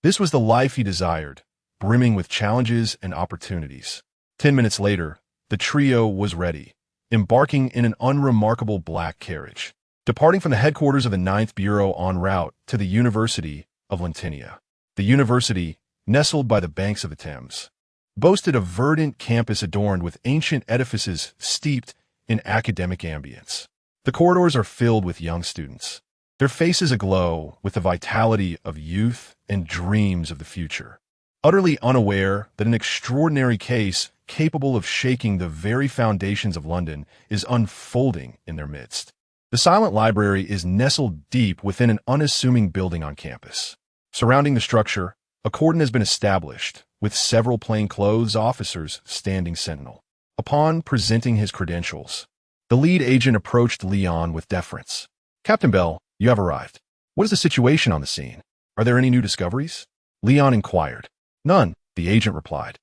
This was the life he desired, brimming with challenges and opportunities. 10 minutes later, the trio was ready, embarking in an unremarkable black carriage, departing from the headquarters of the 9th Bureau en route to the University of Lentinia. The university, nestled by the banks of the Thames, boasted a verdant campus adorned with ancient edifices steeped in academic ambience. The corridors are filled with young students, their faces aglow with the vitality of youth and dreams of the future, utterly unaware that an extraordinary case capable of shaking the very foundations of London is unfolding in their midst. The silent library is nestled deep within an unassuming building on campus. Surrounding the structure, a cordon has been established, with several plainclothes officers standing sentinel. Upon presenting his credentials, the lead agent approached Leon with deference. Captain Bell, you have arrived. What is the situation on the scene? Are there any new discoveries? Leon inquired. None, the agent replied.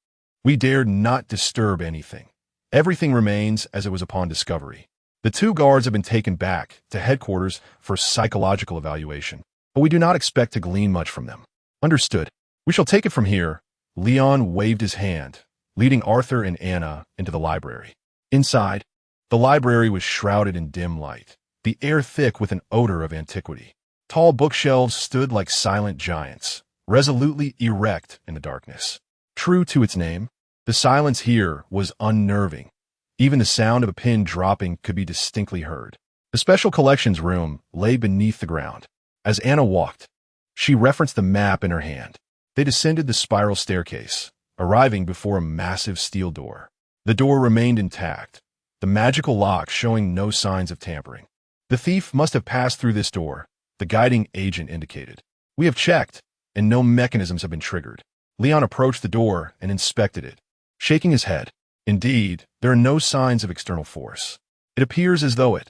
We dared not disturb anything. Everything remains as it was upon discovery. The 2 guards have been taken back to headquarters for psychological evaluation, but we do not expect to glean much from them. Understood. We shall take it from here. Leon waved his hand, leading Arthur and Anna into the library. Inside, the library was shrouded in dim light, the air thick with an odor of antiquity. Tall bookshelves stood like silent giants, resolutely erect in the darkness. True to its name, the silence here was unnerving. Even the sound of a pin dropping could be distinctly heard. The special collections room lay beneath the ground. As Anna walked, she referenced the map in her hand. They descended the spiral staircase, arriving before a massive steel door. The door remained intact, the magical lock showing no signs of tampering. The thief must have passed through this door, the guiding agent indicated. We have checked, and no mechanisms have been triggered. Leon approached the door and inspected it, shaking his head. Indeed, there are no signs of external force. It appears as though it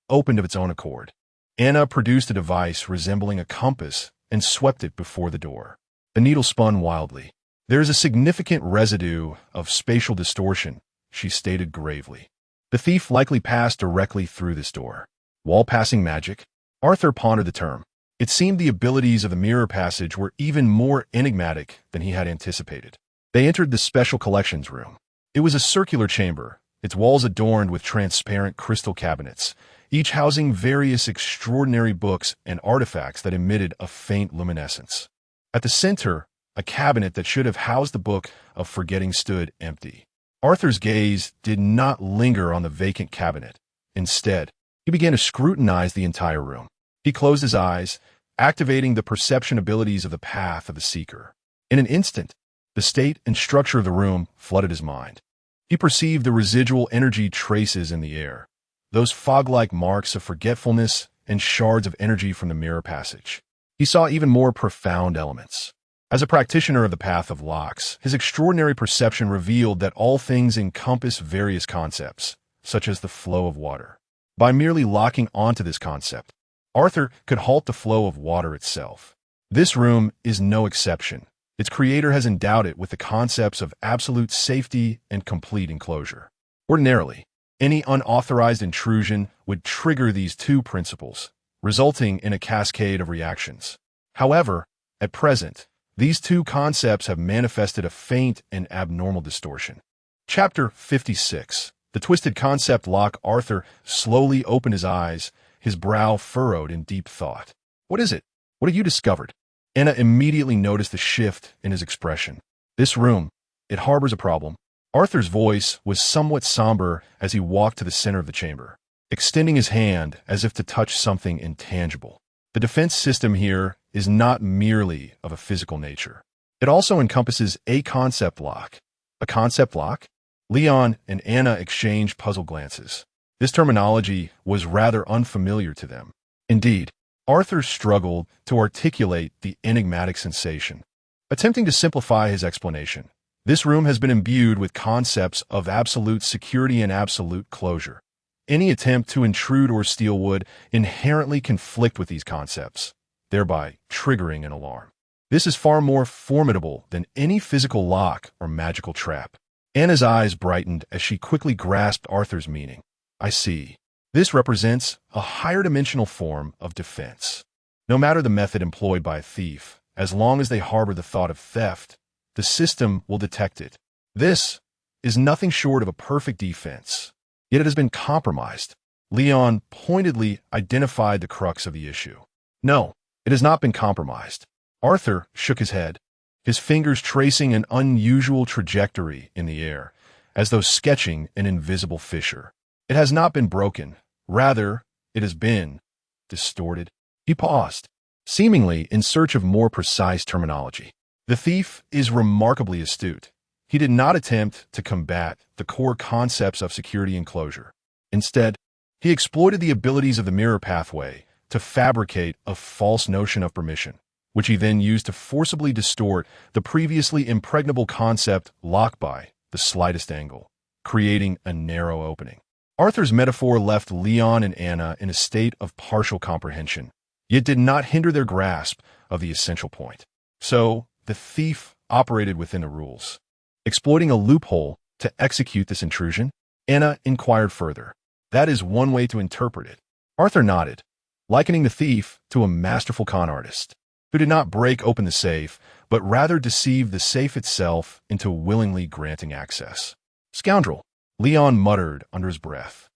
opened of its own accord. Anna produced a device resembling a compass and swept it before the door. The needle spun wildly. There is a significant residue of spatial distortion, she stated gravely. The thief likely passed directly through this door. Wall-passing magic? Arthur pondered the term. It seemed the abilities of the mirror passage were even more enigmatic than he had anticipated. They entered the special collections room. It was a circular chamber, its walls adorned with transparent crystal cabinets, each housing various extraordinary books and artifacts that emitted a faint luminescence. At the center, a cabinet that should have housed the Book of Forgetting stood empty. Arthur's gaze did not linger on the vacant cabinet. Instead, he began to scrutinize the entire room. He closed his eyes, activating the perception abilities of the path of the seeker. In an instant, the state and structure of the room flooded his mind. He perceived the residual energy traces in the air, those fog-like marks of forgetfulness and shards of energy from the mirror passage. He saw even more profound elements. As a practitioner of the path of locks, his extraordinary perception revealed that all things encompass various concepts, such as the flow of water. By merely locking onto this concept, Arthur could halt the flow of water itself. This room is no exception. its creator has endowed it with the concepts of absolute safety and complete enclosure. Ordinarily, any unauthorized intrusion would trigger these two principles, resulting in a cascade of reactions. However, at present, these two concepts have manifested a faint and abnormal distortion. Chapter 56. The Twisted Concept Lock. Arthur slowly opened his eyes, his brow furrowed in deep thought. What is it? What have you discovered? Anna immediately noticed the shift in his expression. This room, it harbors a problem. Arthur's voice was somewhat somber as he walked to the center of the chamber, extending his hand as if to touch something intangible. The defense system here is not merely of a physical nature. It also encompasses a concept lock. A concept lock? Leon and Anna exchanged puzzled glances. This terminology was rather unfamiliar to them. Indeed, Arthur struggled to articulate the enigmatic sensation. Attempting to simplify his explanation, this room has been imbued with concepts of absolute security and absolute closure. Any attempt to intrude or steal would inherently conflict with these concepts, thereby triggering an alarm. This is far more formidable than any physical lock or magical trap. Anna's eyes brightened as she quickly grasped Arthur's meaning. I see. This represents a higher dimensional form of defense. No matter the method employed by a thief, as long as they harbor the thought of theft, the system will detect it. This is nothing short of a perfect defense. Yet it has been compromised. Leon pointedly identified the crux of the issue. No, it has not been compromised. Arthur shook his head, his fingers tracing an unusual trajectory in the air, as though sketching an invisible fissure. It has not been broken. Rather, it has been distorted. He paused, seemingly in search of more precise terminology. The thief is remarkably astute. He did not attempt to combat the core concepts of security and closure. Instead, he exploited the abilities of the mirror pathway to fabricate a false notion of permission, which he then used to forcibly distort the previously impregnable concept locked by the slightest angle, creating a narrow opening. Arthur's metaphor left Leon and Anna in a state of partial comprehension, yet did not hinder their grasp of the essential point. So, the thief operated within the rules. Exploiting a loophole to execute this intrusion, Anna inquired further. That is one way to interpret it. Arthur nodded, likening the thief to a masterful con artist, who did not break open the safe, but rather deceived the safe itself into willingly granting access. Scoundrel, Leon muttered under his breath.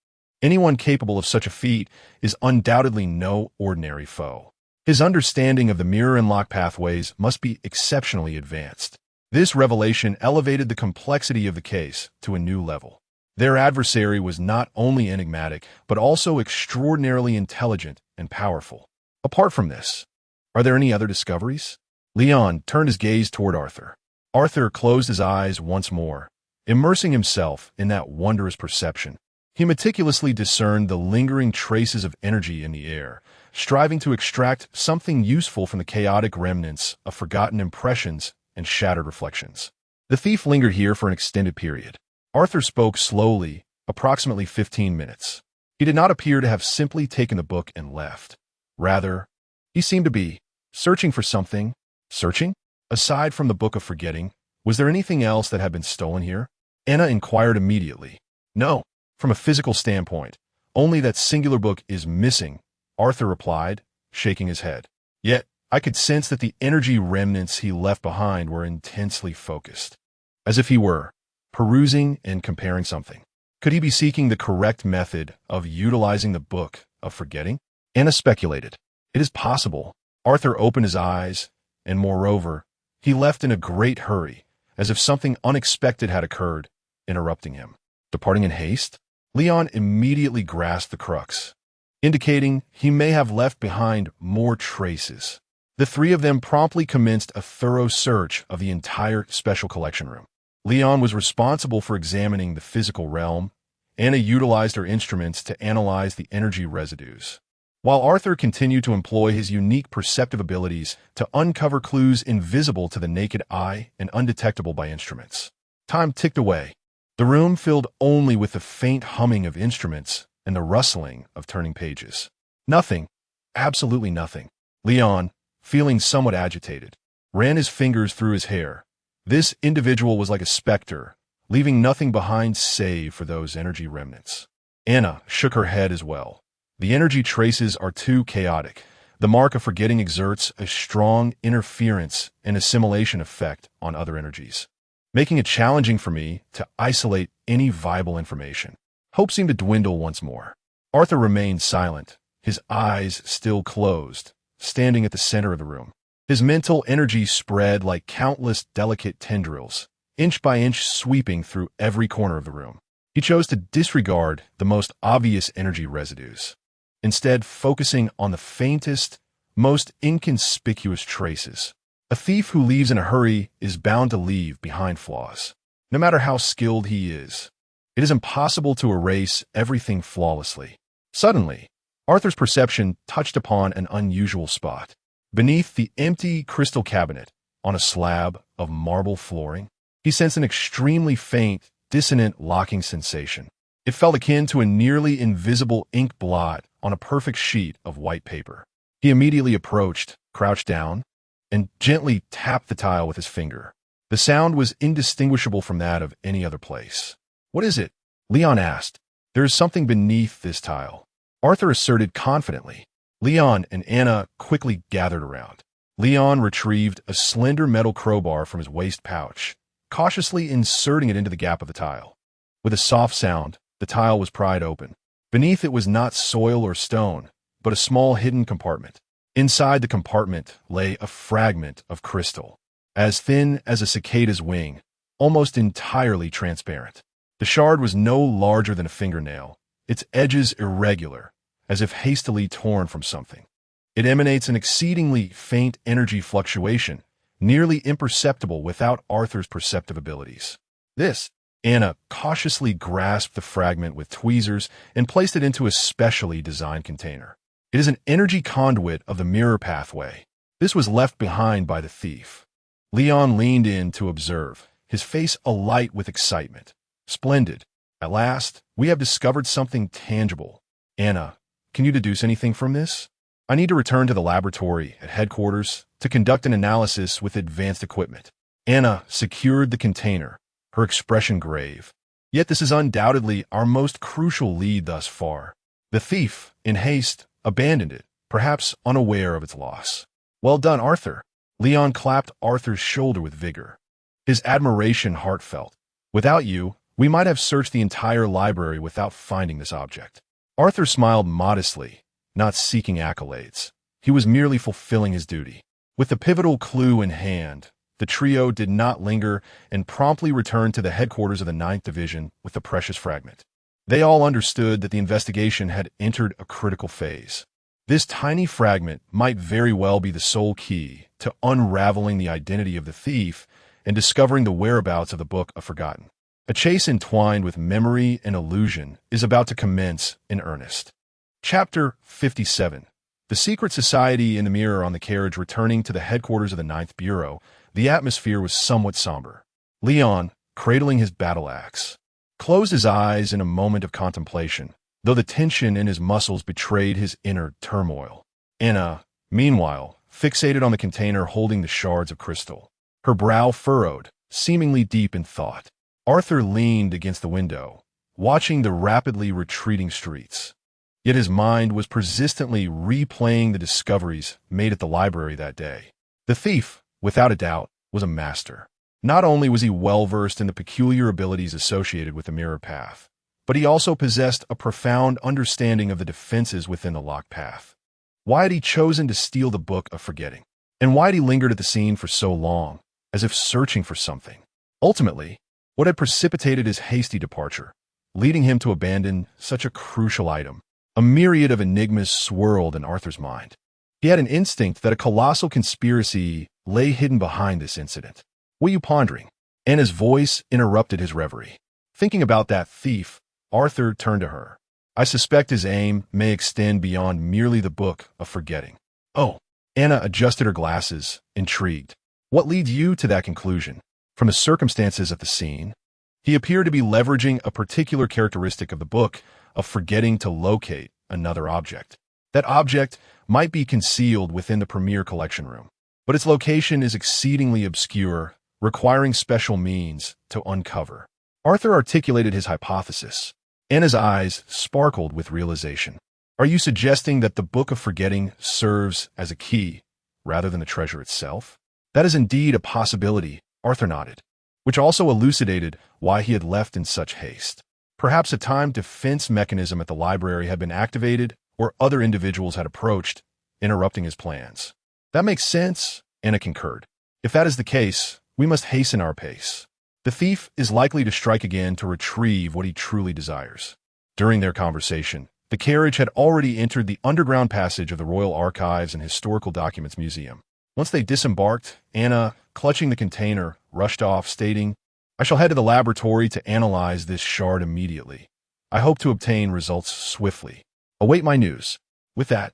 Anyone capable of such a feat is undoubtedly no ordinary foe. His understanding of the mirror and lock pathways must be exceptionally advanced. This revelation elevated the complexity of the case to a new level. Their adversary was not only enigmatic, but also extraordinarily intelligent and powerful. Apart from this, are there any other discoveries? Leon turned his gaze toward Arthur. Arthur closed his eyes once more, immersing himself in that wondrous perception. He meticulously discerned the lingering traces of energy in the air, striving to extract something useful from the chaotic remnants of forgotten impressions and shattered reflections. The thief lingered here for an extended period. Arthur spoke slowly, approximately 15 minutes. He did not appear to have simply taken the book and left. Rather, he seemed to be searching for something. Searching? Aside from the Book of Forgetting, was there anything else that had been stolen here? Anna inquired immediately. No, from a physical standpoint. Only that singular book is missing, Arthur replied, shaking his head. Yet, I could sense that the energy remnants he left behind were intensely focused, as if he were perusing and comparing something. Could he be seeking the correct method of utilizing the Book of Forgetting? Anna speculated. It is possible. Arthur opened his eyes, and moreover, he left in a great hurry, as if something unexpected had occurred, interrupting him. Departing in haste? Leon immediately grasped the crux, indicating he may have left behind more traces. The three of them promptly commenced a thorough search of the entire special collection room. Leon was responsible for examining the physical realm. Anna utilized her instruments to analyze the energy residues, while Arthur continued to employ his unique perceptive abilities to uncover clues invisible to the naked eye and undetectable by instruments. Time ticked away, the room filled only with the faint humming of instruments and the rustling of turning pages. Nothing, absolutely nothing. Leon, feeling somewhat agitated, ran his fingers through his hair. This individual was like a specter, leaving nothing behind save for those energy remnants. Anna shook her head as well. The energy traces are too chaotic. The mark of forgetting exerts a strong interference and assimilation effect on other energies, making it challenging for me to isolate any viable information. Hope seemed to dwindle once more. Arthur remained silent, his eyes still closed, standing at the center of the room. His mental energy spread like countless delicate tendrils, inch by inch sweeping through every corner of the room. He chose to disregard the most obvious energy residues, instead focusing on the faintest, most inconspicuous traces. A thief who leaves in a hurry is bound to leave behind flaws, no matter how skilled he is. It is impossible to erase everything flawlessly. Suddenly, Arthur's perception touched upon an unusual spot. Beneath the empty crystal cabinet, on a slab of marble flooring, he sensed an extremely faint, dissonant locking sensation. It felt akin to a nearly invisible ink blot on a perfect sheet of white paper. He immediately approached, crouched down, and gently tapped the tile with his finger. The sound was indistinguishable from that of any other place. "What is it?" Leon asked. "There is something beneath this tile," Arthur asserted confidently. Leon and Anna quickly gathered around. Leon retrieved a slender metal crowbar from his waist pouch, cautiously inserting it into the gap of the tile. With a soft sound, the tile was pried open. Beneath it was not soil or stone, but a small hidden compartment. Inside the compartment lay a fragment of crystal, as thin as a cicada's wing, almost entirely transparent. The shard was no larger than a fingernail, its edges irregular, as if hastily torn from something. It emanates an exceedingly faint energy fluctuation, nearly imperceptible without Arthur's perceptive abilities. This, Anna cautiously grasped the fragment with tweezers and placed it into a specially designed container. It is an energy conduit of the mirror pathway. This was left behind by the thief. Leon leaned in to observe, his face alight with excitement. "Splendid. At last, we have discovered something tangible. Anna, can you deduce anything from this? I need to return to the laboratory at headquarters to conduct an analysis with advanced equipment." Anna secured the container, her expression grave. "Yet this is undoubtedly our most crucial lead thus far." The thief, in haste, abandoned it, perhaps unaware of its loss. "Well done, Arthur." Leon clapped Arthur's shoulder with vigor, his admiration heartfelt. "Without you, we might have searched the entire library without finding this object." Arthur smiled modestly, not seeking accolades. He was merely fulfilling his duty. With the pivotal clue in hand, the trio did not linger and promptly returned to the headquarters of the 9th Division with the precious fragment. They all understood that the investigation had entered a critical phase. This tiny fragment might very well be the sole key to unraveling the identity of the thief and discovering the whereabouts of the Book of Forgotten. A chase entwined with memory and illusion is about to commence in earnest. Chapter 57. The secret society in the mirror on the carriage returning to the headquarters of the 9th Bureau, the atmosphere was somewhat somber. Leon, cradling his battle axe, closed his eyes in a moment of contemplation, though the tension in his muscles betrayed his inner turmoil. Anna, meanwhile, fixated on the container holding the shards of crystal, her brow furrowed, seemingly deep in thought. Arthur leaned against the window, watching the rapidly retreating streets. Yet his mind was persistently replaying the discoveries made at the library that day. The thief, without a doubt, was a master. Not only was he well-versed in the peculiar abilities associated with the mirror path, but he also possessed a profound understanding of the defenses within the locked path. Why had he chosen to steal the Book of Forgetting? And why had he lingered at the scene for so long, as if searching for something? Ultimately, what had precipitated his hasty departure, leading him to abandon such a crucial item? A myriad of enigmas swirled in Arthur's mind. He had an instinct that a colossal conspiracy lay hidden behind this incident. "What are you pondering?" Anna's voice interrupted his reverie. Thinking about that thief, Arthur turned to her. "I suspect his aim may extend beyond merely the Book of Forgetting." "Oh." Anna adjusted her glasses, intrigued. "What leads you to that conclusion?" From the circumstances at the scene, he appeared to be leveraging a particular characteristic of the Book of Forgetting to locate another object. That object might be concealed within the premier collection room. but its location is exceedingly obscure, requiring special means to uncover. Arthur articulated his hypothesis. Anna's eyes sparkled with realization. Are you suggesting that the Book of Forgetting serves as a key, rather than the treasure itself? That is indeed a possibility, Arthur nodded, which also elucidated why he had left in such haste. Perhaps a timed defense mechanism at the library had been activated, or other individuals had approached, interrupting his plans. That makes sense, Anna concurred. If that is the case, we must hasten our pace. The thief is likely to strike again to retrieve what he truly desires. During their conversation, the carriage had already entered the underground passage of the Royal Archives and Historical Documents Museum. Once they disembarked, Anna, clutching the container, rushed off, stating, I shall head to the laboratory to analyze this shard immediately. I hope to obtain results swiftly. Await my news. With that,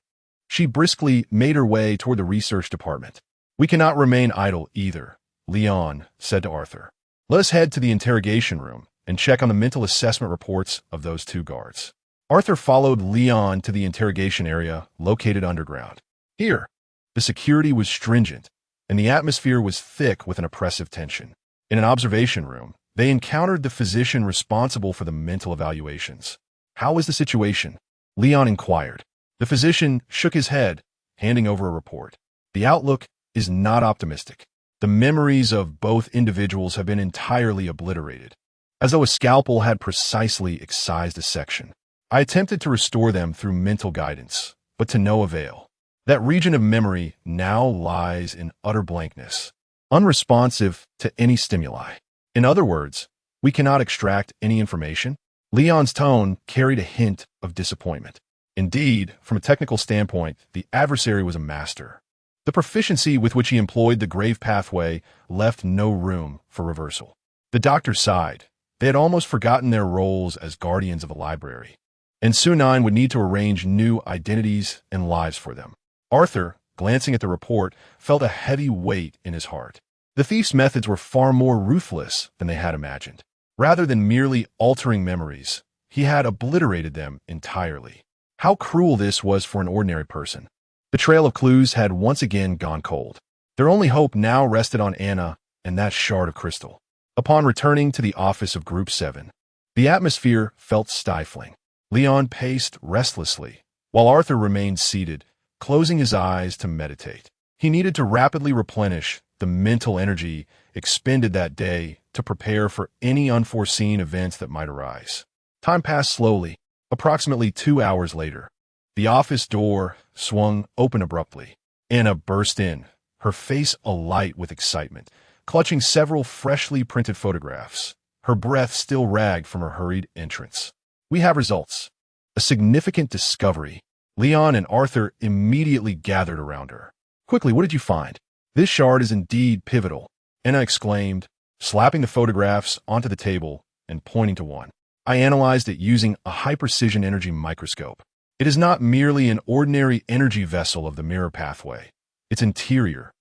she briskly made her way toward the research department. We cannot remain idle either, Leon said to Arthur. Let us head to the interrogation room and check on the mental assessment reports of those two guards. Arthur followed Leon to the interrogation area located underground. Here, the security was stringent, and the atmosphere was thick with an oppressive tension. In an observation room, they encountered the physician responsible for the mental evaluations. How is the situation? Leon inquired. The physician shook his head, handing over a report. The outlook is not optimistic. The memories of both individuals have been entirely obliterated, as though a scalpel had precisely excised a section. I attempted to restore them through mental guidance, but to no avail. That region of memory now lies in utter blankness, unresponsive to any stimuli. In other words, we cannot extract any information. Leon's tone carried a hint of disappointment. Indeed, from a technical standpoint, the adversary was a master. The proficiency with which he employed the grave pathway left no room for reversal. The doctor sighed. They had almost forgotten their roles as guardians of the library, and Sunine would need to arrange new identities and lives for them. Arthur, glancing at the report, felt a heavy weight in his heart. The thief's methods were far more ruthless than they had imagined. Rather than merely altering memories, he had obliterated them entirely. How cruel this was for an ordinary person. The trail of clues had once again gone cold. Their only hope now rested on Anna and that shard of crystal. Upon returning to the office of Group 7, the atmosphere felt stifling. Leon paced restlessly, while Arthur remained seated, closing his eyes to meditate. He needed to rapidly replenish the mental energy expended that day to prepare for any unforeseen events that might arise. Time passed slowly. Approximately 2 hours later, the office door swung open abruptly. Anna burst in, her face alight with excitement, clutching several freshly printed photographs. Her breath still ragged from her hurried entrance. We have results. A significant discovery. Leon and Arthur immediately gathered around her. Quickly, what did you find? This shard is indeed pivotal, Anna exclaimed, slapping the photographs onto the table and pointing to one. I analyzed it using a high-precision energy microscope. It is not merely an ordinary energy vessel of the mirror pathway. Its interior,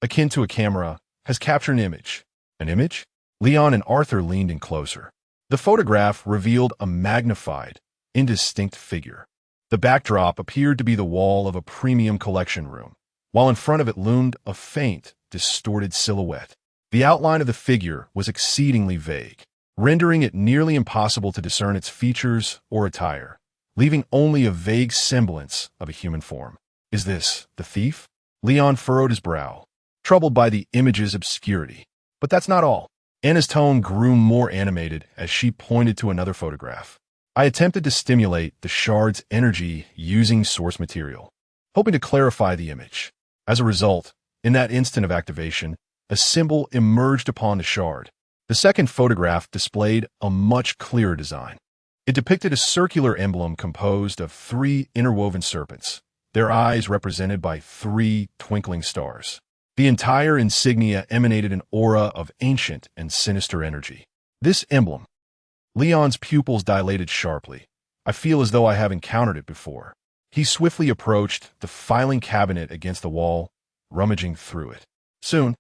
akin to a camera, has captured an image. An image? Leon and Arthur leaned in closer. The photograph revealed a magnified, indistinct figure. The backdrop appeared to be the wall of a premium collection room, while in front of it loomed a faint, distorted silhouette. The outline of the figure was exceedingly vague, rendering it nearly impossible to discern its features or attire, leaving only a vague semblance of a human form. Is this the thief? Leon furrowed his brow, troubled by the image's obscurity. But that's not all. Anna's tone grew more animated as she pointed to another photograph. I attempted to stimulate the shard's energy using source material, hoping to clarify the image. As a result, in that instant of activation, a symbol emerged upon the shard. The second photograph displayed a much clearer design. It depicted a circular emblem composed of 3 interwoven serpents, their eyes represented by 3 twinkling stars. The entire insignia emanated an aura of ancient and sinister energy. This emblem. Leon's pupils dilated sharply. I feel as though I have encountered it before. He swiftly approached the filing cabinet against the wall, rummaging through it. Soon,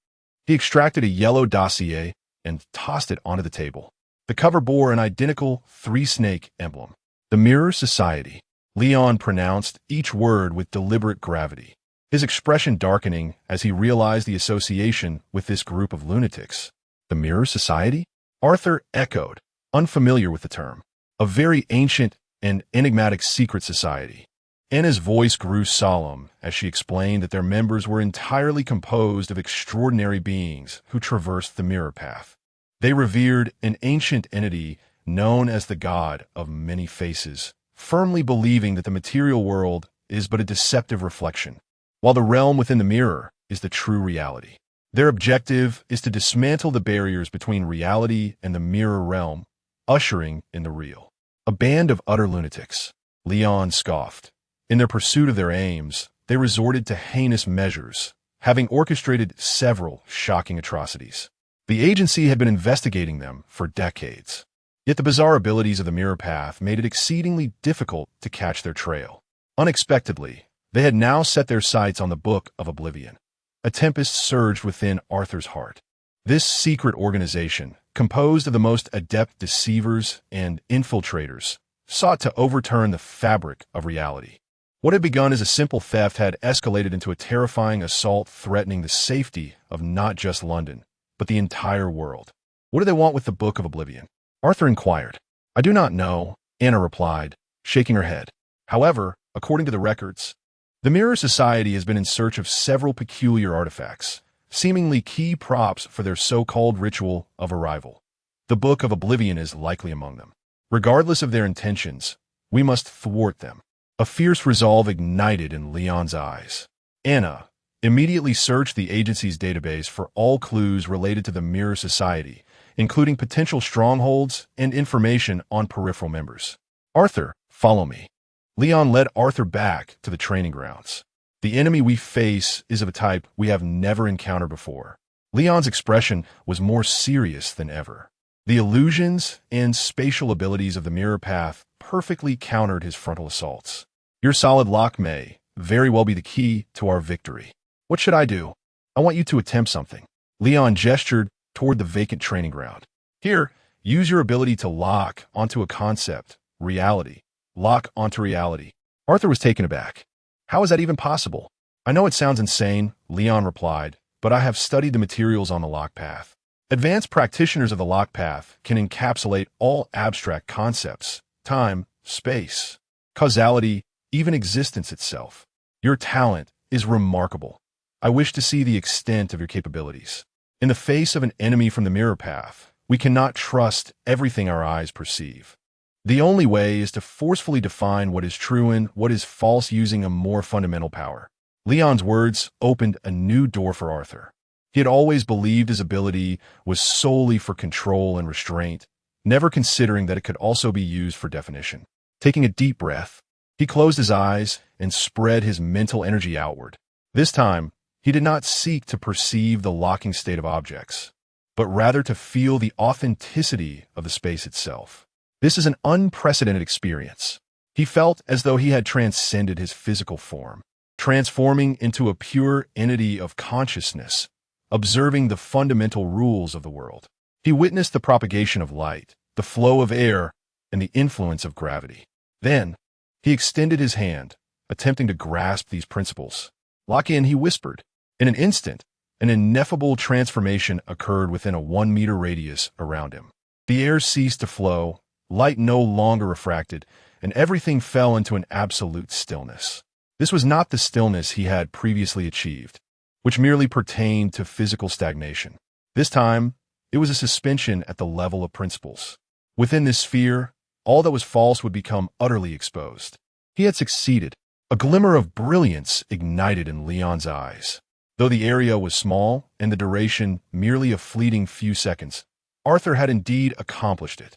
he extracted a yellow dossier and tossed it onto the table. The cover bore an identical 3-snake emblem. The Mirror Society. Leon pronounced each word with deliberate gravity. his expression darkening as he realized the association with this group of lunatics. The Mirror Society? Arthur echoed, unfamiliar with the term. A very ancient and enigmatic secret society. Anna's voice grew solemn as she explained that their members were entirely composed of extraordinary beings who traversed the mirror path. They revered an ancient entity known as the God of many faces, firmly believing that the material world is but a deceptive reflection, while the realm within the mirror is the true reality. Their objective is to dismantle the barriers between reality and the mirror realm, ushering in the real. A band of utter lunatics, Leon scoffed. In their pursuit of their aims, they resorted to heinous measures, having orchestrated several shocking atrocities. The agency had been investigating them for decades. Yet the bizarre abilities of the mirror path made it exceedingly difficult to catch their trail. Unexpectedly, they had now set their sights on the Book of Oblivion. A tempest surged within Arthur's heart. This secret organization, composed of the most adept deceivers and infiltrators, sought to overturn the fabric of reality. What had begun as a simple theft had escalated into a terrifying assault threatening the safety of not just London, but the entire world. What do they want with the Book of Oblivion? Arthur inquired. I do not know, Anna replied, shaking her head. However, according to the records, the Mirror Society has been in search of several peculiar artifacts, seemingly key props for their so-called ritual of arrival. The Book of Oblivion is likely among them. Regardless of their intentions, we must thwart them. A fierce resolve ignited in Leon's eyes. Anna immediately searched the agency's database for all clues related to the Mirror Society, including potential strongholds and information on peripheral members. Arthur, follow me. Leon led Arthur back to the training grounds. The enemy we face is of a type we have never encountered before. Leon's expression was more serious than ever. The illusions and spatial abilities of the mirror path perfectly countered his frontal assaults. Your solid lock may very well be the key to our victory. What should I do? I want you to attempt something. Leon gestured toward the vacant training ground. Here, use your ability to lock onto a concept, reality. Lock onto reality. Arthur was taken aback. How is that even possible? I know it sounds insane, Leon replied, but I have studied the materials on the lock path. Advanced practitioners of the lock path can encapsulate all abstract concepts, time, space, causality, even existence itself. Your talent is remarkable. I wish to see the extent of your capabilities. In the face of an enemy from the mirror path, we cannot trust everything our eyes perceive. The only way is to forcefully define what is true and what is false using a more fundamental power. Leon's words opened a new door for Arthur. He had always believed his ability was solely for control and restraint, never considering that it could also be used for definition. Taking a deep breath, he closed his eyes and spread his mental energy outward. This time, he did not seek to perceive the locking state of objects, but rather to feel the authenticity of the space itself. This is an unprecedented experience. He felt as though he had transcended his physical form, transforming into a pure entity of consciousness, observing the fundamental rules of the world. He witnessed the propagation of light, the flow of air, and the influence of gravity. Then, he extended his hand, attempting to grasp these principles. Lock in, he whispered. In an instant, an ineffable transformation occurred within a 1-meter radius around him. The air ceased to flow, light no longer refracted, and everything fell into an absolute stillness. This was not the stillness he had previously achieved, which merely pertained to physical stagnation. This time, it was a suspension at the level of principles. Within this sphere, all that was false would become utterly exposed. He had succeeded. A glimmer of brilliance ignited in Leon's eyes. Though the area was small and the duration merely a fleeting few seconds, Arthur had indeed accomplished it.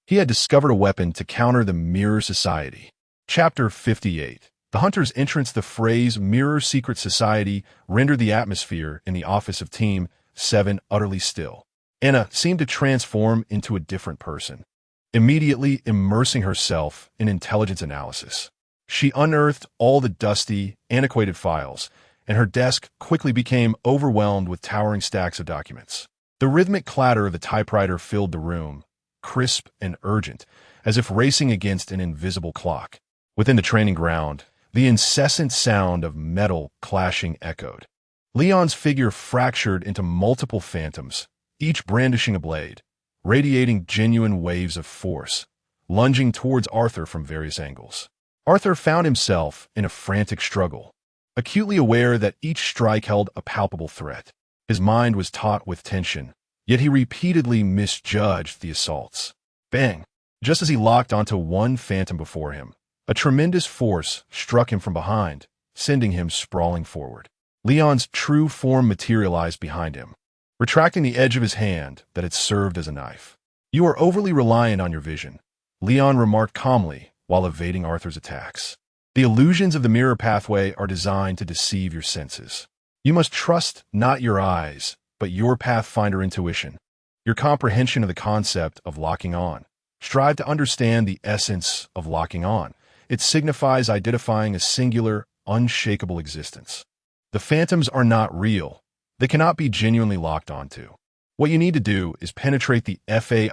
He had discovered a weapon to counter the Mirror Society. Chapter 58. The hunter's entrance. The phrase Mirror Secret Society rendered the atmosphere in the office of Team 7 utterly still. Anna seemed to transform into a different person, immediately immersing herself in intelligence analysis. She unearthed all the dusty, antiquated files, and her desk quickly became overwhelmed with towering stacks of documents. The rhythmic clatter of the typewriter filled the room, crisp and urgent, as if racing against an invisible clock. Within the training ground, The incessant sound of metal clashing echoed. Leon's figure fractured into multiple phantoms, each brandishing a blade, radiating genuine waves of force, lunging towards Arthur from various angles. Arthur found himself in a frantic struggle, acutely aware that each strike held a palpable threat. His mind was taut with tension, yet he repeatedly misjudged the assaults. Bang! Just as he locked onto one phantom before him, a tremendous force struck him from behind, sending him sprawling forward. Leon's true form materialized behind him, retracting the edge of his hand that had served as a knife. "You are overly reliant on your vision," Leon remarked calmly while evading Arthur's attacks. "The illusions of the mirror pathway are designed to deceive your senses. You must trust not your eyes, but your pathfinder intuition, your comprehension of the concept of locking on. Strive to understand the essence of locking on. It signifies identifying a singular, unshakable existence. The phantoms are not real. They cannot be genuinely locked onto. What you need to do is penetrate the fade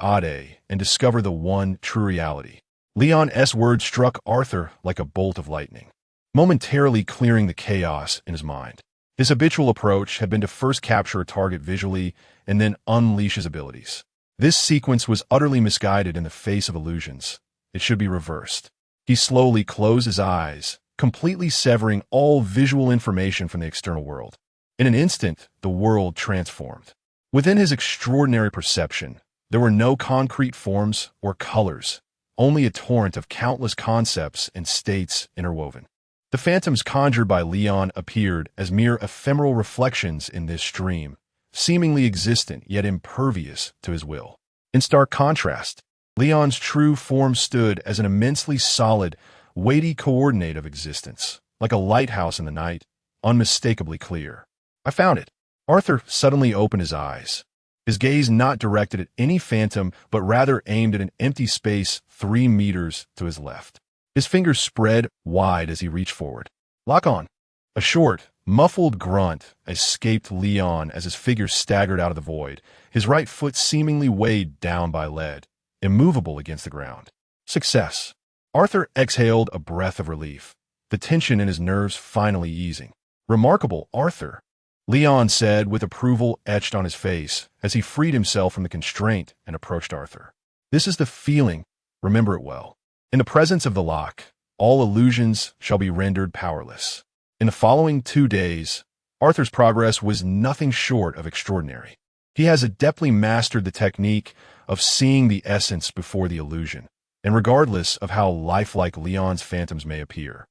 and discover the one true reality." Leon's words struck Arthur like a bolt of lightning, momentarily clearing the chaos in his mind. His habitual approach had been to first capture a target visually and then unleash his abilities. This sequence was utterly misguided in the face of illusions. It should be reversed. He slowly closed his eyes, completely severing all visual information from the external world. In an instant, the world transformed. Within his extraordinary perception, there were no concrete forms or colors, only a torrent of countless concepts and states interwoven. The phantoms conjured by Leon appeared as mere ephemeral reflections in this stream, seemingly existent yet impervious to his will. In stark contrast, Leon's true form stood as an immensely solid, weighty coordinate of existence, like a lighthouse in the night, unmistakably clear. "I found it." Arthur suddenly opened his eyes, his gaze not directed at any phantom, but rather aimed at an empty space 3 meters to his left. His fingers spread wide as he reached forward. "Lock on." A short, muffled grunt escaped Leon as his figure staggered out of the void, his right foot seemingly weighed down by lead, immovable against the ground. Success. Arthur exhaled a breath of relief, the tension in his nerves finally easing. "Remarkable, Arthur," Leon said with approval etched on his face as he freed himself from the constraint and approached Arthur. "This is the feeling. Remember it well. In the presence of the lock, all illusions shall be rendered powerless." In the following 2 days, Arthur's progress was nothing short of extraordinary. He has adeptly mastered the technique of seeing the essence before the illusion, and regardless of how lifelike Leon's phantoms may appear,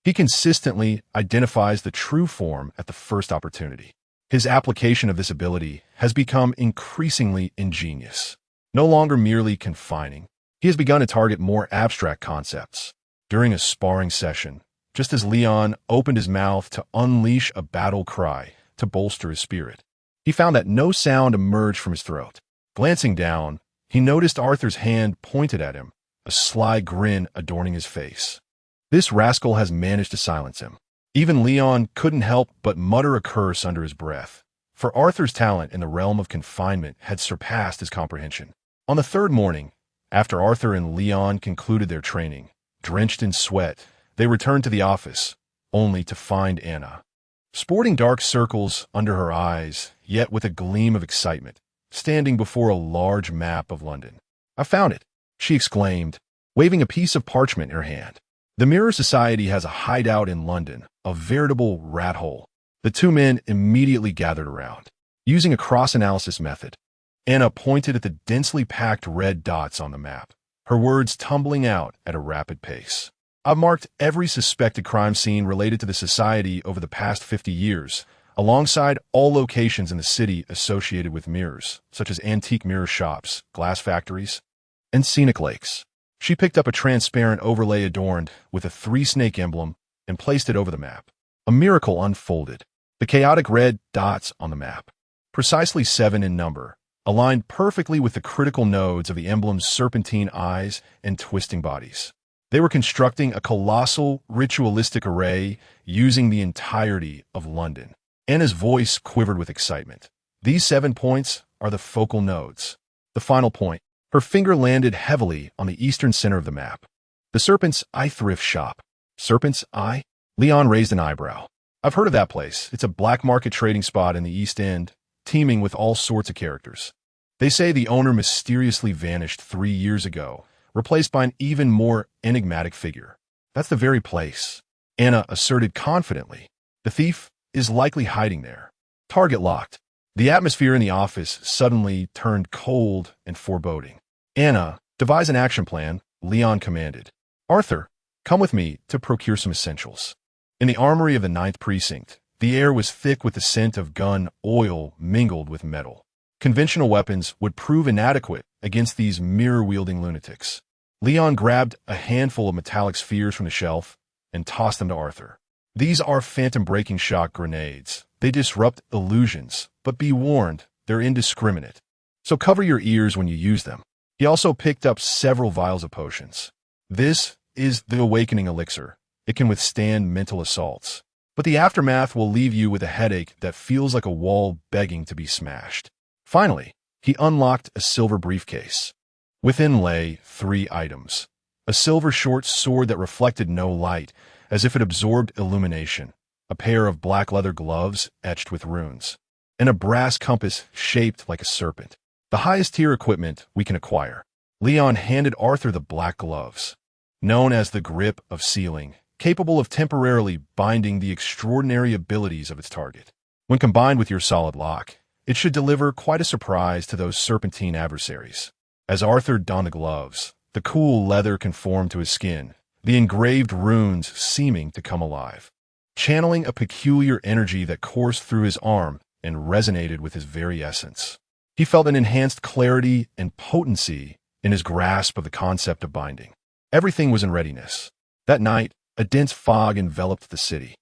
he consistently identifies the true form at the first opportunity. His application of this ability has become increasingly ingenious, no longer merely confining. He has begun to target more abstract concepts. During a sparring session, just as Leon opened his mouth to unleash a battle cry to bolster his spirit, he found that no sound emerged from his throat. Glancing down, he noticed Arthur's hand pointed at him, a sly grin adorning his face. This rascal has managed to silence him. Even Leon couldn't help but mutter a curse under his breath, for Arthur's talent in the realm of confinement had surpassed his comprehension. On the 3rd morning, after Arthur and Leon concluded their training, drenched in sweat, they returned to the office, only to find Anna, sporting dark circles under her eyes, yet with a gleam of excitement, standing before a large map of London. "I found it," she exclaimed, waving a piece of parchment in her hand. "The Mirror Society has a hideout in London, a veritable rat hole." The 2 men immediately gathered around. Using a cross-analysis method, Anna pointed at the densely packed red dots on the map, her words tumbling out at a rapid pace. "I've marked every suspected crime scene related to the Society over the past 50 years, alongside all locations in the city associated with mirrors, such as antique mirror shops, glass factories, and scenic lakes." She picked up a transparent overlay adorned with a 3-snake emblem and placed it over the map. A miracle unfolded. The chaotic red dots on the map, precisely 7 in number, aligned perfectly with the critical nodes of the emblem's serpentine eyes and twisting bodies. They were constructing a colossal, ritualistic array using the entirety of London. Anna's voice quivered with excitement. "These 7 points are the focal nodes. The final point." Her finger landed heavily on the eastern center of the map. "The Serpent's Eye thrift shop." "Serpent's Eye?" Leon raised an eyebrow. I've heard of that place. It's a black market trading spot in the East End, teeming with all sorts of characters. They say the owner mysteriously vanished 3 years ago, replaced by an even more enigmatic figure. That's the very place, Anna asserted confidently. The thief is likely hiding there. Target locked. The atmosphere in the office suddenly turned cold and foreboding. Anna, devise an action plan, Leon commanded. Arthur, come with me to procure some essentials. In the armory of the 9th Precinct, the air was thick with the scent of gun oil mingled with metal. Conventional weapons would prove inadequate against these mirror-wielding lunatics. Leon grabbed a handful of metallic spheres from the shelf and tossed them to Arthur. These are phantom-breaking shock grenades. They disrupt illusions, but be warned, they're indiscriminate. So cover your ears when you use them. He also picked up several vials of potions. This is the Awakening Elixir. It can withstand mental assaults, but the aftermath will leave you with a headache that feels like a wall begging to be smashed. Finally, he unlocked a silver briefcase. Within lay 3 items. A silver short sword that reflected no light, as if it absorbed illumination, a pair of black leather gloves etched with runes, and a brass compass shaped like a serpent. The highest tier equipment we can acquire. Leon handed Arthur the black gloves, known as the grip of sealing, capable of temporarily binding the extraordinary abilities of its target. When combined with your solid lock, it should deliver quite a surprise to those serpentine adversaries. As Arthur donned the gloves, the cool leather conformed to his skin, the engraved runes seeming to come alive, channeling a peculiar energy that coursed through his arm and resonated with his very essence. He felt an enhanced clarity and potency in his grasp of the concept of binding. Everything was in readiness. That night, a dense fog enveloped the city.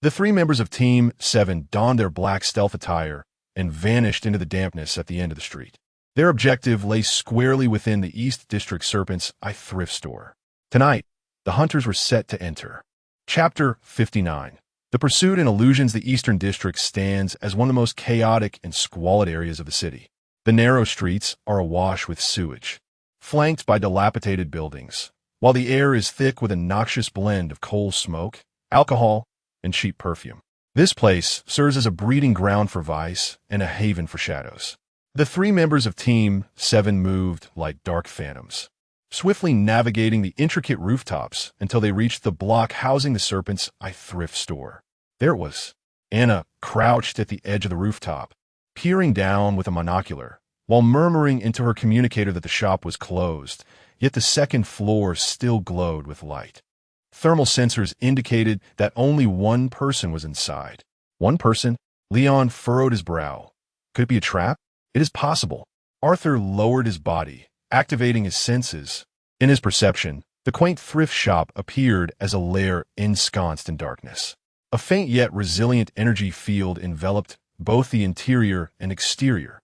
The 3 members of Team 7 donned their black stealth attire and vanished into the dampness at the end of the street. Their objective lay squarely within the East District Serpent's Eye thrift store. Tonight, the hunters were set to enter. Chapter 59. The pursuit in Illusions. The Eastern District stands as one of the most chaotic and squalid areas of the city. The narrow streets are awash with sewage, flanked by dilapidated buildings, while the air is thick with a noxious blend of coal smoke, alcohol, and cheap perfume. This place serves as a breeding ground for vice and a haven for shadows. The 3 members of Team 7 moved like dark phantoms, swiftly navigating the intricate rooftops until they reached the block housing the Serpent's Eye thrift store. There it was. Anna crouched at the edge of the rooftop, peering down with a monocular, while murmuring into her communicator that the shop was closed, yet the 2nd floor still glowed with light. Thermal sensors indicated that only one person was inside. One person? Leon furrowed his brow. Could it be a trap? It is possible. Arthur lowered his body, activating his senses. In his perception, the quaint thrift shop appeared as a lair ensconced in darkness. A faint yet resilient energy field enveloped both the interior and exterior,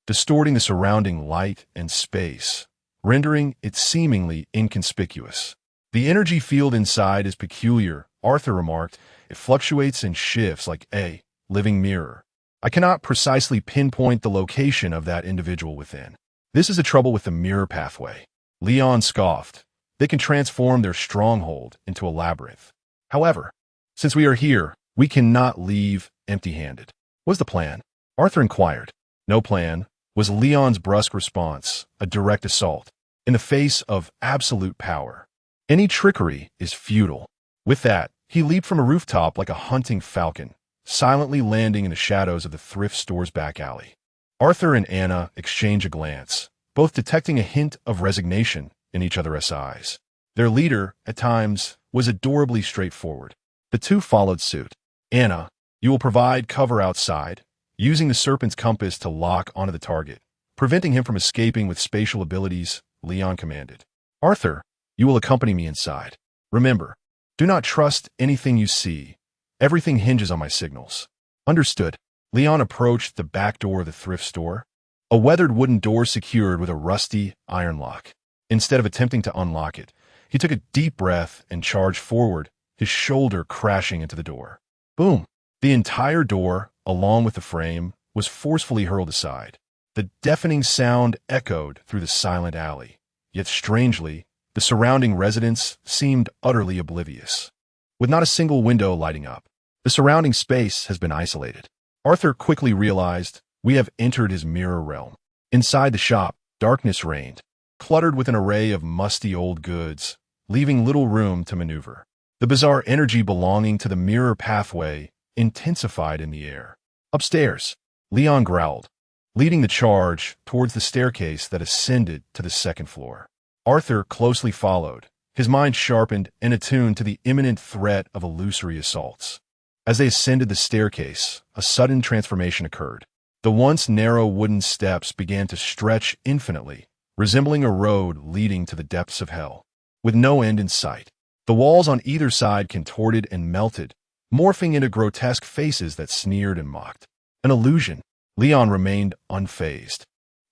distorting the surrounding light and space, rendering it seemingly inconspicuous. The energy field inside is peculiar, Arthur remarked. It fluctuates and shifts like a living mirror. I cannot precisely pinpoint the location of that individual within. This is the trouble with the mirror pathway. Leon scoffed. They can transform their stronghold into a labyrinth. However, since we are here, we cannot leave empty-handed. What's the plan? Arthur inquired. No plan, was Leon's brusque response, a direct assault, in the face of absolute power. Any trickery is futile. With that, he leaped from a rooftop like a hunting falcon, silently landing in the shadows of the thrift store's back alley. Arthur and Anna exchanged a glance, both detecting a hint of resignation in each other's eyes. Their leader, at times, was adorably straightforward. The 2 followed suit. Anna, you will provide cover outside, using the Serpent's compass to lock onto the target, preventing him from escaping with spatial abilities, Leon commanded. Arthur, you will accompany me inside. Remember, do not trust anything you see. Everything hinges on my signals. Understood. Leon approached the back door of the thrift store, a weathered wooden door secured with a rusty iron lock. Instead of attempting to unlock it, he took a deep breath and charged forward, his shoulder crashing into the door. Boom! The entire door, along with the frame, was forcefully hurled aside. The deafening sound echoed through the silent alley. Yet strangely, the surrounding residents seemed utterly oblivious. with not a single window lighting up. The surrounding space has been isolated. Arthur quickly realized we have entered his mirror realm. Inside the shop, darkness reigned, cluttered with an array of musty old goods, leaving little room to maneuver. The bizarre energy belonging to the mirror pathway intensified in the air. Upstairs, Leon growled, leading the charge towards the staircase that ascended to the second floor. Arthur closely followed, his mind sharpened and attuned to the imminent threat of illusory assaults. As they ascended the staircase, a sudden transformation occurred. The once narrow wooden steps began to stretch infinitely, resembling a road leading to the depths of hell, with no end in sight. The walls on either side contorted and melted, morphing into grotesque faces that sneered and mocked. An illusion. Leon remained unfazed.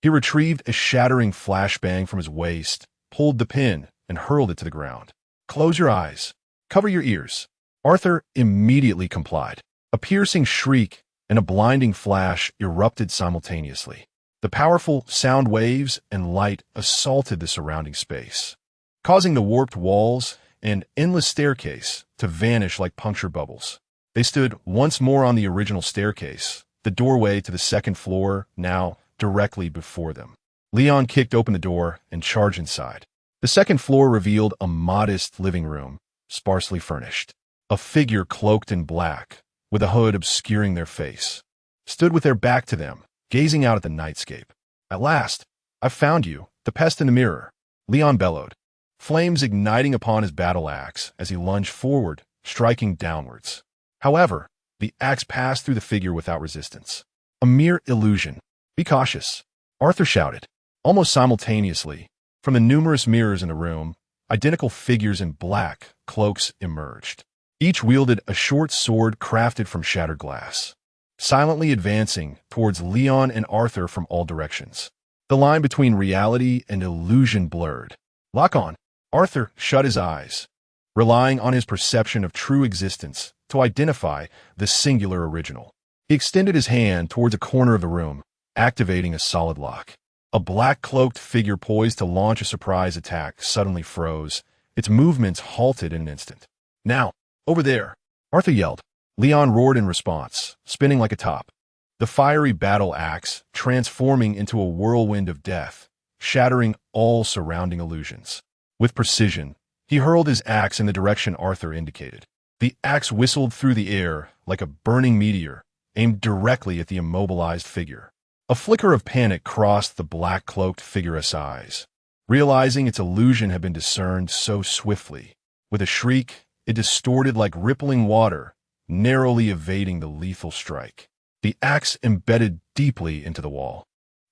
He retrieved a shattering flashbang from his waist, pulled the pin, and hurled it to the ground. "Close your eyes. Cover your ears." Arthur immediately complied. A piercing shriek and a blinding flash erupted simultaneously. The powerful sound waves and light assaulted the surrounding space, causing the warped walls and endless staircase to vanish like puncture bubbles. They stood once more on the original staircase, the doorway to the second floor now directly before them. Leon kicked open the door and charged inside. The second floor revealed a modest living room, sparsely furnished. A figure cloaked in black, with a hood obscuring their face, stood with their back to them, gazing out at the nightscape. "At last, I've found you, the pest in the mirror," Leon bellowed, flames igniting upon his battle axe as he lunged forward, striking downwards. However, the axe passed through the figure without resistance. "A mere illusion. Be cautious," Arthur shouted. Almost simultaneously, from the numerous mirrors in the room, identical figures in black cloaks emerged. Each wielded a short sword crafted from shattered glass, silently advancing towards Leon and Arthur from all directions. The line between reality and illusion blurred. "Lock on." Arthur shut his eyes, relying on his perception of true existence to identify the singular original. He extended his hand towards a corner of the room, activating a solid lock. A black-cloaked figure poised to launch a surprise attack suddenly froze, its movements halted in an instant. "Now, over there," Arthur yelled. Leon roared in response, spinning like a top, the fiery battle axe transforming into a whirlwind of death, shattering all surrounding illusions. With precision, he hurled his axe in the direction Arthur indicated. The axe whistled through the air like a burning meteor, aimed directly at the immobilized figure. A flicker of panic crossed the black-cloaked figure's eyes, realizing its illusion had been discerned so swiftly. With a shriek, it distorted like rippling water, narrowly evading the lethal strike. The axe embedded deeply into the wall,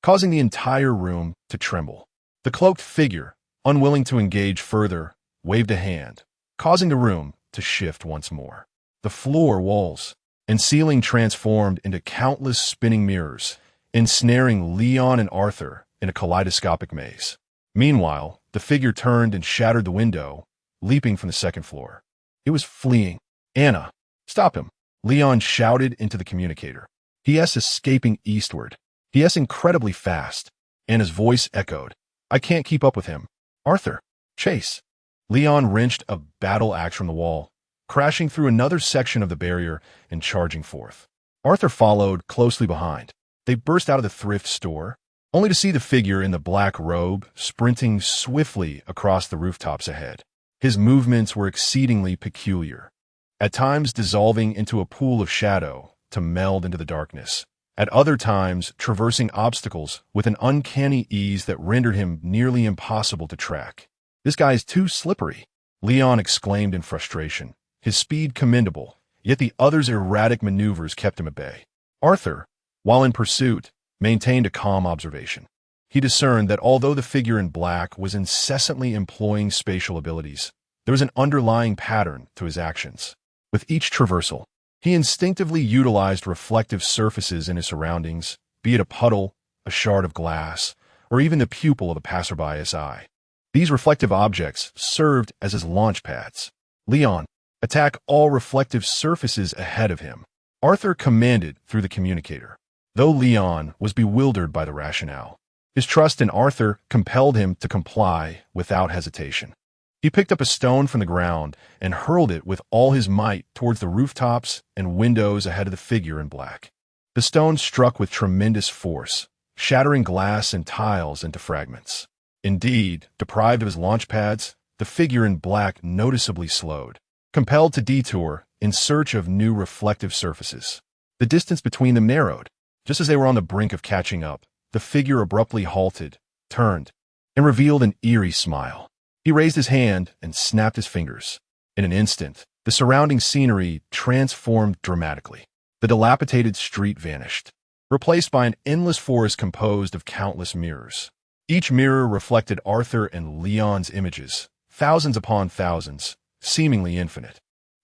causing the entire room to tremble. The cloaked figure, unwilling to engage further, waved a hand, causing the room to shift once more. The floor, walls, and ceiling transformed into countless spinning mirrors, ensnaring Leon and Arthur in a kaleidoscopic maze. Meanwhile, the figure turned and shattered the window, leaping from the second floor. It was fleeing. "Anna, stop him!" Leon shouted into the communicator. He.S. escaping eastward. He.S. incredibly fast. Anna's voice echoed. "I can't keep up with him." "Arthur, chase!" Leon wrenched a battle axe from the wall, crashing through another section of the barrier and charging forth. Arthur followed closely behind. They burst out of the thrift store, only to see the figure in the black robe sprinting swiftly across the rooftops ahead. His movements were exceedingly peculiar, at times dissolving into a pool of shadow to meld into the darkness, at other times traversing obstacles with an uncanny ease that rendered him nearly impossible to track. "This guy's too slippery," Leon exclaimed in frustration, his speed commendable, yet the other's erratic maneuvers kept him at bay. Arthur, while in pursuit, maintained a calm observation. He discerned that although the figure in black was incessantly employing spatial abilities, there was an underlying pattern to his actions. With each traversal, he instinctively utilized reflective surfaces in his surroundings, be it a puddle, a shard of glass, or even the pupil of a passerby's eye. These reflective objects served as his launch pads. "Leon, attack all reflective surfaces ahead of him," Arthur commanded through the communicator. Though Leon was bewildered by the rationale, his trust in Arthur compelled him to comply without hesitation. He picked up a stone from the ground and hurled it with all his might towards the rooftops and windows ahead of the figure in black. The stone struck with tremendous force, shattering glass and tiles into fragments. Indeed, deprived of his launch pads, the figure in black noticeably slowed, compelled to detour in search of new reflective surfaces. The distance between them narrowed. Just as they were on the brink of catching up, the figure abruptly halted, turned, and revealed an eerie smile. He raised his hand and snapped his fingers. In an instant, the surrounding scenery transformed dramatically. The dilapidated street vanished, replaced by an endless forest composed of countless mirrors. Each mirror reflected Arthur and Leon's images, thousands upon thousands, seemingly infinite.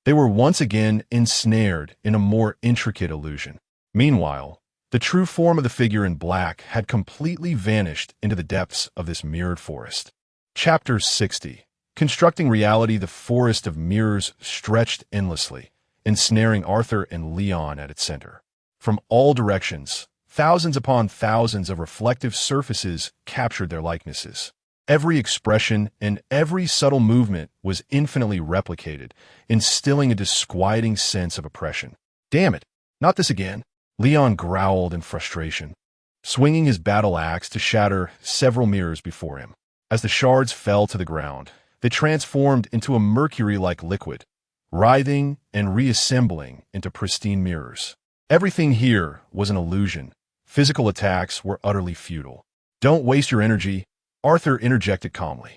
They were once again ensnared in a more intricate illusion. Meanwhile, the true form of the figure in black had completely vanished into the depths of this mirrored forest. Chapter 60. Constructing reality. The forest of mirrors stretched endlessly, ensnaring Arthur and Leon at its center. From all directions, thousands upon thousands of reflective surfaces captured their likenesses. Every expression and every subtle movement was infinitely replicated, instilling a disquieting sense of oppression. "Damn it, not this again," Leon growled in frustration, swinging his battle axe to shatter several mirrors before him. As the shards fell to the ground, they transformed into a mercury-like liquid, writhing and reassembling into pristine mirrors. Everything here was an illusion. Physical attacks were utterly futile. "Don't waste your energy," Arthur interjected calmly.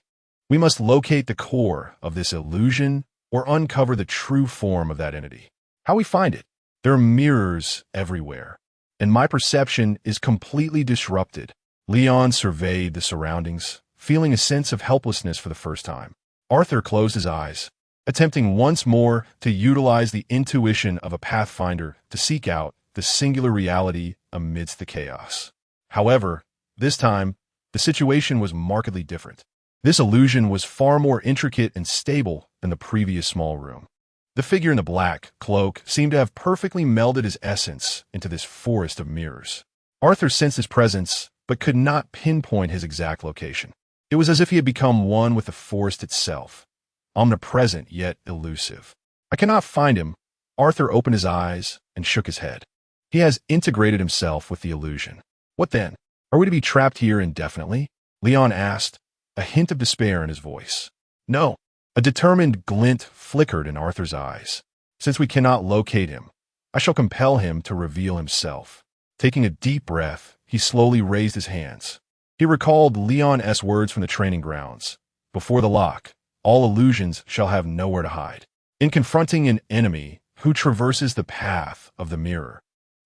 "We must locate the core of this illusion or uncover the true form of that entity. How we find it? There are mirrors everywhere, and my perception is completely disrupted." Leon surveyed the surroundings, feeling a sense of helplessness for the first time. Arthur closed his eyes, attempting once more to utilize the intuition of a pathfinder to seek out the singular reality amidst the chaos. However, this time, the situation was markedly different. This illusion was far more intricate and stable than the previous small room. The figure in the black cloak seemed to have perfectly melded his essence into this forest of mirrors. Arthur sensed his presence, but could not pinpoint his exact location. It was as if he had become one with the forest itself, omnipresent yet elusive. "I cannot find him." Arthur opened his eyes and shook his head. "He has integrated himself with the illusion. What then? Are we to be trapped here indefinitely?" Leon asked, a hint of despair in his voice. "No." A determined glint flickered in Arthur's eyes. "Since we cannot locate him, I shall compel him to reveal himself." Taking a deep breath, he slowly raised his hands. He recalled Leon's words from the training grounds. "Before the lock, all illusions shall have nowhere to hide." In confronting an enemy who traverses the path of the mirror,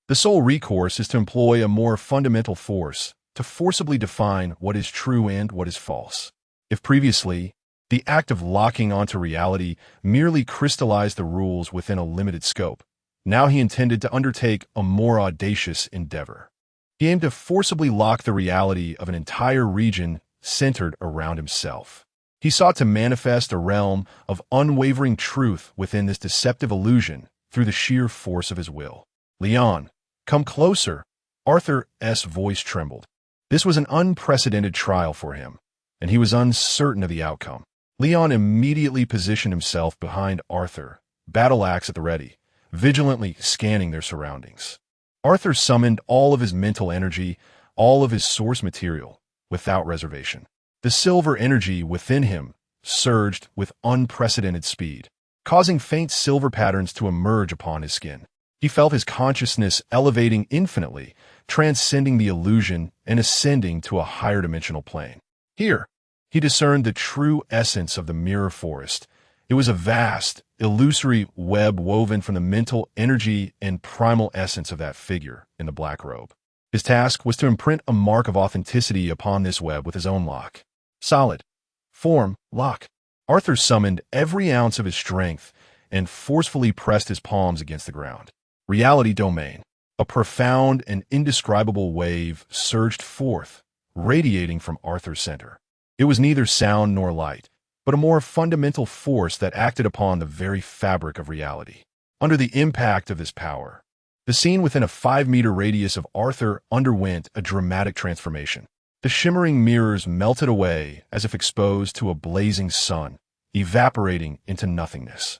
the sole recourse is to employ a more fundamental force to forcibly define what is true and what is false. If previously, the act of locking onto reality merely crystallized the rules within a limited scope, now he intended to undertake a more audacious endeavor. He aimed to forcibly lock the reality of an entire region centered around himself. He sought to manifest a realm of unwavering truth within this deceptive illusion through the sheer force of his will. "Leon, come closer." Arthur's voice trembled. This was an unprecedented trial for him, and he was uncertain of the outcome. Leon immediately positioned himself behind Arthur, battle axe at the ready, vigilantly scanning their surroundings. Arthur summoned all of his mental energy, all of his source material, without reservation. The silver energy within him surged with unprecedented speed, causing faint silver patterns to emerge upon his skin. He felt his consciousness elevating infinitely, transcending the illusion and ascending to a higher dimensional plane. Here, he discerned the true essence of the mirror forest. It was a vast, illusory web woven from the mental energy and primal essence of that figure in the black robe. His task was to imprint a mark of authenticity upon this web with his own lock. Solid. Form, lock. Arthur summoned every ounce of his strength and forcefully pressed his palms against the ground. Reality domain. A profound and indescribable wave surged forth, radiating from Arthur's center. It was neither sound nor light, but a more fundamental force that acted upon the very fabric of reality. Under the impact of this power, the scene within a 5-meter radius of Arthur underwent a dramatic transformation. The shimmering mirrors melted away as if exposed to a blazing sun, evaporating into nothingness.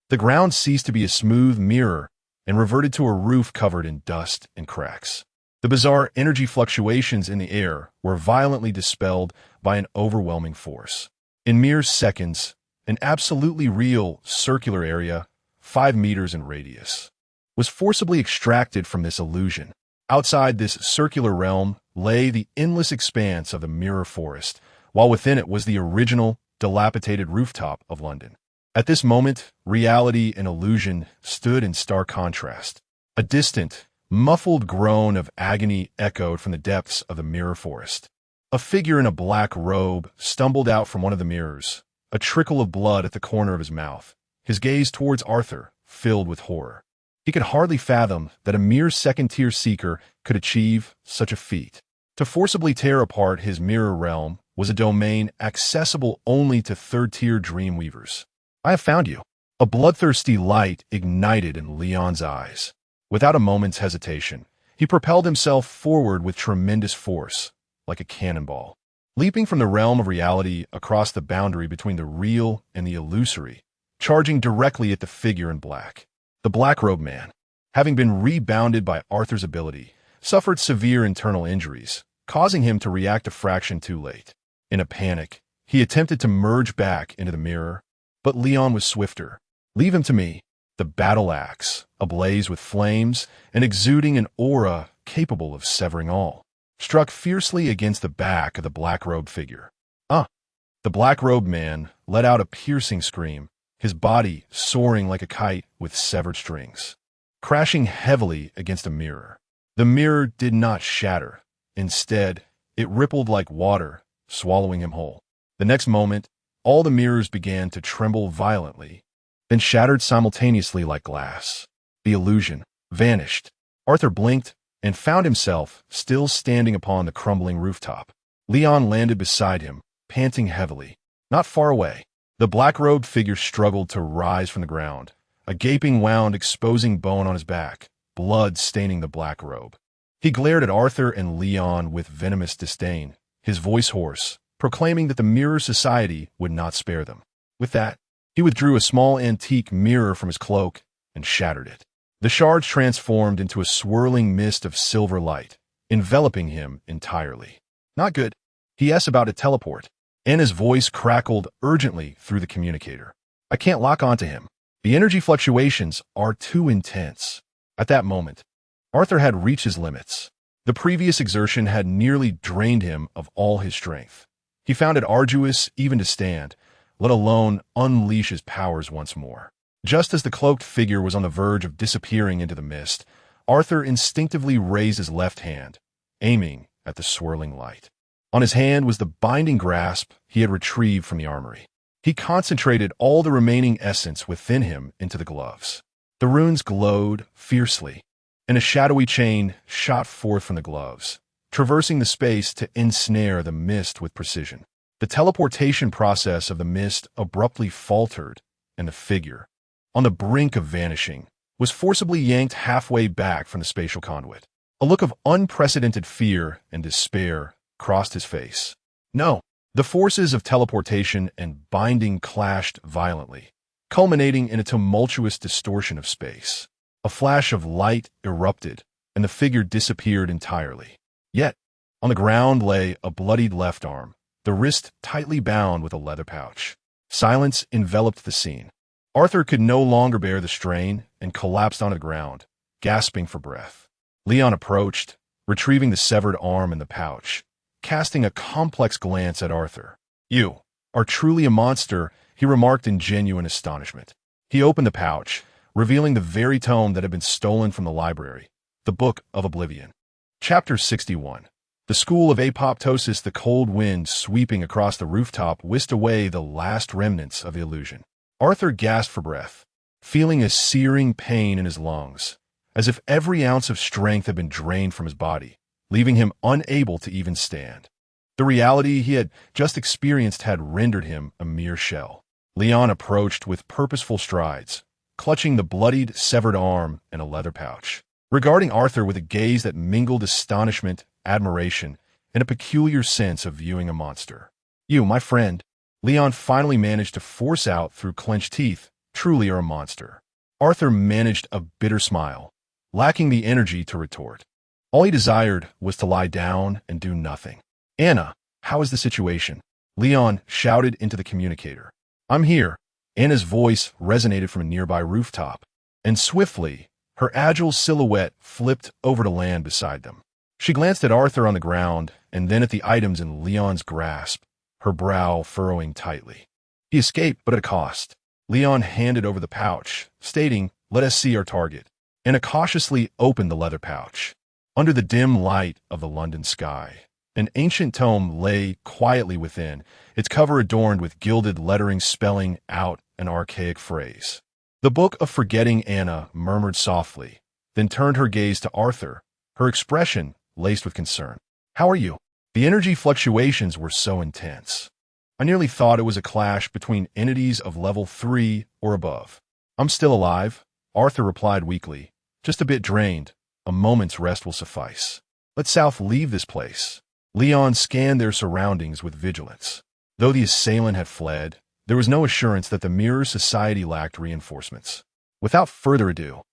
The ground ceased to be a smooth mirror and reverted to a roof covered in dust and cracks. The bizarre energy fluctuations in the air were violently dispelled by an overwhelming force. In mere seconds, an absolutely real circular area, 5 meters in radius, was forcibly extracted from this illusion. Outside this circular realm lay the endless expanse of the mirror forest, while within it was the original, dilapidated rooftop of London. At this moment, reality and illusion stood in stark contrast. A distant, muffled groan of agony echoed from the depths of the mirror forest. A figure in a black robe stumbled out from one of the mirrors, a trickle of blood at the corner of his mouth, his gaze towards Arthur filled with horror. He could hardly fathom that a mere second-tier seeker could achieve such a feat. To forcibly tear apart his mirror realm was a domain accessible only to third-tier dreamweavers. "I have found you." A bloodthirsty light ignited in Leon's eyes. Without a moment's hesitation, he propelled himself forward with tremendous force, like a cannonball. Leaping from the realm of reality across the boundary between the real and the illusory, charging directly at the figure in black. The black-robed man, having been rebounded by Arthur's ability, suffered severe internal injuries, causing him to react a fraction too late. In a panic, he attempted to merge back into the mirror, but Leon was swifter. "Leave him to me." The battle axe, ablaze with flames and exuding an aura capable of severing all, struck fiercely against the back of the black-robed figure. "Ah!" The black-robed man let out a piercing scream, his body soaring like a kite with severed strings, crashing heavily against a mirror. The mirror did not shatter. Instead, it rippled like water, swallowing him whole. The next moment, all the mirrors began to tremble violently, then shattered simultaneously like glass. The illusion vanished. Arthur blinked and found himself still standing upon the crumbling rooftop. Leon landed beside him, panting heavily. Not far away, the black-robed figure struggled to rise from the ground, a gaping wound exposing bone on his back, blood staining the black robe. He glared at Arthur and Leon with venomous disdain, his voice hoarse, proclaiming that the Mirror Society would not spare them. With that, he withdrew a small antique mirror from his cloak and shattered it. The shards transformed into a swirling mist of silver light, enveloping him entirely. "Not good." He asked about a teleport, and his voice crackled urgently through the communicator. "I can't lock onto him. The energy fluctuations are too intense." At that moment, Arthur had reached his limits. The previous exertion had nearly drained him of all his strength. He found it arduous even to stand, let alone unleash his powers once more. Just as the cloaked figure was on the verge of disappearing into the mist, Arthur instinctively raised his left hand, aiming at the swirling light. On his hand was the binding grasp he had retrieved from the armory. He concentrated all the remaining essence within him into the gloves. The runes glowed fiercely, and a shadowy chain shot forth from the gloves, traversing the space to ensnare the mist with precision. The teleportation process of the mist abruptly faltered, and the figure, on the brink of vanishing, was forcibly yanked halfway back from the spatial conduit. A look of unprecedented fear and despair crossed his face. No, the forces of teleportation and binding clashed violently, culminating in a tumultuous distortion of space. A flash of light erupted, and the figure disappeared entirely. Yet, on the ground lay a bloodied left arm, the wrist tightly bound with a leather pouch. Silence enveloped the scene. Arthur could no longer bear the strain and collapsed onto the ground, gasping for breath. Leon approached, retrieving the severed arm and the pouch, casting a complex glance at Arthur. "You are truly a monster," he remarked in genuine astonishment. He opened the pouch, revealing the very tome that had been stolen from the library, the Book of Oblivion. Chapter 61. The School of Apoptosis. The cold wind sweeping across the rooftop whisked away the last remnants of the illusion. Arthur gasped for breath, feeling a searing pain in his lungs, as if every ounce of strength had been drained from his body, leaving him unable to even stand. The reality he had just experienced had rendered him a mere shell. Leon approached with purposeful strides, clutching the bloodied, severed arm and a leather pouch, regarding Arthur with a gaze that mingled astonishment, admiration, and a peculiar sense of viewing a monster. "You, my friend." Leon finally managed to force out through clenched teeth, "Truly you're a monster." Arthur managed a bitter smile, lacking the energy to retort. All he desired was to lie down and do nothing. "Anna, how is the situation?" Leon shouted into the communicator. "I'm here." Anna's voice resonated from a nearby rooftop, and swiftly, her agile silhouette flipped over to land beside them. She glanced at Arthur on the ground and then at the items in Leon's grasp, her brow furrowing tightly. He escaped, but at a cost. Leon handed over the pouch, stating, "Let us see our target." Anna cautiously opened the leather pouch. Under the dim light of the London sky, an ancient tome lay quietly within, its cover adorned with gilded lettering spelling out an archaic phrase. "The Book of Forgetting." Anna murmured softly, then turned her gaze to Arthur, her expression laced with concern. "How are you?" The energy fluctuations were so intense. "I nearly thought it was a clash between entities of level 3 or above." "I'm still alive," Arthur replied weakly. "Just a bit drained. A moment's rest will suffice." "Let South leave this place." Leon scanned their surroundings with vigilance. Though the assailant had fled, there was no assurance that the Mirror Society lacked reinforcements. Without further ado,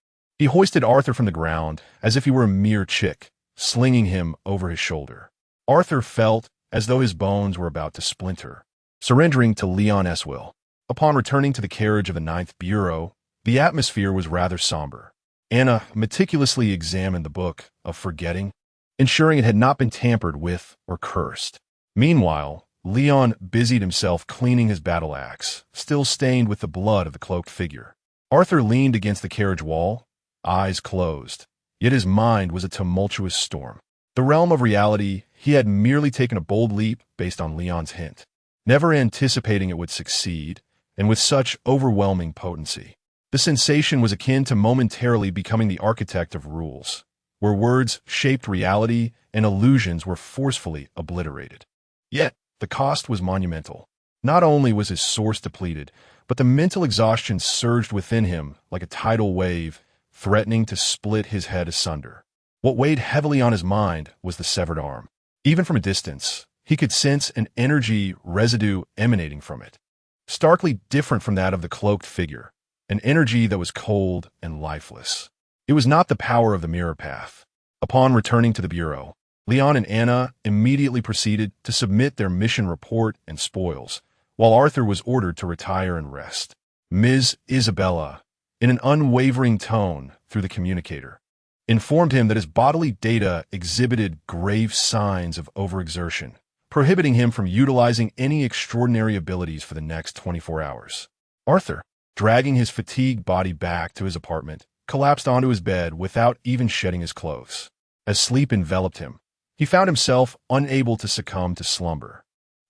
he hoisted Arthur from the ground as if he were a mere chick, slinging him over his shoulder. Arthur felt as though his bones were about to splinter, surrendering to Leon's will. Upon returning to the carriage of the Ninth Bureau, the atmosphere was rather somber. Anna meticulously examined the Book of Forgetting, ensuring it had not been tampered with or cursed. Meanwhile, Leon busied himself cleaning his battle axe, still stained with the blood of the cloaked figure. Arthur leaned against the carriage wall, eyes closed, yet his mind was a tumultuous storm. The realm of reality, he had merely taken a bold leap based on Leon's hint, never anticipating it would succeed, and with such overwhelming potency. The sensation was akin to momentarily becoming the architect of rules, where words shaped reality and illusions were forcefully obliterated. Yet, the cost was monumental. Not only was his source depleted, but the mental exhaustion surged within him like a tidal wave, threatening to split his head asunder. What weighed heavily on his mind was the severed arm. Even from a distance, he could sense an energy residue emanating from it, starkly different from that of the cloaked figure, an energy that was cold and lifeless. It was not the power of the mirror path. Upon returning to the Bureau, Leon and Anna immediately proceeded to submit their mission report and spoils, while Arthur was ordered to retire and rest. Ms. Isabella, in an unwavering tone through the communicator, informed him that his bodily data exhibited grave signs of overexertion, prohibiting him from utilizing any extraordinary abilities for the next 24 hours. Arthur, dragging his fatigued body back to his apartment, collapsed onto his bed without even shedding his clothes. As sleep enveloped him, he found himself unable to succumb to slumber.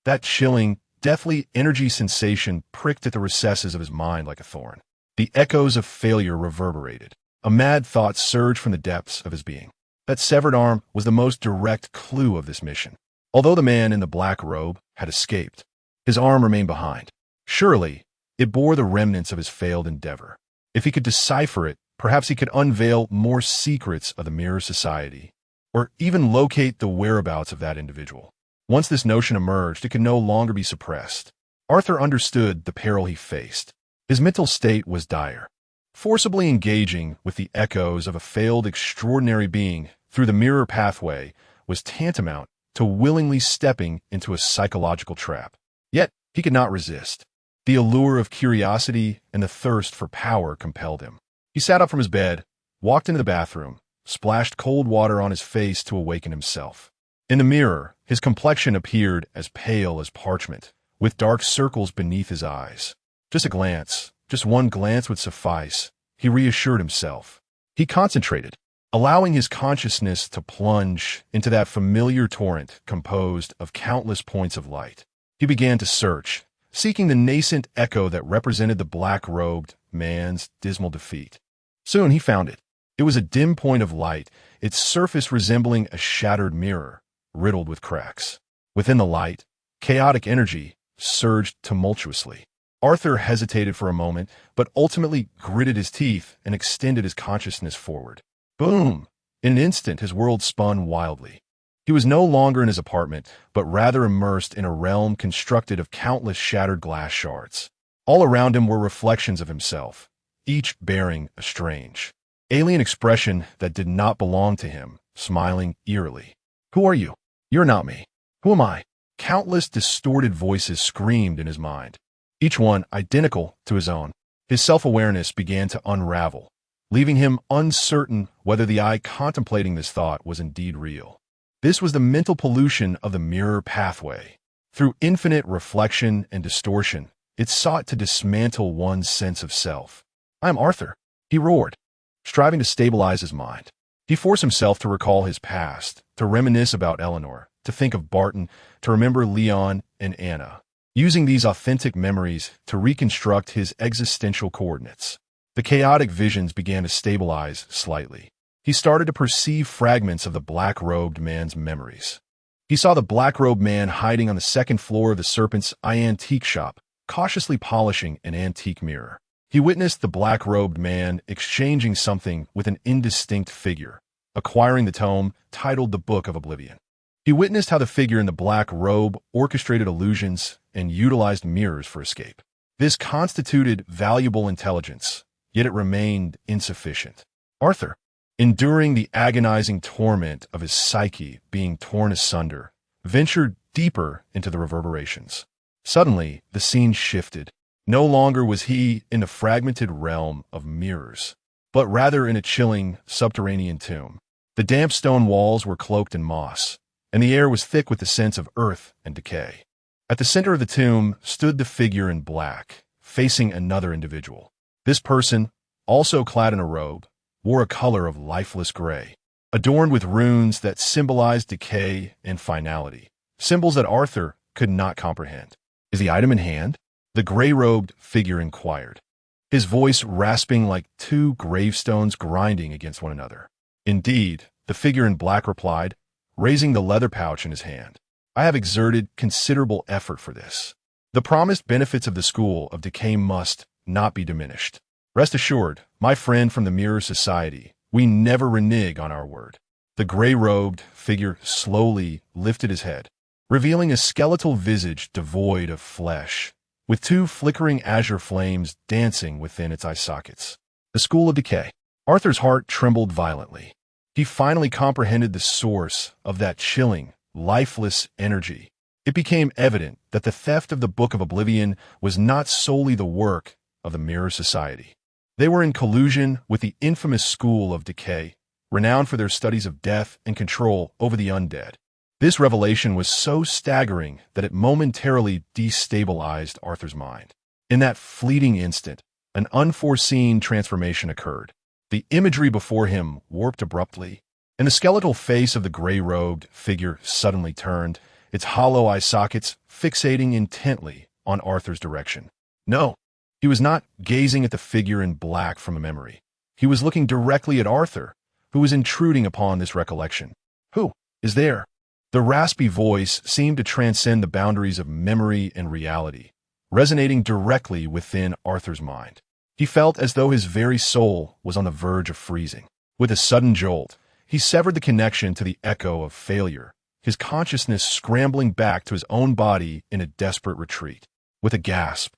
That chilling, deathly energy sensation pricked at the recesses of his mind like a thorn. The echoes of failure reverberated. A mad thought surged from the depths of his being. That severed arm was the most direct clue of this mission. Although the man in the black robe had escaped, his arm remained behind. Surely, it bore the remnants of his failed endeavor. If he could decipher it, perhaps he could unveil more secrets of the Mirror Society, or even locate the whereabouts of that individual. Once this notion emerged, it could no longer be suppressed. Arthur understood the peril he faced. His mental state was dire. Forcibly engaging with the echoes of a failed extraordinary being through the mirror pathway was tantamount to willingly stepping into a psychological trap. Yet, he could not resist. The allure of curiosity and the thirst for power compelled him. He sat up from his bed, walked into the bathroom, splashed cold water on his face to awaken himself. In the mirror, his complexion appeared as pale as parchment, with dark circles beneath his eyes. Just a glance, just one glance would suffice, he reassured himself. He concentrated, allowing his consciousness to plunge into that familiar torrent composed of countless points of light. He began to search, seeking the nascent echo that represented the black-robed man's dismal defeat. Soon he found it. It was a dim point of light, its surface resembling a shattered mirror, riddled with cracks. Within the light, chaotic energy surged tumultuously. Arthur hesitated for a moment, but ultimately gritted his teeth and extended his consciousness forward. Boom! In an instant, his world spun wildly. He He was no longer in his apartment, but rather immersed in a realm constructed of countless shattered glass shards. All around him were reflections of himself, each bearing a strange, alien expression that did not belong to him, smiling eerily. "Who are you? You're not me. Who am I?" Countless distorted voices screamed in his mind, each one identical to his own. His self-awareness began to unravel, leaving him uncertain whether the eye contemplating this thought was indeed real. This was the mental pollution of the mirror pathway. Through infinite reflection and distortion, it sought to dismantle one's sense of self. "I am Arthur," he roared, striving to stabilize his mind. He forced himself to recall his past, to reminisce about Eleanor, to think of Barton, to remember Leon and Anna, using these authentic memories to reconstruct his existential coordinates. The chaotic visions began to stabilize slightly. He started to perceive fragments of the black-robed man's memories. He saw the black-robed man hiding on the second floor of the Serpent's Eye antique shop, cautiously polishing an antique mirror. He witnessed the black-robed man exchanging something with an indistinct figure, acquiring the tome titled The Book of Oblivion. He witnessed how the figure in the black robe orchestrated illusions and utilized mirrors for escape. This constituted valuable intelligence, yet it remained insufficient. Arthur, enduring the agonizing torment of his psyche being torn asunder, ventured deeper into the reverberations. Suddenly, the scene shifted. No longer was he in the fragmented realm of mirrors, but rather in a chilling, subterranean tomb. The damp stone walls were cloaked in moss, and the air was thick with the sense of earth and decay. At the center of the tomb stood the figure in black, facing another individual. This person, also clad in a robe, wore a color of lifeless gray, adorned with runes that symbolized decay and finality, symbols that Arthur could not comprehend. "Is the item in hand?" the gray-robed figure inquired, his voice rasping like two gravestones grinding against one another. "Indeed," the figure in black replied, raising the leather pouch in his hand. "I have exerted considerable effort for this. The promised benefits of the School of Decay must not be diminished. Rest assured, my friend from the Mirror Society, we never renege on our word." The gray-robed figure slowly lifted his head, revealing a skeletal visage devoid of flesh, with two flickering azure flames dancing within its eye sockets. The School of Decay. Arthur's heart trembled violently. He finally comprehended the source of that chilling, lifeless energy. It became evident that the theft of the Book of Oblivion was not solely the work of the Mirror Society. They were in collusion with the infamous School of Decay, renowned for their studies of death and control over the undead. This revelation was so staggering that it momentarily destabilized Arthur's mind. In that fleeting instant, an unforeseen transformation occurred. The imagery before him warped abruptly, and the skeletal face of the gray-robed figure suddenly turned, its hollow eye sockets fixating intently on Arthur's direction. No, he was not gazing at the figure in black from a memory. He was looking directly at Arthur, who was intruding upon this recollection. "Who is there?" The raspy voice seemed to transcend the boundaries of memory and reality, resonating directly within Arthur's mind. He felt as though his very soul was on the verge of freezing. With a sudden jolt, he severed the connection to the echo of failure, his consciousness scrambling back to his own body in a desperate retreat. With a gasp,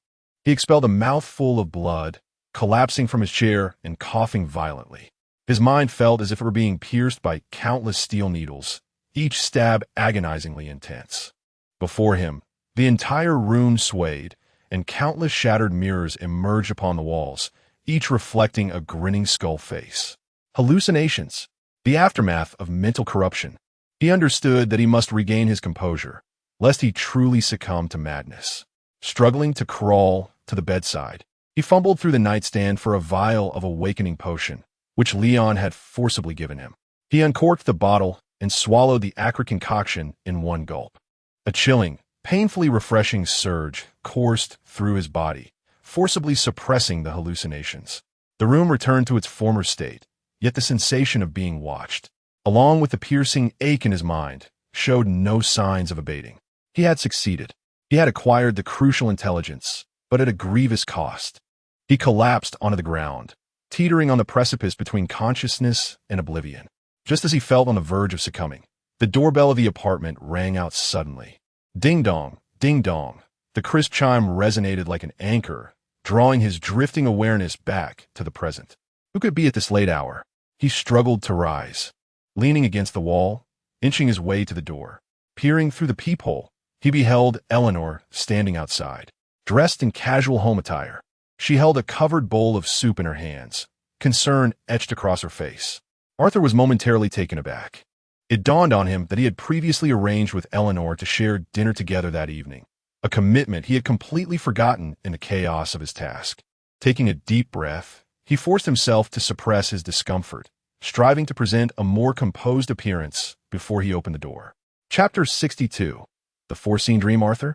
he expelled a mouthful of blood, collapsing from his chair and coughing violently. His mind felt as if it were being pierced by countless steel needles, each stab agonizingly intense. Before him, the entire room swayed, and countless shattered mirrors emerged upon the walls, each reflecting a grinning skull face. Hallucinations, the aftermath of mental corruption. He understood that he must regain his composure, lest he truly succumb to madness. Struggling to crawl to the bedside, he fumbled through the nightstand for a vial of awakening potion, which Leon had forcibly given him. He uncorked the bottle and swallowed the acrid concoction in one gulp. A chilling, painfully refreshing surge coursed through his body, forcibly suppressing the hallucinations. The room returned to its former state, yet the sensation of being watched, along with the piercing ache in his mind, showed no signs of abating. He had succeeded. He had acquired the crucial intelligence, but at a grievous cost. He collapsed onto the ground, teetering on the precipice between consciousness and oblivion. Just as he felt on the verge of succumbing, The doorbell of the apartment rang out suddenly. Ding dong, ding dong. The crisp chime resonated like an anchor, drawing his drifting awareness back to the present. Who could be at this late hour? He struggled to rise. Leaning against the wall, inching his way to the door. Peering through the peephole, he beheld Eleanor standing outside, dressed in casual home attire. She held a covered bowl of soup in her hands, concern etched across her face. Arthur was momentarily taken aback. It dawned on him that he had previously arranged with Eleanor to share dinner together that evening, a commitment he had completely forgotten in the chaos of his task. Taking a deep breath, he forced himself to suppress his discomfort, striving to present a more composed appearance before he opened the door. Chapter 62. The Foreseen Dream. Arthur?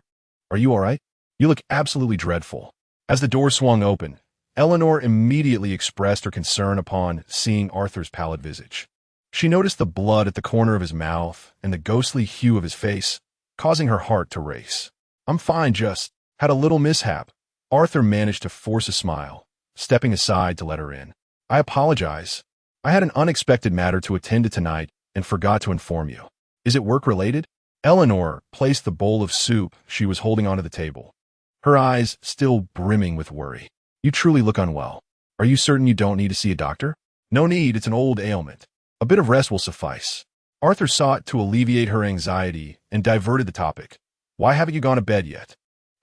Are you all right? You look absolutely dreadful. As the door swung open, Eleanor immediately expressed her concern upon seeing Arthur's pallid visage. She noticed the blood at the corner of his mouth and the ghostly hue of his face, causing her heart to race. I'm fine, just had a little mishap. Arthur managed to force a smile, stepping aside to let her in. I apologize. I had an unexpected matter to attend to tonight and forgot to inform you. Is it work-related? Eleanor placed the bowl of soup she was holding onto the table, her eyes still brimming with worry. You truly look unwell. Are you certain you don't need to see a doctor? No need, it's an old ailment. A bit of rest will suffice. Arthur sought to alleviate her anxiety and diverted the topic. Why haven't you gone to bed yet?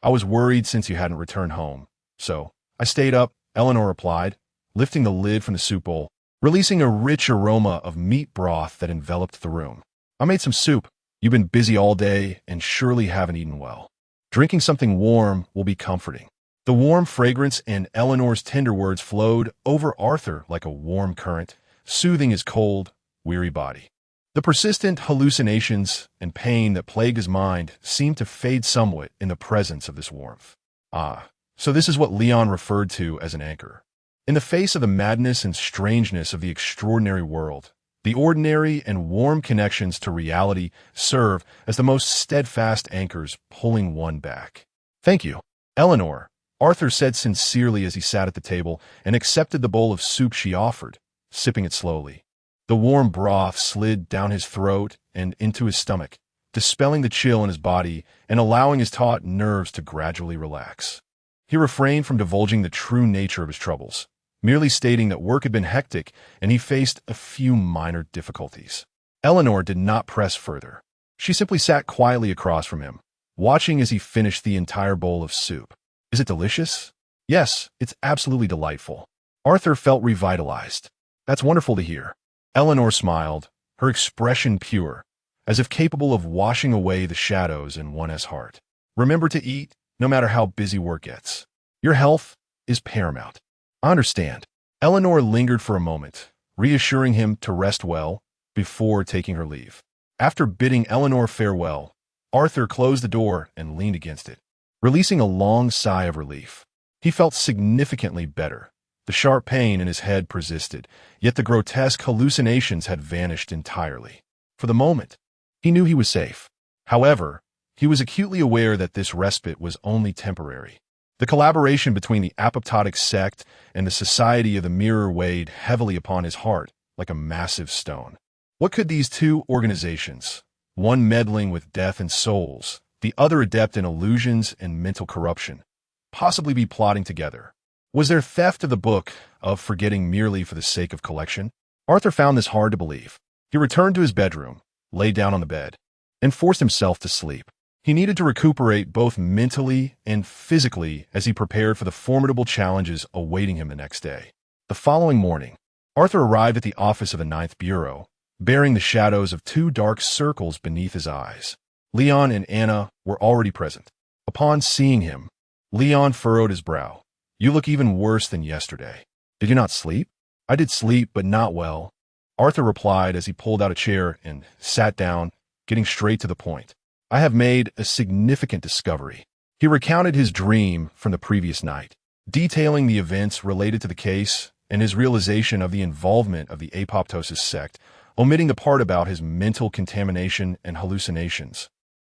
I was worried since you hadn't returned home. So, I stayed up, Eleanor replied, lifting the lid from the soup bowl, releasing a rich aroma of meat broth that enveloped the room. I made some soup. You've been busy all day and surely haven't eaten well. Drinking something warm will be comforting. The warm fragrance and Eleanor's tender words flowed over Arthur like a warm current, soothing his cold, weary body. The persistent hallucinations and pain that plagued his mind seemed to fade somewhat in the presence of this warmth. Ah, so this is what Leon referred to as an anchor. In the face of the madness and strangeness of the extraordinary world, the ordinary and warm connections to reality serve as the most steadfast anchors pulling one back. Thank you, Eleanor, Arthur said sincerely as he sat at the table and accepted the bowl of soup she offered, sipping it slowly. The warm broth slid down his throat and into his stomach, dispelling the chill in his body and allowing his taut nerves to gradually relax. He refrained from divulging the true nature of his troubles, merely stating that work had been hectic and he faced a few minor difficulties. Eleanor did not press further. She simply sat quietly across from him, watching as he finished the entire bowl of soup. Is it delicious? Yes, it's absolutely delightful. Arthur felt revitalized. That's wonderful to hear. Eleanor smiled, her expression pure, as if capable of washing away the shadows in one's heart. Remember to eat, no matter how busy work gets. Your health is paramount. I understand. Eleanor lingered for a moment, reassuring him to rest well before taking her leave. After bidding Eleanor farewell, Arthur closed the door and leaned against it, releasing a long sigh of relief. He felt significantly better. The sharp pain in his head persisted, yet the grotesque hallucinations had vanished entirely. For the moment, he knew he was safe. However, he was acutely aware that this respite was only temporary. The collaboration between the apoptotic sect and the Society of the Mirror weighed heavily upon his heart like a massive stone. What could these two organizations, one meddling with death and souls, the other adept in illusions and mental corruption, possibly be plotting together? Was there theft of the book of forgetting merely for the sake of collection? Arthur found this hard to believe. He returned to his bedroom, lay down on the bed, and forced himself to sleep. He needed to recuperate both mentally and physically as he prepared for the formidable challenges awaiting him the next day. The following morning, Arthur arrived at the office of the Ninth Bureau, bearing the shadows of two dark circles beneath his eyes. Leon and Anna were already present. Upon seeing him, Leon furrowed his brow. You look even worse than yesterday. Did you not sleep? I did sleep, but not well, Arthur replied as he pulled out a chair and sat down, getting straight to the point. I have made a significant discovery. He recounted his dream from the previous night, detailing the events related to the case and his realization of the involvement of the apoptosis sect, omitting the part about his mental contamination and hallucinations,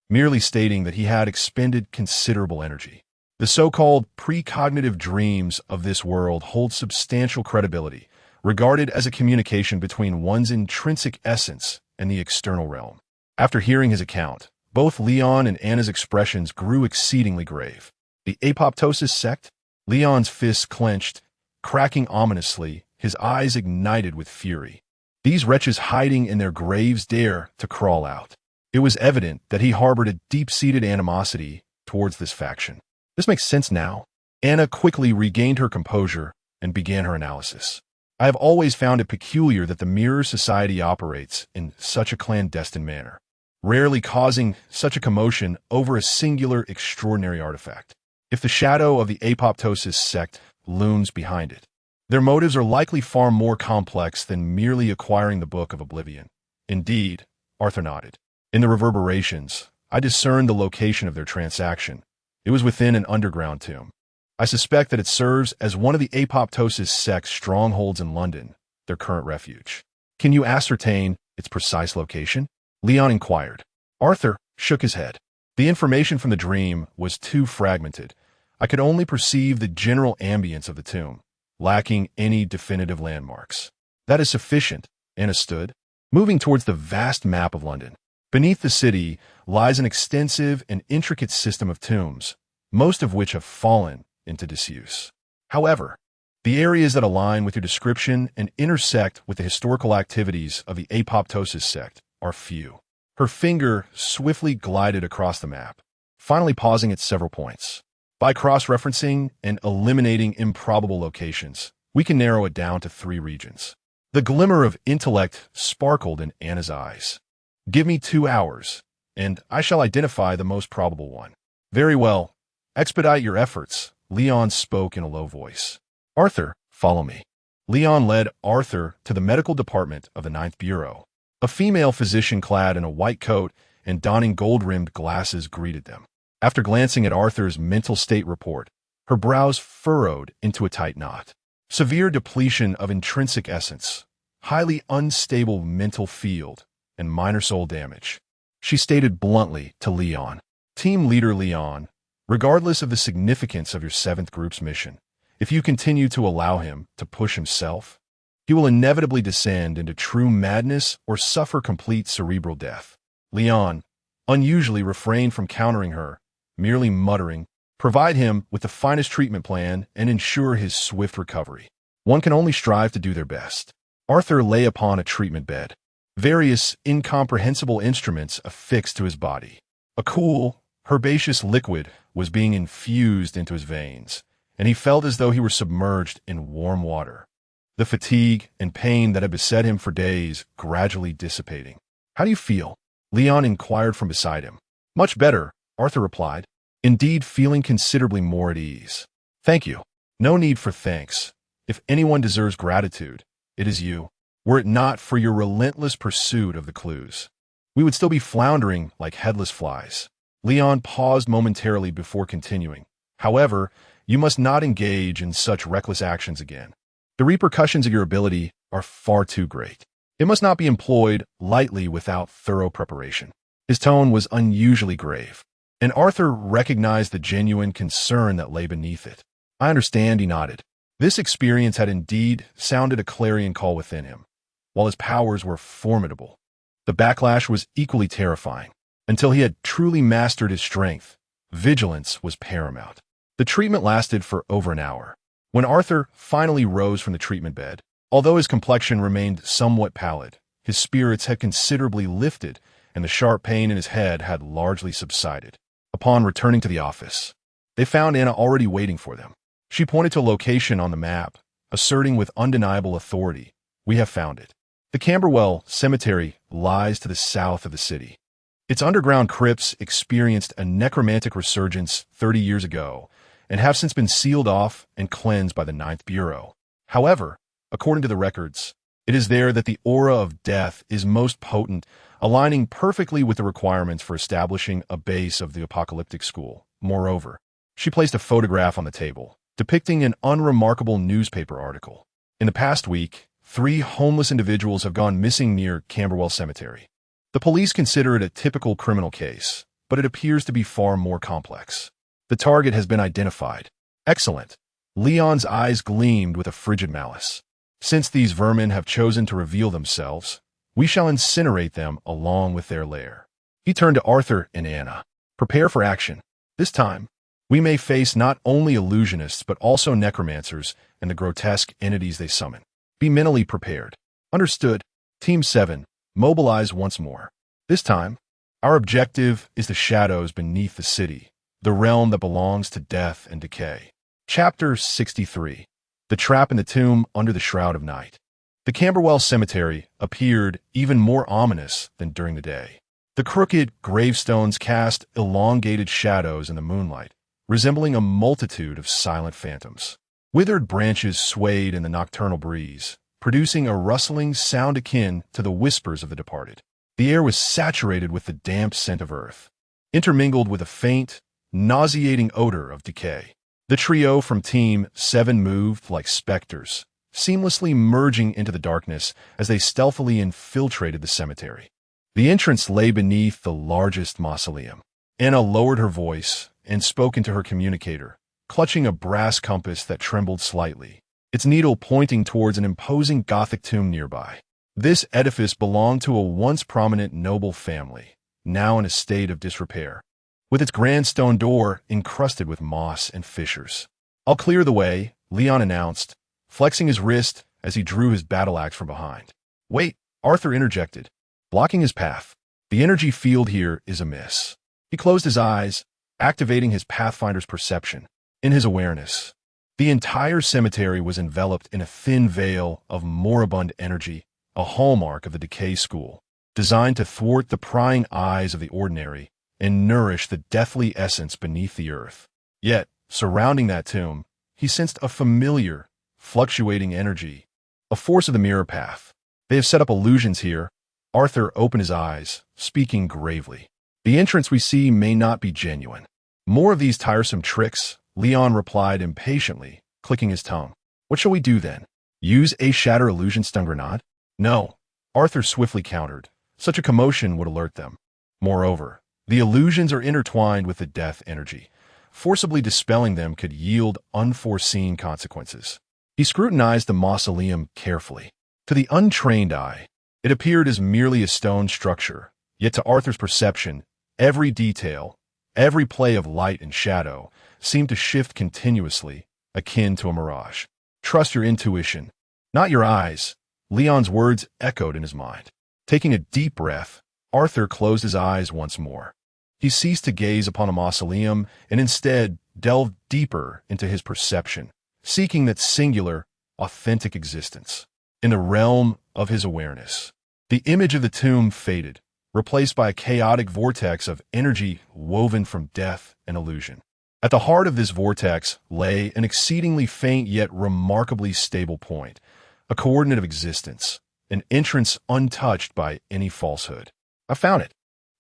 merely stating that he had expended considerable energy. The so-called precognitive dreams of this world hold substantial credibility, regarded as a communication between one's intrinsic essence and the external realm. After hearing his account, both Leon and Anna's expressions grew exceedingly grave. The apoptosis sect? Leon's fists clenched, cracking ominously, his eyes ignited with fury. These wretches hiding in their graves dare to crawl out. It was evident that he harbored a deep-seated animosity towards this faction. This makes sense now. Anna quickly regained her composure and began her analysis. I have always found it peculiar that the Mirror Society operates in such a clandestine manner, rarely causing such a commotion over a singular extraordinary artifact. If the shadow of the apoptosis sect looms behind it, their motives are likely far more complex than merely acquiring the Book of Oblivion. Indeed, Arthur nodded. In the reverberations, I discerned the location of their transaction. It was within an underground tomb. I suspect that it serves as one of the apoptosis sect's strongholds in London, their current refuge. Can you ascertain its precise location? Leon inquired. Arthur shook his head. The information from the dream was too fragmented. I could only perceive the general ambience of the tomb, lacking any definitive landmarks. That is sufficient, Anna stood, moving towards the vast map of London. Beneath the city lies an extensive and intricate system of tombs, most of which have fallen into disuse. However, the areas that align with your description and intersect with the historical activities of the apoptosis sect are few. Her finger swiftly glided across the map, finally pausing at several points. By cross-referencing and eliminating improbable locations, we can narrow it down to 3 regions. The glimmer of intellect sparkled in Anna's eyes. Give me 2 hours, and I shall identify the most probable one. Very well. Expedite your efforts, Leon spoke in a low voice. Arthur, follow me. Leon led Arthur to the medical department of the 9th Bureau. A female physician clad in a white coat and donning gold-rimmed glasses greeted them. After glancing at Arthur's mental state report, her brows furrowed into a tight knot. Severe depletion of intrinsic essence, highly unstable mental field, and minor soul damage. She stated bluntly to Leon, Team Leader Leon, regardless of the significance of your 7th Group's mission, if you continue to allow him to push himself, he will inevitably descend into true madness or suffer complete cerebral death. Leon unusually refrained from countering her, merely muttering, provide him with the finest treatment plan and ensure his swift recovery. One can only strive to do their best. Arthur lay upon a treatment bed, various incomprehensible instruments affixed to his body. A cool, herbaceous liquid was being infused into his veins, and he felt as though he were submerged in warm water. The fatigue and pain that had beset him for days gradually dissipating. How do you feel? Leon inquired from beside him. Much better, Arthur replied, indeed feeling considerably more at ease. Thank you. No need for thanks. If anyone deserves gratitude, it is you. Were it not for your relentless pursuit of the clues, we would still be floundering like headless flies. Leon paused momentarily before continuing. However, you must not engage in such reckless actions again. The repercussions of your ability are far too great. It must not be employed lightly without thorough preparation. His tone was unusually grave, and Arthur recognized the genuine concern that lay beneath it. I understand, he nodded. This experience had indeed sounded a clarion call within him. While his powers were formidable, the backlash was equally terrifying. Until he had truly mastered his strength, vigilance was paramount. The treatment lasted for over an hour. When Arthur finally rose from the treatment bed, although his complexion remained somewhat pallid, his spirits had considerably lifted and the sharp pain in his head had largely subsided. Upon returning to the office, they found Anna already waiting for them. She pointed to a location on the map, asserting with undeniable authority, "We have found it. The Camberwell Cemetery lies to the south of the city. Its underground crypts experienced a necromantic resurgence 30 years ago and have since been sealed off and cleansed by the 9th Bureau. However, according to the records, it is there that the aura of death is most potent, aligning perfectly with the requirements for establishing a base of the apocalyptic school. Moreover, she placed a photograph on the table, depicting an unremarkable newspaper article. In the past week, 3 homeless individuals have gone missing near Camberwell Cemetery. The police consider it a typical criminal case, but it appears to be far more complex. The target has been identified. Excellent. Leon's eyes gleamed with a frigid malice. Since these vermin have chosen to reveal themselves, we shall incinerate them along with their lair. He turned to Arthur and Anna. Prepare for action. This time, we may face not only illusionists but also necromancers and the grotesque entities they summon. Be mentally prepared. Understood. Team 7, mobilize once more. This time, our objective is the shadows beneath the city, the realm that belongs to death and decay. Chapter 63. The Trap in the Tomb Under the Shroud of Night. The Camberwell Cemetery appeared even more ominous than during the day. The crooked gravestones cast elongated shadows in the moonlight, resembling a multitude of silent phantoms. Withered branches swayed in the nocturnal breeze, producing a rustling sound akin to the whispers of the departed. The air was saturated with the damp scent of earth, intermingled with a faint, nauseating odor of decay. The trio from Team 7 moved like specters, seamlessly merging into the darkness as they stealthily infiltrated the cemetery. The entrance lay beneath the largest mausoleum. Anna lowered her voice and spoke into her communicator, clutching a brass compass that trembled slightly, its needle pointing towards an imposing Gothic tomb nearby. This edifice belonged to a once prominent noble family, now in a state of disrepair, with its grand stone door encrusted with moss and fissures. "I'll clear the way," Leon announced, flexing his wrist as he drew his battle axe from behind. "Wait," Arthur interjected, blocking his path. "The energy field here is amiss." He closed his eyes, activating his Pathfinder's perception. In his awareness, the entire cemetery was enveloped in a thin veil of moribund energy, a hallmark of the Decay School, designed to thwart the prying eyes of the ordinary and nourish the deathly essence beneath the earth. Yet, surrounding that tomb, he sensed a familiar, fluctuating energy, a force of the mirror path. "They have set up illusions here." Arthur opened his eyes, speaking gravely. "The entrance we see may not be genuine." "More of these tiresome tricks," Leon replied impatiently, clicking his tongue. "What shall we do then? Use a shatter illusion stun grenade?" "No," Arthur swiftly countered. "Such a commotion would alert them. Moreover, the illusions are intertwined with the death energy. Forcibly dispelling them could yield unforeseen consequences." He scrutinized the mausoleum carefully. To the untrained eye, it appeared as merely a stone structure, yet to Arthur's perception, every detail, every play of light and shadow, seemed to shift continuously, akin to a mirage. "Trust your intuition, not your eyes," Leon's words echoed in his mind. Taking a deep breath, Arthur closed his eyes once more. He ceased to gaze upon the mausoleum and instead delved deeper into his perception, seeking that singular, authentic existence. In the realm of his awareness, the image of the tomb faded, replaced by a chaotic vortex of energy woven from death and illusion. At the heart of this vortex lay an exceedingly faint yet remarkably stable point, a coordinate of existence, an entrance untouched by any falsehood. "I found it."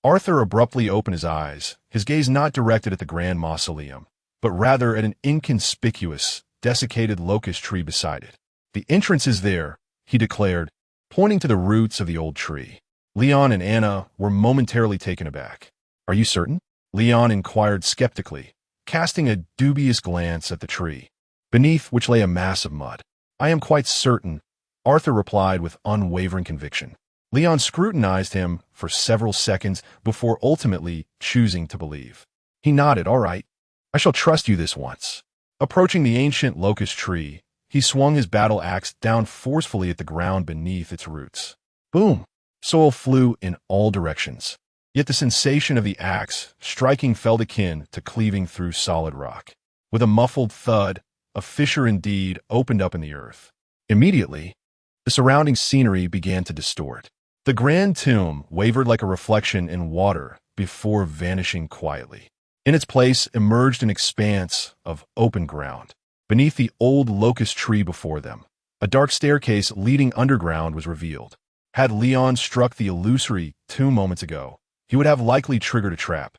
Arthur abruptly opened his eyes, his gaze not directed at the grand mausoleum, but rather at an inconspicuous, desiccated locust tree beside it. "The entrance is there," he declared, pointing to the roots of the old tree. Leon and Anna were momentarily taken aback. "Are you certain?" Leon inquired skeptically, casting a dubious glance at the tree, beneath which lay a mass of mud. "I am quite certain," Arthur replied with unwavering conviction. Leon scrutinized him for several seconds before ultimately choosing to believe. He nodded. "All right, I shall trust you this once." Approaching the ancient locust tree, he swung his battle axe down forcefully at the ground beneath its roots. Boom! Soil flew in all directions. Yet the sensation of the axe striking felt akin to cleaving through solid rock. With a muffled thud, a fissure indeed opened up in the earth. Immediately, the surrounding scenery began to distort. The grand tomb wavered like a reflection in water before vanishing quietly. In its place emerged an expanse of open ground. Beneath the old locust tree before them, a dark staircase leading underground was revealed. Had Leon struck the illusory 2 moments ago, he would have likely triggered a trap.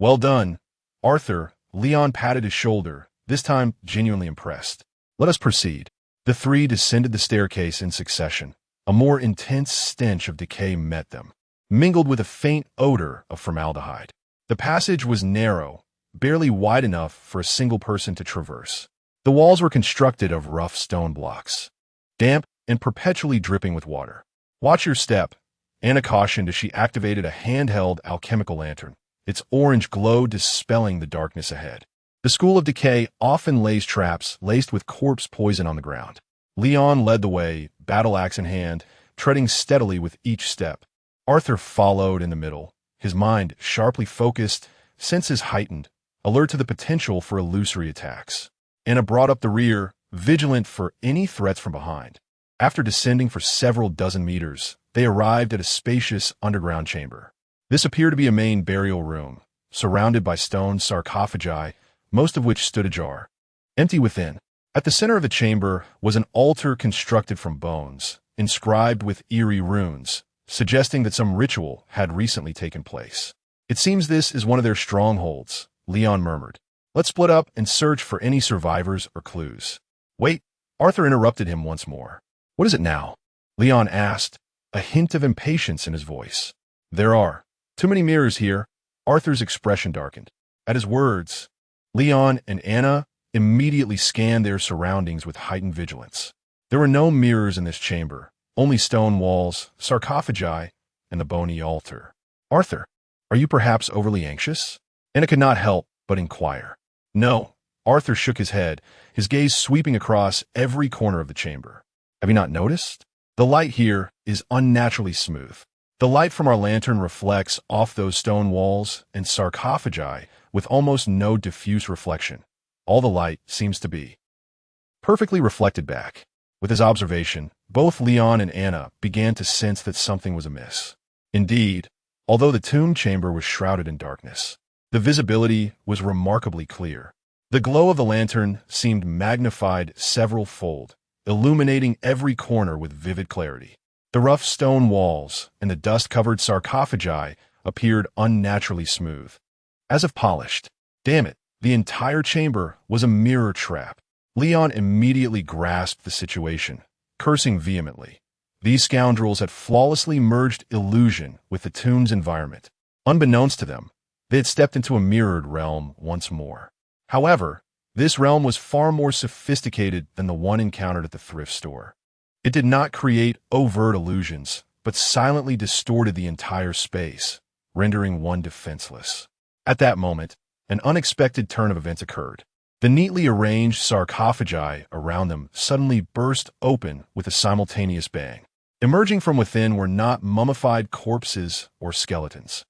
"Well done, Arthur," Leon patted his shoulder, this time genuinely impressed. "Let us proceed." The three descended the staircase in succession. A more intense stench of decay met them, mingled with a faint odor of formaldehyde. The passage was narrow, barely wide enough for a single person to traverse. The walls were constructed of rough stone blocks, damp and perpetually dripping with water. "Watch your step," Anna cautioned as she activated a handheld alchemical lantern, its orange glow dispelling the darkness ahead. The School of Decay often lays traps laced with corpse poison on the ground. Leon led the way, battle axe in hand, treading steadily with each step. Arthur followed in the middle, his mind sharply focused, senses heightened, alert to the potential for illusory attacks. Anna brought up the rear, vigilant for any threats from behind. After descending for several dozen meters, they arrived at a spacious underground chamber. This appeared to be a main burial room, surrounded by stone sarcophagi, most of which stood ajar, empty within. At the center of the chamber was an altar constructed from bones, inscribed with eerie runes, suggesting that some ritual had recently taken place. "It seems this is one of their strongholds," Leon murmured. "Let's split up and search for any survivors or clues." "Wait," Arthur interrupted him once more. "What is it now?" Leon asked, a hint of impatience in his voice. "There are too many mirrors here." Arthur's expression darkened. At his words, Leon and Anna immediately scanned their surroundings with heightened vigilance. There were no mirrors in this chamber, only stone walls, sarcophagi, and the bony altar. "Arthur, are you perhaps overly anxious?" Anna could not help but inquire. "No." Arthur shook his head, his gaze sweeping across every corner of the chamber. "Have you not noticed? The light here is unnaturally smooth. The light from our lantern reflects off those stone walls and sarcophagi with almost no diffuse reflection. All the light seems to be perfectly reflected back." With his observation, both Leon and Anna began to sense that something was amiss. Indeed, although the tomb chamber was shrouded in darkness, the visibility was remarkably clear. The glow of the lantern seemed magnified several-fold, illuminating every corner with vivid clarity. The rough stone walls and the dust-covered sarcophagi appeared unnaturally smooth, as if polished. Damn it, the entire chamber was a mirror trap. Leon immediately grasped the situation, cursing vehemently. These scoundrels had flawlessly merged illusion with the tomb's environment. Unbeknownst to them, they had stepped into a mirrored realm once more. However, this realm was far more sophisticated than the one encountered at the thrift store. It did not create overt illusions, but silently distorted the entire space, rendering one defenseless. At that moment, an unexpected turn of events occurred. The neatly arranged sarcophagi around them suddenly burst open with a simultaneous bang. Emerging from within were not mummified corpses or skeletons,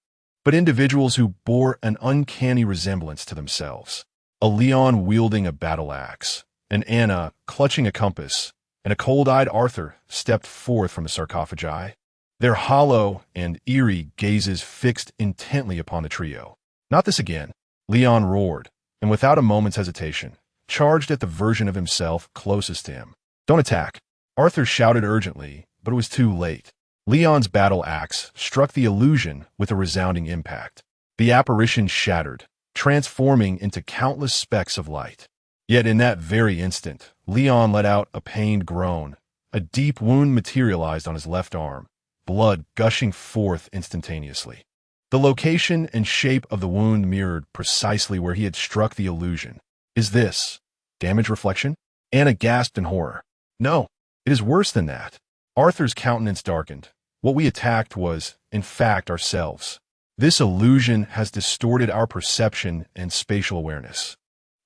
but individuals who bore an uncanny resemblance to themselves. A Leon wielding a battle axe, an Anna clutching a compass, and a cold-eyed Arthur stepped forth from the sarcophagi, their hollow and eerie gazes fixed intently upon the trio. "Not this again," Leon roared, and without a moment's hesitation, charged at the version of himself closest to him. "Don't attack," Arthur shouted urgently, but it was too late. Leon's battle axe struck the illusion with a resounding impact. The apparition shattered, transforming into countless specks of light. Yet in that very instant, Leon let out a pained groan. A deep wound materialized on his left arm, blood gushing forth instantaneously. The location and shape of the wound mirrored precisely where he had struck the illusion. "Is this damage reflection?" Anna gasped in horror. "No, it is worse than that." Arthur's countenance darkened. "What we attacked was, in fact, ourselves. This illusion has distorted our perception and spatial awareness,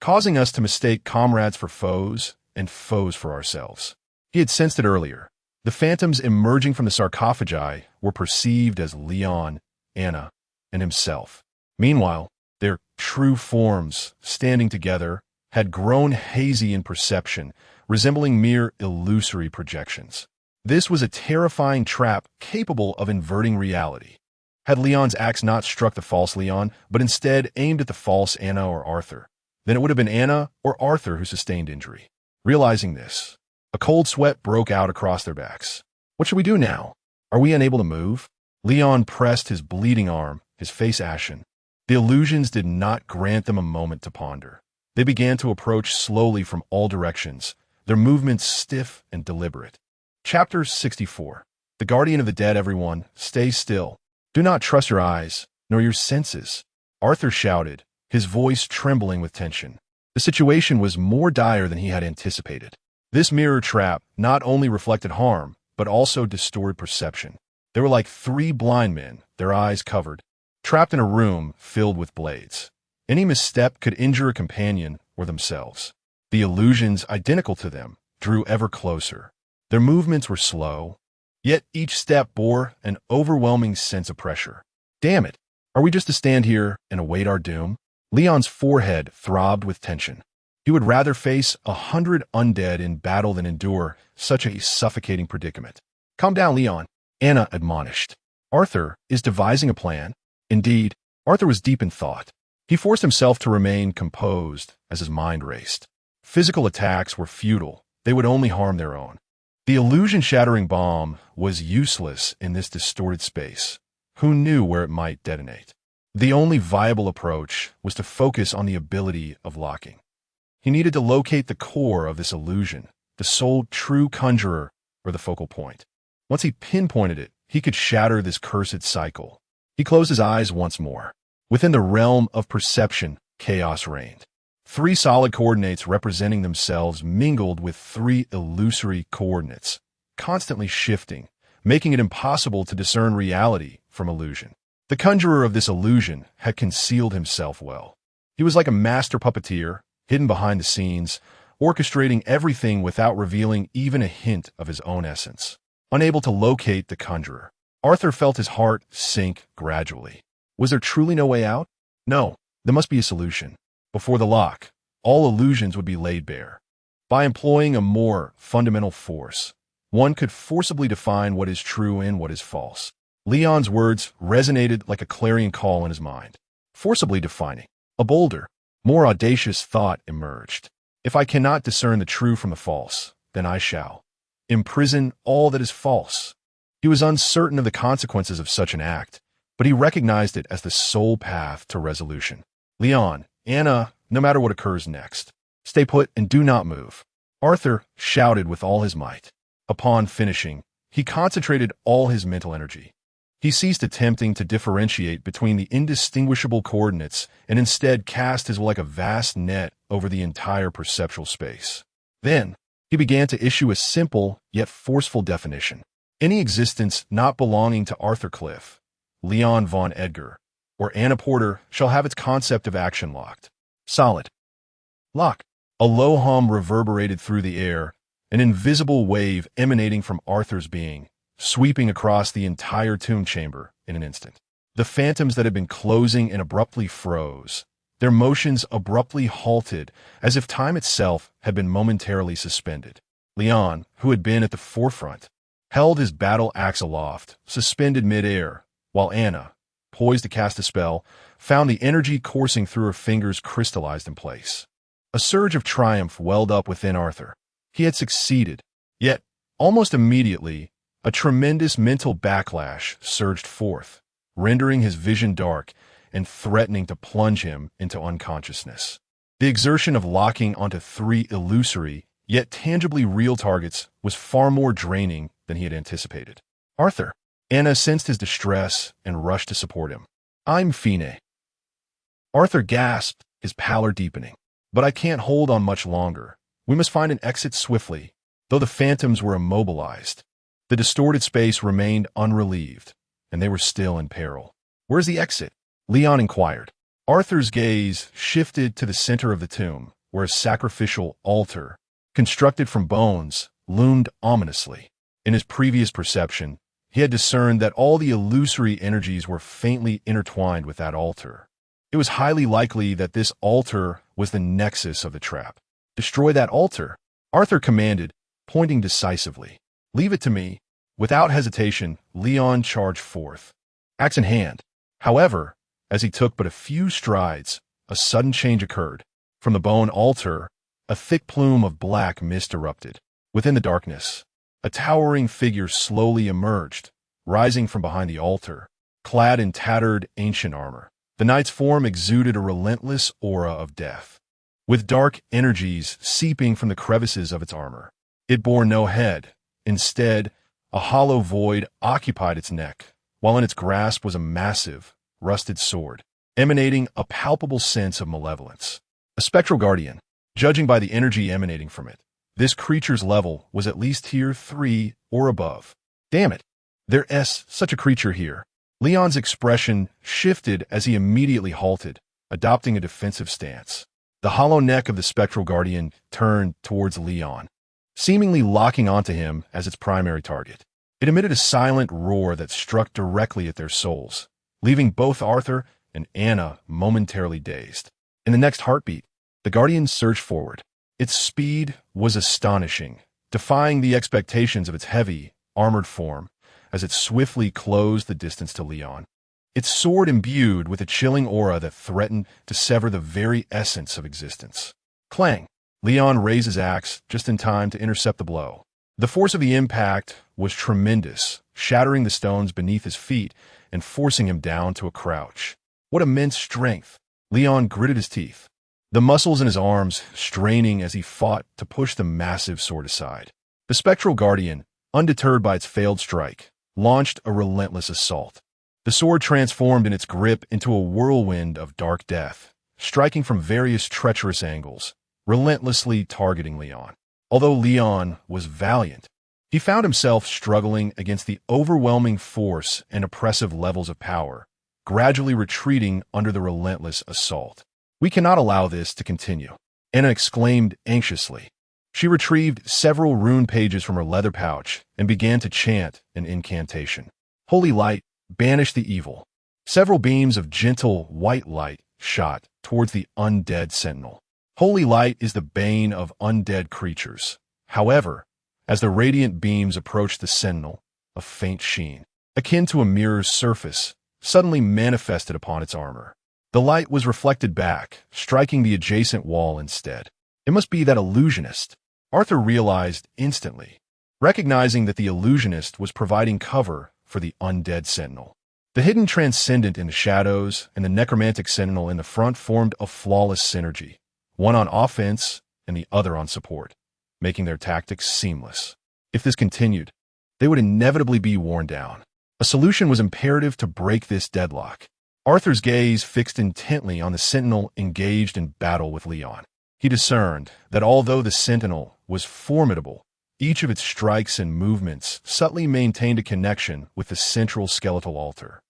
causing us to mistake comrades for foes and foes for ourselves." He had sensed it earlier. The phantoms emerging from the sarcophagi were perceived as Leon, Anna, and himself. Meanwhile, their true forms, standing together, had grown hazy in perception, resembling mere illusory projections. This was a terrifying trap capable of inverting reality. Had Leon's axe not struck the false Leon, but instead aimed at the false Anna or Arthur, then it would have been Anna or Arthur who sustained injury. Realizing this, a cold sweat broke out across their backs. "What should we do now? Are we unable to move?" Leon pressed his bleeding arm, his face ashen. The illusions did not grant them a moment to ponder. They began to approach slowly from all directions, their movements stiff and deliberate. Chapter 64. The Guardian of the Dead. "Everyone, stay still. Do not trust your eyes, nor your senses," Arthur shouted, his voice trembling with tension. The situation was more dire than he had anticipated. This mirror trap not only reflected harm, but also distorted perception. They were like three blind men, their eyes covered, trapped in a room filled with blades. Any misstep could injure a companion or themselves. The illusions identical to them drew ever closer. Their movements were slow, yet each step bore an overwhelming sense of pressure. Damn it! Are we just to stand here and await our doom? Leon's forehead throbbed with tension. He would rather face 100 undead in battle than endure such a suffocating predicament. Calm down, Leon, Anna admonished. Arthur is devising a plan. Indeed, Arthur was deep in thought. He forced himself to remain composed as his mind raced. Physical attacks were futile. They would only harm their own. The illusion-shattering bomb was useless in this distorted space. Who knew where it might detonate? The only viable approach was to focus on the ability of locking. He needed to locate the core of this illusion, the sole true conjurer, or the focal point. Once he pinpointed it, he could shatter this cursed cycle. He closed his eyes once more. Within the realm of perception, chaos reigned. Three solid coordinates representing themselves mingled with three illusory coordinates, constantly shifting, making it impossible to discern reality from illusion. The conjurer of this illusion had concealed himself well. He was like a master puppeteer, hidden behind the scenes, orchestrating everything without revealing even a hint of his own essence. Unable to locate the conjurer, Arthur felt his heart sink gradually. Was there truly no way out? No, there must be a solution. Before the lock, all illusions would be laid bare. By employing a more fundamental force, one could forcibly define what is true and what is false. Leon's words resonated like a clarion call in his mind. Forcibly defining. A bolder, more audacious thought emerged. If I cannot discern the true from the false, then I shall imprison all that is false. He was uncertain of the consequences of such an act, but he recognized it as the sole path to resolution. Leon, Anna, no matter what occurs next, stay put and do not move. Arthur shouted with all his might. Upon finishing, he concentrated all his mental energy. He ceased attempting to differentiate between the indistinguishable coordinates and instead cast his will like a vast net over the entire perceptual space. Then, he began to issue a simple yet forceful definition. Any existence not belonging to Arthur Clift, Leon von Edgar, or Anna Porter shall have its concept of action locked. Solid. Lock. A low hum reverberated through the air, an invisible wave emanating from Arthur's being, sweeping across the entire tomb chamber in an instant. The phantoms that had been closing and abruptly froze. Their motions abruptly halted, as if time itself had been momentarily suspended. Leon, who had been at the forefront, held his battle axe aloft, suspended mid-air, while Anna, poised to cast a spell, found the energy coursing through her fingers crystallized in place. A surge of triumph welled up within Arthur. He had succeeded, yet, almost immediately, a tremendous mental backlash surged forth, rendering his vision dark and threatening to plunge him into unconsciousness. The exertion of locking onto three illusory, yet tangibly real targets was far more draining than he had anticipated. Arthur. Anna sensed his distress and rushed to support him. I'm Fine. Arthur gasped, his pallor deepening. But I can't hold on much longer. We must find an exit swiftly. Though the phantoms were immobilized, the distorted space remained unrelieved, and they were still in peril. Where's the exit? Leon inquired. Arthur's gaze shifted to the center of the tomb, where a sacrificial altar, constructed from bones, loomed ominously. In his previous perception, he had discerned that all the illusory energies were faintly intertwined with that altar. It was highly likely that this altar was the nexus of the trap. Destroy that altar, Arthur commanded, pointing decisively. Leave it to me. Without hesitation, Leon charged forth, axe in hand. However, as he took but a few strides, a sudden change occurred. From the bone altar, a thick plume of black mist erupted. Within the darkness, a towering figure slowly emerged, rising from behind the altar, clad in tattered ancient armor. The knight's form exuded a relentless aura of death, with dark energies seeping from the crevices of its armor. It bore no head. Instead, a hollow void occupied its neck, while in its grasp was a massive, rusted sword, emanating a palpable sense of malevolence. A spectral guardian, judging by the energy emanating from it. This creature's level was at least tier 3 or above. Damn it! There's such a creature here. Leon's expression shifted as he immediately halted, adopting a defensive stance. The hollow neck of the spectral guardian turned towards Leon, seemingly locking onto him as its primary target. It emitted a silent roar that struck directly at their souls, leaving both Arthur and Anna momentarily dazed. In the next heartbeat, the guardian surged forward. Its speed was astonishing, defying the expectations of its heavy, armored form as it swiftly closed the distance to Leon. Its sword imbued with a chilling aura that threatened to sever the very essence of existence. Clang! Leon raised his axe just in time to intercept the blow. The force of the impact was tremendous, shattering the stones beneath his feet and forcing him down to a crouch. What immense strength! Leon gritted his teeth, the muscles in his arms straining as he fought to push the massive sword aside. The spectral guardian, undeterred by its failed strike, launched a relentless assault. The sword transformed in its grip into a whirlwind of dark death, striking from various treacherous angles, relentlessly targeting Leon. Although Leon was valiant, he found himself struggling against the overwhelming force and oppressive levels of power, gradually retreating under the relentless assault. "We cannot allow this to continue," Anna exclaimed anxiously. She retrieved several rune pages from her leather pouch and began to chant an incantation. "Holy light, banish the evil." Several beams of gentle white light shot towards the undead sentinel. Holy light is the bane of undead creatures. However, as the radiant beams approached the sentinel, a faint sheen, akin to a mirror's surface, suddenly manifested upon its armor. The light was reflected back, striking the adjacent wall instead. It must be that illusionist, Arthur realized instantly, recognizing that the illusionist was providing cover for the undead sentinel. The hidden transcendent in the shadows and the necromantic sentinel in the front formed a flawless synergy, one on offense and the other on support, making their tactics seamless. If this continued, they would inevitably be worn down. A solution was imperative to break this deadlock. Arthur's gaze fixed intently on the sentinel engaged in battle with Leon. He discerned that although the sentinel was formidable, each of its strikes and movements subtly maintained a connection with the central skeletal altar.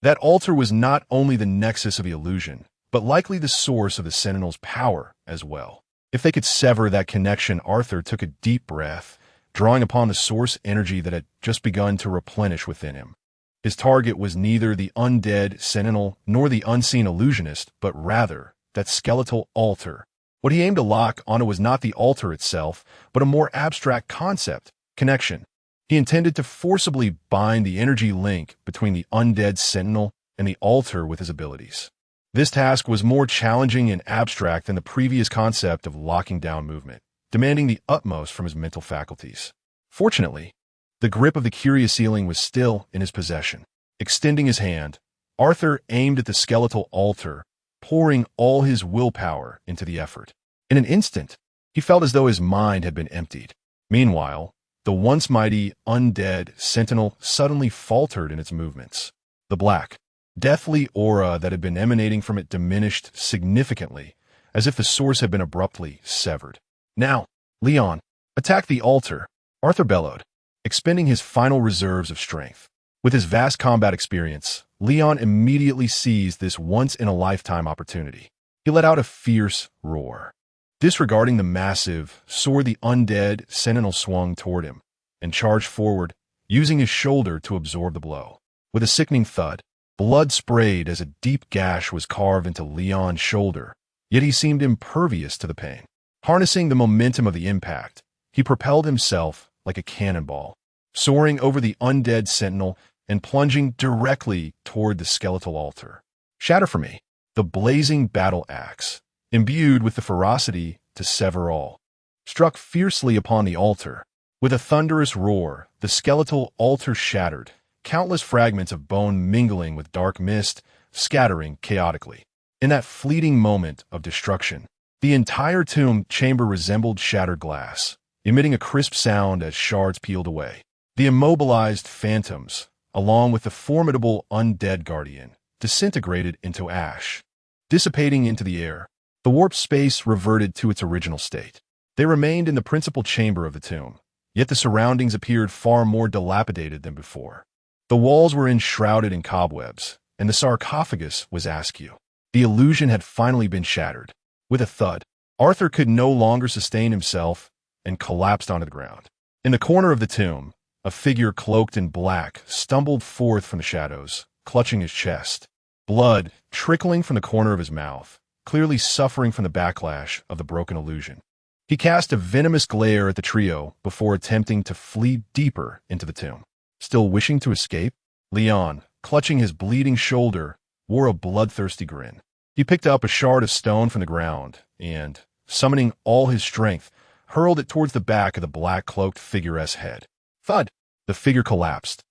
That altar was not only the nexus of the illusion, but likely the source of the sentinel's power as well. If they could sever that connection, Arthur took a deep breath, drawing upon the source energy that had just begun to replenish within him. His target was neither the undead sentinel nor the unseen illusionist, but rather that skeletal altar. What he aimed to lock onto was not the altar itself, but a more abstract concept, connection. He intended to forcibly bind the energy link between the undead sentinel and the altar with his abilities. This task was more challenging and abstract than the previous concept of locking down movement, demanding the utmost from his mental faculties. Fortunately, the grip of the curious ceiling was still in his possession. Extending his hand, Arthur aimed at the skeletal altar, pouring all his willpower into the effort. In an instant, he felt as though his mind had been emptied. Meanwhile, the once mighty, undead sentinel suddenly faltered in its movements. The black, deathly aura that had been emanating from it diminished significantly, as if the source had been abruptly severed. "Now, Leon, attack the altar," Arthur bellowed, expending his final reserves of strength. With his vast combat experience, Leon immediately seized this once-in-a-lifetime opportunity. He let out a fierce roar. Disregarding the massive sword, the undead sentinel swung toward him and charged forward, using his shoulder to absorb the blow. With a sickening thud, blood sprayed as a deep gash was carved into Leon's shoulder, yet he seemed impervious to the pain. Harnessing the momentum of the impact, he propelled himself like a cannonball, soaring over the undead sentinel and plunging directly toward the skeletal altar. "Shatter for me," the blazing battle axe, imbued with the ferocity to sever all, struck fiercely upon the altar. With a thunderous roar, the skeletal altar shattered, countless fragments of bone mingling with dark mist, scattering chaotically. In that fleeting moment of destruction, the entire tomb chamber resembled shattered glass, emitting a crisp sound as shards peeled away. The immobilized phantoms, along with the formidable undead guardian, disintegrated into ash. Dissipating into the air, the warped space reverted to its original state. They remained in the principal chamber of the tomb, yet the surroundings appeared far more dilapidated than before. The walls were enshrouded in cobwebs, and the sarcophagus was askew. The illusion had finally been shattered. With a thud, Arthur could no longer sustain himself and collapsed onto the ground. In the corner of the tomb, a figure cloaked in black stumbled forth from the shadows, clutching his chest, blood trickling from the corner of his mouth, clearly suffering from the backlash of the broken illusion. He cast a venomous glare at the trio before attempting to flee deeper into the tomb. Still wishing to escape, Leon, clutching his bleeding shoulder, wore a bloodthirsty grin. He picked up a shard of stone from the ground and, summoning all his strength, hurled it towards the back of the black-cloaked figure's head. Thud! The figure collapsed,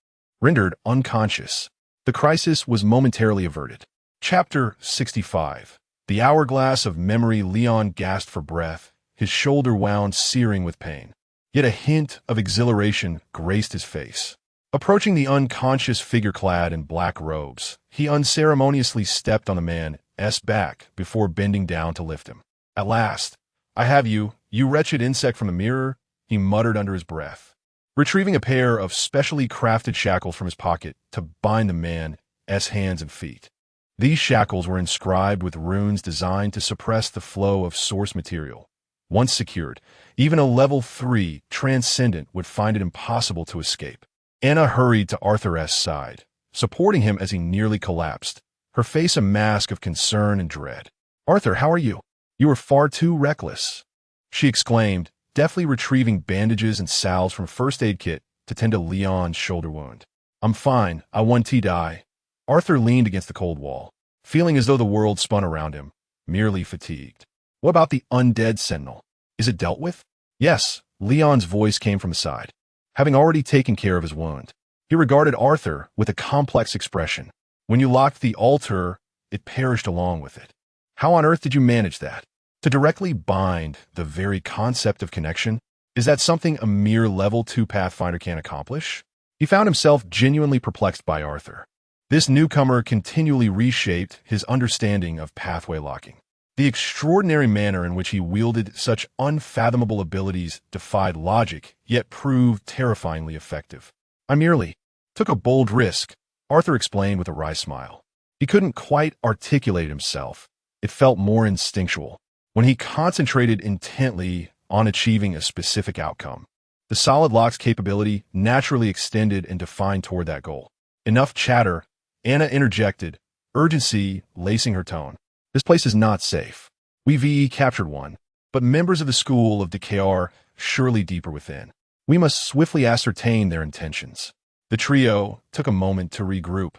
rendered unconscious. The crisis was momentarily averted. Chapter 65. The hourglass of memory. Leon gasped for breath, his shoulder wound searing with pain. Yet a hint of exhilaration graced his face. Approaching the unconscious figure clad in black robes, he unceremoniously stepped on the man's back before bending down to lift him. At last, I have you, you wretched insect from the mirror, he muttered under his breath, retrieving a pair of specially crafted shackles from his pocket to bind the man's hands and feet. These shackles were inscribed with runes designed to suppress the flow of source material. Once secured, even a level 3 transcendent would find it impossible to escape. Anna hurried to Arthur's side, supporting him as he nearly collapsed, her face a mask of concern and dread. "Arthur, how are you? You were far too reckless," she exclaimed, deftly retrieving bandages and salves from a first aid kit to tend to Leon's shoulder wound. "I'm fine, I want to die." Arthur leaned against the cold wall, feeling as though the world spun around him, merely fatigued. "What about the undead sentinel? Is it dealt with?" "Yes," Leon's voice came from the side, having already taken care of his wound. He regarded Arthur with a complex expression. "When you locked the altar, it perished along with it. How on earth did you manage that? To directly bind the very concept of connection? Is that something a mere level 2 Pathfinder can accomplish?" He found himself genuinely perplexed by Arthur. This newcomer continually reshaped his understanding of pathway locking. The extraordinary manner in which he wielded such unfathomable abilities defied logic, yet proved terrifyingly effective. "I merely took a bold risk," Arthur explained with a wry smile. He couldn't quite articulate himself. It felt more instinctual. When he concentrated intently on achieving a specific outcome, the solid lock's capability naturally extended and defined toward that goal. "Enough chatter," Anna interjected, urgency lacing her tone. "This place is not safe. We've captured one, but members of the school of decay are surely deeper within. We must swiftly ascertain their intentions." The trio took a moment to regroup,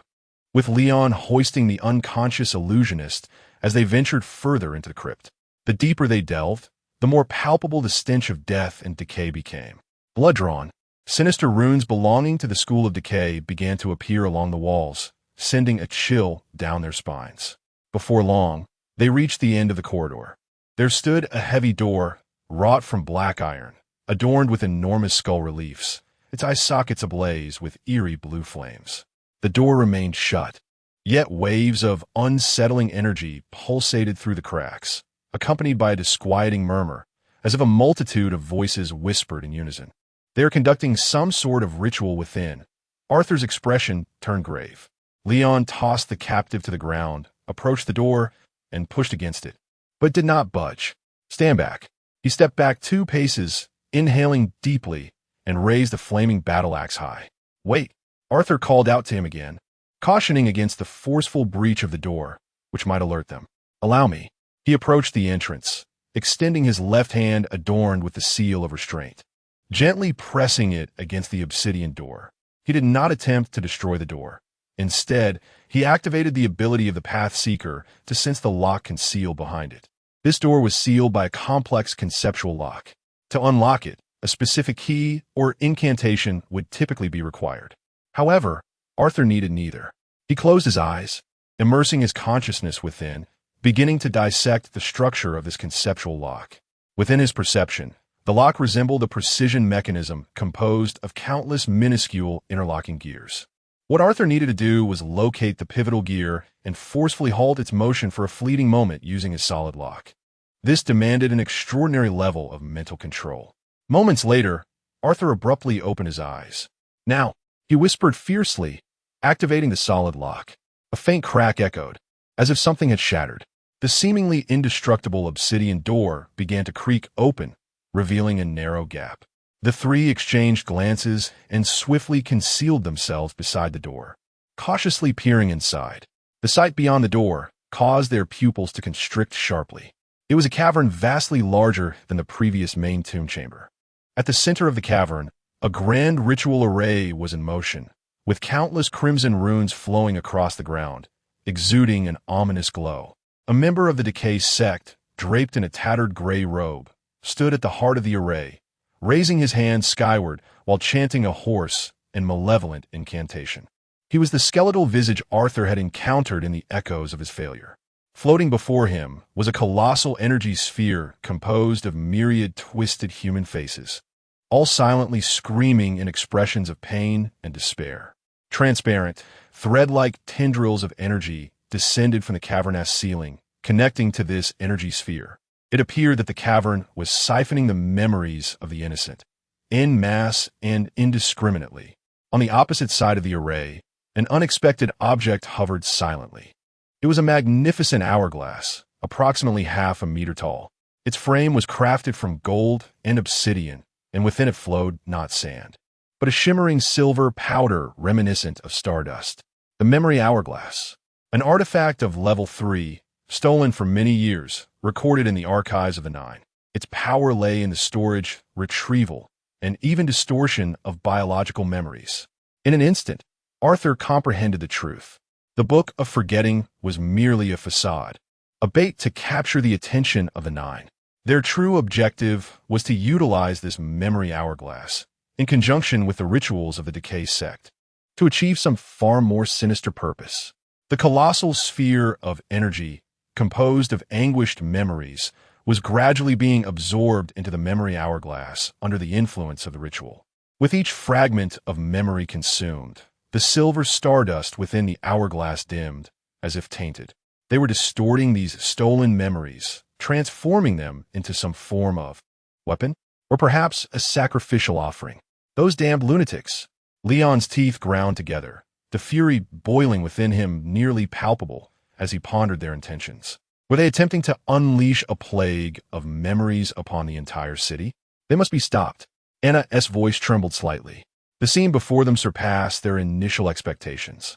with Leon hoisting the unconscious illusionist as they ventured further into the crypt. The deeper they delved, the more palpable the stench of death and decay became. Blood-drawn, sinister runes belonging to the school of decay began to appear along the walls, sending a chill down their spines. Before long, they reached the end of the corridor. There stood a heavy door, wrought from black iron, adorned with enormous skull reliefs, its eye sockets ablaze with eerie blue flames. The door remained shut, yet waves of unsettling energy pulsated through the cracks, accompanied by a disquieting murmur, as if a multitude of voices whispered in unison. They are conducting some sort of ritual within. Arthur's expression turned grave. Leon tossed the captive to the ground, approached the door, and pushed against it, but did not budge. "Stand back." He stepped back 2 paces, inhaling deeply, and raised the flaming battle axe high. "Wait," Arthur called out to him again, cautioning against the forceful breach of the door, which might alert them. "Allow me." He approached the entrance, extending his left hand adorned with the seal of restraint, gently pressing it against the obsidian door. He did not attempt to destroy the door. Instead, he activated the ability of the Path Seeker to sense the lock concealed behind it. This door was sealed by a complex conceptual lock. To unlock it, a specific key or incantation would typically be required. However, Arthur needed neither. He closed his eyes, immersing his consciousness within, beginning to dissect the structure of this conceptual lock. Within his perception, the lock resembled a precision mechanism composed of countless minuscule interlocking gears. What Arthur needed to do was locate the pivotal gear and forcefully halt its motion for a fleeting moment using his solid lock. This demanded an extraordinary level of mental control. Moments later, Arthur abruptly opened his eyes. "Now," he whispered fiercely, activating the solid lock. A faint crack echoed, as if something had shattered. The seemingly indestructible obsidian door began to creak open, revealing a narrow gap. The three exchanged glances and swiftly concealed themselves beside the door, cautiously peering inside. The sight beyond the door caused their pupils to constrict sharply. It was a cavern vastly larger than the previous main tomb chamber. At the center of the cavern, a grand ritual array was in motion, with countless crimson runes flowing across the ground, exuding an ominous glow. A member of the Decay sect, draped in a tattered gray robe, stood at the heart of the array, raising his hands skyward while chanting a hoarse and malevolent incantation. He was the skeletal visage Arthur had encountered in the echoes of his failure. Floating before him was a colossal energy sphere composed of myriad twisted human faces, all silently screaming in expressions of pain and despair. Transparent, thread-like tendrils of energy descended from the cavernous ceiling, connecting to this energy sphere. It appeared that the cavern was siphoning the memories of the innocent, en masse and indiscriminately. On the opposite side of the array, an unexpected object hovered silently. It was a magnificent hourglass, approximately half a meter tall. Its frame was crafted from gold and obsidian, and within it flowed not sand, but a shimmering silver powder reminiscent of stardust. The memory hourglass, an artifact of level 3, stolen for many years, recorded in the archives of the Nine. Its power lay in the storage, retrieval, and even distortion of biological memories. In an instant, Arthur comprehended the truth. The Book of Forgetting was merely a facade, a bait to capture the attention of the Nine. Their true objective was to utilize this memory hourglass, in conjunction with the rituals of the Decay sect, to achieve some far more sinister purpose. The colossal sphere of energy, composed of anguished memories, was gradually being absorbed into the memory hourglass under the influence of the ritual. With each fragment of memory consumed, the silver stardust within the hourglass dimmed, as if tainted. They were distorting these stolen memories, transforming them into some form of weapon, or perhaps a sacrificial offering. Those damned lunatics! Leon's teeth ground together, the fury boiling within him nearly palpable as he pondered their intentions. Were they attempting to unleash a plague of memories upon the entire city? They must be stopped. Anna's voice trembled slightly. The scene before them surpassed their initial expectations.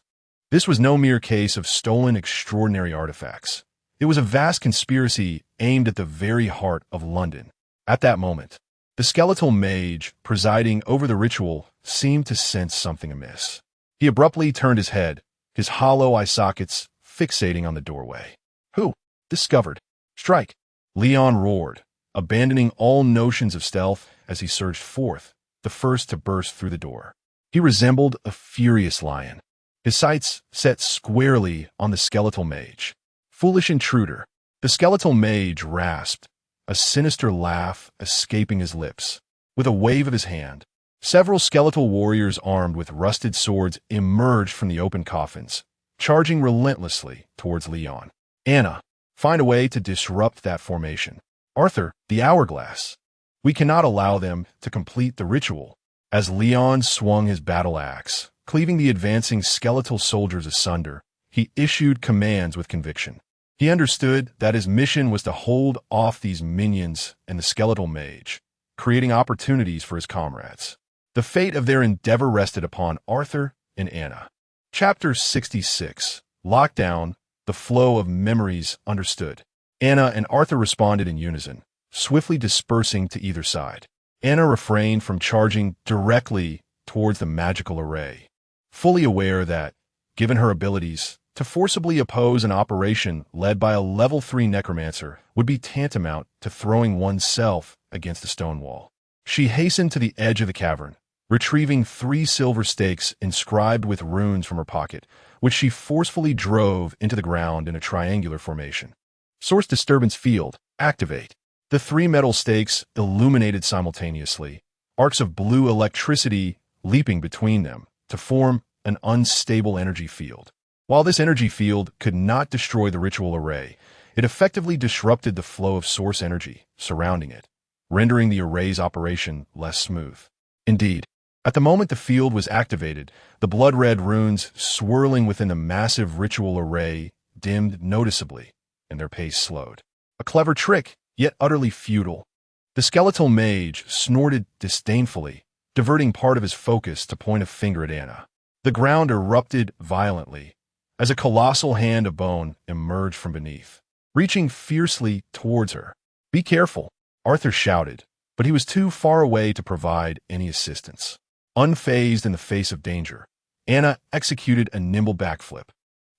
This was no mere case of stolen extraordinary artifacts. It was a vast conspiracy aimed at the very heart of London. At that moment, the skeletal mage presiding over the ritual seemed to sense something amiss. He abruptly turned his head, his hollow eye sockets fixating on the doorway. Who? Discovered. Strike! Leon roared, abandoning all notions of stealth as he surged forth, the first to burst through the door. He resembled a furious lion, his sights set squarely on the skeletal mage. Foolish intruder! The skeletal mage rasped, a sinister laugh escaping his lips. With a wave of his hand, several skeletal warriors armed with rusted swords emerged from the open coffins, charging relentlessly towards Leon. Anna, find a way to disrupt that formation. Arthur, the hourglass. We cannot allow them to complete the ritual. As Leon swung his battle axe, cleaving the advancing skeletal soldiers asunder, he issued commands with conviction. He understood that his mission was to hold off these minions and the skeletal mage, creating opportunities for his comrades. The fate of their endeavor rested upon Arthur and Anna. Chapter 66. Lockdown, the flow of memories understood. Anna and Arthur responded in unison, swiftly dispersing to either side. Anna refrained from charging directly towards the magical array, fully aware that, given her abilities, to forcibly oppose an operation led by a level 3 necromancer would be tantamount to throwing oneself against a stone wall. She hastened to the edge of the cavern, retrieving 3 silver stakes inscribed with runes from her pocket, which she forcefully drove into the ground in a triangular formation. Source disturbance field, activate. The 3 metal stakes illuminated simultaneously, arcs of blue electricity leaping between them to form an unstable energy field. While this energy field could not destroy the ritual array, it effectively disrupted the flow of source energy surrounding it, rendering the array's operation less smooth. Indeed, At the moment the field was activated, the blood-red runes swirling within the massive ritual array dimmed noticeably, and their pace slowed. A clever trick, yet utterly futile. The skeletal mage snorted disdainfully, diverting part of his focus to point a finger at Anna. The ground erupted violently as a colossal hand of bone emerged from beneath, reaching fiercely towards her. "Be careful," Arthur shouted, but he was too far away to provide any assistance. Unfazed in the face of danger, Anna executed a nimble backflip,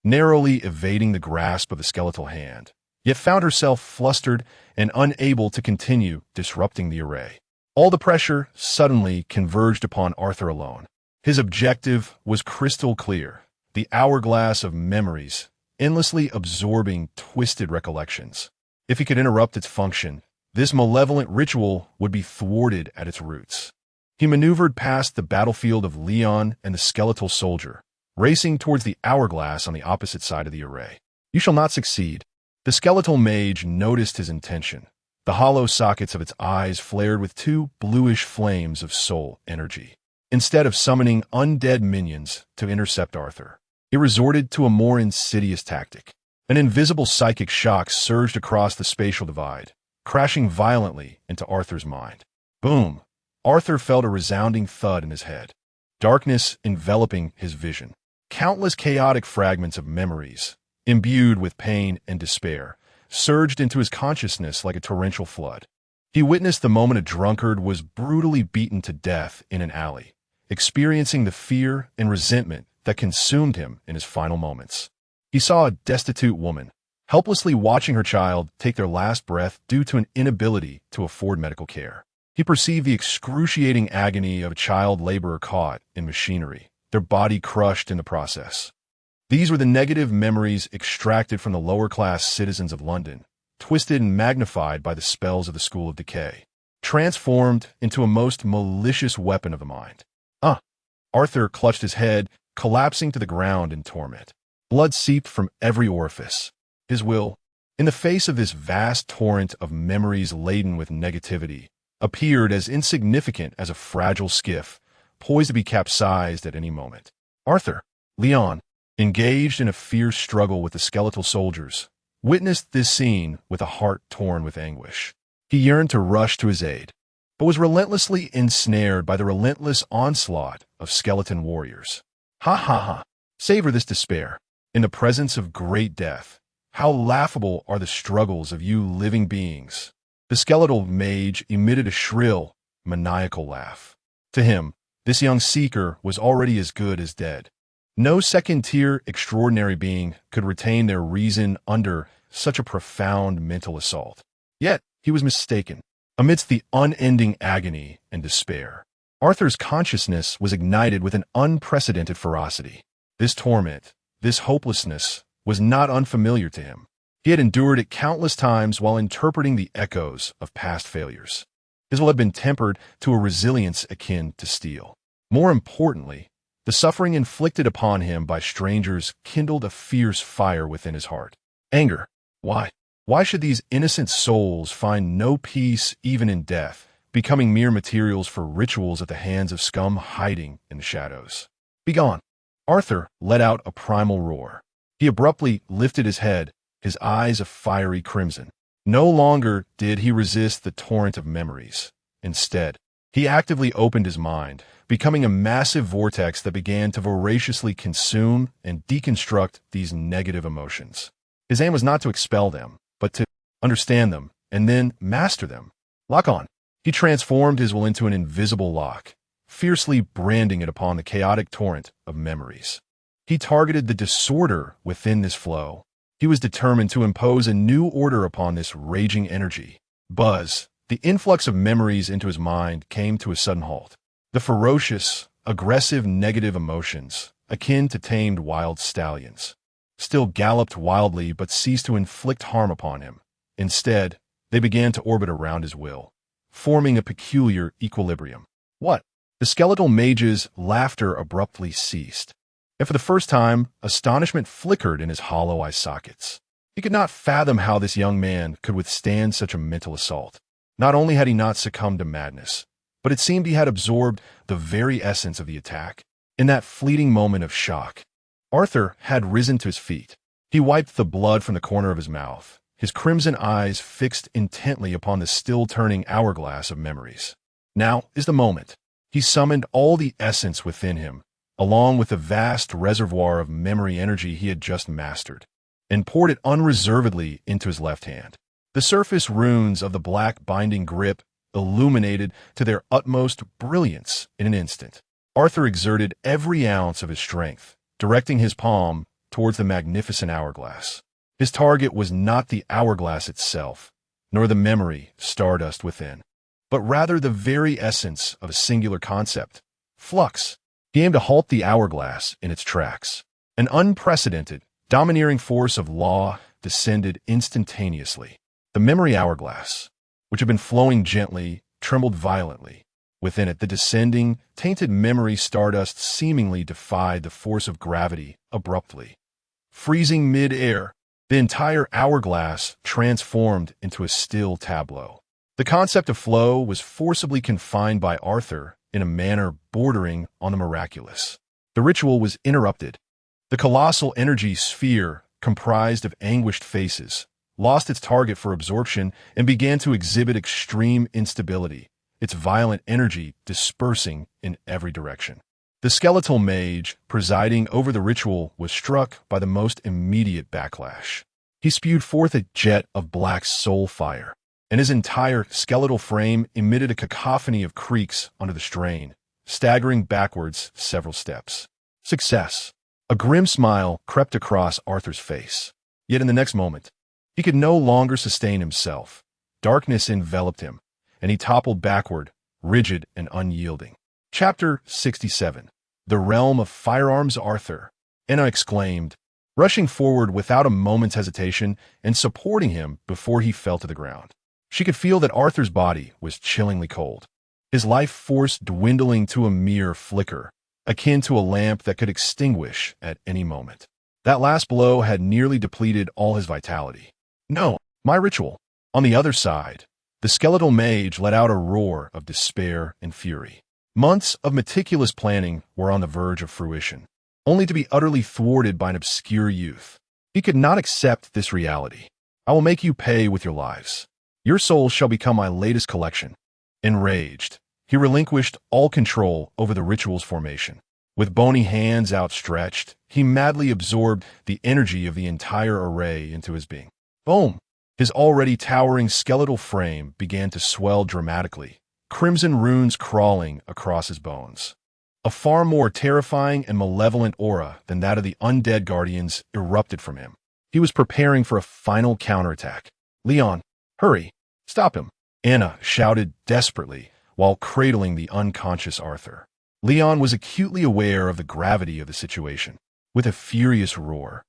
narrowly evading the grasp of the skeletal hand, yet found herself flustered and unable to continue disrupting the array. All the pressure suddenly converged upon Arthur alone. His objective was crystal clear, the hourglass of memories, endlessly absorbing twisted recollections. If he could interrupt its function, this malevolent ritual would be thwarted at its roots. He maneuvered past the battlefield of Leon and the skeletal soldier, racing towards the hourglass on the opposite side of the array. "You shall not succeed." The skeletal mage noticed his intention. The hollow sockets of its eyes flared with two bluish flames of soul energy. Instead of summoning undead minions to intercept Arthur, it resorted to a more insidious tactic. An invisible psychic shock surged across the spatial divide, crashing violently into Arthur's mind. Boom! Arthur felt a resounding thud in his head, darkness enveloping his vision. Countless chaotic fragments of memories, imbued with pain and despair, surged into his consciousness like a torrential flood. He witnessed the moment a drunkard was brutally beaten to death in an alley, experiencing the fear and resentment that consumed him in his final moments. He saw a destitute woman, helplessly watching her child take their last breath due to an inability to afford medical care. He perceived the excruciating agony of a child laborer caught in machinery, their body crushed in the process. These were the negative memories extracted from the lower-class citizens of London, twisted and magnified by the spells of the School of Decay, transformed into a most malicious weapon of the mind. Arthur clutched his head, collapsing to the ground in torment. Blood seeped from every orifice. His will, in the face of this vast torrent of memories laden with negativity, appeared as insignificant as a fragile skiff, poised to be capsized at any moment. Arthur, Leon, engaged in a fierce struggle with the skeletal soldiers, witnessed this scene with a heart torn with anguish. He yearned to rush to his aid, but was relentlessly ensnared by the relentless onslaught of skeleton warriors. Ha ha ha! Savor this despair. In the presence of great death, how laughable are the struggles of you living beings. The skeletal mage emitted a shrill, maniacal laugh. To him, this young seeker was already as good as dead. No second-tier extraordinary being could retain their reason under such a profound mental assault. Yet, he was mistaken. Amidst the unending agony and despair, Arthur's consciousness was ignited with an unprecedented ferocity. This torment, this hopelessness, was not unfamiliar to him. He had endured it countless times while interpreting the echoes of past failures. His will had been tempered to a resilience akin to steel. More importantly, the suffering inflicted upon him by strangers kindled a fierce fire within his heart. Anger. Why? Why should these innocent souls find no peace even in death, becoming mere materials for rituals at the hands of scum hiding in the shadows? Begone! Arthur let out a primal roar. He abruptly lifted his head, his eyes a fiery crimson. No longer did he resist the torrent of memories. Instead, he actively opened his mind, becoming a massive vortex that began to voraciously consume and deconstruct these negative emotions. His aim was not to expel them, but to understand them and then master them. Lock on. He transformed his will into an invisible lock, fiercely branding it upon the chaotic torrent of memories. He targeted the disorder within this flow. He was determined to impose a new order upon this raging energy. Buzz, the influx of memories into his mind, came to a sudden halt. The ferocious, aggressive negative emotions, akin to tamed wild stallions, still galloped wildly but ceased to inflict harm upon him. Instead, they began to orbit around his will, forming a peculiar equilibrium. What? The skeletal mage's laughter abruptly ceased, and for the first time, astonishment flickered in his hollow eye sockets. He could not fathom how this young man could withstand such a mental assault. Not only had he not succumbed to madness, but it seemed he had absorbed the very essence of the attack. In that fleeting moment of shock, Arthur had risen to his feet. He wiped the blood from the corner of his mouth, his crimson eyes fixed intently upon the still-turning hourglass of memories. Now is the moment. He summoned all the essence within him, along with the vast reservoir of memory energy he had just mastered, and poured it unreservedly into his left hand. The surface runes of the black binding grip illuminated to their utmost brilliance in an instant. Arthur exerted every ounce of his strength, directing his palm towards the magnificent hourglass. His target was not the hourglass itself, nor the memory stardust within, but rather the very essence of a singular concept, flux. He aimed to halt the hourglass in its tracks. An unprecedented, domineering force of law descended instantaneously. The memory hourglass, which had been flowing gently, trembled violently. Within it, the descending, tainted memory stardust seemingly defied the force of gravity abruptly. Freezing mid-air, the entire hourglass transformed into a still tableau. The concept of flow was forcibly confined by Arthur in a manner bordering on the miraculous. The ritual was interrupted. The colossal energy sphere, comprised of anguished faces, lost its target for absorption and began to exhibit extreme instability, its violent energy dispersing in every direction. The skeletal mage presiding over the ritual was struck by the most immediate backlash. He spewed forth a jet of black soul fire, and his entire skeletal frame emitted a cacophony of creaks under the strain, staggering backwards several steps. Success! A grim smile crept across Arthur's face. Yet in the next moment, he could no longer sustain himself. Darkness enveloped him, and he toppled backward, rigid and unyielding. Chapter 67. The Realm of Firearms. Arthur, Anna exclaimed, rushing forward without a moment's hesitation and supporting him before he fell to the ground. She could feel that Arthur's body was chillingly cold, his life force dwindling to a mere flicker, akin to a lamp that could extinguish at any moment. That last blow had nearly depleted all his vitality. No, my ritual. On the other side, the skeletal mage let out a roar of despair and fury. Months of meticulous planning were on the verge of fruition, only to be utterly thwarted by an obscure youth. He could not accept this reality. I will make you pay with your lives. Your souls shall become my latest collection. Enraged, he relinquished all control over the ritual's formation. With bony hands outstretched, he madly absorbed the energy of the entire array into his being. Boom! His already towering skeletal frame began to swell dramatically, crimson runes crawling across his bones. A far more terrifying and malevolent aura than that of the undead guardians erupted from him. He was preparing for a final counterattack. Leon, hurry! Stop him! Anna shouted desperately while cradling the unconscious Arthur. Leon was acutely aware of the gravity of the situation. With a furious roar,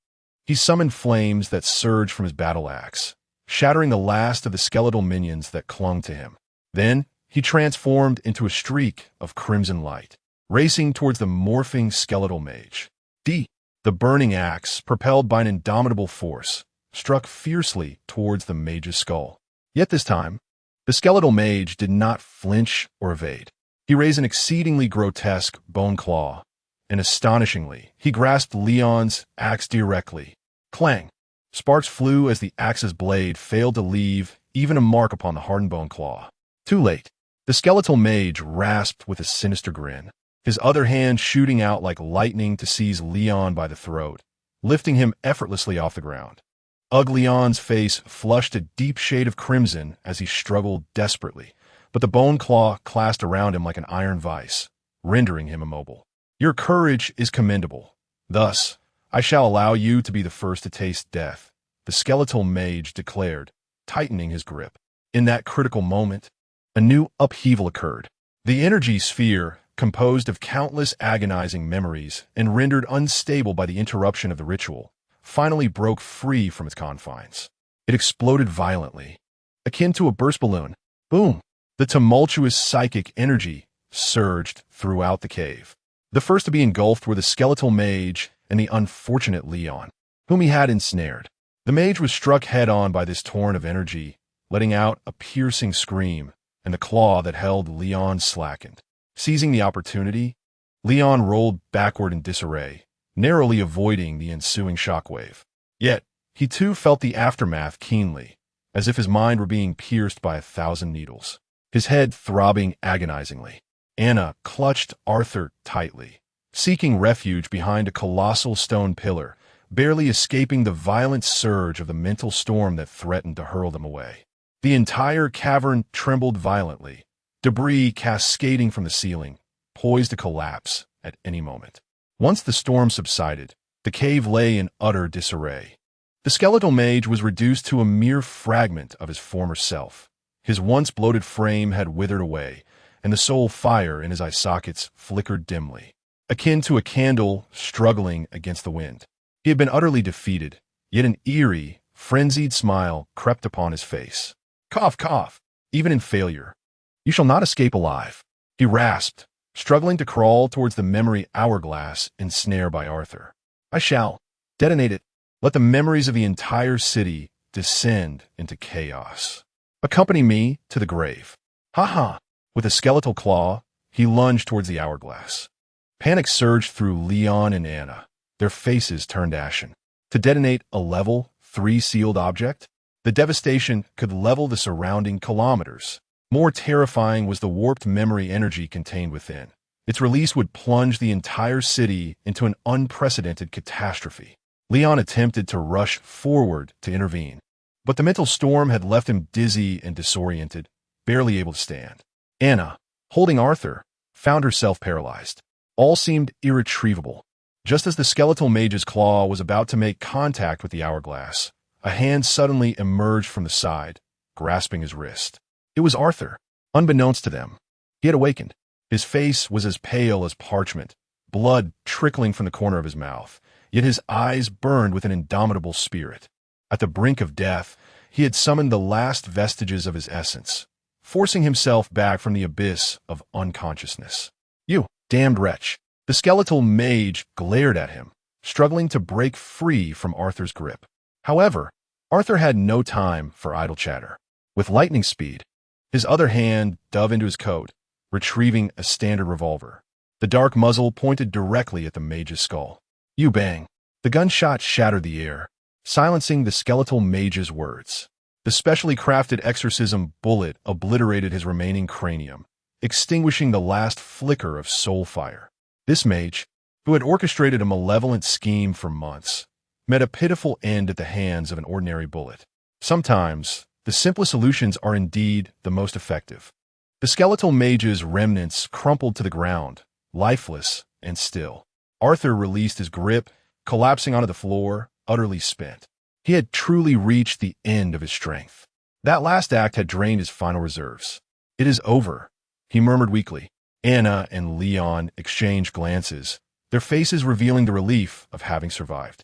he summoned flames that surged from his battle axe, shattering the last of the skeletal minions that clung to him. Then, he transformed into a streak of crimson light, racing towards the morphing skeletal mage. The burning axe, propelled by an indomitable force, struck fiercely towards the mage's skull. Yet this time, the skeletal mage did not flinch or evade. He raised an exceedingly grotesque bone claw, and astonishingly, he grasped Leon's axe directly. Clang! Sparks flew as the axe's blade failed to leave even a mark upon the hardened bone claw. Too late. The skeletal mage rasped with a sinister grin, his other hand shooting out like lightning to seize Leon by the throat, lifting him effortlessly off the ground. Leon's face flushed a deep shade of crimson as he struggled desperately, but the bone claw clasped around him like an iron vice, rendering him immobile. Your courage is commendable. Thus, I shall allow you to be the first to taste death, the skeletal mage declared, tightening his grip. In that critical moment, a new upheaval occurred. The energy sphere, composed of countless agonizing memories and rendered unstable by the interruption of the ritual, finally broke free from its confines. It exploded violently, akin to a burst balloon. Boom! The tumultuous psychic energy surged throughout the cave. The first to be engulfed were the skeletal mage and the unfortunate Leon, whom he had ensnared. The mage was struck head-on by this torrent of energy, letting out a piercing scream and the claw that held Leon slackened. Seizing the opportunity, Leon rolled backward in disarray, narrowly avoiding the ensuing shockwave. Yet, he too felt the aftermath keenly, as if his mind were being pierced by 1,000 needles. His head throbbing agonizingly. Anna clutched Arthur tightly, seeking refuge behind a colossal stone pillar, barely escaping the violent surge of the mental storm that threatened to hurl them away. The entire cavern trembled violently, debris cascading from the ceiling, poised to collapse at any moment. Once the storm subsided, the cave lay in utter disarray. The skeletal mage was reduced to a mere fragment of his former self. His once bloated frame had withered away, and the soul fire in his eye sockets flickered dimly, akin to a candle struggling against the wind. He had been utterly defeated, yet an eerie, frenzied smile crept upon his face. Cough, cough, even in failure. You shall not escape alive, he rasped, struggling to crawl towards the memory hourglass ensnared by Arthur. I shall. Detonate it. Let the memories of the entire city descend into chaos. Accompany me to the grave. Ha ha! With a skeletal claw, he lunged towards the hourglass. Panic surged through Leon and Anna, their faces turned ashen. To detonate a level 3 sealed object? The devastation could level the surrounding kilometers. More terrifying was the warped memory energy contained within. Its release would plunge the entire city into an unprecedented catastrophe. Leon attempted to rush forward to intervene, but the mental storm had left him dizzy and disoriented, barely able to stand. Anna, holding Arthur, found herself paralyzed. All seemed irretrievable. Just as the skeletal mage's claw was about to make contact with the hourglass, a hand suddenly emerged from the side, grasping his wrist. It was Arthur. Unbeknownst to them, he had awakened. His face was as pale as parchment, blood trickling from the corner of his mouth, yet his eyes burned with an indomitable spirit. At the brink of death, he had summoned the last vestiges of his essence, forcing himself back from the abyss of unconsciousness. You damned wretch! The skeletal mage glared at him, struggling to break free from Arthur's grip. However, Arthur had no time for idle chatter. With lightning speed, his other hand dove into his coat, retrieving a standard revolver. The dark muzzle pointed directly at the mage's skull. You bang! The gunshot shattered the air, silencing the skeletal mage's words. The specially crafted exorcism bullet obliterated his remaining cranium, extinguishing the last flicker of soul fire. This mage, who had orchestrated a malevolent scheme for months, met a pitiful end at the hands of an ordinary bullet. Sometimes, the simplest solutions are indeed the most effective. The skeletal mage's remnants crumpled to the ground, lifeless and still. Arthur released his grip, collapsing onto the floor, utterly spent. He had truly reached the end of his strength. That last act had drained his final reserves. It is over, he murmured weakly. Anna and Leon exchanged glances, their faces revealing the relief of having survived.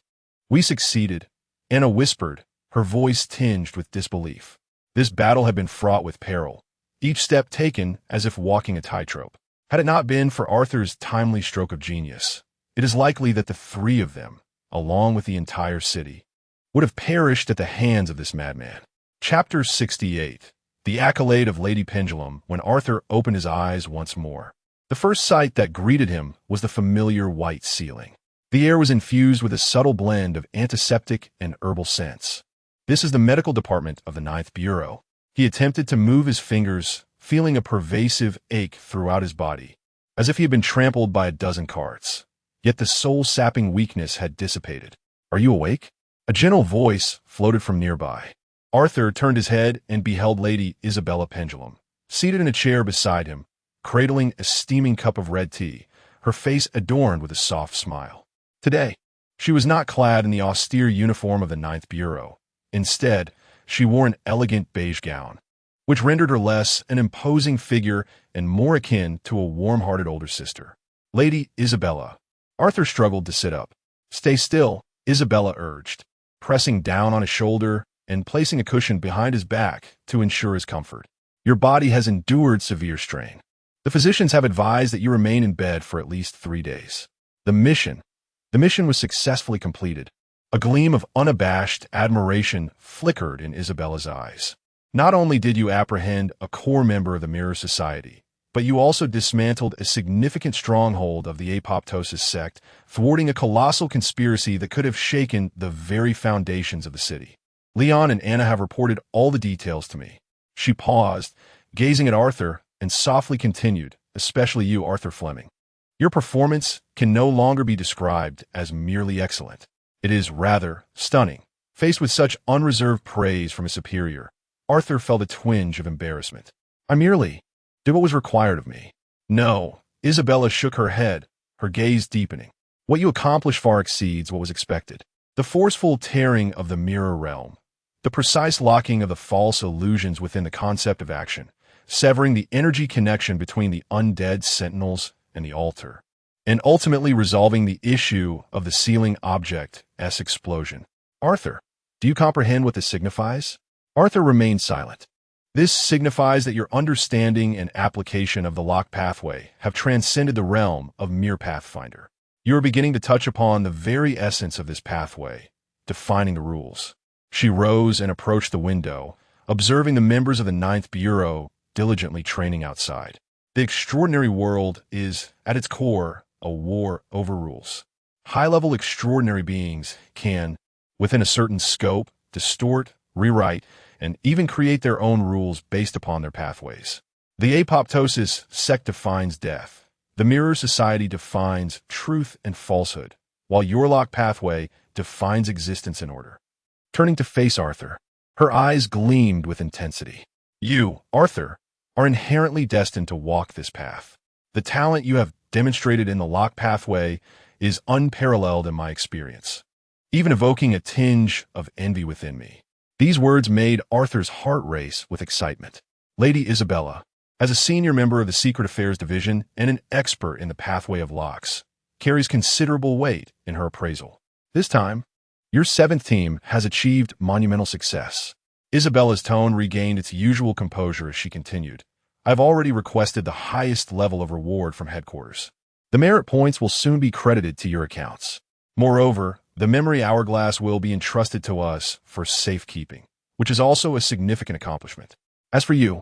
We succeeded, Anna whispered, her voice tinged with disbelief. This battle had been fraught with peril, each step taken as if walking a tightrope. Had it not been for Arthur's timely stroke of genius, it is likely that the three of them, along with the entire city, would have perished at the hands of this madman. Chapter 68. The accolade of Lady Pendulum when Arthur opened his eyes once more. The first sight that greeted him was the familiar white ceiling. The air was infused with a subtle blend of antiseptic and herbal scents. This is the medical department of the 9th Bureau. He attempted to move his fingers, feeling a pervasive ache throughout his body, as if he had been trampled by a dozen carts. Yet the soul-sapping weakness had dissipated. Are you awake? A gentle voice floated from nearby. Arthur turned his head and beheld Lady Isabella Pendulum, seated in a chair beside him, cradling a steaming cup of red tea, her face adorned with a soft smile. Today, she was not clad in the austere uniform of the 9th Bureau. Instead, she wore an elegant beige gown, which rendered her less an imposing figure and more akin to a warm-hearted older sister. Lady Isabella. Arthur struggled to sit up. Stay still, Isabella urged, pressing down on his shoulder and placing a cushion behind his back to ensure his comfort. Your body has endured severe strain. The physicians have advised that you remain in bed for at least 3 days. The mission was successfully completed. A gleam of unabashed admiration flickered in Isabella's eyes. Not only did you apprehend a core member of the Mirror Society, but you also dismantled a significant stronghold of the apoptosis sect, thwarting a colossal conspiracy that could have shaken the very foundations of the city. Leon and Anna have reported all the details to me. She paused, gazing at Arthur, and softly continued, especially you, Arthur Fleming. Your performance can no longer be described as merely excellent. It is rather stunning. Faced with such unreserved praise from a superior, Arthur felt a twinge of embarrassment. I merely did what was required of me. No, Isabella shook her head, her gaze deepening. What you accomplished far exceeds what was expected. The forceful tearing of the mirror realm, the precise locking of the false illusions within the concept of action, severing the energy connection between the undead sentinels and the altar, and ultimately resolving the issue of the sealing object-s explosion. Arthur, do you comprehend what this signifies? Arthur remained silent. This signifies that your understanding and application of the lock pathway have transcended the realm of mere Pathfinder. You are beginning to touch upon the very essence of this pathway, defining the rules. She rose and approached the window, observing the members of the Ninth Bureau diligently training outside. The extraordinary world is, at its core, a war over rules. High-level extraordinary beings can, within a certain scope, distort, rewrite, and even create their own rules based upon their pathways. The apoptosis sect defines death. The Mirror Society defines truth and falsehood, while your lock pathway defines existence and order. Turning to face Arthur, her eyes gleamed with intensity. You, Arthur, are inherently destined to walk this path. The talent you have demonstrated in the lock pathway is unparalleled in my experience, even evoking a tinge of envy within me. These words made Arthur's heart race with excitement. Lady Isabella, as a senior member of the Secret Affairs Division and an expert in the pathway of locks, carries considerable weight in her appraisal. This time, your seventh team has achieved monumental success. Isabella's tone regained its usual composure as she continued. I've already requested the highest level of reward from headquarters. The merit points will soon be credited to your accounts. Moreover, the memory hourglass will be entrusted to us for safekeeping, which is also a significant accomplishment. As for you,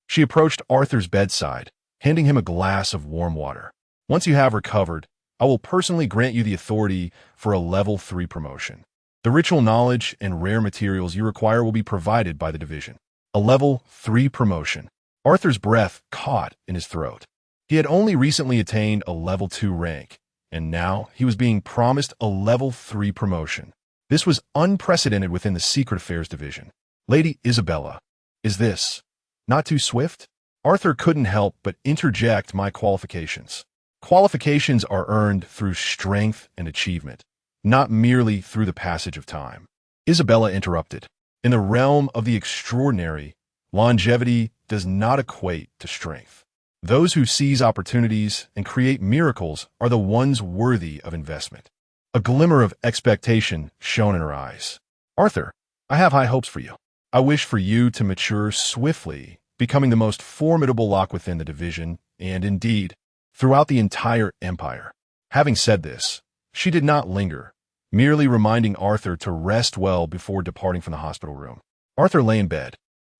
she approached Arthur's bedside, handing him a glass of warm water. Once you have recovered, I will personally grant you the authority for a level 3 promotion. The ritual knowledge and rare materials you require will be provided by the division. A level 3 promotion. Arthur's breath caught in his throat. He had only recently attained a level 2 rank, and now he was being promised a level 3 promotion. This was unprecedented within the Secret Affairs Division. Lady Isabella, is this not too swift? Arthur couldn't help but interject my qualifications. Qualifications are earned through strength and achievement, not merely through the passage of time. Isabella interrupted. In the realm of the extraordinary, longevity does not equate to strength. Those who seize opportunities and create miracles are the ones worthy of investment. A glimmer of expectation shone in her eyes. Arthur, I have high hopes for you. I wish for you to mature swiftly, becoming the most formidable lock within the division, and indeed, throughout the entire empire. Having said this, she did not linger, merely reminding Arthur to rest well before departing from the hospital room. Arthur lay in bed,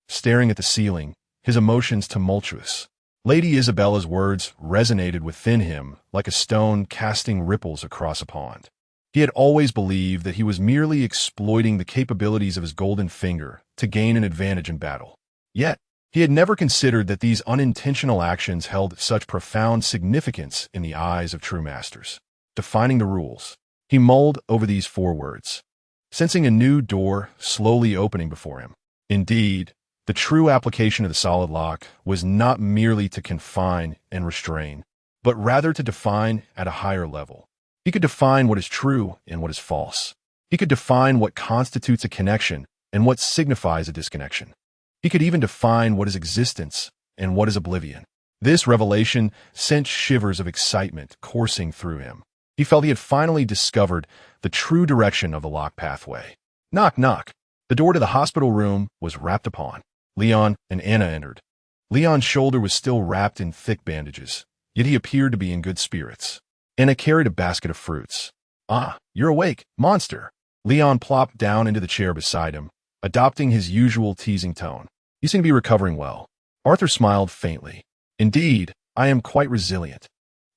staring at the ceiling, his emotions tumultuous. Lady Isabella's words resonated within him like a stone casting ripples across a pond. He had always believed that he was merely exploiting the capabilities of his golden finger to gain an advantage in battle. Yet, he had never considered that these unintentional actions held such profound significance in the eyes of true masters. Defining the rules, he mulled over these 4 words, sensing a new door slowly opening before him. Indeed, the true application of the solid lock was not merely to confine and restrain, but rather to define at a higher level. He could define what is true and what is false. He could define what constitutes a connection and what signifies a disconnection. He could even define what is existence and what is oblivion. This revelation sent shivers of excitement coursing through him. He felt he had finally discovered the true direction of the lock pathway. Knock, knock. The door to the hospital room was rapped upon. Leon and Anna entered. Leon's shoulder was still wrapped in thick bandages, yet he appeared to be in good spirits. Anna carried a basket of fruits. Ah, you're awake, monster. Leon plopped down into the chair beside him, adopting his usual teasing tone. You seem to be recovering well. Arthur smiled faintly. Indeed, I am quite resilient.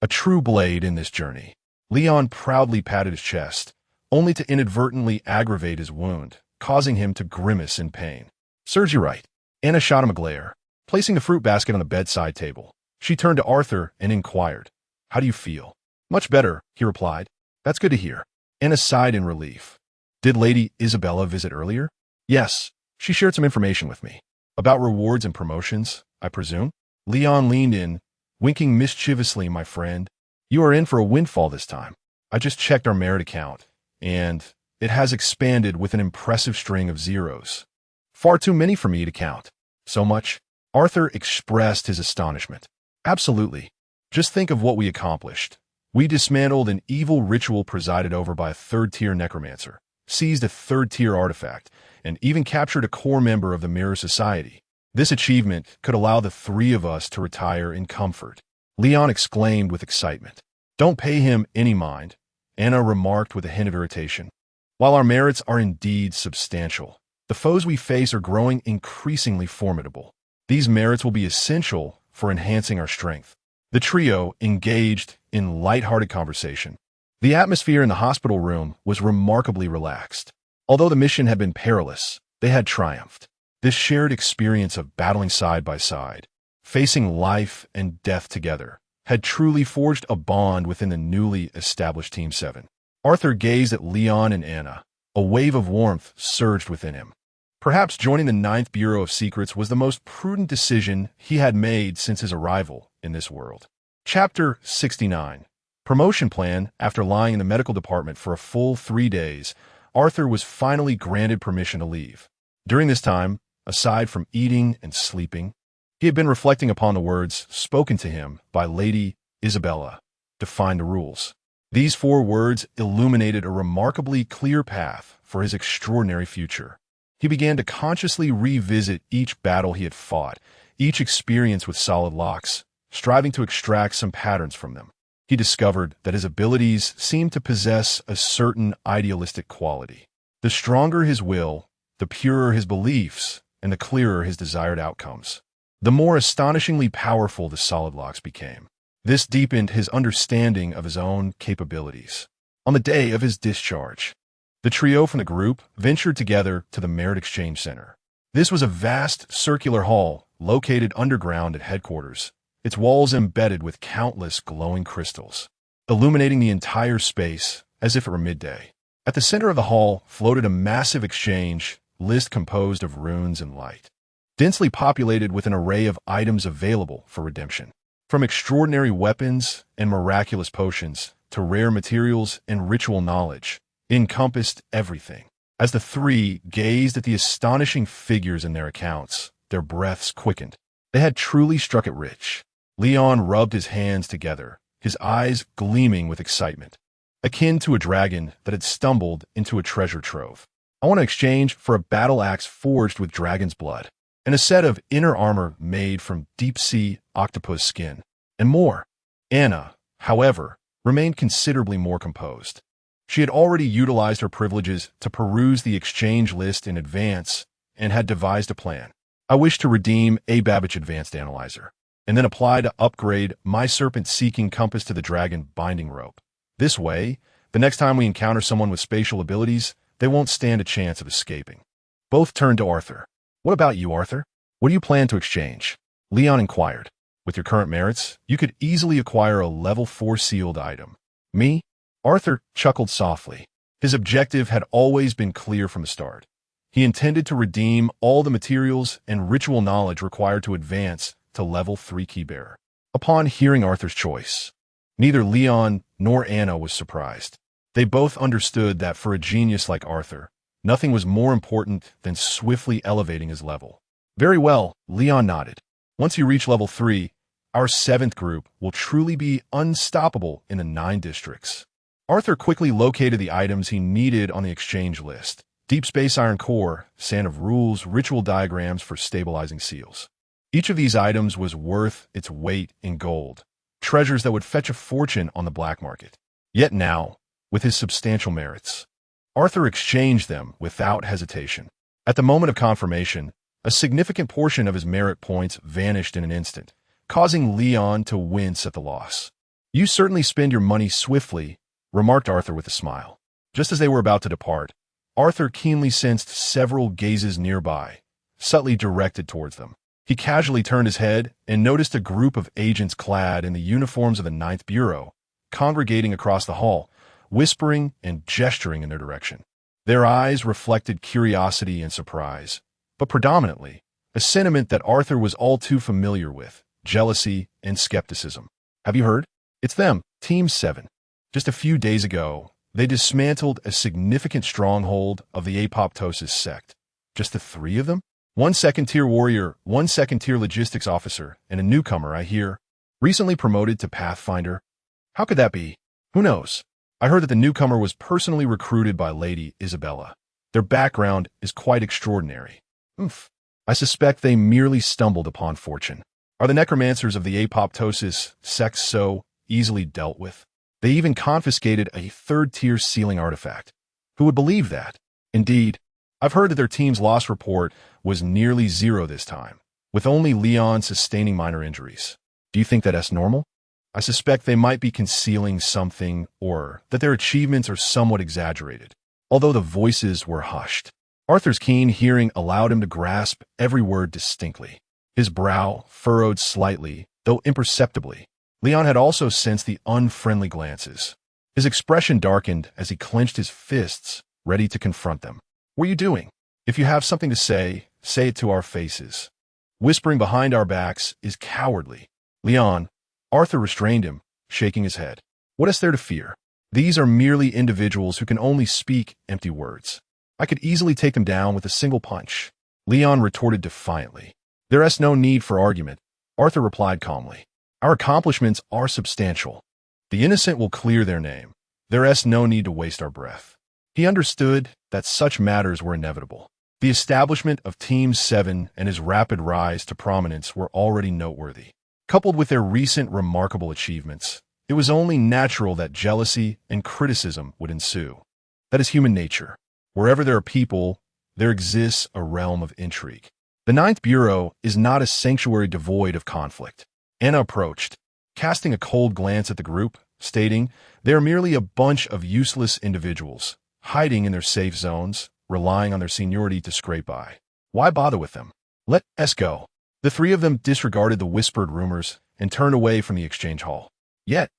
A true blade in this journey. Leon proudly patted his chest, only to inadvertently aggravate his wound, causing him to grimace in pain. Serves you right. Anna shot him a glare. Placing the fruit basket on the bedside table, she turned to Arthur and inquired, "How do you feel?" "Much better," he replied. "That's good to hear." Anna sighed in relief. "Did Lady Isabella visit earlier?" "Yes, she shared some information with me. About rewards and promotions, I presume?" Leon leaned in, winking mischievously. "My friend, you are in for a windfall this time. I just checked our merit account, and it has expanded with an impressive string of zeros. Far too many for me to count." "So much?" Arthur expressed his astonishment. "Absolutely. Just think of what we accomplished. We dismantled an evil ritual presided over by a third-tier necromancer, seized a third-tier artifact, and even captured a core member of the Mirror Society. This achievement could allow the three of us to retire in comfort." Leon exclaimed with excitement. "Don't pay him any mind," Anna remarked with a hint of irritation. "While our merits are indeed substantial, the foes we face are growing increasingly formidable. These merits will be essential for enhancing our strength." The trio engaged in light-hearted conversation. The atmosphere in the hospital room was remarkably relaxed. Although the mission had been perilous, they had triumphed. This shared experience of battling side by side, facing life and death together, had truly forged a bond within the newly established Team 7. Arthur gazed at Leon and Anna. A wave of warmth surged within him. Perhaps joining the 9th Bureau of Secrets was the most prudent decision he had made since his arrival in this world. Chapter 69. Promotion Plan. After lying in the medical department for a full 3 days, Arthur was finally granted permission to leave. During this time, aside from eating and sleeping, he had been reflecting upon the words spoken to him by Lady Isabella. Define the rules. These 4 words illuminated a remarkably clear path for his extraordinary future. He began to consciously revisit each battle he had fought, each experience with solid locks, striving to extract some patterns from them. He discovered that his abilities seemed to possess a certain idealistic quality. The stronger his will, the purer his beliefs, and the clearer his desired outcomes, the more astonishingly powerful the solid locks became. This deepened his understanding of his own capabilities. On the day of his discharge, the trio from the group ventured together to the Merit Exchange Center. This was a vast circular hall located underground at headquarters, its walls embedded with countless glowing crystals, illuminating the entire space as if it were midday. At the center of the hall floated a massive exchange list composed of runes and light, densely populated with an array of items available for redemption. From extraordinary weapons and miraculous potions to rare materials and ritual knowledge, encompassed everything. As the 3 gazed at the astonishing figures in their accounts, their breaths quickened. They had truly struck it rich. Leon rubbed his hands together, his eyes gleaming with excitement, akin to a dragon that had stumbled into a treasure trove. "I want to exchange for a battle axe forged with dragon's blood, and a set of inner armor made from deep-sea octopus skin, and more." Anna, however, remained considerably more composed. She had already utilized her privileges to peruse the exchange list in advance and had devised a plan. "I wish to redeem a Babbage Advanced Analyzer, and then apply to upgrade my serpent-seeking compass to the dragon binding rope. This way, the next time we encounter someone with spatial abilities, they won't stand a chance of escaping." Both turned to Arthur. "What about you, Arthur? What do you plan to exchange?" Leon inquired. "With your current merits, you could easily acquire a level 4 sealed item." "Me?" Arthur chuckled softly. His objective had always been clear from the start. He intended to redeem all the materials and ritual knowledge required to advance to level 3 keybearer. Upon hearing Arthur's choice, neither Leon nor Anna was surprised. They both understood that for a genius like Arthur, nothing was more important than swiftly elevating his level. "Very well," Leon nodded. "Once you reach level 3, our 7th group will truly be unstoppable in the 9 districts." Arthur quickly located the items he needed on the exchange list. Deep Space Iron Core, Sand of Rules, ritual diagrams for stabilizing seals. Each of these items was worth its weight in gold, treasures that would fetch a fortune on the black market. Yet now, with his substantial merits, Arthur exchanged them without hesitation. At the moment of confirmation, A significant portion of his merit points vanished in an instant, causing Leon to wince at the loss. "You certainly spend your money swiftly," remarked Arthur with a smile. Just as they were about to depart, Arthur keenly sensed several gazes nearby, subtly directed towards them. He casually turned his head and noticed a group of agents clad in the uniforms of the Ninth Bureau, congregating across the hall, whispering and gesturing in their direction. Their eyes reflected curiosity and surprise, but predominantly, a sentiment that Arthur was all too familiar with, jealousy and skepticism. "Have you heard? It's them, Team 7. Just a few days ago, they dismantled a significant stronghold of the apoptosis sect. Just the 3 of them? One second-tier warrior, one second-tier logistics officer, and a newcomer, I hear, recently promoted to Pathfinder. How could that be? Who knows? I heard that the newcomer was personally recruited by Lady Isabella. Their background is quite extraordinary. I suspect they merely stumbled upon fortune. Are the necromancers of the apoptosis sect so easily dealt with? They even confiscated a 3rd-tier sealing artifact. Who would believe that? Indeed, I've heard that their team's loss report was nearly 0 this time, with only Leon sustaining minor injuries. Do you think that's normal? I suspect they might be concealing something, or that their achievements are somewhat exaggerated, although the voices were hushed. Arthur's keen hearing allowed him to grasp every word distinctly. His brow furrowed slightly, though imperceptibly. Leon had also sensed the unfriendly glances. His expression darkened as he clenched his fists, ready to confront them. "What are you doing? If you have something to say it to our faces. Whispering behind our backs is cowardly." "Leon," Arthur restrained him, shaking his head. "What is there to fear? These are merely individuals who can only speak empty words. I could easily take them down with a single punch." Leon retorted defiantly. "There is no need for argument," Arthur replied calmly. "Our accomplishments are substantial. The innocent will clear their name. There is no need to waste our breath." He understood that such matters were inevitable. The establishment of Team 7 and his rapid rise to prominence were already noteworthy. Coupled with their recent remarkable achievements, it was only natural that jealousy and criticism would ensue. That is human nature. Wherever there are people, there exists a realm of intrigue. The Ninth Bureau is not a sanctuary devoid of conflict. Anna approached, casting a cold glance at the group, stating, "They are merely a bunch of useless individuals, hiding in their safe zones, relying on their seniority to scrape by. Why bother with them? Let us go." The 3 of them disregarded the whispered rumors and turned away from the exchange hall. Yet,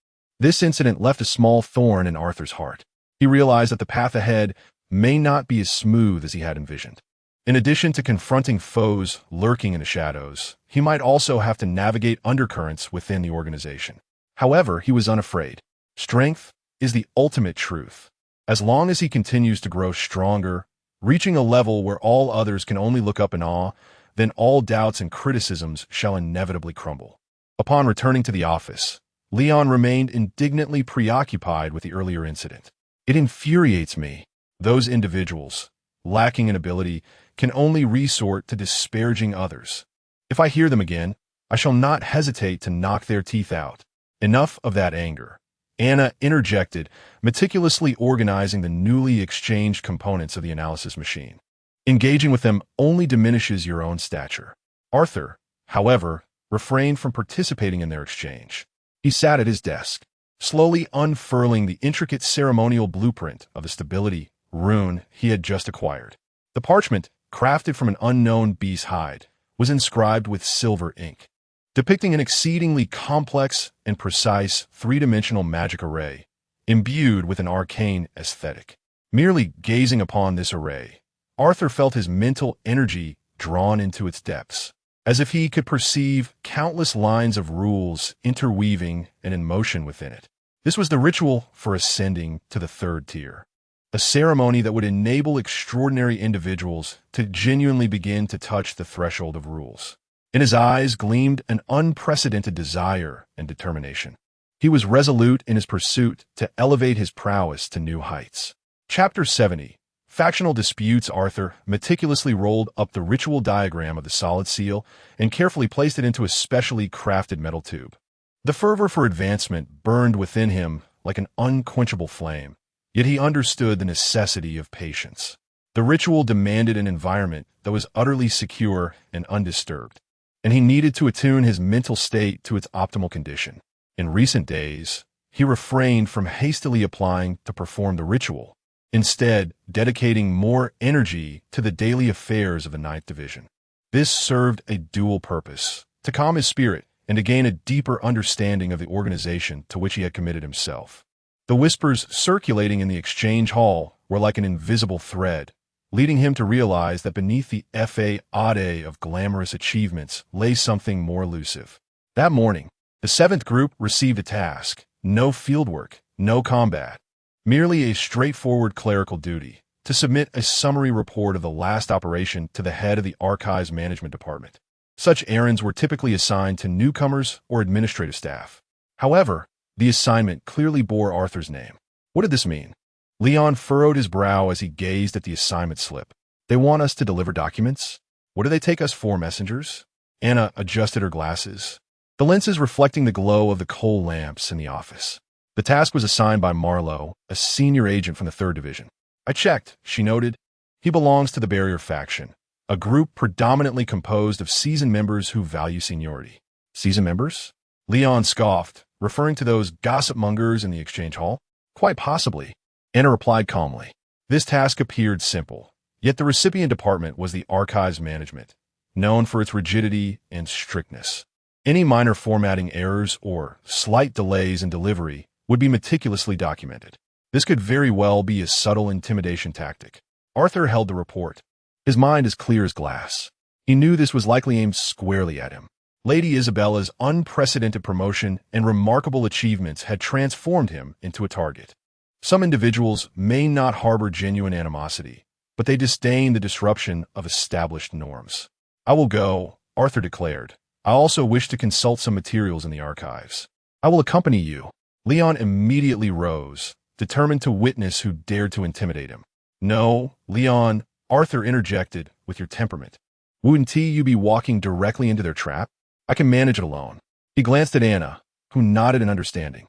this incident left a small thorn in Arthur's heart. He realized that the path ahead may not be as smooth as he had envisioned. In addition to confronting foes lurking in the shadows, he might also have to navigate undercurrents within the organization. However, he was unafraid. Strength is the ultimate truth. As long as he continues to grow stronger, reaching a level where all others can only look up in awe, then all doubts and criticisms shall inevitably crumble. Upon returning to the office, Leon remained indignantly preoccupied with the earlier incident. "It infuriates me. Those individuals, lacking in ability, can only resort to disparaging others. If I hear them again, I shall not hesitate to knock their teeth out." Enough of that anger. Anna interjected, meticulously organizing the newly exchanged components of the analysis machine. "Engaging with them only diminishes your own stature." Arthur, however, refrained from participating in their exchange. He sat at his desk, slowly unfurling the intricate ceremonial blueprint of the stability rune he had just acquired. The parchment, crafted from an unknown beast's hide, was inscribed with silver ink, depicting an exceedingly complex and precise 3-dimensional magic array, imbued with an arcane aesthetic. Merely gazing upon this array, Arthur felt his mental energy drawn into its depths, as if he could perceive countless lines of rules interweaving and in motion within it. This was the ritual for ascending to the 3rd tier, a ceremony that would enable extraordinary individuals to genuinely begin to touch the threshold of rules. In his eyes gleamed an unprecedented desire and determination. He was resolute in his pursuit to elevate his prowess to new heights. Chapter 70. Factional Disputes. Arthur meticulously rolled up the ritual diagram of the solid seal and carefully placed it into a specially crafted metal tube. The fervor for advancement burned within him like an unquenchable flame, yet he understood the necessity of patience. The ritual demanded an environment that was utterly secure and undisturbed, and he needed to attune his mental state to its optimal condition. In recent days, he refrained from hastily applying to perform the ritual, instead dedicating more energy to the daily affairs of the Ninth Division. This served a dual purpose, to calm his spirit and to gain a deeper understanding of the organization to which he had committed himself. The whispers circulating in the exchange hall were like an invisible thread, leading him to realize that beneath the facade of glamorous achievements lay something more elusive. That morning, the 7th group received a task: no fieldwork, no combat, merely a straightforward clerical duty, to submit a summary report of the last operation to the head of the Archives Management Department. Such errands were typically assigned to newcomers or administrative staff. However, the assignment clearly bore Arthur's name. What did this mean? Leon furrowed his brow as he gazed at the assignment slip. They want us to deliver documents? What do they take us for, messengers? Anna adjusted her glasses, the lenses reflecting the glow of the coal lamps in the office. The task was assigned by Marlowe, a senior agent from the 3rd Division. I checked, she noted. He belongs to the Barrier faction, a group predominantly composed of seasoned members who value seniority. Seasoned members? Leon scoffed, referring to those gossip mongers in the exchange hall. Quite possibly, Anna replied calmly. This task appeared simple, yet the recipient department was the Archives Management, known for its rigidity and strictness. Any minor formatting errors or slight delays in delivery would be meticulously documented. This could very well be a subtle intimidation tactic. Arthur held the report, his mind as clear as glass. He knew this was likely aimed squarely at him. Lady Isabella's unprecedented promotion and remarkable achievements had transformed him into a target. Some individuals may not harbor genuine animosity, but they disdain the disruption of established norms. I will go, Arthur declared. I also wish to consult some materials in the archives. I will accompany you. Leon immediately rose, determined to witness who dared to intimidate him. No, Leon, Arthur interjected, with your temperament. Wouldn't you be walking directly into their trap? I can manage it alone. He glanced at Anna, who nodded in understanding.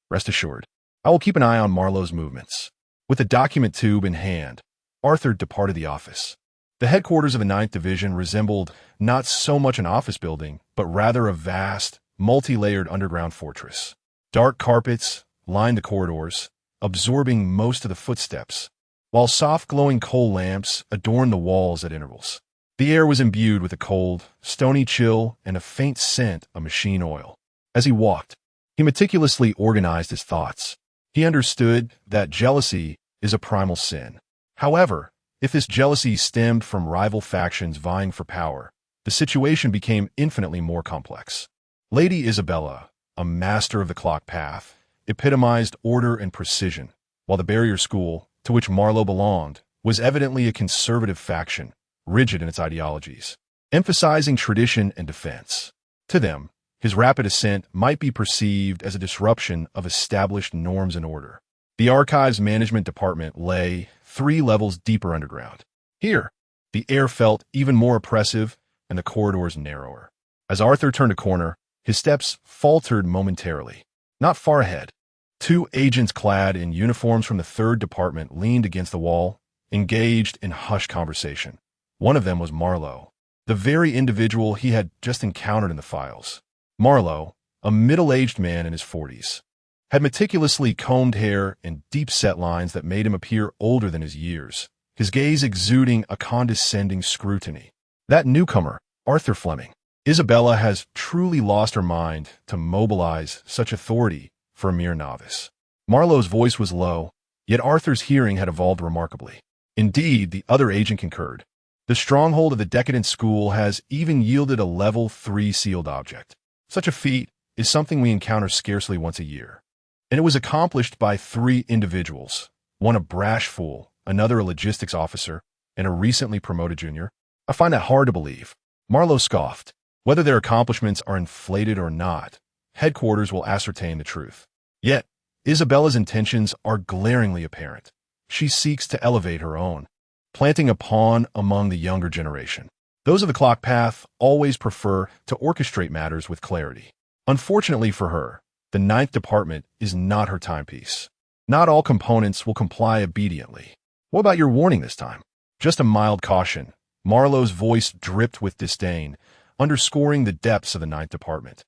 Rest assured, I will keep an eye on Marlowe's movements. With the document tube in hand, Arthur departed the office. The headquarters of the 9th Division resembled not so much an office building, but rather a vast, multi-layered underground fortress. Dark carpets lined the corridors, absorbing most of the footsteps, while soft glowing coal lamps adorned the walls at intervals. The air was imbued with a cold, stony chill and a faint scent of machine oil. As he walked, he meticulously organized his thoughts. He understood that jealousy is a primal sin. However, if this jealousy stemmed from rival factions vying for power, the situation became infinitely more complex. Lady Isabella, a master of the clock path, epitomized order and precision, while the Barrier School, to which Marlowe belonged, was evidently a conservative faction, rigid in its ideologies, emphasizing tradition and defense. To them, his rapid ascent might be perceived as a disruption of established norms and order. The Archives Management Department lay 3 levels deeper underground. Here, the air felt even more oppressive and the corridors narrower. As Arthur turned a corner, his steps faltered momentarily. Not far ahead, 2 agents clad in uniforms from the 3rd Department leaned against the wall, engaged in hushed conversation. One of them was Marlowe, the very individual he had just encountered in the files. Marlowe, a middle-aged man in his 40s, had meticulously combed hair and deep-set lines that made him appear older than his years, his gaze exuding a condescending scrutiny. That newcomer, Arthur Fleming. Isabella has truly lost her mind to mobilize such authority for a mere novice. Marlowe's voice was low, yet Arthur's hearing had evolved remarkably. Indeed, the other agent concurred. The stronghold of the decadent school has even yielded a level 3 sealed object. Such a feat is something we encounter scarcely once a year. And it was accomplished by 3 individuals, one a brash fool, another a logistics officer, and a recently promoted junior. I find that hard to believe. Marlowe scoffed. Whether their accomplishments are inflated or not, headquarters will ascertain the truth. Yet, Isabella's intentions are glaringly apparent. She seeks to elevate her own, planting a pawn among the younger generation. Those of the clock path always prefer to orchestrate matters with clarity. Unfortunately for her, the 9th Department is not her timepiece. Not all components will comply obediently. What about your warning this time? Just a mild caution. Marlowe's voice dripped with disdain, underscoring the depths of the Ninth Department.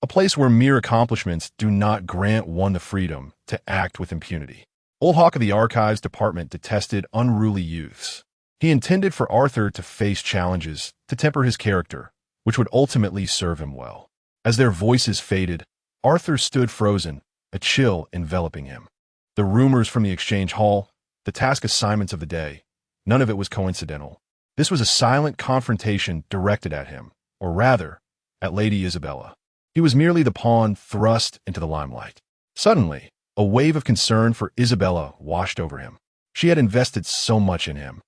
A place where mere accomplishments do not grant one the freedom to act with impunity. Old Hawk of the Archives Department detested unruly youths. He intended for Arthur to face challenges to temper his character, which would ultimately serve him well. As their voices faded, Arthur stood frozen, a chill enveloping him. The rumors from the exchange hall, the task assignments of the day, none of it was coincidental. This was a silent confrontation directed at him, or rather, at Lady Isabella. He was merely the pawn thrust into the limelight. Suddenly, a wave of concern for Isabella washed over him. She had invested so much in him,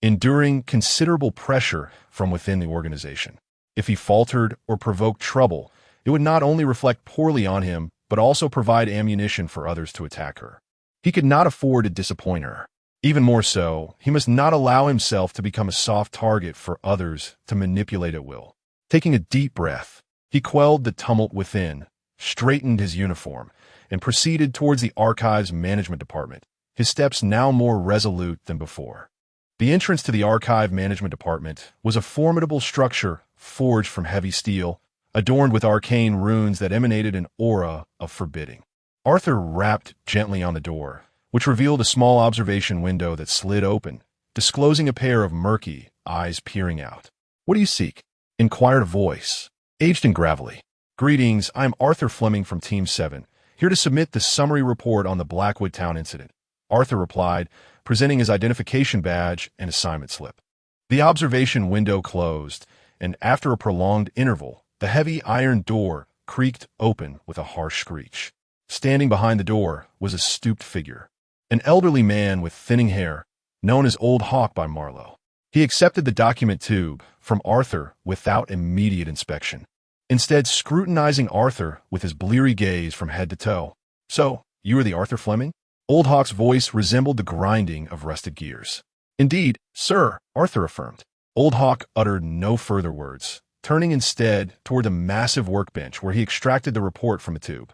enduring considerable pressure from within the organization. If he faltered or provoked trouble, it would not only reflect poorly on him, but also provide ammunition for others to attack her. He could not afford to disappoint her. Even more so, he must not allow himself to become a soft target for others to manipulate at will. Taking a deep breath, he quelled the tumult within, straightened his uniform, and proceeded towards the Archives Management Department, his steps now more resolute than before. The entrance to the Archive Management Department was a formidable structure forged from heavy steel, adorned with arcane runes that emanated an aura of forbidding. Arthur rapped gently on the door, which revealed a small observation window that slid open, disclosing a pair of murky eyes peering out. "What do you seek?" inquired a voice, aged and gravelly. "Greetings, I'm Arthur Fleming from Team 7, here to submit the summary report on the Blackwood Town incident," Arthur replied, presenting his identification badge and assignment slip. The observation window closed, and after a prolonged interval, the heavy iron door creaked open with a harsh screech. Standing behind the door was a stooped figure, an elderly man with thinning hair, known as Old Hawk by Marlowe. He accepted the document tube from Arthur without immediate inspection, instead scrutinizing Arthur with his bleary gaze from head to toe. "So, you are the Arthur Fleming?" Old Hawk's voice resembled the grinding of rusted gears. "Indeed, sir," Arthur affirmed. Old Hawk uttered no further words, turning instead toward the massive workbench where he extracted the report from a tube.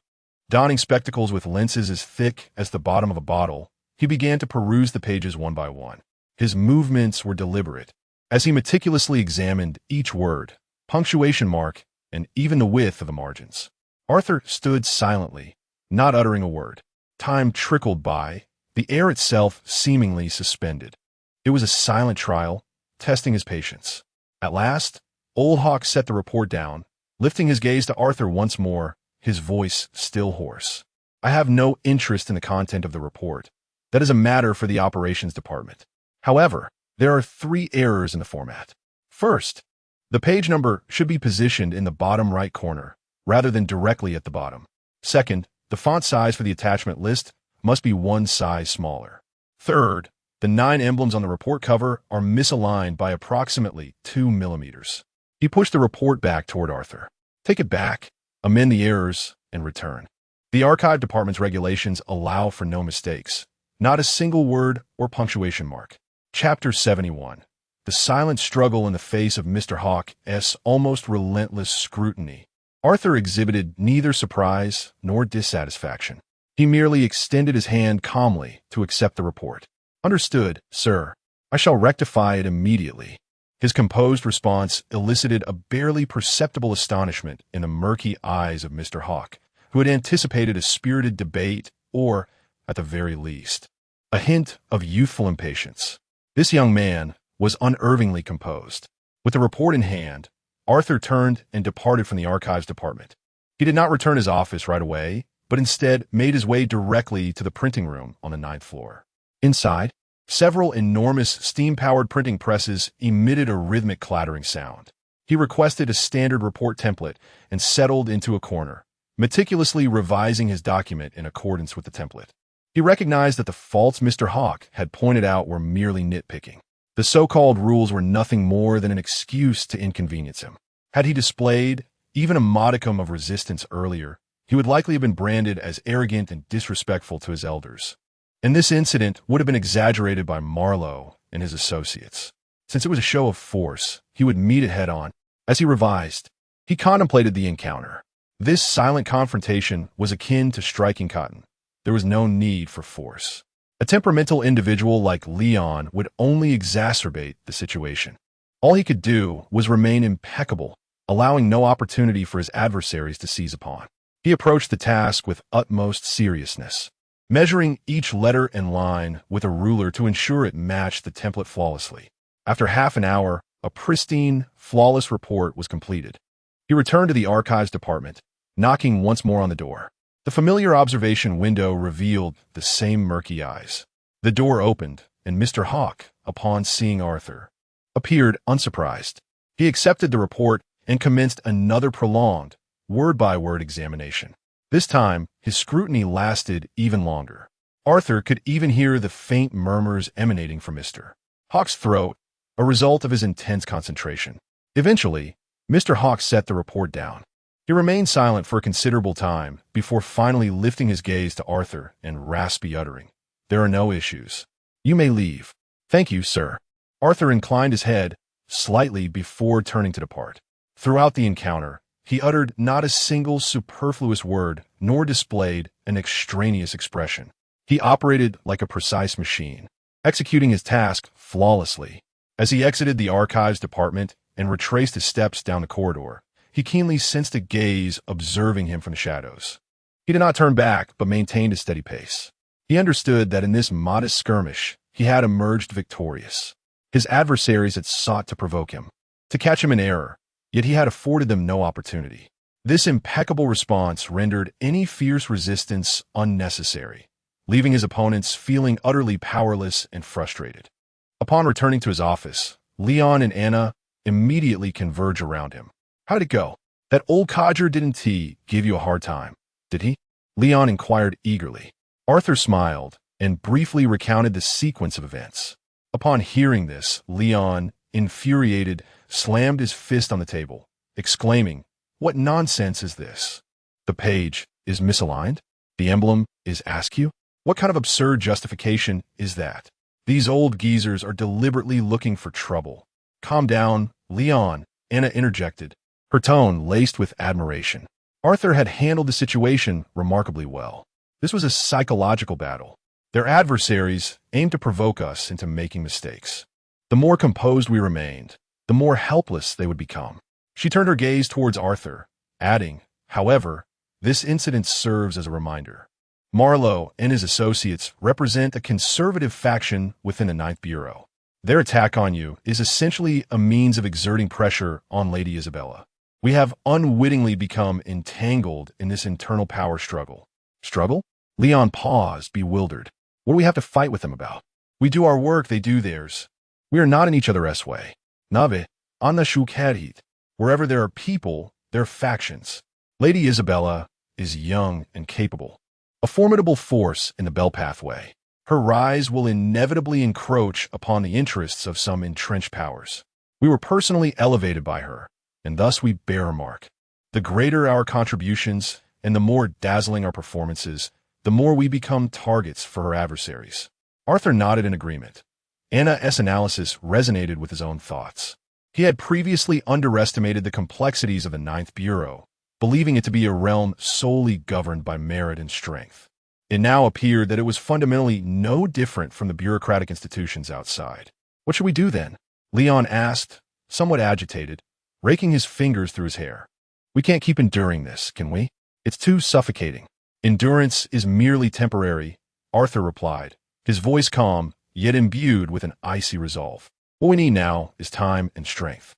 Donning spectacles with lenses as thick as the bottom of a bottle, he began to peruse the pages one by one. His movements were deliberate, as he meticulously examined each word, punctuation mark, and even the width of the margins. Arthur stood silently, not uttering a word. Time trickled by, the air itself seemingly suspended. It was a silent trial, testing his patience. At last, Old Hawk set the report down, lifting his gaze to Arthur once more, his voice still hoarse. "I have no interest in the content of the report. That is a matter for the operations department. However, there are 3 errors in the format. First, the page number should be positioned in the bottom right corner, rather than directly at the bottom. Second, the font size for the attachment list must be 1 size smaller. Third, the 9 emblems on the report cover are misaligned by approximately 2 millimeters. He pushed the report back toward Arthur. "Take it back, amend the errors, and return. The Archive Department's regulations allow for no mistakes, not a single word or punctuation mark." Chapter 71. The silent struggle in the face of Mr. Hawk's almost relentless scrutiny. Arthur exhibited neither surprise nor dissatisfaction. He merely extended his hand calmly to accept the report. "Understood, sir. I shall rectify it immediately." His composed response elicited a barely perceptible astonishment in the murky eyes of Mr. Hawk, who had anticipated a spirited debate or, at the very least, a hint of youthful impatience. This young man was unervingly composed. With the report in hand, Arthur turned and departed from the Archives Department. He did not return his office right away, but instead made his way directly to the printing room on the 9th floor. Inside, several enormous steam-powered printing presses emitted a rhythmic clattering sound. He requested a standard report template and settled into a corner, meticulously revising his document in accordance with the template. He recognized that the faults Mr. Hawk had pointed out were merely nitpicking. The so-called rules were nothing more than an excuse to inconvenience him. Had he displayed even a modicum of resistance earlier, he would likely have been branded as arrogant and disrespectful to his elders. And this incident would have been exaggerated by Marlowe and his associates. Since it was a show of force, he would meet it head-on. As he revised, he contemplated the encounter. This silent confrontation was akin to striking cotton. There was no need for force. A temperamental individual like Leon would only exacerbate the situation. All he could do was remain impeccable, allowing no opportunity for his adversaries to seize upon. He approached the task with utmost seriousness, measuring each letter and line with a ruler to ensure it matched the template flawlessly. After half an hour, a pristine, flawless report was completed. He returned to the archives department, knocking once more on the door. The familiar observation window revealed the same murky eyes. The door opened, and Mr. Hawk, upon seeing Arthur, appeared unsurprised. He accepted the report and commenced another prolonged, word-by-word examination. This time, his scrutiny lasted even longer. Arthur could even hear the faint murmurs emanating from Mr. Hawk's throat, a result of his intense concentration. Eventually, Mr. Hawk set the report down. He remained silent for a considerable time before finally lifting his gaze to Arthur and raspy uttering, "There are no issues. You may leave." "Thank you, sir." Arthur inclined his head slightly before turning to depart. Throughout the encounter, he uttered not a single superfluous word nor displayed an extraneous expression. He operated like a precise machine, executing his task flawlessly. As he exited the archives department and retraced his steps down the corridor, he keenly sensed a gaze observing him from the shadows. He did not turn back, but maintained a steady pace. He understood that in this modest skirmish, he had emerged victorious. His adversaries had sought to provoke him, to catch him in error, yet he had afforded them no opportunity. This impeccable response rendered any fierce resistance unnecessary, leaving his opponents feeling utterly powerless and frustrated. Upon returning to his office, Leon and Anna immediately converge around him. "How'd it go? That old codger didn't he give you a hard time, did he?" Leon inquired eagerly. Arthur smiled and briefly recounted the sequence of events. Upon hearing this, Leon, infuriated, slammed his fist on the table, exclaiming, "What nonsense is this? The page is misaligned? The emblem is askew? What kind of absurd justification is that? These old geezers are deliberately looking for trouble." "Calm down, Leon," Anna interjected, her tone laced with admiration. Arthur had handled the situation remarkably well. This was a psychological battle. Their adversaries aimed to provoke us into making mistakes. The more composed we remained, the more helpless they would become. She turned her gaze towards Arthur, adding, "However, this incident serves as a reminder. Marlowe and his associates represent a conservative faction within the Ninth Bureau. Their attack on you is essentially a means of exerting pressure on Lady Isabella. We have unwittingly become entangled in this internal power struggle." "Struggle?" Leon paused, bewildered. "What do we have to fight with them about? We do our work, they do theirs. We are not in each other's way. Nave, Anna Shukadhit. Wherever there are people, there are factions. Lady Isabella is young and capable, a formidable force in the Bell Pathway. Her rise will inevitably encroach upon the interests of some entrenched powers. We were personally elevated by her, and thus we bear a mark. The greater our contributions and the more dazzling our performances, the more we become targets for her adversaries." Arthur nodded in agreement. Anna's analysis resonated with his own thoughts. He had previously underestimated the complexities of the Ninth Bureau, believing it to be a realm solely governed by merit and strength. It now appeared that it was fundamentally no different from the bureaucratic institutions outside. "What should we do then?" Leon asked, somewhat agitated, raking his fingers through his hair. "We can't keep enduring this, can we? It's too suffocating." "Endurance is merely temporary," Arthur replied, his voice calm, yet imbued with an icy resolve. "What we need now is time and strength.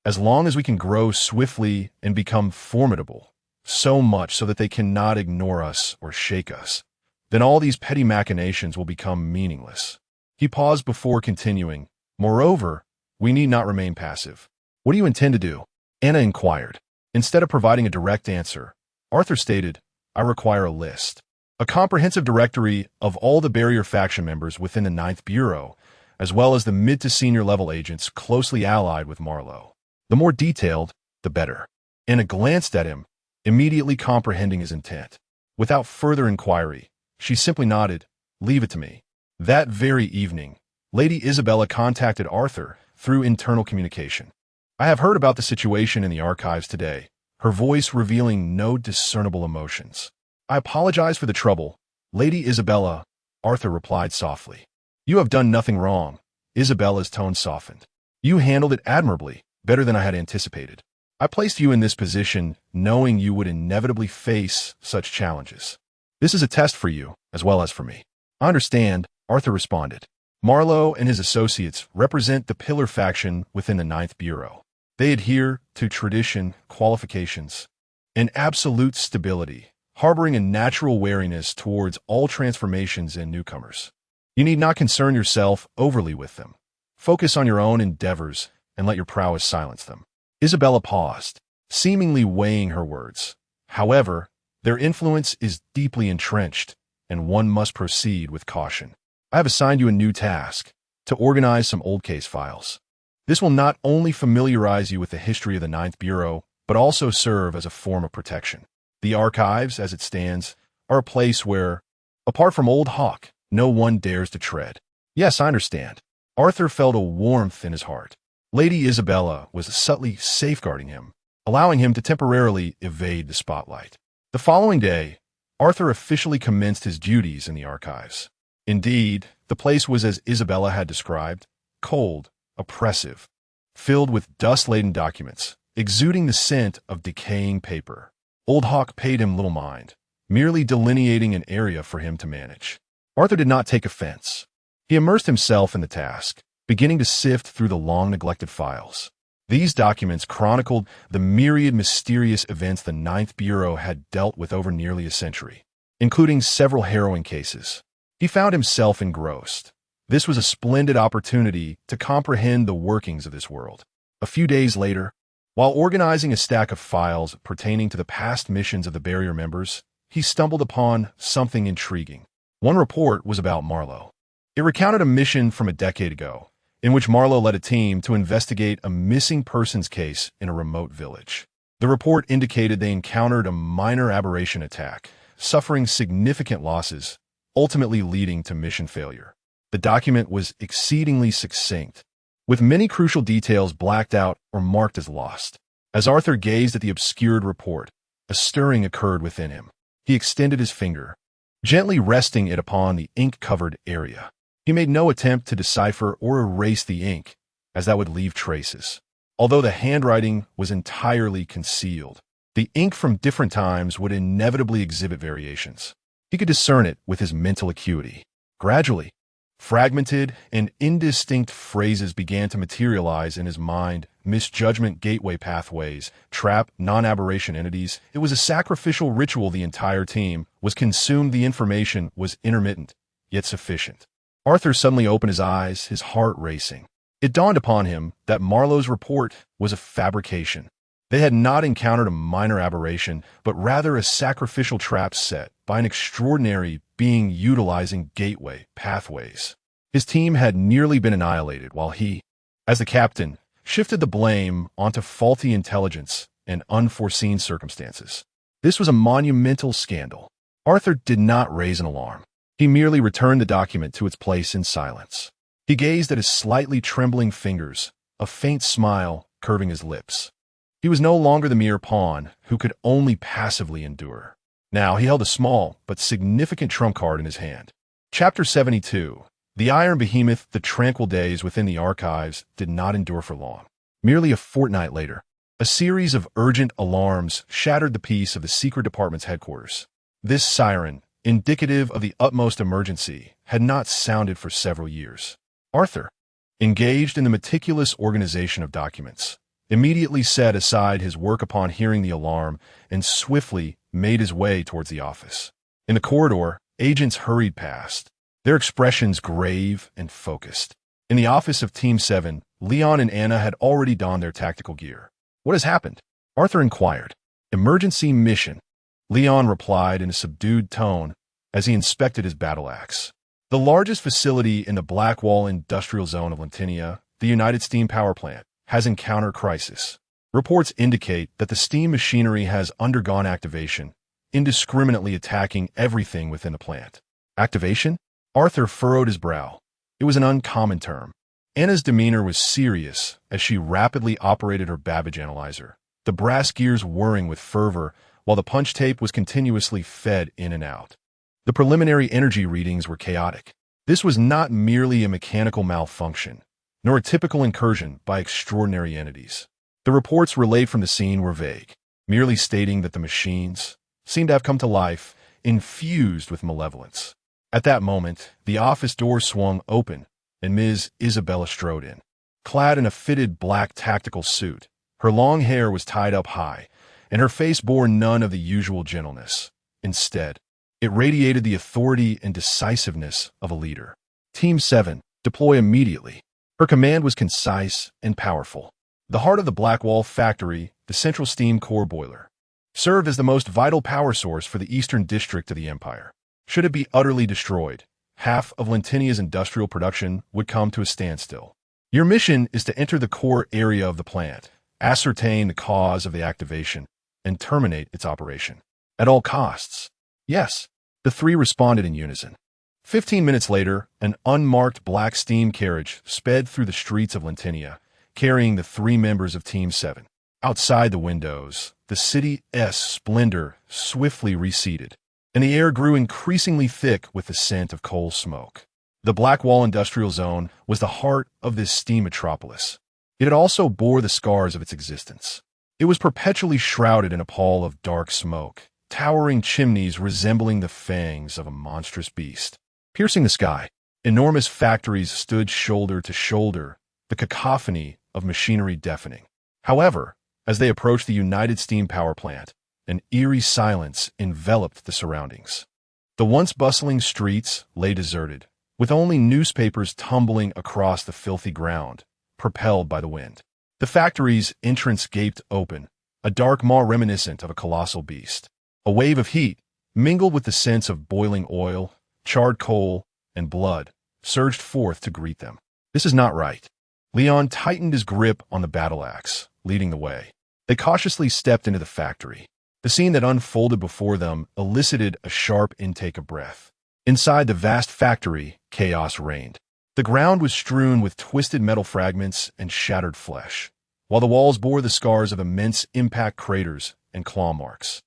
As long as we can grow swiftly and become formidable, so much so that they cannot ignore us or shake us, then all these petty machinations will become meaningless." He paused before continuing, "Moreover, we need not remain passive." "What do you intend to do?" Anna inquired. Instead of providing a direct answer, Arthur stated, "I require a list. A comprehensive directory of all the barrier faction members within the Ninth Bureau, as well as the mid to senior level agents closely allied with Marlowe. The more detailed, the better." Anna glanced at him, immediately comprehending his intent. Without further inquiry, she simply nodded, "Leave it to me." That very evening, Lady Isabella contacted Arthur through internal communication. "I have heard about the situation in the archives today," her voice revealing no discernible emotions. "I apologize for the trouble. Lady Isabella, Arthur replied softly. You have done nothing wrong. Isabella's tone softened. You handled it admirably, better than I had anticipated. I placed you in this position knowing you would inevitably face such challenges. This is a test for you, as well as for me. I understand, Arthur responded. Marlowe and his associates represent the pillar faction within the Ninth Bureau. They adhere to tradition, qualifications, and absolute stability, harboring a natural wariness towards all transformations and newcomers. You need not concern yourself overly with them. Focus on your own endeavors and let your prowess silence them. Isabella paused, seemingly weighing her words. However, their influence is deeply entrenched, and one must proceed with caution. I have assigned you a new task, to organize some old case files. This will not only familiarize you with the history of the Ninth Bureau, but also serve as a form of protection. The archives, as it stands, are a place where, apart from Old Hawk, no one dares to tread. Yes, I understand. Arthur felt a warmth in his heart. Lady Isabella was subtly safeguarding him, allowing him to temporarily evade the spotlight. The following day, Arthur officially commenced his duties in the archives. Indeed, the place was as Isabella had described, cold, oppressive, filled with dust-laden documents, exuding the scent of decaying paper. Old Hawk paid him little mind, merely delineating an area for him to manage. Arthur did not take offense. He immersed himself in the task, beginning to sift through the long-neglected files. These documents chronicled the myriad mysterious events the Ninth Bureau had dealt with over nearly a century, including several harrowing cases. He found himself engrossed. This was a splendid opportunity to comprehend the workings of this world. A few days later, while organizing a stack of files pertaining to the past missions of the barrier members, he stumbled upon something intriguing. One report was about Marlowe. It recounted a mission from a decade ago, in which Marlowe led a team to investigate a missing persons case in a remote village. The report indicated they encountered a minor aberration attack, suffering significant losses, ultimately leading to mission failure. The document was exceedingly succinct, with many crucial details blacked out or marked as lost. As Arthur gazed at the obscured report, a stirring occurred within him. He extended his finger, gently resting it upon the ink-covered area. He made no attempt to decipher or erase the ink, as that would leave traces. Although the handwriting was entirely concealed, the ink from different times would inevitably exhibit variations. He could discern it with his mental acuity. Gradually, fragmented and indistinct phrases began to materialize in his mind: misjudgment, gateway pathways, trap, non-aberration entities. It was a sacrificial ritual. The entire team was consumed. The information was intermittent, yet sufficient. Arthur suddenly opened his eyes, his heart racing. It dawned upon him that Marlowe's report was a fabrication. They had not encountered a minor aberration, but rather a sacrificial trap set by an extraordinary being utilizing gateway pathways. His team had nearly been annihilated while he, as the captain, shifted the blame onto faulty intelligence and unforeseen circumstances. This was a monumental scandal. Arthur did not raise an alarm. He merely returned the document to its place in silence. He gazed at his slightly trembling fingers, a faint smile curving his lips. He was no longer the mere pawn who could only passively endure. Now he held a small but significant trump card in his hand. Chapter 72. The Iron Behemoth. The tranquil days within the archives did not endure for long. Merely a fortnight later, a series of urgent alarms shattered the peace of the secret department's headquarters. This siren, indicative of the utmost emergency, had not sounded for several years. Arthur, engaged in the meticulous organization of documents, immediately set aside his work upon hearing the alarm and swiftly made his way towards the office. In the corridor, agents hurried past, their expressions grave and focused. In the office of Team 7, Leon and Anna had already donned their tactical gear. "What has happened?" Arthur inquired. "Emergency mission," Leon replied in a subdued tone as he inspected his battle axe. The largest facility in the Blackwall industrial zone of Lentinia, the United Steam Power Plant, has encountered crisis. Reports indicate that the steam machinery has undergone activation, indiscriminately attacking everything within the plant. Activation? Arthur furrowed his brow. It was an uncommon term. Anna's demeanor was serious as she rapidly operated her Babbage analyzer, the brass gears whirring with fervor while the punch tape was continuously fed in and out. The preliminary energy readings were chaotic. This was not merely a mechanical malfunction, nor a typical incursion by extraordinary entities. The reports relayed from the scene were vague, merely stating that the machines seemed to have come to life, infused with malevolence. At that moment, the office door swung open, and Ms. Isabella strode in. Clad in a fitted black tactical suit, her long hair was tied up high, and her face bore none of the usual gentleness. Instead, it radiated the authority and decisiveness of a leader. Team 7, deploy immediately. Her command was concise and powerful. The heart of the Blackwall factory, the central steam core boiler, served as the most vital power source for the eastern district of the Empire. Should it be utterly destroyed, half of Lentinia's industrial production would come to a standstill. Your mission is to enter the core area of the plant, ascertain the cause of the activation, and terminate its operation. At all costs. Yes, the three responded in unison. 15 minutes later, an unmarked black steam carriage sped through the streets of Lentinia, carrying the three members of Team 7. Outside the windows, the city's splendor swiftly receded, and the air grew increasingly thick with the scent of coal smoke. The Blackwall Industrial Zone was the heart of this steam metropolis. It also bore the scars of its existence. It was perpetually shrouded in a pall of dark smoke, towering chimneys resembling the fangs of a monstrous beast. Piercing the sky, enormous factories stood shoulder to shoulder, the cacophony of machinery deafening. However, as they approached the United Steam Power Plant, an eerie silence enveloped the surroundings. The once bustling streets lay deserted, with only newspapers tumbling across the filthy ground, propelled by the wind. The factory's entrance gaped open, a dark maw reminiscent of a colossal beast. A wave of heat, mingled with the scents of boiling oil, charred coal, and blood, surged forth to greet them. This is not right. Leon tightened his grip on the battle axe, leading the way. They cautiously stepped into the factory. The scene that unfolded before them elicited a sharp intake of breath. Inside the vast factory, chaos reigned. The ground was strewn with twisted metal fragments and shattered flesh, while the walls bore the scars of immense impact craters and claw marks.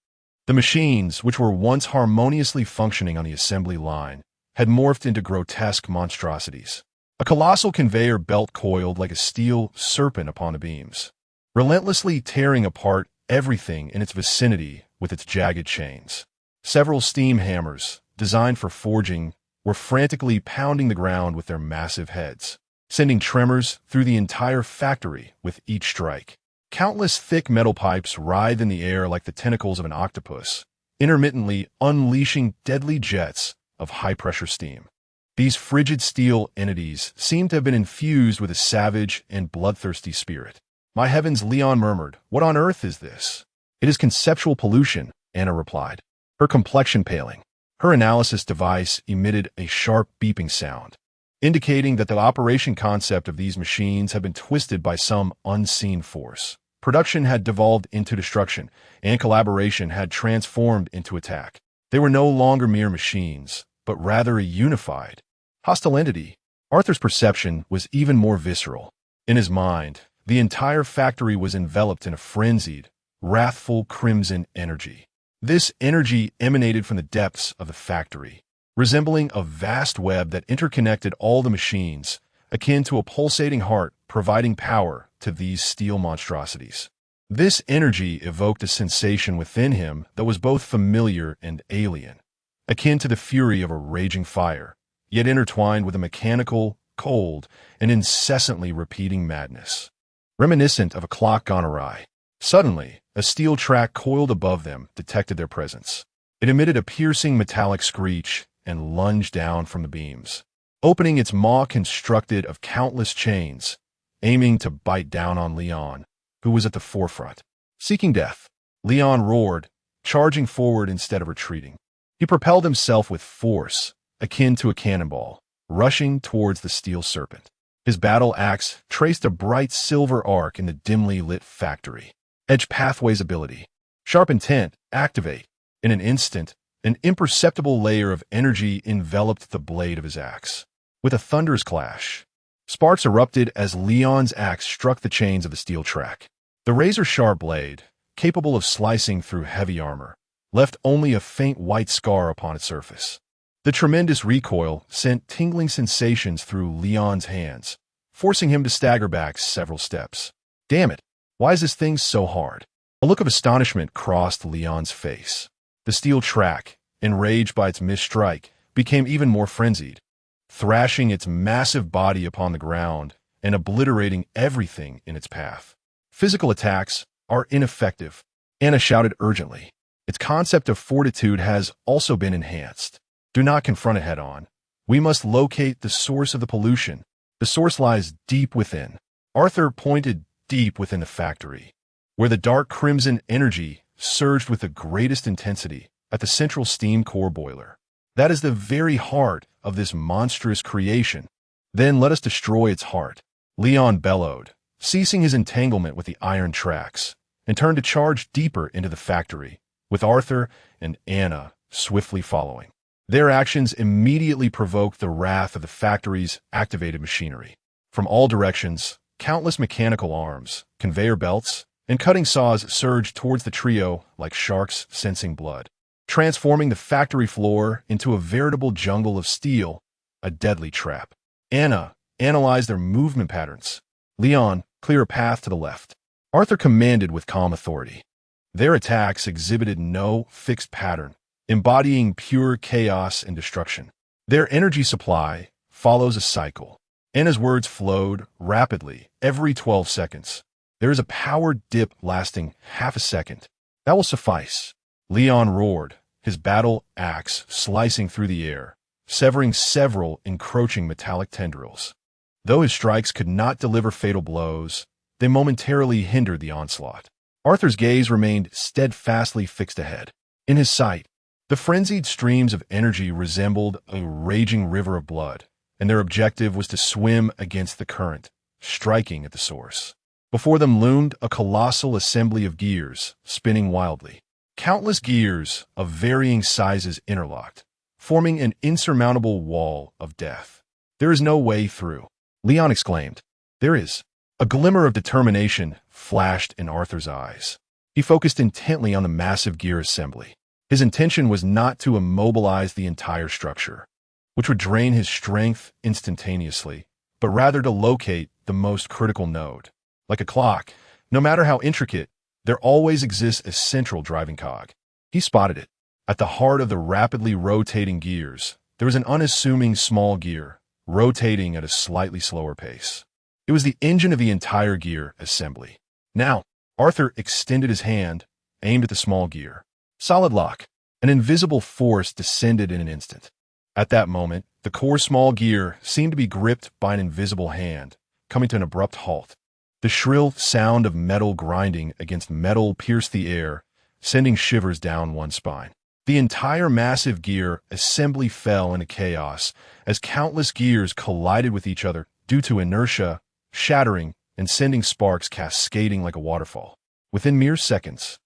The machines, which were once harmoniously functioning on the assembly line, had morphed into grotesque monstrosities. A colossal conveyor belt coiled like a steel serpent upon the beams, relentlessly tearing apart everything in its vicinity with its jagged chains. Several steam hammers, designed for forging, were frantically pounding the ground with their massive heads, sending tremors through the entire factory with each strike. Countless thick metal pipes writhed in the air like the tentacles of an octopus, intermittently unleashing deadly jets of high-pressure steam. These frigid steel entities seemed to have been infused with a savage and bloodthirsty spirit. My heavens, Leon murmured, what on earth is this? It is conceptual pollution, Anna replied, her complexion paling. Her analysis device emitted a sharp beeping sound, indicating that the operation concept of these machines had been twisted by some unseen force. Production had devolved into destruction, and collaboration had transformed into attack. They were no longer mere machines, but rather a unified, hostile entity. Arthur's perception was even more visceral. In his mind, the entire factory was enveloped in a frenzied, wrathful crimson energy. This energy emanated from the depths of the factory, resembling a vast web that interconnected all the machines, akin to a pulsating heart providing power to these steel monstrosities. This energy evoked a sensation within him that was both familiar and alien, akin to the fury of a raging fire, yet intertwined with a mechanical, cold, and incessantly repeating madness. Reminiscent of a clock gone awry. Suddenly, a steel track coiled above them detected their presence. It emitted a piercing metallic screech and lunged down from the beams, opening its maw constructed of countless chains, aiming to bite down on Leon, who was at the forefront. Seeking death, Leon roared, charging forward instead of retreating. He propelled himself with force, akin to a cannonball, rushing towards the steel serpent. His battle axe traced a bright silver arc in the dimly lit factory. Edge Pathway's ability. Sharp Intent, activate. In an instant, an imperceptible layer of energy enveloped the blade of his axe. With a thunderous clash, sparks erupted as Leon's axe struck the chains of the steel track. The razor-sharp blade, capable of slicing through heavy armor, left only a faint white scar upon its surface. The tremendous recoil sent tingling sensations through Leon's hands, forcing him to stagger back several steps. Damn it, why is this thing so hard? A look of astonishment crossed Leon's face. The steel track, enraged by its missed strike, became even more frenzied, thrashing its massive body upon the ground and obliterating everything in its path. Physical attacks are ineffective, Anna shouted urgently. Its concept of fortitude has also been enhanced. Do not confront it head-on. We must locate the source of the pollution. The source lies deep within. Arthur pointed deep within the factory, where the dark crimson energy surged with the greatest intensity at the central steam core boiler. That is the very heart of this monstrous creation. Then let us destroy its heart. Leon bellowed, ceasing his entanglement with the iron tracks, and turned to charge deeper into the factory, with Arthur and Anna swiftly following. Their actions immediately provoked the wrath of the factory's activated machinery. From all directions, countless mechanical arms, conveyor belts, and cutting saws surged towards the trio like sharks sensing blood, transforming the factory floor into a veritable jungle of steel, a deadly trap. Anna analyzed their movement patterns. Leon, clear a path to the left. Arthur commanded with calm authority. Their attacks exhibited no fixed pattern, embodying pure chaos and destruction. Their energy supply follows a cycle. Anna's words flowed rapidly every 12 seconds. There is a power dip lasting half a second. That will suffice. Leon roared, his battle axe slicing through the air, severing several encroaching metallic tendrils. Though his strikes could not deliver fatal blows, they momentarily hindered the onslaught. Arthur's gaze remained steadfastly fixed ahead. In his sight, the frenzied streams of energy resembled a raging river of blood, and their objective was to swim against the current, striking at the source. Before them loomed a colossal assembly of gears, spinning wildly. Countless gears of varying sizes interlocked, forming an insurmountable wall of death. There is no way through, Leon exclaimed. There is. A glimmer of determination flashed in Arthur's eyes. He focused intently on the massive gear assembly. His intention was not to immobilize the entire structure, which would drain his strength instantaneously, but rather to locate the most critical node. Like a clock, no matter how intricate, there always exists a central driving cog. He spotted it. At the heart of the rapidly rotating gears, there was an unassuming small gear, rotating at a slightly slower pace. It was the engine of the entire gear assembly. Now, Arthur extended his hand, aimed at the small gear. Solid lock. An invisible force descended in an instant. At that moment, the core small gear seemed to be gripped by an invisible hand, coming to an abrupt halt. The shrill sound of metal grinding against metal pierced the air, sending shivers down one's spine. The entire massive gear assembly fell into chaos as countless gears collided with each other due to inertia, shattering and sending sparks cascading like a waterfall. Within mere seconds,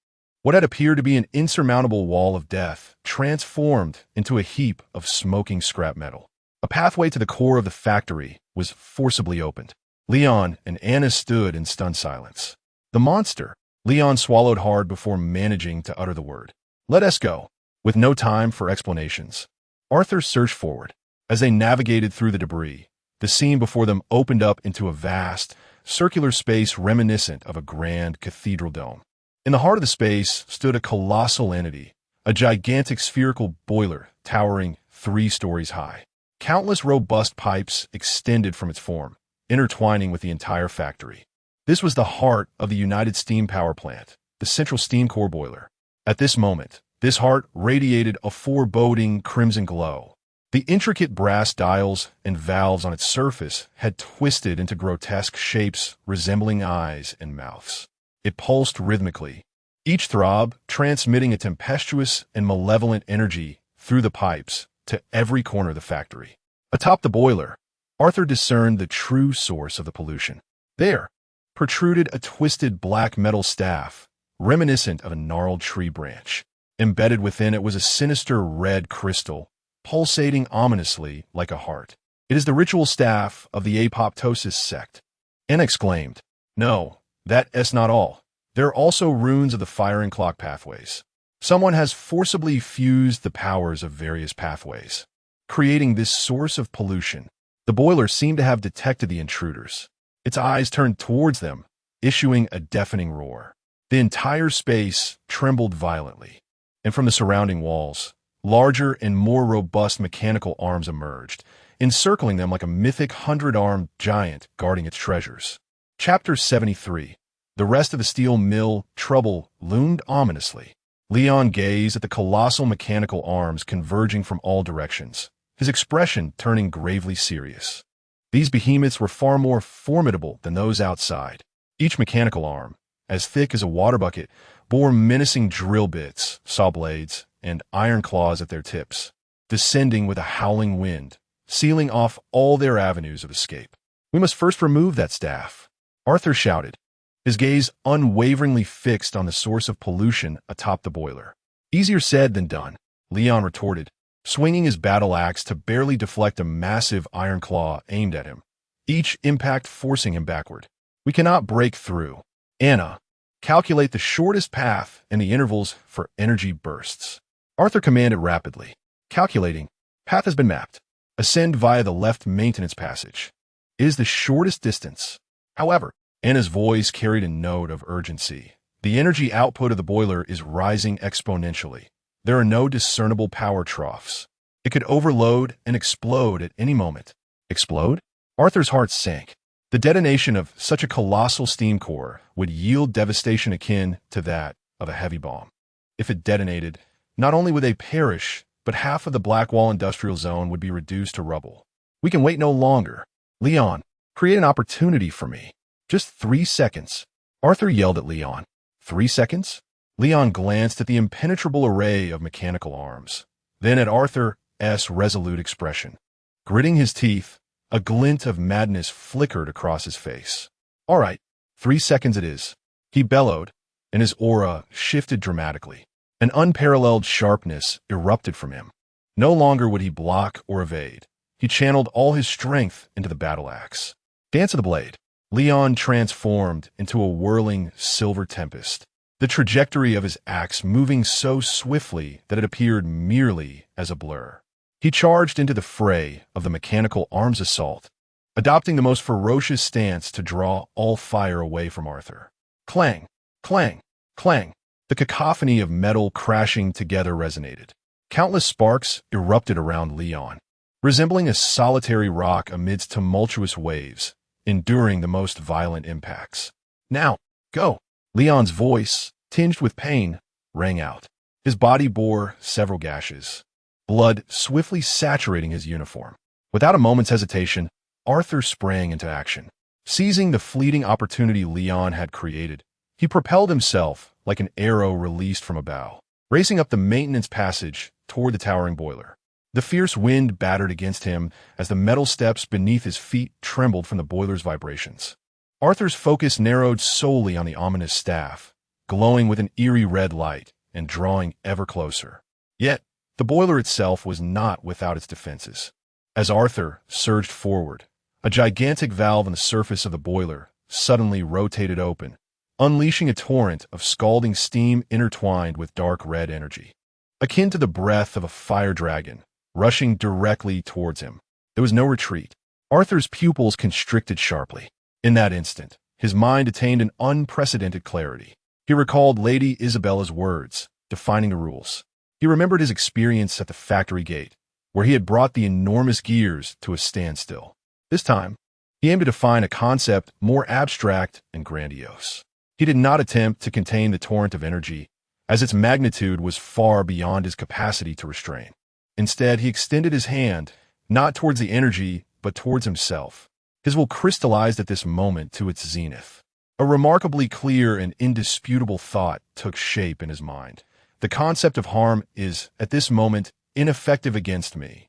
what had appeared to be an insurmountable wall of death transformed into a heap of smoking scrap metal. A pathway to the core of the factory was forcibly opened. Leon and Anna stood in stunned silence. The monster! Leon swallowed hard before managing to utter the word. Let us go. With no time for explanations, Arthur surged forward. As they navigated through the debris, the scene before them opened up into a vast, circular space reminiscent of a grand cathedral dome. In the heart of the space stood a colossal entity, a gigantic spherical boiler towering 3 stories high. Countless robust pipes extended from its form, intertwining with the entire factory. This was the heart of the United Steam Power Plant, the central steam core boiler. At this moment, this heart radiated a foreboding crimson glow. The intricate brass dials and valves on its surface had twisted into grotesque shapes resembling eyes and mouths. It pulsed rhythmically, each throb transmitting a tempestuous and malevolent energy through the pipes to every corner of the factory. Atop the boiler, Arthur discerned the true source of the pollution. There protruded a twisted black metal staff, reminiscent of a gnarled tree branch. Embedded within it was a sinister red crystal, pulsating ominously like a heart. It is the ritual staff of the apoptosis sect. Anna exclaimed, No, that's not all. There are also runes of the fire and clock pathways. Someone has forcibly fused the powers of various pathways. creating this source of pollution. The boiler seemed to have detected the intruders. Its eyes turned towards them, issuing a deafening roar. The entire space trembled violently, and from the surrounding walls, larger and more robust mechanical arms emerged, encircling them like a mythic 100-armed giant guarding its treasures. Chapter 73. The rest of the steel mill trouble loomed ominously. Leon gazed at the colossal mechanical arms converging from all directions, his expression turning gravely serious. These behemoths were far more formidable than those outside. Each mechanical arm, as thick as a water bucket, bore menacing drill bits, saw blades, and iron claws at their tips, descending with a howling wind, sealing off all their avenues of escape. "We must first remove that staff," Arthur shouted, his gaze unwaveringly fixed on the source of pollution atop the boiler. "Easier said than done," Leon retorted, swinging his battle axe to barely deflect a massive iron claw aimed at him, each impact forcing him backward. "We cannot break through. Anna, calculate the shortest path and the intervals for energy bursts." Arthur commanded rapidly. "Calculating. Path has been mapped. Ascend via the left maintenance passage. It is the shortest distance." However, Anna's voice carried a note of urgency. "The energy output of the boiler is rising exponentially. There are no discernible power troughs. It could overload and explode at any moment." "Explode?" Arthur's heart sank. The detonation of such a colossal steam core would yield devastation akin to that of a heavy bomb. If it detonated, not only would they perish, but half of the Blackwall industrial zone would be reduced to rubble. "We can wait no longer. Leon, create an opportunity for me. Just 3 seconds." Arthur yelled at Leon. 3 seconds? Leon glanced at the impenetrable array of mechanical arms, then at Arthur's resolute expression. Gritting his teeth, a glint of madness flickered across his face. "All right, 3 seconds it is," he bellowed, and his aura shifted dramatically. An unparalleled sharpness erupted from him. No longer would he block or evade. He channeled all his strength into the battle axe. Dance of the blade. Leon transformed into a whirling silver tempest, the trajectory of his axe moving so swiftly that it appeared merely as a blur. He charged into the fray of the mechanical arms assault, adopting the most ferocious stance to draw all fire away from Arthur. Clang, clang, clang. The cacophony of metal crashing together resonated. Countless sparks erupted around Leon, resembling a solitary rock amidst tumultuous waves, enduring the most violent impacts. "Now, go!" Leon's voice, tinged with pain, rang out. His body bore several gashes, blood swiftly saturating his uniform. Without a moment's hesitation, Arthur sprang into action. Seizing the fleeting opportunity Leon had created, he propelled himself like an arrow released from a bow, racing up the maintenance passage toward the towering boiler. The fierce wind battered against him as the metal steps beneath his feet trembled from the boiler's vibrations. Arthur's focus narrowed solely on the ominous staff, glowing with an eerie red light and drawing ever closer. Yet, the boiler itself was not without its defenses. As Arthur surged forward, a gigantic valve on the surface of the boiler suddenly rotated open, unleashing a torrent of scalding steam intertwined with dark red energy. Akin to the breath of a fire dragon, rushing directly towards him. There was no retreat. Arthur's pupils constricted sharply. In that instant, his mind attained an unprecedented clarity. He recalled Lady Isabella's words, defining the rules. He remembered his experience at the factory gate, where he had brought the enormous gears to a standstill. This time, he aimed to define a concept more abstract and grandiose. He did not attempt to contain the torrent of energy, as its magnitude was far beyond his capacity to restrain. Instead, he extended his hand, not towards the energy, but towards himself. His will crystallized at this moment to its zenith. A remarkably clear and indisputable thought took shape in his mind. The concept of harm is, at this moment, ineffective against me.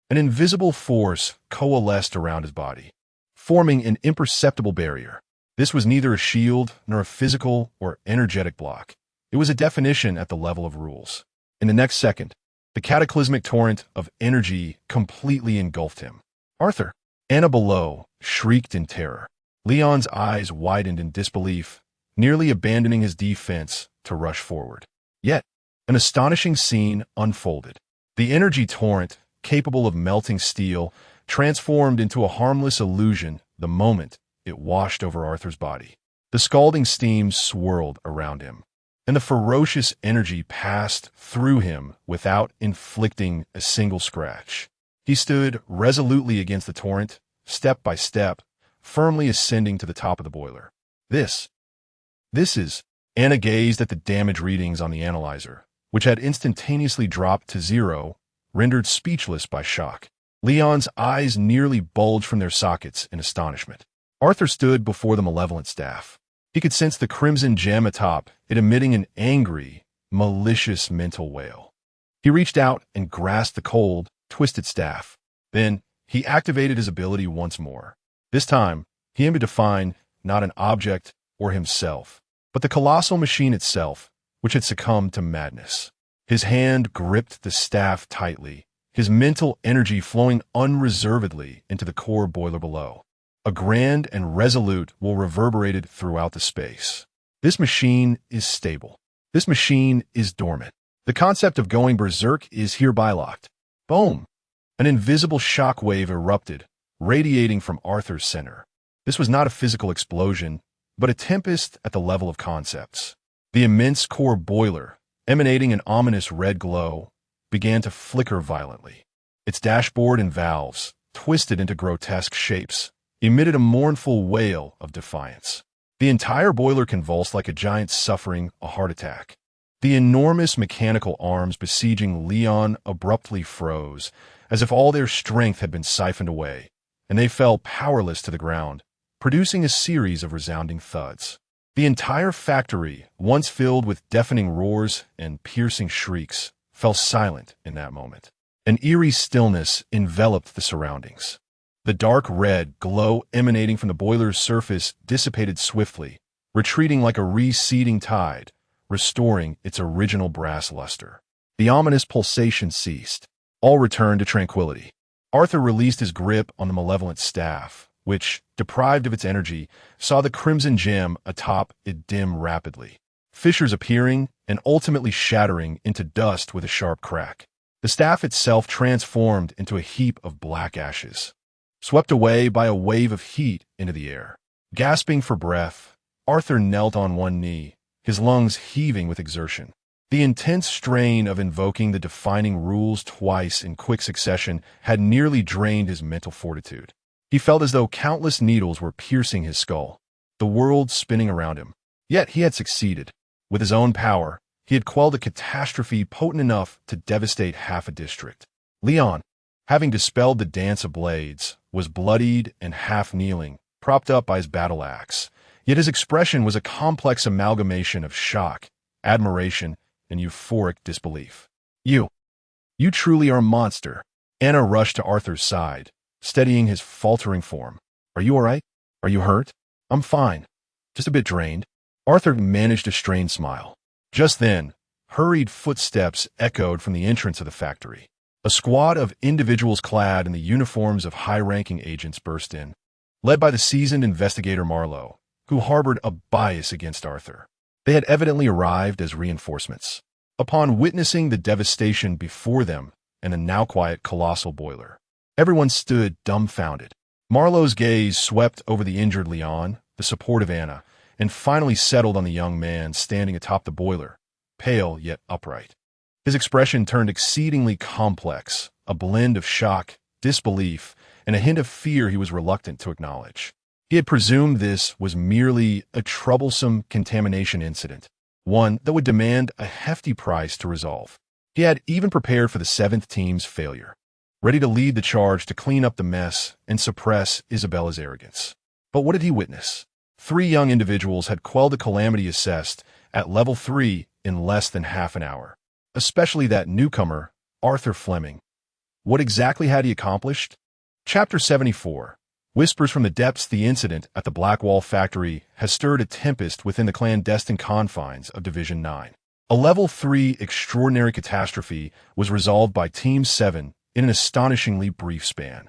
An invisible force coalesced around his body, forming an imperceptible barrier. This was neither a shield nor a physical or energetic block. It was a definition at the level of rules. In the next second, the cataclysmic torrent of energy completely engulfed him. "Arthur!" Anna below shrieked in terror. Leon's eyes widened in disbelief, nearly abandoning his defense to rush forward. Yet, an astonishing scene unfolded. The energy torrent, capable of melting steel, transformed into a harmless illusion the moment it washed over Arthur's body. The scalding steam swirled around him, and the ferocious energy passed through him without inflicting a single scratch. He stood resolutely against the torrent, step by step, firmly ascending to the top of the boiler. This is... Anna gazed at the damage readings on the analyzer, which had instantaneously dropped to 0, rendered speechless by shock. Leon's eyes nearly bulged from their sockets in astonishment. Arthur stood before the malevolent staff. He could sense the crimson gem atop it emitting an angry, malicious mental wail. He reached out and grasped the cold, twisted staff. Then, he activated his ability once more. This time, he aimed to find not an object or himself, but the colossal machine itself, which had succumbed to madness. His hand gripped the staff tightly, his mental energy flowing unreservedly into the core boiler below. A grand and resolute will reverberated throughout the space. This machine is stable. This machine is dormant. The concept of going berserk is hereby locked. Boom! An invisible shock wave erupted, radiating from Arthur's center. This was not a physical explosion, but a tempest at the level of concepts. The immense core boiler, emanating an ominous red glow, began to flicker violently. Its dashboard and valves, twisted into grotesque shapes, emitted a mournful wail of defiance. The entire boiler convulsed like a giant suffering a heart attack. The enormous mechanical arms besieging Leon abruptly froze, as if all their strength had been siphoned away, and they fell powerless to the ground, producing a series of resounding thuds. The entire factory, once filled with deafening roars and piercing shrieks, fell silent in that moment. An eerie stillness enveloped the surroundings. The dark red glow emanating from the boiler's surface dissipated swiftly, retreating like a receding tide, restoring its original brass luster. The ominous pulsation ceased. All returned to tranquility. Arthur released his grip on the malevolent staff, which, deprived of its energy, saw the crimson gem atop it dim rapidly, fissures appearing and ultimately shattering into dust with a sharp crack. The staff itself transformed into a heap of black ashes, swept away by a wave of heat into the air. Gasping for breath, Arthur knelt on one knee, his lungs heaving with exertion. The intense strain of invoking the defining rules twice in quick succession had nearly drained his mental fortitude. He felt as though countless needles were piercing his skull, the world spinning around him. Yet he had succeeded. With his own power, he had quelled a catastrophe potent enough to devastate half a district. Leon, having dispelled the dance of blades, was bloodied and half-kneeling, propped up by his battle axe. Yet his expression was a complex amalgamation of shock, admiration, and euphoric disbelief. You truly are a monster. Anna rushed to Arthur's side, steadying his faltering form. Are you all right? Are you hurt? I'm fine. Just a bit drained. Arthur managed a strained smile. Just then, hurried footsteps echoed from the entrance of the factory. A squad of individuals clad in the uniforms of high-ranking agents burst in, led by the seasoned investigator Marlowe, who harbored a bias against Arthur. They had evidently arrived as reinforcements. Upon witnessing the devastation before them and the now-quiet colossal boiler, everyone stood dumbfounded. Marlowe's gaze swept over the injured Leon, the support of Anna, and finally settled on the young man standing atop the boiler, pale yet upright. His expression turned exceedingly complex, a blend of shock, disbelief, and a hint of fear he was reluctant to acknowledge. He had presumed this was merely a troublesome contamination incident, one that would demand a hefty price to resolve. He had even prepared for the 7th team's failure, ready to lead the charge to clean up the mess and suppress Isabella's arrogance. But what did he witness? 3 young individuals had quelled the calamity assessed at level 3 in less than half an hour. Especially that newcomer, Arthur Fleming. What exactly had he accomplished? Chapter 74. Whispers from the depths. The incident at the Blackwall factory has stirred a tempest within the clandestine confines of Division 9. A Level 3 extraordinary catastrophe was resolved by Team 7 in an astonishingly brief span.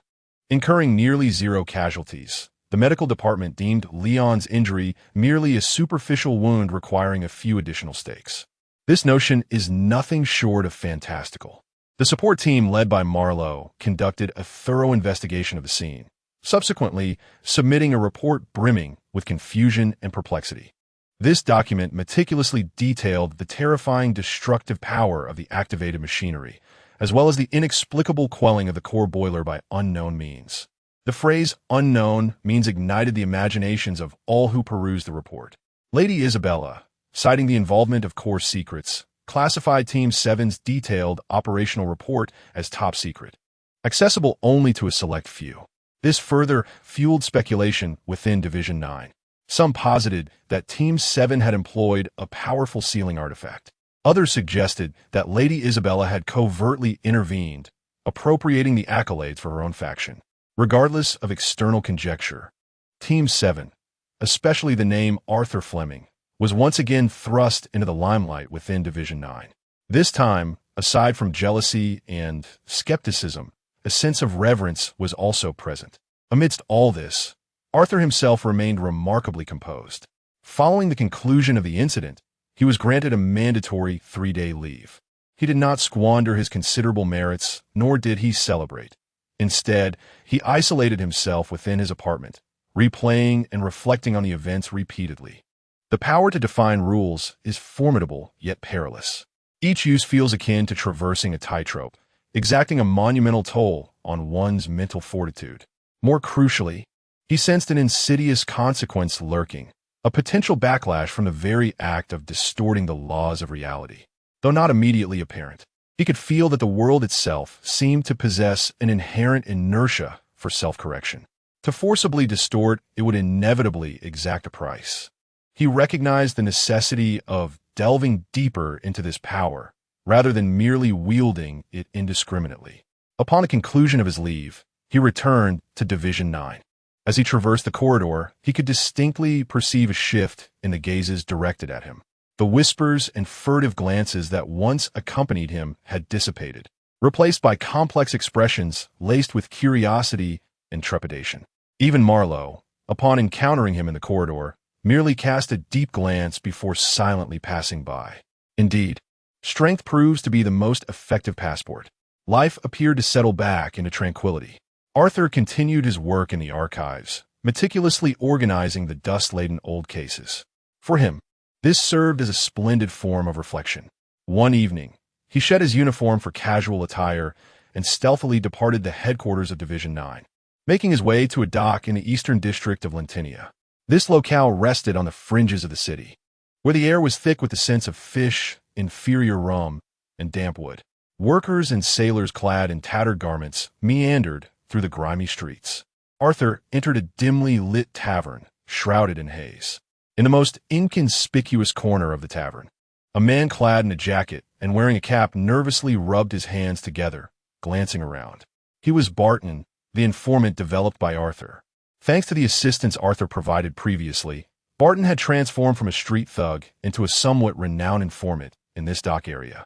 Incurring nearly 0 casualties, the medical department deemed Leon's injury merely a superficial wound requiring a few additional stakes. This notion is nothing short of fantastical. The support team led by Marlowe conducted a thorough investigation of the scene, subsequently submitting a report brimming with confusion and perplexity. This document meticulously detailed the terrifying destructive power of the activated machinery, as well as the inexplicable quelling of the core boiler by unknown means. The phrase unknown means ignited the imaginations of all who perused the report. Lady Isabella, citing the involvement of core secrets, classified Team 7's detailed operational report as top secret, accessible only to a select few. This further fueled speculation within Division 9. Some posited that Team 7 had employed a powerful sealing artifact. Others suggested that Lady Isabella had covertly intervened, appropriating the accolades for her own faction. Regardless of external conjecture, Team 7, especially the name Arthur Fleming, was once again thrust into the limelight within Division 9. This time, aside from jealousy and skepticism, a sense of reverence was also present. Amidst all this, Arthur himself remained remarkably composed. Following the conclusion of the incident, he was granted a mandatory 3-day leave. He did not squander his considerable merits, nor did he celebrate. Instead, he isolated himself within his apartment, replaying and reflecting on the events repeatedly. The power to define rules is formidable yet perilous. Each use feels akin to traversing a tightrope, exacting a monumental toll on one's mental fortitude. More crucially, he sensed an insidious consequence lurking, a potential backlash from the very act of distorting the laws of reality. Though not immediately apparent, he could feel that the world itself seemed to possess an inherent inertia for self-correction. To forcibly distort, it would inevitably exact a price. He recognized the necessity of delving deeper into this power, rather than merely wielding it indiscriminately. Upon the conclusion of his leave, he returned to Division 9. As he traversed the corridor, he could distinctly perceive a shift in the gazes directed at him. The whispers and furtive glances that once accompanied him had dissipated, replaced by complex expressions laced with curiosity and trepidation. Even Marlowe, upon encountering him in the corridor, merely cast a deep glance before silently passing by. Indeed, strength proves to be the most effective passport. Life appeared to settle back into tranquility. Arthur continued his work in the archives, meticulously organizing the dust-laden old cases. For him, this served as a splendid form of reflection. One evening, he shed his uniform for casual attire and stealthily departed the headquarters of Division 9, making his way to a dock in the eastern district of Lentinia. This locale rested on the fringes of the city, where the air was thick with the scents of fish, inferior rum, and damp wood. Workers and sailors clad in tattered garments meandered through the grimy streets. Arthur entered a dimly lit tavern, shrouded in haze. In the most inconspicuous corner of the tavern, a man clad in a jacket and wearing a cap nervously rubbed his hands together, glancing around. He was Barton, the informant developed by Arthur. Thanks to the assistance Arthur provided previously, Barton had transformed from a street thug into a somewhat renowned informant in this dock area,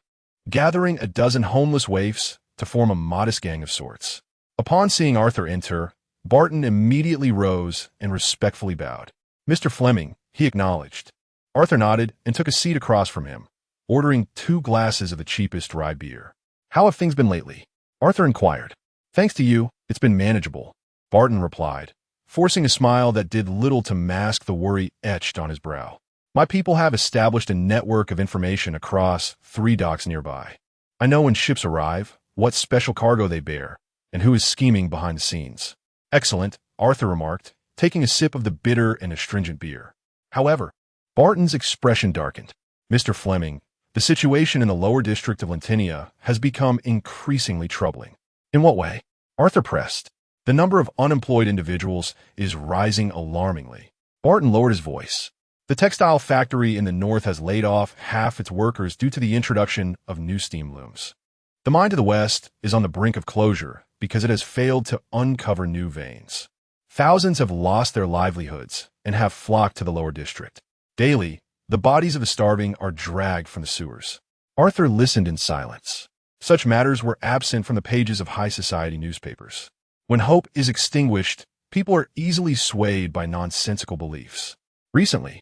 gathering a dozen homeless waifs to form a modest gang of sorts. Upon seeing Arthur enter, Barton immediately rose and respectfully bowed. "Mr. Fleming," he acknowledged. Arthur nodded and took a seat across from him, ordering 2 glasses of the cheapest rye beer. "How have things been lately?" Arthur inquired. "Thanks to you, it's been manageable," Barton replied, forcing a smile that did little to mask the worry etched on his brow. "My people have established a network of information across 3 docks nearby. I know when ships arrive, what special cargo they bear, and who is scheming behind the scenes." "Excellent," Arthur remarked, taking a sip of the bitter and astringent beer. However, Barton's expression darkened. "Mr. Fleming, the situation in the lower district of Lentinia has become increasingly troubling." "In what way?" Arthur pressed. "The number of unemployed individuals is rising alarmingly." Barton lowered his voice. "The textile factory in the north has laid off half its workers due to the introduction of new steam looms. The mine to the west is on the brink of closure because it has failed to uncover new veins. Thousands have lost their livelihoods and have flocked to the lower district. Daily, the bodies of the starving are dragged from the sewers." Arthur listened in silence. Such matters were absent from the pages of high society newspapers. When hope is extinguished, people are easily swayed by nonsensical beliefs. Recently,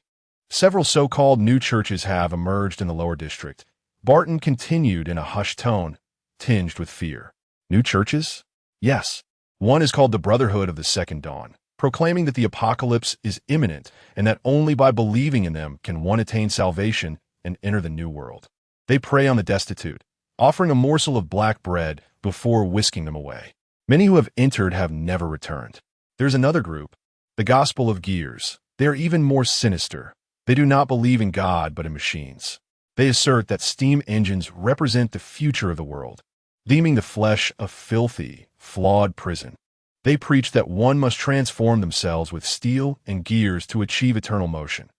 several so-called new churches have emerged in the lower district. Barton continued in a hushed tone, tinged with fear. New churches? Yes. One is called the Brotherhood of the Second Dawn, proclaiming that the apocalypse is imminent and that only by believing in them can one attain salvation and enter the new world. They prey on the destitute, offering a morsel of black bread before whisking them away. Many who have entered have never returned. There's another group, the Gospel of Gears. They are even more sinister. They do not believe in God but in machines. They assert that steam engines represent the future of the world, deeming the flesh a filthy, flawed prison. They preach that one must transform themselves with steel and gears to achieve eternal motion.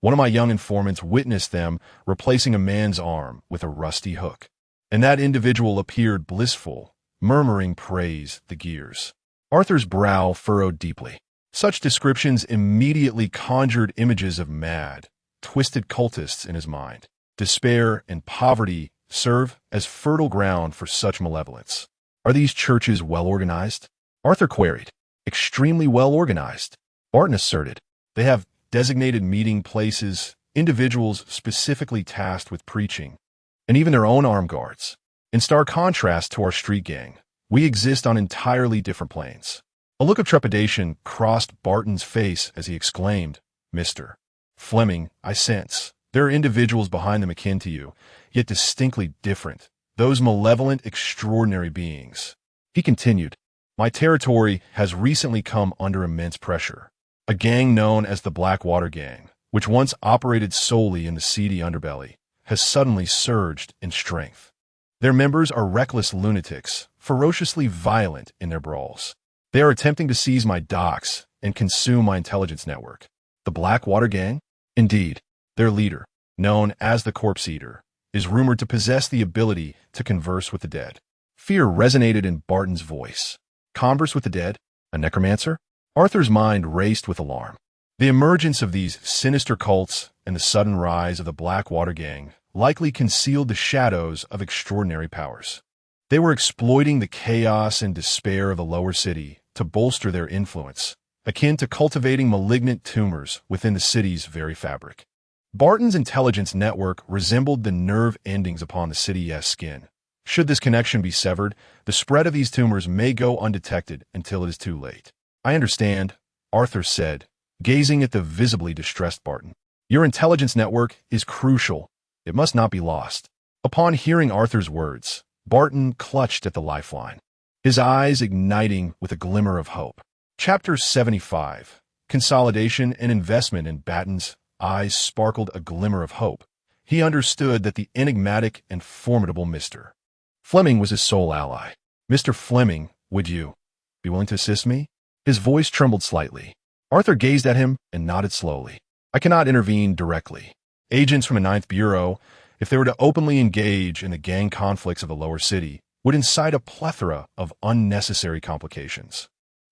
One of my young informants witnessed them replacing a man's arm with a rusty hook, and that individual appeared blissful, murmuring praise the gears. Arthur's brow furrowed deeply. Such descriptions immediately conjured images of mad, twisted cultists in his mind. Despair and poverty serve as fertile ground for such malevolence. Are these churches well organized? Arthur queried. Extremely well organized, Barton asserted. They have designated meeting places, individuals specifically tasked with preaching, and even their own armed guards. In stark contrast to our street gang, we exist on entirely different planes. A look of trepidation crossed Barton's face as he exclaimed, "Mr. Fleming, I sense there are individuals behind them akin to you, yet distinctly different, those malevolent, extraordinary beings." He continued, "My territory has recently come under immense pressure. A gang known as the Blackwater Gang, which once operated solely in the seedy underbelly, has suddenly surged in strength. Their members are reckless lunatics, ferociously violent in their brawls. They are attempting to seize my docks and consume my intelligence network." The Blackwater Gang? Indeed. Their leader, known as the Corpse Eater, is rumored to possess the ability to converse with the dead. Fear resonated in Barton's voice. Converse with the dead? A necromancer? Arthur's mind raced with alarm. The emergence of these sinister cults and the sudden rise of the Blackwater Gang likely concealed the shadows of extraordinary powers. They were exploiting the chaos and despair of the lower city to bolster their influence, akin to cultivating malignant tumors within the city's very fabric. Barton's intelligence network resembled the nerve endings upon the city's skin. Should this connection be severed, the spread of these tumors may go undetected until it is too late. "I understand," Arthur said, gazing at the visibly distressed Barton. "Your intelligence network is crucial. It must not be lost." Upon hearing Arthur's words, Barton clutched at the lifeline, his eyes igniting with a glimmer of hope. Chapter 75. Consolidation and investment. In Barton's eyes sparkled a glimmer of hope. He understood that the enigmatic and formidable Mr. Fleming was his sole ally. "Mr. Fleming, would you be willing to assist me?" His voice trembled slightly. Arthur gazed at him and nodded slowly. "I cannot intervene directly. Agents from the Ninth Bureau, if they were to openly engage in the gang conflicts of the lower city, would incite a plethora of unnecessary complications."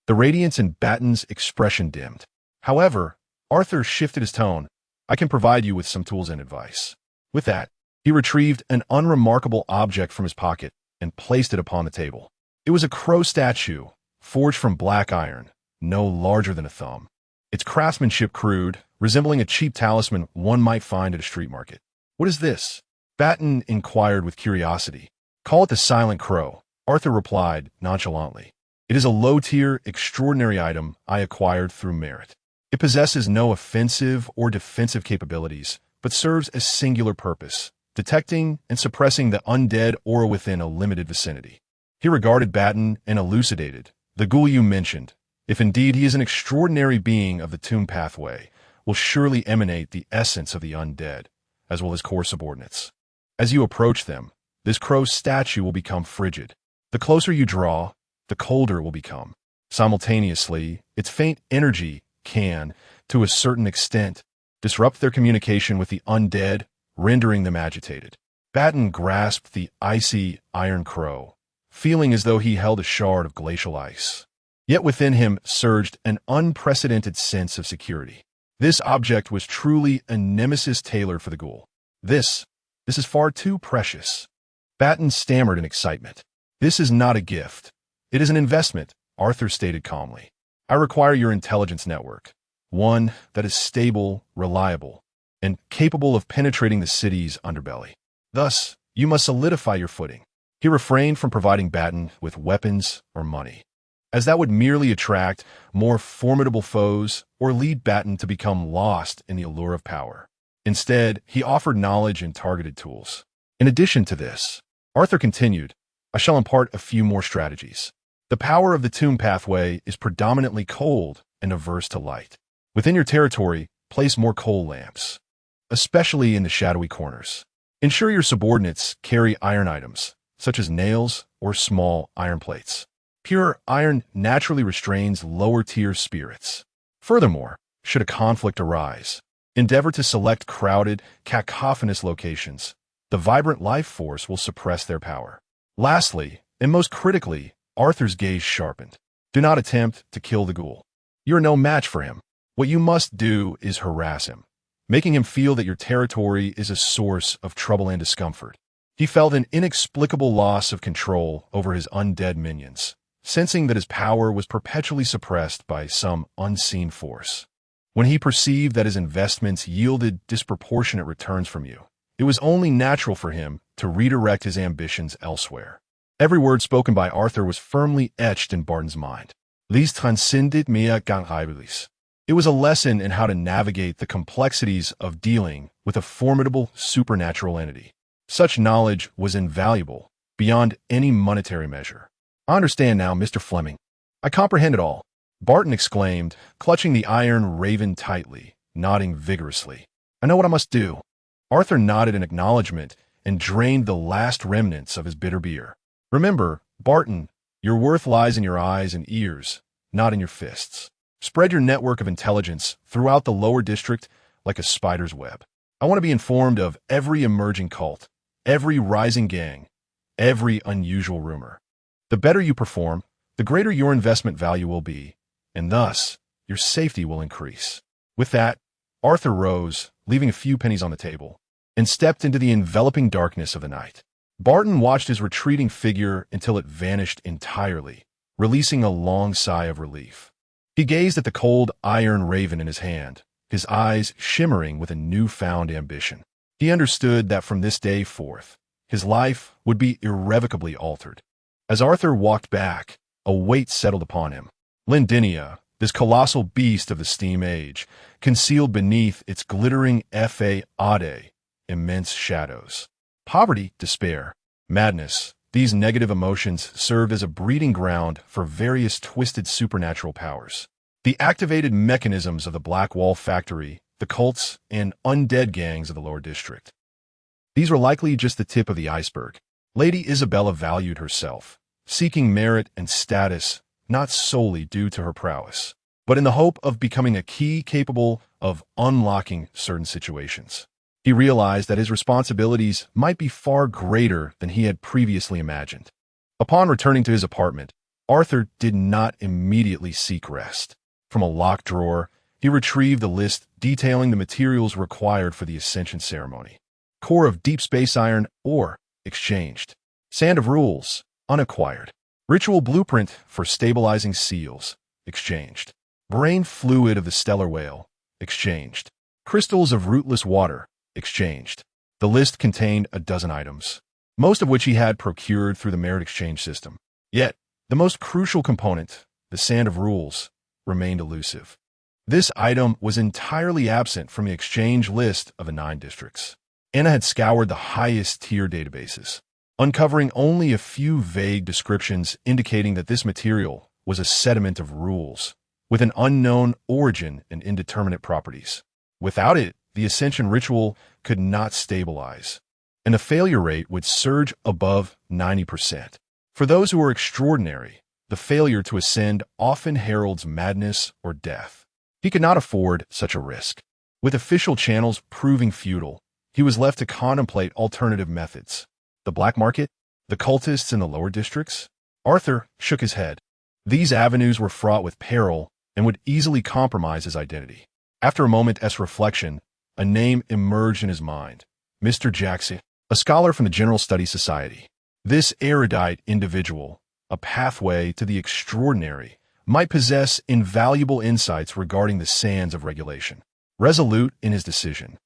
The radiance in Barton's expression dimmed. However, Arthur shifted his tone. "I can provide you with some tools and advice." With that, he retrieved an unremarkable object from his pocket and placed it upon the table. It was a crow statue, forged from black iron, no larger than a thumb. Its craftsmanship crude, resembling a cheap talisman one might find at a street market. "What is this?" Barton inquired with curiosity. "Call it the Silent Crow," Arthur replied nonchalantly. "It is a low-tier, extraordinary item I acquired through merit. It possesses no offensive or defensive capabilities, but serves a singular purpose, detecting and suppressing the undead aura within a limited vicinity." He regarded Barton and elucidated. "The ghoul you mentioned, if indeed he is an extraordinary being of the tomb pathway, will surely emanate the essence of the undead, as well as core subordinates. As you approach them, this crow statue will become frigid. The closer you draw, the colder it will become. Simultaneously, its faint energy can, to a certain extent, disrupt their communication with the undead, rendering them agitated." Barton grasped the icy iron crow, feeling as though he held a shard of glacial ice. Yet within him surged an unprecedented sense of security. This object was truly a nemesis tailored for the ghoul. This is far too precious." Barton stammered in excitement. "This is not a gift. It is an investment," Arthur stated calmly. "I require your intelligence network, one that is stable, reliable, and capable of penetrating the city's underbelly. Thus, you must solidify your footing. He refrained from providing Batten with weapons or money, as that would merely attract more formidable foes or lead Batten to become lost in the allure of power. Instead, he offered knowledge and targeted tools. In addition to this, Arthur continued, I shall impart a few more strategies. The power of the tomb pathway is predominantly cold and averse to light. Within your territory, place more coal lamps, especially in the shadowy corners. Ensure your subordinates carry iron items, such as nails or small iron plates. Pure iron naturally restrains lower-tier spirits. Furthermore, should a conflict arise, endeavor to select crowded, cacophonous locations. The vibrant life force will suppress their power. Lastly, and most critically, Arthur's gaze sharpened. Do not attempt to kill the ghoul. You are no match for him. What you must do is harass him, making him feel that your territory is a source of trouble and discomfort. He felt an inexplicable loss of control over his undead minions, sensing that his power was perpetually suppressed by some unseen force. When he perceived that his investments yielded disproportionate returns from you, it was only natural for him to redirect his ambitions elsewhere. Every word spoken by Arthur was firmly etched in Barton's mind. Lis transcendit mea ganghaibelis. It was a lesson in how to navigate the complexities of dealing with a formidable supernatural entity. Such knowledge was invaluable, beyond any monetary measure. I understand now, Mr. Fleming. I comprehend it all, Barton exclaimed, clutching the iron raven tightly, nodding vigorously. I know what I must do. Arthur nodded in acknowledgement and drained the last remnants of his bitter beer. Remember, Barton, your worth lies in your eyes and ears, not in your fists. Spread your network of intelligence throughout the lower district like a spider's web. I want to be informed of every emerging cult, every rising gang, every unusual rumor. The better you perform, the greater your investment value will be, and thus, your safety will increase. With that, Arthur rose, leaving a few pennies on the table, and stepped into the enveloping darkness of the night. Barton watched his retreating figure until it vanished entirely, releasing a long sigh of relief. He gazed at the cold iron raven in his hand, his eyes shimmering with a newfound ambition. He understood that from this day forth, his life would be irrevocably altered. As Arthur walked back, a weight settled upon him. Lindinia, this colossal beast of the steam age, concealed beneath its glittering ade, immense shadows. Poverty, despair, madness, these negative emotions served as a breeding ground for various twisted supernatural powers. The activated mechanisms of the Black Wall Factory, the cults, and undead gangs of the lower district. These were likely just the tip of the iceberg. Lady Isabella valued herself, seeking merit and status not solely due to her prowess, but in the hope of becoming a key capable of unlocking certain situations. He realized that his responsibilities might be far greater than he had previously imagined. Upon returning to his apartment, Arthur did not immediately seek rest. From a locked drawer, he retrieved a list detailing the materials required for the Ascension ceremony. Core of deep space iron, ore, exchanged. Sand of rules, unacquired. Ritual blueprint for stabilizing seals, exchanged. Brain fluid of the stellar whale, exchanged. Crystals of rootless water, exchanged. The list contained a dozen items, most of which he had procured through the merit exchange system. Yet, the most crucial component, the sand of rules, remained elusive. This item was entirely absent from the exchange list of the 9 districts. Anna had scoured the highest tier databases, uncovering only a few vague descriptions indicating that this material was a sediment of rules, with an unknown origin and indeterminate properties. Without it, the Ascension ritual could not stabilize, and the failure rate would surge above 90%. For those who are extraordinary, the failure to ascend often heralds madness or death. He could not afford such a risk. With official channels proving futile, he was left to contemplate alternative methods. The black market? The cultists in the lower districts? Arthur shook his head. These avenues were fraught with peril and would easily compromise his identity. After a moment's reflection, a name emerged in his mind. Mr. Jackson, a scholar from the General Studies Society. This erudite individual, a pathway to the extraordinary, might possess invaluable insights regarding the sands of regulation. Resolute in his decision,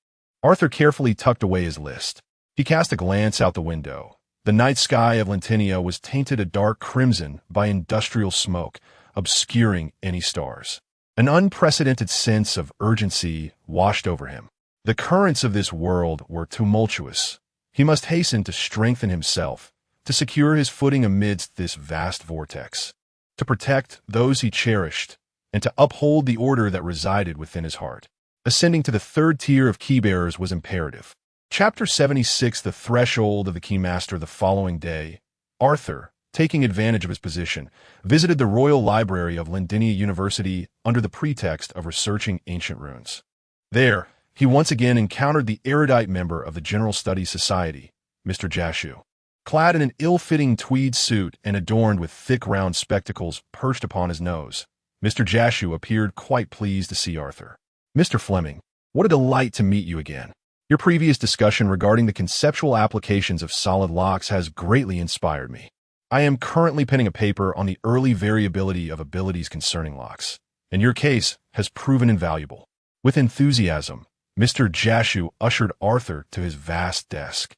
Arthur carefully tucked away his list. He cast a glance out the window, The night sky of Lentinia was tainted a dark crimson by industrial smoke, obscuring any stars. An unprecedented sense of urgency washed over him. The currents of this world were tumultuous. He must hasten to strengthen himself, to secure his footing amidst this vast vortex, to protect those he cherished, and to uphold the order that resided within his heart. Ascending to the third tier of keybearers was imperative. Chapter 76, The Threshold of the Keymaster. The following day, Arthur, taking advantage of his position, visited the Royal Library of Lendinia University under the pretext of researching ancient runes. There, he once again encountered the erudite member of the General Studies Society, Mr. Jashu. Clad in an ill-fitting tweed suit and adorned with thick round spectacles perched upon his nose, Mr. Jashu appeared quite pleased to see Arthur. "Mr. Fleming, what a delight to meet you again. Your previous discussion regarding the conceptual applications of solid locks has greatly inspired me. I am currently penning a paper on the early variability of abilities concerning locks, and your case has proven invaluable." With enthusiasm, Mr. Jashu ushered Arthur to his vast desk,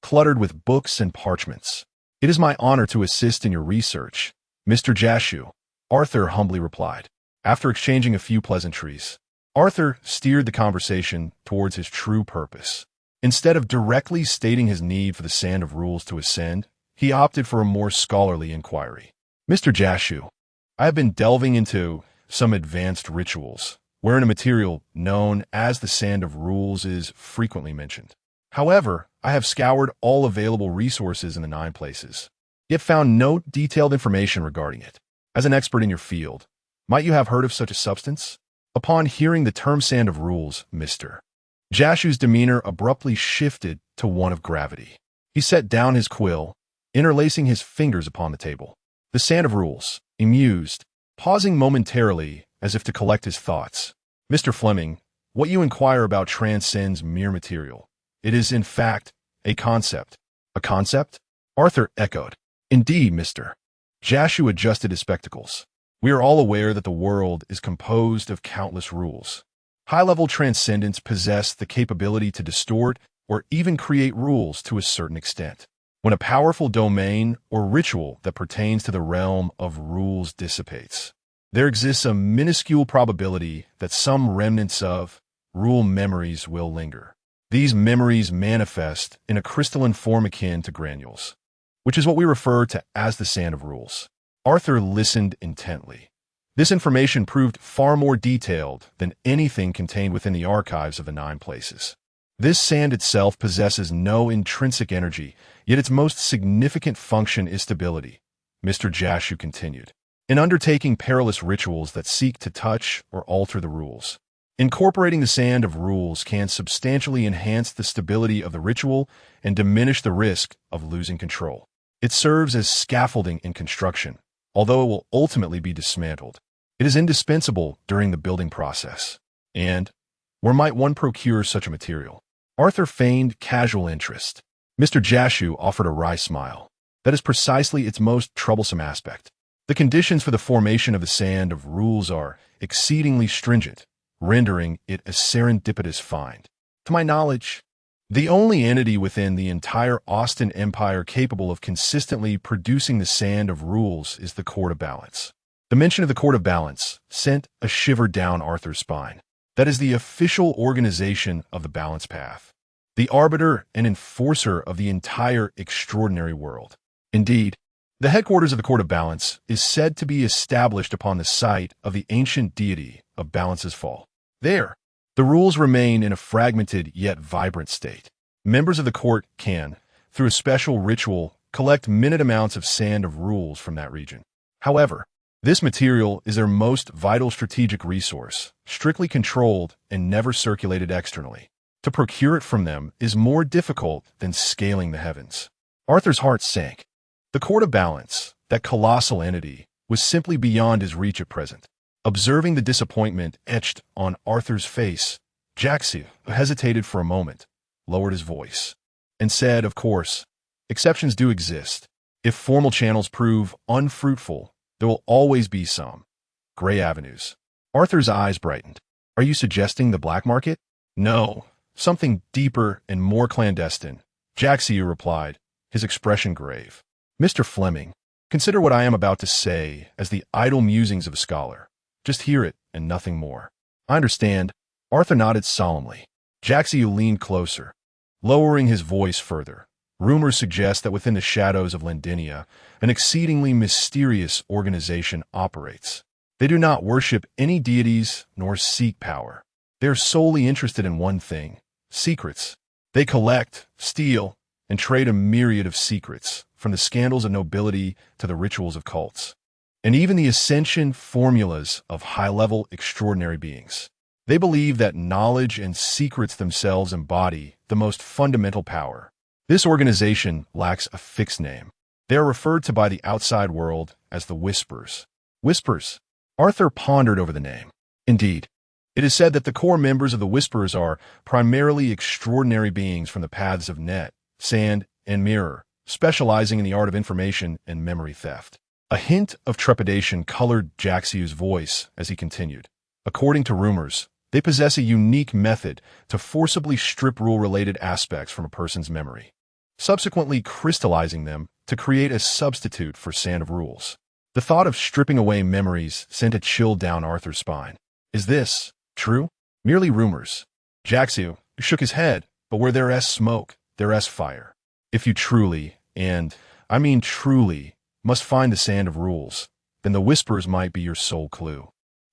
cluttered with books and parchments. "It is my honor to assist in your research, Mr. Jashu," Arthur humbly replied. After exchanging a few pleasantries, Arthur steered the conversation towards his true purpose. Instead of directly stating his need for the sand of rules to ascend, he opted for a more scholarly inquiry. "Mr. Jashu, I have been delving into some advanced rituals, wherein a material known as the sand of rules is frequently mentioned. However, I have scoured all available resources in the 9 places, yet found no detailed information regarding it. As an expert in your field, might you have heard of such a substance?" Upon hearing the term sand of rules, Mr. Jashu's demeanor abruptly shifted to one of gravity. He set down his quill, interlacing his fingers upon the table. "The sand of rules," he mused, pausing momentarily as if to collect his thoughts. "Mr. Fleming, what you inquire about transcends mere material. It is, in fact, a concept." "A concept?" Arthur echoed. "Indeed, Mr. Jashu adjusted his spectacles. "We are all aware that the world is composed of countless rules. High-level transcendents possess the capability to distort or even create rules to a certain extent. When a powerful domain or ritual that pertains to the realm of rules dissipates, there exists a minuscule probability that some remnants of rule memories will linger. These memories manifest in a crystalline form akin to granules, which is what we refer to as the sand of rules." Arthur listened intently. This information proved far more detailed than anything contained within the archives of the 9 places. This sand itself possesses no intrinsic energy, yet its most significant function is stability, Mr. Jashu continued, in undertaking perilous rituals that seek to touch or alter the rules. Incorporating the sand of rules can substantially enhance the stability of the ritual and diminish the risk of losing control. It serves as scaffolding in construction, although it will ultimately be dismantled. It is indispensable during the building process. And where might one procure such a material? Arthur feigned casual interest. Mr. Jashu offered a wry smile. That is precisely its most troublesome aspect. The conditions for the formation of the sand of rules are exceedingly stringent, rendering it a serendipitous find. To my knowledge, the only entity within the entire Austin Empire capable of consistently producing the sand of rules is the Court of Balance. The mention of the Court of Balance sent a shiver down Arthur's spine. That is the official organization of the balance path, the arbiter and enforcer of the entire extraordinary world. Indeed, the headquarters of the Court of Balance is said to be established upon the site of the ancient deity of Balance's Fall. There, the rules remain in a fragmented yet vibrant state. Members of the court can, through a special ritual, collect minute amounts of sand of rules from that region. However, this material is their most vital strategic resource, strictly controlled and never circulated externally. To procure it from them is more difficult than scaling the heavens. Arthur's heart sank. The Court of Balance, that colossal entity, was simply beyond his reach at present. Observing the disappointment etched on Arthur's face, Jaxi, who hesitated for a moment, lowered his voice and said, "Of course, exceptions do exist. If formal channels prove unfruitful, there will always be some gray avenues." Arthur's eyes brightened. "Are you suggesting the black market?" "No, something deeper and more clandestine," Jaxi replied, his expression grave. "Mr. Fleming, consider what I am about to say as the idle musings of a scholar. Just hear it and nothing more." "I understand." Arthur nodded solemnly. Jaxiu leaned closer, lowering his voice further. "Rumors suggest that within the shadows of Lendinia, an exceedingly mysterious organization operates. They do not worship any deities nor seek power. They are solely interested in one thing: secrets. They collect, steal, and trade a myriad of secrets, from the scandals of nobility to the rituals of cults, and even the ascension formulas of high-level extraordinary beings. They believe that knowledge and secrets themselves embody the most fundamental power. This organization lacks a fixed name. They are referred to by the outside world as the Whispers." "Whispers?" Arthur pondered over the name. "Indeed. It is said that the core members of the Whispers are primarily extraordinary beings from the paths of net, sand, and mirror, specializing in the art of information and memory theft." A hint of trepidation colored Jaxiu's voice as he continued. "According to rumors, they possess a unique method to forcibly strip rule-related aspects from a person's memory, subsequently crystallizing them to create a substitute for sand of rules." The thought of stripping away memories sent a chill down Arthur's spine. "Is this true?" "Merely rumors." Jaxiu shook his head, "But where there is smoke, there is fire. If you truly, and I mean truly, must find the sand of rules, then the Whispers might be your sole clue.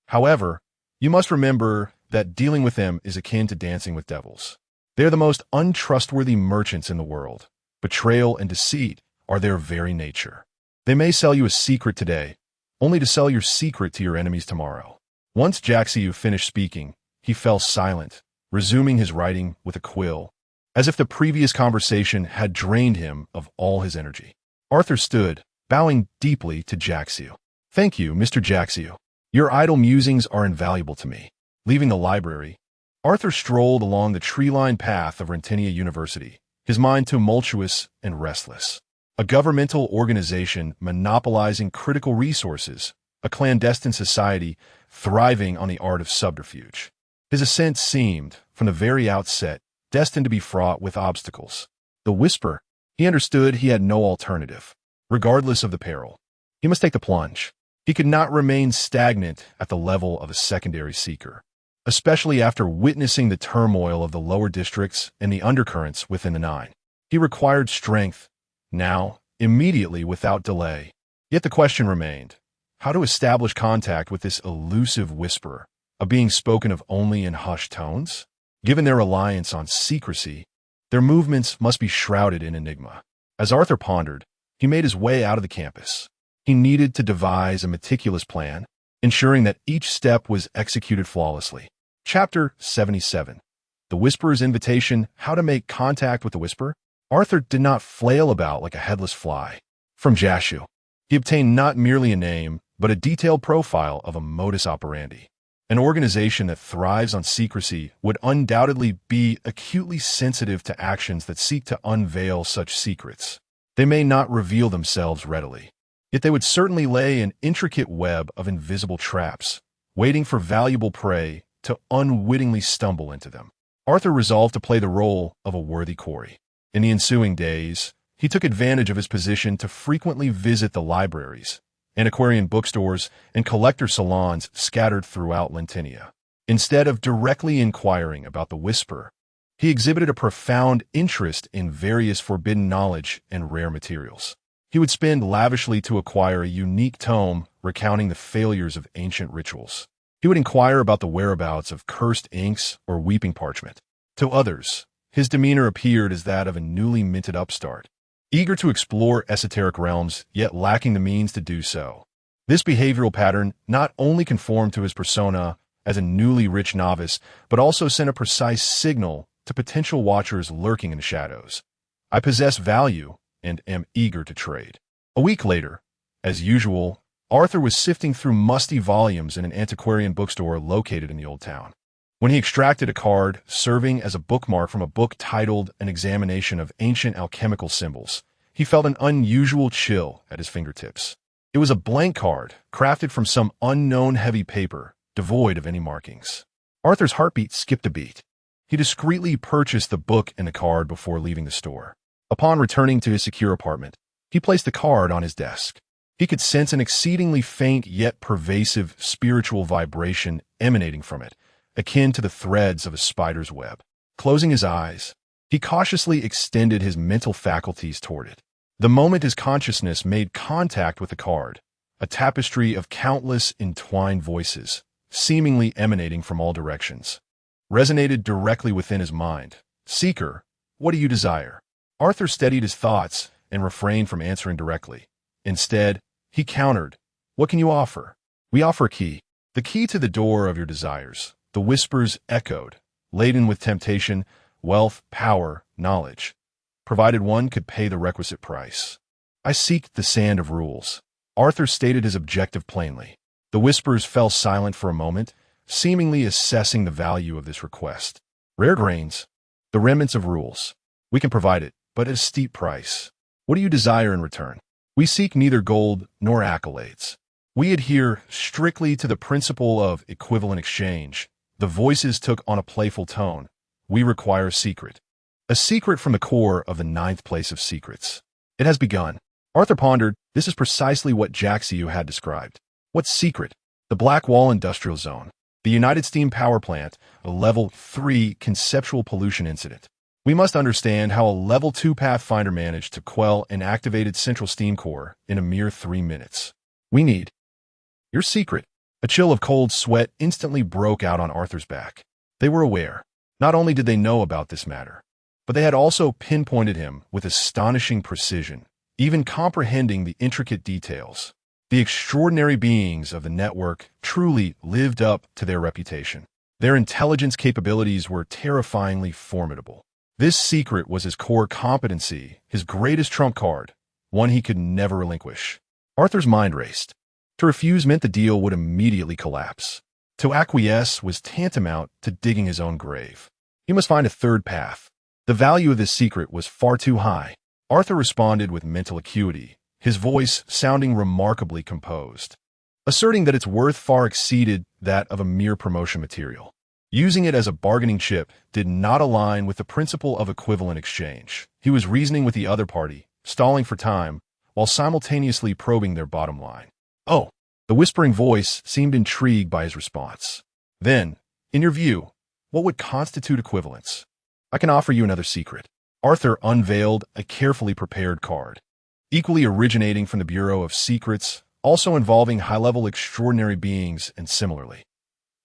However, you must remember that dealing with them is akin to dancing with devils. They are the most untrustworthy merchants in the world. Betrayal and deceit are their very nature. They may sell you a secret today, only to sell your secret to your enemies tomorrow." Once Jaxiu finished speaking, he fell silent, resuming his writing with a quill, as if the previous conversation had drained him of all his energy. Arthur stood, bowing deeply to Jaxiu. "Thank you, Mr. Jaxiu. Your idle musings are invaluable to me." Leaving the library, Arthur strolled along the tree-lined path of Rentinia University, his mind tumultuous and restless. A governmental organization monopolizing critical resources, a clandestine society thriving on the art of subterfuge. His ascent seemed, from the very outset, destined to be fraught with obstacles. The Whisper, he understood he had no alternative. Regardless of the peril, he must take the plunge. He could not remain stagnant at the level of a secondary seeker, especially after witnessing the turmoil of the lower districts and the undercurrents within the Nine. He required strength, now, immediately, without delay. Yet the question remained: how to establish contact with this elusive Whisperer, a being spoken of only in hushed tones? Given their reliance on secrecy, their movements must be shrouded in enigma. As Arthur pondered, he made his way out of the campus. He needed to devise a meticulous plan, ensuring that each step was executed flawlessly. Chapter 77. The Whisperer's Invitation: How to Make Contact with the Whisperer. Arthur did not flail about like a headless fly. From Jaxiu, he obtained not merely a name, but a detailed profile of a modus operandi. An organization that thrives on secrecy would undoubtedly be acutely sensitive to actions that seek to unveil such secrets. They may not reveal themselves readily, yet they would certainly lay an intricate web of invisible traps, waiting for valuable prey to unwittingly stumble into them. Arthur resolved to play the role of a worthy quarry. In the ensuing days, he took advantage of his position to frequently visit the libraries, antiquarian bookstores, and collector salons scattered throughout Lentinia. Instead of directly inquiring about the Whisperer, he exhibited a profound interest in various forbidden knowledge and rare materials. He would spend lavishly to acquire a unique tome recounting the failures of ancient rituals. He would inquire about the whereabouts of cursed inks or weeping parchment. To others, his demeanor appeared as that of a newly minted upstart, eager to explore esoteric realms, yet lacking the means to do so. This behavioral pattern not only conformed to his persona as a newly rich novice, but also sent a precise signal to potential watchers lurking in the shadows. "I possess value and am eager to trade." A week later, as usual, Arthur was sifting through musty volumes in an antiquarian bookstore located in the old town, when he extracted a card serving as a bookmark from a book titled An Examination of Ancient Alchemical Symbols. He felt an unusual chill at his fingertips. It was a blank card, crafted from some unknown heavy paper, devoid of any markings. Arthur's heartbeat skipped a beat. He discreetly purchased the book and the card before leaving the store. Upon returning to his secure apartment, he placed the card on his desk. He could sense an exceedingly faint yet pervasive spiritual vibration emanating from it, akin to the threads of a spider's web. Closing his eyes, he cautiously extended his mental faculties toward it. The moment his consciousness made contact with the card, a tapestry of countless entwined voices, seemingly emanating from all directions, resonated directly within his mind. "Seeker, what do you desire?" Arthur steadied his thoughts and refrained from answering directly. Instead, he countered, "What can you offer?" "We offer a key. The key to the door of your desires." The whispers echoed, laden with temptation, wealth, power, knowledge, provided one could pay the requisite price. "I seek the sand of rules." Arthur stated his objective plainly. The whispers fell silent for a moment, seemingly assessing the value of this request. "Rare grains, the remnants of rules. We can provide it, but at a steep price. What do you desire in return?" "We seek neither gold nor accolades. We adhere strictly to the principle of equivalent exchange." The voices took on a playful tone. "We require a secret. A secret from the core of the ninth place of secrets." "It has begun." Arthur pondered. This is precisely what Jaxiu had described. What secret? The Blackwall Industrial Zone. The United Steam Power Plant, a Level 3 conceptual pollution incident. We must understand how a Level 2 Pathfinder managed to quell an activated central steam core in a mere 3 minutes. "We need your secret." A chill of cold sweat instantly broke out on Arthur's back. They were aware. Not only did they know about this matter, but they had also pinpointed him with astonishing precision, even comprehending the intricate details. The extraordinary beings of the network truly lived up to their reputation. Their intelligence capabilities were terrifyingly formidable. This secret was his core competency, his greatest trump card, one he could never relinquish. Arthur's mind raced. To refuse meant the deal would immediately collapse. To acquiesce was tantamount to digging his own grave. He must find a third path. The value of this secret was far too high. Arthur responded with mental acuity, his voice sounding remarkably composed, asserting that its worth far exceeded that of a mere promotion material. Using it as a bargaining chip did not align with the principle of equivalent exchange. He was reasoning with the other party, stalling for time, while simultaneously probing their bottom line. "Oh," the whispering voice seemed intrigued by his response. "Then, in your view, what would constitute equivalence?" "I can offer you another secret." Arthur unveiled a carefully prepared card, equally originating from the Bureau of Secrets, also involving high-level extraordinary beings and similarly.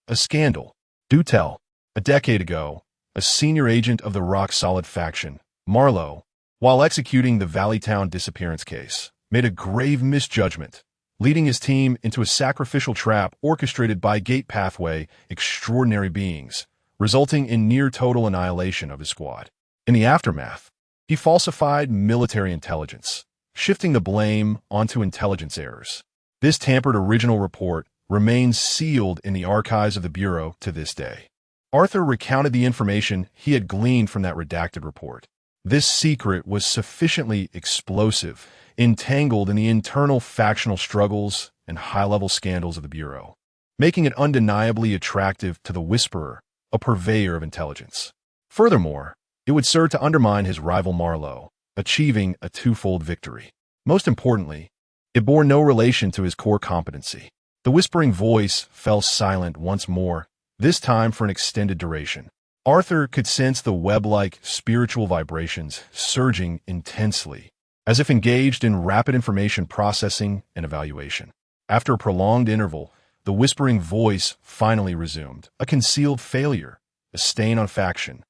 A scandal. Do tell. A decade ago, a senior agent of the rock-solid faction, Marlowe, while executing the Valleytown disappearance case, made a grave misjudgment, leading his team into a sacrificial trap orchestrated by Gate Pathway extraordinary beings, resulting in near-total annihilation of his squad. In the aftermath, he falsified military intelligence, shifting the blame onto intelligence errors. This tampered original report remains sealed in the archives of the Bureau to this day. Arthur recounted the information he had gleaned from that redacted report. This secret was sufficiently explosive, entangled in the internal factional struggles and high-level scandals of the Bureau, making it undeniably attractive to the Whisperer, a purveyor of intelligence. Furthermore, it would serve to undermine his rival Marlowe, achieving a twofold victory. Most importantly, it bore no relation to his core competency. The whispering voice fell silent once more, this time for an extended duration. Arthur could sense the web-like spiritual vibrations surging intensely, as if engaged in rapid information processing and evaluation. After a prolonged interval, the whispering voice finally resumed. A concealed failure, a stain on faction,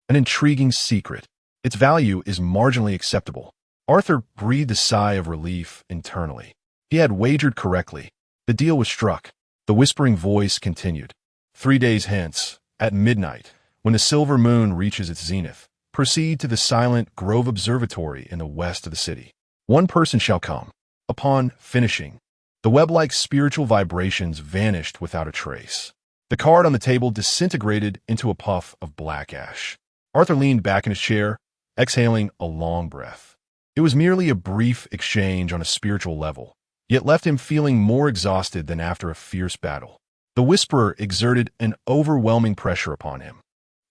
an intriguing secret. Its value is marginally acceptable. Arthur breathed a sigh of relief internally. He had wagered correctly. The deal was struck. The whispering voice continued. 3 days hence, at midnight, when the silver moon reaches its zenith, proceed to the silent Grove Observatory in the west of the city. One person shall come. Upon finishing, the web-like spiritual vibrations vanished without a trace. The card on the table disintegrated into a puff of black ash. Arthur leaned back in his chair, exhaling a long breath. It was merely a brief exchange on a spiritual level, yet left him feeling more exhausted than after a fierce battle. The Whisperer exerted an overwhelming pressure upon him.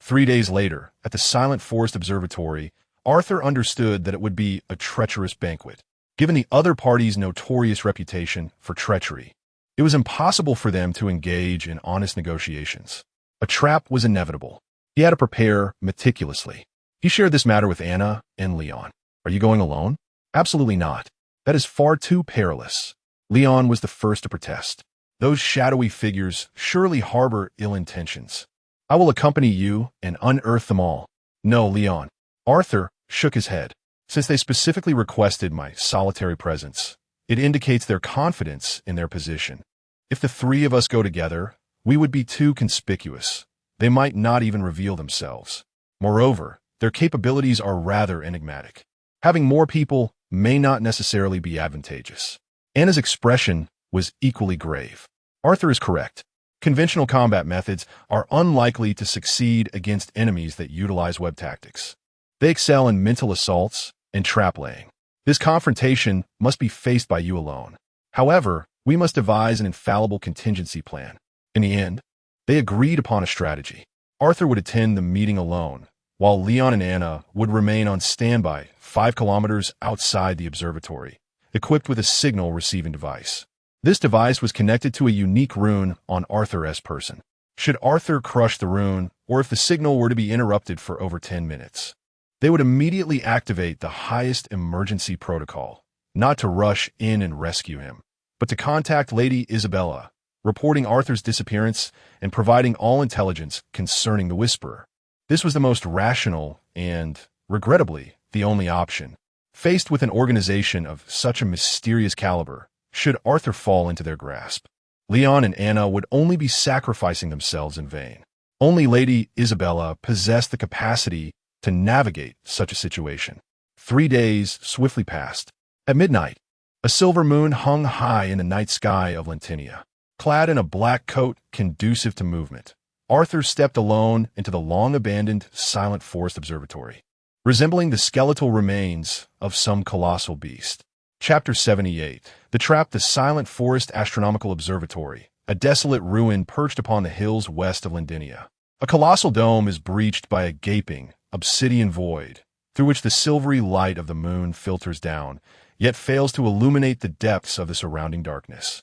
3 days later, at the Silent Forest Observatory, Arthur understood that it would be a treacherous banquet. Given the other party's notorious reputation for treachery, it was impossible for them to engage in honest negotiations. A trap was inevitable. He had to prepare meticulously. He shared this matter with Anna and Leon. Are you going alone? Absolutely not. That is far too perilous. Leon was the first to protest. Those shadowy figures surely harbor ill intentions. I will accompany you and unearth them all. No, Leon. Arthur shook his head. Since they specifically requested my solitary presence, it indicates their confidence in their position. If the three of us go together, we would be too conspicuous. They might not even reveal themselves. Moreover, their capabilities are rather enigmatic. Having more people may not necessarily be advantageous. Anna's expression was equally grave. Arthur is correct. Conventional combat methods are unlikely to succeed against enemies that utilize web tactics. They excel in mental assaults and trap-laying. This confrontation must be faced by you alone. However, we must devise an infallible contingency plan. In the end, they agreed upon a strategy. Arthur would attend the meeting alone, while Leon and Anna would remain on standby 5 kilometers outside the observatory, equipped with a signal receiving device. This device was connected to a unique rune on Arthur's person. Should Arthur crush the rune, or if the signal were to be interrupted for over 10 minutes, they would immediately activate the highest emergency protocol, not to rush in and rescue him, but to contact Lady Isabella, reporting Arthur's disappearance and providing all intelligence concerning the Whisperer. This was the most rational and, regrettably, the only option. Faced with an organization of such a mysterious caliber, should Arthur fall into their grasp, Leon and Anna would only be sacrificing themselves in vain. Only Lady Isabella possessed the capacity to navigate such a situation. 3 days swiftly passed. At midnight, a silver moon hung high in the night sky of Lentinia. Clad in a black coat conducive to movement, Arthur stepped alone into the long-abandoned Silent Forest Observatory, resembling the skeletal remains of some colossal beast. Chapter 78. The Trap. The Silent Forest Astronomical Observatory, a desolate ruin perched upon the hills west of Lentinia. A colossal dome is breached by a gaping, obsidian void, through which the silvery light of the moon filters down, yet fails to illuminate the depths of the surrounding darkness.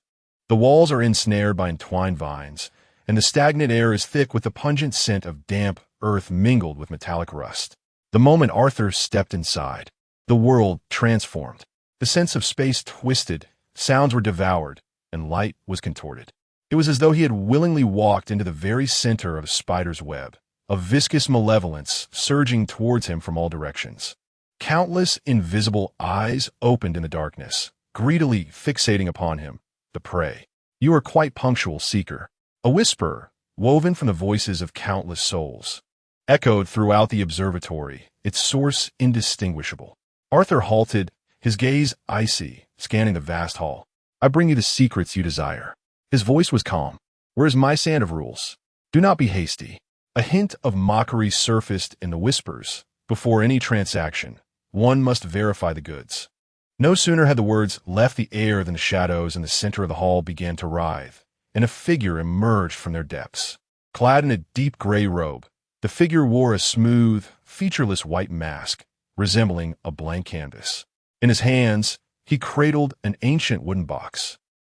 The walls are ensnared by entwined vines, and the stagnant air is thick with the pungent scent of damp earth mingled with metallic rust. The moment Arthur stepped inside, the world transformed. The sense of space twisted, sounds were devoured, and light was contorted. It was as though he had willingly walked into the very center of a spider's web, a viscous malevolence surging towards him from all directions. Countless invisible eyes opened in the darkness, greedily fixating upon him, the prey. You are quite punctual, seeker. A whisper, woven from the voices of countless souls, echoed throughout the observatory, its source indistinguishable. Arthur halted, his gaze icy, scanning the vast hall. I bring you the secrets you desire. His voice was calm. Where is my sand of rules? Do not be hasty. A hint of mockery surfaced in the whispers. Before any transaction, one must verify the goods. No sooner had the words left the air than the shadows in the center of the hall began to writhe, and a figure emerged from their depths. Clad in a deep gray robe, the figure wore a smooth, featureless white mask, resembling a blank canvas. In his hands, he cradled an ancient wooden box.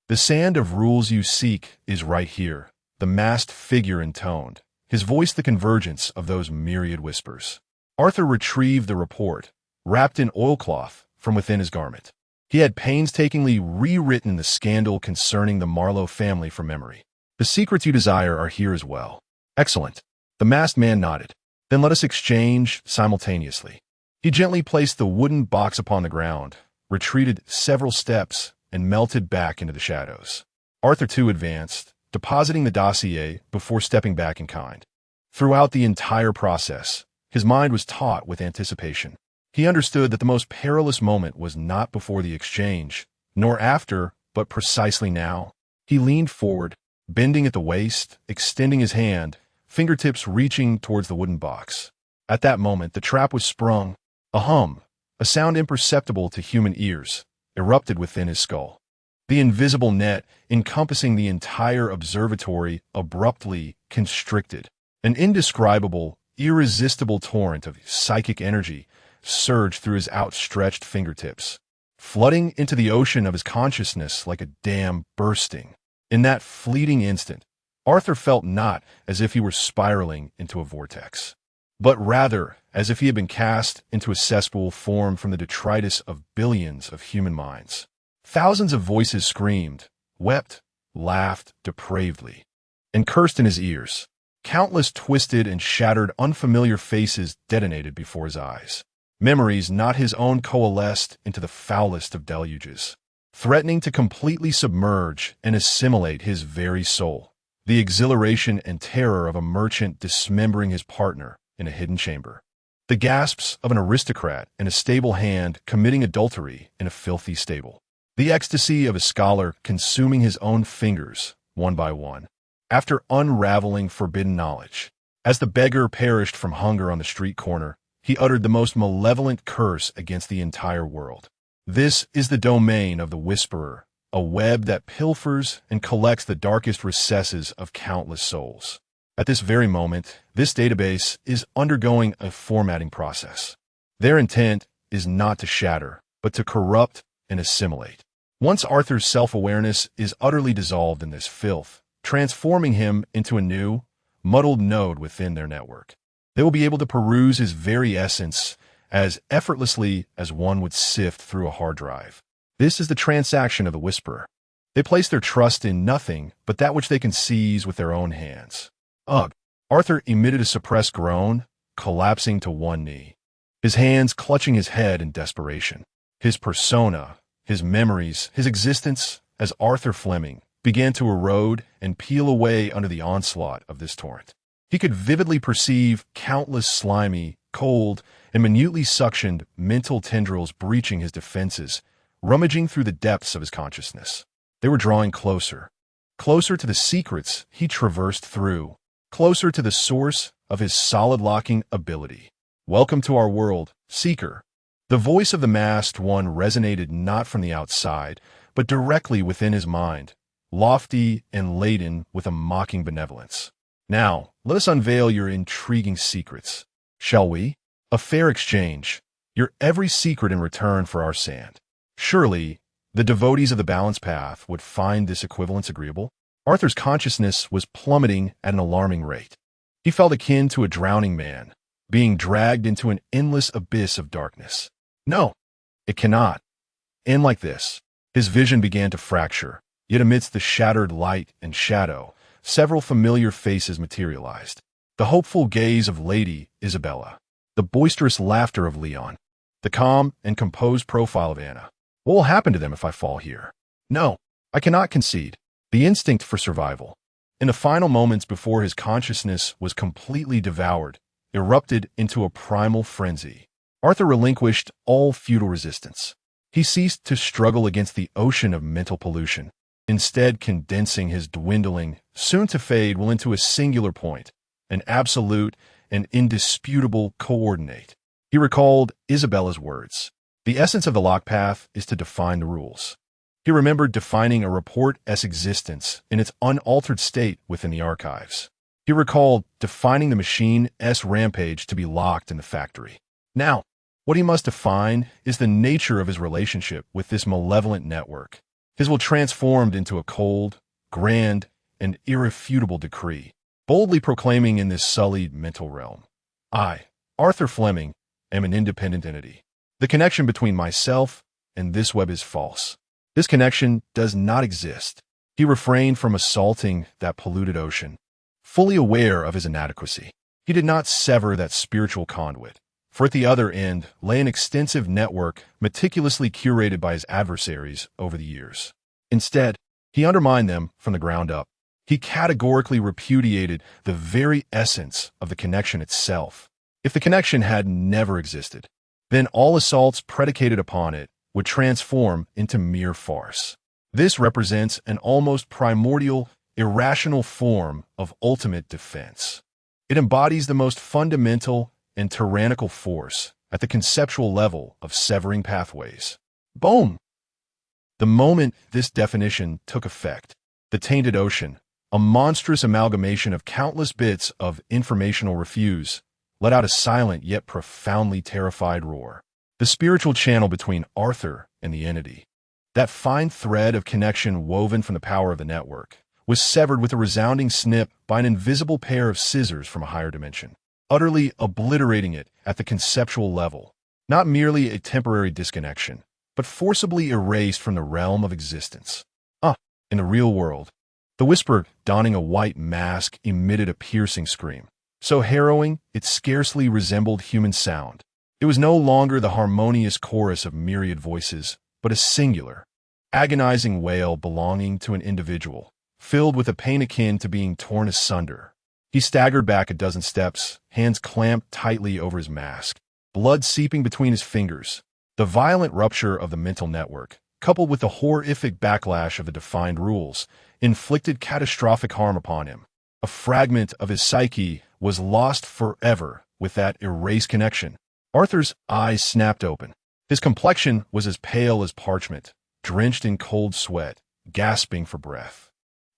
The sand of rules you seek is right here, the masked figure intoned, his voice the convergence of those myriad whispers. Arthur retrieved the report, wrapped in oilcloth, from within his garment. He had painstakingly rewritten the scandal concerning the Marlowe family from memory. The secrets you desire are here as well. Excellent. The masked man nodded. Then let us exchange simultaneously. He gently placed the wooden box upon the ground, retreated several steps, and melted back into the shadows. Arthur too advanced, depositing the dossier before stepping back in kind. Throughout the entire process, his mind was taut with anticipation. He understood that the most perilous moment was not before the exchange, nor after, but precisely now. He leaned forward, bending at the waist, extending his hand, fingertips reaching towards the wooden box. At that moment, the trap was sprung. A hum, a sound imperceptible to human ears, erupted within his skull. The invisible net encompassing the entire observatory abruptly constricted. An indescribable, irresistible torrent of psychic energy surged through his outstretched fingertips, flooding into the ocean of his consciousness like a dam bursting. In that fleeting instant, Arthur felt not as if he were spiraling into a vortex, but rather as if he had been cast into a cesspool formed from the detritus of billions of human minds. Thousands of voices screamed, wept, laughed depravedly, and cursed in his ears. Countless twisted and shattered unfamiliar faces detonated before his eyes. Memories not his own coalesced into the foulest of deluges, threatening to completely submerge and assimilate his very soul. The exhilaration and terror of a merchant dismembering his partner in a hidden chamber. The gasps of an aristocrat in a stable hand committing adultery in a filthy stable. The ecstasy of a scholar consuming his own fingers, one by one, after unraveling forbidden knowledge. As the beggar perished from hunger on the street corner, he uttered the most malevolent curse against the entire world. This is the domain of the whisperer, a web that pilfers and collects the darkest recesses of countless souls. At this very moment, this database is undergoing a formatting process. Their intent is not to shatter, but to corrupt and assimilate. Once Arthur's self-awareness is utterly dissolved in this filth, transforming him into a new, muddled node within their network, they will be able to peruse his very essence as effortlessly as one would sift through a hard drive. This is the transaction of the whisperer. They place their trust in nothing but that which they can seize with their own hands. Ugh! Arthur emitted a suppressed groan, collapsing to one knee, his hands clutching his head in desperation. His persona, his memories, his existence as Arthur Fleming began to erode and peel away under the onslaught of this torrent. He could vividly perceive countless slimy, cold, and minutely suctioned mental tendrils breaching his defenses, rummaging through the depths of his consciousness. They were drawing closer, closer to the secrets he traversed through, closer to the source of his solid-locking ability. Welcome to our world, Seeker. The voice of the masked one resonated not from the outside, but directly within his mind, lofty and laden with a mocking benevolence. Now, let us unveil your intriguing secrets, shall we? A fair exchange, your every secret in return for our sand. Surely, the devotees of the balance path would find this equivalence agreeable. Arthur's consciousness was plummeting at an alarming rate. He felt akin to a drowning man, being dragged into an endless abyss of darkness. No, it cannot end like this. His vision began to fracture, yet amidst the shattered light and shadow, several familiar faces materialized. The hopeful gaze of Lady Isabella, the boisterous laughter of Leon, the calm and composed profile of Anna. What will happen to them if I fall here? No, I cannot concede. The instinct for survival, in the final moments before his consciousness was completely devoured, erupted into a primal frenzy. Arthur relinquished all futile resistance. He ceased to struggle against the ocean of mental pollution, instead condensing his dwindling, soon-to-fade will into a singular point, an absolute and indisputable coordinate. He recalled Isabella's words. The essence of the lock path is to define the rules. He remembered defining a report-s existence in its unaltered state within the archives. He recalled defining the machine-s rampage to be locked in the factory. Now, what he must define is the nature of his relationship with this malevolent network. His will transformed into a cold, grand, and irrefutable decree, boldly proclaiming in this sullied mental realm, I, Arthur Fleming, am an independent entity. The connection between myself and this web is false. This connection does not exist. He refrained from assaulting that polluted ocean, fully aware of his inadequacy. He did not sever that spiritual conduit, for at the other end lay an extensive network meticulously curated by his adversaries over the years. Instead, he undermined them from the ground up. He categorically repudiated the very essence of the connection itself. If the connection had never existed, then all assaults predicated upon it would transform into mere farce. This represents an almost primordial, irrational form of ultimate defense. It embodies the most fundamental and tyrannical force at the conceptual level of severing pathways. Boom! The moment this definition took effect, the tainted ocean, a monstrous amalgamation of countless bits of informational refuse, let out a silent yet profoundly terrified roar. The spiritual channel between Arthur and the entity, that fine thread of connection woven from the power of the network, was severed with a resounding snip by an invisible pair of scissors from a higher dimension, utterly obliterating it at the conceptual level. Not merely a temporary disconnection, but forcibly erased from the realm of existence. In the real world, the Whisperer, donning a white mask, emitted a piercing scream, so harrowing it scarcely resembled human sound. It was no longer the harmonious chorus of myriad voices, but a singular, agonizing wail belonging to an individual, filled with a pain akin to being torn asunder. He staggered back a dozen steps, hands clamped tightly over his mask, blood seeping between his fingers. The violent rupture of the mental network, coupled with the horrific backlash of the defined rules, inflicted catastrophic harm upon him. A fragment of his psyche was lost forever with that erased connection. Arthur's eyes snapped open. His complexion was as pale as parchment, drenched in cold sweat, gasping for breath.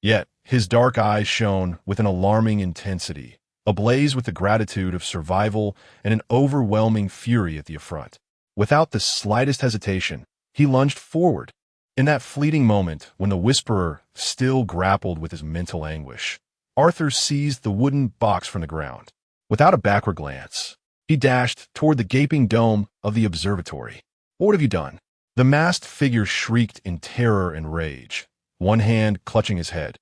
Yet his dark eyes shone with an alarming intensity, ablaze with the gratitude of survival and an overwhelming fury at the affront. Without the slightest hesitation, he lunged forward. In that fleeting moment, when the Whisperer still grappled with his mental anguish, Arthur seized the wooden box from the ground. Without a backward glance, he dashed toward the gaping dome of the observatory. "What have you done?" The masked figure shrieked in terror and rage, one hand clutching his head,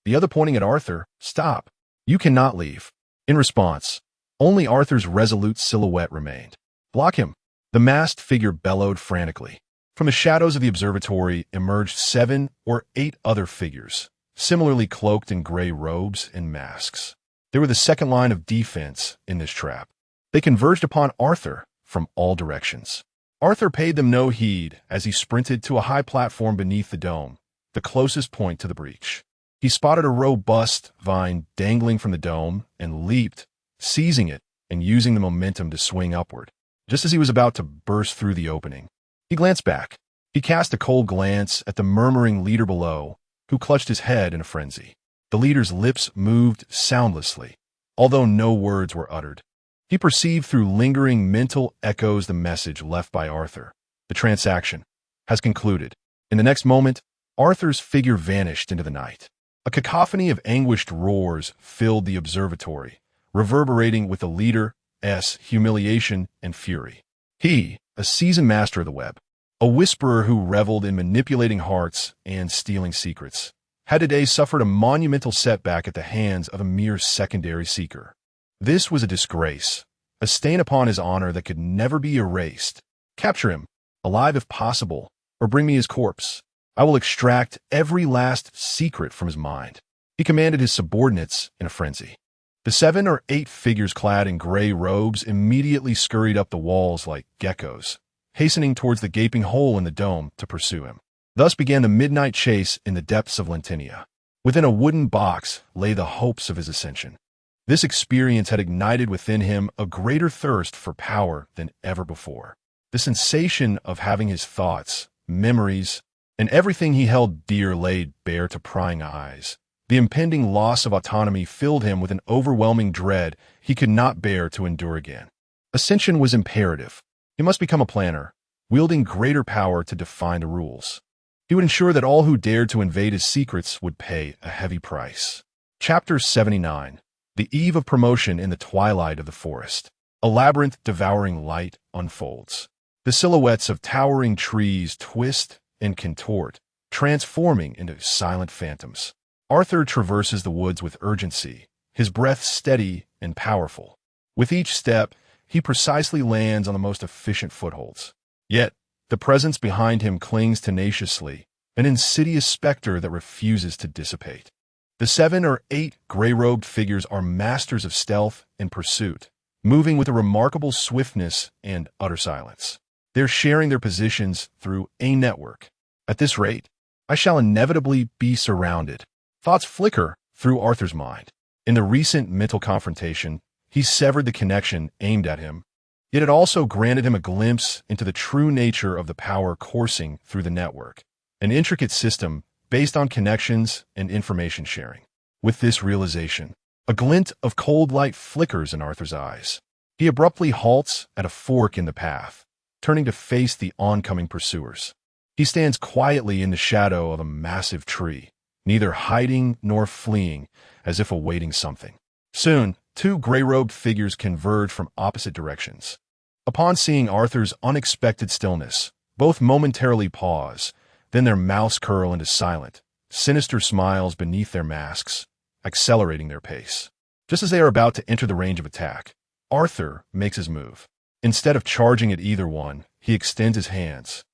the other pointing at Arthur. "Stop! You cannot leave." In response, only Arthur's resolute silhouette remained. "Block him!" The masked figure bellowed frantically. From the shadows of the observatory emerged 7 or 8 other figures, similarly cloaked in gray robes and masks. They were the second line of defense in this trap. They converged upon Arthur from all directions. Arthur paid them no heed as he sprinted to a high platform beneath the dome, the closest point to the breach. He spotted a robust vine dangling from the dome and leaped, seizing it and using the momentum to swing upward. Just as he was about to burst through the opening, he glanced back. He cast a cold glance at the murmuring leader below, who clutched his head in a frenzy. The leader's lips moved soundlessly, although no words were uttered. He perceived through lingering mental echoes the message left by Arthur. The transaction has concluded. In the next moment, Arthur's figure vanished into the night. A cacophony of anguished roars filled the observatory, reverberating with the leader's humiliation and fury. He, a seasoned master of the web, a whisperer who reveled in manipulating hearts and stealing secrets, had today suffered a monumental setback at the hands of a mere secondary seeker. This was a disgrace, a stain upon his honor that could never be erased. "Capture him, alive if possible, or bring me his corpse. I will extract every last secret from his mind," he commanded his subordinates in a frenzy. The 7 or 8 figures clad in gray robes immediately scurried up the walls like geckos, hastening towards the gaping hole in the dome to pursue him. Thus began the midnight chase in the depths of Lentinia. Within a wooden box lay the hopes of his ascension. This experience had ignited within him a greater thirst for power than ever before. The sensation of having his thoughts, memories, and everything he held dear laid bare to prying eyes. The impending loss of autonomy filled him with an overwhelming dread he could not bear to endure again. Ascension was imperative. He must become a planner, wielding greater power to define the rules. He would ensure that all who dared to invade his secrets would pay a heavy price. Chapter 79. The eve of promotion in the twilight of the forest. A labyrinth devouring light unfolds. The silhouettes of towering trees twist and contort, transforming into silent phantoms. Arthur traverses the woods with urgency, his breath steady and powerful. With each step, he precisely lands on the most efficient footholds. Yet, the presence behind him clings tenaciously, an insidious specter that refuses to dissipate. The 7 or 8 gray-robed figures are masters of stealth and pursuit, moving with a remarkable swiftness and utter silence. They're sharing their positions through a network. At this rate, I shall inevitably be surrounded. Thoughts flicker through Arthur's mind. In the recent mental confrontation, he severed the connection aimed at him, yet it also granted him a glimpse into the true nature of the power coursing through the network, an intricate system based on connections and information sharing. With this realization, a glint of cold light flickers in Arthur's eyes. He abruptly halts at a fork in the path, turning to face the oncoming pursuers. He stands quietly in the shadow of a massive tree, neither hiding nor fleeing, as if awaiting something. Soon, two gray-robed figures converge from opposite directions. Upon seeing Arthur's unexpected stillness, both momentarily pause, then their mouths curl into silent, sinister smiles beneath their masks, accelerating their pace. Just as they are about to enter the range of attack, Arthur makes his move. Instead of charging at either one, he extends his hands,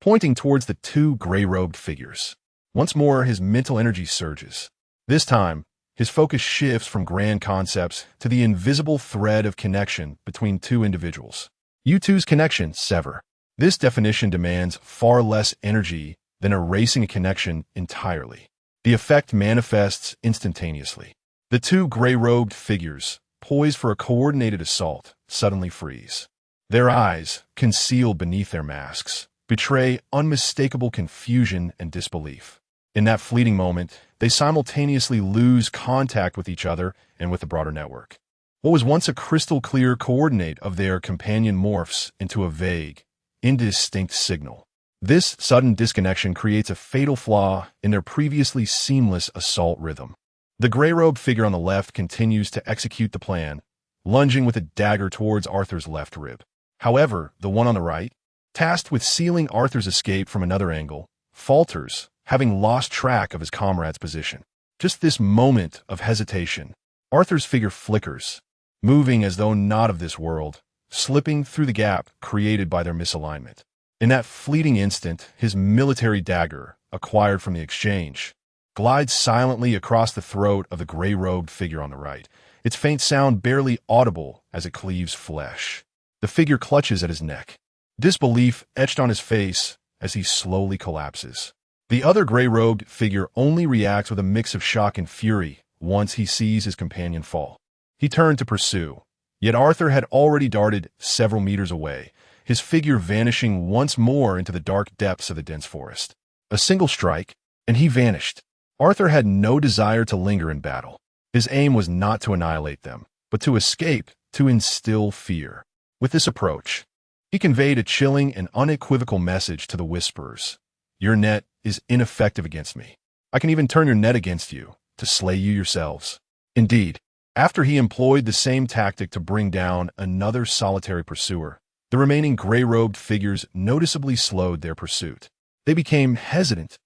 pointing towards the two gray-robed figures. Once more, his mental energy surges. This time, his focus shifts from grand concepts to the invisible thread of connection between two individuals. You two's connection sever. This definition demands far less energy than erasing a connection entirely. The effect manifests instantaneously. The two gray-robed figures, poised for a coordinated assault, suddenly freeze. Their eyes, concealed beneath their masks, betray unmistakable confusion and disbelief. In that fleeting moment, they simultaneously lose contact with each other and with the broader network. What was once a crystal-clear coordinate of their companion morphs into a vague, indistinct signal. This sudden disconnection creates a fatal flaw in their previously seamless assault rhythm. The gray-robed figure on the left continues to execute the plan, lunging with a dagger towards Arthur's left rib. However, the one on the right, tasked with sealing Arthur's escape from another angle, falters, having lost track of his comrade's position. Just this moment of hesitation, Arthur's figure flickers, moving as though not of this world, slipping through the gap created by their misalignment. In that fleeting instant, his military dagger, acquired from the exchange, glides silently across the throat of the gray-robed figure on the right, its faint sound barely audible as it cleaves flesh. The figure clutches at his neck, disbelief etched on his face as he slowly collapses. The other gray-robed figure only reacts with a mix of shock and fury once he sees his companion fall. He turned to pursue, yet Arthur had already darted several meters away, his figure vanishing once more into the dark depths of the dense forest. A single strike, and he vanished. Arthur had no desire to linger in battle. His aim was not to annihilate them, but to escape, to instill fear. With this approach, he conveyed a chilling and unequivocal message to the Whisperers. Your net is ineffective against me. I can even turn your net against you, to slay you yourselves. Indeed, after he employed the same tactic to bring down another solitary pursuer, the remaining gray-robed figures noticeably slowed their pursuit. They became hesitant,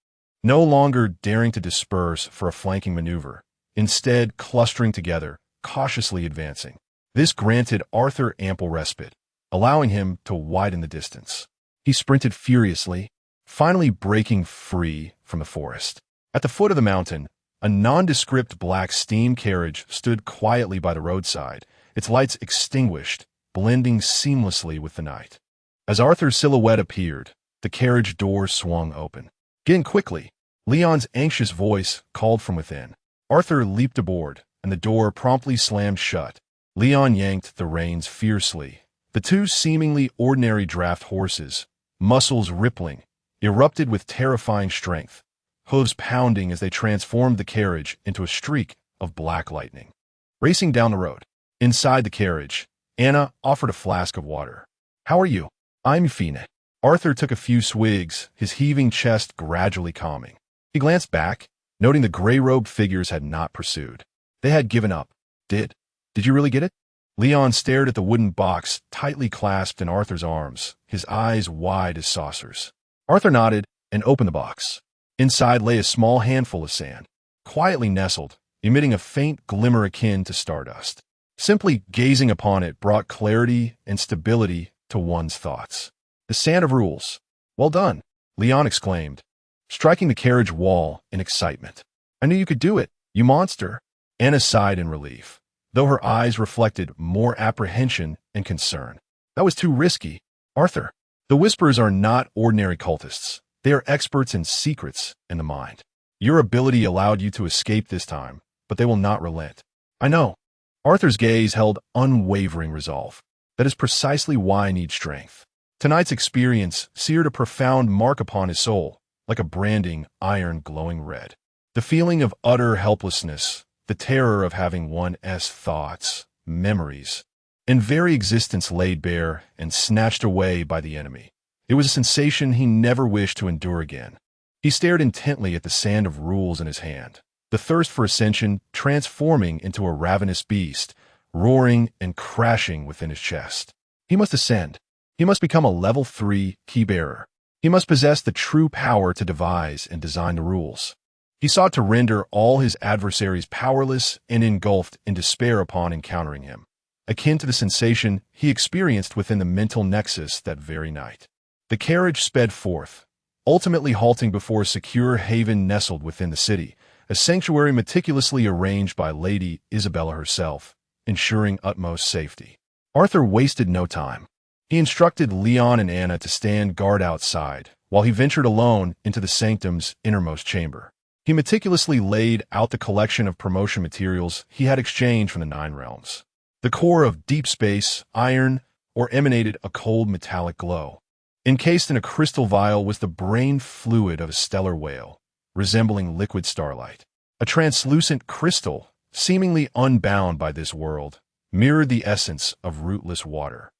no longer daring to disperse for a flanking maneuver, instead clustering together, cautiously advancing. This granted Arthur ample respite, allowing him to widen the distance. He sprinted furiously, finally breaking free from the forest. At the foot of the mountain, a nondescript black steam carriage stood quietly by the roadside, its lights extinguished, blending seamlessly with the night. As Arthur's silhouette appeared, the carriage door swung open. Get in quickly, Leon's anxious voice called from within. Arthur leaped aboard, and the door promptly slammed shut. Leon yanked the reins fiercely. The two seemingly ordinary draft horses, muscles rippling, erupted with terrifying strength, hooves pounding as they transformed the carriage into a streak of black lightning. Racing down the road, inside the carriage, Anna offered a flask of water. How are you? I'm fine. Arthur took a few swigs, his heaving chest gradually calming. He glanced back, noting the gray-robed figures had not pursued. They had given up. Did you really get it? Leon stared at the wooden box tightly clasped in Arthur's arms, his eyes wide as saucers. Arthur nodded and opened the box. Inside lay a small handful of sand, quietly nestled, emitting a faint glimmer akin to stardust. Simply gazing upon it brought clarity and stability to one's thoughts. The sand of rules. Well done, Leon exclaimed, striking the carriage wall in excitement. I knew you could do it, you monster. Anna sighed in relief, though her eyes reflected more apprehension and concern. That was too risky. Arthur, the Whisperers are not ordinary cultists. They are experts in secrets in the mind. Your ability allowed you to escape this time, but they will not relent. I know. Arthur's gaze held unwavering resolve. That is precisely why I need strength. Tonight's experience seared a profound mark upon his soul, like a branding iron glowing red. The feeling of utter helplessness, the terror of having one's thoughts, memories, and very existence laid bare and snatched away by the enemy. It was a sensation he never wished to endure again. He stared intently at the sand of rules in his hand, the thirst for ascension transforming into a ravenous beast, roaring and crashing within his chest. He must ascend. He must become a level 3 key-bearer. He must possess the true power to devise and design the rules. He sought to render all his adversaries powerless and engulfed in despair upon encountering him, akin to the sensation he experienced within the mental nexus that very night. The carriage sped forth, ultimately halting before a secure haven nestled within the city, a sanctuary meticulously arranged by Lady Isabella herself, ensuring utmost safety. Arthur wasted no time. He instructed Leon and Anna to stand guard outside, while he ventured alone into the sanctum's innermost chamber. He meticulously laid out the collection of promotion materials he had exchanged from the 9 realms. The core of deep space, iron, or emanated a cold metallic glow. Encased in a crystal vial was the brain fluid of a stellar whale, resembling liquid starlight. A translucent crystal, seemingly unbound by this world, mirrored the essence of rootless water.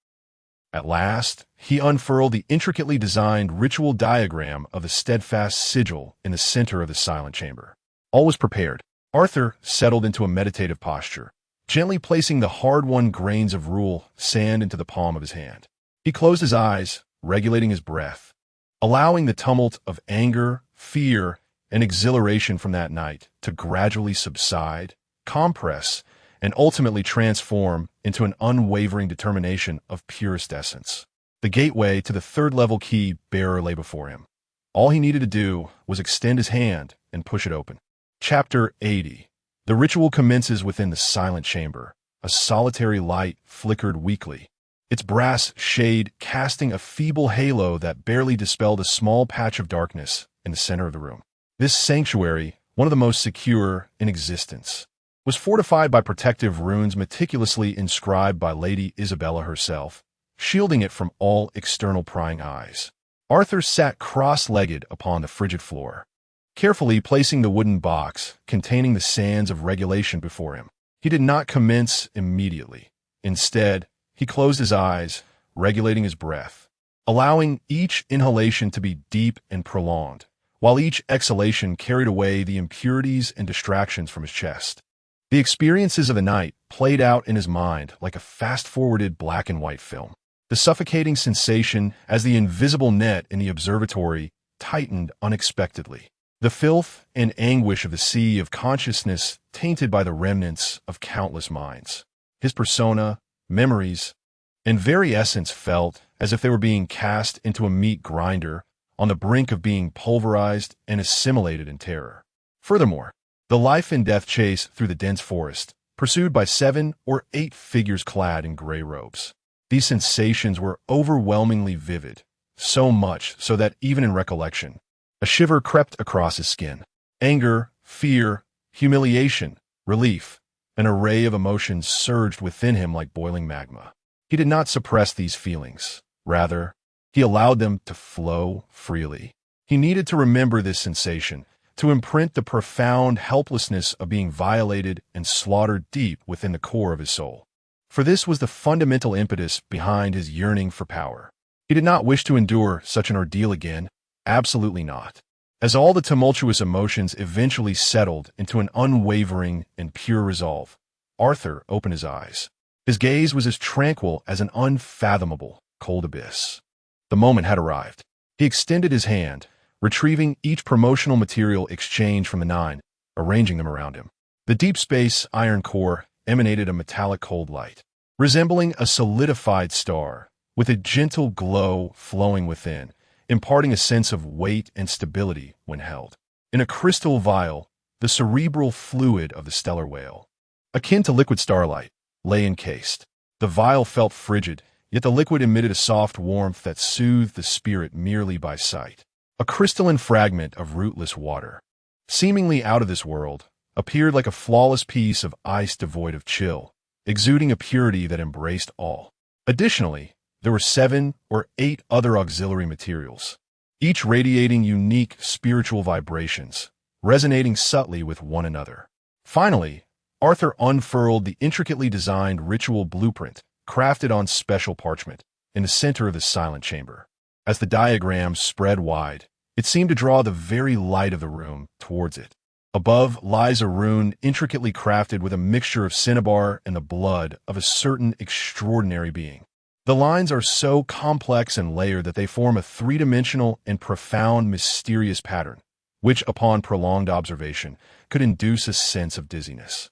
At last, he unfurled the intricately designed ritual diagram of the steadfast sigil in the center of the silent chamber. All was prepared. Arthur settled into a meditative posture, gently placing the hard-won grains of rule sand into the palm of his hand. He closed his eyes, regulating his breath, allowing the tumult of anger, fear, and exhilaration from that night to gradually subside, compress, and ultimately transform into an unwavering determination of purest essence. The gateway to the 3rd-level key bearer lay before him. All he needed to do was extend his hand and push it open. Chapter 80. The ritual commences within the silent chamber. A solitary light flickered weakly, its brass shade casting a feeble halo that barely dispelled a small patch of darkness in the center of the room. This sanctuary, one of the most secure in existence, was fortified by protective runes meticulously inscribed by Lady Isabella herself, shielding it from all external prying eyes. Arthur sat cross-legged upon the frigid floor, carefully placing the wooden box containing the sands of regulation before him. He did not commence immediately. Instead, he closed his eyes, regulating his breath, allowing each inhalation to be deep and prolonged, while each exhalation carried away the impurities and distractions from his chest. The experiences of the night played out in his mind like a fast-forwarded black-and-white film. The suffocating sensation as the invisible net in the observatory tightened unexpectedly. The filth and anguish of the sea of consciousness tainted by the remnants of countless minds. His persona, memories, and very essence felt as if they were being cast into a meat grinder on the brink of being pulverized and assimilated in terror. Furthermore, the life and death chase through the dense forest, pursued by 7 or 8 figures clad in gray robes. These sensations were overwhelmingly vivid, so much so that even in recollection, a shiver crept across his skin. Anger, fear, humiliation, relief, an array of emotions surged within him like boiling magma. He did not suppress these feelings. Rather, he allowed them to flow freely. He needed to remember this sensation, to imprint the profound helplessness of being violated and slaughtered deep within the core of his soul. For this was the fundamental impetus behind his yearning for power. He did not wish to endure such an ordeal again, absolutely not. As all the tumultuous emotions eventually settled into an unwavering and pure resolve, Arthur opened his eyes. His gaze was as tranquil as an unfathomable, cold abyss. The moment had arrived. He extended his hand, retrieving each promotional material exchanged from the 9, arranging them around him. The deep space iron core emanated a metallic cold light, resembling a solidified star, with a gentle glow flowing within, imparting a sense of weight and stability when held. In a crystal vial, the cerebral fluid of the stellar whale, akin to liquid starlight, lay encased. The vial felt frigid, yet the liquid emitted a soft warmth that soothed the spirit merely by sight. A crystalline fragment of rootless water, seemingly out of this world, appeared like a flawless piece of ice devoid of chill, exuding a purity that embraced all. Additionally, there were 7 or 8 other auxiliary materials, each radiating unique spiritual vibrations, resonating subtly with one another. Finally, Arthur unfurled the intricately designed ritual blueprint, crafted on special parchment, in the center of the silent chamber. As the diagram spread wide, it seemed to draw the very light of the room towards it. Above lies a rune intricately crafted with a mixture of cinnabar and the blood of a certain extraordinary being. The lines are so complex and layered that they form a three-dimensional and profound mysterious pattern, which, upon prolonged observation, could induce a sense of dizziness.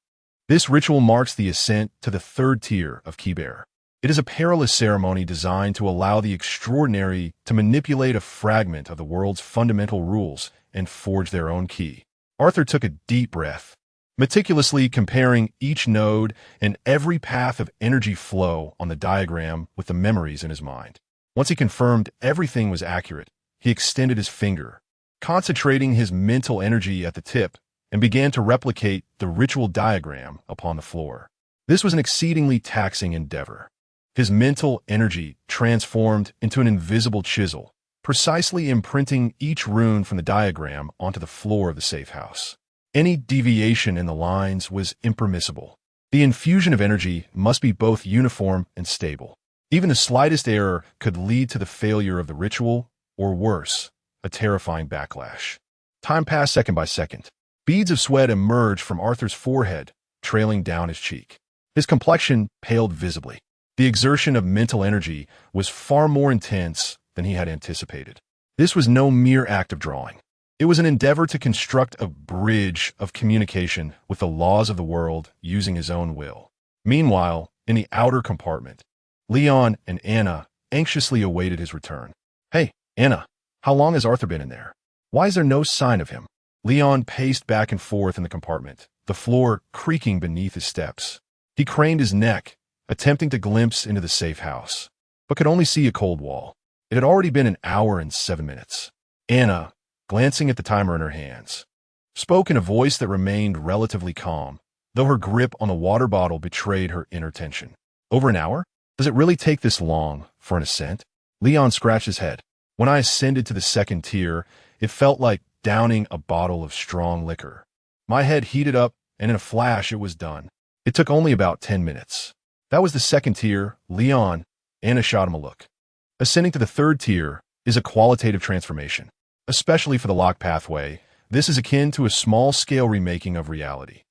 This ritual marks the ascent to the third tier of keybearer. It is a perilous ceremony designed to allow the extraordinary to manipulate a fragment of the world's fundamental rules and forge their own key. Arthur took a deep breath, meticulously comparing each node and every path of energy flow on the diagram with the memories in his mind. Once he confirmed everything was accurate, he extended his finger, concentrating his mental energy at the tip, and began to replicate the ritual diagram upon the floor. This was an exceedingly taxing endeavor. His mental energy transformed into an invisible chisel, precisely imprinting each rune from the diagram onto the floor of the safe house. Any deviation in the lines was impermissible. The infusion of energy must be both uniform and stable. Even the slightest error could lead to the failure of the ritual, or worse, a terrifying backlash. Time passed second by second. Beads of sweat emerged from Arthur's forehead, trailing down his cheek. His complexion paled visibly. The exertion of mental energy was far more intense than he had anticipated. This was no mere act of drawing. It was an endeavor to construct a bridge of communication with the laws of the world using his own will. Meanwhile, in the outer compartment, Leon and Anna anxiously awaited his return. "Hey, Anna, how long has Arthur been in there? Why is there no sign of him?" Leon paced back and forth in the compartment, the floor creaking beneath his steps. He craned his neck, attempting to glimpse into the safe house, but could only see a cold wall. It had already been an hour and 7 minutes. Anna, glancing at the timer in her hands, spoke in a voice that remained relatively calm, though her grip on the water bottle betrayed her inner tension. "Over an hour? Does it really take this long for an ascent?" Leon scratched his head. "When I ascended to the second tier, it felt like downing a bottle of strong liquor. My head heated up, and in a flash it was done. It took only about 10 minutes. That was the second tier, Leon." Anna shot him a look. "Ascending to the third tier is a qualitative transformation. Especially for the lock pathway, this is akin to a small-scale remaking of reality.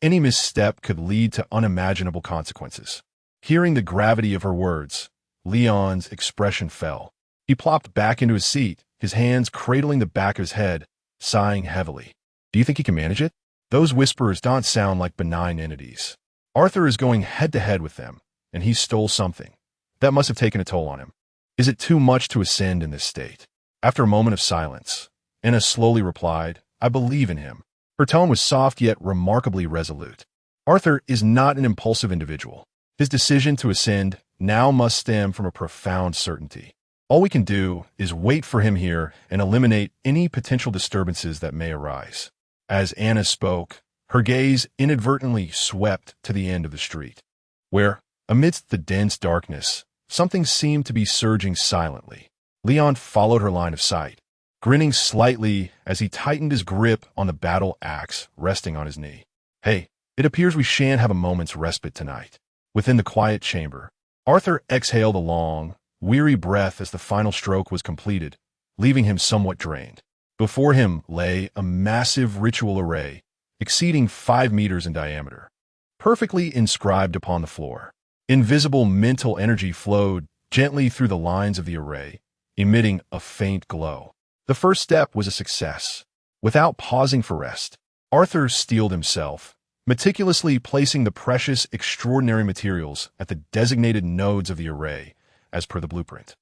Any misstep could lead to unimaginable consequences." Hearing the gravity of her words, Leon's expression fell. He plopped back into his seat, his hands cradling the back of his head, sighing heavily. "Do you think he can manage it? Those whisperers don't sound like benign entities. Arthur is going head-to-head with them, and he stole something. That must have taken a toll on him. Is it too much to ascend in this state?" After a moment of silence, Anna slowly replied, "I believe in him." Her tone was soft yet remarkably resolute. "Arthur is not an impulsive individual. His decision to ascend now must stem from a profound certainty. All we can do is wait for him here and eliminate any potential disturbances that may arise." As Anna spoke, her gaze inadvertently swept to the end of the street, where, amidst the dense darkness, something seemed to be surging silently. Leon followed her line of sight, grinning slightly as he tightened his grip on the battle axe resting on his knee. "Hey, it appears we shan't have a moment's respite tonight." Within the quiet chamber, Arthur exhaled a long, weary breath as the final stroke was completed, leaving him somewhat drained. Before him lay a massive ritual array, exceeding 5 meters in diameter, perfectly inscribed upon the floor. Invisible mental energy flowed gently through the lines of the array, emitting a faint glow. The first step was a success. Without pausing for rest, Arthur steeled himself, meticulously placing the precious, extraordinary materials at the designated nodes of the array, as per the blueprint.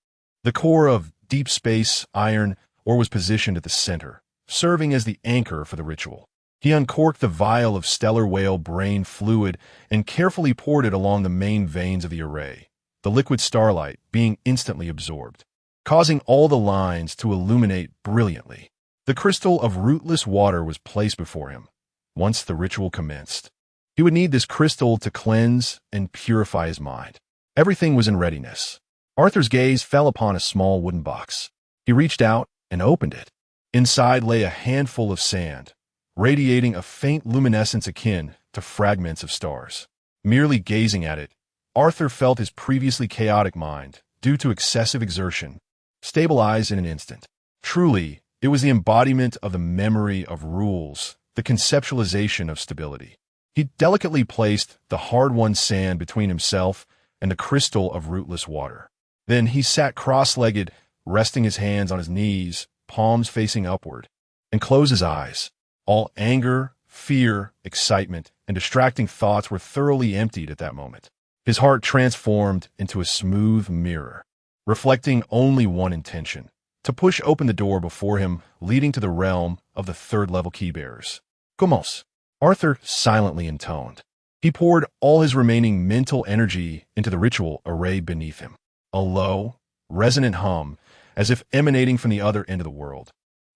The core of deep space iron ore was positioned at the center, serving as the anchor for the ritual. He uncorked the vial of stellar whale brain fluid and carefully poured it along the main veins of the array, the liquid starlight being instantly absorbed, causing all the lines to illuminate brilliantly. The crystal of rootless water was placed before him. Once the ritual commenced, he would need this crystal to cleanse and purify his mind. Everything was in readiness. Arthur's gaze fell upon a small wooden box. He reached out and opened it. Inside lay a handful of sand, radiating a faint luminescence akin to fragments of stars. Merely gazing at it, Arthur felt his previously chaotic mind, due to excessive exertion, stabilize in an instant. Truly, it was the embodiment of the memory of rules, the conceptualization of stability. He delicately placed the hard-won sand between himself and the crystal of rootless water. Then he sat cross-legged, resting his hands on his knees, palms facing upward, and closed his eyes. All anger, fear, excitement, and distracting thoughts were thoroughly emptied at that moment. His heart transformed into a smooth mirror, reflecting only one intention: to push open the door before him, leading to the realm of the third-level keybearers. Commence, Arthur silently intoned. He poured all his remaining mental energy into the ritual array beneath him. A low, resonant hum, as if emanating from the other end of the world,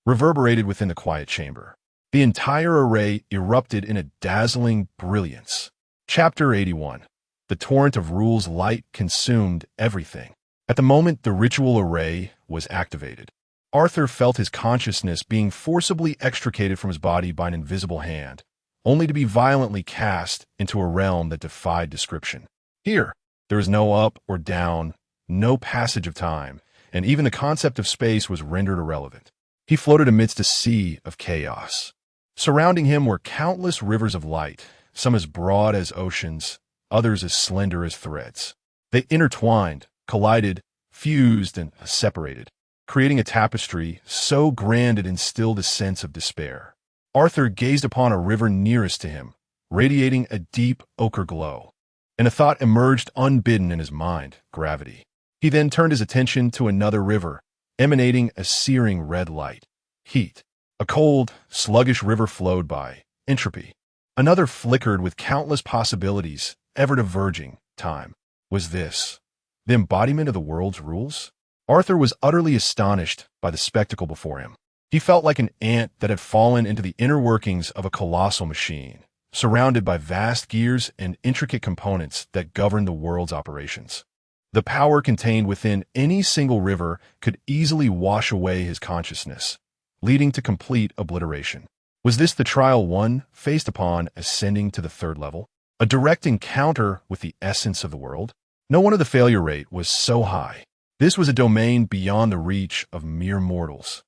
reverberated within the quiet chamber. The entire array erupted in a dazzling brilliance. Chapter 81. The torrent of rules light consumed everything. At the moment the ritual array was activated, Arthur felt his consciousness being forcibly extricated from his body by an invisible hand, only to be violently cast into a realm that defied description. Here, there is no up or down, no passage of time, and even the concept of space was rendered irrelevant. He floated amidst a sea of chaos. Surrounding him were countless rivers of light, some as broad as oceans, others as slender as threads. They intertwined, collided, fused, and separated, creating a tapestry so grand it instilled a sense of despair. Arthur gazed upon a river nearest to him, radiating a deep ochre glow, and a thought emerged unbidden in his mind: gravity. He then turned his attention to another river, emanating a searing red light: heat. A cold, sluggish river flowed by: entropy. Another flickered with countless possibilities, ever diverging: time. Was this the embodiment of the world's rules? Arthur was utterly astonished by the spectacle before him. He felt like an ant that had fallen into the inner workings of a colossal machine, surrounded by vast gears and intricate components that governed the world's operations. The power contained within any single river could easily wash away his consciousness, leading to complete obliteration. Was this the trial one faced upon ascending to the third level? A direct encounter with the essence of the world? No wonder the failure rate was so high. This was a domain beyond the reach of mere mortals.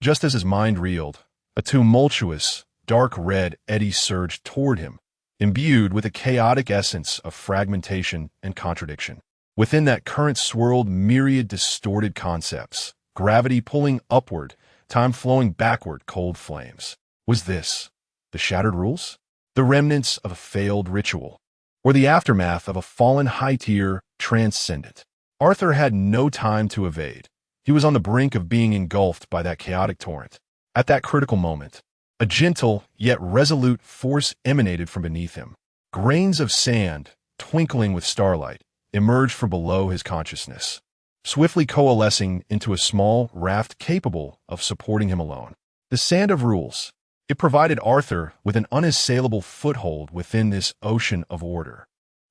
Just as his mind reeled, a tumultuous, dark red eddy surged toward him, imbued with a chaotic essence of fragmentation and contradiction. Within that current swirled myriad distorted concepts: gravity pulling upward, time flowing backward, cold flames. Was this the shattered rules? The remnants of a failed ritual? Or the aftermath of a fallen high-tier transcendent? Arthur had no time to evade. He was on the brink of being engulfed by that chaotic torrent. At that critical moment, a gentle yet resolute force emanated from beneath him. Grains of sand, twinkling with starlight, emerged from below his consciousness, swiftly coalescing into a small raft capable of supporting him alone. The sand of rules. It provided Arthur with an unassailable foothold within this ocean of order.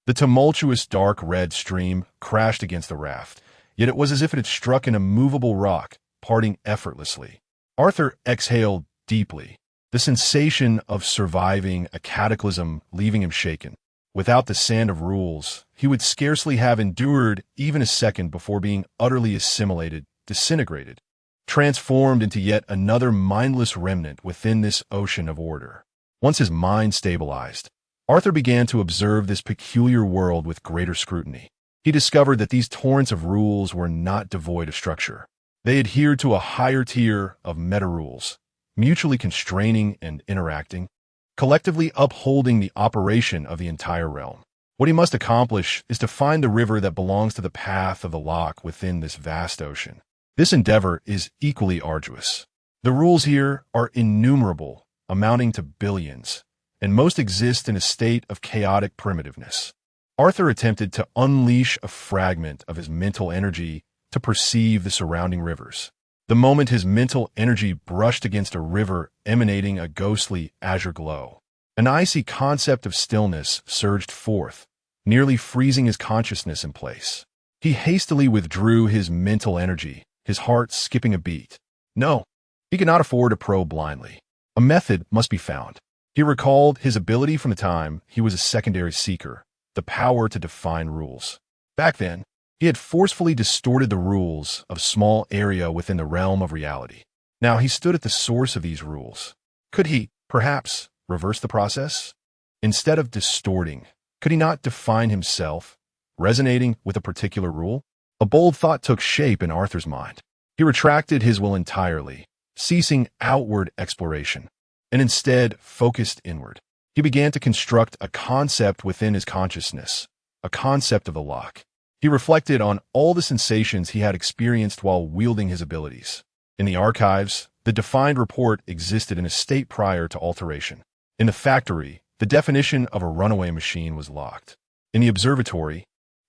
The tumultuous dark red stream crashed against the raft, yet it was as if it had struck an immovable rock, parting effortlessly. Arthur exhaled deeply, the sensation of surviving a cataclysm leaving him shaken. Without the sand of rules, he would scarcely have endured even a second before being utterly assimilated, disintegrated, transformed into yet another mindless remnant within this ocean of order. Once his mind stabilized, Arthur began to observe this peculiar world with greater scrutiny. He discovered that these torrents of rules were not devoid of structure. They adhered to a higher tier of meta-rules, mutually constraining and interacting, collectively upholding the operation of the entire realm. What he must accomplish is to find the river that belongs to the path of the lock within this vast ocean. This endeavor is equally arduous. The rules here are innumerable, amounting to billions, and most exist in a state of chaotic primitiveness. Arthur attempted to unleash a fragment of his mental energy to perceive the surrounding rivers. The moment his mental energy brushed against a river emanating a ghostly azure glow, an icy concept of stillness surged forth, nearly freezing his consciousness in place. He hastily withdrew his mental energy, his heart skipping a beat. No, he could not afford to probe blindly. A method must be found. He recalled his ability from the time he was a secondary seeker, the power to define rules. Back then, he had forcefully distorted the rules of a small area within the realm of reality. Now he stood at the source of these rules. Could he, perhaps, reverse the process? Instead of distorting, could he not define himself, resonating with a particular rule? A bold thought took shape in Arthur's mind. He retracted his will entirely, ceasing outward exploration, and instead focused inward. He began to construct a concept within his consciousness, a concept of the lock. He reflected on all the sensations he had experienced while wielding his abilities. In the archives, the defined report existed in a state prior to alteration. In the factory, the definition of a runaway machine was locked. In the observatory,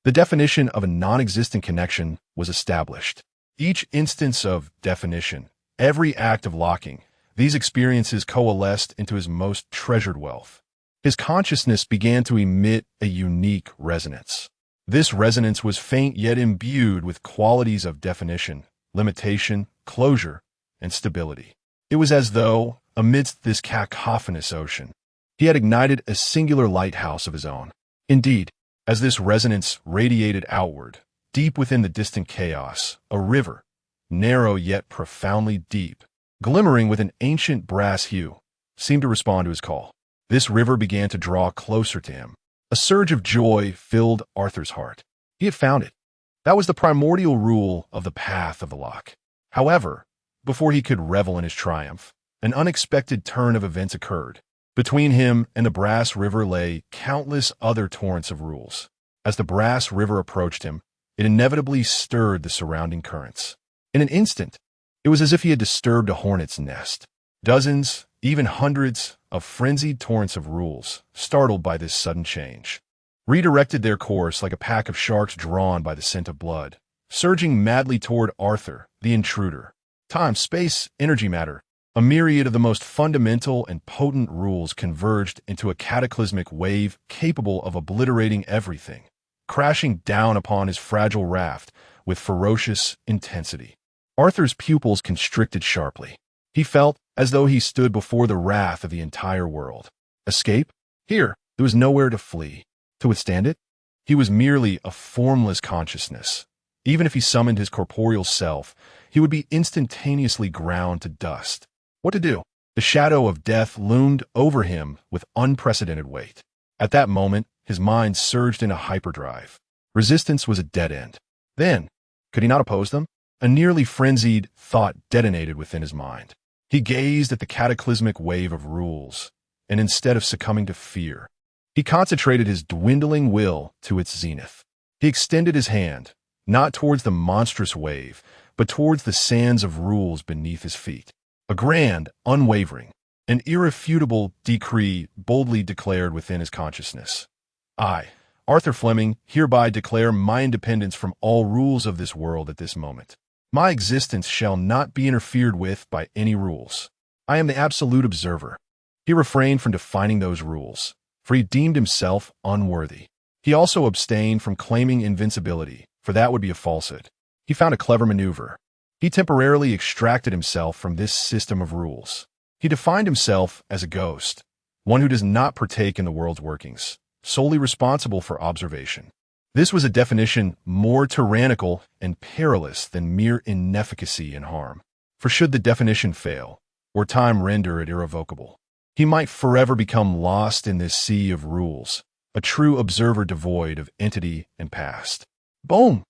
the definition of a non-existent connection was established. Each instance of definition, every act of locking, these experiences coalesced into his most treasured wealth. His consciousness began to emit a unique resonance. This resonance was faint yet imbued with qualities of definition, limitation, closure, and stability. It was as though, amidst this cacophonous ocean, he had ignited a singular lighthouse of his own. Indeed, as this resonance radiated outward, deep within the distant chaos, a river, narrow yet profoundly deep, glimmering with an ancient brass hue, seemed to respond to his call. This river began to draw closer to him. A surge of joy filled Arthur's heart. He had found it. That was the primordial rule of the path of the lock. However, before he could revel in his triumph, an unexpected turn of events occurred. Between him and the brass river lay countless other torrents of rules. As the brass river approached him, it inevitably stirred the surrounding currents. In an instant, it was as if he had disturbed a hornet's nest. Dozens, even hundreds, of frenzied torrents of rules, startled by this sudden change, redirected their course like a pack of sharks drawn by the scent of blood, surging madly toward Arthur, the intruder. Time, space, energy, matter. A myriad of the most fundamental and potent rules converged into a cataclysmic wave capable of obliterating everything, crashing down upon his fragile raft with ferocious intensity. Arthur's pupils constricted sharply. He felt as though he stood before the wrath of the entire world. Escape? Here, there was nowhere to flee. To withstand it? He was merely a formless consciousness. Even if he summoned his corporeal self, he would be instantaneously ground to dust. What to do? The shadow of death loomed over him with unprecedented weight. At that moment, his mind surged into hyperdrive. Resistance was a dead end. Then, could he not oppose them? A nearly frenzied thought detonated within his mind. He gazed at the cataclysmic wave of rules, and instead of succumbing to fear, he concentrated his dwindling will to its zenith. He extended his hand, not towards the monstrous wave, but towards the sands of rules beneath his feet. A grand, unwavering, and irrefutable decree boldly declared within his consciousness. I, Arthur Fleming, hereby declare my independence from all rules of this world at this moment. My existence shall not be interfered with by any rules. I am the absolute observer. He refrained from defining those rules, for he deemed himself unworthy. He also abstained from claiming invincibility, for that would be a falsehood. He found a clever maneuver. He temporarily extracted himself from this system of rules. He defined himself as a ghost, one who does not partake in the world's workings, solely responsible for observation. This was a definition more tyrannical and perilous than mere inefficacy and harm. For should the definition fail, or time render it irrevocable, he might forever become lost in this sea of rules, a true observer devoid of entity and past. Boom!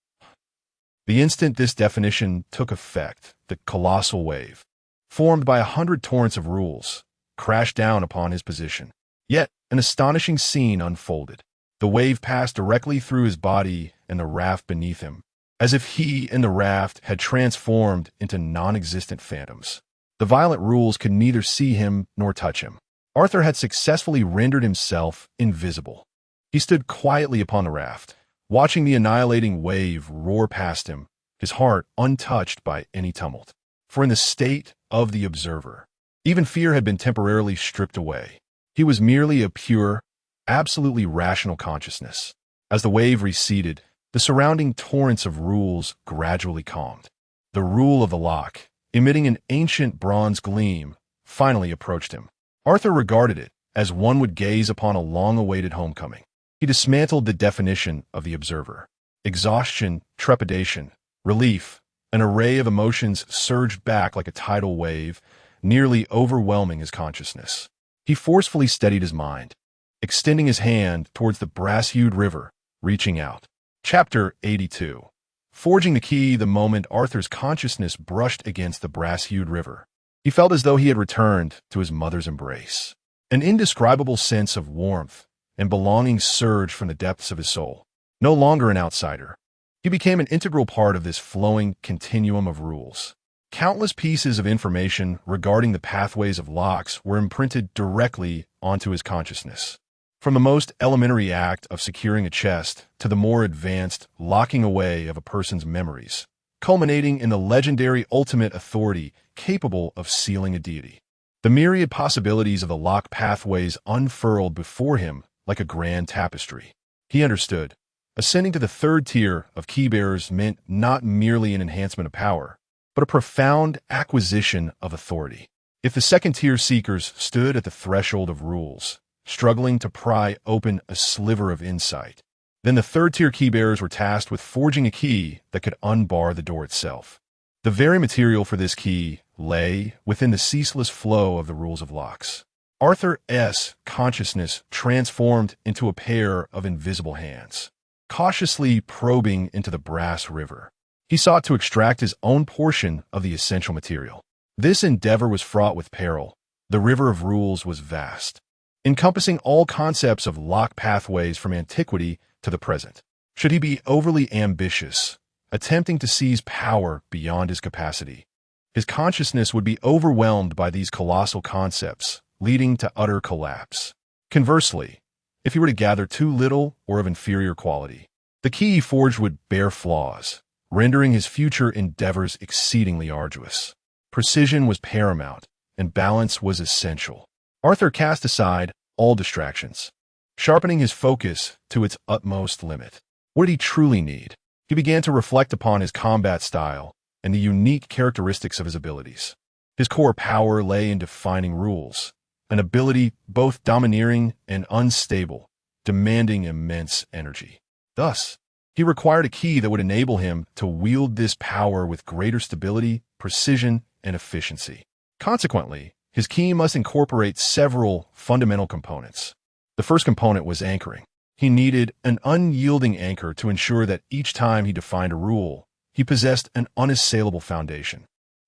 The instant this definition took effect, the colossal wave, formed by 100 torrents of rules, crashed down upon his position. Yet, an astonishing scene unfolded. The wave passed directly through his body and the raft beneath him, as if he and the raft had transformed into non-existent phantoms. The violent rules could neither see him nor touch him. Arthur had successfully rendered himself invisible. He stood quietly upon the raft, watching the annihilating wave roar past him, his heart untouched by any tumult. For in the state of the observer, even fear had been temporarily stripped away. He was merely a pure, absolutely rational consciousness. As the wave receded, the surrounding torrents of rules gradually calmed. The rule of the lock, emitting an ancient bronze gleam, finally approached him. Arthur regarded it as one would gaze upon a long-awaited homecoming. He dismantled the definition of the observer. Exhaustion, trepidation, relief, an array of emotions surged back like a tidal wave, nearly overwhelming his consciousness. He forcefully steadied his mind, extending his hand towards the brass-hued river, reaching out. Chapter 82. Forging the key the moment Arthur's consciousness brushed against the brass-hued river. He felt as though he had returned to his mother's embrace. An indescribable sense of warmth and belonging surged from the depths of his soul. No longer an outsider, he became an integral part of this flowing continuum of rules. Countless pieces of information regarding the pathways of locks were imprinted directly onto his consciousness. From the most elementary act of securing a chest to the more advanced locking away of a person's memories, culminating in the legendary ultimate authority capable of sealing a deity. The myriad possibilities of the lock pathways unfurled before him like a grand tapestry. He understood. Ascending to the third tier of keybearers meant not merely an enhancement of power, but a profound acquisition of authority. If the second-tier seekers stood at the threshold of rules, struggling to pry open a sliver of insight, then the third-tier keybearers were tasked with forging a key that could unbar the door itself. The very material for this key lay within the ceaseless flow of the rules of locks. Arthur's consciousness transformed into a pair of invisible hands, cautiously probing into the brass river. He sought to extract his own portion of the essential material. This endeavor was fraught with peril. The river of rules was vast, encompassing all concepts of lock pathways from antiquity to the present. Should he be overly ambitious, attempting to seize power beyond his capacity, his consciousness would be overwhelmed by these colossal concepts, leading to utter collapse. Conversely, if he were to gather too little or of inferior quality, the key he forged would bear flaws, rendering his future endeavors exceedingly arduous. Precision was paramount, and balance was essential. Arthur cast aside all distractions, sharpening his focus to its utmost limit. What did he truly need? He began to reflect upon his combat style and the unique characteristics of his abilities. His core power lay in defining rules, an ability both domineering and unstable, demanding immense energy. Thus, he required a key that would enable him to wield this power with greater stability, precision, and efficiency. Consequently, his key must incorporate several fundamental components. The first component was anchoring. He needed an unyielding anchor to ensure that each time he defined a rule, he possessed an unassailable foundation,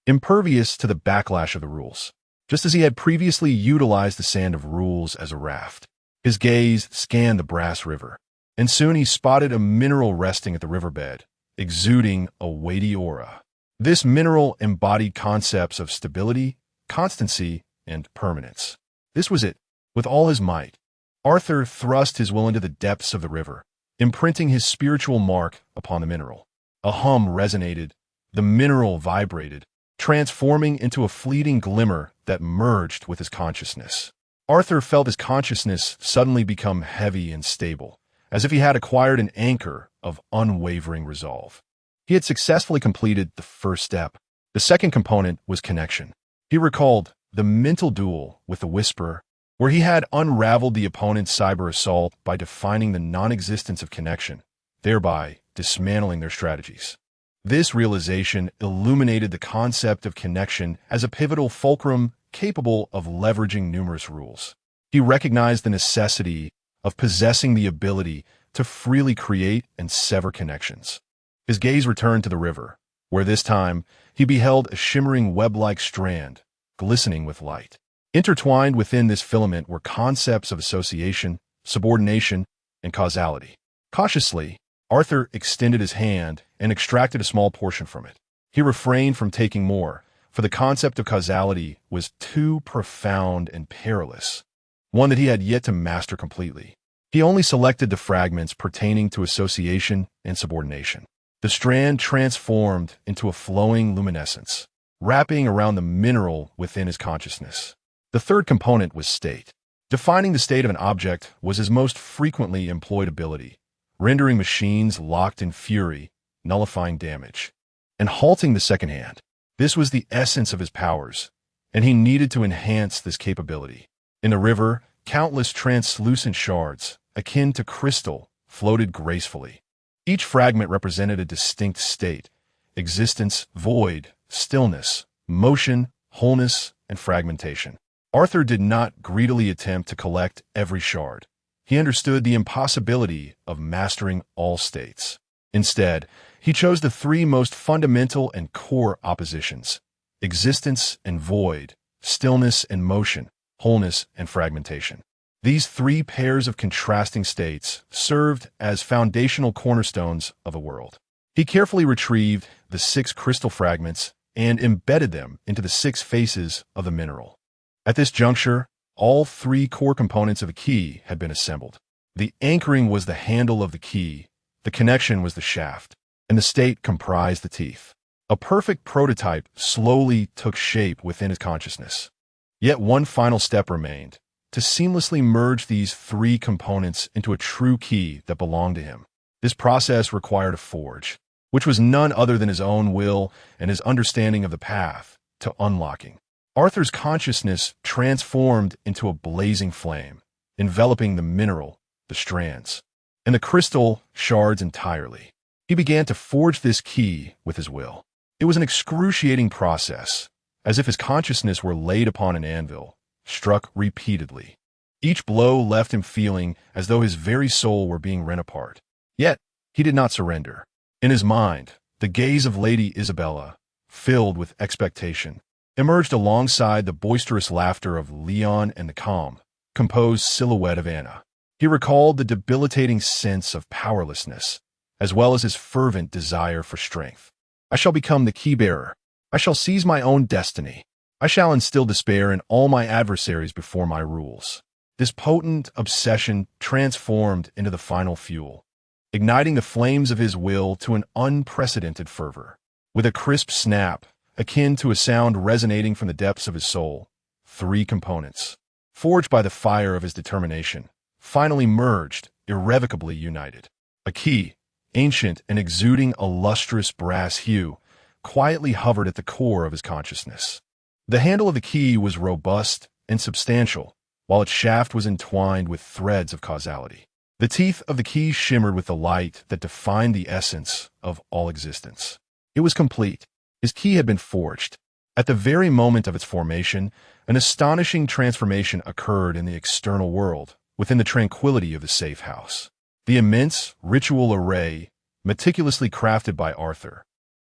impervious to the backlash of the rules. Just as he had previously utilized the sand of rules as a raft, his gaze scanned the brass river, and soon he spotted a mineral resting at the riverbed, exuding a weighty aura. This mineral embodied concepts of stability, constancy, and permanence. This was it. With all his might, Arthur thrust his will into the depths of the river, imprinting his spiritual mark upon the mineral. A hum resonated, the mineral vibrated, transforming into a fleeting glimmer that merged with his consciousness. Arthur felt his consciousness suddenly become heavy and stable, as if he had acquired an anchor of unwavering resolve. He had successfully completed the first step. The second component was connection. He recalled the mental duel with the Whisperer, where he had unraveled the opponent's cyber assault by defining the non-existence of connection, thereby dismantling their strategies. This realization illuminated the concept of connection as a pivotal fulcrum capable of leveraging numerous rules. He recognized the necessity of possessing the ability to freely create and sever connections. His gaze returned to the river, where this time he beheld a shimmering web-like strand, glistening with light. Intertwined within this filament were concepts of association, subordination, and causality. Cautiously, Arthur extended his hand and extracted a small portion from it. He refrained from taking more, for the concept of causality was too profound and perilous, one that he had yet to master completely. He only selected the fragments pertaining to association and subordination. The strand transformed into a flowing luminescence, wrapping around the mineral within his consciousness. The third component was state. Defining the state of an object was his most frequently employed ability, rendering machines locked in fury, nullifying damage, and halting the second hand. This was the essence of his powers, and he needed to enhance this capability. In the river, countless translucent shards, akin to crystal, floated gracefully. Each fragment represented a distinct state: existence, void, stillness, motion, wholeness, and fragmentation. Arthur did not greedily attempt to collect every shard. He understood the impossibility of mastering all states. Instead, he chose the three most fundamental and core oppositions: existence and void, stillness and motion, wholeness and fragmentation. These three pairs of contrasting states served as foundational cornerstones of a world. He carefully retrieved the 6 crystal fragments and embedded them into the 6 faces of the mineral. At this juncture, all 3 core components of a key had been assembled. The anchoring was the handle of the key, the connection was the shaft, and the state comprised the teeth. A perfect prototype slowly took shape within his consciousness. Yet one final step remained: to seamlessly merge these 3 components into a true key that belonged to him. This process required a forge, which was none other than his own will and his understanding of the path to unlocking. Arthur's consciousness transformed into a blazing flame, enveloping the mineral, the strands, and the crystal shards entirely. He began to forge this key with his will. It was an excruciating process, as if his consciousness were laid upon an anvil, struck repeatedly. Each blow left him feeling as though his very soul were being rent apart. Yet, he did not surrender. In his mind, the gaze of Lady Isabella, filled with expectation, emerged alongside the boisterous laughter of Leon and the calm, composed silhouette of Anna. He recalled the debilitating sense of powerlessness, as well as his fervent desire for strength. I shall become the key-bearer. I shall seize my own destiny. I shall instill despair in all my adversaries before my rules. This potent obsession transformed into the final fuel, igniting the flames of his will to an unprecedented fervor. With a crisp snap, akin to a sound resonating from the depths of his soul, 3 components, forged by the fire of his determination, finally merged, irrevocably united. A key, ancient and exuding a lustrous brass hue, quietly hovered at the core of his consciousness. The handle of the key was robust and substantial, while its shaft was entwined with threads of causality. The teeth of the key shimmered with the light that defined the essence of all existence. It was complete. His key had been forged. At the very moment of its formation, an astonishing transformation occurred in the external world, within the tranquility of the safe house. The immense ritual array, meticulously crafted by Arthur,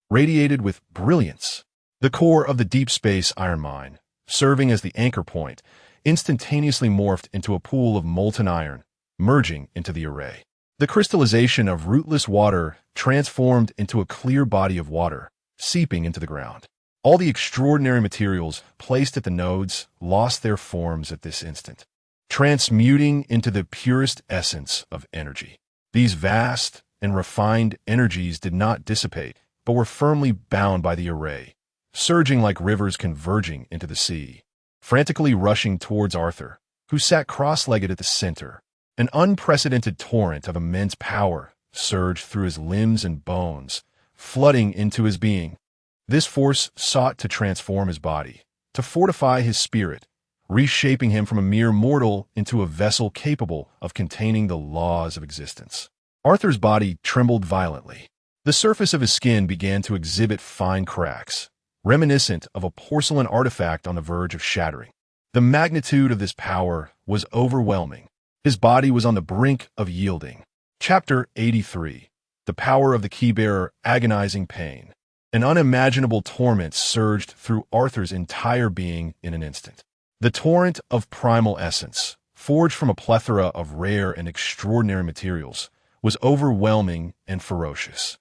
radiated with brilliance. The core of the deep space iron mine, serving as the anchor point, instantaneously morphed into a pool of molten iron, merging into the array. The crystallization of rootless water transformed into a clear body of water, seeping into the ground. All the extraordinary materials placed at the nodes lost their forms at this instant, transmuting into the purest essence of energy. These vast and refined energies did not dissipate, but were firmly bound by the array, surging like rivers converging into the sea, frantically rushing towards Arthur, who sat cross-legged at the center. An unprecedented torrent of immense power surged through his limbs and bones, flooding into his being. This force sought to transform his body, to fortify his spirit, reshaping him from a mere mortal into a vessel capable of containing the laws of existence. Arthur's body trembled violently. The surface of his skin began to exhibit fine cracks, reminiscent of a porcelain artifact on the verge of shattering. The magnitude of this power was overwhelming. His body was on the brink of yielding. Chapter 83. The Power of the Keybearer, Agonizing Pain. An unimaginable torment surged through Arthur's entire being in an instant. The torrent of primal essence, forged from a plethora of rare and extraordinary materials, was overwhelming and ferocious.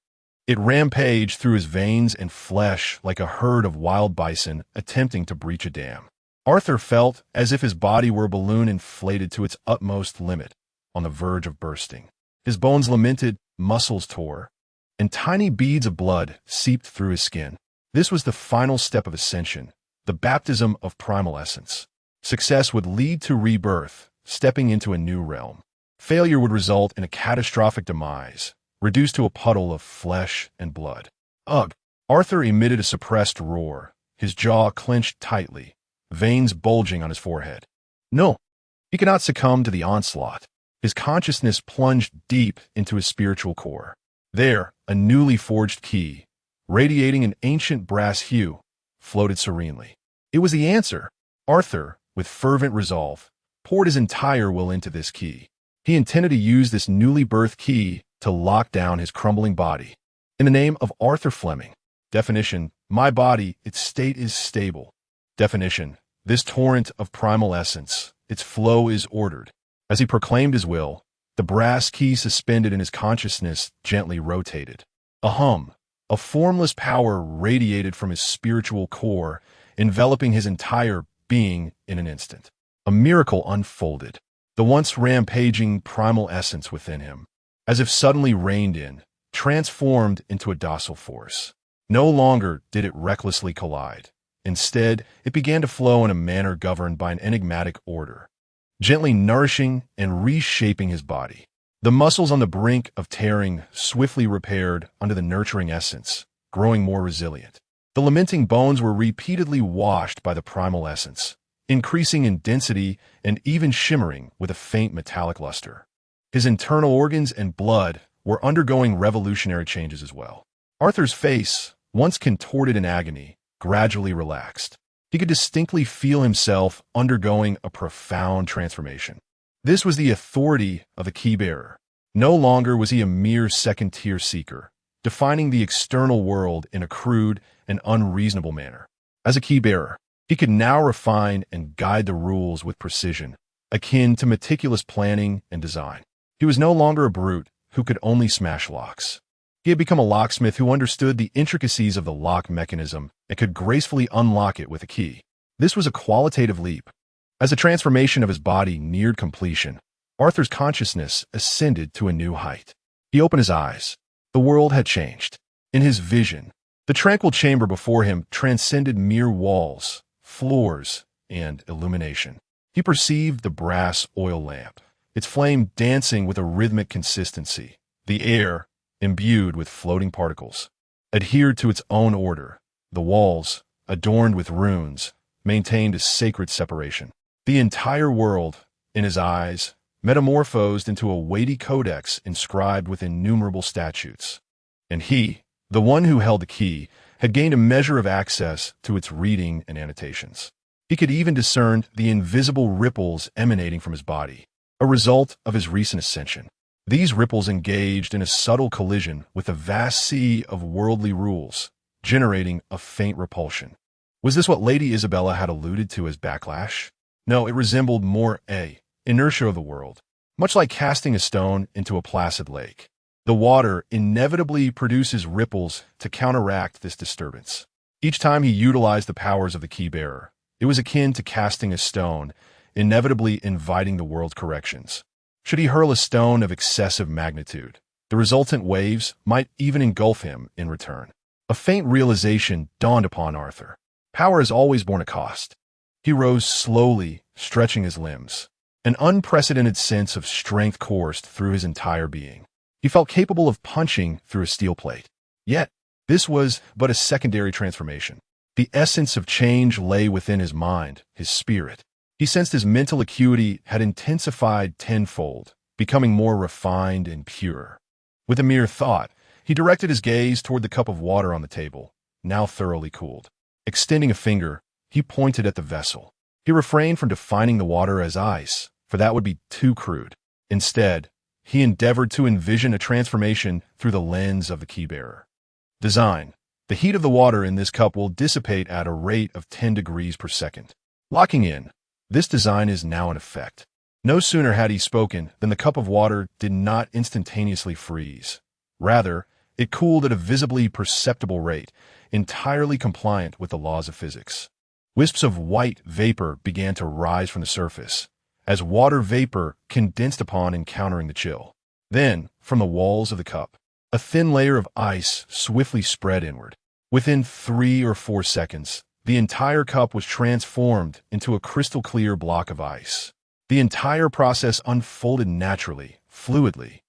It rampaged through his veins and flesh like a herd of wild bison attempting to breach a dam. Arthur felt as if his body were a balloon inflated to its utmost limit, on the verge of bursting. His bones lamented, muscles tore, and tiny beads of blood seeped through his skin. This was the final step of ascension, the baptism of primal essence. Success would lead to rebirth, stepping into a new realm. Failure would result in a catastrophic demise, reduced to a puddle of flesh and blood. Ugh! Arthur emitted a suppressed roar, his jaw clenched tightly, veins bulging on his forehead. No! He could not succumb to the onslaught. his consciousness plunged deep into his spiritual core. There, a newly forged key, radiating an ancient brass hue, floated serenely. It was the answer. Arthur, with fervent resolve, poured his entire will into this key. He intended to use this newly birthed key to lock down his crumbling body. In the name of Arthur Fleming. Definition: my body, its state is stable. Definition: this torrent of primal essence, its flow is ordered. As he proclaimed his will, the brass key suspended in his consciousness gently rotated. A hum, a formless power radiated from his spiritual core, enveloping his entire being in an instant. A miracle unfolded. The once rampaging primal essence within him, as if suddenly reined in, transformed into a docile force. No longer did it recklessly collide. Instead, it began to flow in a manner governed by an enigmatic order, gently nourishing and reshaping his body. The muscles on the brink of tearing swiftly repaired under the nurturing essence, growing more resilient. The lamenting bones were repeatedly washed by the primal essence, increasing in density and even shimmering with a faint metallic luster. His internal organs and blood were undergoing revolutionary changes as well. Arthur's face, once contorted in agony, gradually relaxed. He could distinctly feel himself undergoing a profound transformation. This was the authority of the key-bearer. No longer was he a mere second-tier seeker, defining the external world in a crude and unreasonable manner. As a key-bearer, he could now refine and guide the rules with precision, akin to meticulous planning and design. He was no longer a brute who could only smash locks. He had become a locksmith who understood the intricacies of the lock mechanism and could gracefully unlock it with a key. This was a qualitative leap. As the transformation of his body neared completion, Arthur's consciousness ascended to a new height. He opened his eyes. The world had changed. In his vision, the tranquil chamber before him transcended mere walls, floors, and illumination. He perceived the brass oil lamp, its flame dancing with a rhythmic consistency. The air, imbued with floating particles, adhered to its own order. The walls, adorned with runes, maintained a sacred separation. The entire world, in his eyes, metamorphosed into a weighty codex inscribed with innumerable statutes. And he, the one who held the key, had gained a measure of access to its reading and annotations. He could even discern the invisible ripples emanating from his body, a result of his recent ascension. These ripples engaged in a subtle collision with a vast sea of worldly rules, generating a faint repulsion. Was this what Lady Isabella had alluded to as backlash? No, it resembled more inertia of the world, much like casting a stone into a placid lake. The water inevitably produces ripples to counteract this disturbance. Each time he utilized the powers of the key-bearer, it was akin to casting a stone, inevitably inviting the world's corrections. Should he hurl a stone of excessive magnitude, the resultant waves might even engulf him in return. A faint realization dawned upon Arthur. Power has always borne a cost. He rose slowly, stretching his limbs. An unprecedented sense of strength coursed through his entire being. He felt capable of punching through a steel plate. Yet, this was but a secondary transformation. The essence of change lay within his mind, his spirit. He sensed his mental acuity had intensified tenfold, becoming more refined and pure. With a mere thought, he directed his gaze toward the cup of water on the table, now thoroughly cooled. Extending a finger, he pointed at the vessel. He refrained from defining the water as ice, for that would be too crude. Instead, he endeavored to envision a transformation through the lens of the key-bearer. Design. The heat of the water in this cup will dissipate at a rate of 10 degrees per second. Locking in. This design is now in effect. No sooner had he spoken than the cup of water did not instantaneously freeze. Rather, it cooled at a visibly perceptible rate, entirely compliant with the laws of physics. Wisps of white vapor began to rise from the surface, as water vapor condensed upon encountering the chill. Then, from the walls of the cup, a thin layer of ice swiftly spread inward. Within 3 or 4 seconds, the entire cup was transformed into a crystal-clear block of ice. The entire process unfolded naturally, fluidly,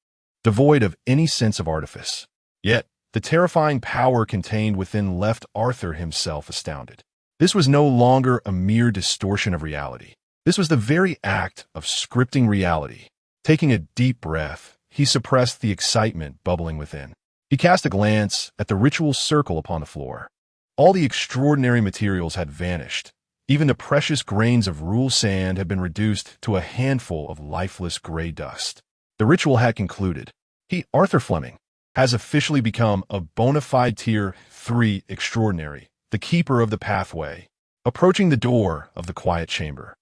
devoid of any sense of artifice. Yet, the terrifying power contained within left Arthur himself astounded. This was no longer a mere distortion of reality. This was the very act of scripting reality. Taking a deep breath, he suppressed the excitement bubbling within. He cast a glance at the ritual circle upon the floor. All the extraordinary materials had vanished. Even the precious grains of rule sand had been reduced to a handful of lifeless gray dust. The ritual had concluded. He, Arthur Fleming, has officially become a bona fide Tier 3 extraordinary, the keeper of the pathway. Approaching the door of the quiet chamber,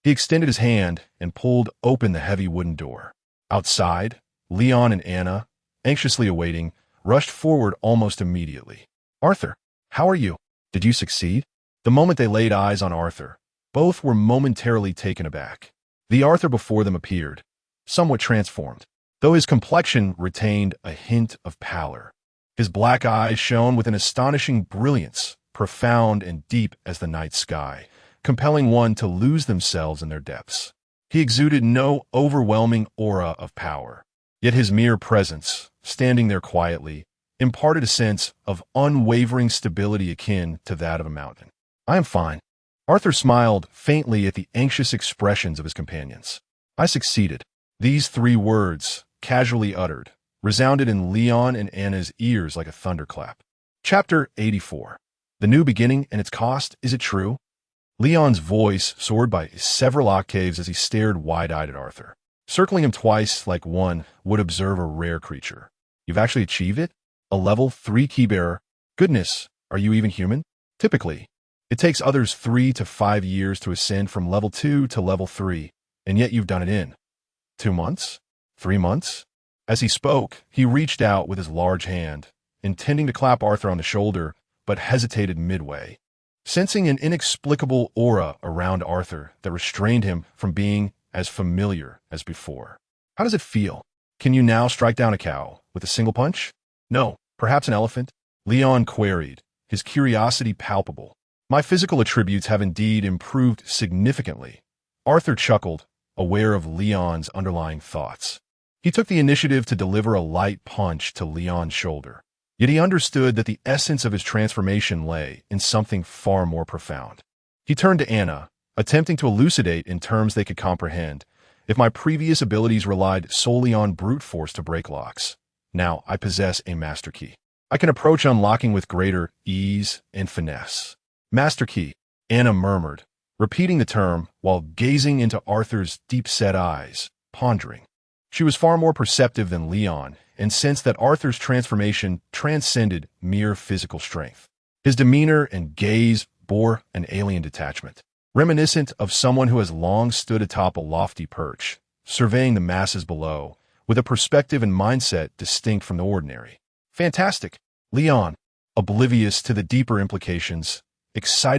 he extended his hand and pulled open the heavy wooden door. Outside, Leon and Anna, anxiously awaiting, rushed forward almost immediately. "Arthur, how are you? Did you succeed?" The moment they laid eyes on Arthur, both were momentarily taken aback. The Arthur before them appeared, somewhat transformed, though his complexion retained a hint of pallor. His black eyes shone with an astonishing brilliance, profound and deep as the night sky, compelling one to lose themselves in their depths. He exuded no overwhelming aura of power, yet his mere presence, standing there quietly, imparted a sense of unwavering stability akin to that of a mountain. "I am fine." Arthur smiled faintly at the anxious expressions of his companions. "I succeeded." These three words, casually uttered, resounded in Leon and Anna's ears like a thunderclap. Chapter 84. The New Beginning and Its Cost, Is It True? Leon's voice soared by several octaves as he stared wide-eyed at Arthur, circling him twice like one would observe a rare creature. "You've actually achieved it? A level 3 keybearer? Goodness, are you even human? Typically, it takes others 3 to 5 years to ascend from level 2 to level 3, and yet you've done it in 2 months? 3 months?" As he spoke, he reached out with his large hand, intending to clap Arthur on the shoulder, but hesitated midway, sensing an inexplicable aura around Arthur that restrained him from being as familiar as before. "How does it feel? Can you now strike down a cow with a single punch?" "No, perhaps an elephant?" Leon queried, his curiosity palpable. "My physical attributes have indeed improved significantly." Arthur chuckled, aware of Leon's underlying thoughts. He took the initiative to deliver a light punch to Leon's shoulder. Yet he understood that the essence of his transformation lay in something far more profound. He turned to Anna, attempting to elucidate in terms they could comprehend. "If my previous abilities relied solely on brute force to break locks, now I possess a master key. I can approach unlocking with greater ease and finesse." "Master key," Anna murmured, repeating the term while gazing into Arthur's deep-set eyes, pondering. She was far more perceptive than Leon and sensed that Arthur's transformation transcended mere physical strength. His demeanor and gaze bore an alien detachment, reminiscent of someone who has long stood atop a lofty perch, surveying the masses below, with a perspective and mindset distinct from the ordinary. "Fantastic!" Leon, oblivious to the deeper implications, excited